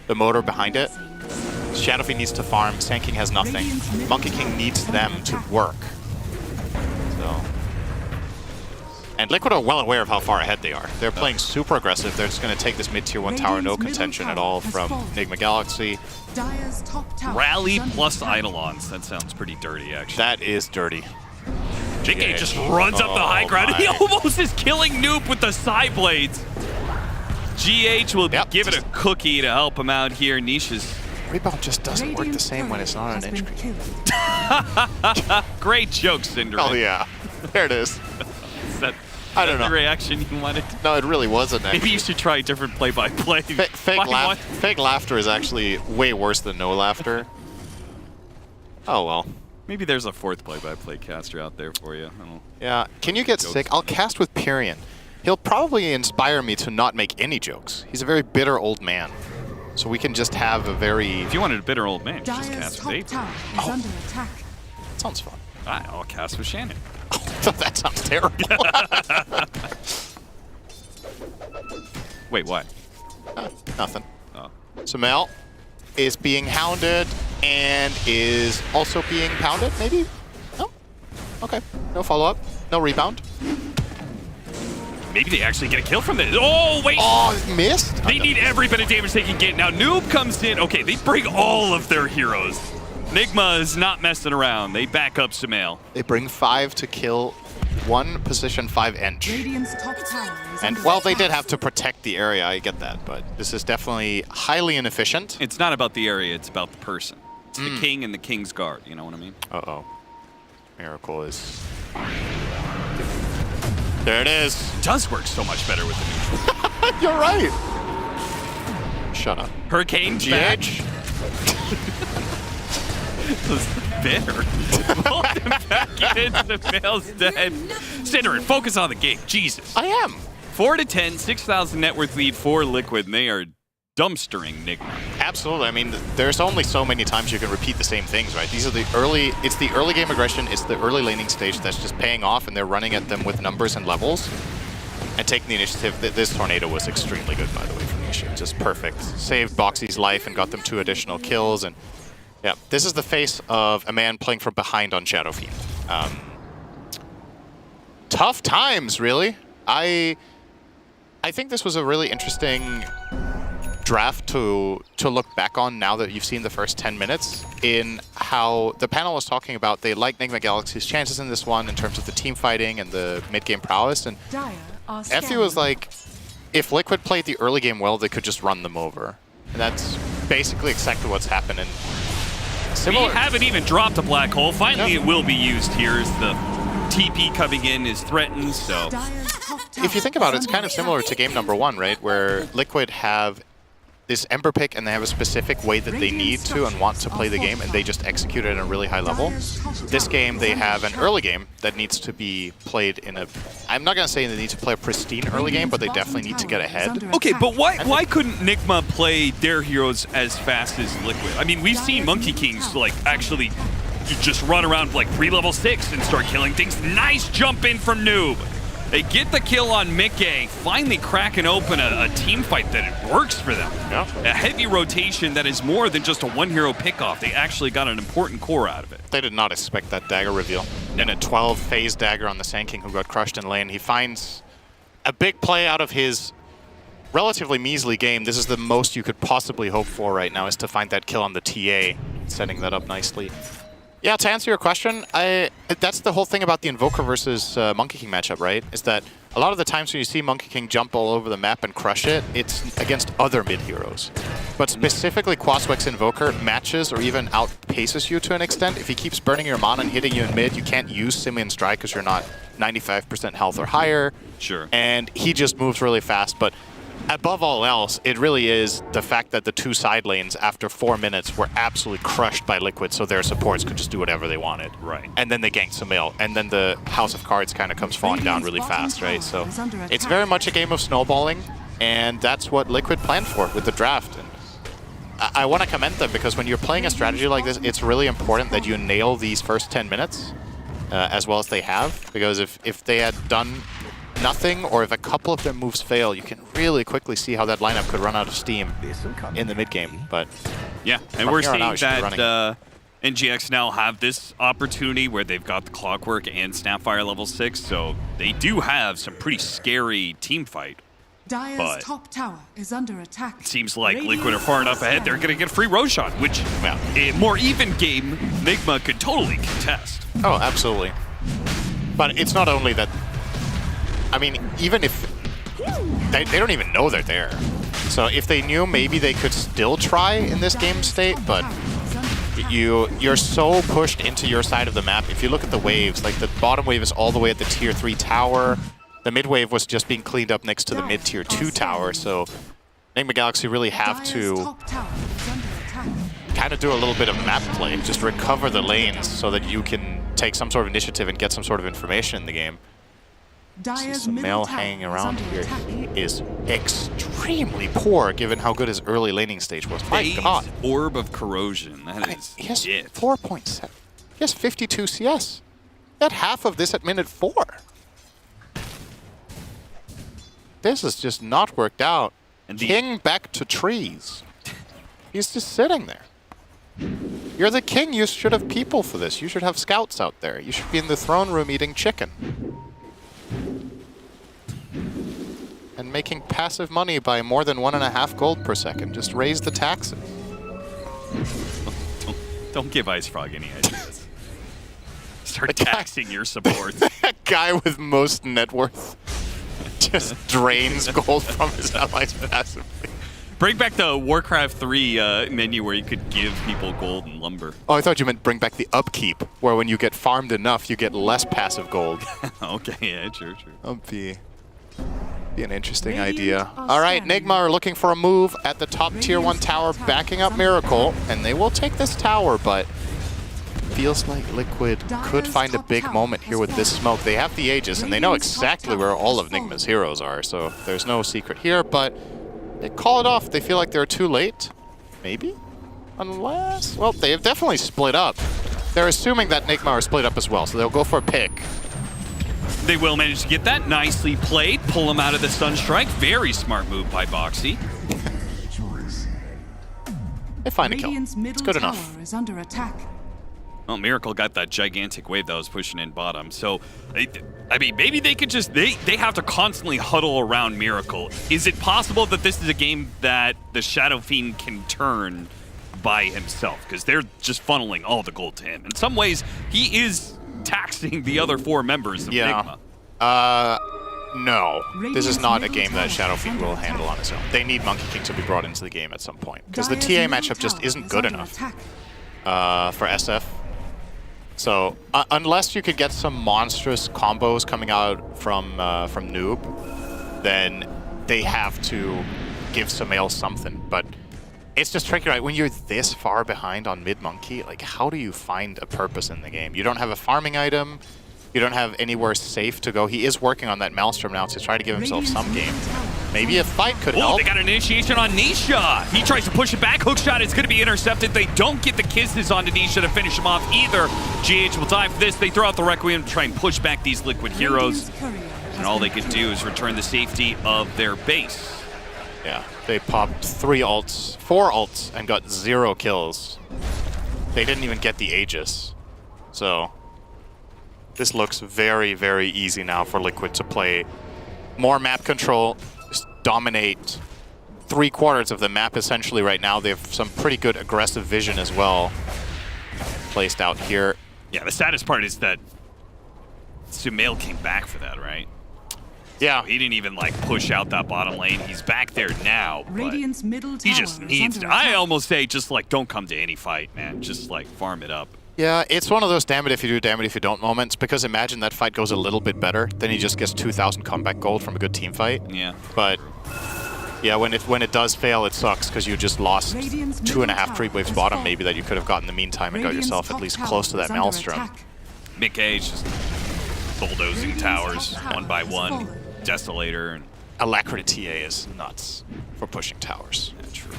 motor behind it. Shadowfiend needs to farm, Sand King has nothing. Monkey King needs them to work. So. And Liquid are well aware of how far ahead they are. They're playing super aggressive. They're just going to take this mid-tier 1 tower, no contention at all from Nigma Galaxy. Rally plus Eidolons. That sounds pretty dirty, actually. That is dirty. JK just runs up the high ground. He almost is killing Noob with the side blades. GH will give it a cookie to help him out here. Nisha's rebound just doesn't work the same when it's not an inch creep. Great joke, Cinder. Oh yeah, there it is. I don't know. The reaction you wanted? No, it really wasn't. Maybe you should try a different play-by-play. Fake laughter is actually way worse than no laughter. Oh well. Maybe there's a fourth play-by-play caster out there for you. Yeah. Can you get sick? I'll cast with Pyrion. He'll probably inspire me to not make any jokes. He's a very bitter old man. So we can just have a very... If you wanted a bitter old man, just cast with Ape. Under attack. That sounds fun. I'll cast with Shannon. That sounds terrible. Wait, what? Nothing. Oh. Sumail is being hounded and is also being pounded, maybe? No? Okay. No follow-up. No rebound. Maybe they actually get a kill from this. Oh, wait! Oh, missed? They need every bit of damage they can get. Now, Noob comes in. Okay, they bring all of their heroes. Nigma is not messing around. They back up Sumail. They bring 5 to kill 1 position 5 inch. And well, they did have to protect the area, I get that, but this is definitely highly inefficient. It's not about the area, it's about the person. It's the king and the king's guard, you know what I mean? Uh-oh. Miracle is... There it is. It does work so much better with the neutral. You're right. Shut up. Hurricane GH. back. Bitter. Pulled him back in. Sumail's dead. Cinder, focus on the game. Jesus. I am. 4-10, 6,000 net worth lead for Liquid, and they are dumpstering Nigma. Absolutely. I mean, there's only so many times you can repeat the same things, right? These are the early... It's the early game aggression. It's the early laning stage that's just paying off, and they're running at them with numbers and levels and taking the initiative. This tornado was extremely good, by the way, from Nisha. Just perfect. Saved Boxy's life and got them 2 additional kills, and yeah, this is the face of a man playing from behind on Shadowfiend. Tough times, really. I think this was a really interesting draft to look back on now that you've seen the first 10 minutes in how the panel was talking about they like Nigma Galaxy's chances in this one in terms of the team fighting and the mid-game prowess, and Effie was like, if Liquid played the early game well, they could just run them over. And that's basically exactly what's happened. And we haven't even dropped a black hole. Finally, it will be used here as the TP coming in is threatened, so... If you think about it, it's kind of similar to game number 1, right? Where Liquid have this Ember pick and they have a specific way that they need to and want to play the game, and they just execute it at a really high level. This game, they have an early game that needs to be played in a... I'm not going to say they need to play a pristine early game, but they definitely need to get ahead. Okay, but why couldn't Nigma play their heroes as fast as Liquid? I mean, we've seen Monkey Kings, like, actually just run around like pre-level 6 and start killing things. Nice jump in from Noob. They get the kill on Mickey, finally cracking open a team fight that it works for them. Yeah. A heavy rotation that is more than just a one-hero pickoff. They actually got an important core out of it. They did not expect that dagger reveal. And a 12-phase dagger on the Sand King who got crushed in lane. He finds a big play out of his relatively measly game. This is the most you could possibly hope for right now, is to find that kill on the TA, setting that up nicely. Yeah, to answer your question, that's the whole thing about the Invoker versus Monkey King matchup, right? Is that a lot of the times when you see Monkey King jump all over the map and crush it, it's against other mid-heroes. But specifically, Quaswex Invoker matches or even outpaces you to an extent. If he keeps burning your mana and hitting you in mid, you can't use Simian Strike because you're not 95% health or higher. Sure. And he just moves really fast. But above all else, it really is the fact that the two side lanes, after 4 minutes, were absolutely crushed by Liquid, so their supports could just do whatever they wanted. Right. And then they ganked Samil, and then the House of Cards kind of comes falling down really fast, right? So it's very much a game of snowballing, and that's what Liquid planned for with the draft. And I want to commend them, because when you're playing a strategy like this, it's really important that you nail these first 10 minutes as well as they have, because if they had done nothing, or if a couple of their moves fail, you can really quickly see how that lineup could run out of steam in the mid game. But yeah, and we're seeing that NGX now have this opportunity where they've got the Clockwork and Snapfire level 6, so they do have some pretty scary team fight. Dire's top tower is under attack. It seems like Liquid are far enough ahead, they're going to get a free Roshan, which a more even game, Nigma could totally contest. Oh, absolutely. But it's not only that. I mean, even if they don't even know they're there. So if they knew, maybe they could still try in this game state, but you're so pushed into your side of the map. If you look at the waves, like the bottom wave is all the way at the tier 3 tower. The mid wave was just being cleaned up next to the mid tier 2 tower. So Nigma Galaxy really have to kind of do a little bit of map play, just recover the lanes so that you can take some sort of initiative and get some sort of information in the game. Samil hanging around here. He is extremely poor given how good his early laning stage was. My God. Orb of Corrosion. That is he has 4.7. He has 52 CS. He had half of this at minute 4. This has just not worked out. And King back to trees. He's just sitting there. You're the king. You should have people for this. You should have scouts out there. You should be in the throne room eating chicken. And making passive money by more than 1.5 gold per second. Just raise the taxes. Don't give Ice Frog any ideas. Start taxing your support. That guy with most net worth just drains gold from his allies passively. Bring back the Warcraft 3 menu where you could give people gold and lumber. Oh, I thought you meant bring back the upkeep, where when you get farmed enough, you get less passive gold. Okay, yeah, true. That'd be an interesting idea. All right, Nigma are looking for a move at the top tier 1 tower, backing up Miracle, and they will take this tower, but feels like Liquid could find a big moment here with this smoke. They have the Aegis, and they know exactly where all of Nigma's heroes are, so there's no secret here, but they call it off. They feel like they're too late. Maybe? Unless... Well, they have definitely split up. They're assuming that Nigma are split up as well, so they'll go for a pick. They will manage to get that. Nicely played. Pull him out of the Sunstrike. Very smart move by Boxy. They find a kill. It's good enough. Is under attack. Well, Miracle got that gigantic wave that was pushing in bottom. So, I mean, maybe they could just... They have to constantly huddle around Miracle. Is it possible that this is a game that the Shadow Fiend can turn by himself? Because they're just funneling all the gold to him. In some ways, he is taxing the other 4 members of Nigma. No, this is not a game that Shadowfiend will handle on its own. They need Monkey King to be brought into the game at some point, because the TA matchup just isn't good enough for SF. So unless you could get some monstrous combos coming out from Noob, then they have to give Sumail something. But it's just tricky, right? When you're this far behind on mid Monkey, like how do you find a purpose in the game? You don't have a farming item. You don't have anywhere safe to go. He is working on that Maelstrom now to try to give himself some game. Maybe a fight could help. They got an initiation on Nisha. He tries to push it back. Hookshot is going to be intercepted. They don't get the kisses onto Nisha to finish him off either. GH will die for this. They throw out the Requiem to try and push back these Liquid heroes. And all they could do is return the safety of their base. Yeah, they popped 4 ults, and got 0 kills. They didn't even get the Aegis. So this looks very, very easy now for Liquid to play more map control, just dominate 3/4 of the map essentially right now. They have some pretty good aggressive vision as well placed out here. Yeah, the saddest part is that Sumail came back for that, right? Yeah. So he didn't even like push out that bottom lane. He's back there now, but Radiant's middle he tower just is needs under to. I attack. almost say just like don't come to any fight, man. Just like farm it up. Yeah, it's one of those damn it if you do, damn it if you don't moments, because imagine that fight goes a little bit better, then he just gets 2,000 comeback gold from a good team fight. Yeah. But yeah, when it does fail, it sucks, because you just lost 2.5 creep waves bottom maybe that you could have gotten in the meantime and got yourself at least close to that Maelstrom. Mick Age just bulldozing towers one by one. Desolator and Alacrity TA is nuts for pushing towers. Yeah, true.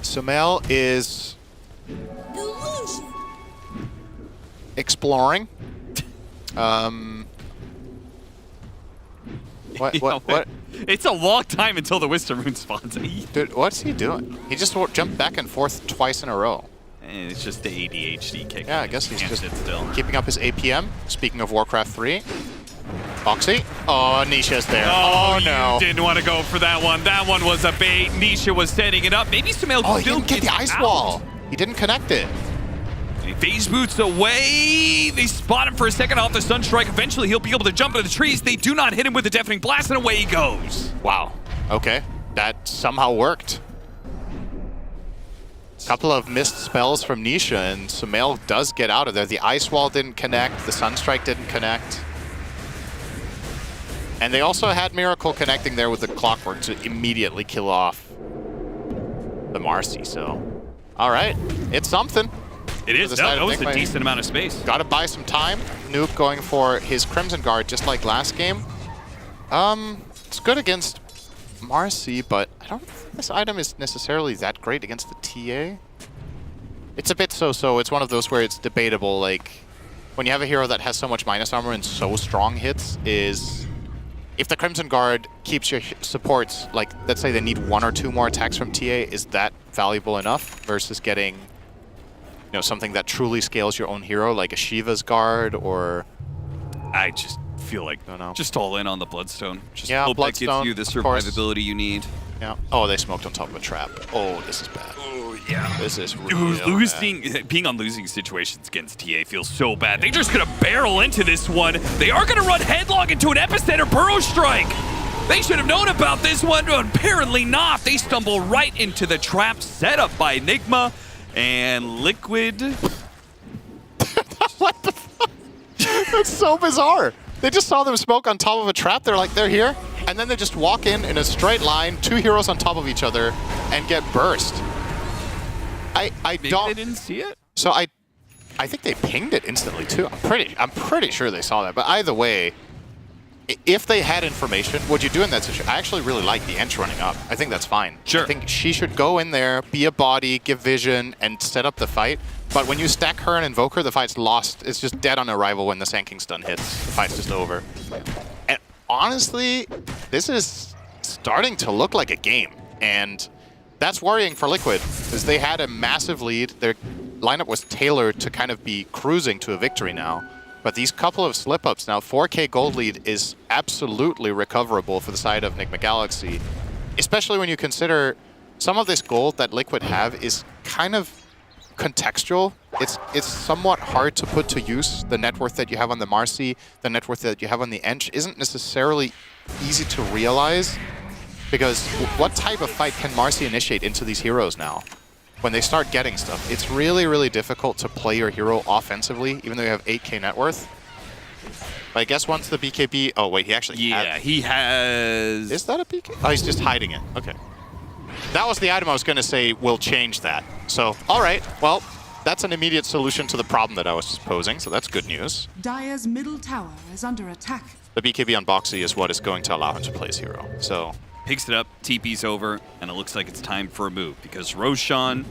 Sumail is exploring. What? It's a long time until the Wisdom Rune spawns. Dude, what's he doing? He just jumped back and forth twice in a row. And it's just the ADHD kick. Yeah, I guess he's just still keeping up his APM. Speaking of Warcraft 3. Foxy. Oh, Nisha's there. Oh, no. You didn't want to go for that one. That one was a bait. Nisha was setting it up. Maybe Sumail he still didn't get the ice wall. He didn't connect it. He phase boots away. They spot him for a second off the Sunstrike. Eventually, he'll be able to jump into the trees. They do not hit him with the Deafening Blast, and away he goes. Wow. Okay. That somehow worked. Couple of missed spells from Nisha, and Sumail does get out of there. The ice wall didn't connect. The Sunstrike didn't connect. And they also had Miracle connecting there with the Clockwork to immediately kill off the Marcy, so... Alright, it's something. It is. That was a decent amount of space. Gotta buy some time. Noob going for his Crimson Guard just like last game. It's good against Marcy, but I don't think this item is necessarily that great against the TA. It's a bit so-so. It's one of those where it's debatable, like... When you have a hero that has so much minus armor and so strong hits, is... If the Crimson Guard keeps your supports, like, let's say they need 1 or 2 more attacks from TA, is that valuable enough versus getting, you know, something that truly scales your own hero, like a Shiva's Guard, or... I just feel like just all in on the Bloodstone. Just yeah, hope Bloodstone, that gets you the survivability you need. Yeah. Oh, they smoked on top of a trap. Oh, this is bad. Oh, yeah. This is really being on losing situations against TA feels so bad. They're just going to barrel into this one. They are going to run headlong into an Epicenter Burrow Strike. They should have known about this one, but apparently not. They stumble right into the trap set up by Enigma and Liquid. What the fuck? That's so bizarre. They just saw them smoke on top of a trap. They're like, they're here. And then they just walk in a straight line, 2 heroes on top of each other, and get burst. Maybe they didn't see it? So I think they pinged it instantly too. I'm pretty sure they saw that. But either way, if they had information, what you do in that situation? I actually really like the Ench running up. I think that's fine. Sure. I think she should go in there, be a body, give vision, and set up the fight. But when you stack her and Invoker, the fight's lost. It's just dead on arrival when the Sand King stun hits. The fight's just over. And honestly, this is starting to look like a game. And that's worrying for Liquid, because they had a massive lead. Their lineup was tailored to kind of be cruising to a victory now. But these couple of slip-ups now, 4K gold lead is absolutely recoverable for the side of Enigma Galaxy. Especially when you consider some of this gold that Liquid have is kind of contextual. It's somewhat hard to put to use. The net worth that you have on the Marcy, the net worth that you have on the Ench isn't necessarily easy to realize, because what type of fight can Marcy initiate into these heroes now? When they start getting stuff, it's really, really difficult to play your hero offensively, even though you have 8k net worth. But I guess once the BKB... Oh, wait, he actually he has... Is that a BKB? Oh, he's just hiding it. Okay. That was the item I was going to say will change that. So, all right. Well, that's an immediate solution to the problem that I was just posing, so that's good news. Dire's middle tower is under attack. The BKB on Boxy is what is going to allow him to play his hero. So picks it up, TP's over, and it looks like it's time for a move because Roshan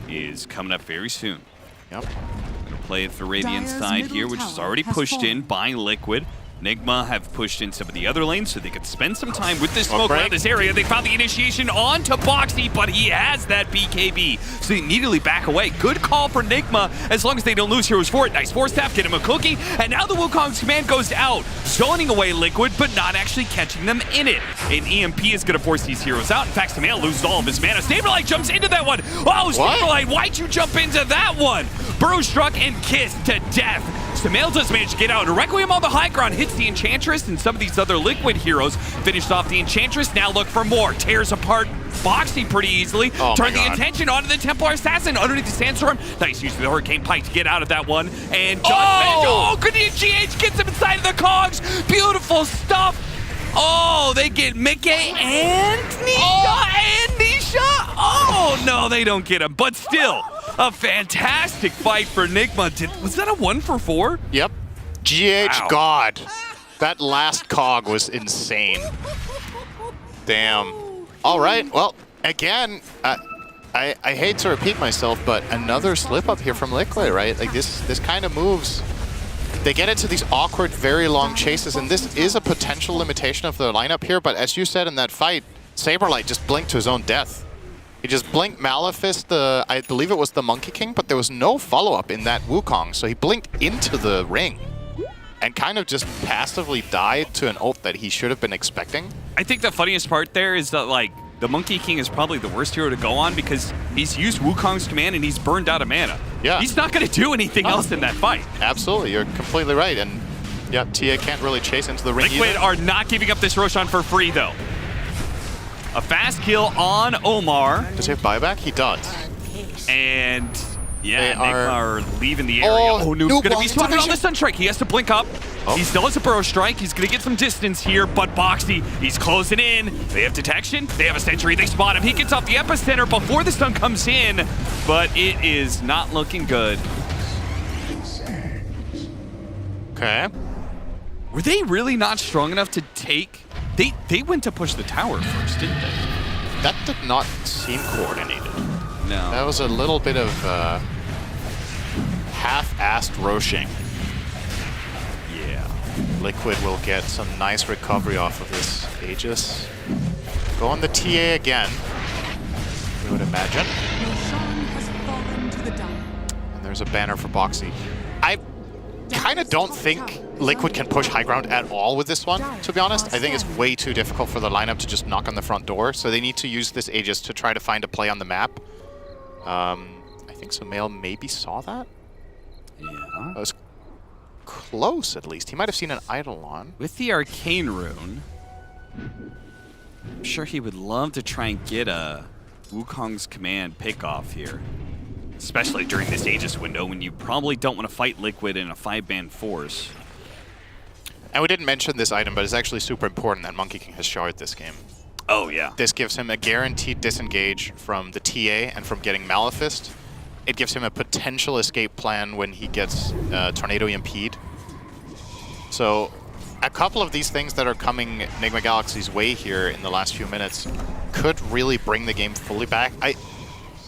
is coming up very soon. Yep. Gonna play the Radiant side here, which is already pushed in by Liquid. Nigma have pushed in some of the other lanes so they could spend some time with this smoke around this area. They found the initiation onto Boxy, but he has that BKB, so they immediately back away. Good call for Nigma, as long as they don't lose heroes for it. Nice force tap, get him a cookie, and now the Wukong's command goes out, zoning away Liquid, but not actually catching them in it. An EMP is going to force these heroes out. In fact, Samael loses all of his mana. Saberlight jumps into that one. Oh, Saberlight, why'd you jump into that one? Burrow struck and kissed to death. Samael does manage to get out. Requiem on the high ground hits the Enchantress, and some of these other Liquid heroes finished off the Enchantress. Now look for more. Tears apart Boxy pretty easily. Turn the attention onto the Templar Assassin underneath the Sandstorm. Nice use of the Hurricane Pike to get out of that one. And good GH gets him inside of the cogs. Beautiful stuff. Oh, they get Mickey and Nisha Oh, no, they don't get him. But still, a fantastic fight for Nigma. Was that a 1-for-4? Yep. GH God. That last cog was insane. Damn. All right, well, again, I hate to repeat myself, but another slip up here from Liquid, right? Like this kind of moves. They get into these awkward, very long chases, and this is a potential limitation of the lineup here, but as you said in that fight, Saberlight just blinked to his own death. He just blinked Malefist, I believe it was the Monkey King, but there was no follow-up in that Wukong, so he blinked into the ring and kind of just passively died to an ult that he should have been expecting. I think the funniest part there is that, like, the Monkey King is probably the worst hero to go on because he's used Wukong's command and he's burned out of mana. Yeah. He's not going to do anything else in that fight. Absolutely, you're completely right. And yeah, TA can't really chase into the ring Liquid are not giving up this Roshan for free, though. A fast kill on Omar. Does he have buyback? He does. And yeah, Nigma are leaving the area. Oh, Noob's going to be spotted on the Sunstrike. He has to blink up. He still has a Burrow Strike. He's going to get some distance here, but Boxy, he's closing in. They have detection. They have a sentry. They spot him. He gets off the epicenter before the stun comes in, but it is not looking good. Okay. Were they really not strong enough to take... They went to push the tower first, didn't they? That did not seem coordinated. No. That was a little bit of half-assed Roshing. Yeah. Liquid will get some nice recovery off of this Aegis. Go on the TA again, you would imagine. And there's a banner for Boxy. I kind of don't think Liquid can push high ground at all with this one, to be honest. I think it's way too difficult for the lineup to just knock on the front door, so they need to use this Aegis to try to find a play on the map. I think Samael maybe saw that. Yeah. That was close, at least. He might have seen an Eidolon. With the Arcane Rune, I'm sure he would love to try and get a Wukong's command pick-off here. Especially during this Aegis window when you probably don't want to fight Liquid in a 5-man force. And we didn't mention this item, but it's actually super important that Monkey King has shard this game. Oh, yeah. This gives him a guaranteed disengage from the TA and from getting Malefist. It gives him a potential escape plan when he gets Tornado EMP'd. So a couple of these things that are coming Nigma Galaxy's way here in the last few minutes could really bring the game fully back.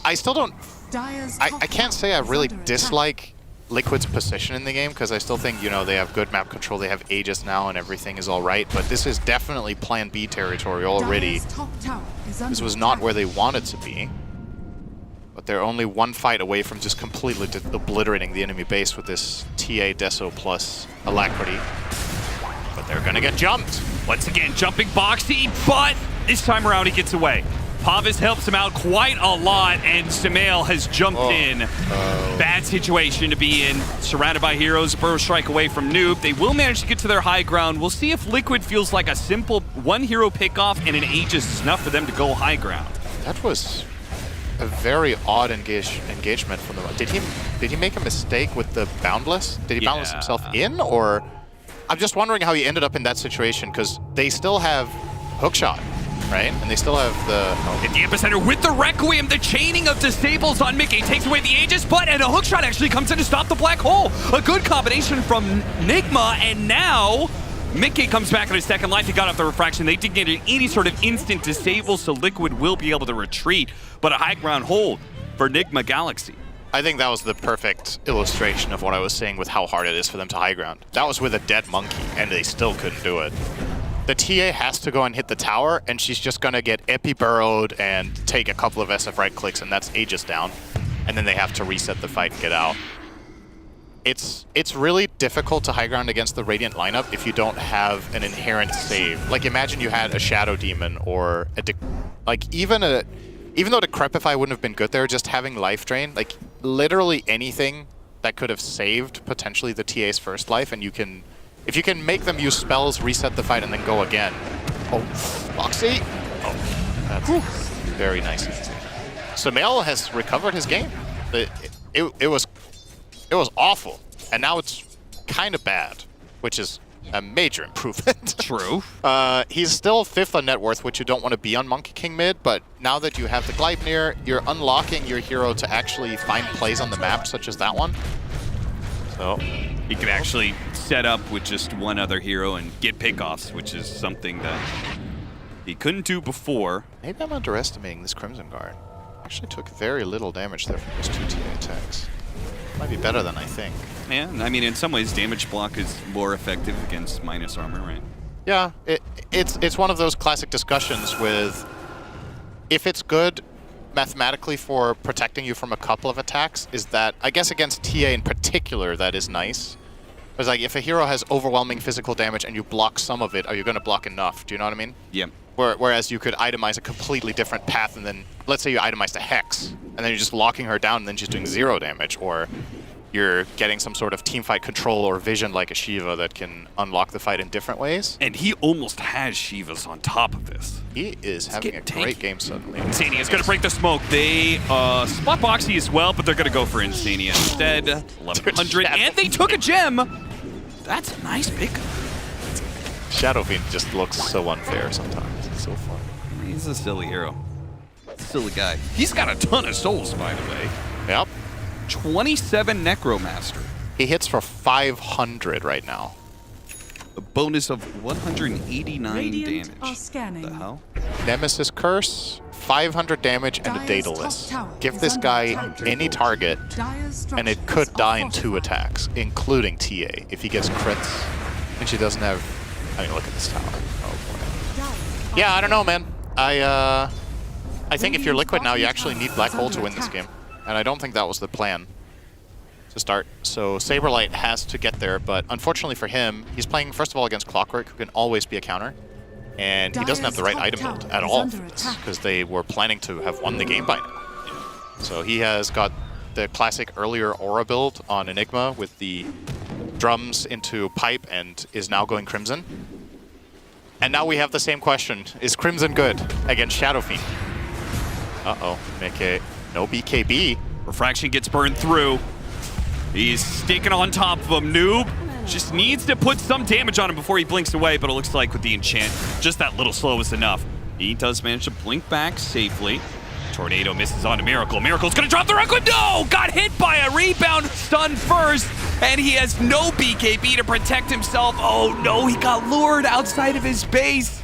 I still don't... I can't say I really dislike Liquid's position in the game, because I still think, you know, they have good map control, they have Aegis now, and everything is all right, but this is definitely Plan B territory already. This was not where they wanted to be, but they're only one fight away from just completely obliterating the enemy base with this TA Deso plus Alacrity. But they're gonna get jumped. Once again, jumping Boxy, but this time around he gets away. Pavis helps him out quite a lot, and Samael has jumped in. Bad situation to be in. Surrounded by heroes, Burrow strike away from Noob. They will manage to get to their high ground. We'll see if Liquid feels like a simple one hero pickoff and an Aegis is enough for them to go high ground. That was a very odd engagement from the. Did he make a mistake with the Boundless? Did he Boundless himself in, or? I'm just wondering how he ended up in that situation, because they still have hookshot, right? And they still have the... At the epicenter with the Requiem, the chaining of disables on Mickey takes away the Aegis, but and a hookshot actually comes in to stop the black hole. A good combination from Nigma, and now Mickey comes back in his second life. He got off the refraction. They didn't get any sort of instant disable, so Liquid will be able to retreat, but a high ground hold for Nigma Galaxy. I think that was the perfect illustration of what I was saying with how hard it is for them to high ground. That was with a dead monkey, and they still couldn't do it. The TA has to go and hit the tower, and she's just going to get epi-burrowed and take a couple of SF right clicks, and that's Aegis down. And then they have to reset the fight and get out. It's really difficult to high ground against the Radiant lineup if you don't have an inherent save. Like, imagine you had a Shadow Demon or even though Decrepify wouldn't have been good there, just having Life Drain, like literally anything that could have saved potentially the TA's first life, and if you can make them use spells, reset the fight, and then go again. Oh, Foxy! Oh, that's very nice. Samael has recovered his game. It was awful, and now it's kind of bad, which is a major improvement. True. He's still 5th on net worth, which you don't want to be on Monkey King mid, but now that you have the Gleipnir, you're unlocking your hero to actually find plays on the map, such as that one. So he could actually set up with just one other hero and get pickoffs, which is something that he couldn't do before. Maybe I'm underestimating this Crimson Guard. Actually took very little damage there from those 2 TA attacks. Might be better than I think. Yeah, I mean, in some ways, damage block is more effective against minus armor, right? Yeah, it's one of those classic discussions with if it's good mathematically for protecting you from a couple of attacks, is that, I guess against TA in particular, that is nice. Because like, if a hero has overwhelming physical damage and you block some of it, are you going to block enough? Do you know what I mean? Yeah. Whereas you could itemize a completely different path, and then, let's say you itemized a Hex, and then you're just locking her down and then she's doing 0 damage, or you're getting some sort of teamfight control or vision like a Shiva that can unlock the fight in different ways. And he almost has Shivas on top of this. He is having a great game suddenly. Insania is going to break the smoke. They spot Boxy as well, but they're going to go for Insania instead. 1100, and they took a gem. That's a nice pick. Shadow Fiend just looks so unfair sometimes. It's so fun. He's a silly hero. Silly guy. He's got a ton of souls, by the way. Yep. 27 Necromaster. He hits for 500 right now. A bonus of 189 Radiant damage. are scanning. What the hell? Nemesis Curse, 500 damage, and a Daedalus. Give this guy any target, and it could die in 2 attacks, including TA, if he gets crits. And she doesn't have... I mean, look at this tower. Oh, boy. Yeah, I don't know, man. I think if you're Liquid now, you actually need Black Hole to win this game. And I don't think that was the plan to start. So Saberlight has to get there, but unfortunately for him, he's playing, first of all, against Clockwork, who can always be a counter. And he doesn't have the right item build at all for this, because they were planning to have won the game by now. So he has got the classic earlier Aura build on Enigma with the drums into Pipe and is now going Crimson. And now we have the same question. Is Crimson good against Shadow Fiend? Uh-oh, Mickey. No BKB. Refraction gets burned through. He's sticking on top of him. Noob just needs to put some damage on him before he blinks away, but it looks like with the enchant, just that little slow is enough. He does manage to blink back safely. Tornado misses onto Miracle. Miracle's gonna drop the Requiem. No! Got hit by a rebound stun first, and he has no BKB to protect himself. Oh no, he got lured outside of his base.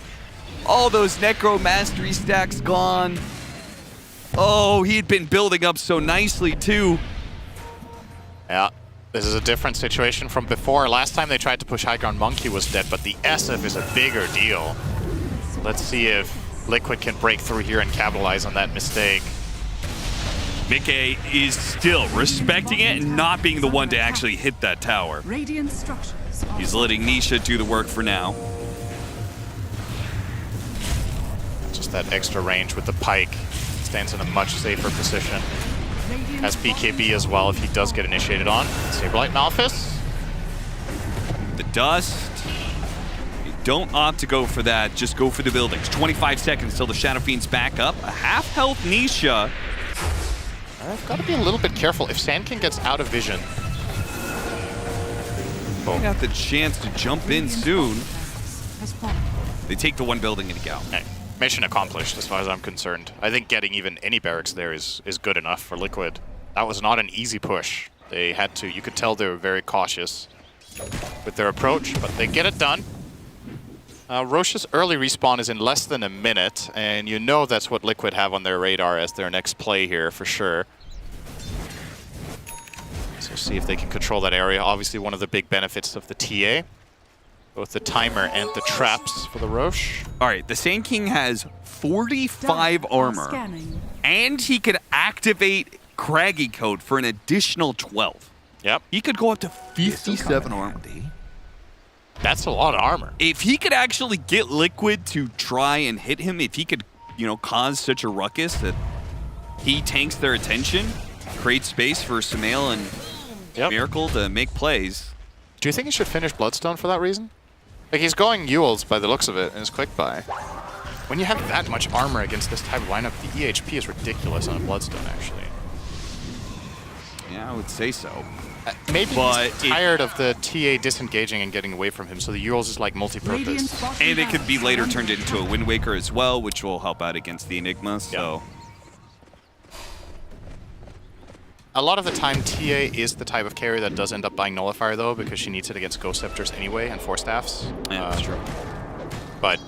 All those Necro Mastery stacks gone. Oh, he'd been building up so nicely too. Yeah, this is a different situation from before. Last time they tried to push high ground, Monkey was dead, but the SF is a bigger deal. Let's see if Liquid can break through here and capitalize on that mistake. Mickey is still respecting it and not being the one to actually hit that tower. Radiant structures. He's letting Nisha do the work for now. Just Just that extra range with the pike. Stands in a much safer position. Has BKB as well if he does get initiated on. Saberlight Malphus. The dust. You don't opt to go for that, just go for the buildings. 25 seconds till the Shadow Fiend's back up. A half health Nisha. I've got to be a little bit careful. If Sand King gets out of vision. Oh. Got the chance to jump in soon. They take the one building and go. Hey, mission accomplished as far as I'm concerned. I think getting even any barracks there is good enough for Liquid. That was not an easy push. They had to, you could tell they were very cautious with their approach, but they get it done. Roche's early respawn is in less than a minute, and you know that's what Liquid have on their radar as their next play here for sure. So see if they can control that area. Obviously one of the big benefits of the TA. Both the timer and the traps for the Roche. All right, the Sand King has 45 armor, and he could activate Craggy Code for an additional 12. Yep. He could go up to 57 armor. That's a lot of armor. If he could actually get Liquid to try and hit him, if he could, you know, cause such a ruckus that he tanks their attention, create space for Sumail and Miracle to make plays. Do you think he should finish Bloodstone for that reason? Like, he's going Ewel's by the looks of it in his quick buy. When you have that much armor against this type of lineup, the EHP is ridiculous on a Bloodstone, actually. Yeah, I would say so. Maybe he's tired of the TA disengaging and getting away from him, so the Ewel's is like multi-purpose. And it could be later turned into a Wind Waker as well, which will help out against the Enigma, so... A lot of the time, TA is the type of carry that does end up buying Nullifier, though, because she needs it against Ghost Scepters anyway and Force Staffs. Yeah, that's true. But,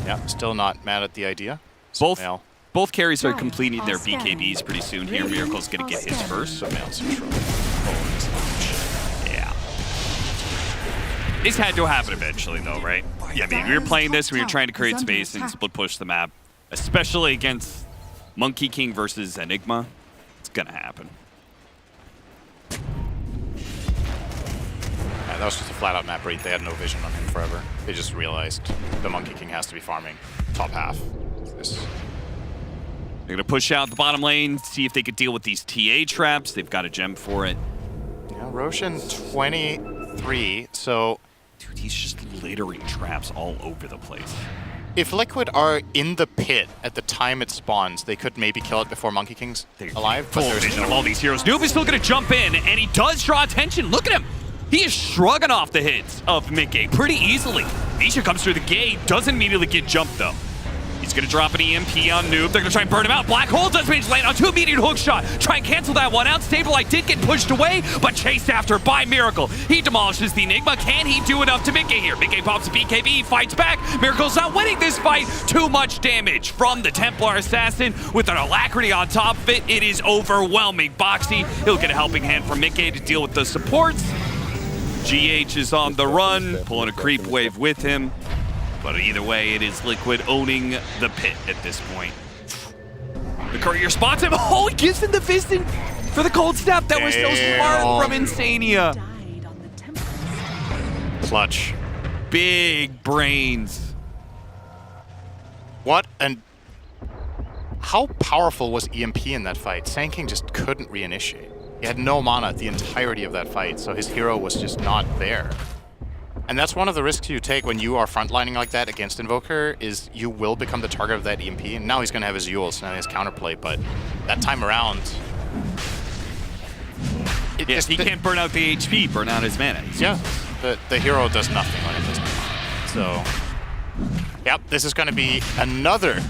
yeah, still not mad at the idea. Both carries are completing their BKBs pretty soon here. Miracle's going to get his first. Yeah. This had to happen eventually, though, right? Yeah, I mean, we were playing this, we were trying to create space and split push the map, especially against Monkey King versus Enigma. It's going to happen. Yeah, that was just a flat-out map read. They had no vision on him forever. They just realized the Monkey King has to be farming top half of this. They're going to push out the bottom lane, see if they could deal with these TA traps. They've got a gem for it. Yeah, Roshan 23, so... Dude, he's just littering traps all over the place. If Liquid are in the pit at the time it spawns, they could maybe kill it before Monkey King's alive. Full vision of all these heroes. Noob is still going to jump in, and he does draw attention. Look at him. He is shrugging off the hits of mid-gate pretty easily. Nisha comes through the gate, doesn't immediately get jumped, though. He's going to drop an EMP on Noob. They're going to try and burn him out. Black Hole does manage to land on 2 immediate hook shot. Try and cancel that one out. Saberlight did get pushed away, but chased after by Miracle. He demolishes the Enigma. Can he do enough to Midgate here? Midgate pops a BKB, fights back. Miracle's not winning this fight. Too much damage from the Templar Assassin with an Alacrity on top of it. It is overwhelming. Boxy, he'll get a helping hand from Midgate to deal with the supports. GH is on the run, pulling a creep wave with him. But either way, it is Liquid owning the pit at this point. The courier spots him. Oh, he gives him the Fiston for the cold snap. That was so smart from Insania. Clutch. Big brains. What? And how powerful was EMP in that fight? Sand King just couldn't reinitiate. He had no mana the entirety of that fight, so his hero was just not there. And that's one of the risks you take when you are frontlining like that against Invoker, is you will become the target of that EMP. And now he's going to have his Ewels and his counterplay, but that time around... Yes, he can't burn out the HP, burn out his mana. Yeah, the hero does nothing when it does not. So, yep, this is going to be another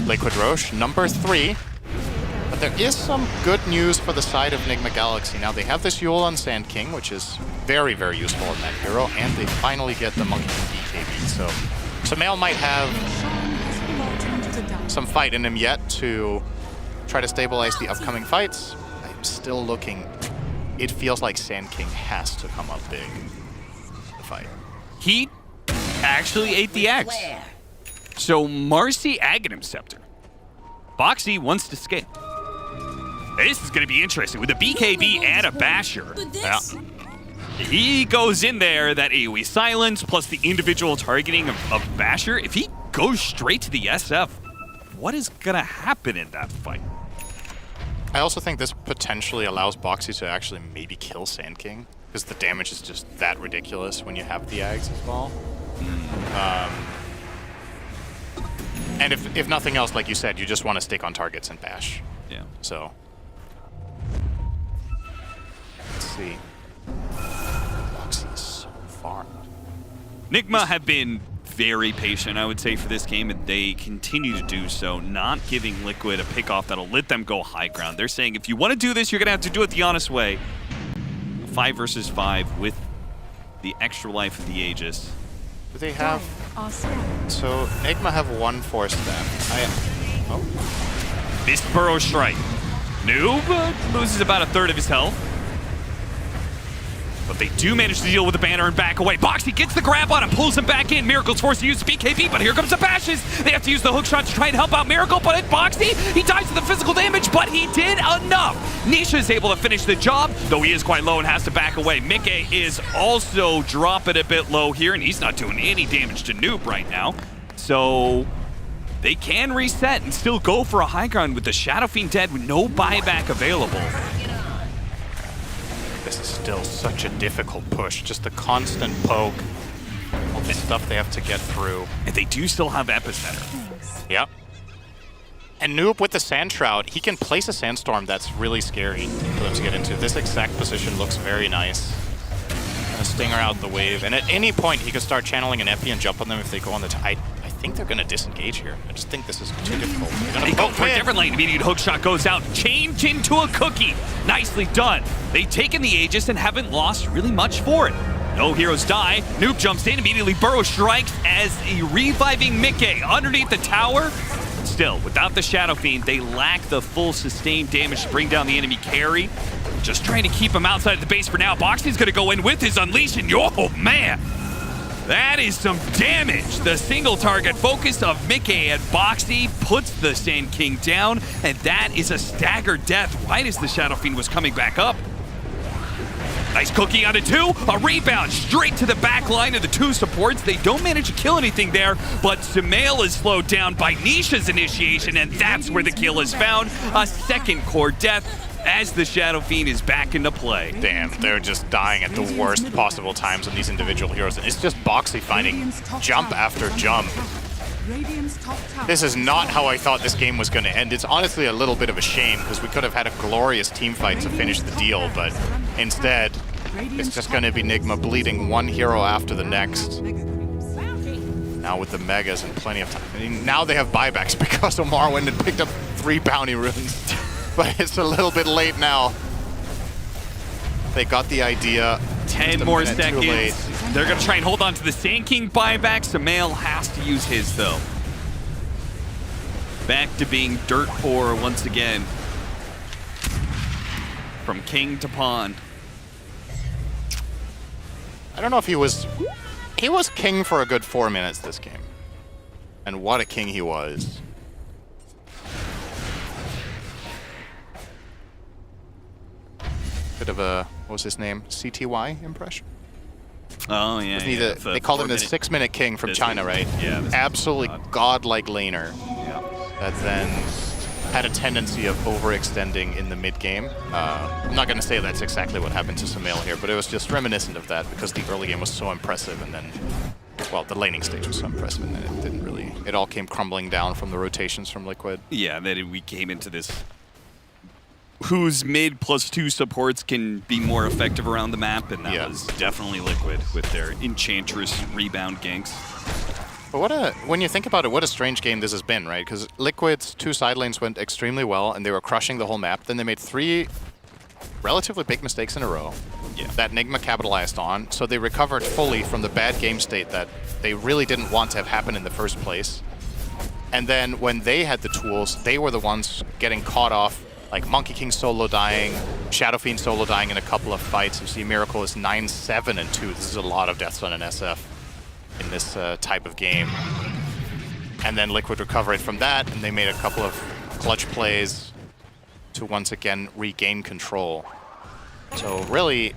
Liquid Roche, number 3. But there is some good news for the side of Enigma Galaxy. Now, they have this Ewel on Sand King, which is very, very useful in that hero, and they finally get the Monkey King BKB. So, Sumail might have some fight in him yet to try to stabilize the upcoming fights. I'm still looking. It feels like Sand King has to come up big in the fight. He actually ate the X. So, Marcy Aghanim Scepter. Boxy wants to scale. This is going to be interesting with a BKB and a Basher. Yeah. He goes in there, that AoE silence plus the individual targeting of Basher. If he goes straight to the SF. What is going to happen in that fight? I also think this potentially allows Boxy to actually maybe kill Sand King, because the damage is just that ridiculous when you have the Ags as well. And if nothing else, like you said, you just want to stick on targets and bash. Yeah. So let's see. Boxy is so far. Nigma have been very patient, I would say, for this game, and they continue to do so, not giving Liquid a pick-off that'll let them go high ground. They're saying, if you want to do this, you're going to have to do it the honest way. 5 versus 5 with the extra life of the Aegis. Do they have... So, Nigma have 1 Force Staff. Missed Burrow Strike. Noob loses about a third of his health. But they do manage to deal with the banner and back away. Boxy gets the grab on him, pulls him back in. Miracle's forced to use BKB, but here comes the bashes. They have to use the hook shot to try and help out Miracle, but at Boxy, he dies to the physical damage, but he did enough. Nisha is able to finish the job, though he is quite low and has to back away. Mickey is also dropping a bit low here, and he's not doing any damage to Noob right now. So they can reset and still go for a high ground with the Shadow Fiend dead with no buyback available. This is still such a difficult push. Just the constant poke. All the stuff they have to get through. And they do still have Epicenter. Yep. And Noob with the Sand Shroud, he can place a Sandstorm that's really scary for them to get into. This exact position looks very nice. A Stinger out the wave. And at any point, he could start channeling an Epi and jump on them if they go on the tide. I think they're going to disengage here. I just think this is too difficult. They go for a different lane. Immediate hook shot goes out. Change into a cookie. Nicely done. They've taken the Aegis and haven't lost really much for it. No heroes die. Noob jumps in. Immediately Burrow strikes as a reviving Mickey underneath the tower. Still, without the Shadow Fiend, they lack the full sustained damage to bring down the enemy carry. Just trying to keep him outside of the base for now. Boxy's going to go in with his Unleash, and oh man! That is some damage. The single target focus of Mickey and Boxy puts the Sand King down, and that is a staggered death right as the Shadow Fiend was coming back up. Nice cookie onto 2, a rebound straight to the back line of the 2 supports. They don't manage to kill anything there, but Sumail is slowed down by Nisha's initiation, and that's where the kill is found. A second core death as the Shadow Fiend is back into play. Damn, they're just dying at the worst possible times on these individual heroes. It's just Boxy finding jump after jump. This is not how I thought this game was going to end. It's honestly a little bit of a shame because we could have had a glorious team fight to finish the deal, but instead, it's just going to be Nigma bleeding one hero after the next. Now with the Megas and plenty of time. I mean, now they have buybacks because Omar went and picked up 3 bounty runes. But it's a little bit late now. They got the idea. 10 more seconds. They're going to try and hold on to the Sand King buyback. Sumail has to use his, though. Back to being dirt poor once again. From king to pawn. I don't know if he was king for a good 4 minutes this game. And what a king he was. Bit of a, what was his name? CTY impression? Oh, yeah. They called him the 6-minute king from China, right? Yeah. Absolutely godlike laner. Yeah. That then had a tendency of overextending in the mid-game. I'm not going to say that's exactly what happened to Sumail here, but it was just reminiscent of that because the early game was so impressive and then, well, the laning stage was so impressive and then it didn't really, it all came crumbling down from the rotations from Liquid. Yeah, then we came into this whose mid +2 supports can be more effective around the map, and that was definitely Liquid with their Enchantress rebound ganks. But when you think about it, what a strange game this has been, right? Because Liquid's 2 side lanes went extremely well, and they were crushing the whole map. Then they made 3 relatively big mistakes in a row that Nigma capitalized on, so they recovered fully from the bad game state that they really didn't want to have happen in the first place. And then when they had the tools, they were the ones getting caught off. Like Monkey King solo dying, Shadow Fiend solo dying in a couple of fights. You see Miracle is 9-7-2. This is a lot of deaths on an SF in this type of game. And then Liquid recovered from that, and they made a couple of clutch plays to once again regain control. So really,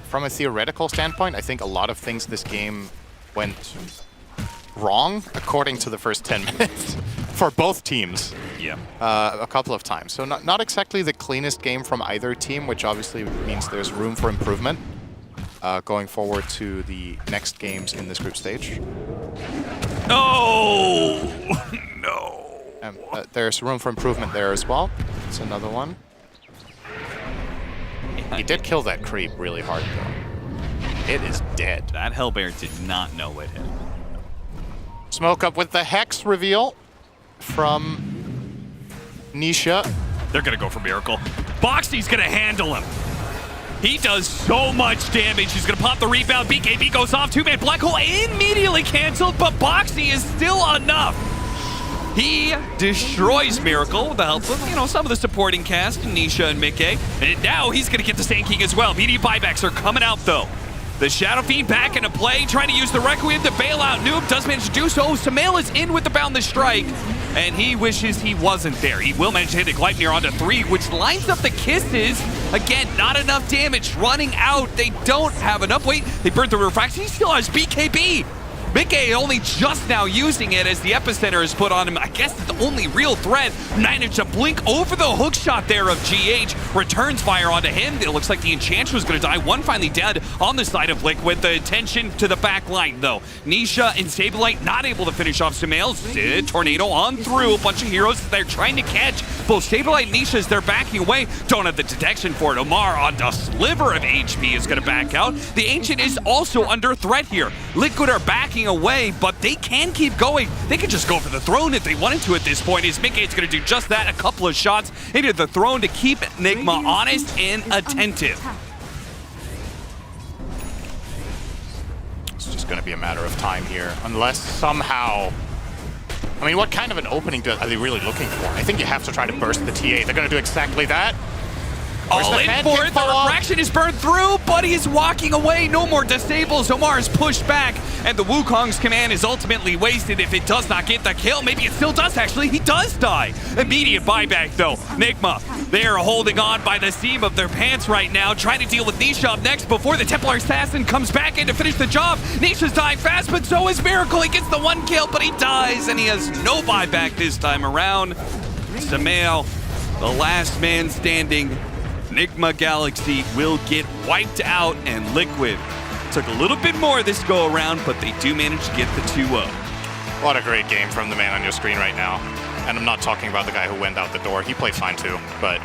from a theoretical standpoint, I think a lot of things this game went wrong according to the first 10 minutes for both teams. Yeah. A couple of times. So not exactly the cleanest game from either team, which obviously means there's room for improvement going forward to the next games in this group stage. No! No. There's room for improvement there as well. It's another one. He did kill that creep really hard, though. It is dead. That Hellbear did not know it hit him. Smoke up with the Hex reveal from Nisha. They're going to go for Miracle. Boxy's going to handle him. He does so much damage. He's going to pop the rebound. BKB goes off. Two-man black hole immediately canceled, but Boxy is still enough. He destroys Miracle with the help of, some of the supporting cast, Nisha and Mickey. And now he's going to get the Sand King as well. Media buybacks are coming out, though. The Shadow Fiend back into play, trying to use the Requiem to bail out Noob. Does manage to do so. Sumail is in with the Boundless Strike, and he wishes he wasn't there. He will manage to hit a Gleipnir onto 3, which lines up the kisses. Again, not enough damage. Running out. They don't have enough. Wait, they burned the refraction. He still has BKB. Mickey only just now using it as the epicenter is put on him. I guess it's the only real threat. Managed to blink over the hook shot there of GH. Returns fire onto him. It looks like the Enchantress was going to die. One finally dead on the side of Liquid. The attention to the back line, though. Nisha and Sableye not able to finish off Sumail. Tornado on through. A bunch of heroes they're trying to catch. Both Sableye and Nisha as they're backing away. Don't have the detection for it. Omar on the sliver of HP is going to back out. The Ancient is also under threat here. Liquid are backing away, but they can keep going. They could just go for the throne if they wanted to at this point. Is Mickey's going to do just that. A couple of shots into the throne to keep Nigma honest and attentive. It's just going to be a matter of time here, unless somehow... I mean, what kind of an opening are they really looking for? I think you have to try to burst the TA. They're going to do exactly that. All in for it. The refraction is burned through, but he is walking away. No more disables. Omar is pushed back, and the Wukong's command is ultimately wasted if it does not get the kill. Maybe it still does, actually. He does die. Immediate buyback, though. Nigma, they are holding on by the seam of their pants right now, trying to deal with Nisha up next before the Templar Assassin comes back in to finish the job. Nisha's dying fast, but so is Miracle. He gets the one kill, but he dies, and he has no buyback this time around. Sumail, the last man standing. Nigma Galaxy will get wiped out, and Liquid took a little bit more this go around, but they do manage to get the 2-0. What a great game from the man on your screen right now. And I'm not talking about the guy who went out the door. He played fine too, but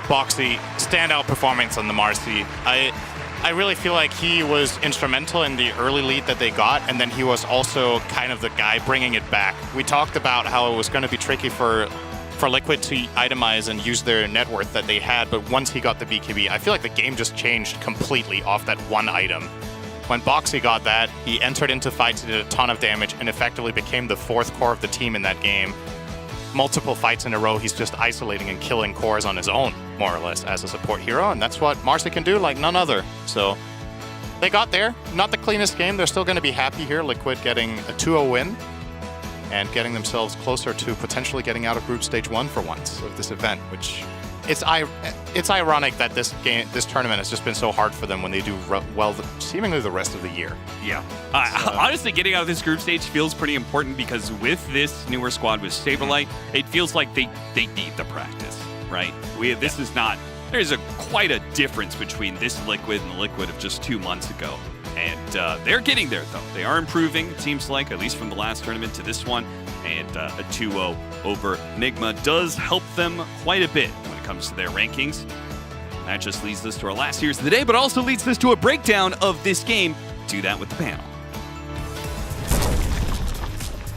Boxy, standout performance on the Marcy. I really feel like he was instrumental in the early lead that they got, and then he was also kind of the guy bringing it back. We talked about how it was going to be tricky for Liquid to itemize and use their net worth that they had, but once he got the BKB, I feel like the game just changed completely off that one item. When Boxy got that, he entered into fights, did a ton of damage, and effectively became the fourth core of the team in that game. Multiple fights in a row, he's just isolating and killing cores on his own, more or less, as a support hero, and that's what Marcy can do like none other. So they got there. Not the cleanest game. They're still going to be happy here, Liquid getting a 2-0 win and getting themselves closer to potentially getting out of Group Stage 1 for once of this event, which it's ironic that this tournament has just been so hard for them when they do well seemingly the rest of the year. Yeah. Honestly, getting out of this group stage feels pretty important because with this newer squad with Saberlight, it feels like they need the practice, right? This is not... There's quite a difference between this Liquid and the Liquid of just 2 months ago. And they're getting there, though. They are improving, it seems like, at least from the last tournament to this one. And a 2-0 over Nigma does help them quite a bit when it comes to their rankings. And that just leads us to our last series of the day, but also leads us to a breakdown of this game. Do that with the panel.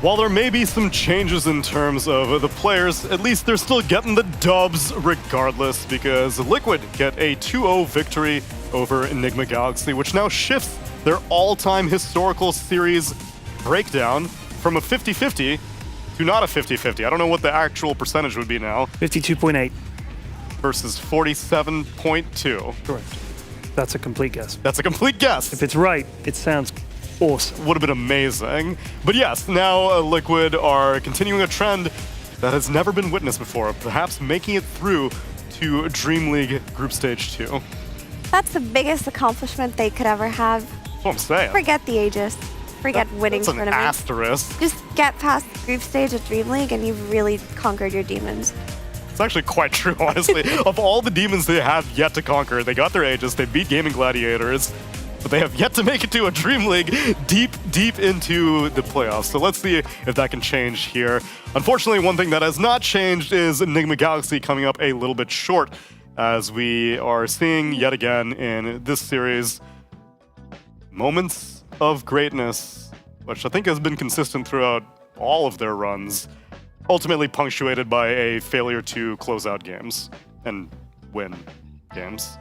While there may be some changes in terms of the players, at least they're still getting the dubs regardless, because Liquid get a 2-0 victory over Enigma Galaxy, which now shifts their all-time historical series breakdown from a 50-50 to not a 50-50. I don't know what the actual percentage would be now. 52.8. Versus 47.2. Correct. That's a complete guess. That's a complete guess. If it's right, it sounds awesome. Would have been amazing. But yes, now Liquid are continuing a trend that has never been witnessed before, perhaps making it through to DreamLeague Group Stage 2. That's the biggest accomplishment they could ever have. That's what I'm saying. Forget the Aegis. forget winning That's an tournaments. asterisk. Just get past the group stage of Dream League and you've really conquered your demons. It's actually quite true, honestly. Of all the demons they have yet to conquer, they got their Aegis, they beat Gaming Gladiators, but they have yet to make it to a Dream League deep into the playoffs. So let's see if that can change here. Unfortunately, one thing that has not changed is Enigma Galaxy coming up a little bit short, as we are seeing yet again in this series moments of greatness, which I think has been consistent throughout all of their runs, ultimately punctuated by a failure to close out games and win games.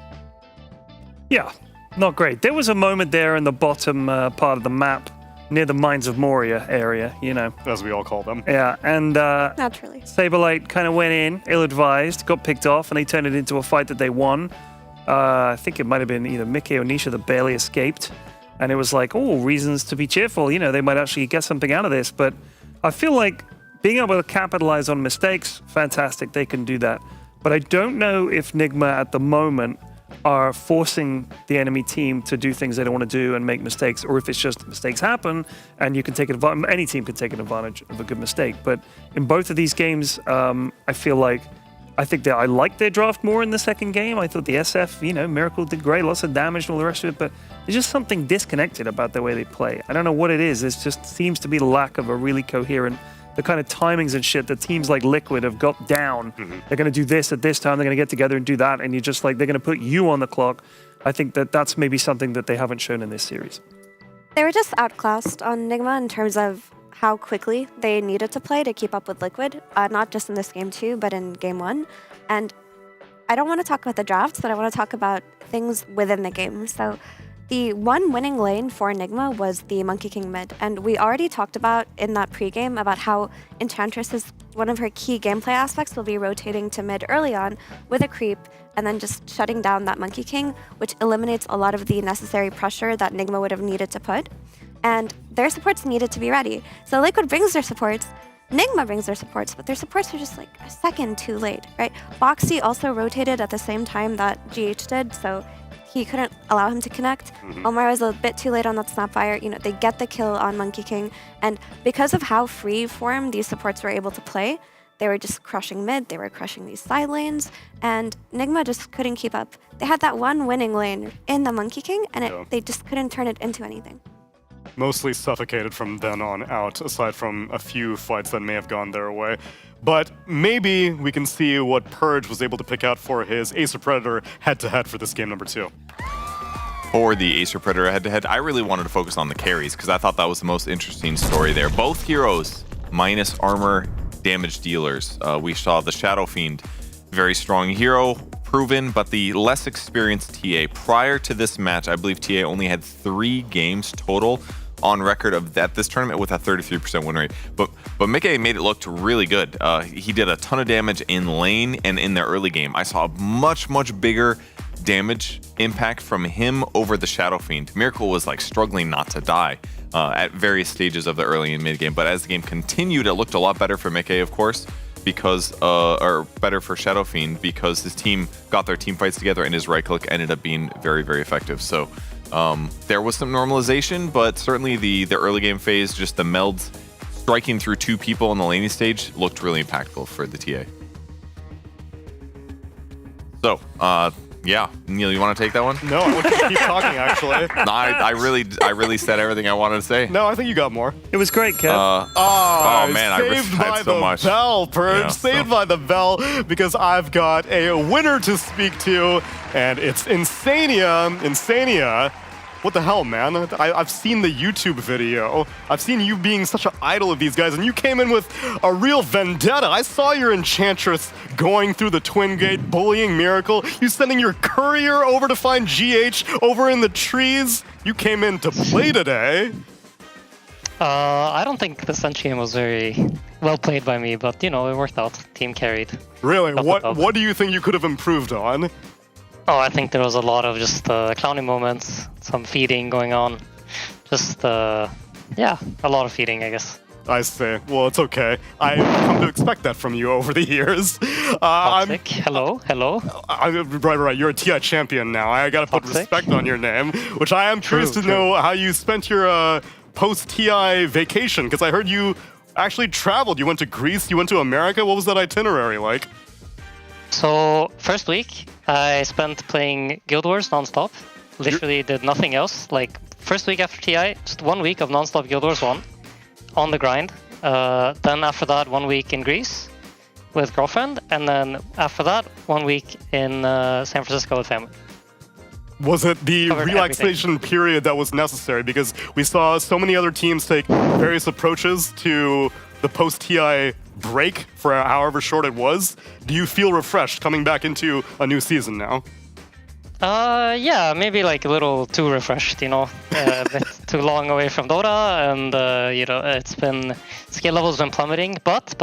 Yeah, not great. There was a moment there in the bottom part of the map, near the Mines of Moria area, you know. As we all call them. Yeah, and Naturally. Saberlight kind of went in, ill-advised, got picked off, and they turned it into a fight that they won. I think it might have been either Mickey or Nisha that barely escaped. And it was like, oh, reasons to be cheerful. You know, they might actually get something out of this. But I feel like being able to capitalize on mistakes, fantastic, they can do that. But I don't know if Nigma at the moment are forcing the enemy team to do things they don't want to do and make mistakes, or if it's just mistakes happen and you can take advantage, any team can take an advantage of a good mistake. But in both of these games, I feel like, I think that I liked their draft more in the second game. I thought the SF, you know, Miracle did great, lots of damage and all the rest of it, but there's just something disconnected about the way they play. I don't know what it is. It just seems to be the lack of a really coherent, the kind of timings and shit that teams like Liquid have got down. They're going to do this at this time, they're going to get together and do that, and you're just like, they're going to put you on the clock. I think that that's maybe something that they haven't shown in this series. They were just outclassed on Nigma in terms of how quickly they needed to play to keep up with Liquid, not just in this game too, but in game one. And I don't want to talk about the drafts, but I want to talk about things within the game. So the one winning lane for Enigma was the Monkey King mid, and we already talked about in that pregame about how Enchantress is one of her key gameplay aspects will be rotating to mid early on with a creep and then just shutting down that Monkey King, which eliminates a lot of the necessary pressure that Nigma would have needed to put. And their supports needed to be ready. So Liquid brings their supports, Nigma brings their supports, but their supports are just like a second too late, right? Boxy also rotated at the same time that GH did, so he couldn't allow him to connect. Omar was a bit too late on that Snapfire. You know, they get the kill on Monkey King, and because of how free form these supports were able to play, they were just crushing mid, they were crushing these side lanes, and Nigma just couldn't keep up. They had that one winning lane in the Monkey King, and they just couldn't turn it into anything. Mostly suffocated from then on out, aside from a few fights that may have gone their way. But maybe we can see what Purge was able to pick out for his Acer Predator head-to-head for this game number 2. For the Acer Predator head-to-head, I really wanted to focus on the carries because I thought that was the most interesting story there. Both heroes minus armor damage dealers. We saw the Shadow Fiend, very strong hero, proven, but the less experienced TA. Prior to this match, I believe TA only had 3 games total on record of that this tournament with a 33% win rate. But Mickey made it look really good. He did a ton of damage in lane and in the early game. I saw a much bigger damage impact from him over the Shadow Fiend. Miracle was like struggling not to die at various stages of the early and mid game. But as the game continued, it looked a lot better for Mickey, of course, because or better for Shadow Fiend because his team got their team fights together and his right click ended up being very effective. So there was some normalization, but certainly the early game phase, just the melds striking through 2 people on the laning stage looked really impactful for the TA. So, yeah, Neil, you want to take that one? No, I want you to keep talking, actually. No, I really said everything I wanted to say. No, I think you got more. It was great, Kev. Oh, man, I saved by had so the much. bell, Purge. Yeah, saved by the bell, because I've got a winner to speak to, and it's Insania. Insania. What the hell, man? I've seen the YouTube video. I've seen you being such an idol of these guys, and you came in with a real vendetta. I saw your Enchantress going through the Twin Gate, bullying Miracle. You sending your courier over to find GH over in the trees. You came in to play today. I don't think the Sun Chain was very well played by me, but, you know, it worked out. Team carried. Really? What do you think you could have improved on? Oh, I think there was a lot of just clowning moments, some feeding going on. Just, yeah, a lot of feeding, I guess. I see. Well, it's okay. I've come to expect that from you over the years. Hello. Right. You're a TI champion now. I gotta put respect on your name, which I am curious to know how you spent your post-TI vacation? Because I heard you actually traveled. You went to Greece, you went to America. What was that itinerary like? So first week, I spent playing Guild Wars nonstop. Literally did nothing else. Like first week after TI, just 1 week of nonstop Guild Wars 1 on the grind. Then after that, 1 week in Greece with girlfriend, and then after that, 1 week in San Francisco with family. Was it the relaxation period that was necessary? Because we saw so many other teams take various approaches to the post-TI break for however short it was. Do you feel refreshed coming back into a new season now? Yeah, maybe like a little too refreshed, you know, a bit too long away from Dota, and you know, it's been skill level's been plummeting. But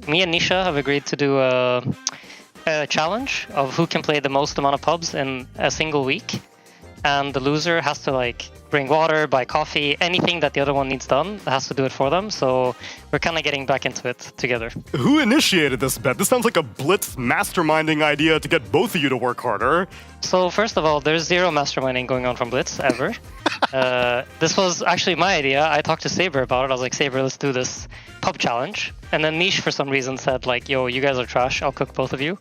me and Nisha have agreed to do a challenge of who can play the most amount of pubs in a single week, and the loser has to like bring water, buy coffee, anything that the other one needs done, has to do it for them. So we're kind of getting back into it together. Who initiated this bet? This sounds like a Blitz masterminding idea to get both of you to work harder. So first of all, there's zero masterminding going on from Blitz ever. This was actually my idea. I talked to Saber about it. I was like, Saber, let's do this pub challenge. And then Nish, for some reason, said like, yo, you guys are trash. I'll cook both of you.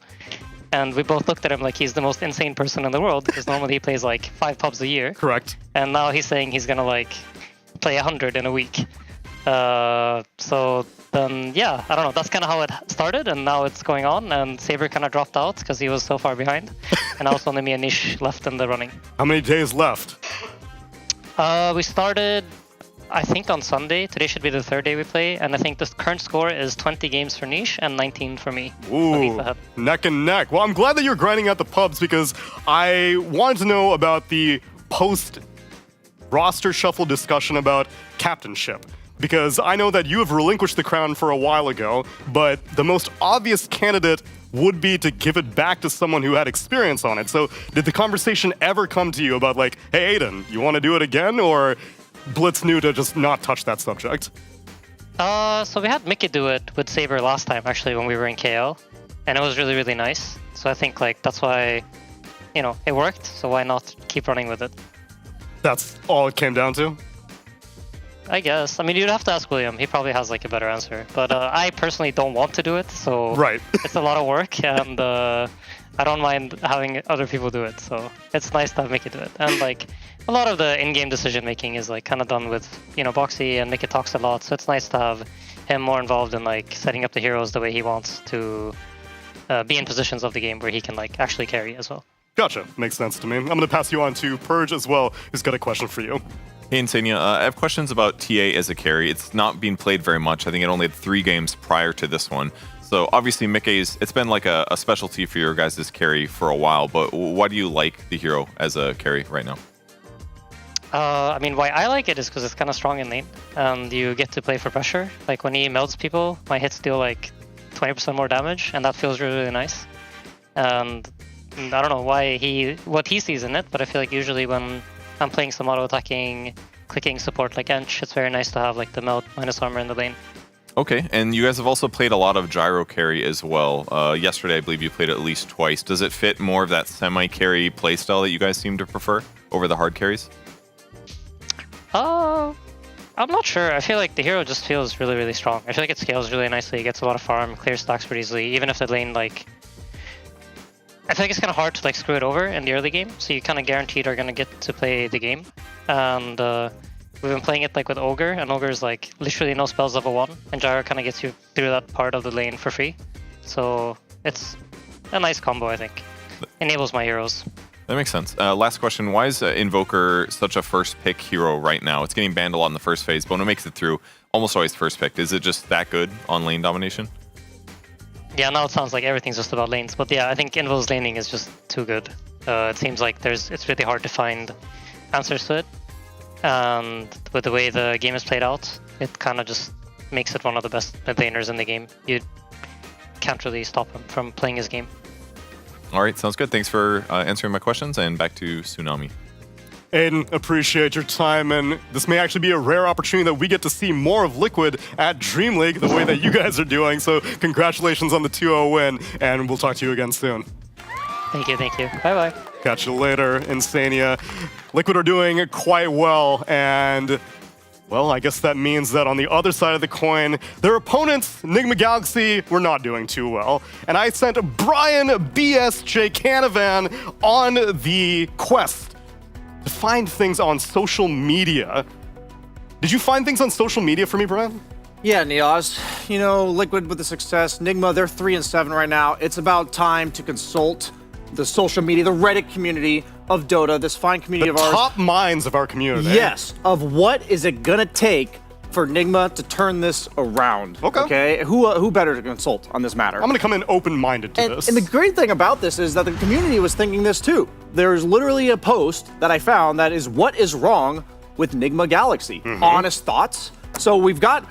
And we both looked at him like he's the most insane person in the world, because normally he plays like 5 pubs a year. Correct. And now he's saying he's gonna like play 100 in a week. So then, yeah, I don't know. That's kind of how it started, and now it's going on. And Saber kind of dropped out because he was so far behind. And now it's only me and Nish left in the running. How many days left? We started, I think, on Sunday. Today should be the 3rd day we play, and I think the current score is 20 games for Nish and 19 for me. Ooh, neck and neck. Well, I'm glad that you're grinding out the pubs, because I wanted to know about the post-roster shuffle discussion about captainship. Because I know that you have relinquished the crown for a while ago, but the most obvious candidate would be to give it back to someone who had experience on it. So did the conversation ever come to you about like, hey, Aiden, you want to do it again? Or Blitz knew to just not touch that subject? So we had Mickey do it with Saber last time, actually, when we were in KL. And it was really, really nice. So I think like that's why, you know, it worked. So why not keep running with it? That's all it came down to? I guess. I mean, you'd have to ask William. He probably has like a better answer. But I personally don't want to do it, so it's a lot of work, and I don't mind having other people do it. So it's nice to have Mickey do it. And like a lot of the in-game decision making is like kind of done with, you know, Boxy, and Mickey talks a lot. So it's nice to have him more involved in like setting up the heroes the way he wants to be in positions of the game where he can like actually carry as well. Gotcha. Makes sense to me. I'm going to pass you on to Purge as well, who's got a question for you. Hey, Insania, I have questions about TA as a carry. It's not being played very much. I think it only had 3 games prior to this one. So obviously Mickey's, it's been like a specialty for your guys' carry for a while, but why do you like the hero as a carry right now? I mean, why I like it is because it's kind of strong in lane, and you get to play for pressure. Like when he melts people, my hits deal like 20% more damage, and that feels really, really nice. And I don't know what he sees in it, but I feel like usually when I'm playing some auto-attacking, clicking support like Ench, it's very nice to have like the melt minus armor in the lane. Okay, and you guys have also played a lot of gyro carry as well. Yesterday, I believe you played it at least twice. Does it fit more of that semi-carry playstyle that you guys seem to prefer over the hard carries? I'm not sure. I feel like the hero just feels really, really strong. I feel like it scales really nicely. It gets a lot of farm, clears stacks pretty easily, even if the lane like... I feel like it's kind of hard to like screw it over in the early game, so you kind of guaranteed are going to get to play the game. And we've been playing it like with Ogre, and Ogre is like literally no spells level 1, and Gyro kind of gets you through that part of the lane for free. So it's a nice combo, I think. Enables my heroes. That makes sense. Last question, why is Invoker such a first pick hero right now? It's getting banned a lot in the first phase, but when it makes it through, almost always first picked. Is it just that good on lane domination? Yeah, now it sounds like everything's just about lanes, but yeah, I think Invo's laning is just too good. It seems like it's really hard to find answers to it, and with the way the game is played out, it kind of just makes it one of the best mid laners in the game. You can't really stop him from playing his game. All right, sounds good. Thanks for answering my questions, and back to Tsunami. Aiden, appreciate your time, and this may actually be a rare opportunity that we get to see more of Liquid at DreamLeague the way that you guys are doing, so congratulations on the 2-0 win, and we'll talk to you again soon. Thank you, thank you. Bye-bye. Catch you later, Insania. Liquid are doing quite well, and Well, I guess that means that on the other side of the coin, their opponents, Enigma Galaxy, were not doing too well. And I sent Brian BSJ Canavan on the quest to find things on social media. Did you find things on social media for me, Brian? Yeah, Neil, Liquid with the success. Nigma, they're 3-7 right now. It's about time to consult the social media, the Reddit community of Dota, this fine community of ours. The top minds of our community. Yes, of what is it gonna take for Nigma to turn this around. Okay. Who better to consult on this matter? I'm gonna come in open-minded to this. And the great thing about this is that the community was thinking this too. There's literally a post that I found that is what is wrong with Nigma Galaxy. Honest thoughts. So we've got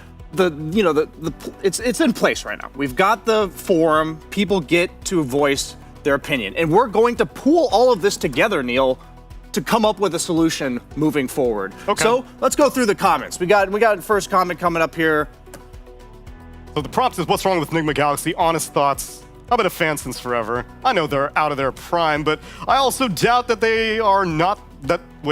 it's in place right now. We've got the forum. People get to voice their opinion, and we're going to pool all of this together, Neil, to come up with a solution moving forward. Okay. So let's go through the comments. We got first comment coming up here. So the prompt is, what's wrong with Enigma Galaxy? Honest thoughts. I've been a fan since forever. I know they're out of their prime, but I also doubt that they are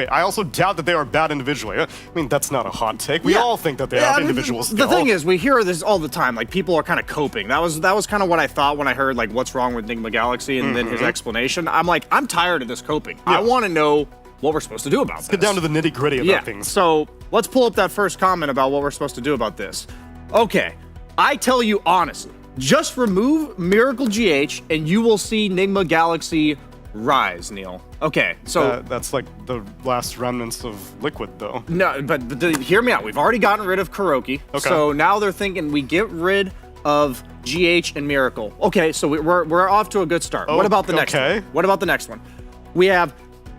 I also doubt that they are bad individually. I mean, that's not a hot take. We all think that they have individual skill. The thing is, we hear this all the time. Like, people are kind of coping. That was kind of what I thought when I heard, like, what's wrong with Enigma Galaxy and then his explanation. I'm like, I'm tired of this coping. I want to know what we're supposed to do about this. Get down to the nitty-gritty about things. So let's pull up that first comment about what we're supposed to do about this. Okay, I tell you honestly, just remove Miracle GH and you will see Enigma Galaxy rise, Neil. Okay, so that's like the last remnants of Liquid, though. No, but hear me out. We've already gotten rid of Kuroki, so now they're thinking we get rid of GH and Miracle. Okay, so we're off to a good start. What about the next one? What about the next one? We have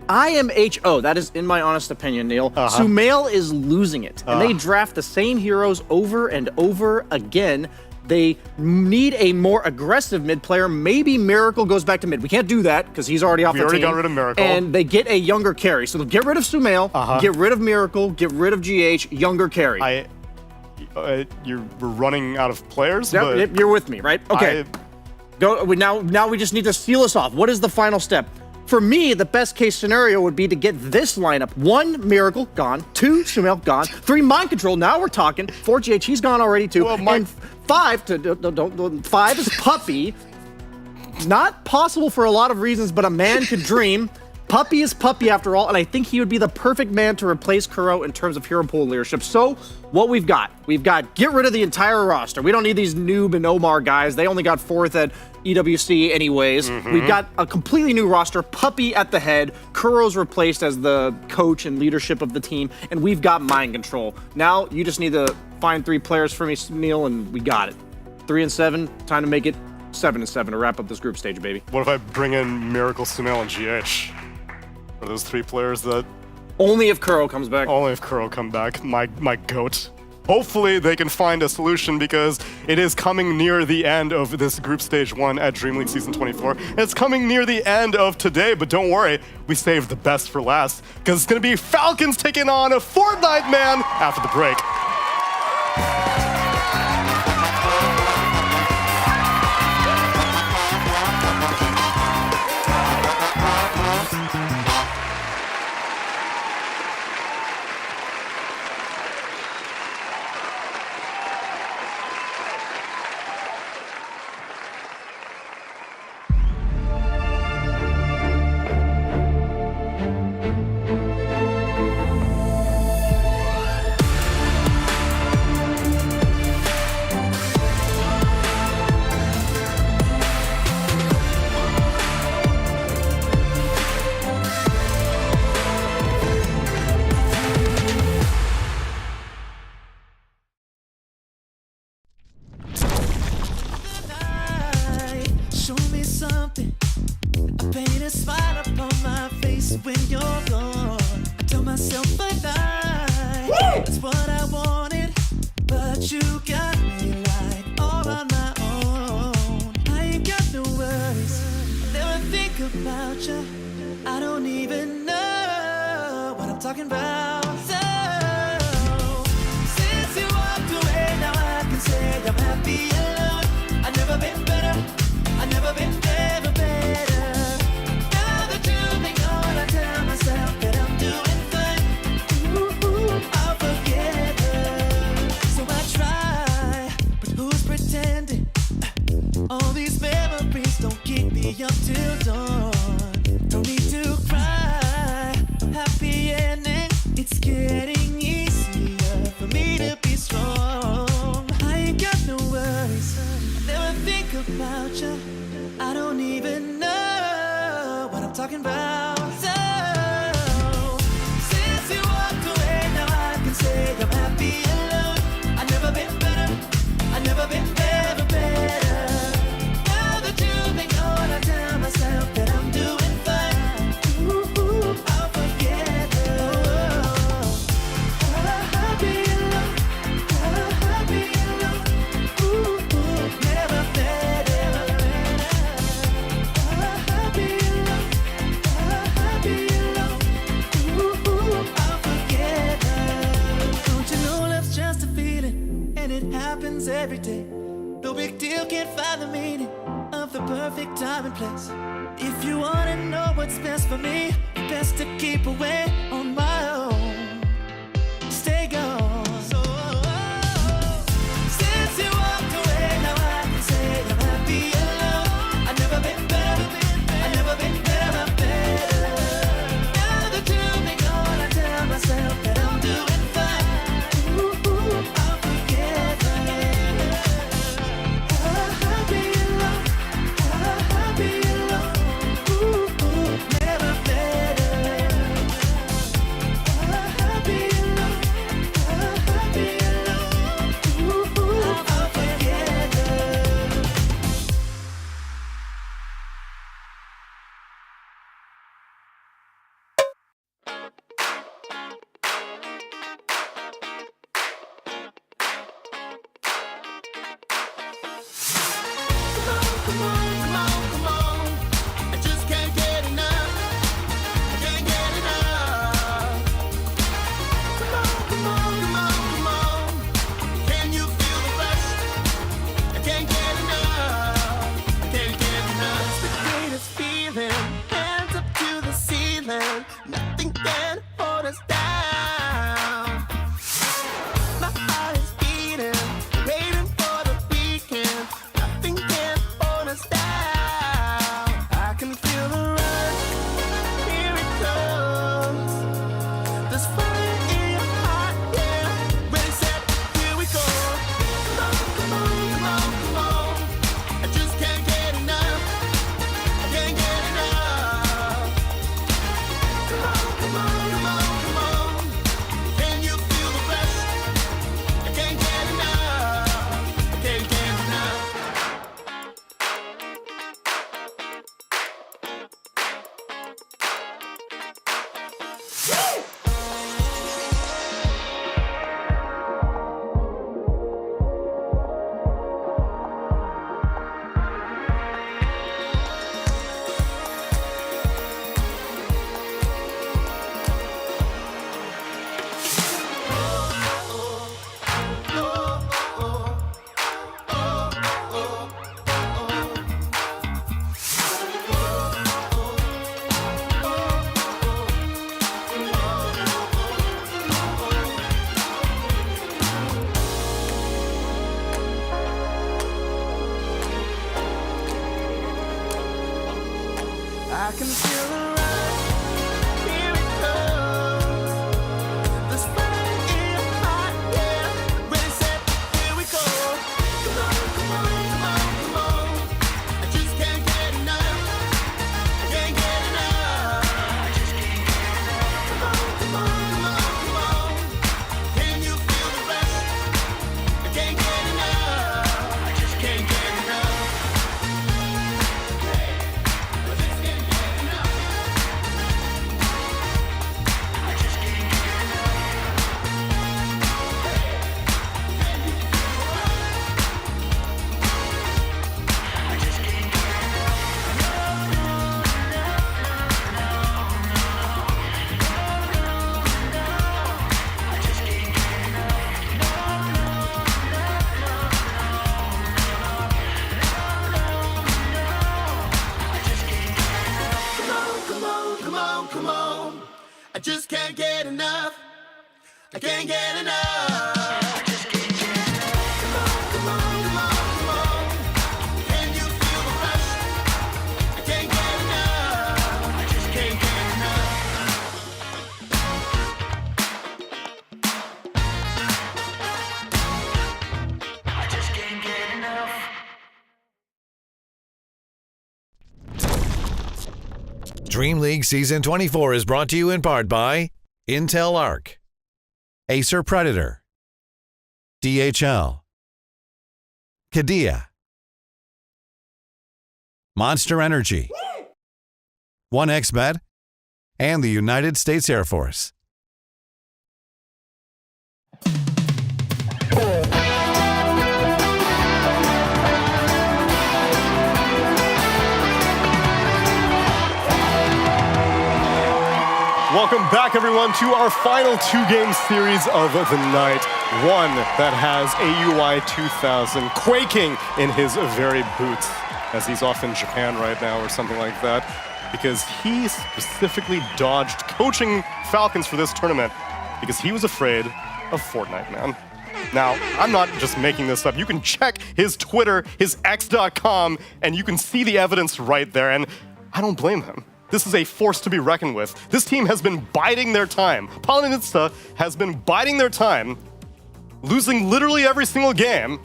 IMHO. That is, in my honest opinion, Neil. Sumail is losing it, and they draft the same heroes over and over again. They need a more aggressive mid player. Maybe Miracle goes back to mid. We can't do that because he's already off the team. We already got rid of Miracle. And they get a younger carry. So they'll get rid of Sumail, get rid of Miracle, get rid of GH, younger carry. We're running out of players? Yep, you're with me, right? Okay. Now we just need to seal this off. What is the final step? For me, the best case scenario would be to get this lineup. 1, Miracle, gone. 2, Sumail, gone. 3, Mind Control, now we're talking. 4, GH, he's gone already too. Well, and 5 is Puppy. Not possible for a lot of reasons, but a man could dream. Puppy is Puppy after all, and I think he would be the perfect man to replace Kuro in terms of hero pool leadership. So, what we've got get rid of the entire roster. We don't need these Noob and Omar guys. They only got 4th at EWC anyways. We've got a completely new roster. Puppy at the head. Kuro's replaced as the coach and leadership of the team, and we've got Mind Control. Now, you just need to find 3 players for me, Neil, and we got it. 3-7, time to make it 7-7 to wrap up this group stage, baby. What if I bring in Miracle, Sumail, and GH? Are those 3 players that... Only if Kuro comes back. Only if Kuro come back, my goat. Hopefully they can find a solution because it is coming near the end of this group stage 1 at DreamLeague Season 24. It's coming near the end of today, but don't worry, we saved the best for last because it's going to be Falcons taking on a Fortnite man after the break. Show me something. I paint a smile upon my face when you're gone. I tell myself I lied. That's what I wanted, but you got me right all on my own. I ain't got no worries. I never think about you. I don't even know what I'm talking about. So, since you walked away, now I can say I'm happy alone. I've never been better. I've never been ever better. Now the truth ain't all I tell myself that I'm doing fine. I'll forget it. All these memories don't keep me up till dawn. Don't need to cry, happy ending. It's getting easier for me to be strong. I ain't got no worries, I never think about you. I don't even know what I'm talking about. So, since you walked away, now I can say I'm happy alone. I've never been better, I've never been ever better. Now that you've been gone, I tell myself that I'm doing fine. Ooh, I'll forget her. Happy alone, happy alone. Ooh, never better. Happy alone, happy alone. Ooh, I'll forget her. Don't you know love's just a feeling, and it happens every day. No big deal, can't find the meaning of the perfect time and place. If you wanna know what's best for me, best to keep away on my own. Stay gone. So, since you walked away, now I can say I'm happy alone. I've never been better, I've never been better. Now that you've been gone, I tell myself that I'm doing fine. Ooh, I'll forget her. Happy alone, happy alone. Ooh, never better. Happy alone, happy alone. Ooh, I'll forget her. Come on. I just can't get enough. I can't get enough. Come on. Can you feel the rush? I can't get enough. I can't get enough. It's the greatest feeling. Hands up to the ceiling. Nothing can hold us down. My heart is beating, waiting for the weekend. Nothing can hold us down. I can feel the rush. Here it comes. There's fire in your heart, yeah. Ready, set, here we go. Come on. I just can't get enough. I can't get enough. Come on. Can you feel the rush? I can't get enough. I can't get enough. I can feel the rush. Here it comes. There's fire in your heart, yeah. Ready, set, here we go. Come on. I just can't get enough. I can't get enough. I just can't get enough. Come on. Can you feel the rush? I can't get enough. I just can't get enough. Come on. I just can't get enough. I can't get enough. I just can't get enough. Come on. Can you Dream League Season 24 is brought to you in part by Intel Arc, Acer Predator, DHL, Qiddiya, Monster Energy, 1xBet, and the United States Air Force. Welcome back, everyone, to our final two-game series of the night. One that has AUI 2000 quaking in his very boots, as he's off in Japan right now or something like that, because he specifically dodged coaching Falcons for this tournament because he was afraid of Fortnite, man. Now, I'm not just making this up. You can check his Twitter, his X.com, and you can see the evidence right there, and I don't blame him. This is a force to be reckoned with. This team has been biding their time. Palinitsa has been biding their time, losing literally every single game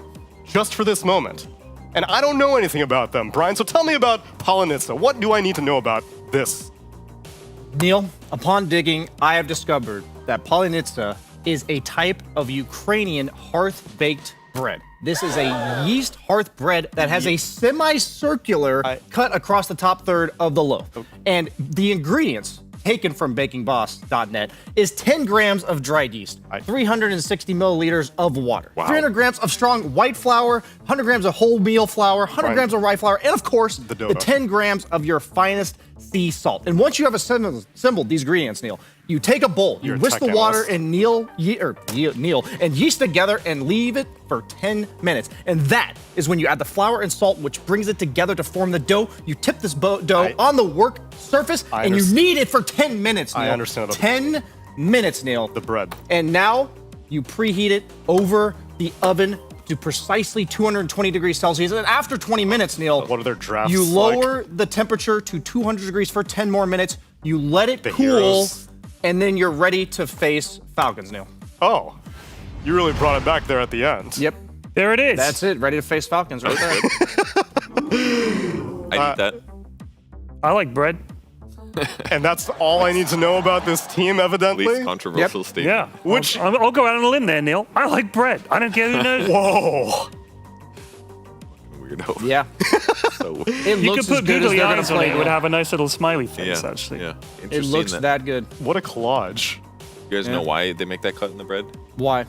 just for this moment. And I don't know anything about them, Brian, so tell me about Palinitsa. What do I need to know about this? Neil, upon digging, I have discovered that Palinitsa is a type of Ukrainian hearth-baked bread. This is a yeast hearth bread that has a semicircular cut across the top third of the loaf. And the ingredients taken from bakingboss.net is 10 grams of dried yeast, 360 milliliters of water, 300 grams of strong white flour, 100 grams of wholemeal flour, 100 grams of rye flour, and of course, the 10 grams of your finest sea salt. And once you have assembled these ingredients, Neil, you take a bowl, you whisk the water and yeast together and leave it for 10 minutes. And that is when you add the flour and salt, which brings it together to form the dough. You tip this dough on the work surface and you knead it for 10 minutes, Neil. I understand. 10 minutes, Neil. The bread. And now you preheat it over the oven to precisely 220 degrees Celsius. And after 20 minutes, Neil, what are their drafts you lower the temperature to 200 degrees for 10 more minutes. You let it cool, and then you're ready to face Falcons, Neil. Oh, you really brought it back there at the end. Yep. There it is. That's it. Ready to face Falcons right there. I need that. I like bread. And that's all I need to know about this team, evidently? Least controversial statement. Yeah. Which I'll go out on a limb there, Neil. I like bread. I don't care who knows. Whoa. Weirdo. Yeah. So It You looks could as put good as googly they're gonna eyes on play. it. It would have a nice little smiley face, Yeah, actually. yeah. It Interesting looks that good. What a collage. You guys know why they make that cut in the bread? Why?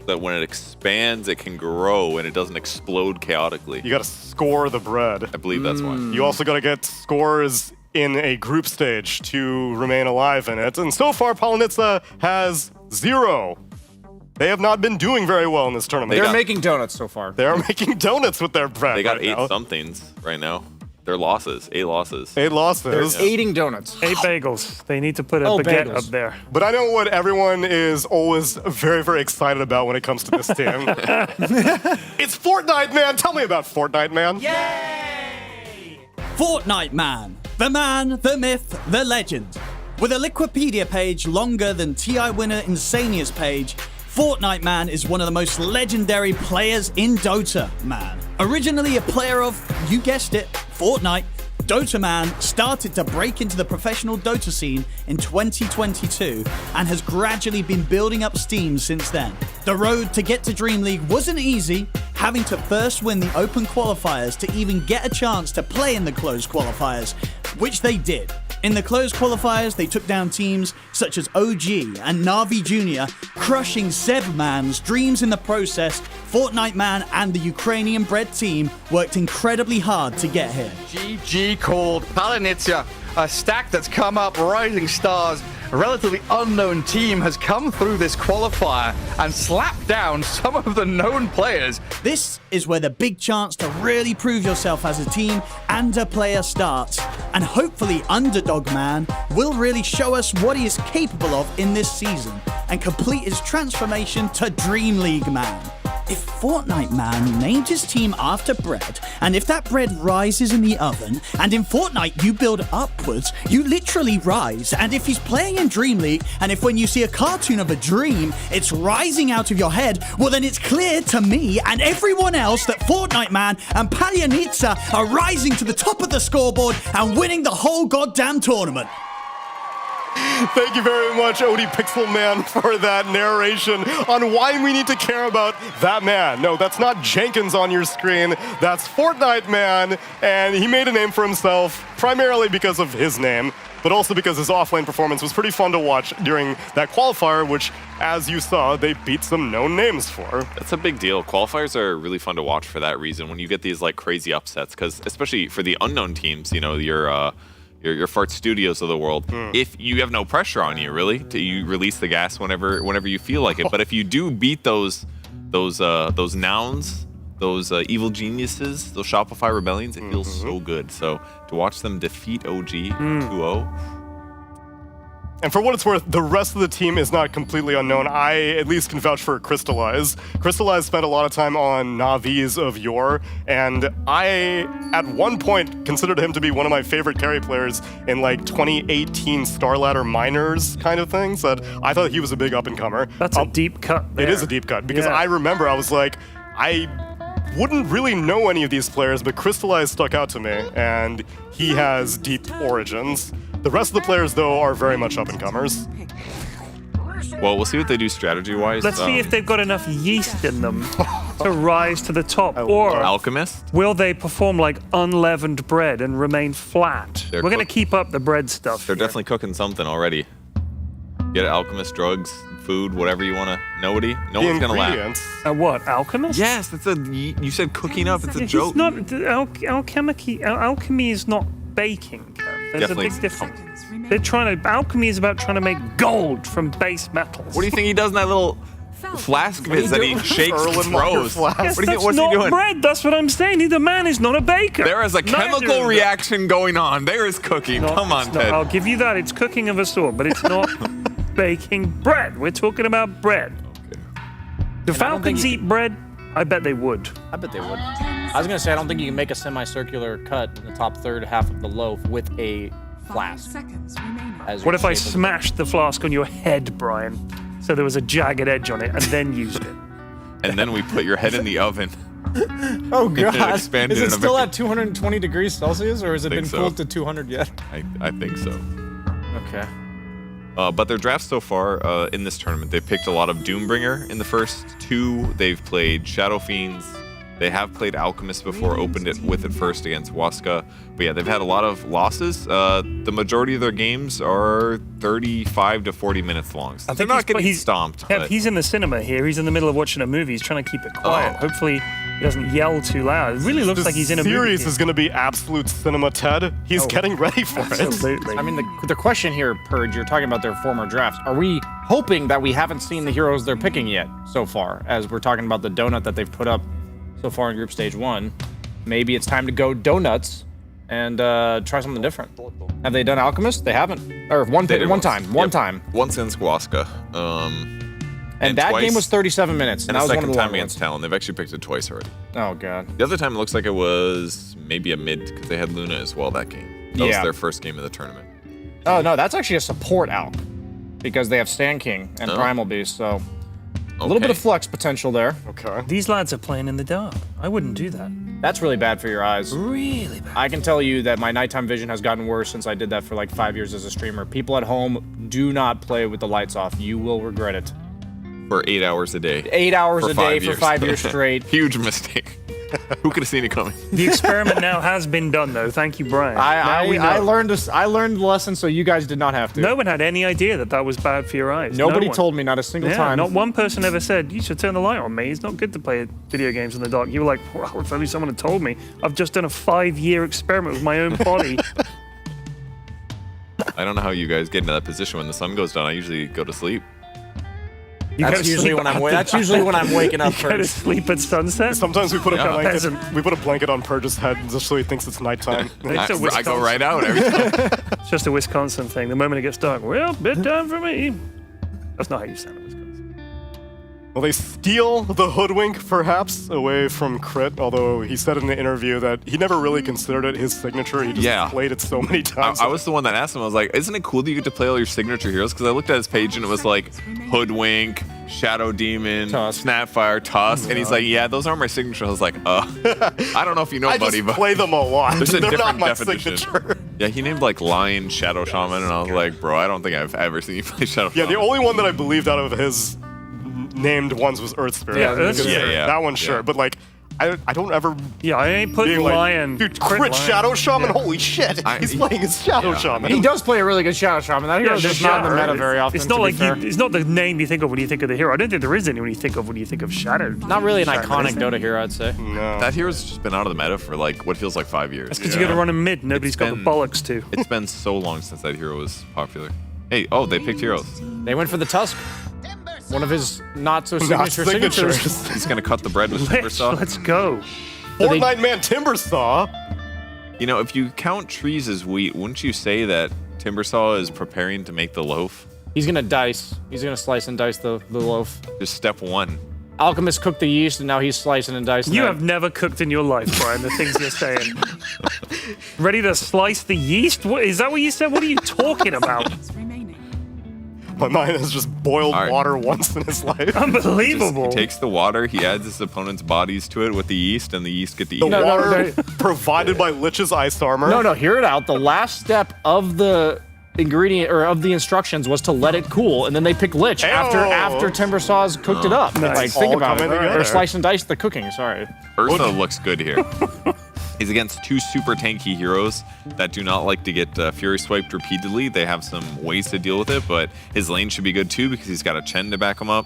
That when it expands, it can grow and it doesn't explode chaotically. You got to score the bread. I believe that's why. You also got to get scores in a group stage to remain alive in it. And so far, Palinitsa has 0. They have not been doing very well in this tournament. They're making donuts so far. They're making donuts with their bread. They got right 8 now. somethings right now. They're losses. 8 losses. 8 losses. They're eating donuts. 8 bagels. They need to put a Oh, baguette bagels. up there. But I know what everyone is always very, very excited about when it comes to this team. It's Fortnite, man. Tell me about Fortnite, man. Fortnite Man. The man, the myth, the legend. With a Wikipedia page longer than TI winner Insania's page, Fortnite Man is one of the most legendary players in Dota, man. Originally a player of, you guessed it, Fortnite, Dota Man started to break into the professional Dota scene in 2022 and has gradually been building up steam since then. The road to get to Dream League wasn't easy, having to first win the open qualifiers to even get a chance to play in the closed qualifiers, which they did. In the closed qualifiers, they took down teams such as OG and Na'Vi Jr., crushing Zebman's dreams in the process. Fortnite Man and the Ukrainian-bred team worked incredibly hard to get here. GG called. Palinitsa, a stack that's come up rising stars. A relatively unknown team has come through this qualifier and slapped down some of the known players. This is where the big chance to really prove yourself as a team and a player starts. And hopefully Underdog Man will really show us what he is capable of in this season and complete his transformation to Dream League Man. if Fortnite Man named his team after bread, and if that bread rises in the oven, and in Fortnite you build upwards, you literally rise, and if he's playing in Dream League, and if when you see a cartoon of a dream, it's rising out of your head, well then it's clear to me and everyone else that Fortnite Man and Palyanitsa are rising to the top of the scoreboard and winning the whole goddamn tournament. Thank you very much, Odie Pixelman, for that narration on why we need to care about that man. No, that's not Jenkins on your screen. That's Fortnite Man, and he made a name for himself primarily because of his name, but also because his offlane performance was pretty fun to watch during that qualifier, which, as you saw, they beat some known names for. That's a big deal. Qualifiers are really fun to watch for that reason when you get these like crazy upsets, because especially for the unknown teams, you know, your Fart Studios of the world, if you have no pressure on you, really, you release the gas whenever you feel like it. But if you do beat those nouns, those evil geniuses, those Shopify rebellions, it feels so good. So to watch them defeat OG 2-0. And for what it's worth, the rest of the team is not completely unknown. I at least can vouch for Crystallize. Crystallize spent a lot of time on Navi's of yore, and I, at one point, considered him to be one of my favorite carry players in like 2018 Star Ladder Minors kind of things. That I thought he was a big up-and-comer. That's a deep cut there. It is a deep cut, because I remember I was like, I wouldn't really know any of these players, but Crystallize stuck out to me, and he has deep origins. The rest of the players, though, are very much up-and-comers. Well, we'll see what they do strategy-wise. Let's see if they've got enough yeast in them to rise to the top. Or Alchemist? Will they perform like unleavened bread and remain flat? We're going to keep up the bread stuff. They're definitely cooking something already. Get Alchemist, drugs, food, whatever you want to. Nobody? No one's going to laugh. What, Alchemist? Yes, that's you said cooking up. It's a It's joke. not, alchemy is not baking, Kev. There's Definitely. a big difference. Alchemy is about trying to make gold from base metals. What do you think he does in that little flask of his that he shakes and throws? Yes, What's that's he not doing? bread. That's what I'm saying. The man is not a baker. There is a chemical reaction going on. There is cooking. Come on, Ted. I'll give you that. It's cooking of a sort, but it's not baking bread. We're talking about bread. Do Falcons eat bread? I bet they would. I bet they would. I was going to say, I don't think you can make a semicircular cut in the top third half of the loaf with a flask. What if I smashed the flask on your head, Brian, so there was a jagged edge on it, and then used it? And then we put your head in the oven. Oh, And it God. expanded Is it in a still very- at 220 degrees Celsius, or has it I been think so. cooled to 200 yet? I think so. Okay. But their drafts so far in this tournament, they've picked a lot of Doombringer in the first two. They've played Shadow Fiends. They have played Alchemist before, opened it with it first against Waska. But yeah, they've had a lot of losses. The majority of their games are 35 to 40 minutes long. So they're not getting stomped. Yeah, but he's in the cinema here. He's in the middle of watching a movie. He's trying to keep it quiet. Hopefully, he doesn't yell too loud. It really looks like he's in a movie. The series is going to be absolute cinema, Ted. He's getting ready for absolutely. it. I mean, the question here, Purge, you're talking about their former drafts. Are we hoping that we haven't seen the heroes they're picking yet so far, as we're talking about the donut that they've put up so far in Group Stage 1? Maybe it's time to go donuts and try something different. Have they done Alchemist? They haven't. Or one time. Once against Waska. And that twice, game was 37 minutes. And that a was one of second the time longer against Talon. They've actually picked it twice already. Oh, God. The other time it looks like it was maybe a mid, because they had Luna as well that game. That was their first game of the tournament. Oh, no, that's actually a support Alch, because they have Sand King and Primal Beast, so a little bit of flex potential there. Okay. These lads are playing in the dark. I wouldn't do that. That's really bad for your eyes. Really bad. I can tell you that my nighttime vision has gotten worse since I did that for like 5 years as a streamer. People at home, do not play with the lights off. You will regret it. For 8 hours a day. 8 hours For a day 5 for years. 5 years straight. Huge mistake. Who could have seen it coming? The experiment now has been done, though. Thank you, Brian. I learned the lesson, so you guys did not have to. No one had any idea that was bad for your eyes. Nobody No one. told me, not a single time. Not one person ever said, you should turn the light on, mate. It's not good to play video games in the dark. You were like, wow, if only someone had told me. I've just done a 5-year experiment with my own body. I don't know how you guys get into that position when the sun goes down. I usually go to sleep. That's usually when I'm waking up You go to first. sleep at sunset? Sometimes we put a blanket. Peasant. We put a blanket on Purge's head just so he thinks it's nighttime. I go right out every time. It's just a Wisconsin thing. The moment it gets dark, well, bedtime for me. That's not how you sound in Wisconsin. Well, they steal the Hoodwink, perhaps, away from Crit, although he said in the interview that he never really considered it his signature. He just played it so many times. I was the one that asked him. I was like, isn't it cool that you get to play all your signature heroes? Because I looked at his page and it was like Hoodwink, Shadow Demon, Snapfire, Tusk, and he's like, yeah, those aren't my signature. I was like, I don't know if you know, buddy, but play them a lot. There's a They're different not my definition. signature. Yeah, he named like Lion, Shadow Shaman, and I was like, bro, I don't think I've ever seen you play Shadow Shaman. Yeah, the only one that I believed out of his named ones was Earth Spirit. Yeah, Earth Spirit. Yeah. That one, sure. But like, I don't ever. Yeah, I ain't putting like, Lion. Dude, crit Shadow Shaman. Holy shit! He's playing his Shadow Shaman. He does play a really good Shadow Shaman. That hero's just not in the meta very often. It's not like it's not the name you think of when you think of the hero. I don't think there is any when you think of Shadow. Not really an Shaman, iconic is it? Dota hero, I'd say. No. That hero's just been out of the meta for like what feels like 5 years. That's because you got to run him mid. Nobody's got the bollocks to. It's been so long since that hero was popular. Hey, oh, they picked heroes. They went for the Tusk. One of his not-so-signature signatures. He's going to cut the bread with Timbersaw. Let's go. Fortnite man Timbersaw. You know, if you count trees as wheat, wouldn't you say that Timbersaw is preparing to make the loaf? He's going to dice. He's going to slice and dice the loaf. Just step one. Alchemist cooked the yeast, and now he's slicing and dicing You it. have never cooked in your life, Brian, the things you're saying. Ready to slice the yeast? What, is that what you said? What are you talking about? My mind has just boiled water once in his life. He takes the water, he adds his opponent's bodies to it with the yeast, and the yeast get to eat The it. water provided by Lich's Ice Armor. No, hear it out. The last step of the ingredient or of the instructions was to let it cool, and then they pick Lich after Timbersaw's cooked it up. Nice. Like, think All about it. coming together. Or slice and dice the cooking, sorry. Ursa looks good here. He's against two super tanky heroes that do not like to get Fury swiped repeatedly. They have some ways to deal with it, but his lane should be good too because he's got a Chen to back him up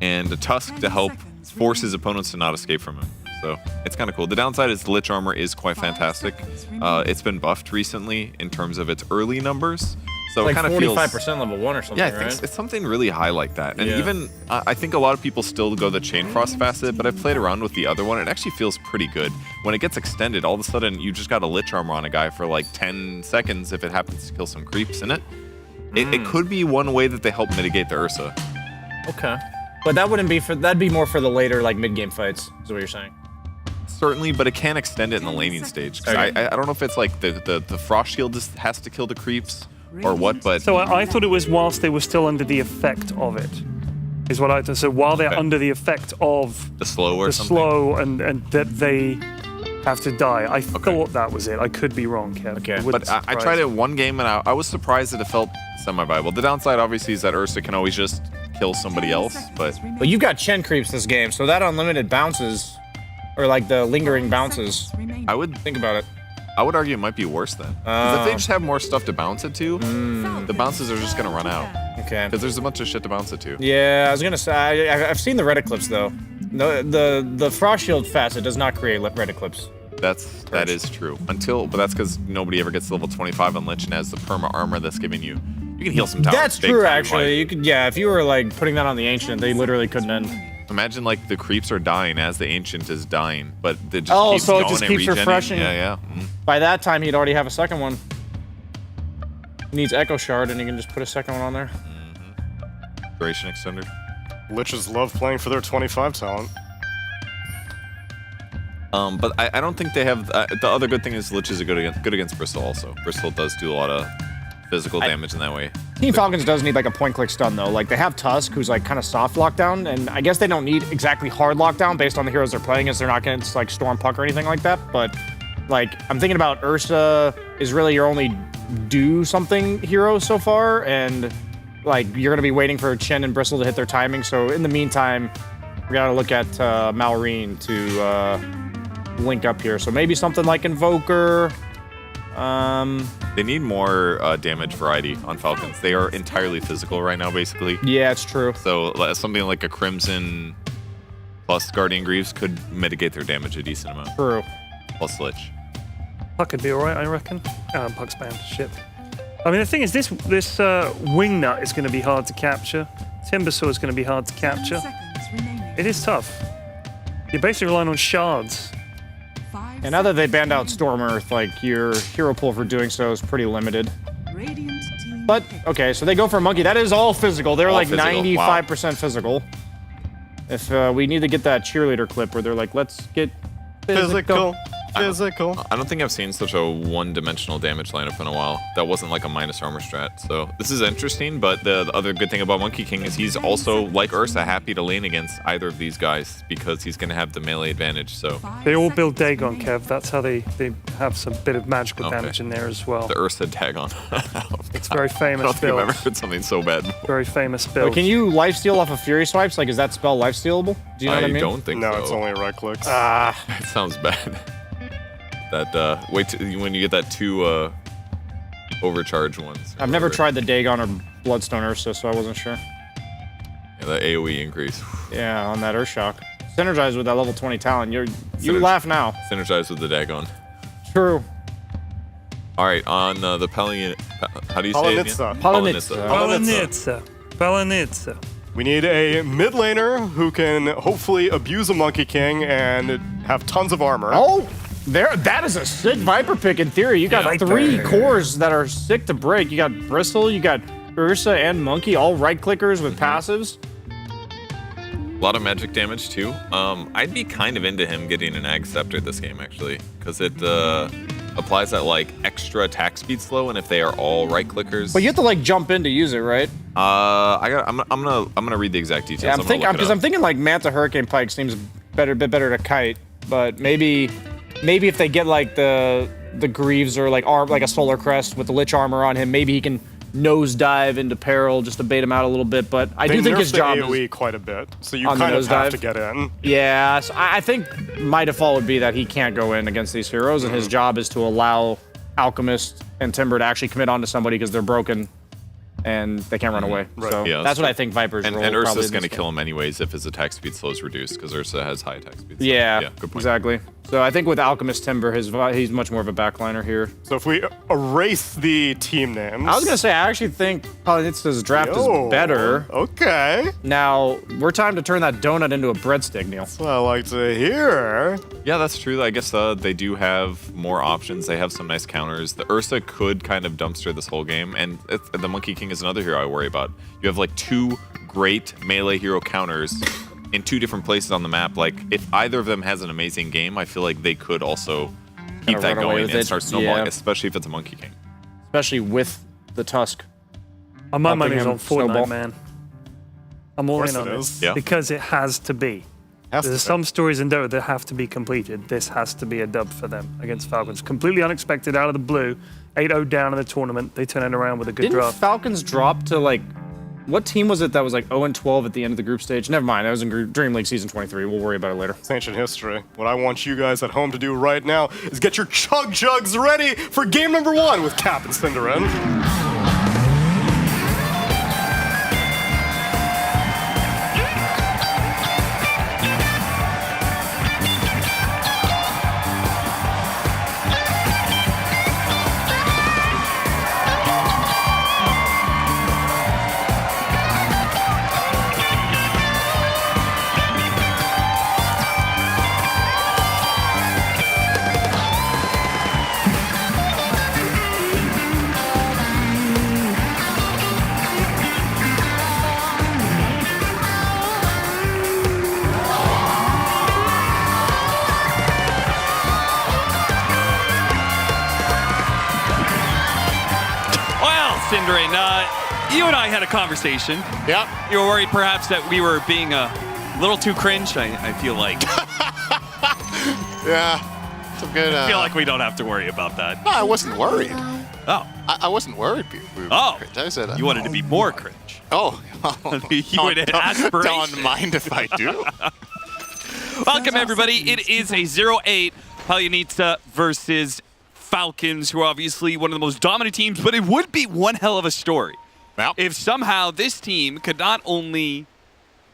and a Tusk to help force his opponents to not escape from him. So it's kind of cool. The downside is the Lich armor is quite fantastic. It's been buffed recently in terms of its early numbers. So like it kind of feels 45% level 1 or something, yeah, I think right? it's something really high like that. And Yeah. even, I think a lot of people still go the Chain Frost facet, but I've played around with the other one. It actually feels pretty good. When it gets extended, all of a sudden, you just got a Lich Armor on a guy for like 10 seconds if it happens to kill some creeps in it. It could be one way that they help mitigate the Ursa. Okay. But that wouldn't be for, that'd be more for the later, like, mid-game fights, is what you're saying. Certainly, but it can extend it in the laning stage. 'Cause I don't know if it's like the Frost Shield just has to kill the creeps or what, but... So I thought it was whilst they were still under the effect of it. Is what I thought. So while they're under the effect of the slow or something? slow and that they have to die. I thought that was it. I could be wrong, Kev. Okay. But I tried it one game and I was surprised that it felt semi-viable. The downside, obviously, is that Ursa can always just kill somebody else, but... But you've got Chen creeps this game, so that unlimited bounces, or like the lingering bounces. I would think about it. I would argue it might be worse then. 'Cause if they just have more stuff to bounce it to, the bounces are just going to run out. Okay. Because there's a bunch of shit to bounce it to. Yeah, I was gonna say I've seen the Reddit clips though. The Frost Shield facet does not create Reddit clips. That is true. But that's because nobody ever gets to level 25 on Lich and has the perma armor that's giving you. You can heal some towers. That's big true, time, actually. like- You could, yeah, if you were like putting that on the Ancient, they literally couldn't end. Imagine like the creeps are dying as the ancient is dying, but they just Oh, keeps so it going just and keeps regenning. refreshing. Yeah. By that time, he'd already have a second one. He needs Echo Shard, and he can just put a second one on there. Duration extender. Liches love playing for their 25 talent. But I don't think they have. The other good thing is Lich is good against Bristol also. Bristol does do a lot of physical damage in that way. Team Falcons does need like a point-click stun though. Like they have Tusk, who's like kind of soft lockdown, and I guess they don't need exactly hard lockdown based on the heroes they're playing, as they're not against like Storm Puck or anything like that. But like I'm thinking about Ursa is really your only do something hero so far, and like you're gonna be waiting for Chen and Bristle to hit their timing. So in the meantime, we gotta look at Malrine to link up here. So maybe something like Invoker. They need more damage variety on Falcons. They are entirely physical right now, basically. Yeah, it's true. So something like a Crimson plus Guardian Greaves could mitigate their damage a decent amount. True. Plus Lich. Puck could be alright, I reckon. Puck's banned. Shit. I mean, the thing is, this Wingnut is going to be hard to capture. Timbersaw is going to be hard to capture. It is tough. You're basically relying on shards. And now that they banned out Storm Earth, like your hero pool for doing so is pretty limited. But okay, so they go for Monkey. That is all physical. They're All like physical, 95% physical. If we need to get that cheerleader clip where they're like, let's get physical. I don't think I've seen such a one-dimensional damage lineup in a while. That wasn't like a minus armor strat. So this is interesting, but the other good thing about Monkey King is he's also, like Ursa, happy to lane against either of these guys because he's going to have the melee advantage. So They all build Dagon, Kev. That's how they have some bit of magical damage in there as well. The Ursa Dagon. It's very famous I don't think I've build. ever heard something so bad before. Very famous build. Wait, can you lifesteal off of Fury Swipes? Like, is that spell lifestealable? Do you know what I mean? I don't think so. No, it's only right clicks. It sounds bad. That wait till, when you get that 2 overcharge ones. I've never tried the Dagon or Bloodstone Ursa, so I wasn't sure. Yeah, that AoE increase. Yeah, on that Earthshock. Synergize with that level 20 talent. You laugh now. Synergize with the Dagon. True. All right, on the Pelion. How do you say it? Palanitsa. We need a mid laner who can hopefully abuse a Monkey King and have tons of armor. Oh! That is a sick Viper pick in theory. You got 3 cores that are sick to break. You got Bristle, you got Ursa, and Monkey, all right clickers with passives. A lot of magic damage too. I'd be kind of into him getting an Ag Scepter this game actually, because it applies that like extra attack speed slow, and if they are all right clickers. But you have to like jump in to use it, right? I'm gonna read the exact details. Yeah, I'm thinking like Manta Hurricane Pike seems bit better to kite, but maybe if they get like the Greaves or like a Solar Crest with the Lich armor on him, maybe he can nosedive into peril just to bait him out a little bit. But I do think his job is AoE quite a bit, so you kind of have to get in. Yeah, so I think my default would be that he can't go in against these heroes, and his job is to allow Alchemist and Timber to actually commit onto somebody because they're broken and they can't run away. Right. So Yeah, that's what I think Viper's and role and probably Ursa's in going to this kill him anyways if his attack speed slow is reduced, because Ursa has high attack speed. So, Yeah, good point. exactly. So I think with Alchemist Timber, he's much more of a backliner here. So if we erase the team names, I was gonna say I actually think Palanitsa's draft is better. Okay. Now we're time to turn that donut into a breadstick, Neil. That's what I like to hear. Yeah, that's true. I guess they do have more options. They have some nice counters. The Ursa could kind of dumpster this whole game, and the Monkey King is another hero I worry about. You have like 2 great melee hero counters in 2 different places on the map. Like, if either of them has an amazing game, I feel like they could also keep that going and start snowballing, especially if it's a Monkey King. Especially with the Tusk. My money's on Fortnite, snowball. man. I'm all in on is. this because it has to be. There's some stories in Dota that have to be completed. This has to be a dub for them against Falcons. Completely unexpected, out of the blue. 8-0 down in the tournament. They turn it around with a good Didn't draft. Falcons drop to like, what team was it that was like 0-12 at the end of the group stage? Never mind, that was in Dream League Season 23. We'll worry about it later. It's ancient history. What I want you guys at home to do right now is get your chug jugs ready for game number 1 with Cap and Cinderin. Cinderin, you and I had a conversation. Yep. You were worried perhaps that we were being a little too cringe, I feel like. Yeah. Some good. I feel like we don't have to worry about that. No, I wasn't worried. Oh. I wasn't worried. I said, you wanted to be more cringe. Oh. You would aspiration. Don't mind if I do. Welcome, everybody. It is a 0-8 Palanitsa versus Falcons, who are obviously one of the most dominant teams, but it would be one hell of a story if somehow this team could not only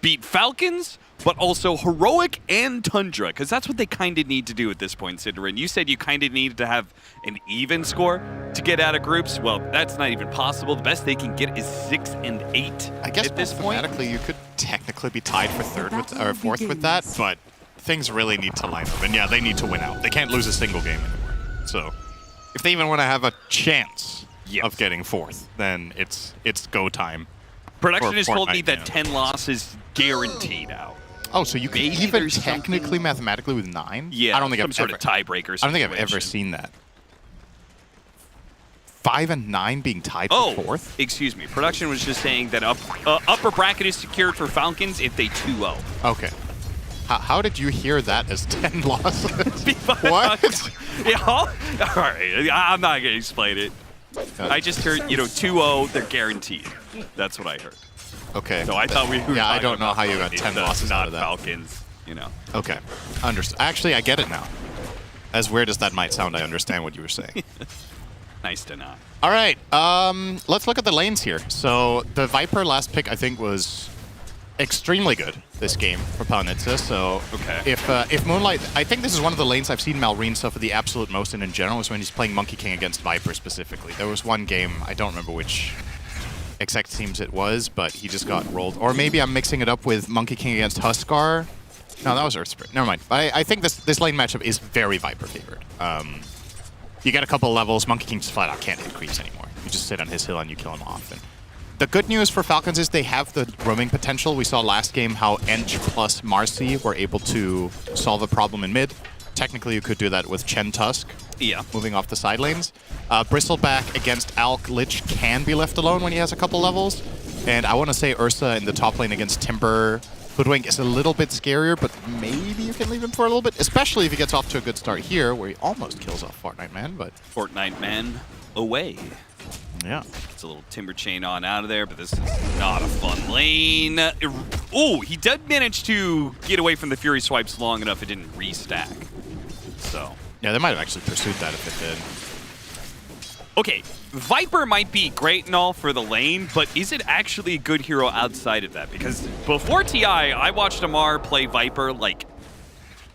beat Falcons, but also Heroic and Tundra, because that's what they kind of need to do at this point, Cinderin. You said you kind of needed to have an even score to get out of groups. Well, that's not even possible. The best they can get is 6 and 8. I guess at this point. mathematically you could technically be tied for fourth with that, but things really need to line up. And yeah, they need to win out. They can't lose a single game anymore. So if they even want to have a chance of getting 4th, then it's go time. Production has told me that 10 losses guaranteed out. Oh, so you can Maybe even there's technically, mathematically with 9? Yeah, I don't think some I've sort ever, of tiebreaker I don't think I've ever situation. seen that. 5 and 9 being tied Oh, for 4th? excuse me. Production was just saying that upper bracket is secured for Falcons if they 2-0. Okay. How did you hear that as 10 losses? What? Yeah, all right. I'm not going to explain it. I just heard, 2-0, they're guaranteed. That's what I heard. Okay. So I thought we were Yeah, I talking don't know about how you got 10 Falcons, losses out of that. Falcons, Okay. Understood. Actually, I get it now. As weird as that might sound, I understand what you were saying. Nice to know. All right. Let's look at the lanes here. So the Viper last pick, I think, was extremely good this game for Palanitsa. So if Moonlight, I think this is one of the lanes I've seen Malrine suffer the absolute most in general, is when he's playing Monkey King against Viper specifically. There was one game, I don't remember which exact teams it was, but he just got rolled. Or maybe I'm mixing it up with Monkey King against Huskar. No, that was Earth Spirit. Never mind. I think this lane matchup is very Viper favored. You get a couple of levels, Monkey King just flat out can't hit creeps anymore. You just sit on his hill and you kill him off. And the good news for Falcons is they have the roaming potential. We saw last game how Ench plus Marcy were able to solve a problem in mid. Technically, you could do that with Chen Tusk. Yeah. Moving off the side lanes. Bristleback against Alk Lich can be left alone when he has a couple levels. And I want to say Ursa in the top lane against Timber Hoodwink is a little bit scarier, but maybe you can leave him for a little bit, especially if he gets off to a good start here, where he almost kills off Fortnite Man, but... Fortnite Man away. Yeah. It's a little Timber Chain on out of there, but this is not a fun lane. Oh, he did manage to get away from the Fury swipes long enough it didn't restack. So... Yeah, they might have actually pursued that if it did. Okay, Viper might be great and all for the lane, but is it actually a good hero outside of that? Because before TI, I watched Amar play Viper like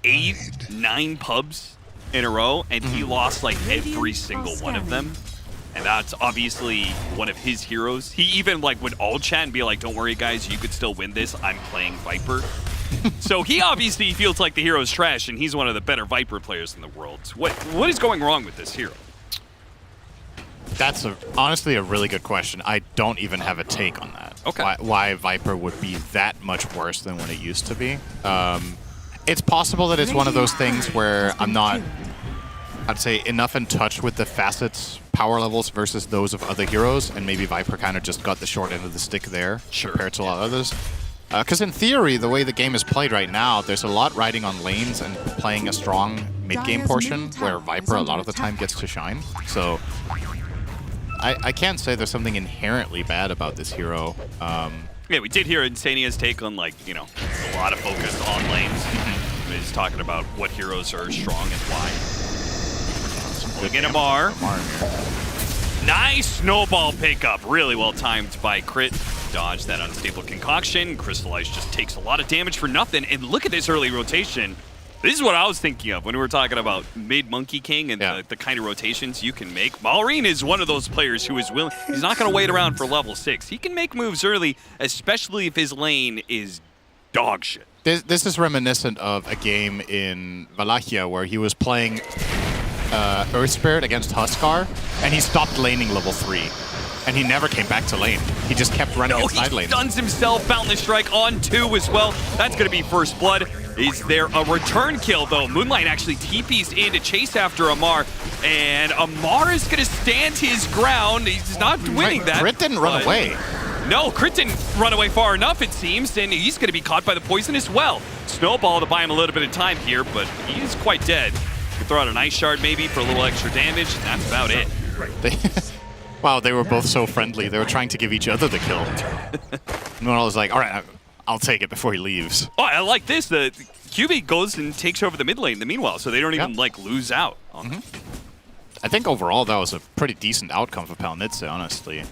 8, 9 pubs in a row, and he lost like every single one of them. And that's obviously one of his heroes. He even like would all chat and be like, don't worry guys, you could still win this, I'm playing Viper. So he obviously feels like the hero's trash, and he's one of the better Viper players in the world. What is going wrong with this hero? That's honestly a really good question. I don't even have a take on that. Okay. Why Viper would be that much worse than what it used to be. It's possible that it's one of those things where I'm not, I'd say, enough in touch with the facets, power levels versus those of other heroes, and maybe Viper kind of just got the short end of the stick there compared to a lot of others. Because in theory, the way the game is played right now, there's a lot riding on lanes and playing a strong mid-game portion where Viper a lot of the time gets to shine. So I can't say there's something inherently bad about this hero. Yeah, we did hear Insania's take on, like, a lot of focus on lanes. He's talking about what heroes are strong and why. Look at Amar. Nice snowball pickup. Really well timed by Crit. Dodge that unstable concoction. Crystallize just takes a lot of damage for nothing. And look at this early rotation. This is what I was thinking of when we were talking about mid Monkey King and the kind of rotations you can make. Malrine is one of those players who is willing. He's not going to wait around for level 6. He can make moves early, especially if his lane is dog shit. This is reminiscent of a game in Wallachia where he was playing Earth Spirit against Huskar, and he stopped laning level 3. And he never came back to lane. He just kept running inside lane. He stuns himself, Boundless Strike on 2 as well. That's going to be first blood. Is there a return kill, though? Moonlight actually TP's in to chase after Amar, and Amar is going to stand his ground. He's not winning that. Crit didn't run away. No, Crit didn't run away far enough, it seems, and he's going to be caught by the poison as well. Snowball to buy him a little bit of time here, but he's quite dead. You can throw out an Ice Shard maybe for a little extra damage, and that's about it. Wow, they were both so friendly. They were trying to give each other the kill. And I was like, all right, I'll take it before he leaves. Oh, I like this. The QB goes and takes over the mid lane in the meanwhile, so they don't even, lose out. I think overall that was a pretty decent outcome for Palanitsa, honestly.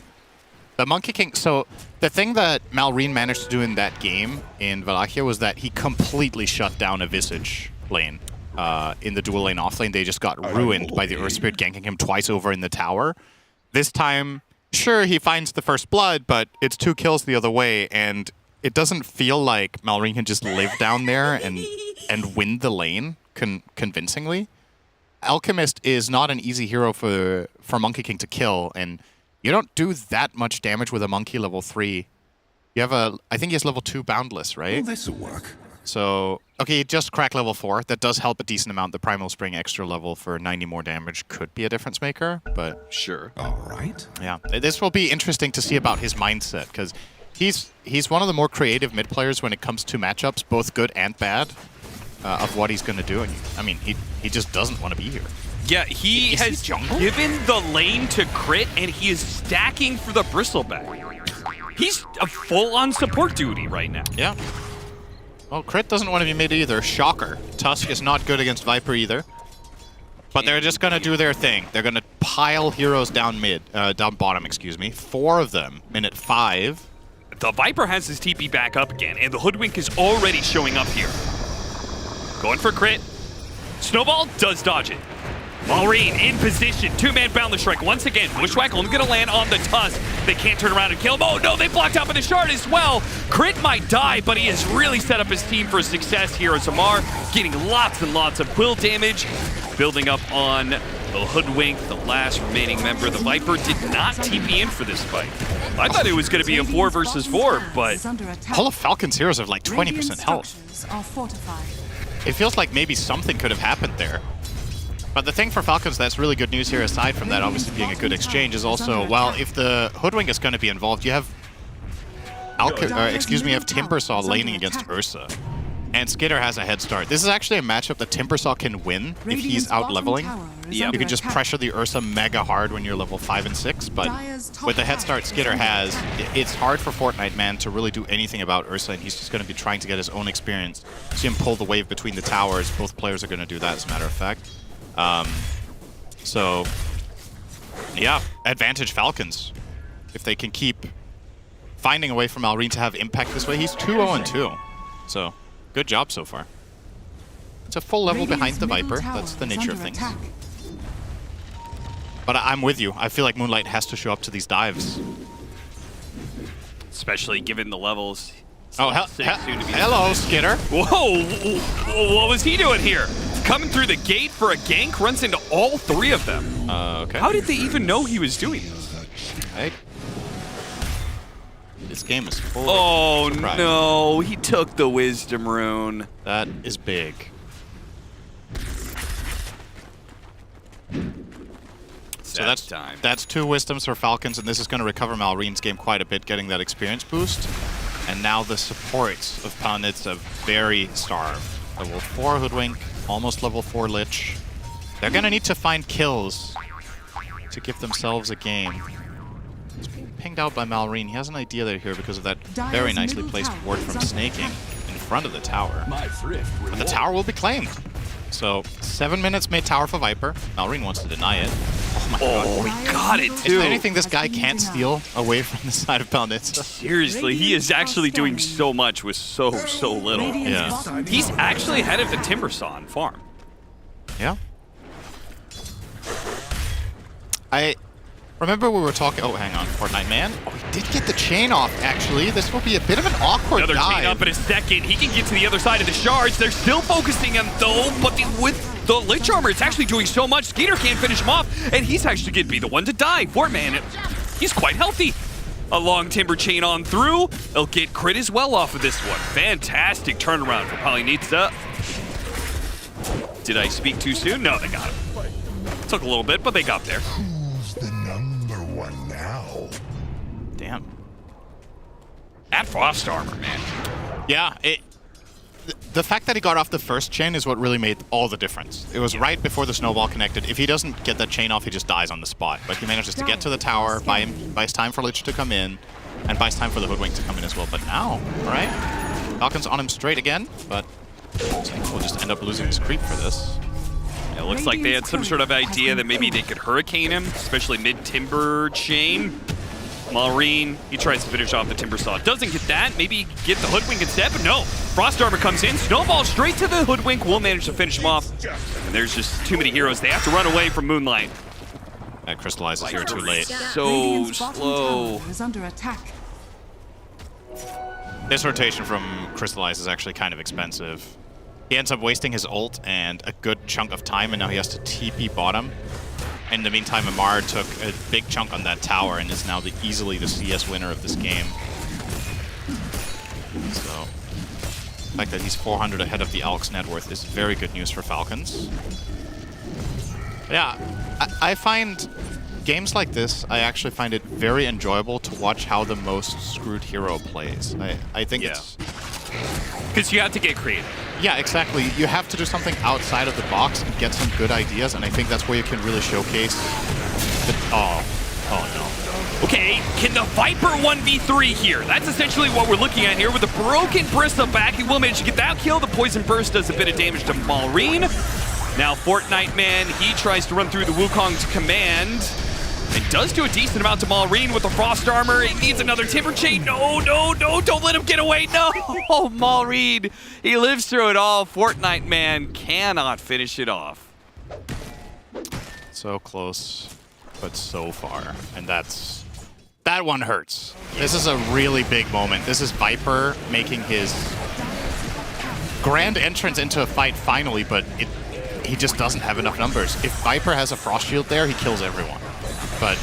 The Monkey King, so the thing that Malrine managed to do in that game in Wallachia was that he completely shut down a Visage lane. In the dual lane off lane, they just got ruined by the Earth Spirit ganking him twice over in the tower. This time, sure, he finds the first blood, but it's 2 kills the other way, and it doesn't feel like Malrine can just live down there and win the lane convincingly. Alchemist is not an easy hero for Monkey King to kill, and you don't do that much damage with a Monkey level 3. You have I think he has level 2 Boundless, right? Well, this'll work. So, okay, he just cracked level 4. That does help a decent amount. The Primal Spring extra level for 90 more damage could be a difference maker, but... Sure. All right. Yeah, this will be interesting to see about his mindset, because he's one of the more creative mid players when it comes to matchups, both good and bad, of what he's going to do. And I mean, he just doesn't want to be here. Yeah, he has given the lane to Crit, and he is stacking for the Bristleback. He's a full-on support duty right now. Yeah. Well, Crit doesn't want to be mid either. Shocker. Tusk is not good against Viper either. But they're just going to do their thing. They're going to pile heroes down down bottom, excuse me. 4 of them, minute 5. The Viper has his TP back up again, and the Hoodwink is already showing up here. Going for Crit. Snowball does dodge it. Maureen in position. 2-man Boundless Strike once again. Bushwhack only going to land on the Tusk. They can't turn around and kill him. Oh no, they blocked out by the Shard as well. Crit might die, but he has really set up his team for success here as Amar getting lots and lots of quill damage. Building up on the Hoodwink, the last remaining member of the Viper, did not TP in for this fight. I thought it was going to be a 4 versus 4, but... All of Falcon's heroes have like 20% health. It feels like maybe something could have happened there. But the thing for Falcons that's really good news here, aside from that obviously being a good exchange, is also, well, if the Hoodwink is going to be involved, you have Timbersaw laning against Ursa. And Skitter has a head start. This is actually a matchup that Timbersaw can win if he's out-leveling. You can just pressure the Ursa mega hard when you're level 5 and 6, but with the head start Skitter has, it's hard for Fortnite Man to really do anything about Ursa, and he's just going to be trying to get his own experience. See him pull the wave between the towers. Both players are going to do that, as a matter of fact. So, yeah, advantage Falcons. If they can keep finding a way for Malrine to have impact this way. He's 2-0-2, so good job so far. It's a full level behind the Viper. That's the nature of things. But I'm with you. I feel like Moonlight has to show up to these dives. Especially given the levels. Oh, hello, Skitter. Whoa, what was he doing here? Coming through the gate for a gank, runs into all 3 of them. Okay. How did they even know he was doing this? Hey. This game is full of surprise. No, he took the Wisdom Rune. That is big. So that's 2 Wisdoms for Falcons, and this is going to recover Malrine's game quite a bit, getting that experience boost. And now the supports of Palanitza very starved. Level 4 Hoodwink, almost level 4 Lich. They're going to need to find kills to give themselves a game. He's being pinged out by Malrine. He has an idea there here because of that very nicely placed ward from Snaking in front of the tower. But the tower will be claimed. So 7 minutes made tower for Viper. Malrine wants to deny it. Oh my god. He got it Is too. there anything this guy can't steal away from the side of Palanitza? Seriously, he is actually doing so much with so little. Yeah. He's actually ahead of the Timbersaw on farm. Yeah. I remember we were talking... Oh, hang on. Fortnite Man. Oh, he did get the chain off, actually. This will be a bit of an awkward Another dive. chain up in a second. He can get to the other side of the shards. They're still focusing him, though, but with the Lich Armor, it's actually doing so much. Skeeter can't finish him off, and he's actually going to be the one to die. Fortman, he's quite healthy. A long Timber chain on through. They'll get crit as well off of this one. Fantastic turnaround for Palanitza. Did I speak too soon? No, they got him. Took a little bit, but they got there. Who's the number 1 now? Damn. That Frost Armor, man. Yeah, the fact that he got off the first chain is what really made all the difference. It was right before the snowball connected. If he doesn't get that chain off, he just dies on the spot. But he manages to get to the tower, buys time for Lich to come in, and buys time for the Hoodwink to come in as well. But now, right? Falcon's on him straight again, but we'll just end up losing his creep for this. It looks like they had some sort of idea that maybe they could hurricane him, especially mid-Timber chain. Malrine, he tries to finish off the Timbersaw. Doesn't get that. Maybe get the Hoodwink instead, but no. Frost Armor comes in. Snowball straight to the Hoodwink. Will manage to finish him off. And there's just too many heroes. They have to run away from Moonlight. That crystallizes here too late. So slow. Is under attack. This rotation from Crystallize is actually kind of expensive. He ends up wasting his ult and a good chunk of time, and now he has to TP bottom. In the meantime, Amar took a big chunk on that tower and is now easily the CS winner of this game. So The fact that he's 400 ahead of the Alk's net worth is very good news for Falcons. Yeah, I find games like this, I actually find it very enjoyable to watch how the most screwed hero plays. I think it's... Because you have to get creative. Yeah, exactly. You have to do something outside of the box and get some good ideas, and I think that's where you can really showcase the... Oh no. Okay, can the Viper 1v3 here? That's essentially what we're looking at here with the broken Bristol back. He will manage to get that kill. The Poison Burst does a bit of damage to Malrine. Now Fortnite Man, he tries to run through the Wukong's command. And does do a decent amount to Malrine with the Frost Armor. He needs another Timber Chain. No, don't let him get away. No, Malrine, he lives through it all. Fortnite Man cannot finish it off. So close, but so far. And that one hurts. This is a really big moment. This is Viper making his grand entrance into a fight finally, but he just doesn't have enough numbers. If Viper has a Frost Shield there, he kills everyone. But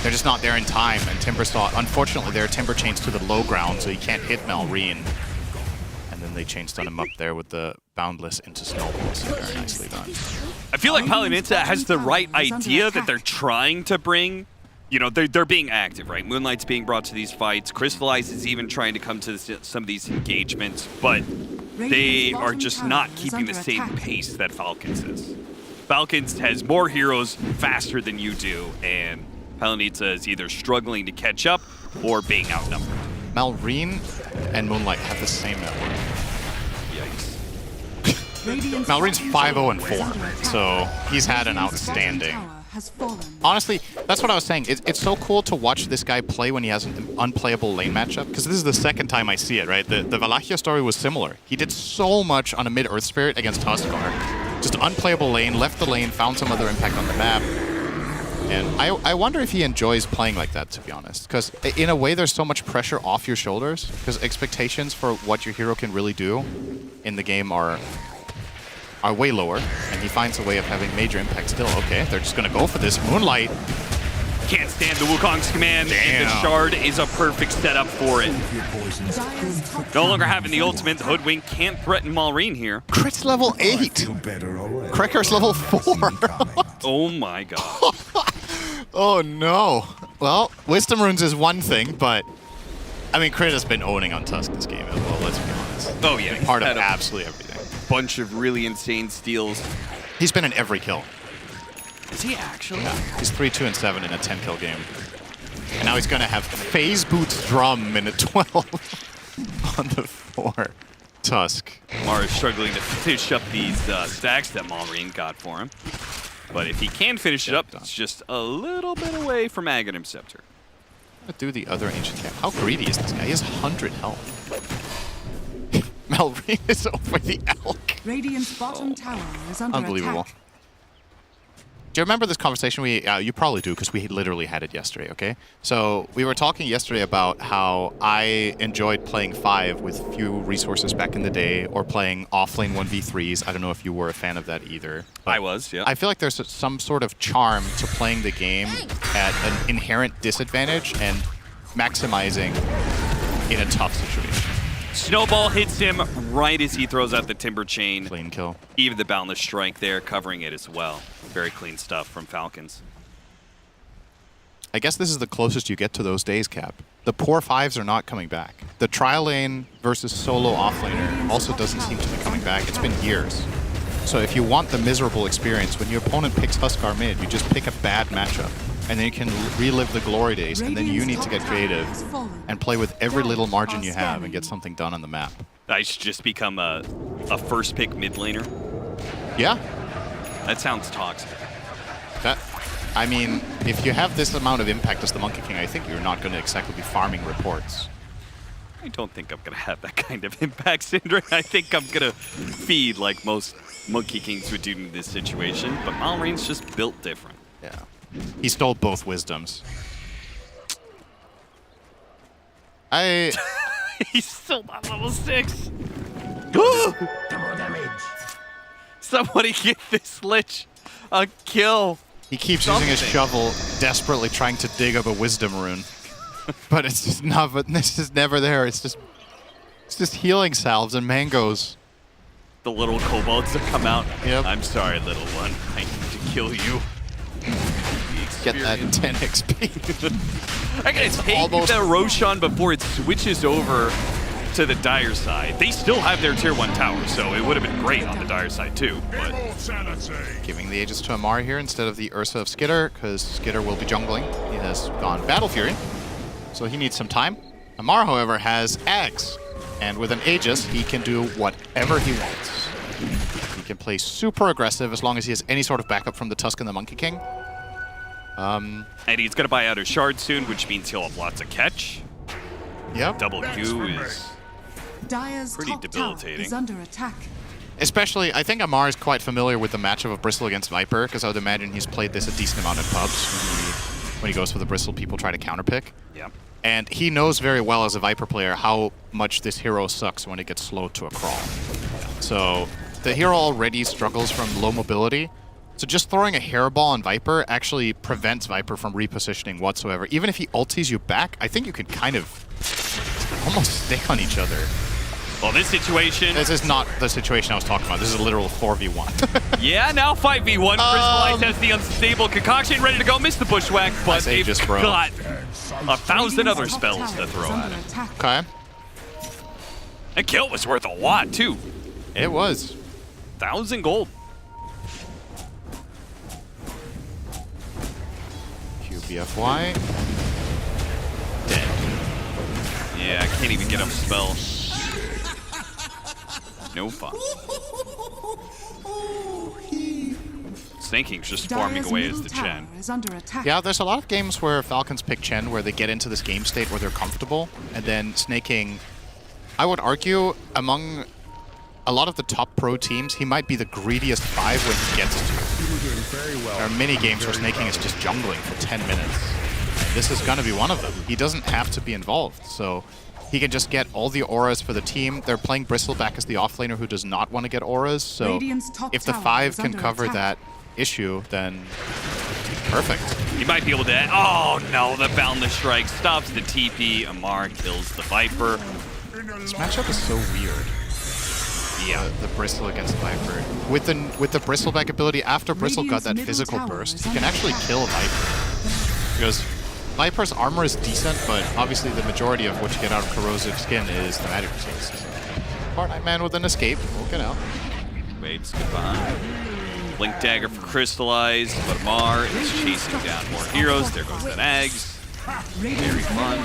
they're just not there in time, and Timbersaw, unfortunately, there are Timber Chains to the low ground, so he can't hit Malrine. And then they chain stun him up there with the Boundless into Snowballs. Very nicely done. I feel like Palinitsa has the right idea that they're trying to bring. You know, they're being active, right? Moonlight's being brought to these fights. Crystallize is even trying to come to some of these engagements, but they are just not keeping the same pace that Falcons is. Falcons has more heroes faster than you do, and Palinitsa is either struggling to catch up or being outnumbered. Malrine and Moonlight have the same net worth. Yikes. Malrine's 5-0 and 4, so he's had an outstanding. Honestly, that's what I was saying. It's so cool to watch this guy play when he has an unplayable lane matchup, because this is the second time I see it, right? The Valachia story was similar. He did so much on a mid-Earth Spirit against Huskar. Just unplayable lane, left the lane, found some other impact on the map. And I wonder if he enjoys playing like that, to be honest. Because in a way, there's so much pressure off your shoulders, because expectations for what your hero can really do in the game are way lower, and he finds a way of having major impact still. Okay, they're just going to go for this. Moonlight. Can't stand the Wukong's command, and the Shard is a perfect setup for it. No longer having the ultimate, the Hoodwink can't threaten Malrine here. Crit's level 8. Cracker's level 4. Oh my god. Oh no. Well, Wisdom Runes is one thing, but I mean, Crit has been owning on Tusk this game as well, let's be honest. Oh yeah, part of absolutely everything. Bunch of really insane steals. He's been in every kill. Is he actually? Yeah, he's 3, 2, and 7 in a 10-kill game. And now he's going to have Phase Boots Drum in a 12 on the 4. Tusk. Mar is struggling to finish up these stacks that Malrine got for him. But if he can finish it up, it's just a little bit away from Aghanim Scepter. Do the other Ancient Cap. How greedy is this guy? He has 100 health. Malrine is over the Elk. Radiant's bottom tower is under Unbelievable. attack. Do you remember this conversation you probably do, because we literally had it yesterday, okay? So we were talking yesterday about how I enjoyed playing 5 with few resources back in the day, or playing offlane 1v3s. I don't know if you were a fan of that either. I was, yeah. I feel like there's some sort of charm to playing the game at an inherent disadvantage and maximizing in a tough situation. Snowball hits him right as he throws out the Timber Chain. Clean kill. Even the Boundless Strike there covering it as well. Very clean stuff from Falcons. I guess this is the closest you get to those days, Cap. The poor 5s are not coming back. The trial lane versus solo offlaner also doesn't seem to be coming back. It's been years. So if you want the miserable experience, when your opponent picks Huskar mid, you just pick a bad matchup. And then you can relive the glory days, and then you need to get creative and play with every little margin you have and get something done on the map. I should just become a first pick mid laner. Yeah. That sounds toxic. I mean, if you have this amount of impact as the Monkey King, I think you're not going to exactly be farming reports. I don't think I'm going to have that kind of impact, Syndra. I think I'm going to feed like most Monkey Kings would do in this situation, but Malrine's just built different. Yeah. He stole both wisdoms. He's still not level 6. Double damage. Somebody get this Lich a kill. He keeps using his shovel, desperately trying to dig up a wisdom rune. But it's just not, but this is never there. It's just It's just healing salves and mangoes. The little kobolds that come out. Yep. I'm sorry, little one. I need to kill you. Get that 10 XP. I gotta take the Roshan before it switches over to the Dire side. They still have their tier 1 tower, so it would have been great on the Dire side too. But Giving the Aegis to Amar here instead of the Ursa of Skitter, because Skitter will be jungling. He has gone Battle Fury, so he needs some time. Amar, however, has Ags, and with an Aegis, he can do whatever he wants. He can play super aggressive as long as he has any sort of backup from the Tusk and the Monkey King. And he's going to buy out a shard soon, which means he'll have lots of catch. Yep. Double Q is Dire's pretty top tower debilitating. is under attack. Especially, I think Amar is quite familiar with the matchup of Bristle against Viper, because I would imagine he's played this a decent amount in pubs. When he goes for the Bristle, people try to counterpick. Yeah. And he knows very well as a Viper player how much this hero sucks when it gets slowed to a crawl. So the hero already struggles from low mobility. So just throwing a hairball on Viper actually prevents Viper from repositioning whatsoever. Even if he ulties you back, I think you could kind of almost stay on each other. Well, this situation... This is not the situation I was talking about. This is a literal 4v1. Yeah, now 5v1. Crystallized has the unstable concoction ready to go. Missed the bushwhack, but they've got 1,000 other spells to throw at him. Okay. That kill was worth a lot, too. It was. 1,000 gold. QBFY. Dead. Yeah, I can't even get him spell. No fun. Snake King's just farming away as the Chen. Yeah, there's a lot of games where Falcons pick Chen where they get into this game state where they're comfortable, and then Snake King, I would argue, among a lot of the top pro teams, he might be the greediest 5 when he gets to. There are many games where Snake King is just jungling for 10 minutes. And this is going to be one of them. He doesn't have to be involved, so he can just get all the auras for the team. They're playing Bristleback as the offlaner who does not want to get auras, so if the 5 can cover that issue, then perfect. He might be able to... Oh, no, the Boundless Strike stops the TP. Amar kills the Viper. This matchup is so weird. Yeah, the Bristle against Viper. With the Bristleback ability, after Bristle got that physical burst, he can actually kill Viper. Because Viper's armor is decent, but obviously the majority of what you get out of Corrosive Skin is the magic resist. Part-Night Man with an escape. We'll get out. Waves goodbye. Blink Dagger for Crystallized, but Amar is chasing down more heroes. There goes that Ags. Very fun.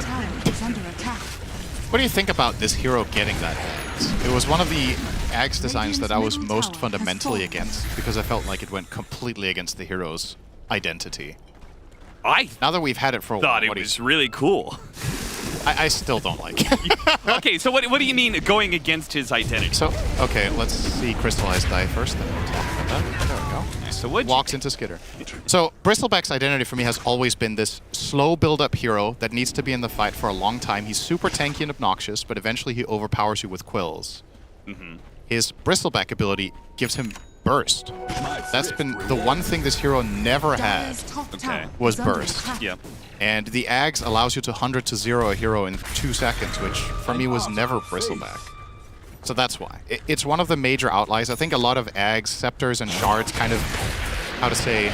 What do you think about this hero getting that Ags? It was one of the Ags designs that I was most fundamentally against, because I felt like it went completely against the hero's identity. Now that we've had it for a while, thought it was really cool. I still don't like it. Okay, so what do you mean going against his identity? So, okay, let's see Crystallized die first, then we'll talk about that. There we go. So what walks into Skitter. So Bristleback's identity for me has always been this slow build-up hero that needs to be in the fight for a long time. He's super tanky and obnoxious, but eventually he overpowers you with quills. His Bristleback ability gives him burst. That's been the one thing this hero never had, was burst. Yeah. And the Ags allows you to 100 to 0 a hero in 2 seconds, which for me was never Bristleback. So that's why. It's one of the major outliers. I think a lot of Ags, Scepters, and Shards kind of, how to say,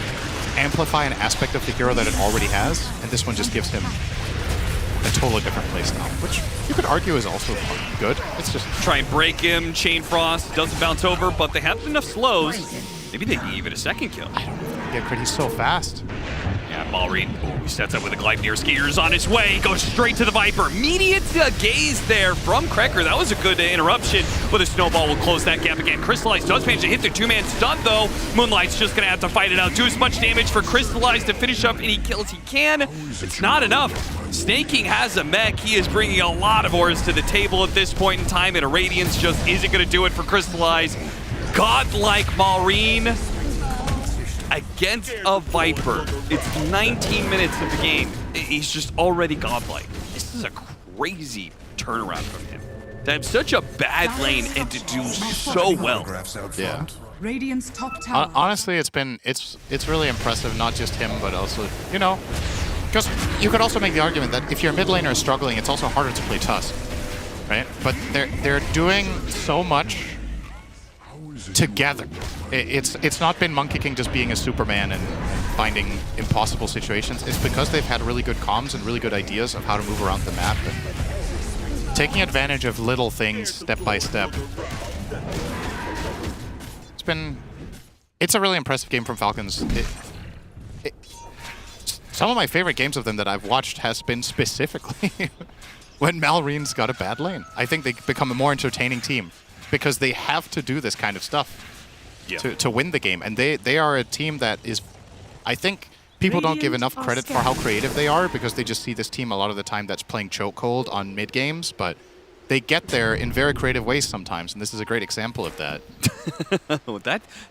amplify an aspect of the hero that it already has, and this one just gives him a totally different playstyle, which you could argue is also good. It's just... Try and break him, Chain Frost, doesn't bounce over, but they have enough slows. Maybe they can give it a second kill. I don't know if they get crit, he's so fast. Yeah, Malrine, he sets up with a Gleipnir. Skiers on his way, goes straight to the Viper. Immediate gaze there from Krekker. That was a good interruption, but a snowball will close that gap again. Crystallized does manage to hit the 2-man stun, though. Moonlight's just going to have to fight it out. Do as much damage for Crystallized to finish up any kills he can. It's not enough. Snake King has a mech. He is bringing a lot of auras to the table at this point in time, and a Radiance just isn't going to do it for Crystallized. Godlike Malrine against a Viper. It's 19 minutes of the game. He's just already godlike. This is a crazy turnaround from him. To have such a bad lane and to do so well. Yeah. Radiant's top tower. Honestly, it's really impressive, not just him, but also, you know, because you could also make the argument that if your mid laner is struggling, it's also harder to play Tusk. right? But they're doing so much together. It's not been Monkey King just being a Superman and finding impossible situations. It's because they've had really good comms and really good ideas of how to move around the map and taking advantage of little things step by step. It's a really impressive game from Falcons. Some of my favorite games of them that I've watched has been specifically when Malreen's got a bad lane. I think they become a more entertaining team because they have to do this kind of stuff to win the game. And they are a team that is, I think people don't give enough credit for how creative they are because they just see this team a lot of the time that's playing chokehold on mid games, but they get there in very creative ways sometimes, and this is a great example of that.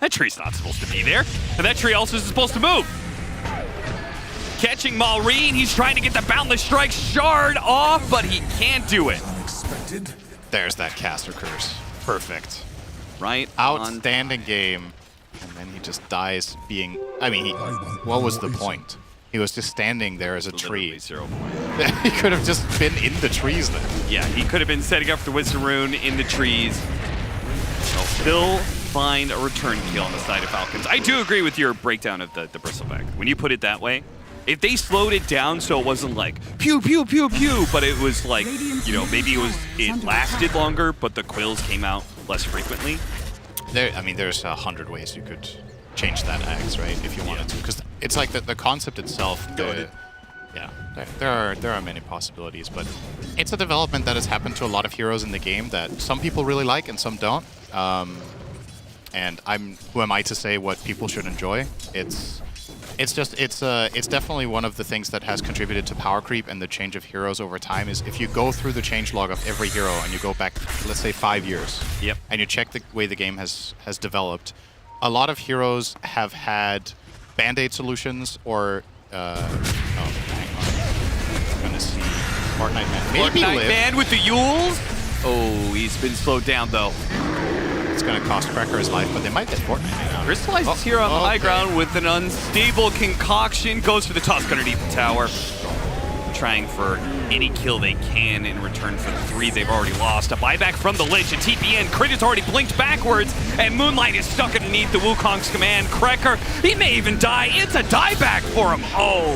that tree's not supposed to be there, and that tree also is supposed to move. Catching Malreen, he's trying to get the Boundless Strike shard off, but he can't do it. There's that caster curse. Perfect. Right. Outstanding game. And then he just dies being... I mean, what was the point? He was just standing there as a tree. 0 point. He could have just been in the trees then. Yeah, he could have been setting up the Wisdom Rune in the trees. They'll still find a return kill on the side of Falcons. I do agree with your breakdown of the Bristleback. When you put it that way, if they slowed it down so it wasn't like pew, pew, pew, pew, but it was like, you know, maybe it lasted longer, but the quills came out less frequently. I mean, there's 100 ways you could change that axe, right, if you wanted to. Because it's like the concept itself, there are many possibilities, but it's a development that has happened to a lot of heroes in the game that some people really like and some don't. And who am I to say what people should enjoy? It's definitely one of the things that has contributed to power creep and the change of heroes over time. Is if you go through the changelog of every hero and you go back, let's say 5 years, and you check the way the game has developed, a lot of heroes have had band-aid solutions or hang on, I'm gonna see Fortnite Man. Maybe Fortnite Man with the Yules. Oh, he's been slowed down though. It's going to cost Cracker his life, but they might get Fortnite now. Crystallize is here on the high ground with an unstable concoction. Goes for the tusk underneath the tower. Trying for any kill they can in return for the 3 they've already lost. A buyback from the Lich. A TPN. Crit has already blinked backwards, and Moonlight is stuck underneath the Wukong's command. Cracker, he may even die. It's a dieback for him. Oh,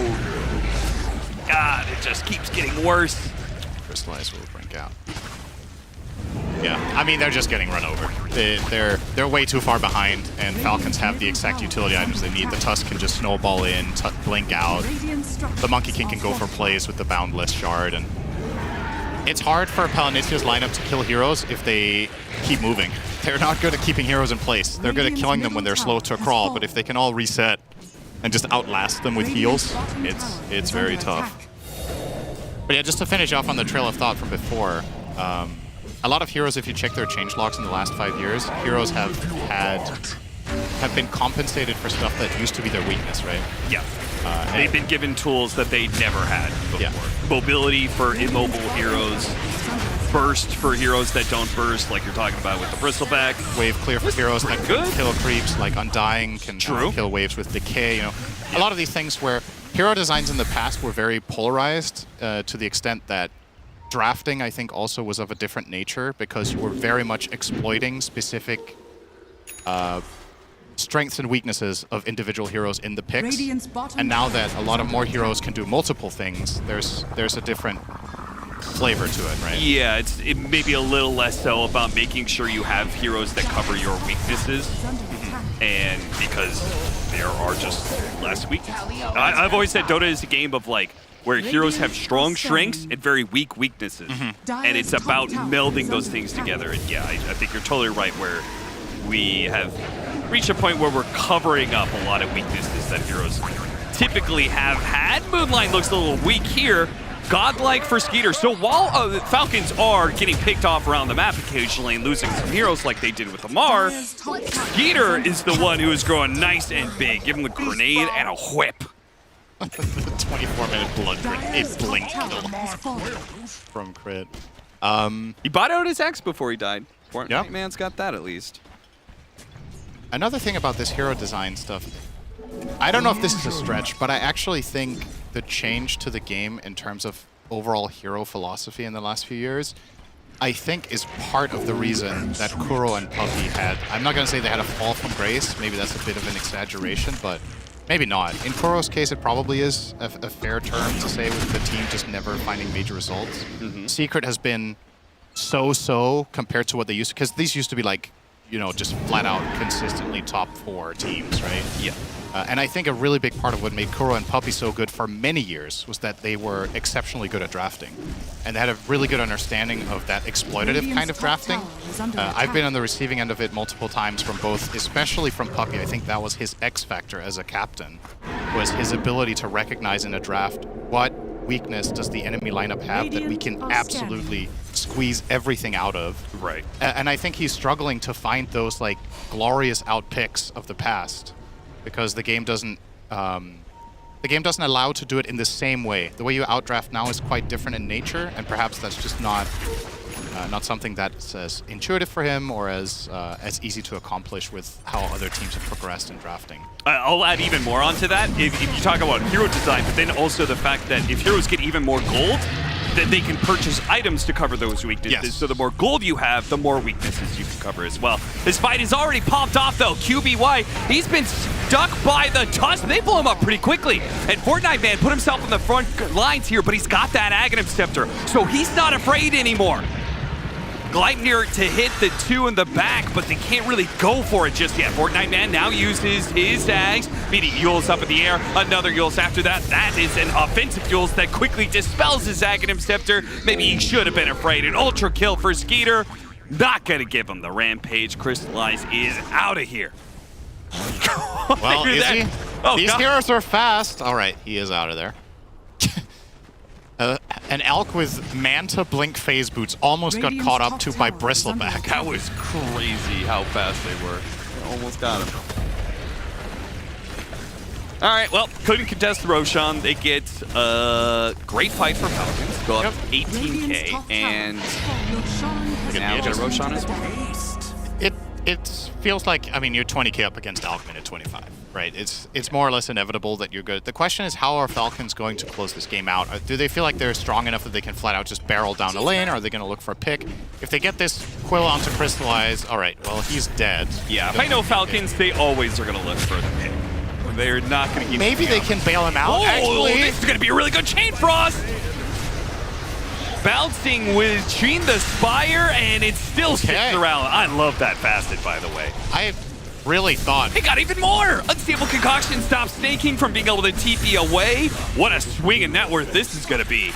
God, it just keeps getting worse. Crystallize will blink out. Yeah, I mean, they're just getting run over. They're way too far behind, and Falcons have the exact utility items they need. The Tusk can just snowball in, blink out. The Monkey King can go for plays with the Boundless Shard, and it's hard for Palinicia's lineup to kill heroes if they keep moving. They're not good at keeping heroes in place. They're good at killing them when they're slow to a crawl, but if they can all reset and just outlast them with heals, it's very tough. But yeah, just to finish off on the trail of thought from before, a lot of heroes, if you check their changelogs in the last 5 years, heroes have been compensated for stuff that used to be their weakness, right? Yeah. They've been given tools that they never had before. Yeah. Mobility for immobile heroes, burst for heroes that don't burst, like you're talking about with the Bristleback. Wave clear for heroes that can kill creeps, like Undying can kill waves with decay. You know, a lot of these things where hero designs in the past were very polarized to the extent that drafting, I think, also was of a different nature because you were very much exploiting specific strengths and weaknesses of individual heroes in the picks. And now that a lot of more heroes can do multiple things, there's a different flavor to it, right? Yeah, it may be a little less so about making sure you have heroes that cover your weaknesses. And because there are just less weaknesses. I've always said Dota is a game of like, where heroes have strong strengths and very weak weaknesses. And it's about melding those things together. And yeah, I think you're totally right where we have reached a point where we're covering up a lot of weaknesses that heroes typically have had. Moonlight looks a little weak here. Godlike for Skeeter. So while Falcons are getting picked off around the map occasionally and losing some heroes like they did with Amar, Skeeter is the one who is growing nice and big. Give him a grenade and a whip. The 24-minute blood grenade blink kill from Crit. He bought out his X before he died. Fortnite Man's got that at least. Another thing about this hero design stuff, I don't know if this is a stretch, but I actually think the change to the game in terms of overall hero philosophy in the last few years, I think is part of the reason that Kuro and Puppy had, I'm not going to say they had a fall from grace, maybe that's a bit of an exaggeration, but maybe not. In Kuro's case, it probably is a fair term to say with the team just never finding major results. Secret has been so-so compared to what they used to, because these used to be like, you know, just flat out consistently top 4 teams, right? Yeah. And I think a really big part of what made Kuro and Puppy so good for many years was that they were exceptionally good at drafting. And they had a really good understanding of that exploitative kind of drafting. I've been on the receiving end of it multiple times from both, especially from Puppy. I think that was his X factor as a captain, was his ability to recognize in a draft what weakness does the enemy lineup have that we can absolutely squeeze everything out of. Right. And I think he's struggling to find those like glorious outpicks of the past, because the game doesn't allow to do it in the same way. The way you outdraft now is quite different in nature, and perhaps that's just not something that's as intuitive for him or as easy to accomplish with how other teams have progressed in drafting. I'll add even more onto that. If you talk about hero design, but then also the fact that if heroes get even more gold, then they can purchase items to cover those weaknesses. Yes. So the more gold you have, the more weaknesses you can cover as well. This fight is already popped off though. QBY, he's been stuck by the tusk. They blow him up pretty quickly. And Fortnite Man put himself on the front lines here, but he's got that Aghanim Scepter, so he's not afraid anymore. Gleipnir to hit the 2 in the back, but they can't really go for it just yet. Fortnite Man now uses his Ags, beating Yules up in the air. Another Yules after that. That is an offensive Yules that quickly dispels his Aghanim Scepter. Maybe he should have been afraid. An ultra kill for Skeeter. Not gonna give him the rampage. Crystallize is out of here. Well, is he? Oh, These God. heroes are fast. All right, he is out of there. An elk with Manta Blink phase boots almost got caught up to by Bristleback. That was crazy how fast they were. They almost got him. All right, well, couldn't contest Roshan. They get a great fight for Falcons. Go up 18k, and now get Roshan as well. It feels like, I mean, you're 20k up against Alckmin at 25, right? It's more or less inevitable that you're good. The question is, how are Falcons going to close this game out? Do they feel like they're strong enough that they can flat out just barrel down the lane, or are they going to look for a pick? If they get this Quill onto Crystallize, all right, well, he's dead. Yeah, if I know Falcons, they always are going to look for the pick. They're not going to keep. Maybe they can bail him out. Oh, actually, this is going to be a really good Chain Frost. Bouncing between the Spire, and it still sticks around. I love that facet, by the way. I really thought... It got even more! Unstable Concoction stops Snaking from being able to TP away. What a swing and net worth this is going to be.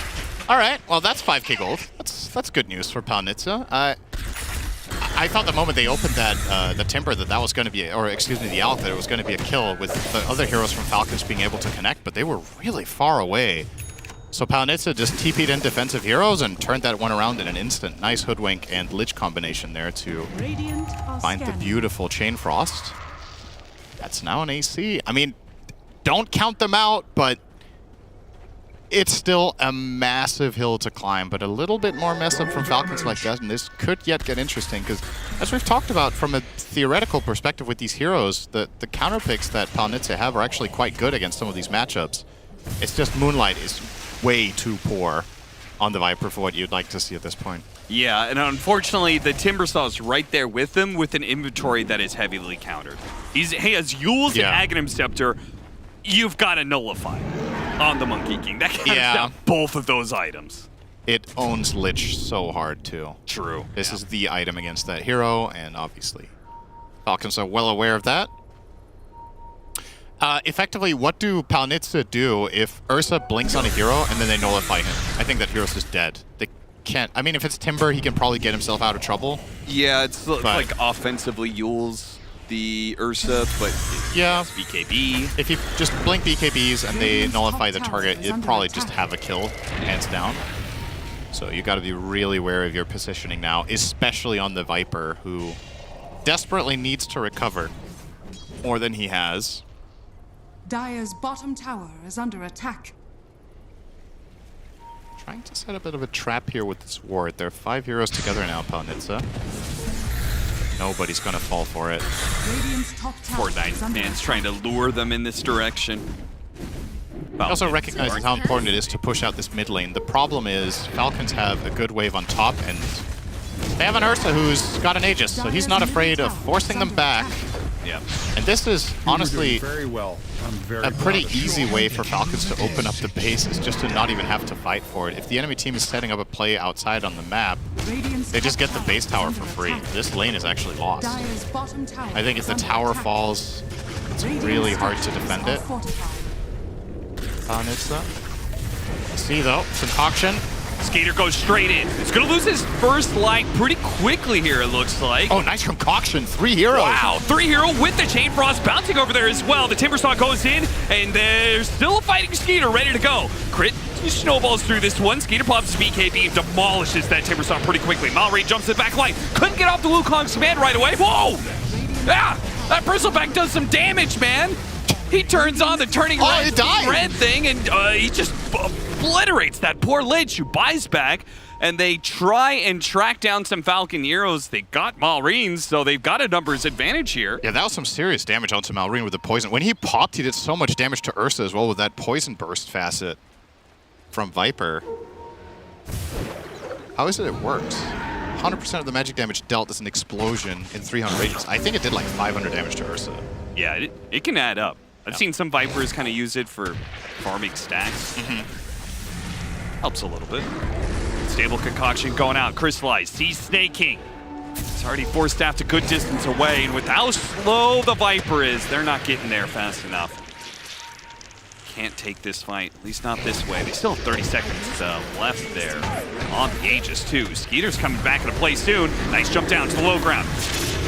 All right, well, that's 5k gold. That's good news for Palnitsa. I thought the moment they opened that the Timber that was going to be, or excuse me, the Elk, that it was going to be a kill with the other heroes from Falcons being able to connect, but they were really far away. So Palnitsa just TP'd in defensive heroes and turned that one around in an instant. Nice Hoodwink and Lich combination there to find the beautiful Chain Frost. That's now an AC. I mean, don't count them out, but it's still a massive hill to climb, but a little bit more mess up from Falcons like that, and this could yet get interesting, because as we've talked about from a theoretical perspective with these heroes, the counter picks that Palnitsa have are actually quite good against some of these matchups. It's just Moonlight is way too poor on the Viper for what you'd like to see at this point. Yeah, and unfortunately, the Timbersaw's right there with him with an inventory that is heavily countered. He has Yules and Aghanim Scepter. You've got to nullify on the Monkey King. That counts down both of those items. It owns Lich so hard, too. True. This is the item against that hero, and obviously Falcons are well aware of that. Effectively, what do Palnitsa do if Ursa blinks on a hero and then they nullify him? I think that hero's just dead. They can't... I mean, if it's Timber, he can probably get himself out of trouble. Yeah, it's like offensively Yules the Ursa, but yeah, it's BKB. If you just blink BKBs and they nullify the target, you'd probably just have a kill, hands down. So you got to be really wary of your positioning now, especially on the Viper, who desperately needs to recover more than he has. Dire's bottom tower is under attack. Trying to set a bit of a trap here with this ward. There are 5 heroes together now, Palnitsa. Nobody's gonna fall for it. Fortnite Man's trying to lure them in this direction. He also recognizes how important it is to push out this mid lane. The problem is Falcons have a good wave on top, and They have an Ursa who's got an Aegis, so he's not afraid of forcing them back. Yeah. And this is honestly very well. a pretty easy way for Falcons to open up the base, is just to not even have to fight for it. If the enemy team is setting up a play outside on the map, they just get the base tower for free. This lane is actually lost. I think if the tower falls, it's really hard to defend it. Nitsa. See though, Concoction. Skeeter goes straight in. He's going to lose his first light pretty quickly here, it looks like. Oh, nice Concoction. 3 heroes. Wow, 3 hero with the Chain Frost bouncing over there as well. The Timbersaw goes in, and there's still a fighting Skeeter ready to go. Crit snowballs through this one. Skeeter pops his BKB, demolishes that Timbersaw pretty quickly. Malray jumps in back line. Couldn't get off the Wukong's command right away. Whoa! Ah, that Bristleback does some damage, man. He turns on the turning red thing, and he just obliterates that poor Lich, who buys back, and they try and track down some Falcon heroes. They got Malrines, so they've got a numbers advantage here. Yeah, that was some serious damage onto Malrine with the poison. When he popped, he did so much damage to Ursa as well with that poison burst facet from Viper. How is it works? 100% of the magic damage dealt as an explosion in 300 radius. I think it did like 500 damage to Ursa. Yeah, it can add up. I've seen some Vipers kind of use it for farming stacks. Helps a little bit. Stable Concoction going out. Crystallized. Sees Snaking. It's already Force Staffed a good distance away, and with how slow the Viper is, they're not getting there fast enough. Can't take this fight, at least not this way. They still have 30 seconds left there on the Aegis too. Skeeter's coming back into play soon. Nice jump down to the low ground.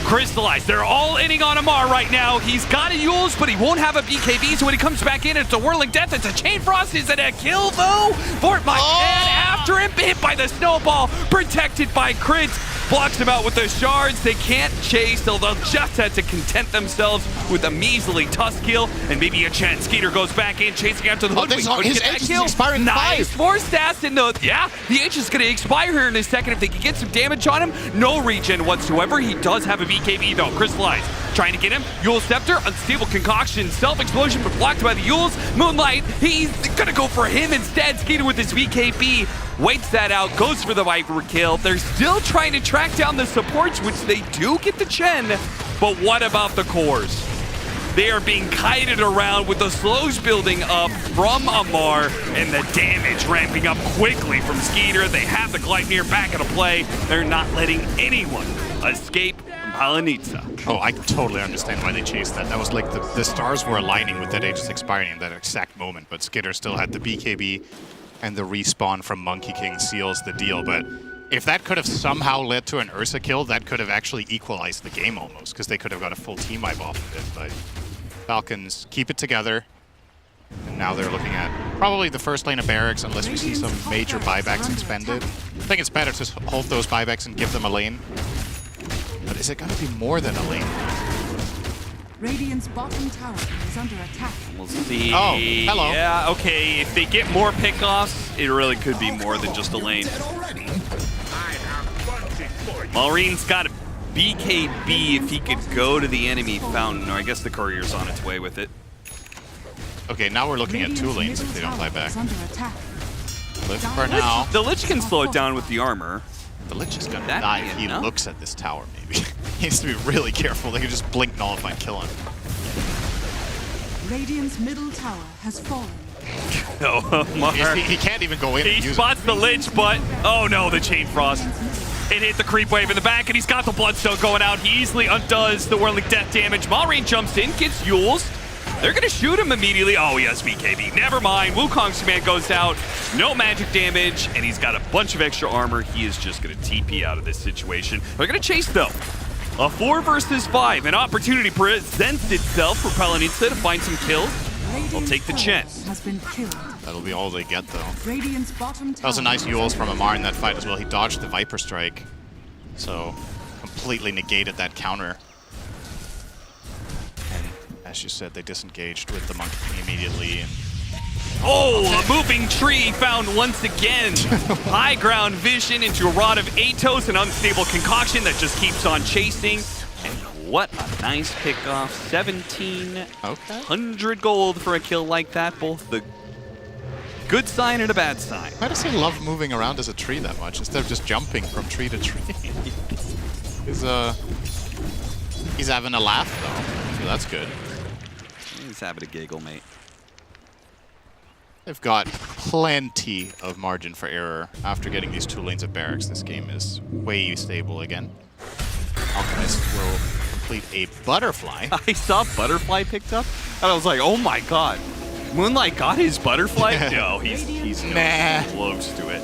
Crystallized, they're all inning on Amar right now. He's got a Yules, but he won't have a BKB, so when he comes back in, it's a Whirling Death. It's a Chain Frost. Is it a kill though? Fort Mike after him, hit by the snowball, protected by crits. Blocks him out with the shards. They can't chase, so they'll just have to content themselves with a measly Tusk kill and maybe a chance. Skeeter goes back in, chasing after the hook. His Aegis is expiring. Nice. 4 stats in the... Yeah, the Aegis is going to expire here in a second. If they can get some damage on him, no regen whatsoever. He does have a BKB though. Crystallized. Trying to get him. Yule Scepter, Unstable Concoction, Self-Explosion, but blocked by the Yules. Moonlight, he's going to go for him instead. Skeeter with his BKB. Waits that out, goes for the Viper kill. They're still trying to track down the supports, which they do get the Chen, but what about the cores? They are being kited around with the slows building up from Amar and the damage ramping up quickly from Skeeter. They have the Gleipnir back into play. They're not letting anyone escape from Palanitsa. Oh, I totally understand why they chased that. That was like the stars were aligning with that Aegis expiring in that exact moment, but Skeeter still had the BKB. And the respawn from Monkey King seals the deal. But if that could have somehow led to an Ursa kill, that could have actually equalized the game almost, because they could have got a full team wipe off of it. But Falcons keep it together. And now they're looking at probably the first lane of barracks, unless we see some major buybacks expended. I think it's better to hold those buybacks and give them a lane. But is it going to be more than a lane? Radiant's bottom tower is under attack. We'll see. Oh, hello. Yeah, okay. If they get more pickoffs, it really could be more than just a lane. Malrine's got a BKB if he could go to the enemy fountain, or I guess the courier's on its way with it. Okay, now we're looking at 2 lanes if they don't buy back. Lift for now. The Lich can slow it down with the armor. The Lich is going to die if he looks at this tower, maybe. He needs to be really careful. They can just blink nullify and kill him. Radiant's middle tower has fallen. He can't even go in. He spots the Lich, but oh no, the Chain Frost. It hit the creep wave in the back, and he's got the Bloodstone going out. He easily undoes the Whirling Death damage. Malrine jumps in, gets Yules. They're going to shoot him immediately. Oh, he has BKB. Never mind. Wukong's command goes out. No magic damage, and he's got a bunch of extra armor. He is just going to TP out of this situation. They're going to chase, though. A 4 versus 5. An opportunity presents itself for Palanitsa to find some kills. They'll take the chance. That'll be all they get, though. Radiant's bottom That was a nice Yules from Amar in that fight as well. He dodged the Viper Strike, so completely negated that counter. As you said, they disengaged with the Monkey King immediately. And oh, a moving tree found once again. High ground vision into a Rod of Atos, an unstable concoction that just keeps on chasing. And what a nice pickoff. 1,700 gold for a kill like that. Both the good sign and a bad sign. Why does he love moving around as a tree that much instead of just jumping from tree to tree? He's having a laugh, though, so that's good. He's having a giggle, mate. They've got plenty of margin for error after getting these 2 lanes of barracks. This game is way stable again. Alchemist will complete a butterfly. I saw butterfly picked up, and I was like, oh my god. Moonlight got his butterfly? No, he's nah. Close to it.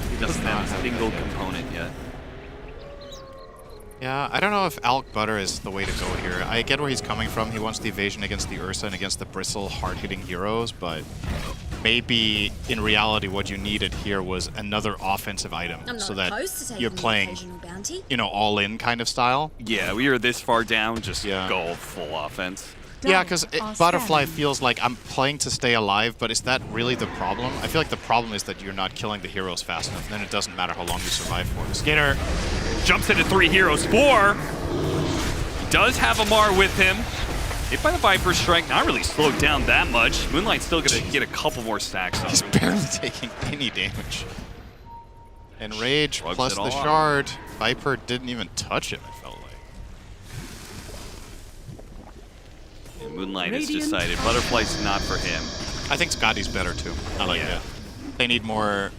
He doesn't have a single component yet. Yeah, I don't know if Alk Butter is the way to go here. I get where he's coming from. He wants the evasion against the Ursa and against the Bristle hard-hitting heroes, but maybe in reality what you needed here was another offensive item so that you're playing, you know, all-in kind of style. Yeah, we are this far down, just go full offense. Yeah, because Butterfly feels like I'm playing to stay alive, but is that really the problem? I feel like the problem is that you're not killing the heroes fast enough, and then it doesn't matter how long you survive for. Skater jumps into 3 heroes. 4. He does have Amar with him. Hit by the Viper Strike, not really slowed down that much. Moonlight's still going to get a couple more stacks on He's him. barely taking any damage. And Rage Shrugs plus it the all Shard. Viper didn't even touch him, it felt like. And Moonlight has decided Butterfly's not for him. I think Scotty's better too. I like that. They need more.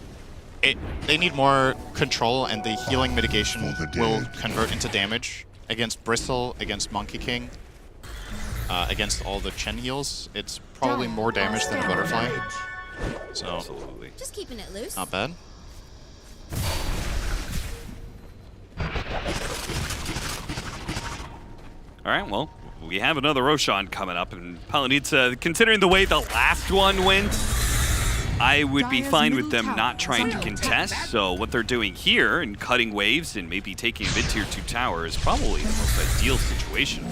They need more control, and the healing mitigation will convert into damage against Bristle, against Monkey King, against all the Chen heals. It's probably more damage than a Butterfly. So absolutely, just keeping it loose. Not bad. All right, well, we have another Roshan coming up, and Palanitsa, considering the way the last one went, I would be fine with them not trying to contest. So what they're doing here and cutting waves and maybe taking a mid-tier 2 tower is probably the most ideal situation.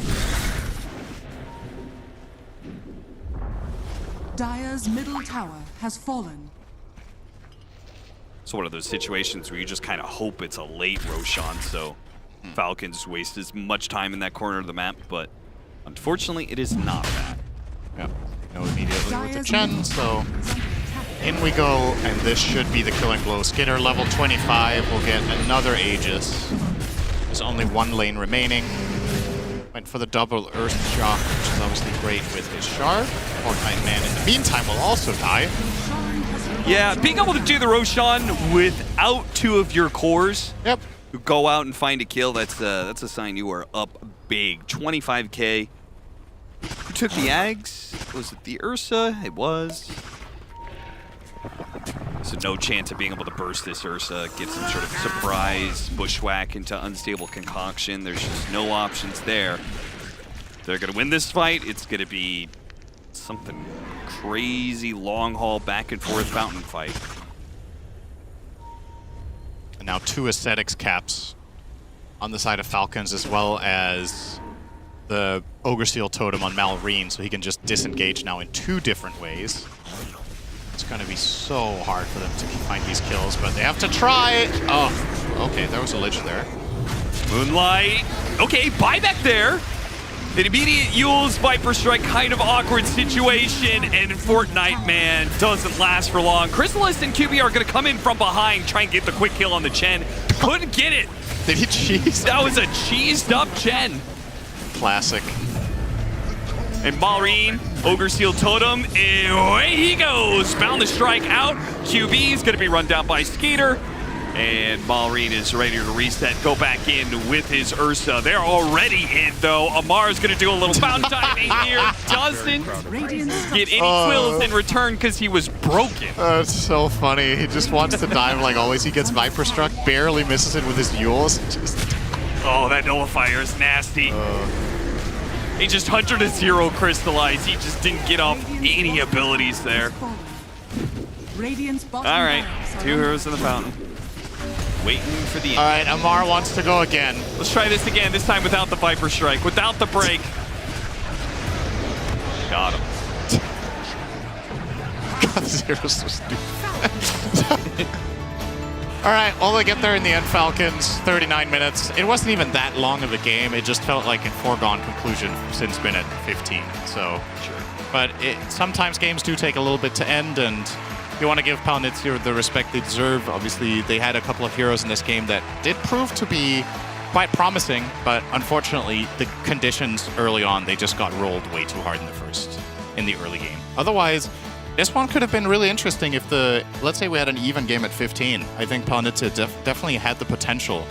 Dire's middle tower has fallen. So one of those situations where you just kind of hope it's a late Roshan, so Falcons waste as much time in that corner of the map, but unfortunately it is not that. Yeah, no immediately with the Chen, so in we go, and this should be the killing blow. Skitter level 25 will get another Aegis. There's only 1 lane remaining. Went for the double Earth Shock, which is obviously great with his Shard. Fortnite Man in the meantime will also die. Yeah, being able to do the Roshan without 2 of your cores, who go out and find a kill, that's a sign you are up big. 25k. Who took the Ags? Was it the Ursa? It was. So no chance of being able to burst this Ursa, get some sort of surprise bushwhack into unstable concoction. There's just no options there. They're going to win this fight. It's going to be something crazy long haul back and forth fountain fight. And now 2 Aesthetics caps on the side of Falcons, as well as the Ogre Seal Totem on Malrine, so he can just disengage now in 2 different ways. It's going to be so hard for them to find these kills, but they have to try. Oh, okay, there was a Lich there. Moonlight. Okay, buyback there. An immediate Yule's Viper Strike, kind of awkward situation, and Fortnite Man doesn't last for long. Chrysalis and QB are going to come in from behind, try and get the quick kill on the Chen. Couldn't get it. Did he cheese? That was a cheesed up Chen. Classic. And Malrine, Ogre Seal Totem, and away he goes. Found the strike out. QB is going to be run down by Skater. And Malrine is ready to reset, go back in with his Ursa. They're already in, though. Amar is going to do a little fountain diving here. Doesn't get any quills in return because he was broken. It's so funny. He just wants to dive like always. He gets Viper Struck, barely misses it with his Yules. Oh, that nullifier is nasty. He just 100-0 crystallized. He just didn't get off any abilities there. All right, 2 heroes in the fountain. Waiting for the end. All right, Amar wants to go again. Let's try this again, this time without the Viper Strike, without the break. Got him. God, this hero's so stupid. All right, well, they get there in the end, Falcons, 39 minutes. It wasn't even that long of a game. It just felt like a foregone conclusion since minute 15. So, but sometimes games do take a little bit to end, and you want to give Palanitsa the respect they deserve. Obviously, they had a couple of heroes in this game that did prove to be quite promising, but unfortunately, the conditions early on, they just got rolled way too hard in the early game. Otherwise, this one could have been really interesting if let's say we had an even game at 15. I think Palanitsa definitely had the potential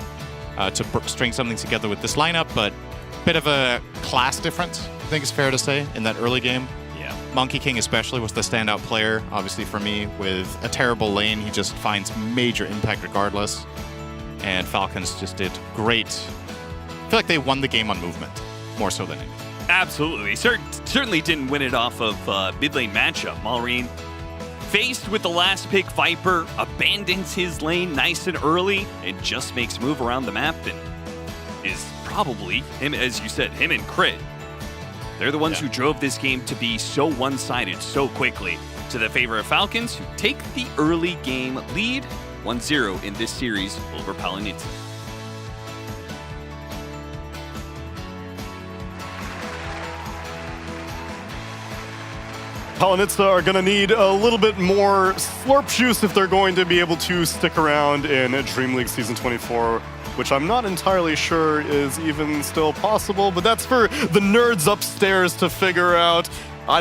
to string something together with this lineup, but a bit of a class difference, I think it's fair to say, in that early game. Yeah. Monkey King especially was the standout player, obviously for me. With a terrible lane, he just finds major impact regardless. And Falcons just did great. I feel like they won the game on movement, more so than anything. Absolutely. Certainly didn't win it off of mid lane matchup. Malrine, faced with the last pick, Viper abandons his lane nice and early and just makes move around the map and is probably, him, as you said, him and Crit. They're the ones who drove this game to be so one-sided so quickly to the favor of Falcons, who take the early game lead 1-0 in this series over Palanitsa. Palanitsa are going to need a little bit more slurp juice if they're going to be able to stick around in DreamLeague Season 24, which I'm not entirely sure is even still possible, but that's for the nerds upstairs to figure out. They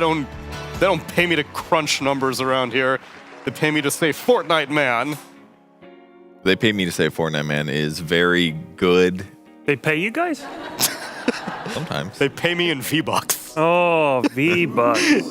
don't pay me to crunch numbers around here. They pay me to say Fortnite Man. They pay me to say Fortnite Man is very good. They pay you guys? Sometimes. They pay me in V-Bucks. Oh, V-Bucks.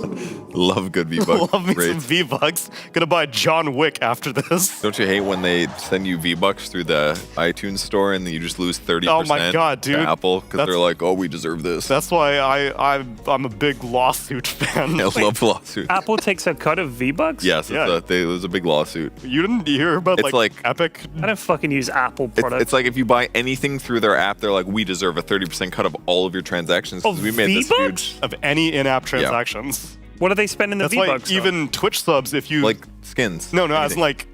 Love good V-Bucks. Love me some V-Bucks. Gonna buy John Wick after this. Don't you hate when they send you V-Bucks through the iTunes store and then you just lose 30% Oh my god, dude. to Apple because they're like, oh, we deserve this. That's why I'm a big lawsuit fan. I love lawsuits. Apple takes a cut of V-Bucks? Yes, there's a big lawsuit. You didn't hear about It's like Epic? I don't fucking use Apple products. It's like if you buy anything through their app, they're like, we deserve a 30% cut of all of your transactions because we made this huge. Of any in-app transactions. What are they spending the That's V-Bucks why even Twitch subs, if you... Like skins. No, as in anything. like...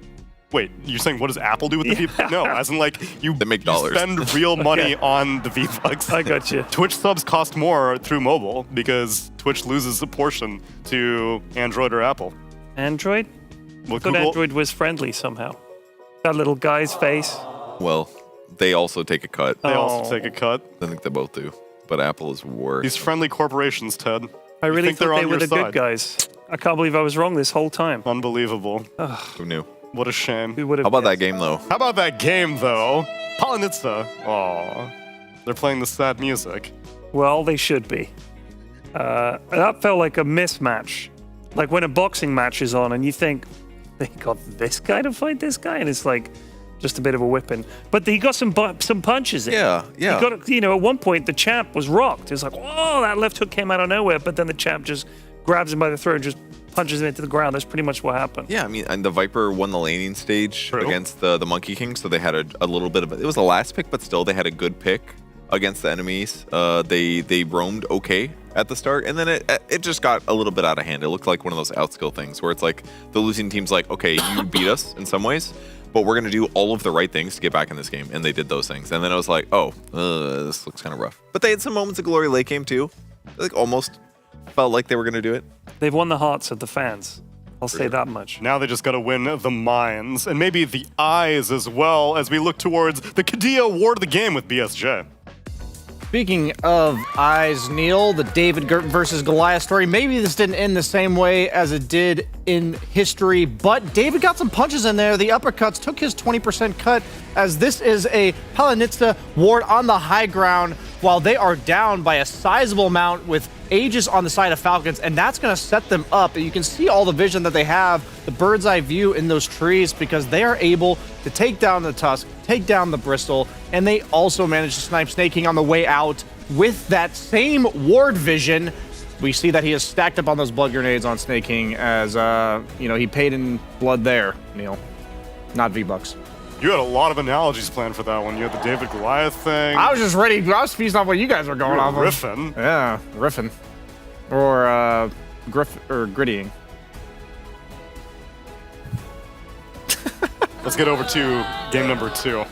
Wait, you're saying what does Apple do with the V-Bucks? No, as in like they make dollars. You spend real money on the V-Bucks. I got you. Twitch subs cost more through mobile because Twitch loses a portion to Android or Apple. Android? Well, I thought Google... Android was friendly somehow. That little guy's face. Well, they also take a cut. They also take a cut. I think they both do. But Apple is worse. These friendly corporations, Ted. I really think they're thought they on were your the good side. guys. I can't believe I was wrong this whole time. Unbelievable. Who knew? What a shame. Who would have How about that game, though? How about that game, though? Palanitsa. Aw. They're playing the sad music. Well, they should be. That felt like a mismatch. Like when a boxing match is on and you think, they got this guy to fight this guy? And it's like just a bit of a whipping. But he got some punches in. Yeah. He got, at one point, the champ was rocked. It was like, whoa, that left hook came out of nowhere. But then the champ just grabs him by the throat and just punches him into the ground. That's pretty much what happened. Yeah, I mean, and the Viper won the laning stage against the Monkey King, so they had a little bit of it was the last pick, but still they had a good pick against the enemies. They roamed okay at the start, and then it just got a little bit out of hand. It looked like one of those outskill things where it's like the losing team's like, okay, you beat us in some ways, but we're gonna do all of the right things to get back in this game, and they did those things. And then I was like, oh, this looks kind of rough. But they had some moments of glory late game too. Like almost felt like they were gonna do it. They've won the hearts of the fans. I'll say that much. Now they just got to win the minds and maybe the eyes as well as we look towards the Kadia Award of the game with BSJ. Speaking of eyes, Neil, the David versus Goliath story, maybe this didn't end the same way as it did in history, but David got some punches in there. The uppercuts took his 20% cut, as this is a Palanitsa ward on the high ground while they are down by a sizable amount with Aegis on the side of Falcons, and that's going to set them up. You can see all the vision that they have, the bird's eye view in those trees, because they are able to take down the Tusk, take down the Bristol, and they also managed to snipe Snake King on the way out with that same ward vision. We see that he is stacked up on those blood grenades on Snake King as, he paid in blood there, Neil. Not V-Bucks. You had a lot of analogies planned for that one. You had the David Goliath thing. I was just ready. I was feasting off what you guys were going off of. Riffing. Yeah, riffing. Or grittying. Let's get over to game number 2.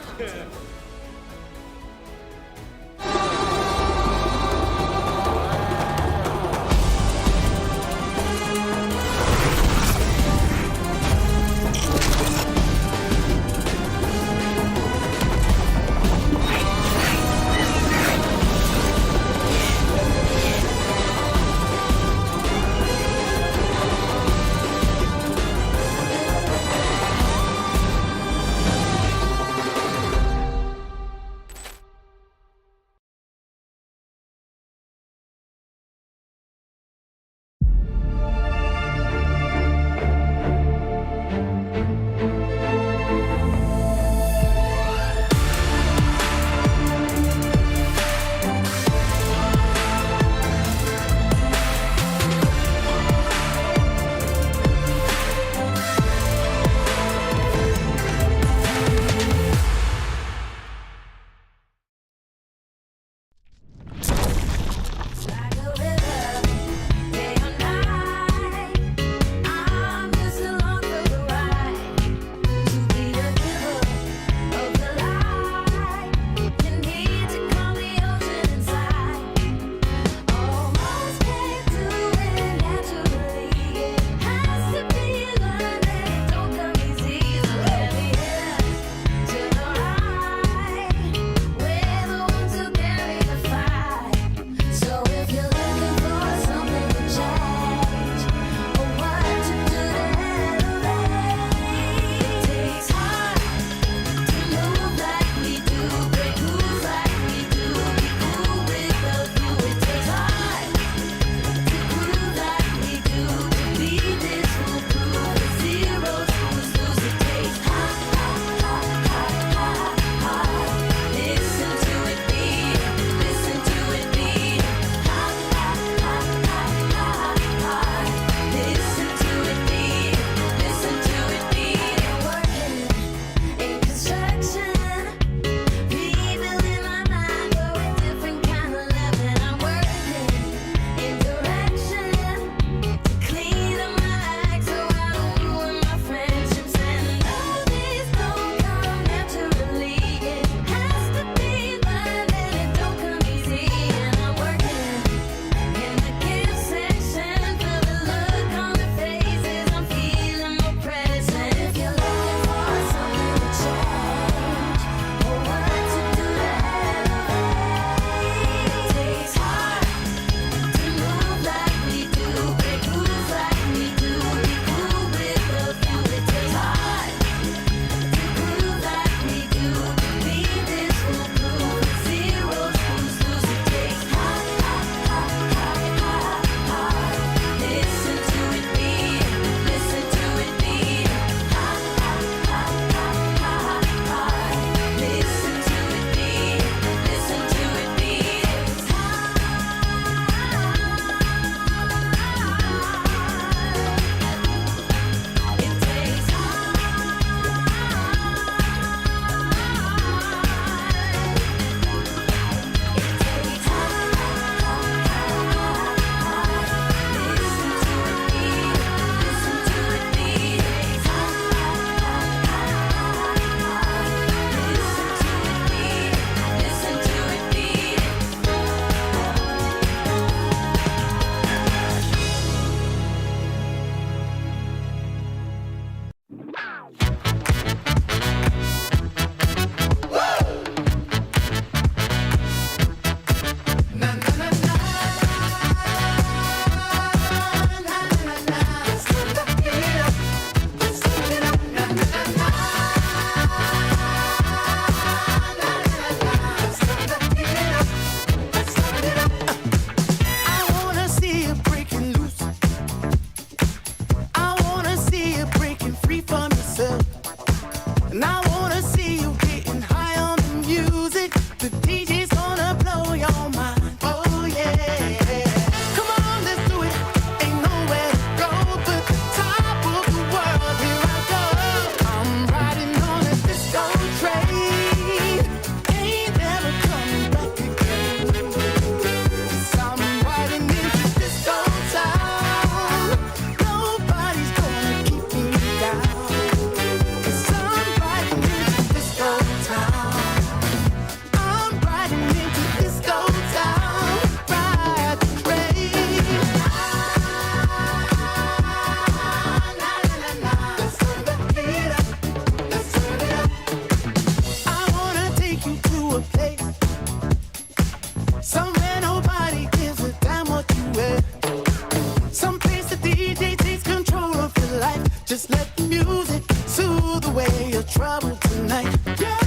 Just let the music soothe away your trouble tonight. Yeah,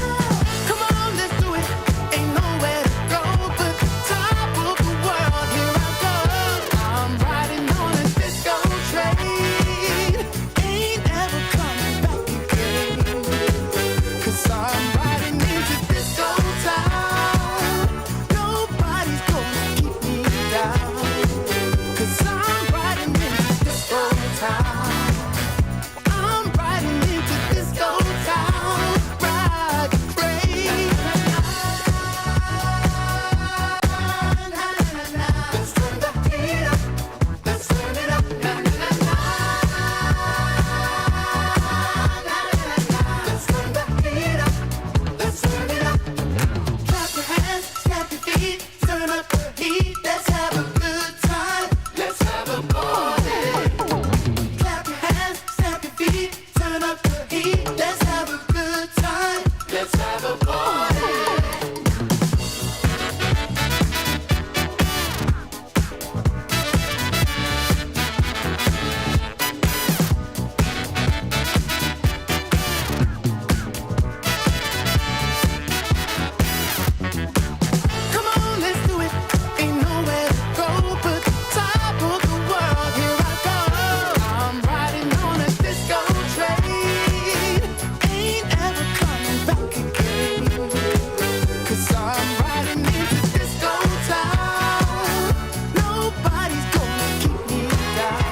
come on, let's do it. Ain't nowhere to go but the top of the world. Here I go. I'm riding on a disco train. Ain't ever coming back again. 'Cause I'm riding into disco town. Nobody's gonna keep me down. 'Cause I'm riding into disco town. I'm riding into disco town. Ride the train. Let's turn the heat up. Let's turn it up. Let's turn the heat up. Let's turn it up. Clap your hands, snap your feet, turn up the heat. Let's have a good time. Let's have a party. Clap your hands, snap your feet, turn up the heat. Let's have a good time. Let's have a party. Come on, let's do it. Ain't nowhere to go but the top of the world. Here I go. I'm riding on a disco train. Ain't ever coming back again. 'Cause I'm riding into disco town. Nobody's gonna keep me down.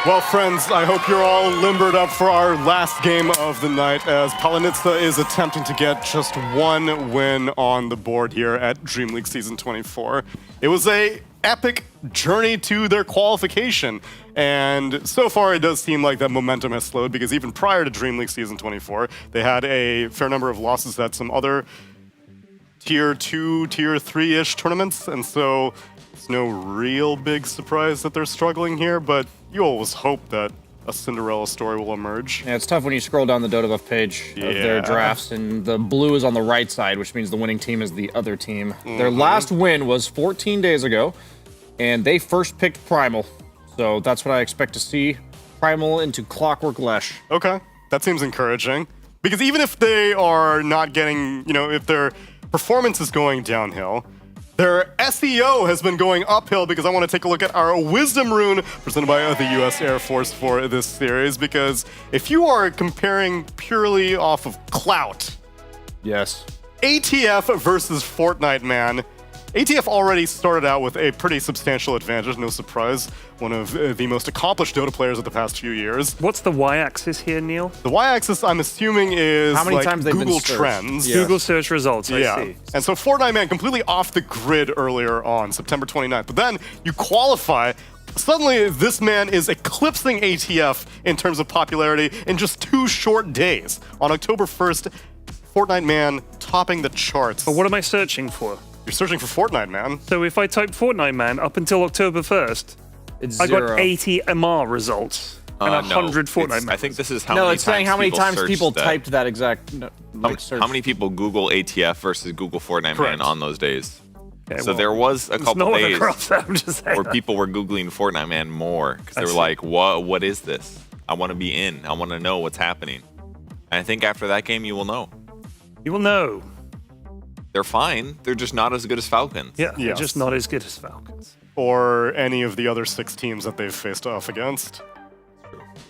Well, friends, I hope you're all limbered up for our last game of the night as Palanitsa is attempting to get just one win on the board here at Dream League Season 24. It was a epic journey to their qualification, and so far it does seem like that momentum has slowed because even prior to Dream League Season 24, they had a fair number of losses at some other Tier 2, Tier 3-ish tournaments, and so it's no real big surprise that they're struggling here, but you always hope that a Cinderella story will emerge. Yeah, it's tough when you scroll down the Dota Buff page of their Yeah. drafts, and the blue is on the right side, which means the winning team is the other team. Their Mhm. last win was 14 days ago, and they first picked Primal. So that's what I expect to see. Primal into Clockwork Lesh. Okay, that seems encouraging. Because even if they are not getting, if their performance is going downhill, their SEO has been going uphill because I want to take a look at our Wisdom Rune presented by the US Air Force for this series. Because if you are comparing purely off of clout, yes, ATF versus Fortnite, man. ATF already started out with a pretty substantial advantage, no surprise. One of the most accomplished Dota players of the past few years. What's the y-axis here, Neil? The y-axis, I'm assuming, is How many like times they've been Google searched. Trends. Yes. Google search results, I yeah. see. And so Fortnite, man, completely off the grid earlier on, September 29th. But then you qualify. Suddenly, this man is eclipsing ATF in terms of popularity in just 2 short days. On October 1st, Fortnite Man topping the charts. But what am I searching for? You're searching for Fortnite Man. So if I type Fortnite Man up until October 1st, it's I got zero. 80 MR results and 100 Fortnite Man. I think this is how No, many it's saying times how many times searched people that. typed that exact search. How many people Google ATF versus Google Fortnite Correct. Man on those days? Okay, So well, there was a there's couple no other days crops, I'm just saying where that. people were Googling Fortnite Man more because they I were see. like, what is this? I want to be in. I want to know what's happening. And I think after that game, you will know. You will know. They're fine. They're just not as good as Falcons. Yeah, they're Yes. just not as good as Falcons. Or any of the other 6 teams that they've faced off against.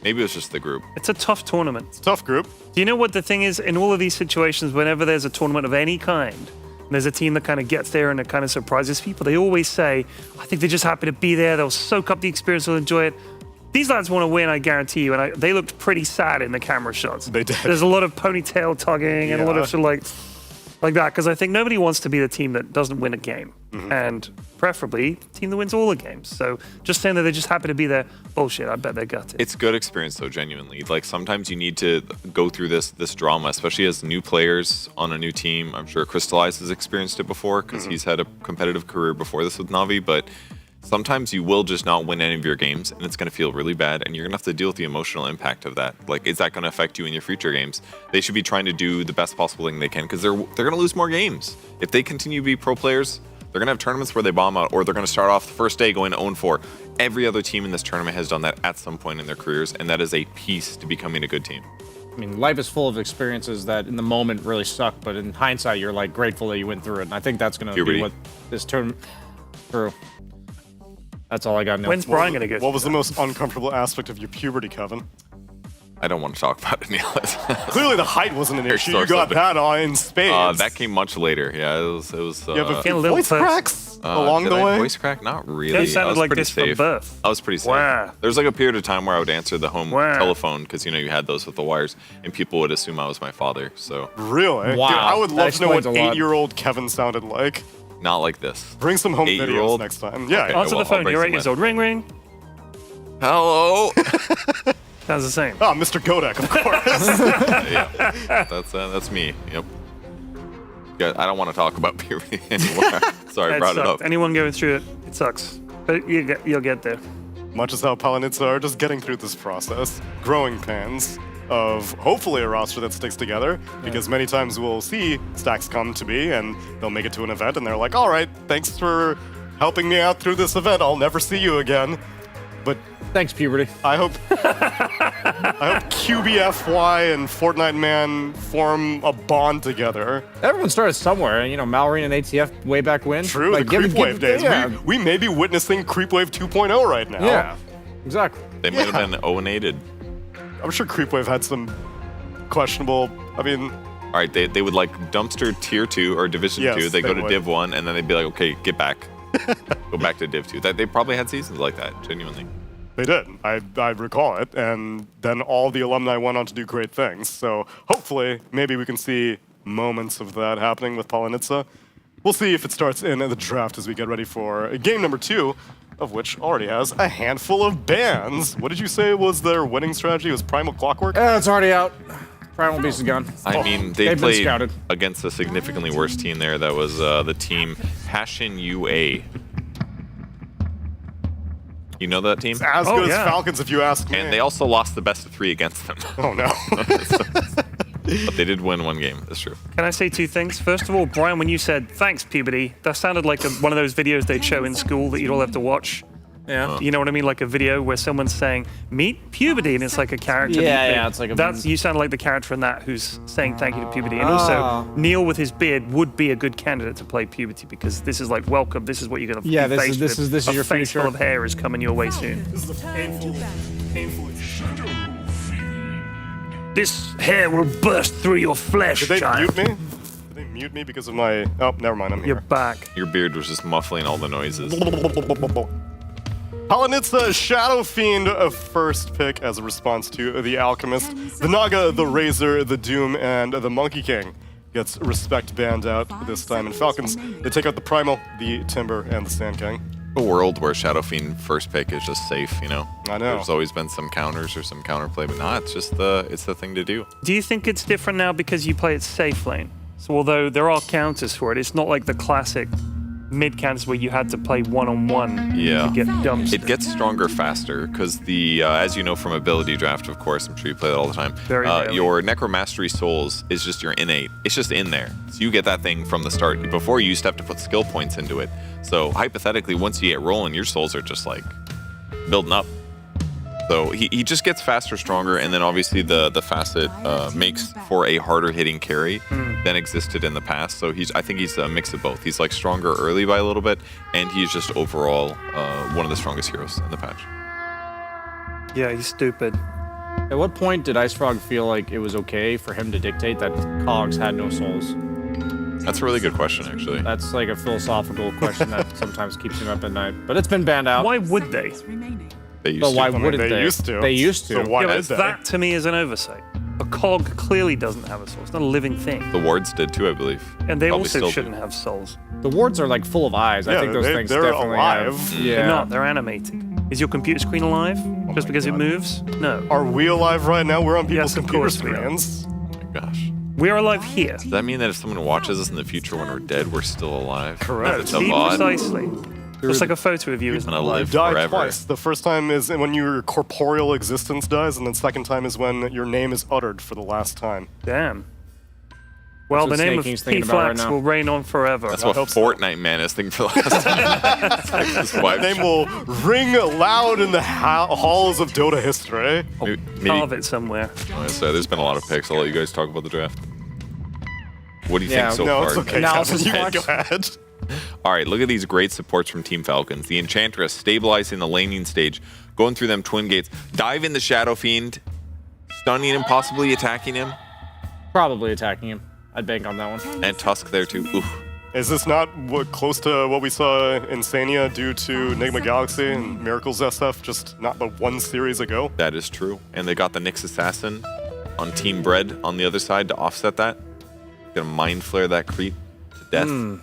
Maybe it was just the group. It's a tough tournament. It's a tough group. Do you know what the thing is? In all of these situations, whenever there's a tournament of any kind, and there's a team that kind of gets there and it kind of surprises people, they always say, I think they're just happy to be there. They'll soak up the experience. They'll enjoy it. These lads want to win, I guarantee you. And they looked pretty sad in the camera shots. They did. There's a lot of ponytail tugging and a lot Yeah. of sort of like that. Because I think nobody wants to be the team that doesn't win a game. Mm-hmm. And preferably, the team that wins all the games. So just saying that they're just happy to be there, bullshit. I bet they're gutted. It's good experience though, genuinely. Like sometimes you need to go through this drama, especially as new players on a new team. I'm sure Crystallize has experienced it before because he's had a competitive career before this with Navi, but sometimes you will just not win any of your games, and it's going to feel really bad, and you're going to have to deal with the emotional impact of that. Like, is that going to affect you in your future games? They should be trying to do the best possible thing they can, because they're going to lose more games. If they continue to be pro players, they're going to have tournaments where they bomb out, or they're going to start off the first day going 0-4. Every other team in this tournament has done that at some point in their careers, and that is a piece to becoming a good team. I mean, life is full of experiences that in the moment really suck, but in hindsight, you're like grateful that you went through it. And I think that's going to be what this tournament. True. That's all I got. When's Brian going to get? What was the most uncomfortable aspect of your puberty, Kevin? I don't want to talk about it, Neil. Clearly, the height wasn't an issue. You got that in spades. That came much later. Yeah, it was. You have a few voice cracks along the way. Voice crack? Not really. That sounded like pretty this safe. from birth. I was pretty safe. Wow. There was like a period of time where I would answer the home telephone because you had those with the wires, and people would assume I was my father. So really, wow. Dude, I would love to know what explains a lot. 8-year-old Kevin sounded like. Not like this. Bring some home videos 8-year-old? next time. Yeah. Okay, Answer well, the phone. I'll bring You're 8 some years in. old. Ring, ring. Hello. Sounds the same. Oh, Mr. Godek, of course. Yeah, that's me. Yep. Yeah, I don't want to talk about puberty anymore. Sorry, I brought it up. Anyone going through it, it sucks. But you'll get there. Much as how Palanitsa are just getting through this process, growing pains of hopefully a roster that sticks together, because many times we'll see stacks come to be and they'll make it to an event and they're like, all right, thanks for helping me out through this event. I'll never see you again. But thanks, puberty. I hope QBFY and Fortnite Man form a bond together. Everyone started somewhere. Mallory and ATF way back when. True, the Creep Wave days. Yeah. We may be witnessing Creep Wave 2.0 right now. Yeah, exactly. They might have been 0-8'd. I'm sure Creep Wave had some questionable. I mean, all right, they would like dumpster tier 2 or division 2. They go to would. div 1, and then they'd be like, okay, get back. Go back to div 2. They probably had seasons like that, genuinely. They did. I recall it. And then all the alumni went on to do great things. So hopefully, maybe we can see moments of that happening with Palanitsa. We'll see if it starts in the draft as we get ready for game number 2, of which already has a handful of bans. What did you say was their winning strategy? It was Primal Clockwork? It's already out. Primal Beast is gone. I mean, they They've been played scouted. against a significantly worse team there. That was the team Hashin UA. You know that team? It's as good as Falcons, if you ask me. And they also lost the best of 3 against them. Oh, no. But they did win 1 game. That's true. Can I say 2 things? First of all, Brian, when you said thanks, puberty, that sounded like one of those videos they'd show in school that you'd all have to watch. Yeah. You know what I mean? Like a video where someone's saying, meet puberty, and it's like a character. Yeah, it's like a... You sound like the character in that who's saying thank you to puberty. And also, Neil with his beard would be a good candidate to play puberty because this is like, welcome, this is what you're going to be faced with. This is your face future. full of hair is coming your way soon. This is a painful This hair will burst through your flesh, Did they child. mute me? Did they mute me because of my... Oh, never mind, I'm here. You're back. Your beard was just muffling all the noises. Palanitsa Shadow Fiend, a first pick as a response to the Alchemist. The Naga, the Razor, the Doom, and the Monkey King gets respect banned out this time. And Falcons, they take out the Primal, the Timber, and the Sand King. A world where Shadow Fiend first pick is just safe, I know. There's always been some counters or some counterplay, but nah, it's just the thing to do. Do you think it's different now because you play it safe lane? So although there are counters for it, it's not like the classic mid counters where you had to play one-on-one to get dumped. It gets stronger faster because the, as you know from ability draft, of course, I'm sure you play that all the time. Very rarely. Your Necromastery Souls is just your innate. It's just in there. So you get that thing from the start. Before, you used to have to put skill points into it. So hypothetically, once you get rolling, your souls are just like building up. So he just gets faster, stronger, and then obviously the facet makes for a harder hitting carry than existed in the past. So I think he's a mix of both. He's like stronger early by a little bit, and he's just overall one of the strongest heroes in the patch. Yeah, he's stupid. At what point did Ice Frog feel like it was okay for him to dictate that Cogs had no souls? That's a really good question, actually. That's like a philosophical question that sometimes keeps him up at night. But it's been banned out. Why would they? They used But to. why wouldn't they? They used to. They used to. So why Yeah, did but they? that to me is an oversight. A cog clearly doesn't have a soul. It's not a living thing. The wards did too, I believe. And they Probably also still shouldn't do. have souls. The wards are like full of eyes. I Yeah, think those things they're definitely alive. have. They're not. They're animated. Is your computer screen alive? Just because it moves? No. Are we alive right now? We're on people's Yes, of computer course we are. screens. Oh my gosh. We're alive here. Does that mean that if someone watches us in the future when we're dead, we're still alive? Correct. Is it See, odd? precisely. It's like a photo of you, isn't it? live You die forever. twice. The first time is when your corporeal existence dies, and then second time is when your name is uttered for the last time. Damn. Well, the what name of Snaking's thinking about right P-Flax now. will reign on forever. That's what Fortnite Man is thinking for the last time. His My wife. name will ring loud in the halls of Dota history. Carve it somewhere. So there's been a lot of picks. I'll let you guys talk about the draft. What do you think so no, far? it's okay. Analysis Kevin, box. go ahead. All right, look at these great supports from Team Falcons. The Enchantress stabilizing the laning stage, going through them twin gates, dive in the Shadow Fiend, stunning him, possibly attacking him, Probably attacking him. I'd bank on that one. and Tusk there too. Oof. Is this not close to what we saw in Sania due to Enigma Galaxy and Miracles SF just not the one series ago? That is true. And they got the Nyx Assassin on Team Bread on the other side to offset that. Gonna Mind Flare that creep to death.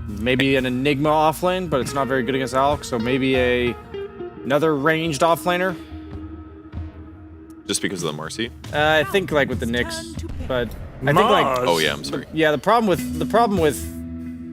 Maybe an Enigma offlane, but it's not very good against Alex, so maybe another ranged offlaner. Just because of the Marcy. I think like with the Nyx, but I think like Oh yeah, I'm sorry. yeah, the problem with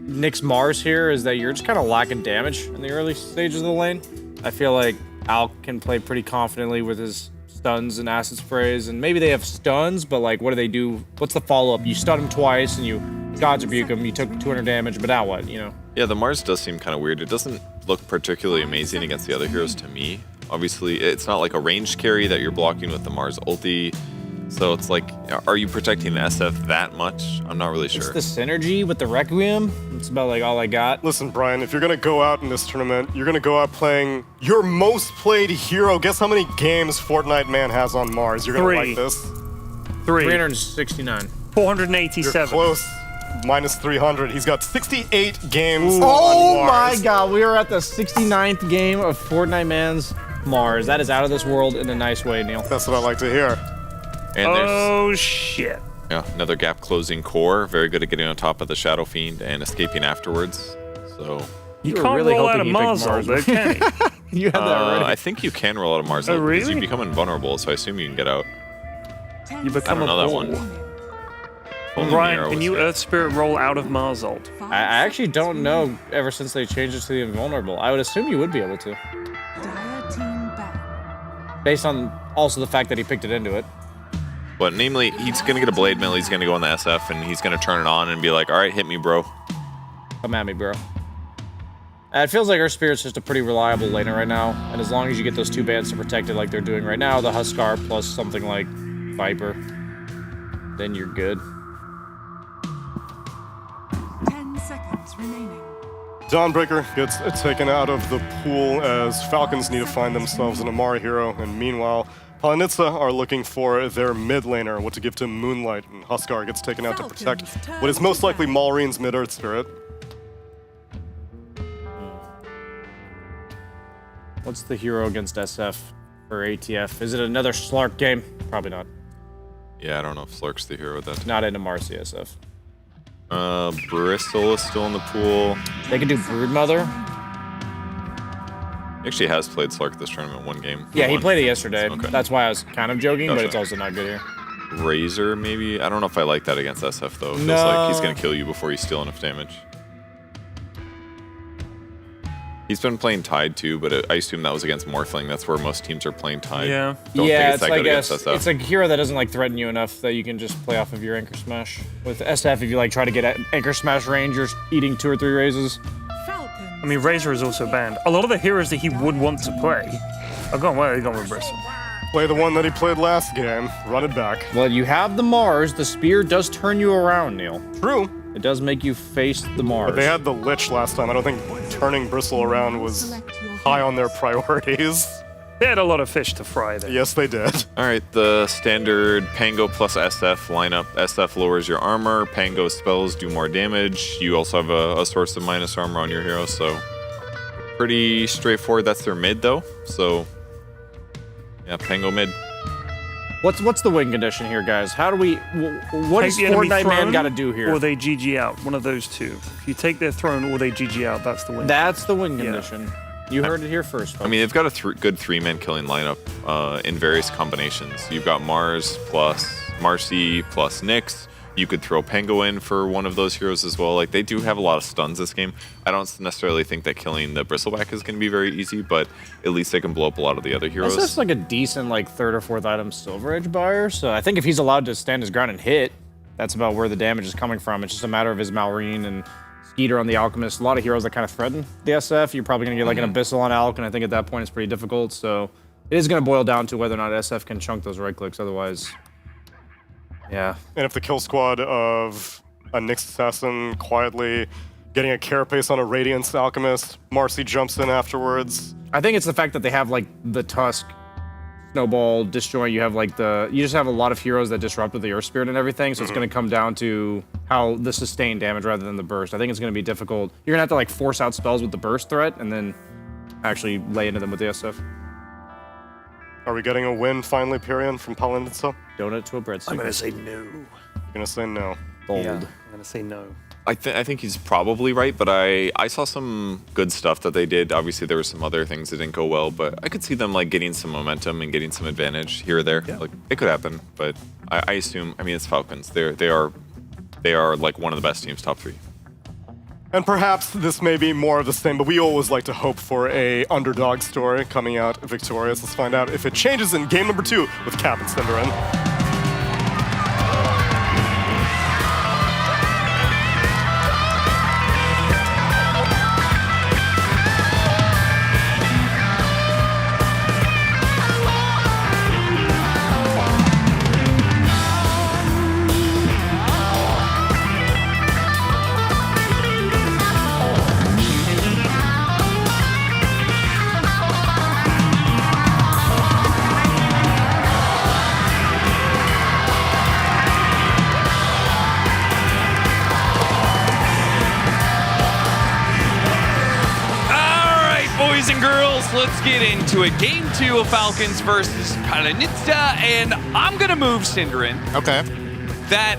Nyx Mars here is that you're just kind of lacking damage in the early stages of the lane. I feel like Al can play pretty confidently with his stuns and acid sprays, and maybe they have stuns, but like what do they do? What's the follow-up? You stun him twice and you God's rebuke him, you took 200 damage, but now what, you know? Yeah, the Mars does seem kind of weird. It doesn't look particularly amazing against the other heroes to me. Obviously, it's not like a ranged carry that you're blocking with the Mars ulti. So it's like, are you protecting the SF that much? I'm not really sure. It's the synergy with the Requiem. It's about like all I got. Listen, Brian, if you're gonna go out in this tournament, you're gonna go out playing your most played hero. Guess how many games Fortnite Man has on Mars? You're gonna 3. like this. 369. 487. You're close. Minus 300. He's got 68 games Oh on my Mars. god, we are at the 69th game of Fortnite Man's Mars. That is out of this world in a nice way, Neil. That's what I like to hear. And there's Oh shit. yeah, another gap closing core. Very good at getting on top of the Shadow Fiend and escaping afterwards. So You were can't really roll out hoping of he picked Mars, Mars. though, can you? You had that already. I think you can roll out of Mars Oh, because really? you become invulnerable, so I assume you can get out. You I become don't know a that ball. one. Only Brian, Nero can was you there. Earth Spirit roll out of Mars ult? I actually don't know ever since they changed it to the invulnerable. I would assume you would be able to. Dire team ban. Based on also the fact that he picked it into it. But namely, he's going to get a Blade Mill, he's going to go on the SF, and he's going to turn it on and be like, all right, hit me, bro. Come at me, bro. It feels like our Spirit's just a pretty reliable laner right now, and as long as you get those two bands to protect it like they're doing right now, the Huskar plus something like Viper, then you're good. 10 seconds remaining. Dawnbreaker gets taken out of the pool as Falcons need to find themselves an Amara hero, and meanwhile, Palanitsa are looking for their mid laner, what to give to Moonlight, and Huskar gets taken out to protect what is most likely Malreen's mid-earth spirit. What's the hero against SF for ATF? Is it another Slark game? Probably not. Yeah, I don't know if Slurk's the hero with that. Not into Mars CSF. Bristle is still in the pool. They could do Broodmother. He actually has played Slark this tournament one game. Yeah, he won. played it yesterday. Okay. That's why I was kind of joking, but Gotcha. it's also not good here. Razor, maybe? I don't know if I like that against SF, though. It feels No. like he's going to kill you before you steal enough damage. He's been playing Tide, too, but I assume that was against Morphling. That's where most teams are playing Tide. Yeah. Don't Yeah, think it's that like good against SF. it's a hero that doesn't like threaten you enough that you can just play off of your Anchor Smash. With SF, if you like try to get at Anchor Smash range, you're eating 2 or 3 raises. I mean, Razor is also banned. A lot of the heroes that he would want to play are gone. Where are they going with Bristle? Play the one that he played last game, run it back. Well, you have the Mars. The spear does turn you around, Neil. True. It does make you face the Mars. But they had the Lich last time. I don't think turning Bristle around was high on their priorities. They had a lot of fish to fry there. Yes, they did. All right, the standard Pango plus SF lineup. SF lowers your armor. Pango spells do more damage. You also have a source of minus armor on your hero, so pretty straightforward. That's their mid, though. So, yeah, Pango mid. What's the win condition here, guys? How do we? What Take does the enemy Fortnite Man throne, got to do here? Or they GG out. One of those two. If you take their throne or they GG out, that's the win. That's the win condition. You heard it here first, folks. I mean, they've got a good three-man killing lineup in various combinations. You've got Mars plus Marcy plus Nyx. You could throw Pango in for one of those heroes as well. Like, they do have a lot of stuns this game. I don't necessarily think that killing the Bristleback is going to be very easy, but at least they can blow up a lot of the other heroes. This is like a decent, like, 3rd or 4th item Silver Edge buyer, so I think if he's allowed to stand his ground and hit, that's about where the damage is coming from. It's just a matter of his Malrine and Skeeter on the Alchemist. A lot of heroes that kind of threaten the SF. You're probably going to get like an Abyssal on Alch, and I think at that point it's pretty difficult, so it is going to boil down to whether or not SF can chunk those right clicks, otherwise... Yeah. And if the kill squad of a Nyx Assassin quietly getting a Carapace on a Radiance Alchemist, Marcy jumps in afterwards. I think it's the fact that they have like the Tusk, Snowball, Disjoint. You have like you just have a lot of heroes that disrupt with the Earth Spirit and everything. So it's going to come down to how the sustained damage rather than the burst. I think it's going to be difficult. You're going to have to like force out spells with the burst threat and then actually lay into them with the SF. Are we getting a win finally, Pyrion, from Palinitsa? Donut to a breadstick. I'm going to say no. You're going to say no. Bold. Yeah, I'm going to say no. I think he's probably right, but I saw some good stuff that they did. Obviously, there were some other things that didn't go well, but I could see them like getting some momentum and getting some advantage here or there. Yeah. Like, it could happen, but I assume, I mean, it's Falcons. They are like one of the best teams, top 3. And perhaps this may be more of the same, but we always like to hope for a underdog story coming out victorious. Let's find out if it changes in game number 2 with Cap and Cinderin. Let's get into it. Game 2 of Falcons versus Palinitsa, and I'm gonna move Cinderin. Okay. That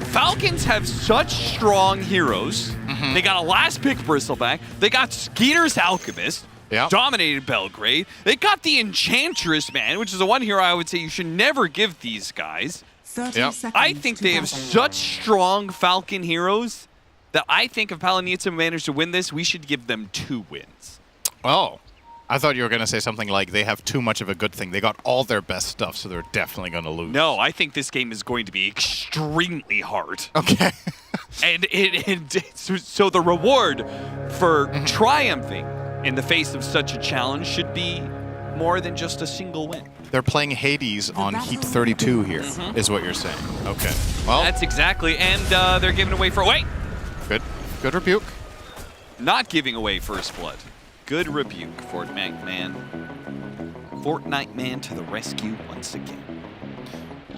Falcons have such strong heroes. They got a last pick Bristleback. They got Skeeter's Alchemist. Dominated Belgrade. They got the Enchantress, man, which is the one hero I would say you should never give these guys. I think they have such strong Falcon heroes that I think if Palinitsa managed to win this, we should give them 2 wins. Oh. I thought you were going to say something like they have too much of a good thing. They got all their best stuff, so they're definitely going to lose. No, I think this game is going to be extremely hard. Okay. So the reward for triumphing in the face of such a challenge should be more than just a single win. They're playing Hades on Heat 32 here, is what you're saying. Okay. Well, that's exactly, and they're giving away for... Wait! Good rebuke. Not giving away First Blood. Good rebuke, Fortnite Man. Fortnite Man to the rescue once again.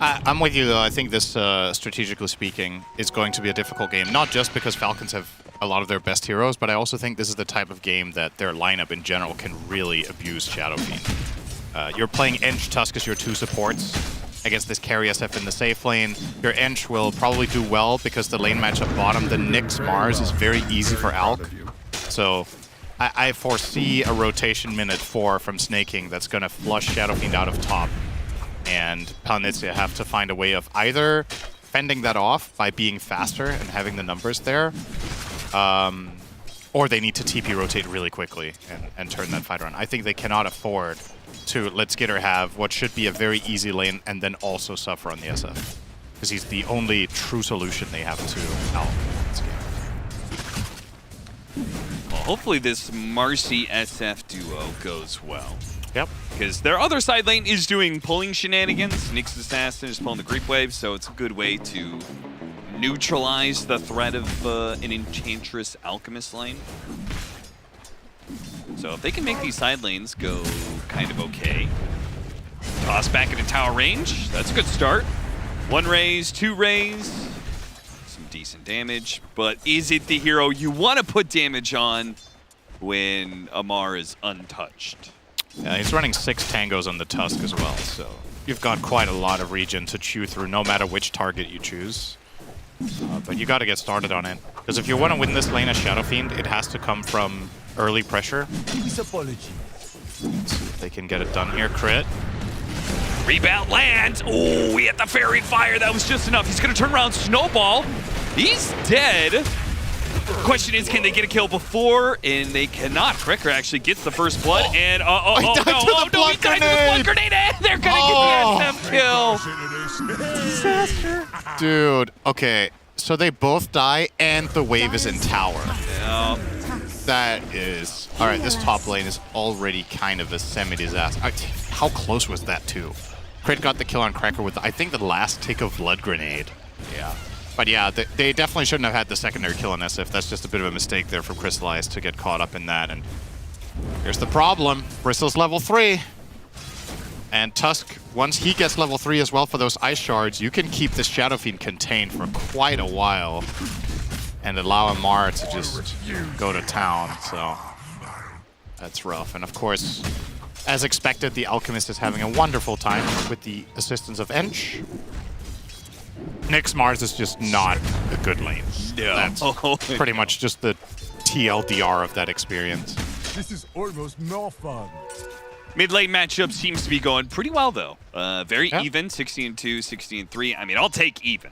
I'm with you, though. I think this, strategically speaking, is going to be a difficult game. Not just because Falcons have a lot of their best heroes, but I also think this is the type of game that their lineup in general can really abuse Shadow Fiend. You're playing Ench Tusk as your 2 supports against this carry SF in the safe lane. Your Ench will probably do well because the lane matchup bottom, the Nyx Mars, is very easy for Alch. So I foresee a rotation minute 4 from Snaking that's going to flush Shadow Fiend out of top. And Palinitsa have to find a way of either fending that off by being faster and having the numbers there, or they need to TP rotate really quickly and turn that fight around. I think they cannot afford to let Skitter have what should be a very easy lane and then also suffer on the SF. Because he's the only true solution they have to Alch in this game. Well, hopefully this Marcy SF duo goes well. Yep. Because their other side lane is doing pulling shenanigans. Nyx Assassin is pulling the creep wave, so it's a good way to neutralize the threat of an Enchantress Alchemist lane. So if they can make these side lanes go kind of okay. Toss back into tower range. That's a good start. 1 raise, 2 raise. Some decent damage. But is it the hero you want to put damage on when Amar is untouched? Yeah, he's running 6 tangos on the Tusk as well, so you've got quite a lot of region to chew through no matter which target you choose. But you got to get started on it. Because if you want to win this lane as Shadow Fiend, it has to come from early pressure. Let's see if they can get it done here. Crit. Rebound lands. Oh, he hit the fairy fire. That was just enough. He's going to turn around, snowball. He's dead. Question is, can they get a kill before? And they cannot. Krekker actually gets the first blood. And no, he died with the blood grenade. And they're going to get the SM kill. Disaster. Dude, okay. So they both die, and the wave is in tower. Yeah. That is... All right, this top lane is already kind of a semi-disaster. How close was that, too? Crit got the kill on Krekker with, I think, the last tick of blood grenade. Yeah. But yeah, they definitely shouldn't have had the secondary kill on SF. That's just a bit of a mistake there for Crystallize to get caught up in that. And here's the problem. Bristle's level 3. And Tusk, once he gets level 3 as well for those ice shards, you can keep this Shadow Fiend contained for quite a while and allow Amar to just go to town. So that's rough. And of course, as expected, the Alchemist is having a wonderful time with the assistance of Ench. Nyx Mars is just not a good lane. Yeah. That's pretty much just the TLDR of that experience. This is almost more fun. Mid lane matchup seems to be going pretty well, though. Very even, 16-2, 16-3. I mean, I'll take even.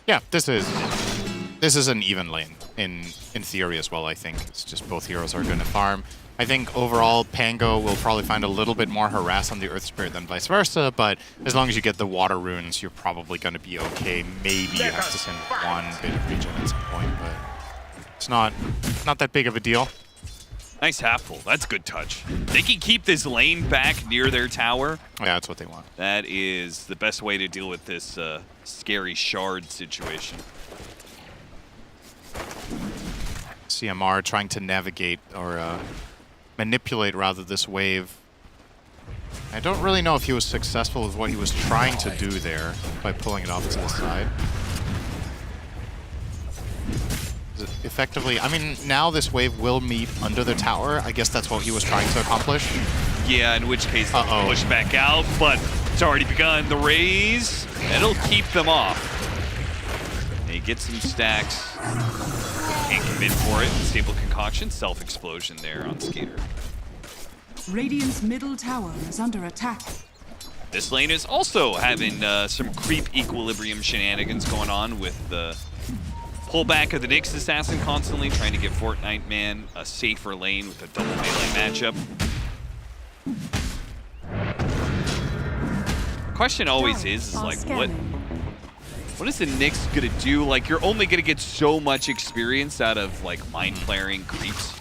Yeah, this is an even lane in theory as well, I think. It's just both heroes are going to farm. I think overall, Pango will probably find a little bit more harass on the Earth Spirit than vice versa, but as long as you get the water runes, you're probably going to be okay. Maybe you have to send one bit of regen at some point, but it's not that big of a deal. Nice half-full. That's good touch. They can keep this lane back near their tower. Yeah, that's what they want. That is the best way to deal with this scary shard situation. CMR trying to navigate or manipulate rather this wave. I don't really know if he was successful with what he was trying to do there by pulling it off to the side. Is it effectively, I mean, now this wave will meet under the tower. I guess that's what he was trying to accomplish. Yeah, in which case they'll push back out, but it's already begun. The raise, it'll keep them off. They get some stacks. Can't commit for it. Stable concoction, self-explosion there on Skater. Radiant's middle tower is under attack. This lane is also having some creep equilibrium shenanigans going on with the pullback of the Nyx Assassin constantly trying to get Fortnite Man a safer lane with a double melee matchup. Question always is like, what is the Nyx gonna do? Like, you're only gonna get so much experience out of like mind flaring creeps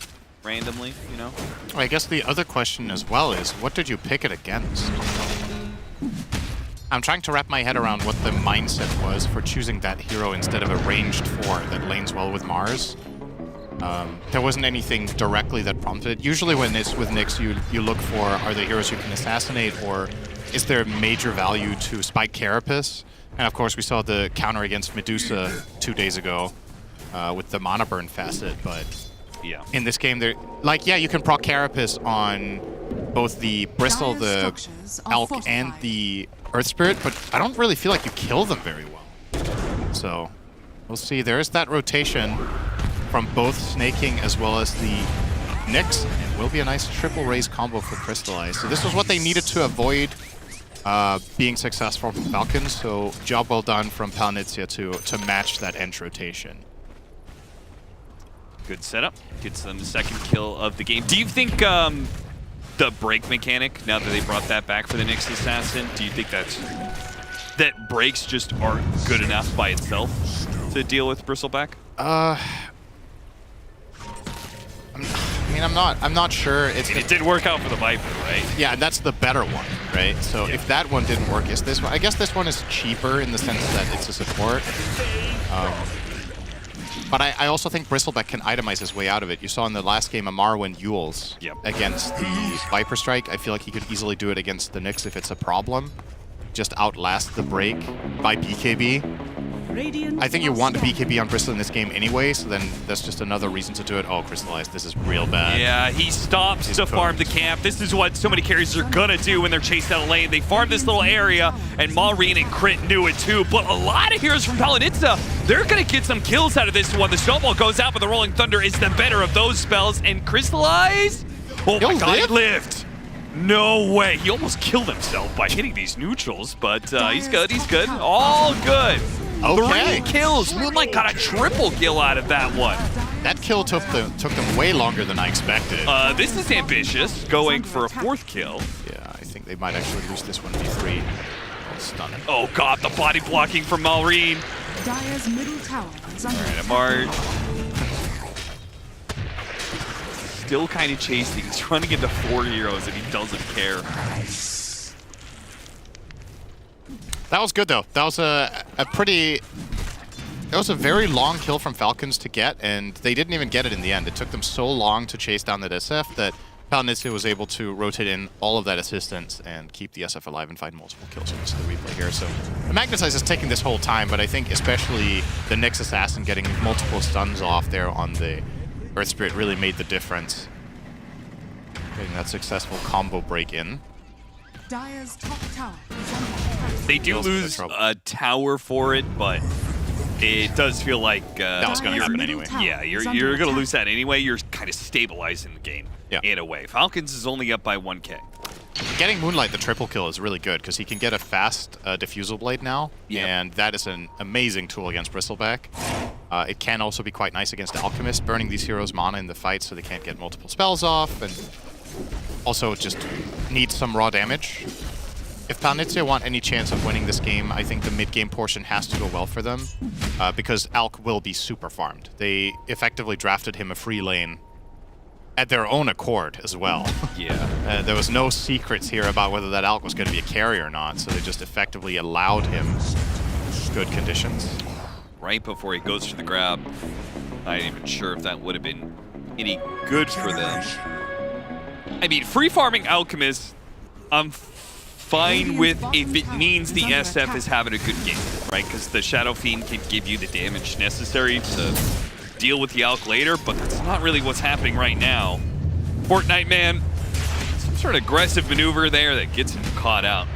randomly, you know? I guess the other question as well is, what did you pick it against? I'm trying to wrap my head around what the mindset was for choosing that hero instead of a ranged 4 that lanes well with Mars. There wasn't anything directly that prompted it. Usually when it's with Nyx, you look for, are the heroes you can assassinate, or is there major value to Spike Carapace? And of course we saw the counter against Medusa 2 days ago with the mana burn facet, but yeah, in this game, yeah, you can proc Carapace on both the Bristle, the Elk, and the Earth Spirit, but I don't really feel like you kill them very well. So we'll see. There is that rotation from both Snaking as well as the Nyx. It will be a nice triple raise combo for Crystallize. So this was what they needed to avoid being successful from Falcons, so job well done from Palnitzia to match that end rotation. Good setup. Gets them the second kill of the game. Do you think the break mechanic, now that they brought that back for the Nyx Assassin, do you think that breaks just aren't good enough by itself to deal with Bristleback? I mean, I'm not sure. It did work out for the Viper, right? Yeah, that's the better one, right? So if that one didn't work, is this one? I guess this one is cheaper in the sense that it's a support. But I also think Bristleback can itemize his way out of it. You saw in the last game Amar win Yules against the Viper Strike. I feel like he could easily do it against the Nyx if it's a problem. Just outlast the break by BKB. I think you want BKB on Bristle in this game anyway, so then that's just another reason to do it. Oh, Crystallize, this is real bad. Yeah, he stops to farm the camp. This is what so many carries are gonna do when they're chased out of lane. They farm this little area, and Maureen and Crit knew it too, but a lot of heroes from Palanitza, they're gonna get some kills out of this one. The Snowball goes out, but the Rolling Thunder is the better of those spells, and Crystallize, oh my god, he lived. No way. He almost killed himself by hitting these neutrals, but he's good. He's good. All good. Okay. 3 kills. Moonlight got a triple kill out of that one. That kill took them way longer than I expected. This is ambitious, going for a 4th kill. Yeah, I think they might actually lose this 1v3. Stun it. Oh god, the body blocking from Malrine. Dire's middle tower is under Alright, Amar. Still kind of chasing. He's running into 4 heroes and he doesn't care. That was good though. That was a very long kill from Falcons to get, and they didn't even get it in the end. It took them so long to chase down that SF that Palinitsa was able to rotate in all of that assistance and keep the SF alive and find multiple kills. This is the replay here. So the Magnetize is taking this whole time, but I think especially the Nyx Assassin getting multiple stuns off there on the Earth Spirit really made the difference. Getting that successful combo break in. Dire's top tower is under attack. They do lose a tower for it, but it does feel like that was going to happen anyway. Yeah, you're going to lose that anyway. You're kind of stabilizing the game in a way. Falcons is only up by 1k. Getting Moonlight the triple kill is really good because he can get a fast Diffusal Blade now, and that is an amazing tool against Bristleback. It can also be quite nice against Alchemist, burning these heroes' mana in the fight so they can't get multiple spells off, and also just needs some raw damage. If Palinitsa want any chance of winning this game, I think the mid-game portion has to go well for them, because Alk will be super farmed. They effectively drafted him a free lane at their own accord as well. Yeah. There was no secrets here about whether that Alk was going to be a carry or not, so they just effectively allowed him good conditions. Right before he goes for the grab, I ain't even sure if that would have been any good for them. I mean, free farming Alchemist, I'm fine with if it means the SF is having a good game, right? Because the Shadow Fiend can give you the damage necessary to deal with the Alk later, but that's not really what's happening right now. Fortnite Man, some sort of aggressive maneuver there that gets him caught out.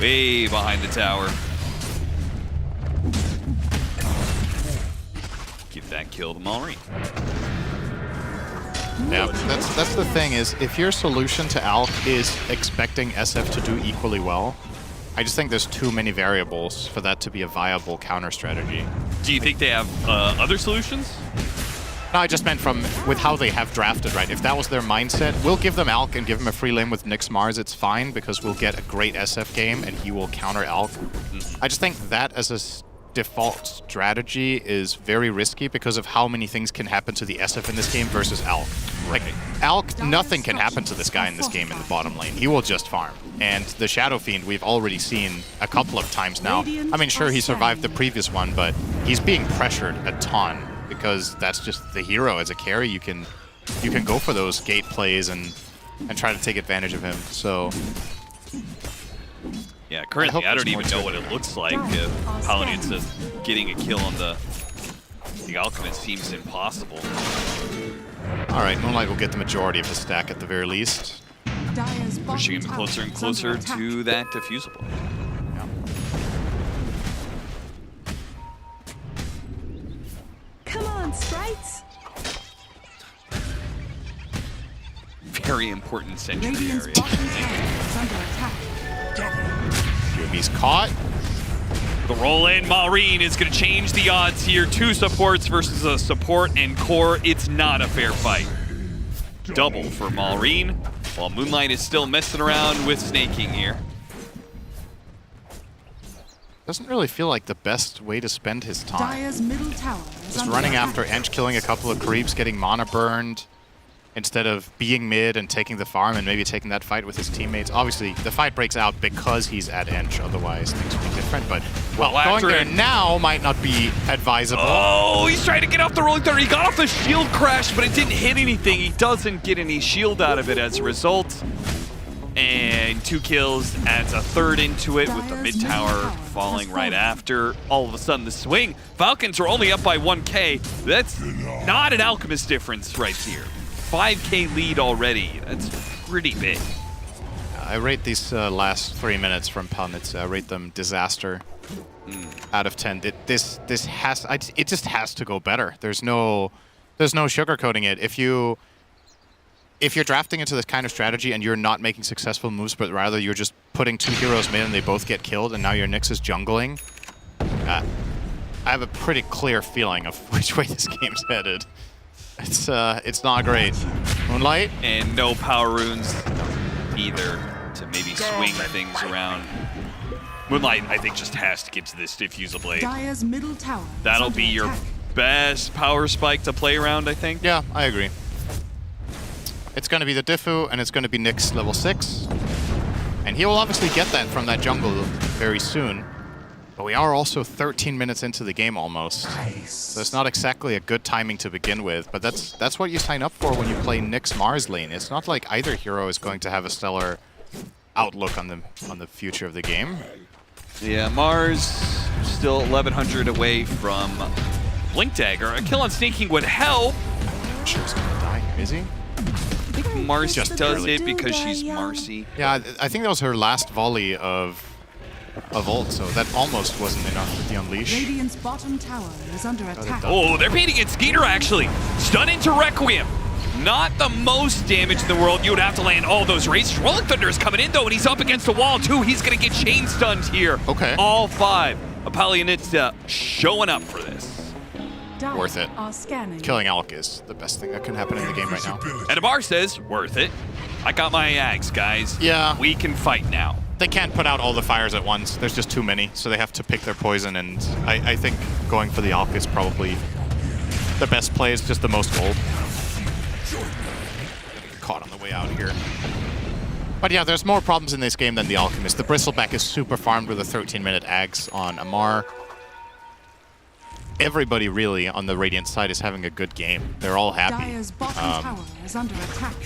Way behind the tower. Give that kill to Malrine. Yeah, that's the thing is, if your solution to Alk is expecting SF to do equally well, I just think there's too many variables for that to be a viable counter strategy. Do you think they have other solutions? No, I just meant with how they have drafted, right? If that was their mindset, we'll give them Alk and give them a free lane with Nyx Mars, it's fine, because we'll get a great SF game and he will counter Alk. I just think that as a default strategy is very risky because of how many things can happen to the SF in this game versus Alk. Like, Alk, nothing can happen to this guy in this game in the bottom lane. He will just farm. And the Shadow Fiend we've already seen a couple of times now. I mean, sure, he survived the previous one, but he's being pressured a ton because that's just the hero as a carry. You can go for those gate plays and try to take advantage of him. So yeah, currently I don't even know what it looks like if Palinitsa getting a kill on the Alchemist seems impossible. Alright, Moonlight will get the majority of the stack at the very least. Pushing him closer and closer to that diffusible. Yeah. Come on, sprites. Very important sentry Radiant's area. bottom tower is under attack. Yumi's caught. The roll in, Malrine is going to change the odds here. 2 supports versus a support and core. It's not a fair fight. Double for Malrine, while Moonlight is still messing around with snaking here. Doesn't really feel like the best way to spend his time. Dire's middle tower is Just under running attack. after Ench, killing a couple of creeps, getting mana burned, instead of being mid and taking the farm and maybe taking that fight with his teammates. Obviously, the fight breaks out because he's at Ench, otherwise things would be different, but well, going there now might not be advisable. Oh, he's trying to get off the rolling thunder. He got off the shield crash, but it didn't hit anything. He doesn't get any shield out of it as a result. And 2 kills, adds a 3rd into it with the mid tower falling right after. All of a sudden, the swing. Falcons are only up by 1k. That's not an Alchemist difference right here. 5k lead already. That's pretty big. I rate these last 3 minutes from Palinitsa. I rate them disaster. Out of 10. It just has to go better. There's no sugarcoating it. If if you're drafting into this kind of strategy and you're not making successful moves, but rather you're just putting 2 heroes mid and they both get killed, and now your Nyx is jungling, I have a pretty clear feeling of which way this game's headed. It's not great. Moonlight? And no power runes either to maybe swing things around. Moonlight, I think, just has to get to this diffusal blade. Dire's middle tower. That'll be your best power spike to play around, I think. Yeah, I agree. It's going to be the Diffu, and it's going to be Nyx level 6. And he will obviously get that from that jungle very soon. But we are also 13 minutes into the game almost. Nice. So it's not exactly a good timing to begin with, but that's what you sign up for when you play Nyx Mars lane. It's not like either hero is going to have a stellar outlook on the future of the game. Yeah, Mars still 1100 away from Blink Dagger. A kill on Sneaking would help. I'm sure he's gonna die here, is he? I think Mars just does it because she's Marcy. Yeah, I think that was her last volley of ult, so that almost wasn't enough with the unleash. Radiant's bottom tower is under attack. Oh, they're beating it. Skeeter actually. Stun into Requiem. Not the most damage in the world. You would have to land all those raids. Rolling Thunder is coming in though, and he's up against the wall too. He's gonna get chain stunned here. Okay. All 5. Apollonitsa showing up for this. Worth it. Killing Alk is the best thing that can happen in the game right now. And Amar says, worth it. I got my Ags, guys. Yeah. We can fight now. They can't put out all the fires at once. There's just too many, so they have to pick their poison, and I think going for the Alk is probably the best play. It's just the most gold. Caught on the way out here. But yeah, there's more problems in this game than the Alchemist. The Bristleback is super farmed with a 13-minute Ags on Amar. Everybody really on the Radiant side is having a good game. They're all happy. Dire's bottom tower is under attack.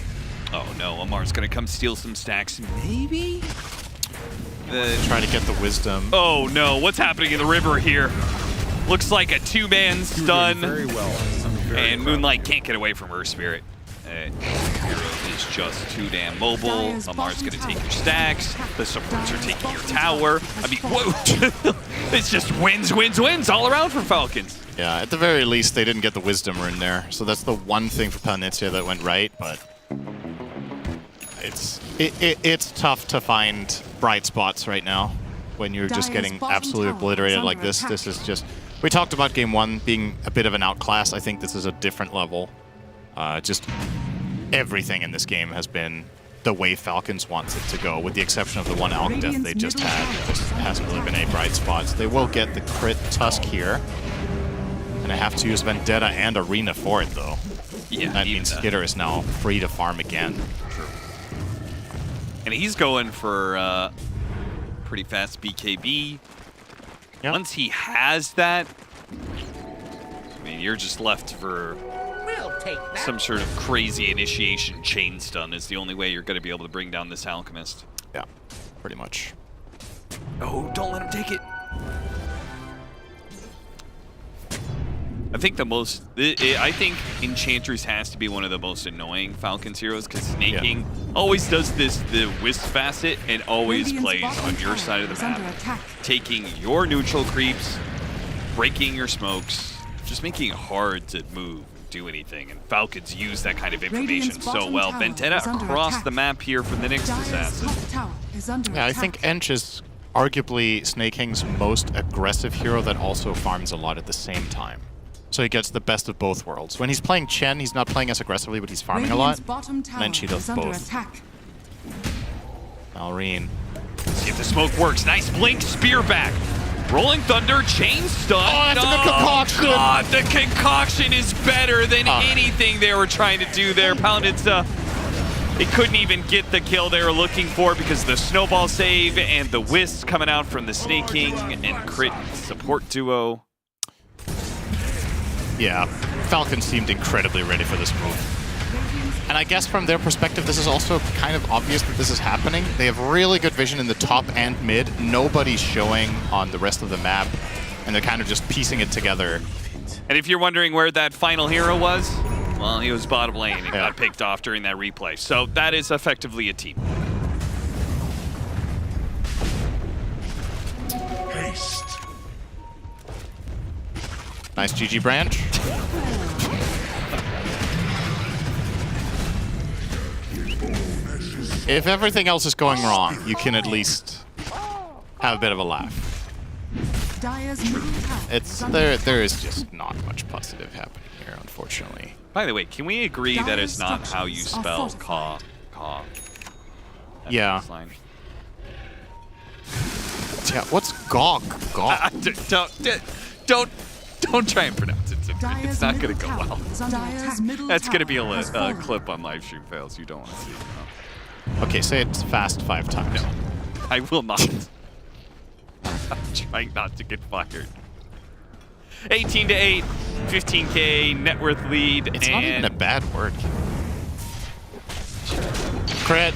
Oh no, Amar's gonna come steal some stacks, maybe? Try to get the wisdom. Oh no, what's happening in the river here? Looks like a 2-man stun. Very well. And Moonlight can't get away from her spirit. Hero is just too damn mobile. Amar's gonna take your stacks. The supports are taking your tower. I mean, whoa! It's just wins all around for Falcons. Yeah, at the very least, they didn't get the wisdom rune there. So that's the one thing for Palnitia that went right, but it's tough to find bright spots right now when you're just getting absolutely obliterated like this. This is just... We talked about Game 1 being a bit of an outclass. I think this is a different level. Just everything in this game has been the way Falcons wants it to go, with the exception of the one Alk death they just had. There just hasn't really been any bright spots. They will get the crit Tusk here. And I have to use Vendetta and Arena for it, though. Yeah, that means Skitter is now free to farm again. True. And he's going for pretty fast BKB. Yep. Once he has that, I mean, you're just left for some sort of crazy initiation chain stun is the only way you're going to be able to bring down this Alchemist. Yeah, pretty much. Oh, don't let him take it. I think I think Enchantress has to be one of the most annoying Falcons heroes, because Snaking always does the Wisp facet and always plays on your side of the map, taking your neutral creeps, breaking your smokes, just making it hard to move, do anything, and Falcons use that kind of information so well. Vendetta across the map here from the next assassin. Yeah, I think Ench is arguably Snaking's most aggressive hero that also farms a lot at the same time. So he gets the best of both worlds. When he's playing Chen, he's not playing as aggressively, but he's farming a lot. And then she does both. Malrine. See if the smoke works. Nice blink, spear back. Rolling Thunder, chain stun. Oh, that's a good concoction. God, the concoction is better than anything they were trying to do there. Palnitsa, they couldn't even get the kill they were looking for because the snowball save and the wisp coming out from the Snaking and crit support duo. Yeah, Falcons seemed incredibly ready for this move. And I guess from their perspective, this is also kind of obvious that this is happening. They have really good vision in the top and mid. Nobody's showing on the rest of the map, and they're kind of just piecing it together. And if you're wondering where that final hero was, well, he was bottom lane and got picked off during that replay. So that is effectively a team. Haste. Nice GG branch. If everything else is going wrong, you can at least have a bit of a laugh. Dire's middle tower It's there is just not much positive happening here, unfortunately. By the way, can we agree that it's not how you spell caw? Yeah. Line. Yeah, what's gawk? Gawk? Don't try and pronounce it. It's not going to go well. Dire's middle That's going to be tower has a fallen. clip on live stream fails you don't want to see. Okay, say it fast 5 times. No, I will not. I'm trying not to get fired. 18-8, 15K net worth lead. It's not even a bad word. Crit.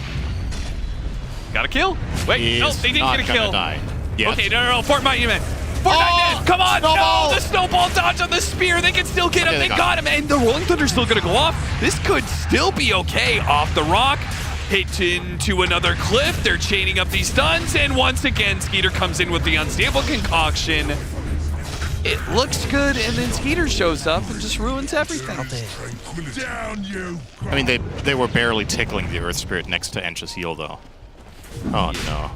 Got a kill? Wait, no, they didn't not get a kill. Die. Yes. Okay, no, Fort Monument. Come on, snowball. no, the snowball dodge on the spear. They can still get him. They got him, and the Rolling Thunder's still gonna go off. This could still be okay. Off the rock, hit into another cliff. They're chaining up these stuns, and once again, Skeeter comes in with the unstable concoction. It looks good, and then Skeeter shows up and just ruins everything. Down, you! I mean, they were barely tickling the Earth Spirit next to Ench's heal, though. Oh, no.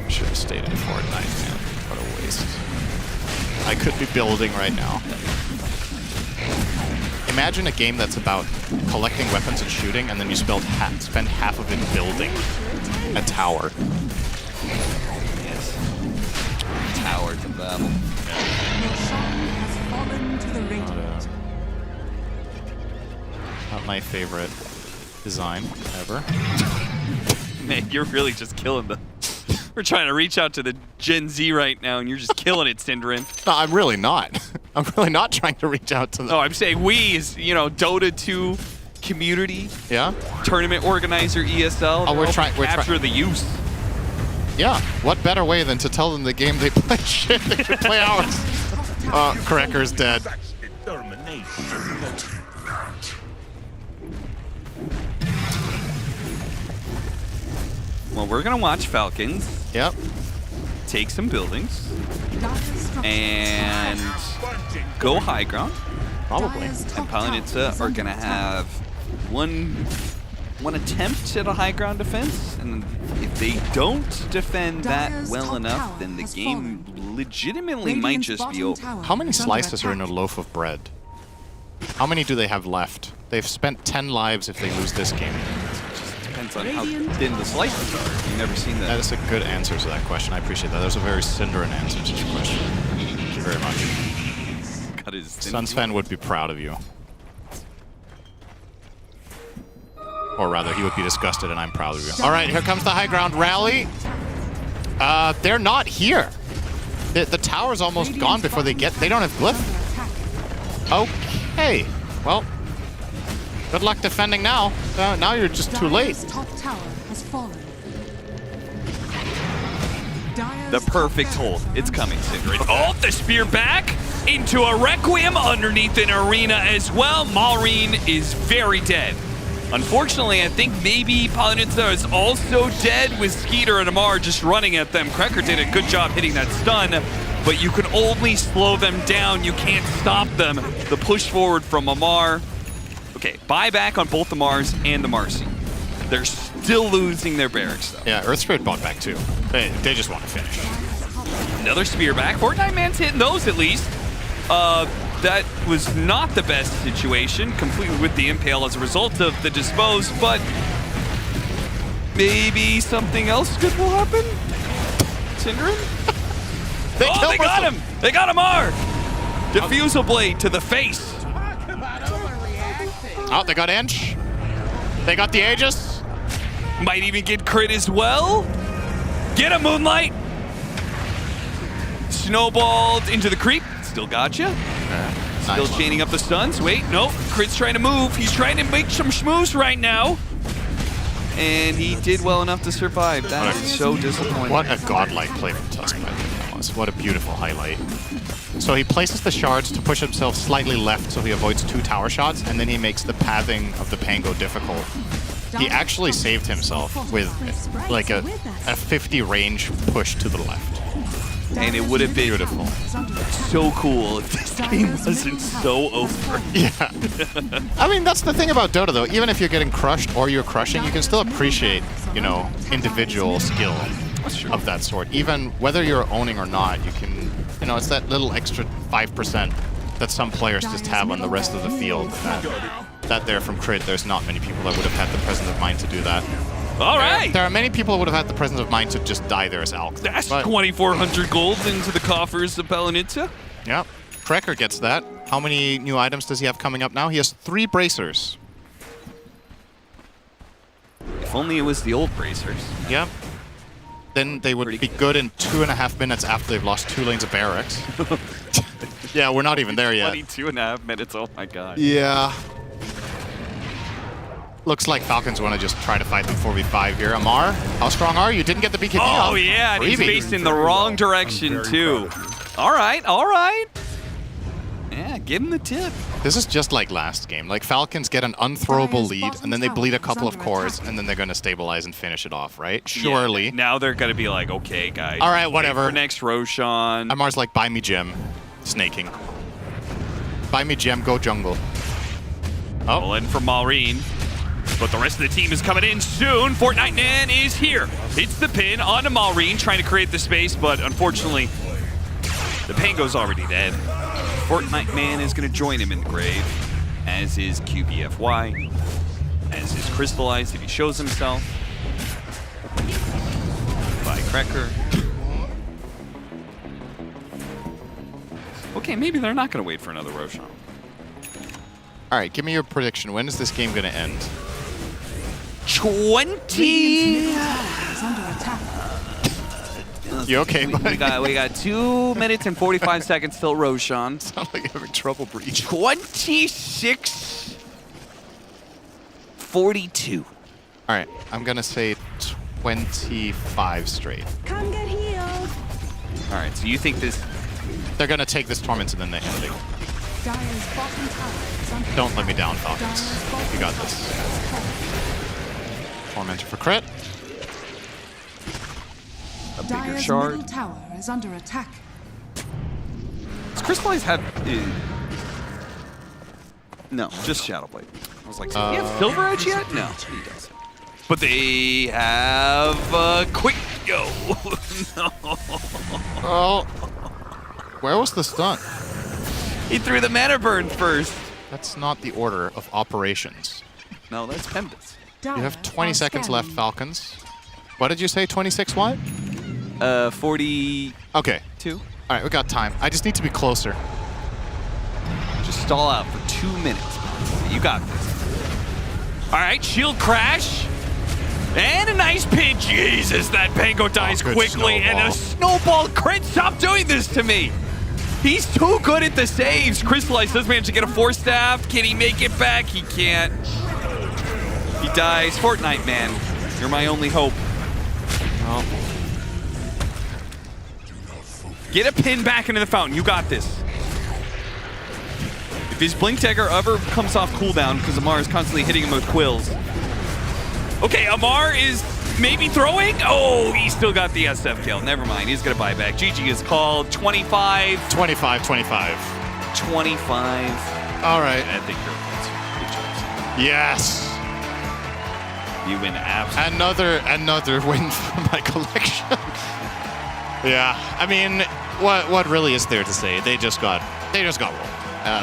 Should have stayed in Fortnite, man. What a waste. I could be building right now. Imagine a game that's about collecting weapons and shooting, and then you spend half of it building a tower. Yes. Tower to battle. Your shrine has fallen to the radiant. Not my favorite design ever. Man, you're really just killing the... We're trying to reach out to the Gen Z right now, and you're just killing it, Synderen. No, I'm really not. I'm really not trying to reach out to them. No, I'm saying we as, Dota 2 community. Yeah? Tournament organizer, ESL. Oh, we're trying to capture the youth. Yeah. What better way than to tell them the game they play shit, they should play ours. Cracker's dead. Well, we're going to watch Falcons. Yep. Take some buildings. And go high ground. Probably. And Palanitsa are going to have one attempt at a high ground defense. And if they don't defend that well enough, then the game legitimately might just be over. How many slices are in a loaf of bread? How many do they have left? They've spent 10 lives if they lose this game. Depends on how thin the slices are. You've never seen that. That is a good answer to that question. I appreciate that. That was a very Synderen answer to your question. Thank you very much. Got his Suns fan would be proud of you. Or rather, he would be disgusted, and I'm proud of you. All right, here comes the high ground rally. They're not here. The tower's almost gone before they get... They don't have glyph. Okay. Well, good luck defending now. Now you're just too late. Top tower has fallen. The perfect hold. It's coming, Synderen. Oh, the spear back into a Requiem underneath an arena as well. Maureen is very dead. Unfortunately, I think maybe Palanitsa is also dead with Skeeter and Amar just running at them. Krekker did a good job hitting that stun, but you can only slow them down. You can't stop them. The push forward from Amar. Okay, buyback on both the Mars and the Marcy. They're still losing their barracks, though. Yeah, Earth Spirit bought back, too. They just want to finish. Another spear back. Fortnite man's hitting those, at least. That was not the best situation, completely with the impale as a result of the dispose, but maybe something else good will happen? Synderen? They got him! They got Amar! Diffusal blade to the face. Oh, they got Ench. They got the Aegis. Might even get crit as well. Get a Moonlight. Snowballed into the creep. Still gotcha. Still chaining up the stuns. Wait, no. Crit's trying to move. He's trying to make some schmoos right now. And he did well enough to survive. That is so disappointing. What a godlike play from Tusk, by the way, that was. What a beautiful highlight. So he places the shards to push himself slightly left so he avoids 2 tower shots, and then he makes the pathing of the Pango difficult. He actually saved himself with like a 50 range push to the left. and it would have been beautiful. so cool if this game wasn't so over. Yeah. I mean, that's the thing about Dota, though. Even if you're getting crushed or you're crushing, you can still appreciate, you know, individual skill of that sort. Even whether you're owning or not, you can, you know, it's that little extra 5% that some players just have on the rest of the field. That there from Crit, there's not many people that would have had the presence of mind to do that. All right. There are many people who would have had the presence of mind to just die there as Alk. That's 2,400 gold into the coffers of Palanitsa. Yep. Cracker gets that. How many new items does he have coming up now? He has 3 bracers. If only it was the old bracers. Yep. Then they would be good in 2.5 minutes after they've lost 2 lanes of barracks. Yeah, we're not even there yet. 22.5 minutes, oh my god. Yeah. Looks like Falcons want to just try to fight them 4v5 here. Amar, how strong are you? Didn't get the BKB Oh off. yeah, and he's facing the wrong direction too. All right, all right. Yeah, give him the tip. This is just like last game. Like Falcons get an unthrowable lead, and then they bleed a couple of cores, and then they're going to stabilize and finish it off, right? Surely. Yeah, now they're going to be like, okay, guys. All right, whatever. For next Roshan. Amar's like, buy me gem. Snaking. Buy me gem, go jungle. Oh. Well, in from Maureen. But the rest of the team is coming in soon. Fortnite Man is here. Hits the pin onto Maureen, trying to create the space, but unfortunately, the Pango's already dead. Fortnite Man is going to join him in the grave, as is QBFY, as is Crystallized if he shows himself. By Cracker. Okay, maybe they're not going to wait for another Roshan. All right, give me your prediction. When is this game going to end? 20. You okay, buddy? We got 2 minutes and 45 seconds till Roshan. Sound like you're having trouble breathing. 26. 42. All right, I'm going to say 25 straight. Come get healed. All right, so you think this... They're going to take this tournament to the ending. Don't let me down, Falcons. You got this. Tormentor for crit. A bigger Dire's shard. middle tower is under attack. Does Crystallized have... No, just Shadowblade. I was like, do you have Silver Edge yet? No, he doesn't. But they have Quick Go. No. Oh. Where was the stun? He threw the mana burn first. That's not the order of operations. No, that's Pembus. You have 20 seconds left, Falcons. What did you say, 26 what? 42. Okay. All right, we got time. I just need to be closer. Just stall out for 2 minutes. You got this. All right, shield crash. And a nice pin. Jesus, that Pango dies quickly. And a snowball crit. Stop doing this to me. He's too good at the saves. Crystallized does manage to get a 4-staff. Can he make it back? He can't. He dies. Fortnite Man, you're my only hope. Oh. Get a pin back into the fountain. You got this. If his Blink Dagger ever comes off cooldown, because Amar is constantly hitting him with quills. Okay, Amar is maybe throwing. Oh, he still got the SF kill. Never mind. He's going to buy back. GG is called 25. 25. 25. All right. I think you're good choice. Yes. You win absolutely. Another win for my collection. Yeah. I mean, what really is there to say? They just got rolled.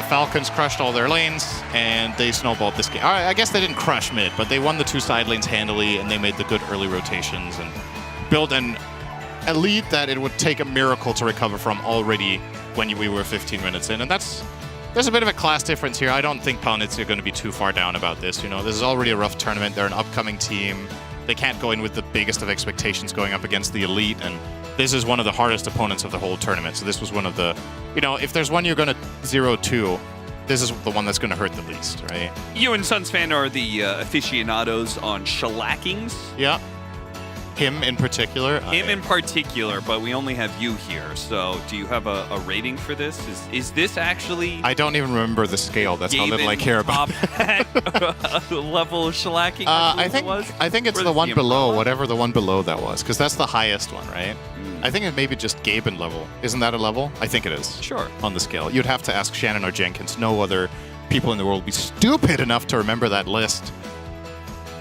Falcons crushed all their lanes, and they snowballed this game. All right, I guess they didn't crush mid, but they won the 2 side lanes handily, and they made the good early rotations and built an elite that it would take a miracle to recover from already when we were 15 minutes in. And there's a bit of a class difference here. I don't think Palanitsa are going to be too far down about this. You know, this is already a rough tournament. They're an upcoming team. They can't go in with the biggest of expectations going up against the elite, and this is one of the hardest opponents of the whole tournament. So this was one of the, you know, if there's one you're going to 0-2, this is the one that's going to hurt the least, right? You and Suns fan are the aficionados on shellackings. Yeah. Him in particular? Him in particular, but we only have you here. So do you have a rating for this? Is this actually... I don't even remember the scale. That's how little I care about level of shellacking? I think it's the one below, whatever the one below that was, because that's the highest one, right? I think it may be just Gaben level. Isn't that a level? I think it is. Sure. On the scale. You'd have to ask Shannon or Jenkins. No other people in the world would be stupid enough to remember that list.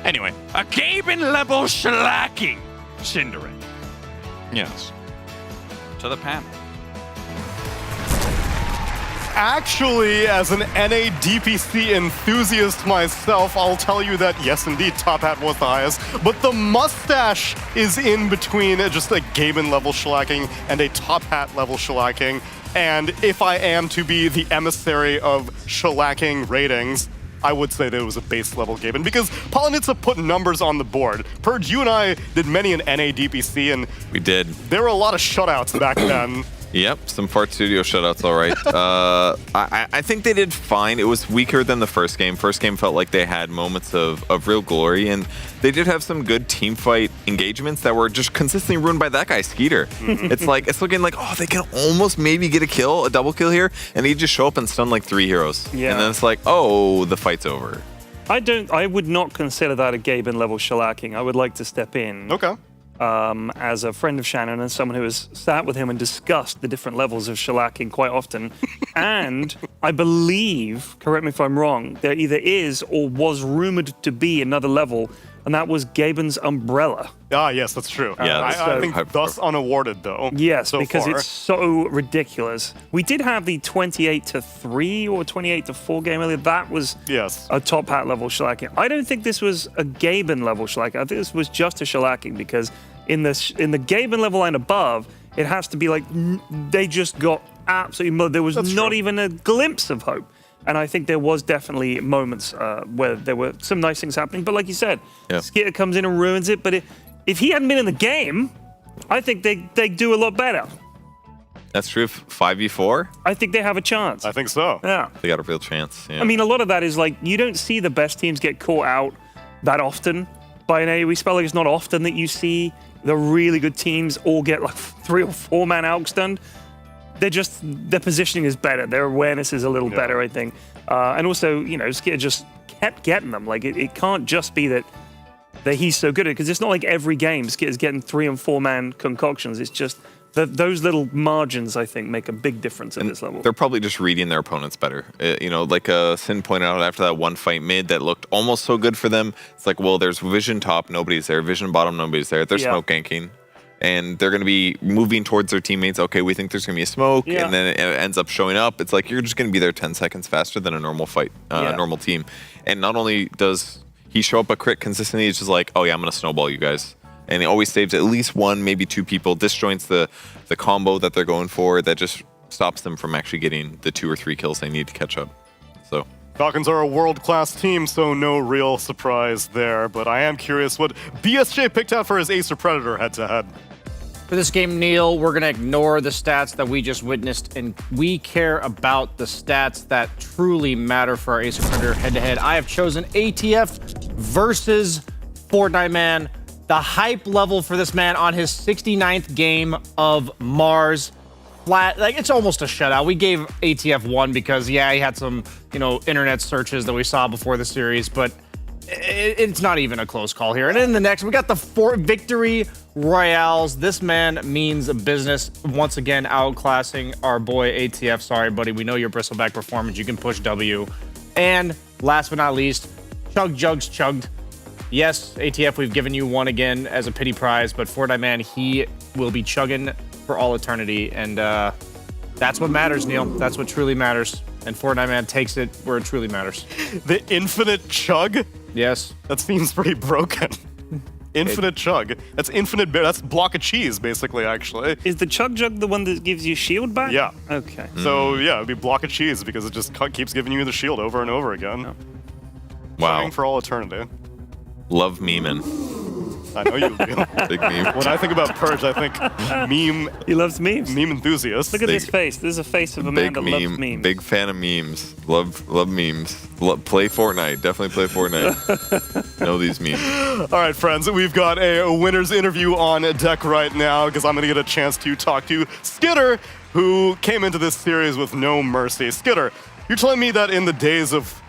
Anyway. A Gaben level shellacking. Cinderace. Yes. To the panel. Actually, as an NA DPC enthusiast myself, I'll tell you that yes, indeed, Top Hat was the highest, but the mustache is in between just a Gaben level shellacking and a Top Hat level shellacking. And if I am to be the emissary of shellacking ratings, I would say that it was a base level Gaben because Polonitsa put numbers on the board. Purge, you and I did many an NA DPC, and we did. There were a lot of shutouts back then. Yep, some Fart Studio shutouts, all right. I think they did fine. It was weaker than the first game. First game felt like they had moments of real glory, and they did have some good team fight engagements that were just consistently ruined by that guy, Skeeter. It's looking like, oh, they can almost maybe get a double kill here, and they just show up and stun like 3 heroes. Yeah. And then it's like, oh, the fight's over. I would not consider that a Gaben level shellacking. I would like to step in. Okay. As a friend of Shannon and someone who has sat with him and discussed the different levels of shellacking quite often. And I believe, correct me if I'm wrong, there either is or was rumored to be another level, and that was Gaben's Umbrella. Ah, yes, that's true. Yeah, I think thus unawarded, though. Yes, so because far. it's so ridiculous. We did have the 28-3 or 28-4 game earlier. That was a Top Hat level shellacking. I don't think this was a Gaben level shellacking. I think this was just a shellacking because in the Gaben level and above, it has to be like they just got absolutely... There was not even a glimpse of hope. And I think there was definitely moments where there were some nice things happening. But like you said, Skitter comes in and ruins it. But if he hadn't been in the game, I think they do a lot better. That's true. 5v4? I think they have a chance. I think so. Yeah. They got a real chance. Yeah. I mean, a lot of that is like, you don't see the best teams get caught out that often by an AoE spell. Like, it's not often that you see the really good teams all get like 3 or 4 man outgunned. Their positioning is better. Their awareness is a little better, I think. And also, Skitter just kept getting them. Like, it can't just be that he's so good at it, because it's not like every game Skitter's getting 3 and 4 man concoctions. It's just those little margins, I think, make a big difference at this level. They're probably just reading their opponents better. Like Sin pointed out after that one fight mid that looked almost so good for them. It's like, well, there's vision top, nobody's there. Vision bottom, nobody's there. They're smoke ganking. And they're going to be moving towards their teammates. Okay, we think there's going to be a smoke, and then it ends up showing up. It's like you're just going to be there 10 seconds faster than a normal fight, a normal team. And not only does he show up a crit consistently, it's just like, oh yeah, I'm going to snowball you guys. And he always saves at least 1, maybe 2 people, disjoints the combo that they're going for, that just stops them from actually getting the 2 or 3 kills they need to catch up. So Falcons are a world-class team, so no real surprise there. But I am curious what BSJ picked out for his Acer Predator head-to-head. For this game, Neil, we're going to ignore the stats that we just witnessed, and we care about the stats that truly matter for our Acer Predator head-to-head. I have chosen ATF versus Fortnite Man. The hype level for this man on his 69th game of Mars. Flat, like, it's almost a shutout. We gave ATF 1 because, he had some, internet searches that we saw before the series, but it's not even a close call here. And in the next, we got the 4 victory royales. This man means business. Once again, outclassing our boy ATF. Sorry, buddy. We know your bristleback performance. You can push W. And last but not least, Chug Jugs Chugged. Yes, ATF, we've given you 1 again as a pity prize, but Fortnite Man, he will be chugging for all eternity. And that's what matters, Neil. That's what truly matters. And Fortnite Man takes it where it truly matters. The infinite chug? Yes. That seems pretty broken. Infinite chug. That's infinite. That's block of cheese, basically, actually. Is the Chug Jug the one that gives you shield back? Yeah. Okay. So, yeah, it'd be block of cheese because it just keeps giving you the shield over and over again. Wow. Chugging for all eternity. Love memeing. I know you do. Big meme. When I think about Purge, I think meme. He loves memes. Meme enthusiast. Look at this face. This is a face of a man Big that loves meme. memes. Big fan of memes. Love memes. Play Fortnite. Definitely play Fortnite. Know these memes. All right, friends, we've got a winner's interview on deck right now because I'm going to get a chance to talk to Skitter, who came into this series with no mercy. Skitter, you're telling me that in the days of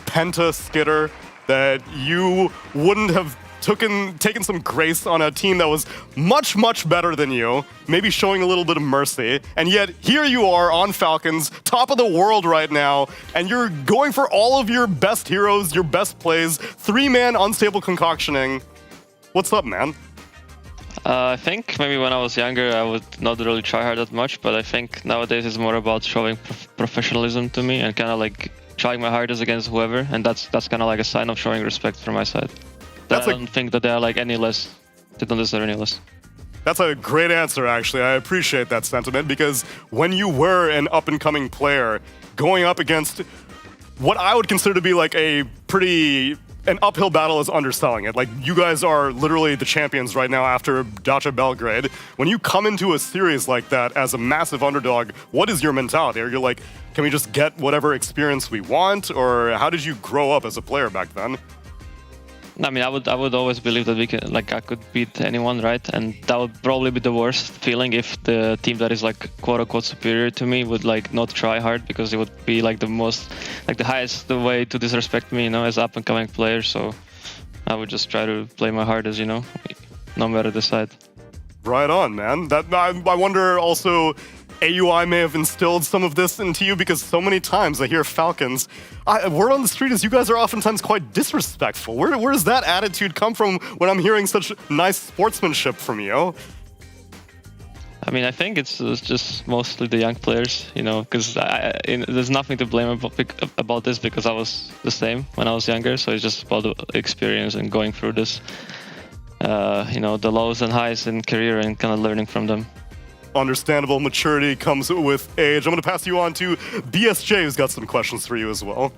Penta Skitter, that you wouldn't have taken some grace on a team that was much, much better than you, maybe showing a little bit of mercy, and yet here you are on Falcons, top of the world right now, and you're going for all of your best heroes, your best plays, 3-man unstable concoctioning. What's up, man? I think maybe when I was younger, I would not really try hard that much, but I think nowadays it's more about showing professionalism to me and kind of like trying my hardest against whoever, and that's kind of like a sign of showing respect from my side. I don't think that they are like any less. They don't deserve any less. That's a great answer, actually. I appreciate that sentiment because when you were an up-and-coming player, going up against what I would consider to be like an uphill battle is underselling it. Like, you guys are literally the champions right now after Dacia Belgrade. When you come into a series like that as a massive underdog, what is your mentality? Are you like, can we just get whatever experience we want? Or how did you grow up as a player back then? I mean, I would always believe that I could beat anyone, right? And that would probably be the worst feeling if the team that is like quote unquote superior to me would like not try hard, because it would be like the highest way to disrespect me, as up and coming player. So I would just try to play my hardest, no matter the side. Right on, man. I wonder also, AUI may have instilled some of this into you, because so many times I hear Falcons, word on the street is you guys are oftentimes quite disrespectful. Where does that attitude come from when I'm hearing such nice sportsmanship from you? I mean, I think it's just mostly the young players, because there's nothing to blame about this, because I was the same when I was younger. So it's just about the experience and going through this, the lows and highs in career and kind of learning from them. Understandable maturity comes with age. I'm going to pass you on to BSJ, who's got some questions for you as well.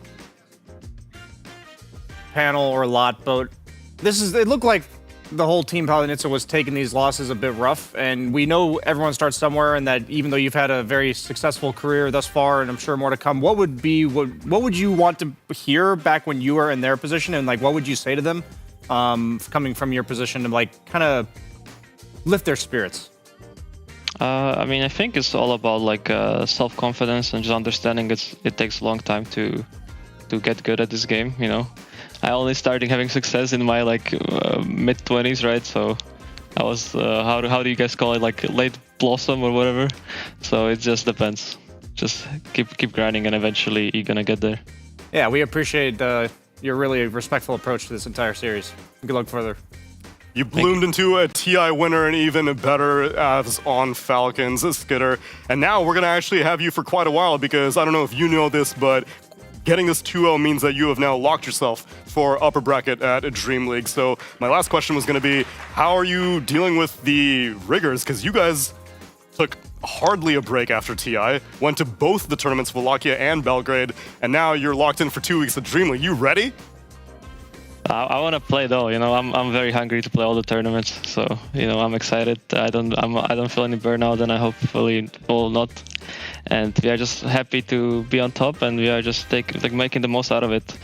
Panel or lot boat. It looked like the whole team Palinitsa was taking these losses a bit rough, and we know everyone starts somewhere, and that even though you've had a very successful career thus far, and I'm sure more to come, what would you want to hear back when you were in their position, and like what would you say to them, coming from your position, to like kind of lift their spirits? I mean, I think it's all about like self-confidence and just understanding it takes a long time to get good at this game. I only started having success in my like mid-20s, right? So I was how do you guys call it, like late blossom or whatever? So it just depends. Just keep grinding, and eventually you're gonna get there. Yeah, we appreciate your really respectful approach to this entire series. Good luck further. You bloomed into a TI winner and even better as on Falcons, Skitter. And now we're going to actually have you for quite a while, because I don't know if you know this, but getting this 2-0 means that you have now locked yourself for upper bracket at Dream League. So my last question was going to be, how are you dealing with the rigors? Because you guys took hardly a break after TI, went to both the tournaments, Wallachia and Belgrade, and now you're locked in for 2 weeks at Dream League. You ready? I want to play though. I'm very hungry to play all the tournaments. So I'm excited. I don't feel any burnout, and I hopefully will not. And we are just happy to be on top, and we are just making the most out of it,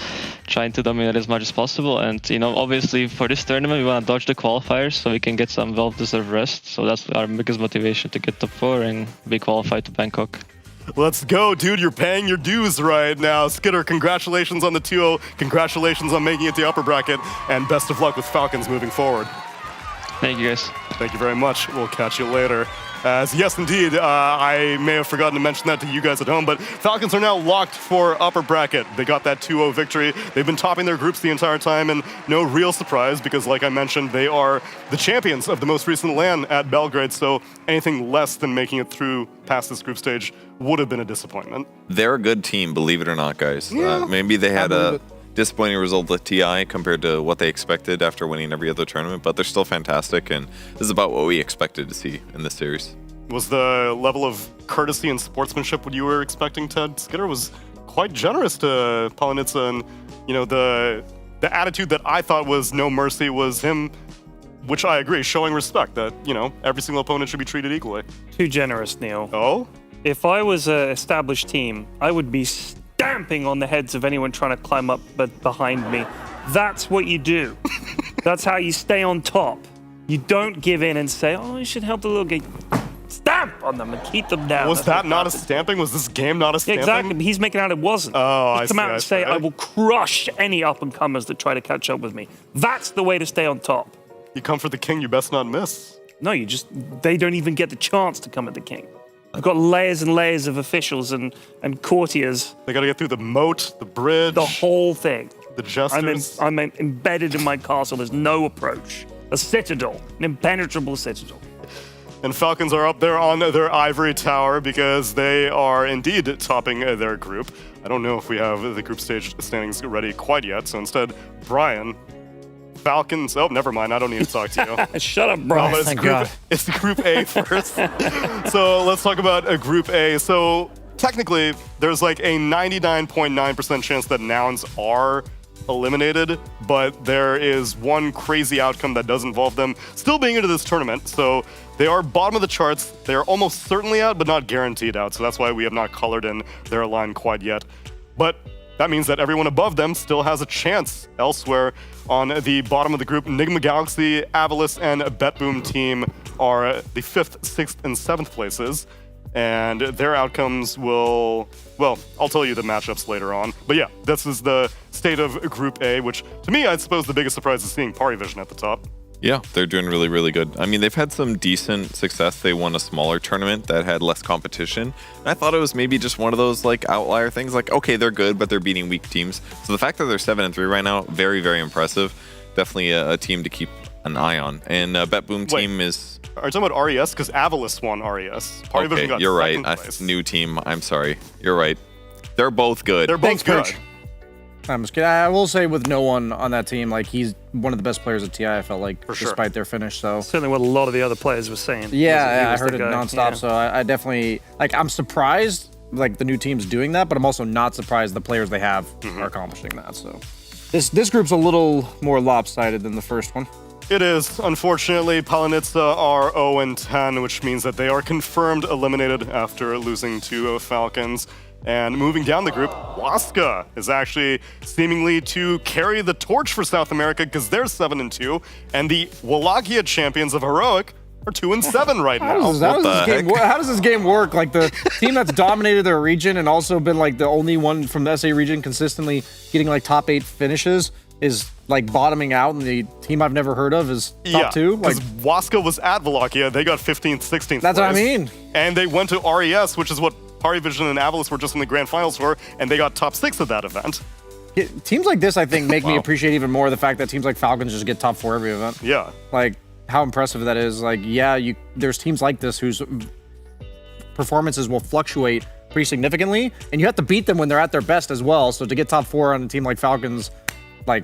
trying to dominate as much as possible. And obviously for this tournament, we want to dodge the qualifiers so we can get some well-deserved rest. So that's our biggest motivation, to get top 4 and be qualified to Bangkok. Let's go, dude. You're paying your dues right now. Skitter, congratulations on the 2-0. Congratulations on making it to the upper bracket, and best of luck with Falcons moving forward. Thank you, guys. Thank you very much. We'll catch you later. Yes, indeed, I may have forgotten to mention that to you guys at home, but Falcons are now locked for upper bracket. They got that 2-0 victory. They've been topping their groups the entire time, and no real surprise, because like I mentioned, they are the champions of the most recent LAN at Belgrade, so anything less than making it through past this group stage would have been a disappointment. They're a good team, believe it or not, guys. Yeah, maybe they had a disappointing result with TI compared to what they expected after winning every other tournament, but they're still fantastic, and this is about what we expected to see in this series. Was the level of courtesy and sportsmanship what you were expecting, Ted? Skitter was quite generous to Palinitsa, and the attitude that I thought was no mercy was him which I agree, showing respect that, you know, every single opponent should be treated equally. Too generous, Neil. Oh? If I was an established team, I would be stamping on the heads of anyone trying to climb up behind me. That's what you do. That's how you stay on top. You don't give in and say, oh, you should help the little guy. Stamp on them and keep them down. Was that not a stamping? Was this game not a stamping? Exactly. He's making out it wasn't. Oh, I see. Come out and say, I will crush any up-and-comers that try to catch up with me. That's the way to stay on top. You come for the king, you best not miss. No, they don't even get the chance to come at the king. I've got layers and layers of officials and courtiers. They got to get through the moat, the bridge. The whole thing. The jesters. I'm embedded in my castle. There's no approach. A citadel, an impenetrable citadel. And Falcons are up there on their ivory tower because they are indeed topping their group. I don't know if we have the group stage standings ready quite yet, so instead, Brian, Falcons. Oh, never mind. I don't need to talk to you. Shut up, Brian. No, it's Group A first. So let's talk about Group A. So technically, there's like a 99.9% chance that nouns are eliminated, but there is one crazy outcome that does involve them still being into this tournament. So they are bottom of the charts. They are almost certainly out, but not guaranteed out. So that's why we have not colored in their line quite yet. But that means that everyone above them still has a chance elsewhere. On the bottom of the group, Enigma Galaxy, Avalis, and BetBoom team are the 5th, 6th, and 7th places. And their outcomes will, well, I'll tell you the matchups later on. But yeah, this is the state of Group A, which to me, I suppose the biggest surprise is seeing Parivision at the top. Yeah, they're doing really, really good. I mean, they've had some decent success. They won a smaller tournament that had less competition. And I thought it was maybe just one of those like outlier things. Like, okay, they're good, but they're beating weak teams. So the fact that they're 7-3 right now, very, very impressive. Definitely a team to keep an eye on. And BetBoom team is... Are you talking about RES? Because Avalis won RES. Okay, got you're right. place. A new team. I'm sorry. You're right. They're both good. They're both good. I'm just kidding. I will say with no one on that team, like he's one of the best players at TI, I felt like, despite their finish. So certainly what a lot of the other players were saying. Yeah, I heard it nonstop. Yeah. So I definitely, like, I'm surprised, like, the new team's doing that, but I'm also not surprised the players they have are accomplishing that. So this group's a little more lopsided than the first one. It is. Unfortunately, Palanitsa are 0-10, which means that they are confirmed eliminated after losing to Falcons. And moving down the group, Waska is actually seemingly to carry the torch for South America because they're 7-2, and the Wallachia champions of Heroic are 2-7 right now. How does this game work? Like, the team that's dominated their region and also been like the only one from the SA region consistently getting like top 8 finishes is like bottoming out, and the team I've never heard of is top 2. Like, Waska was at Wallachia, they got 15th, 16th. That's what I mean. And they went to RES, which is what Parivision and Avalis were just in the grand finals for, and they got top 6 at that event. Teams like this, I think, make me appreciate even more the fact that teams like Falcons just get top 4 every event. Yeah. Like, how impressive that is. Like, yeah, there's teams like this whose performances will fluctuate pretty significantly, and you have to beat them when they're at their best as well. So to get top 4 on a team like Falcons, like,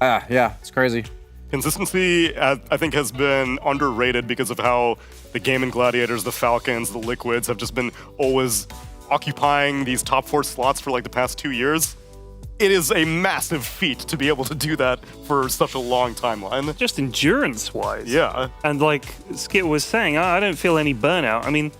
yeah, it's crazy. Consistency, I think, has been underrated because of how the Gaming Gladiators, the Falcons, the Liquids have just been always occupying these top 4 slots for like the past 2 years. It is a massive feat to be able to do that for such a long timeline. Just endurance-wise. Yeah. And like Skit was saying, I don't feel any burnout. I mean,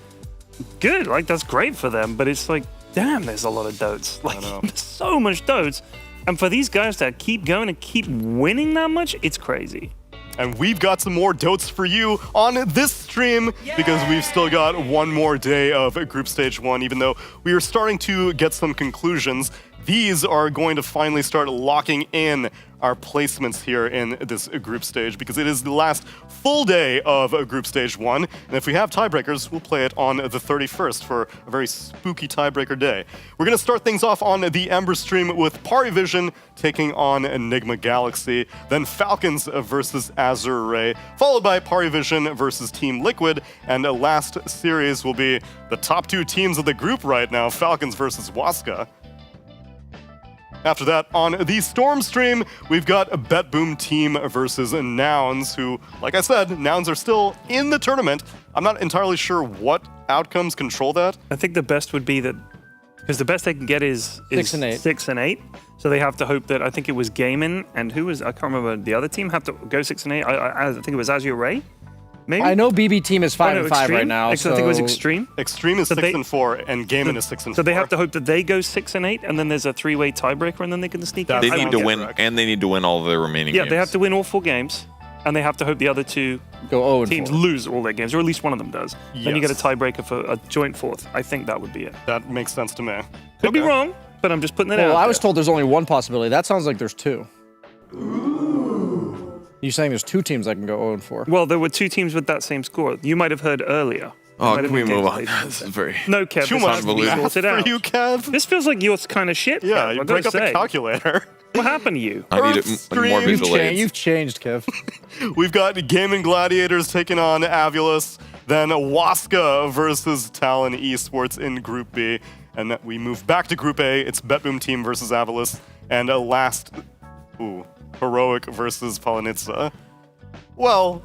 good, like that's great for them, but it's like, damn, there's a lot of dotes. Like, there's so much dotes. And for these guys to keep going and keep winning that much, it's crazy. And we've got some more dotes for you on this stream because we've still got one more day of Group Stage 1, even though we are starting to get some conclusions. These are going to finally start locking in our placements here in this group stage because it is the last full day of Group Stage 1. And if we have tiebreakers, we'll play it on the 31st for a very spooky tiebreaker day. We're going to start things off on the Ember stream with Parivision taking on Enigma Galaxy, then Falcons versus Azure Ray, followed by Parivision versus Team Liquid, and the last series will be the top 2 teams of the group right now, Falcons versus Waska. After that, on the Storm stream, we've got a BetBoom team versus Nouns, who, like I said, Nouns are still in the tournament. I'm not entirely sure what outcomes control that. I think the best would be that Because the best they can get is 6 and 8. 6 and 8. So they have to hope that, I think it was Gaimin and who was, I can't remember, the other team have to go 6 and 8. I think it was Azure Ray, maybe? I know BB team is 5 and 5 Extreme? right now. I think it was Extreme. Extreme is 6 and 4, and Gaimin is 6 and 4. So they have to hope that they go 6 and 8, and then there's a 3-way tiebreaker, and then they can sneak in. They need to win, and they need to win all of their remaining Yeah, games. they have to win all 4 games, and they have to hope the other 2 go 0 teams lose all their games, or at least one of them does. Then you get a tiebreaker for a joint 4th. I think that would be it. That makes sense to me. Could be wrong, but I'm just putting it out Well, I there. was told there's only one possibility. That sounds like there's 2. You're saying there's 2 teams that can go 0 and 4. Well, there were 2 teams with that same score. You might have heard earlier. Oh, can we move on? This is very... No, Kev, Too this much has to be math sorted out. for you, Kev. This feels like your kind of shit. Yeah, Kev, you I've break gotta up the say. calculator. What happened to you? I need more visual aids. You've changed, Kev. We've got Gaming Gladiators taking on Avulus, then Waska versus Talon Esports in Group B. And we move back to Group A. It's BetBoom team versus Avulus. And last, Heroic versus Polonitsa. Well,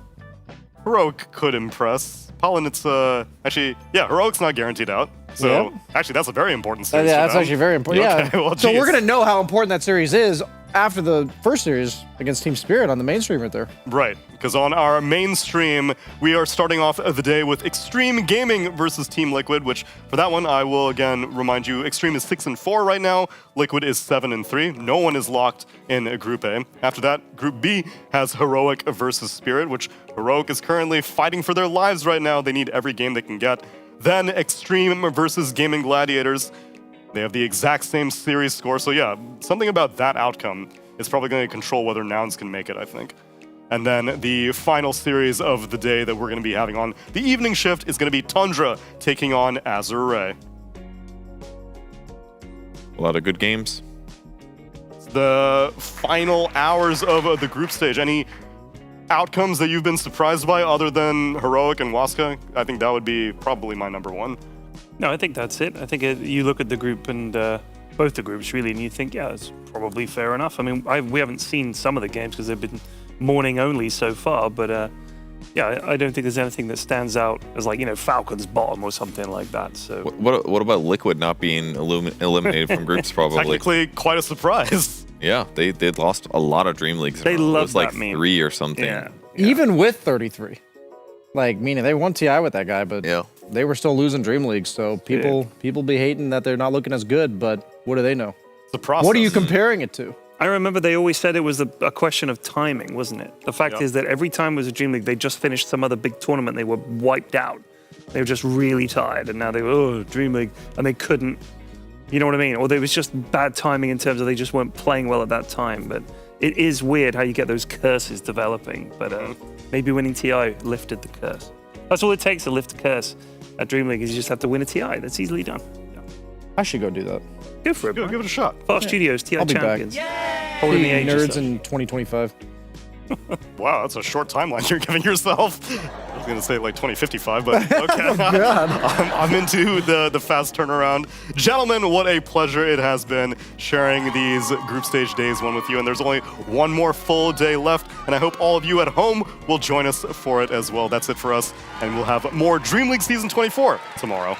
Heroic could impress. Polonitsa, actually, yeah, Heroic's not guaranteed out. So, actually, that's a very important series. Yeah, for that's them. actually very important. Okay, Yeah. well, So we're geez. going to know how important that series is after the first series against Team Spirit on the main stream right there. Right, because on our main stream, we are starting off the day with Extreme Gaming versus Team Liquid, which for that one, I will again remind you, Extreme is 6 and 4 right now, Liquid is 7 and 3. No one is locked in Group A. After that, Group B has Heroic versus Spirit, which Heroic is currently fighting for their lives right now. They need every game they can get. Then Extreme versus Gaming Gladiators. They have the exact same series score, so yeah, something about that outcome is probably going to control whether Nouns can make it, I think. And then the final series of the day that we're going to be having on the evening shift is going to be Tundra taking on Azure Ray. A lot of good games. It's the final hours of the group stage. Any outcomes that you've been surprised by other than Heroic and Waska? I think that would be probably my number one. No, I think that's it. I think you look at the group and both the groups really, and you think, yeah, it's probably fair enough. I mean, we haven't seen some of the games because they've been morning only so far, but yeah, I don't think there's anything that stands out as like, Falcon's bottom or something like that. So What about Liquid not being eliminated from groups? Probably Technically, quite a surprise. Yeah, they lost a lot of Dream Leagues. They it love was like that meme. 3 or something. Yeah. Even with 33. Like, meaning they won TI with that guy, but they were still losing Dream League. So people be hating that they're not looking as good, but what do they know? It's a process. What are you comparing it to? I remember they always said it was a question of timing, wasn't it? The fact is that every time it was a Dream League, they just finished some other big tournament, they were wiped out. They were just really tired, and now they were, oh, Dream League, and they couldn't, you know what I mean? Or there was just bad timing in terms of they just weren't playing well at that time. But it is weird how you get those curses developing, but maybe winning TI lifted the curse. That's all it takes to lift a curse at Dream League is you just have to win a TI. That's easily done. I should go do that. Go for it, bro. Give it a shot. Fast Studios, TI I'll be champions. back. Holding the age Nerds stuff. in 2025. Wow, that's a short timeline you're giving yourself. I was going to say like 2055, but okay. I'm into the fast turnaround. Gentlemen, what a pleasure it has been sharing these group stage days one with you. And there's only one more full day left. And I hope all of you at home will join us for it as well. That's it for us. And we'll have more Dream League Season 24 tomorrow.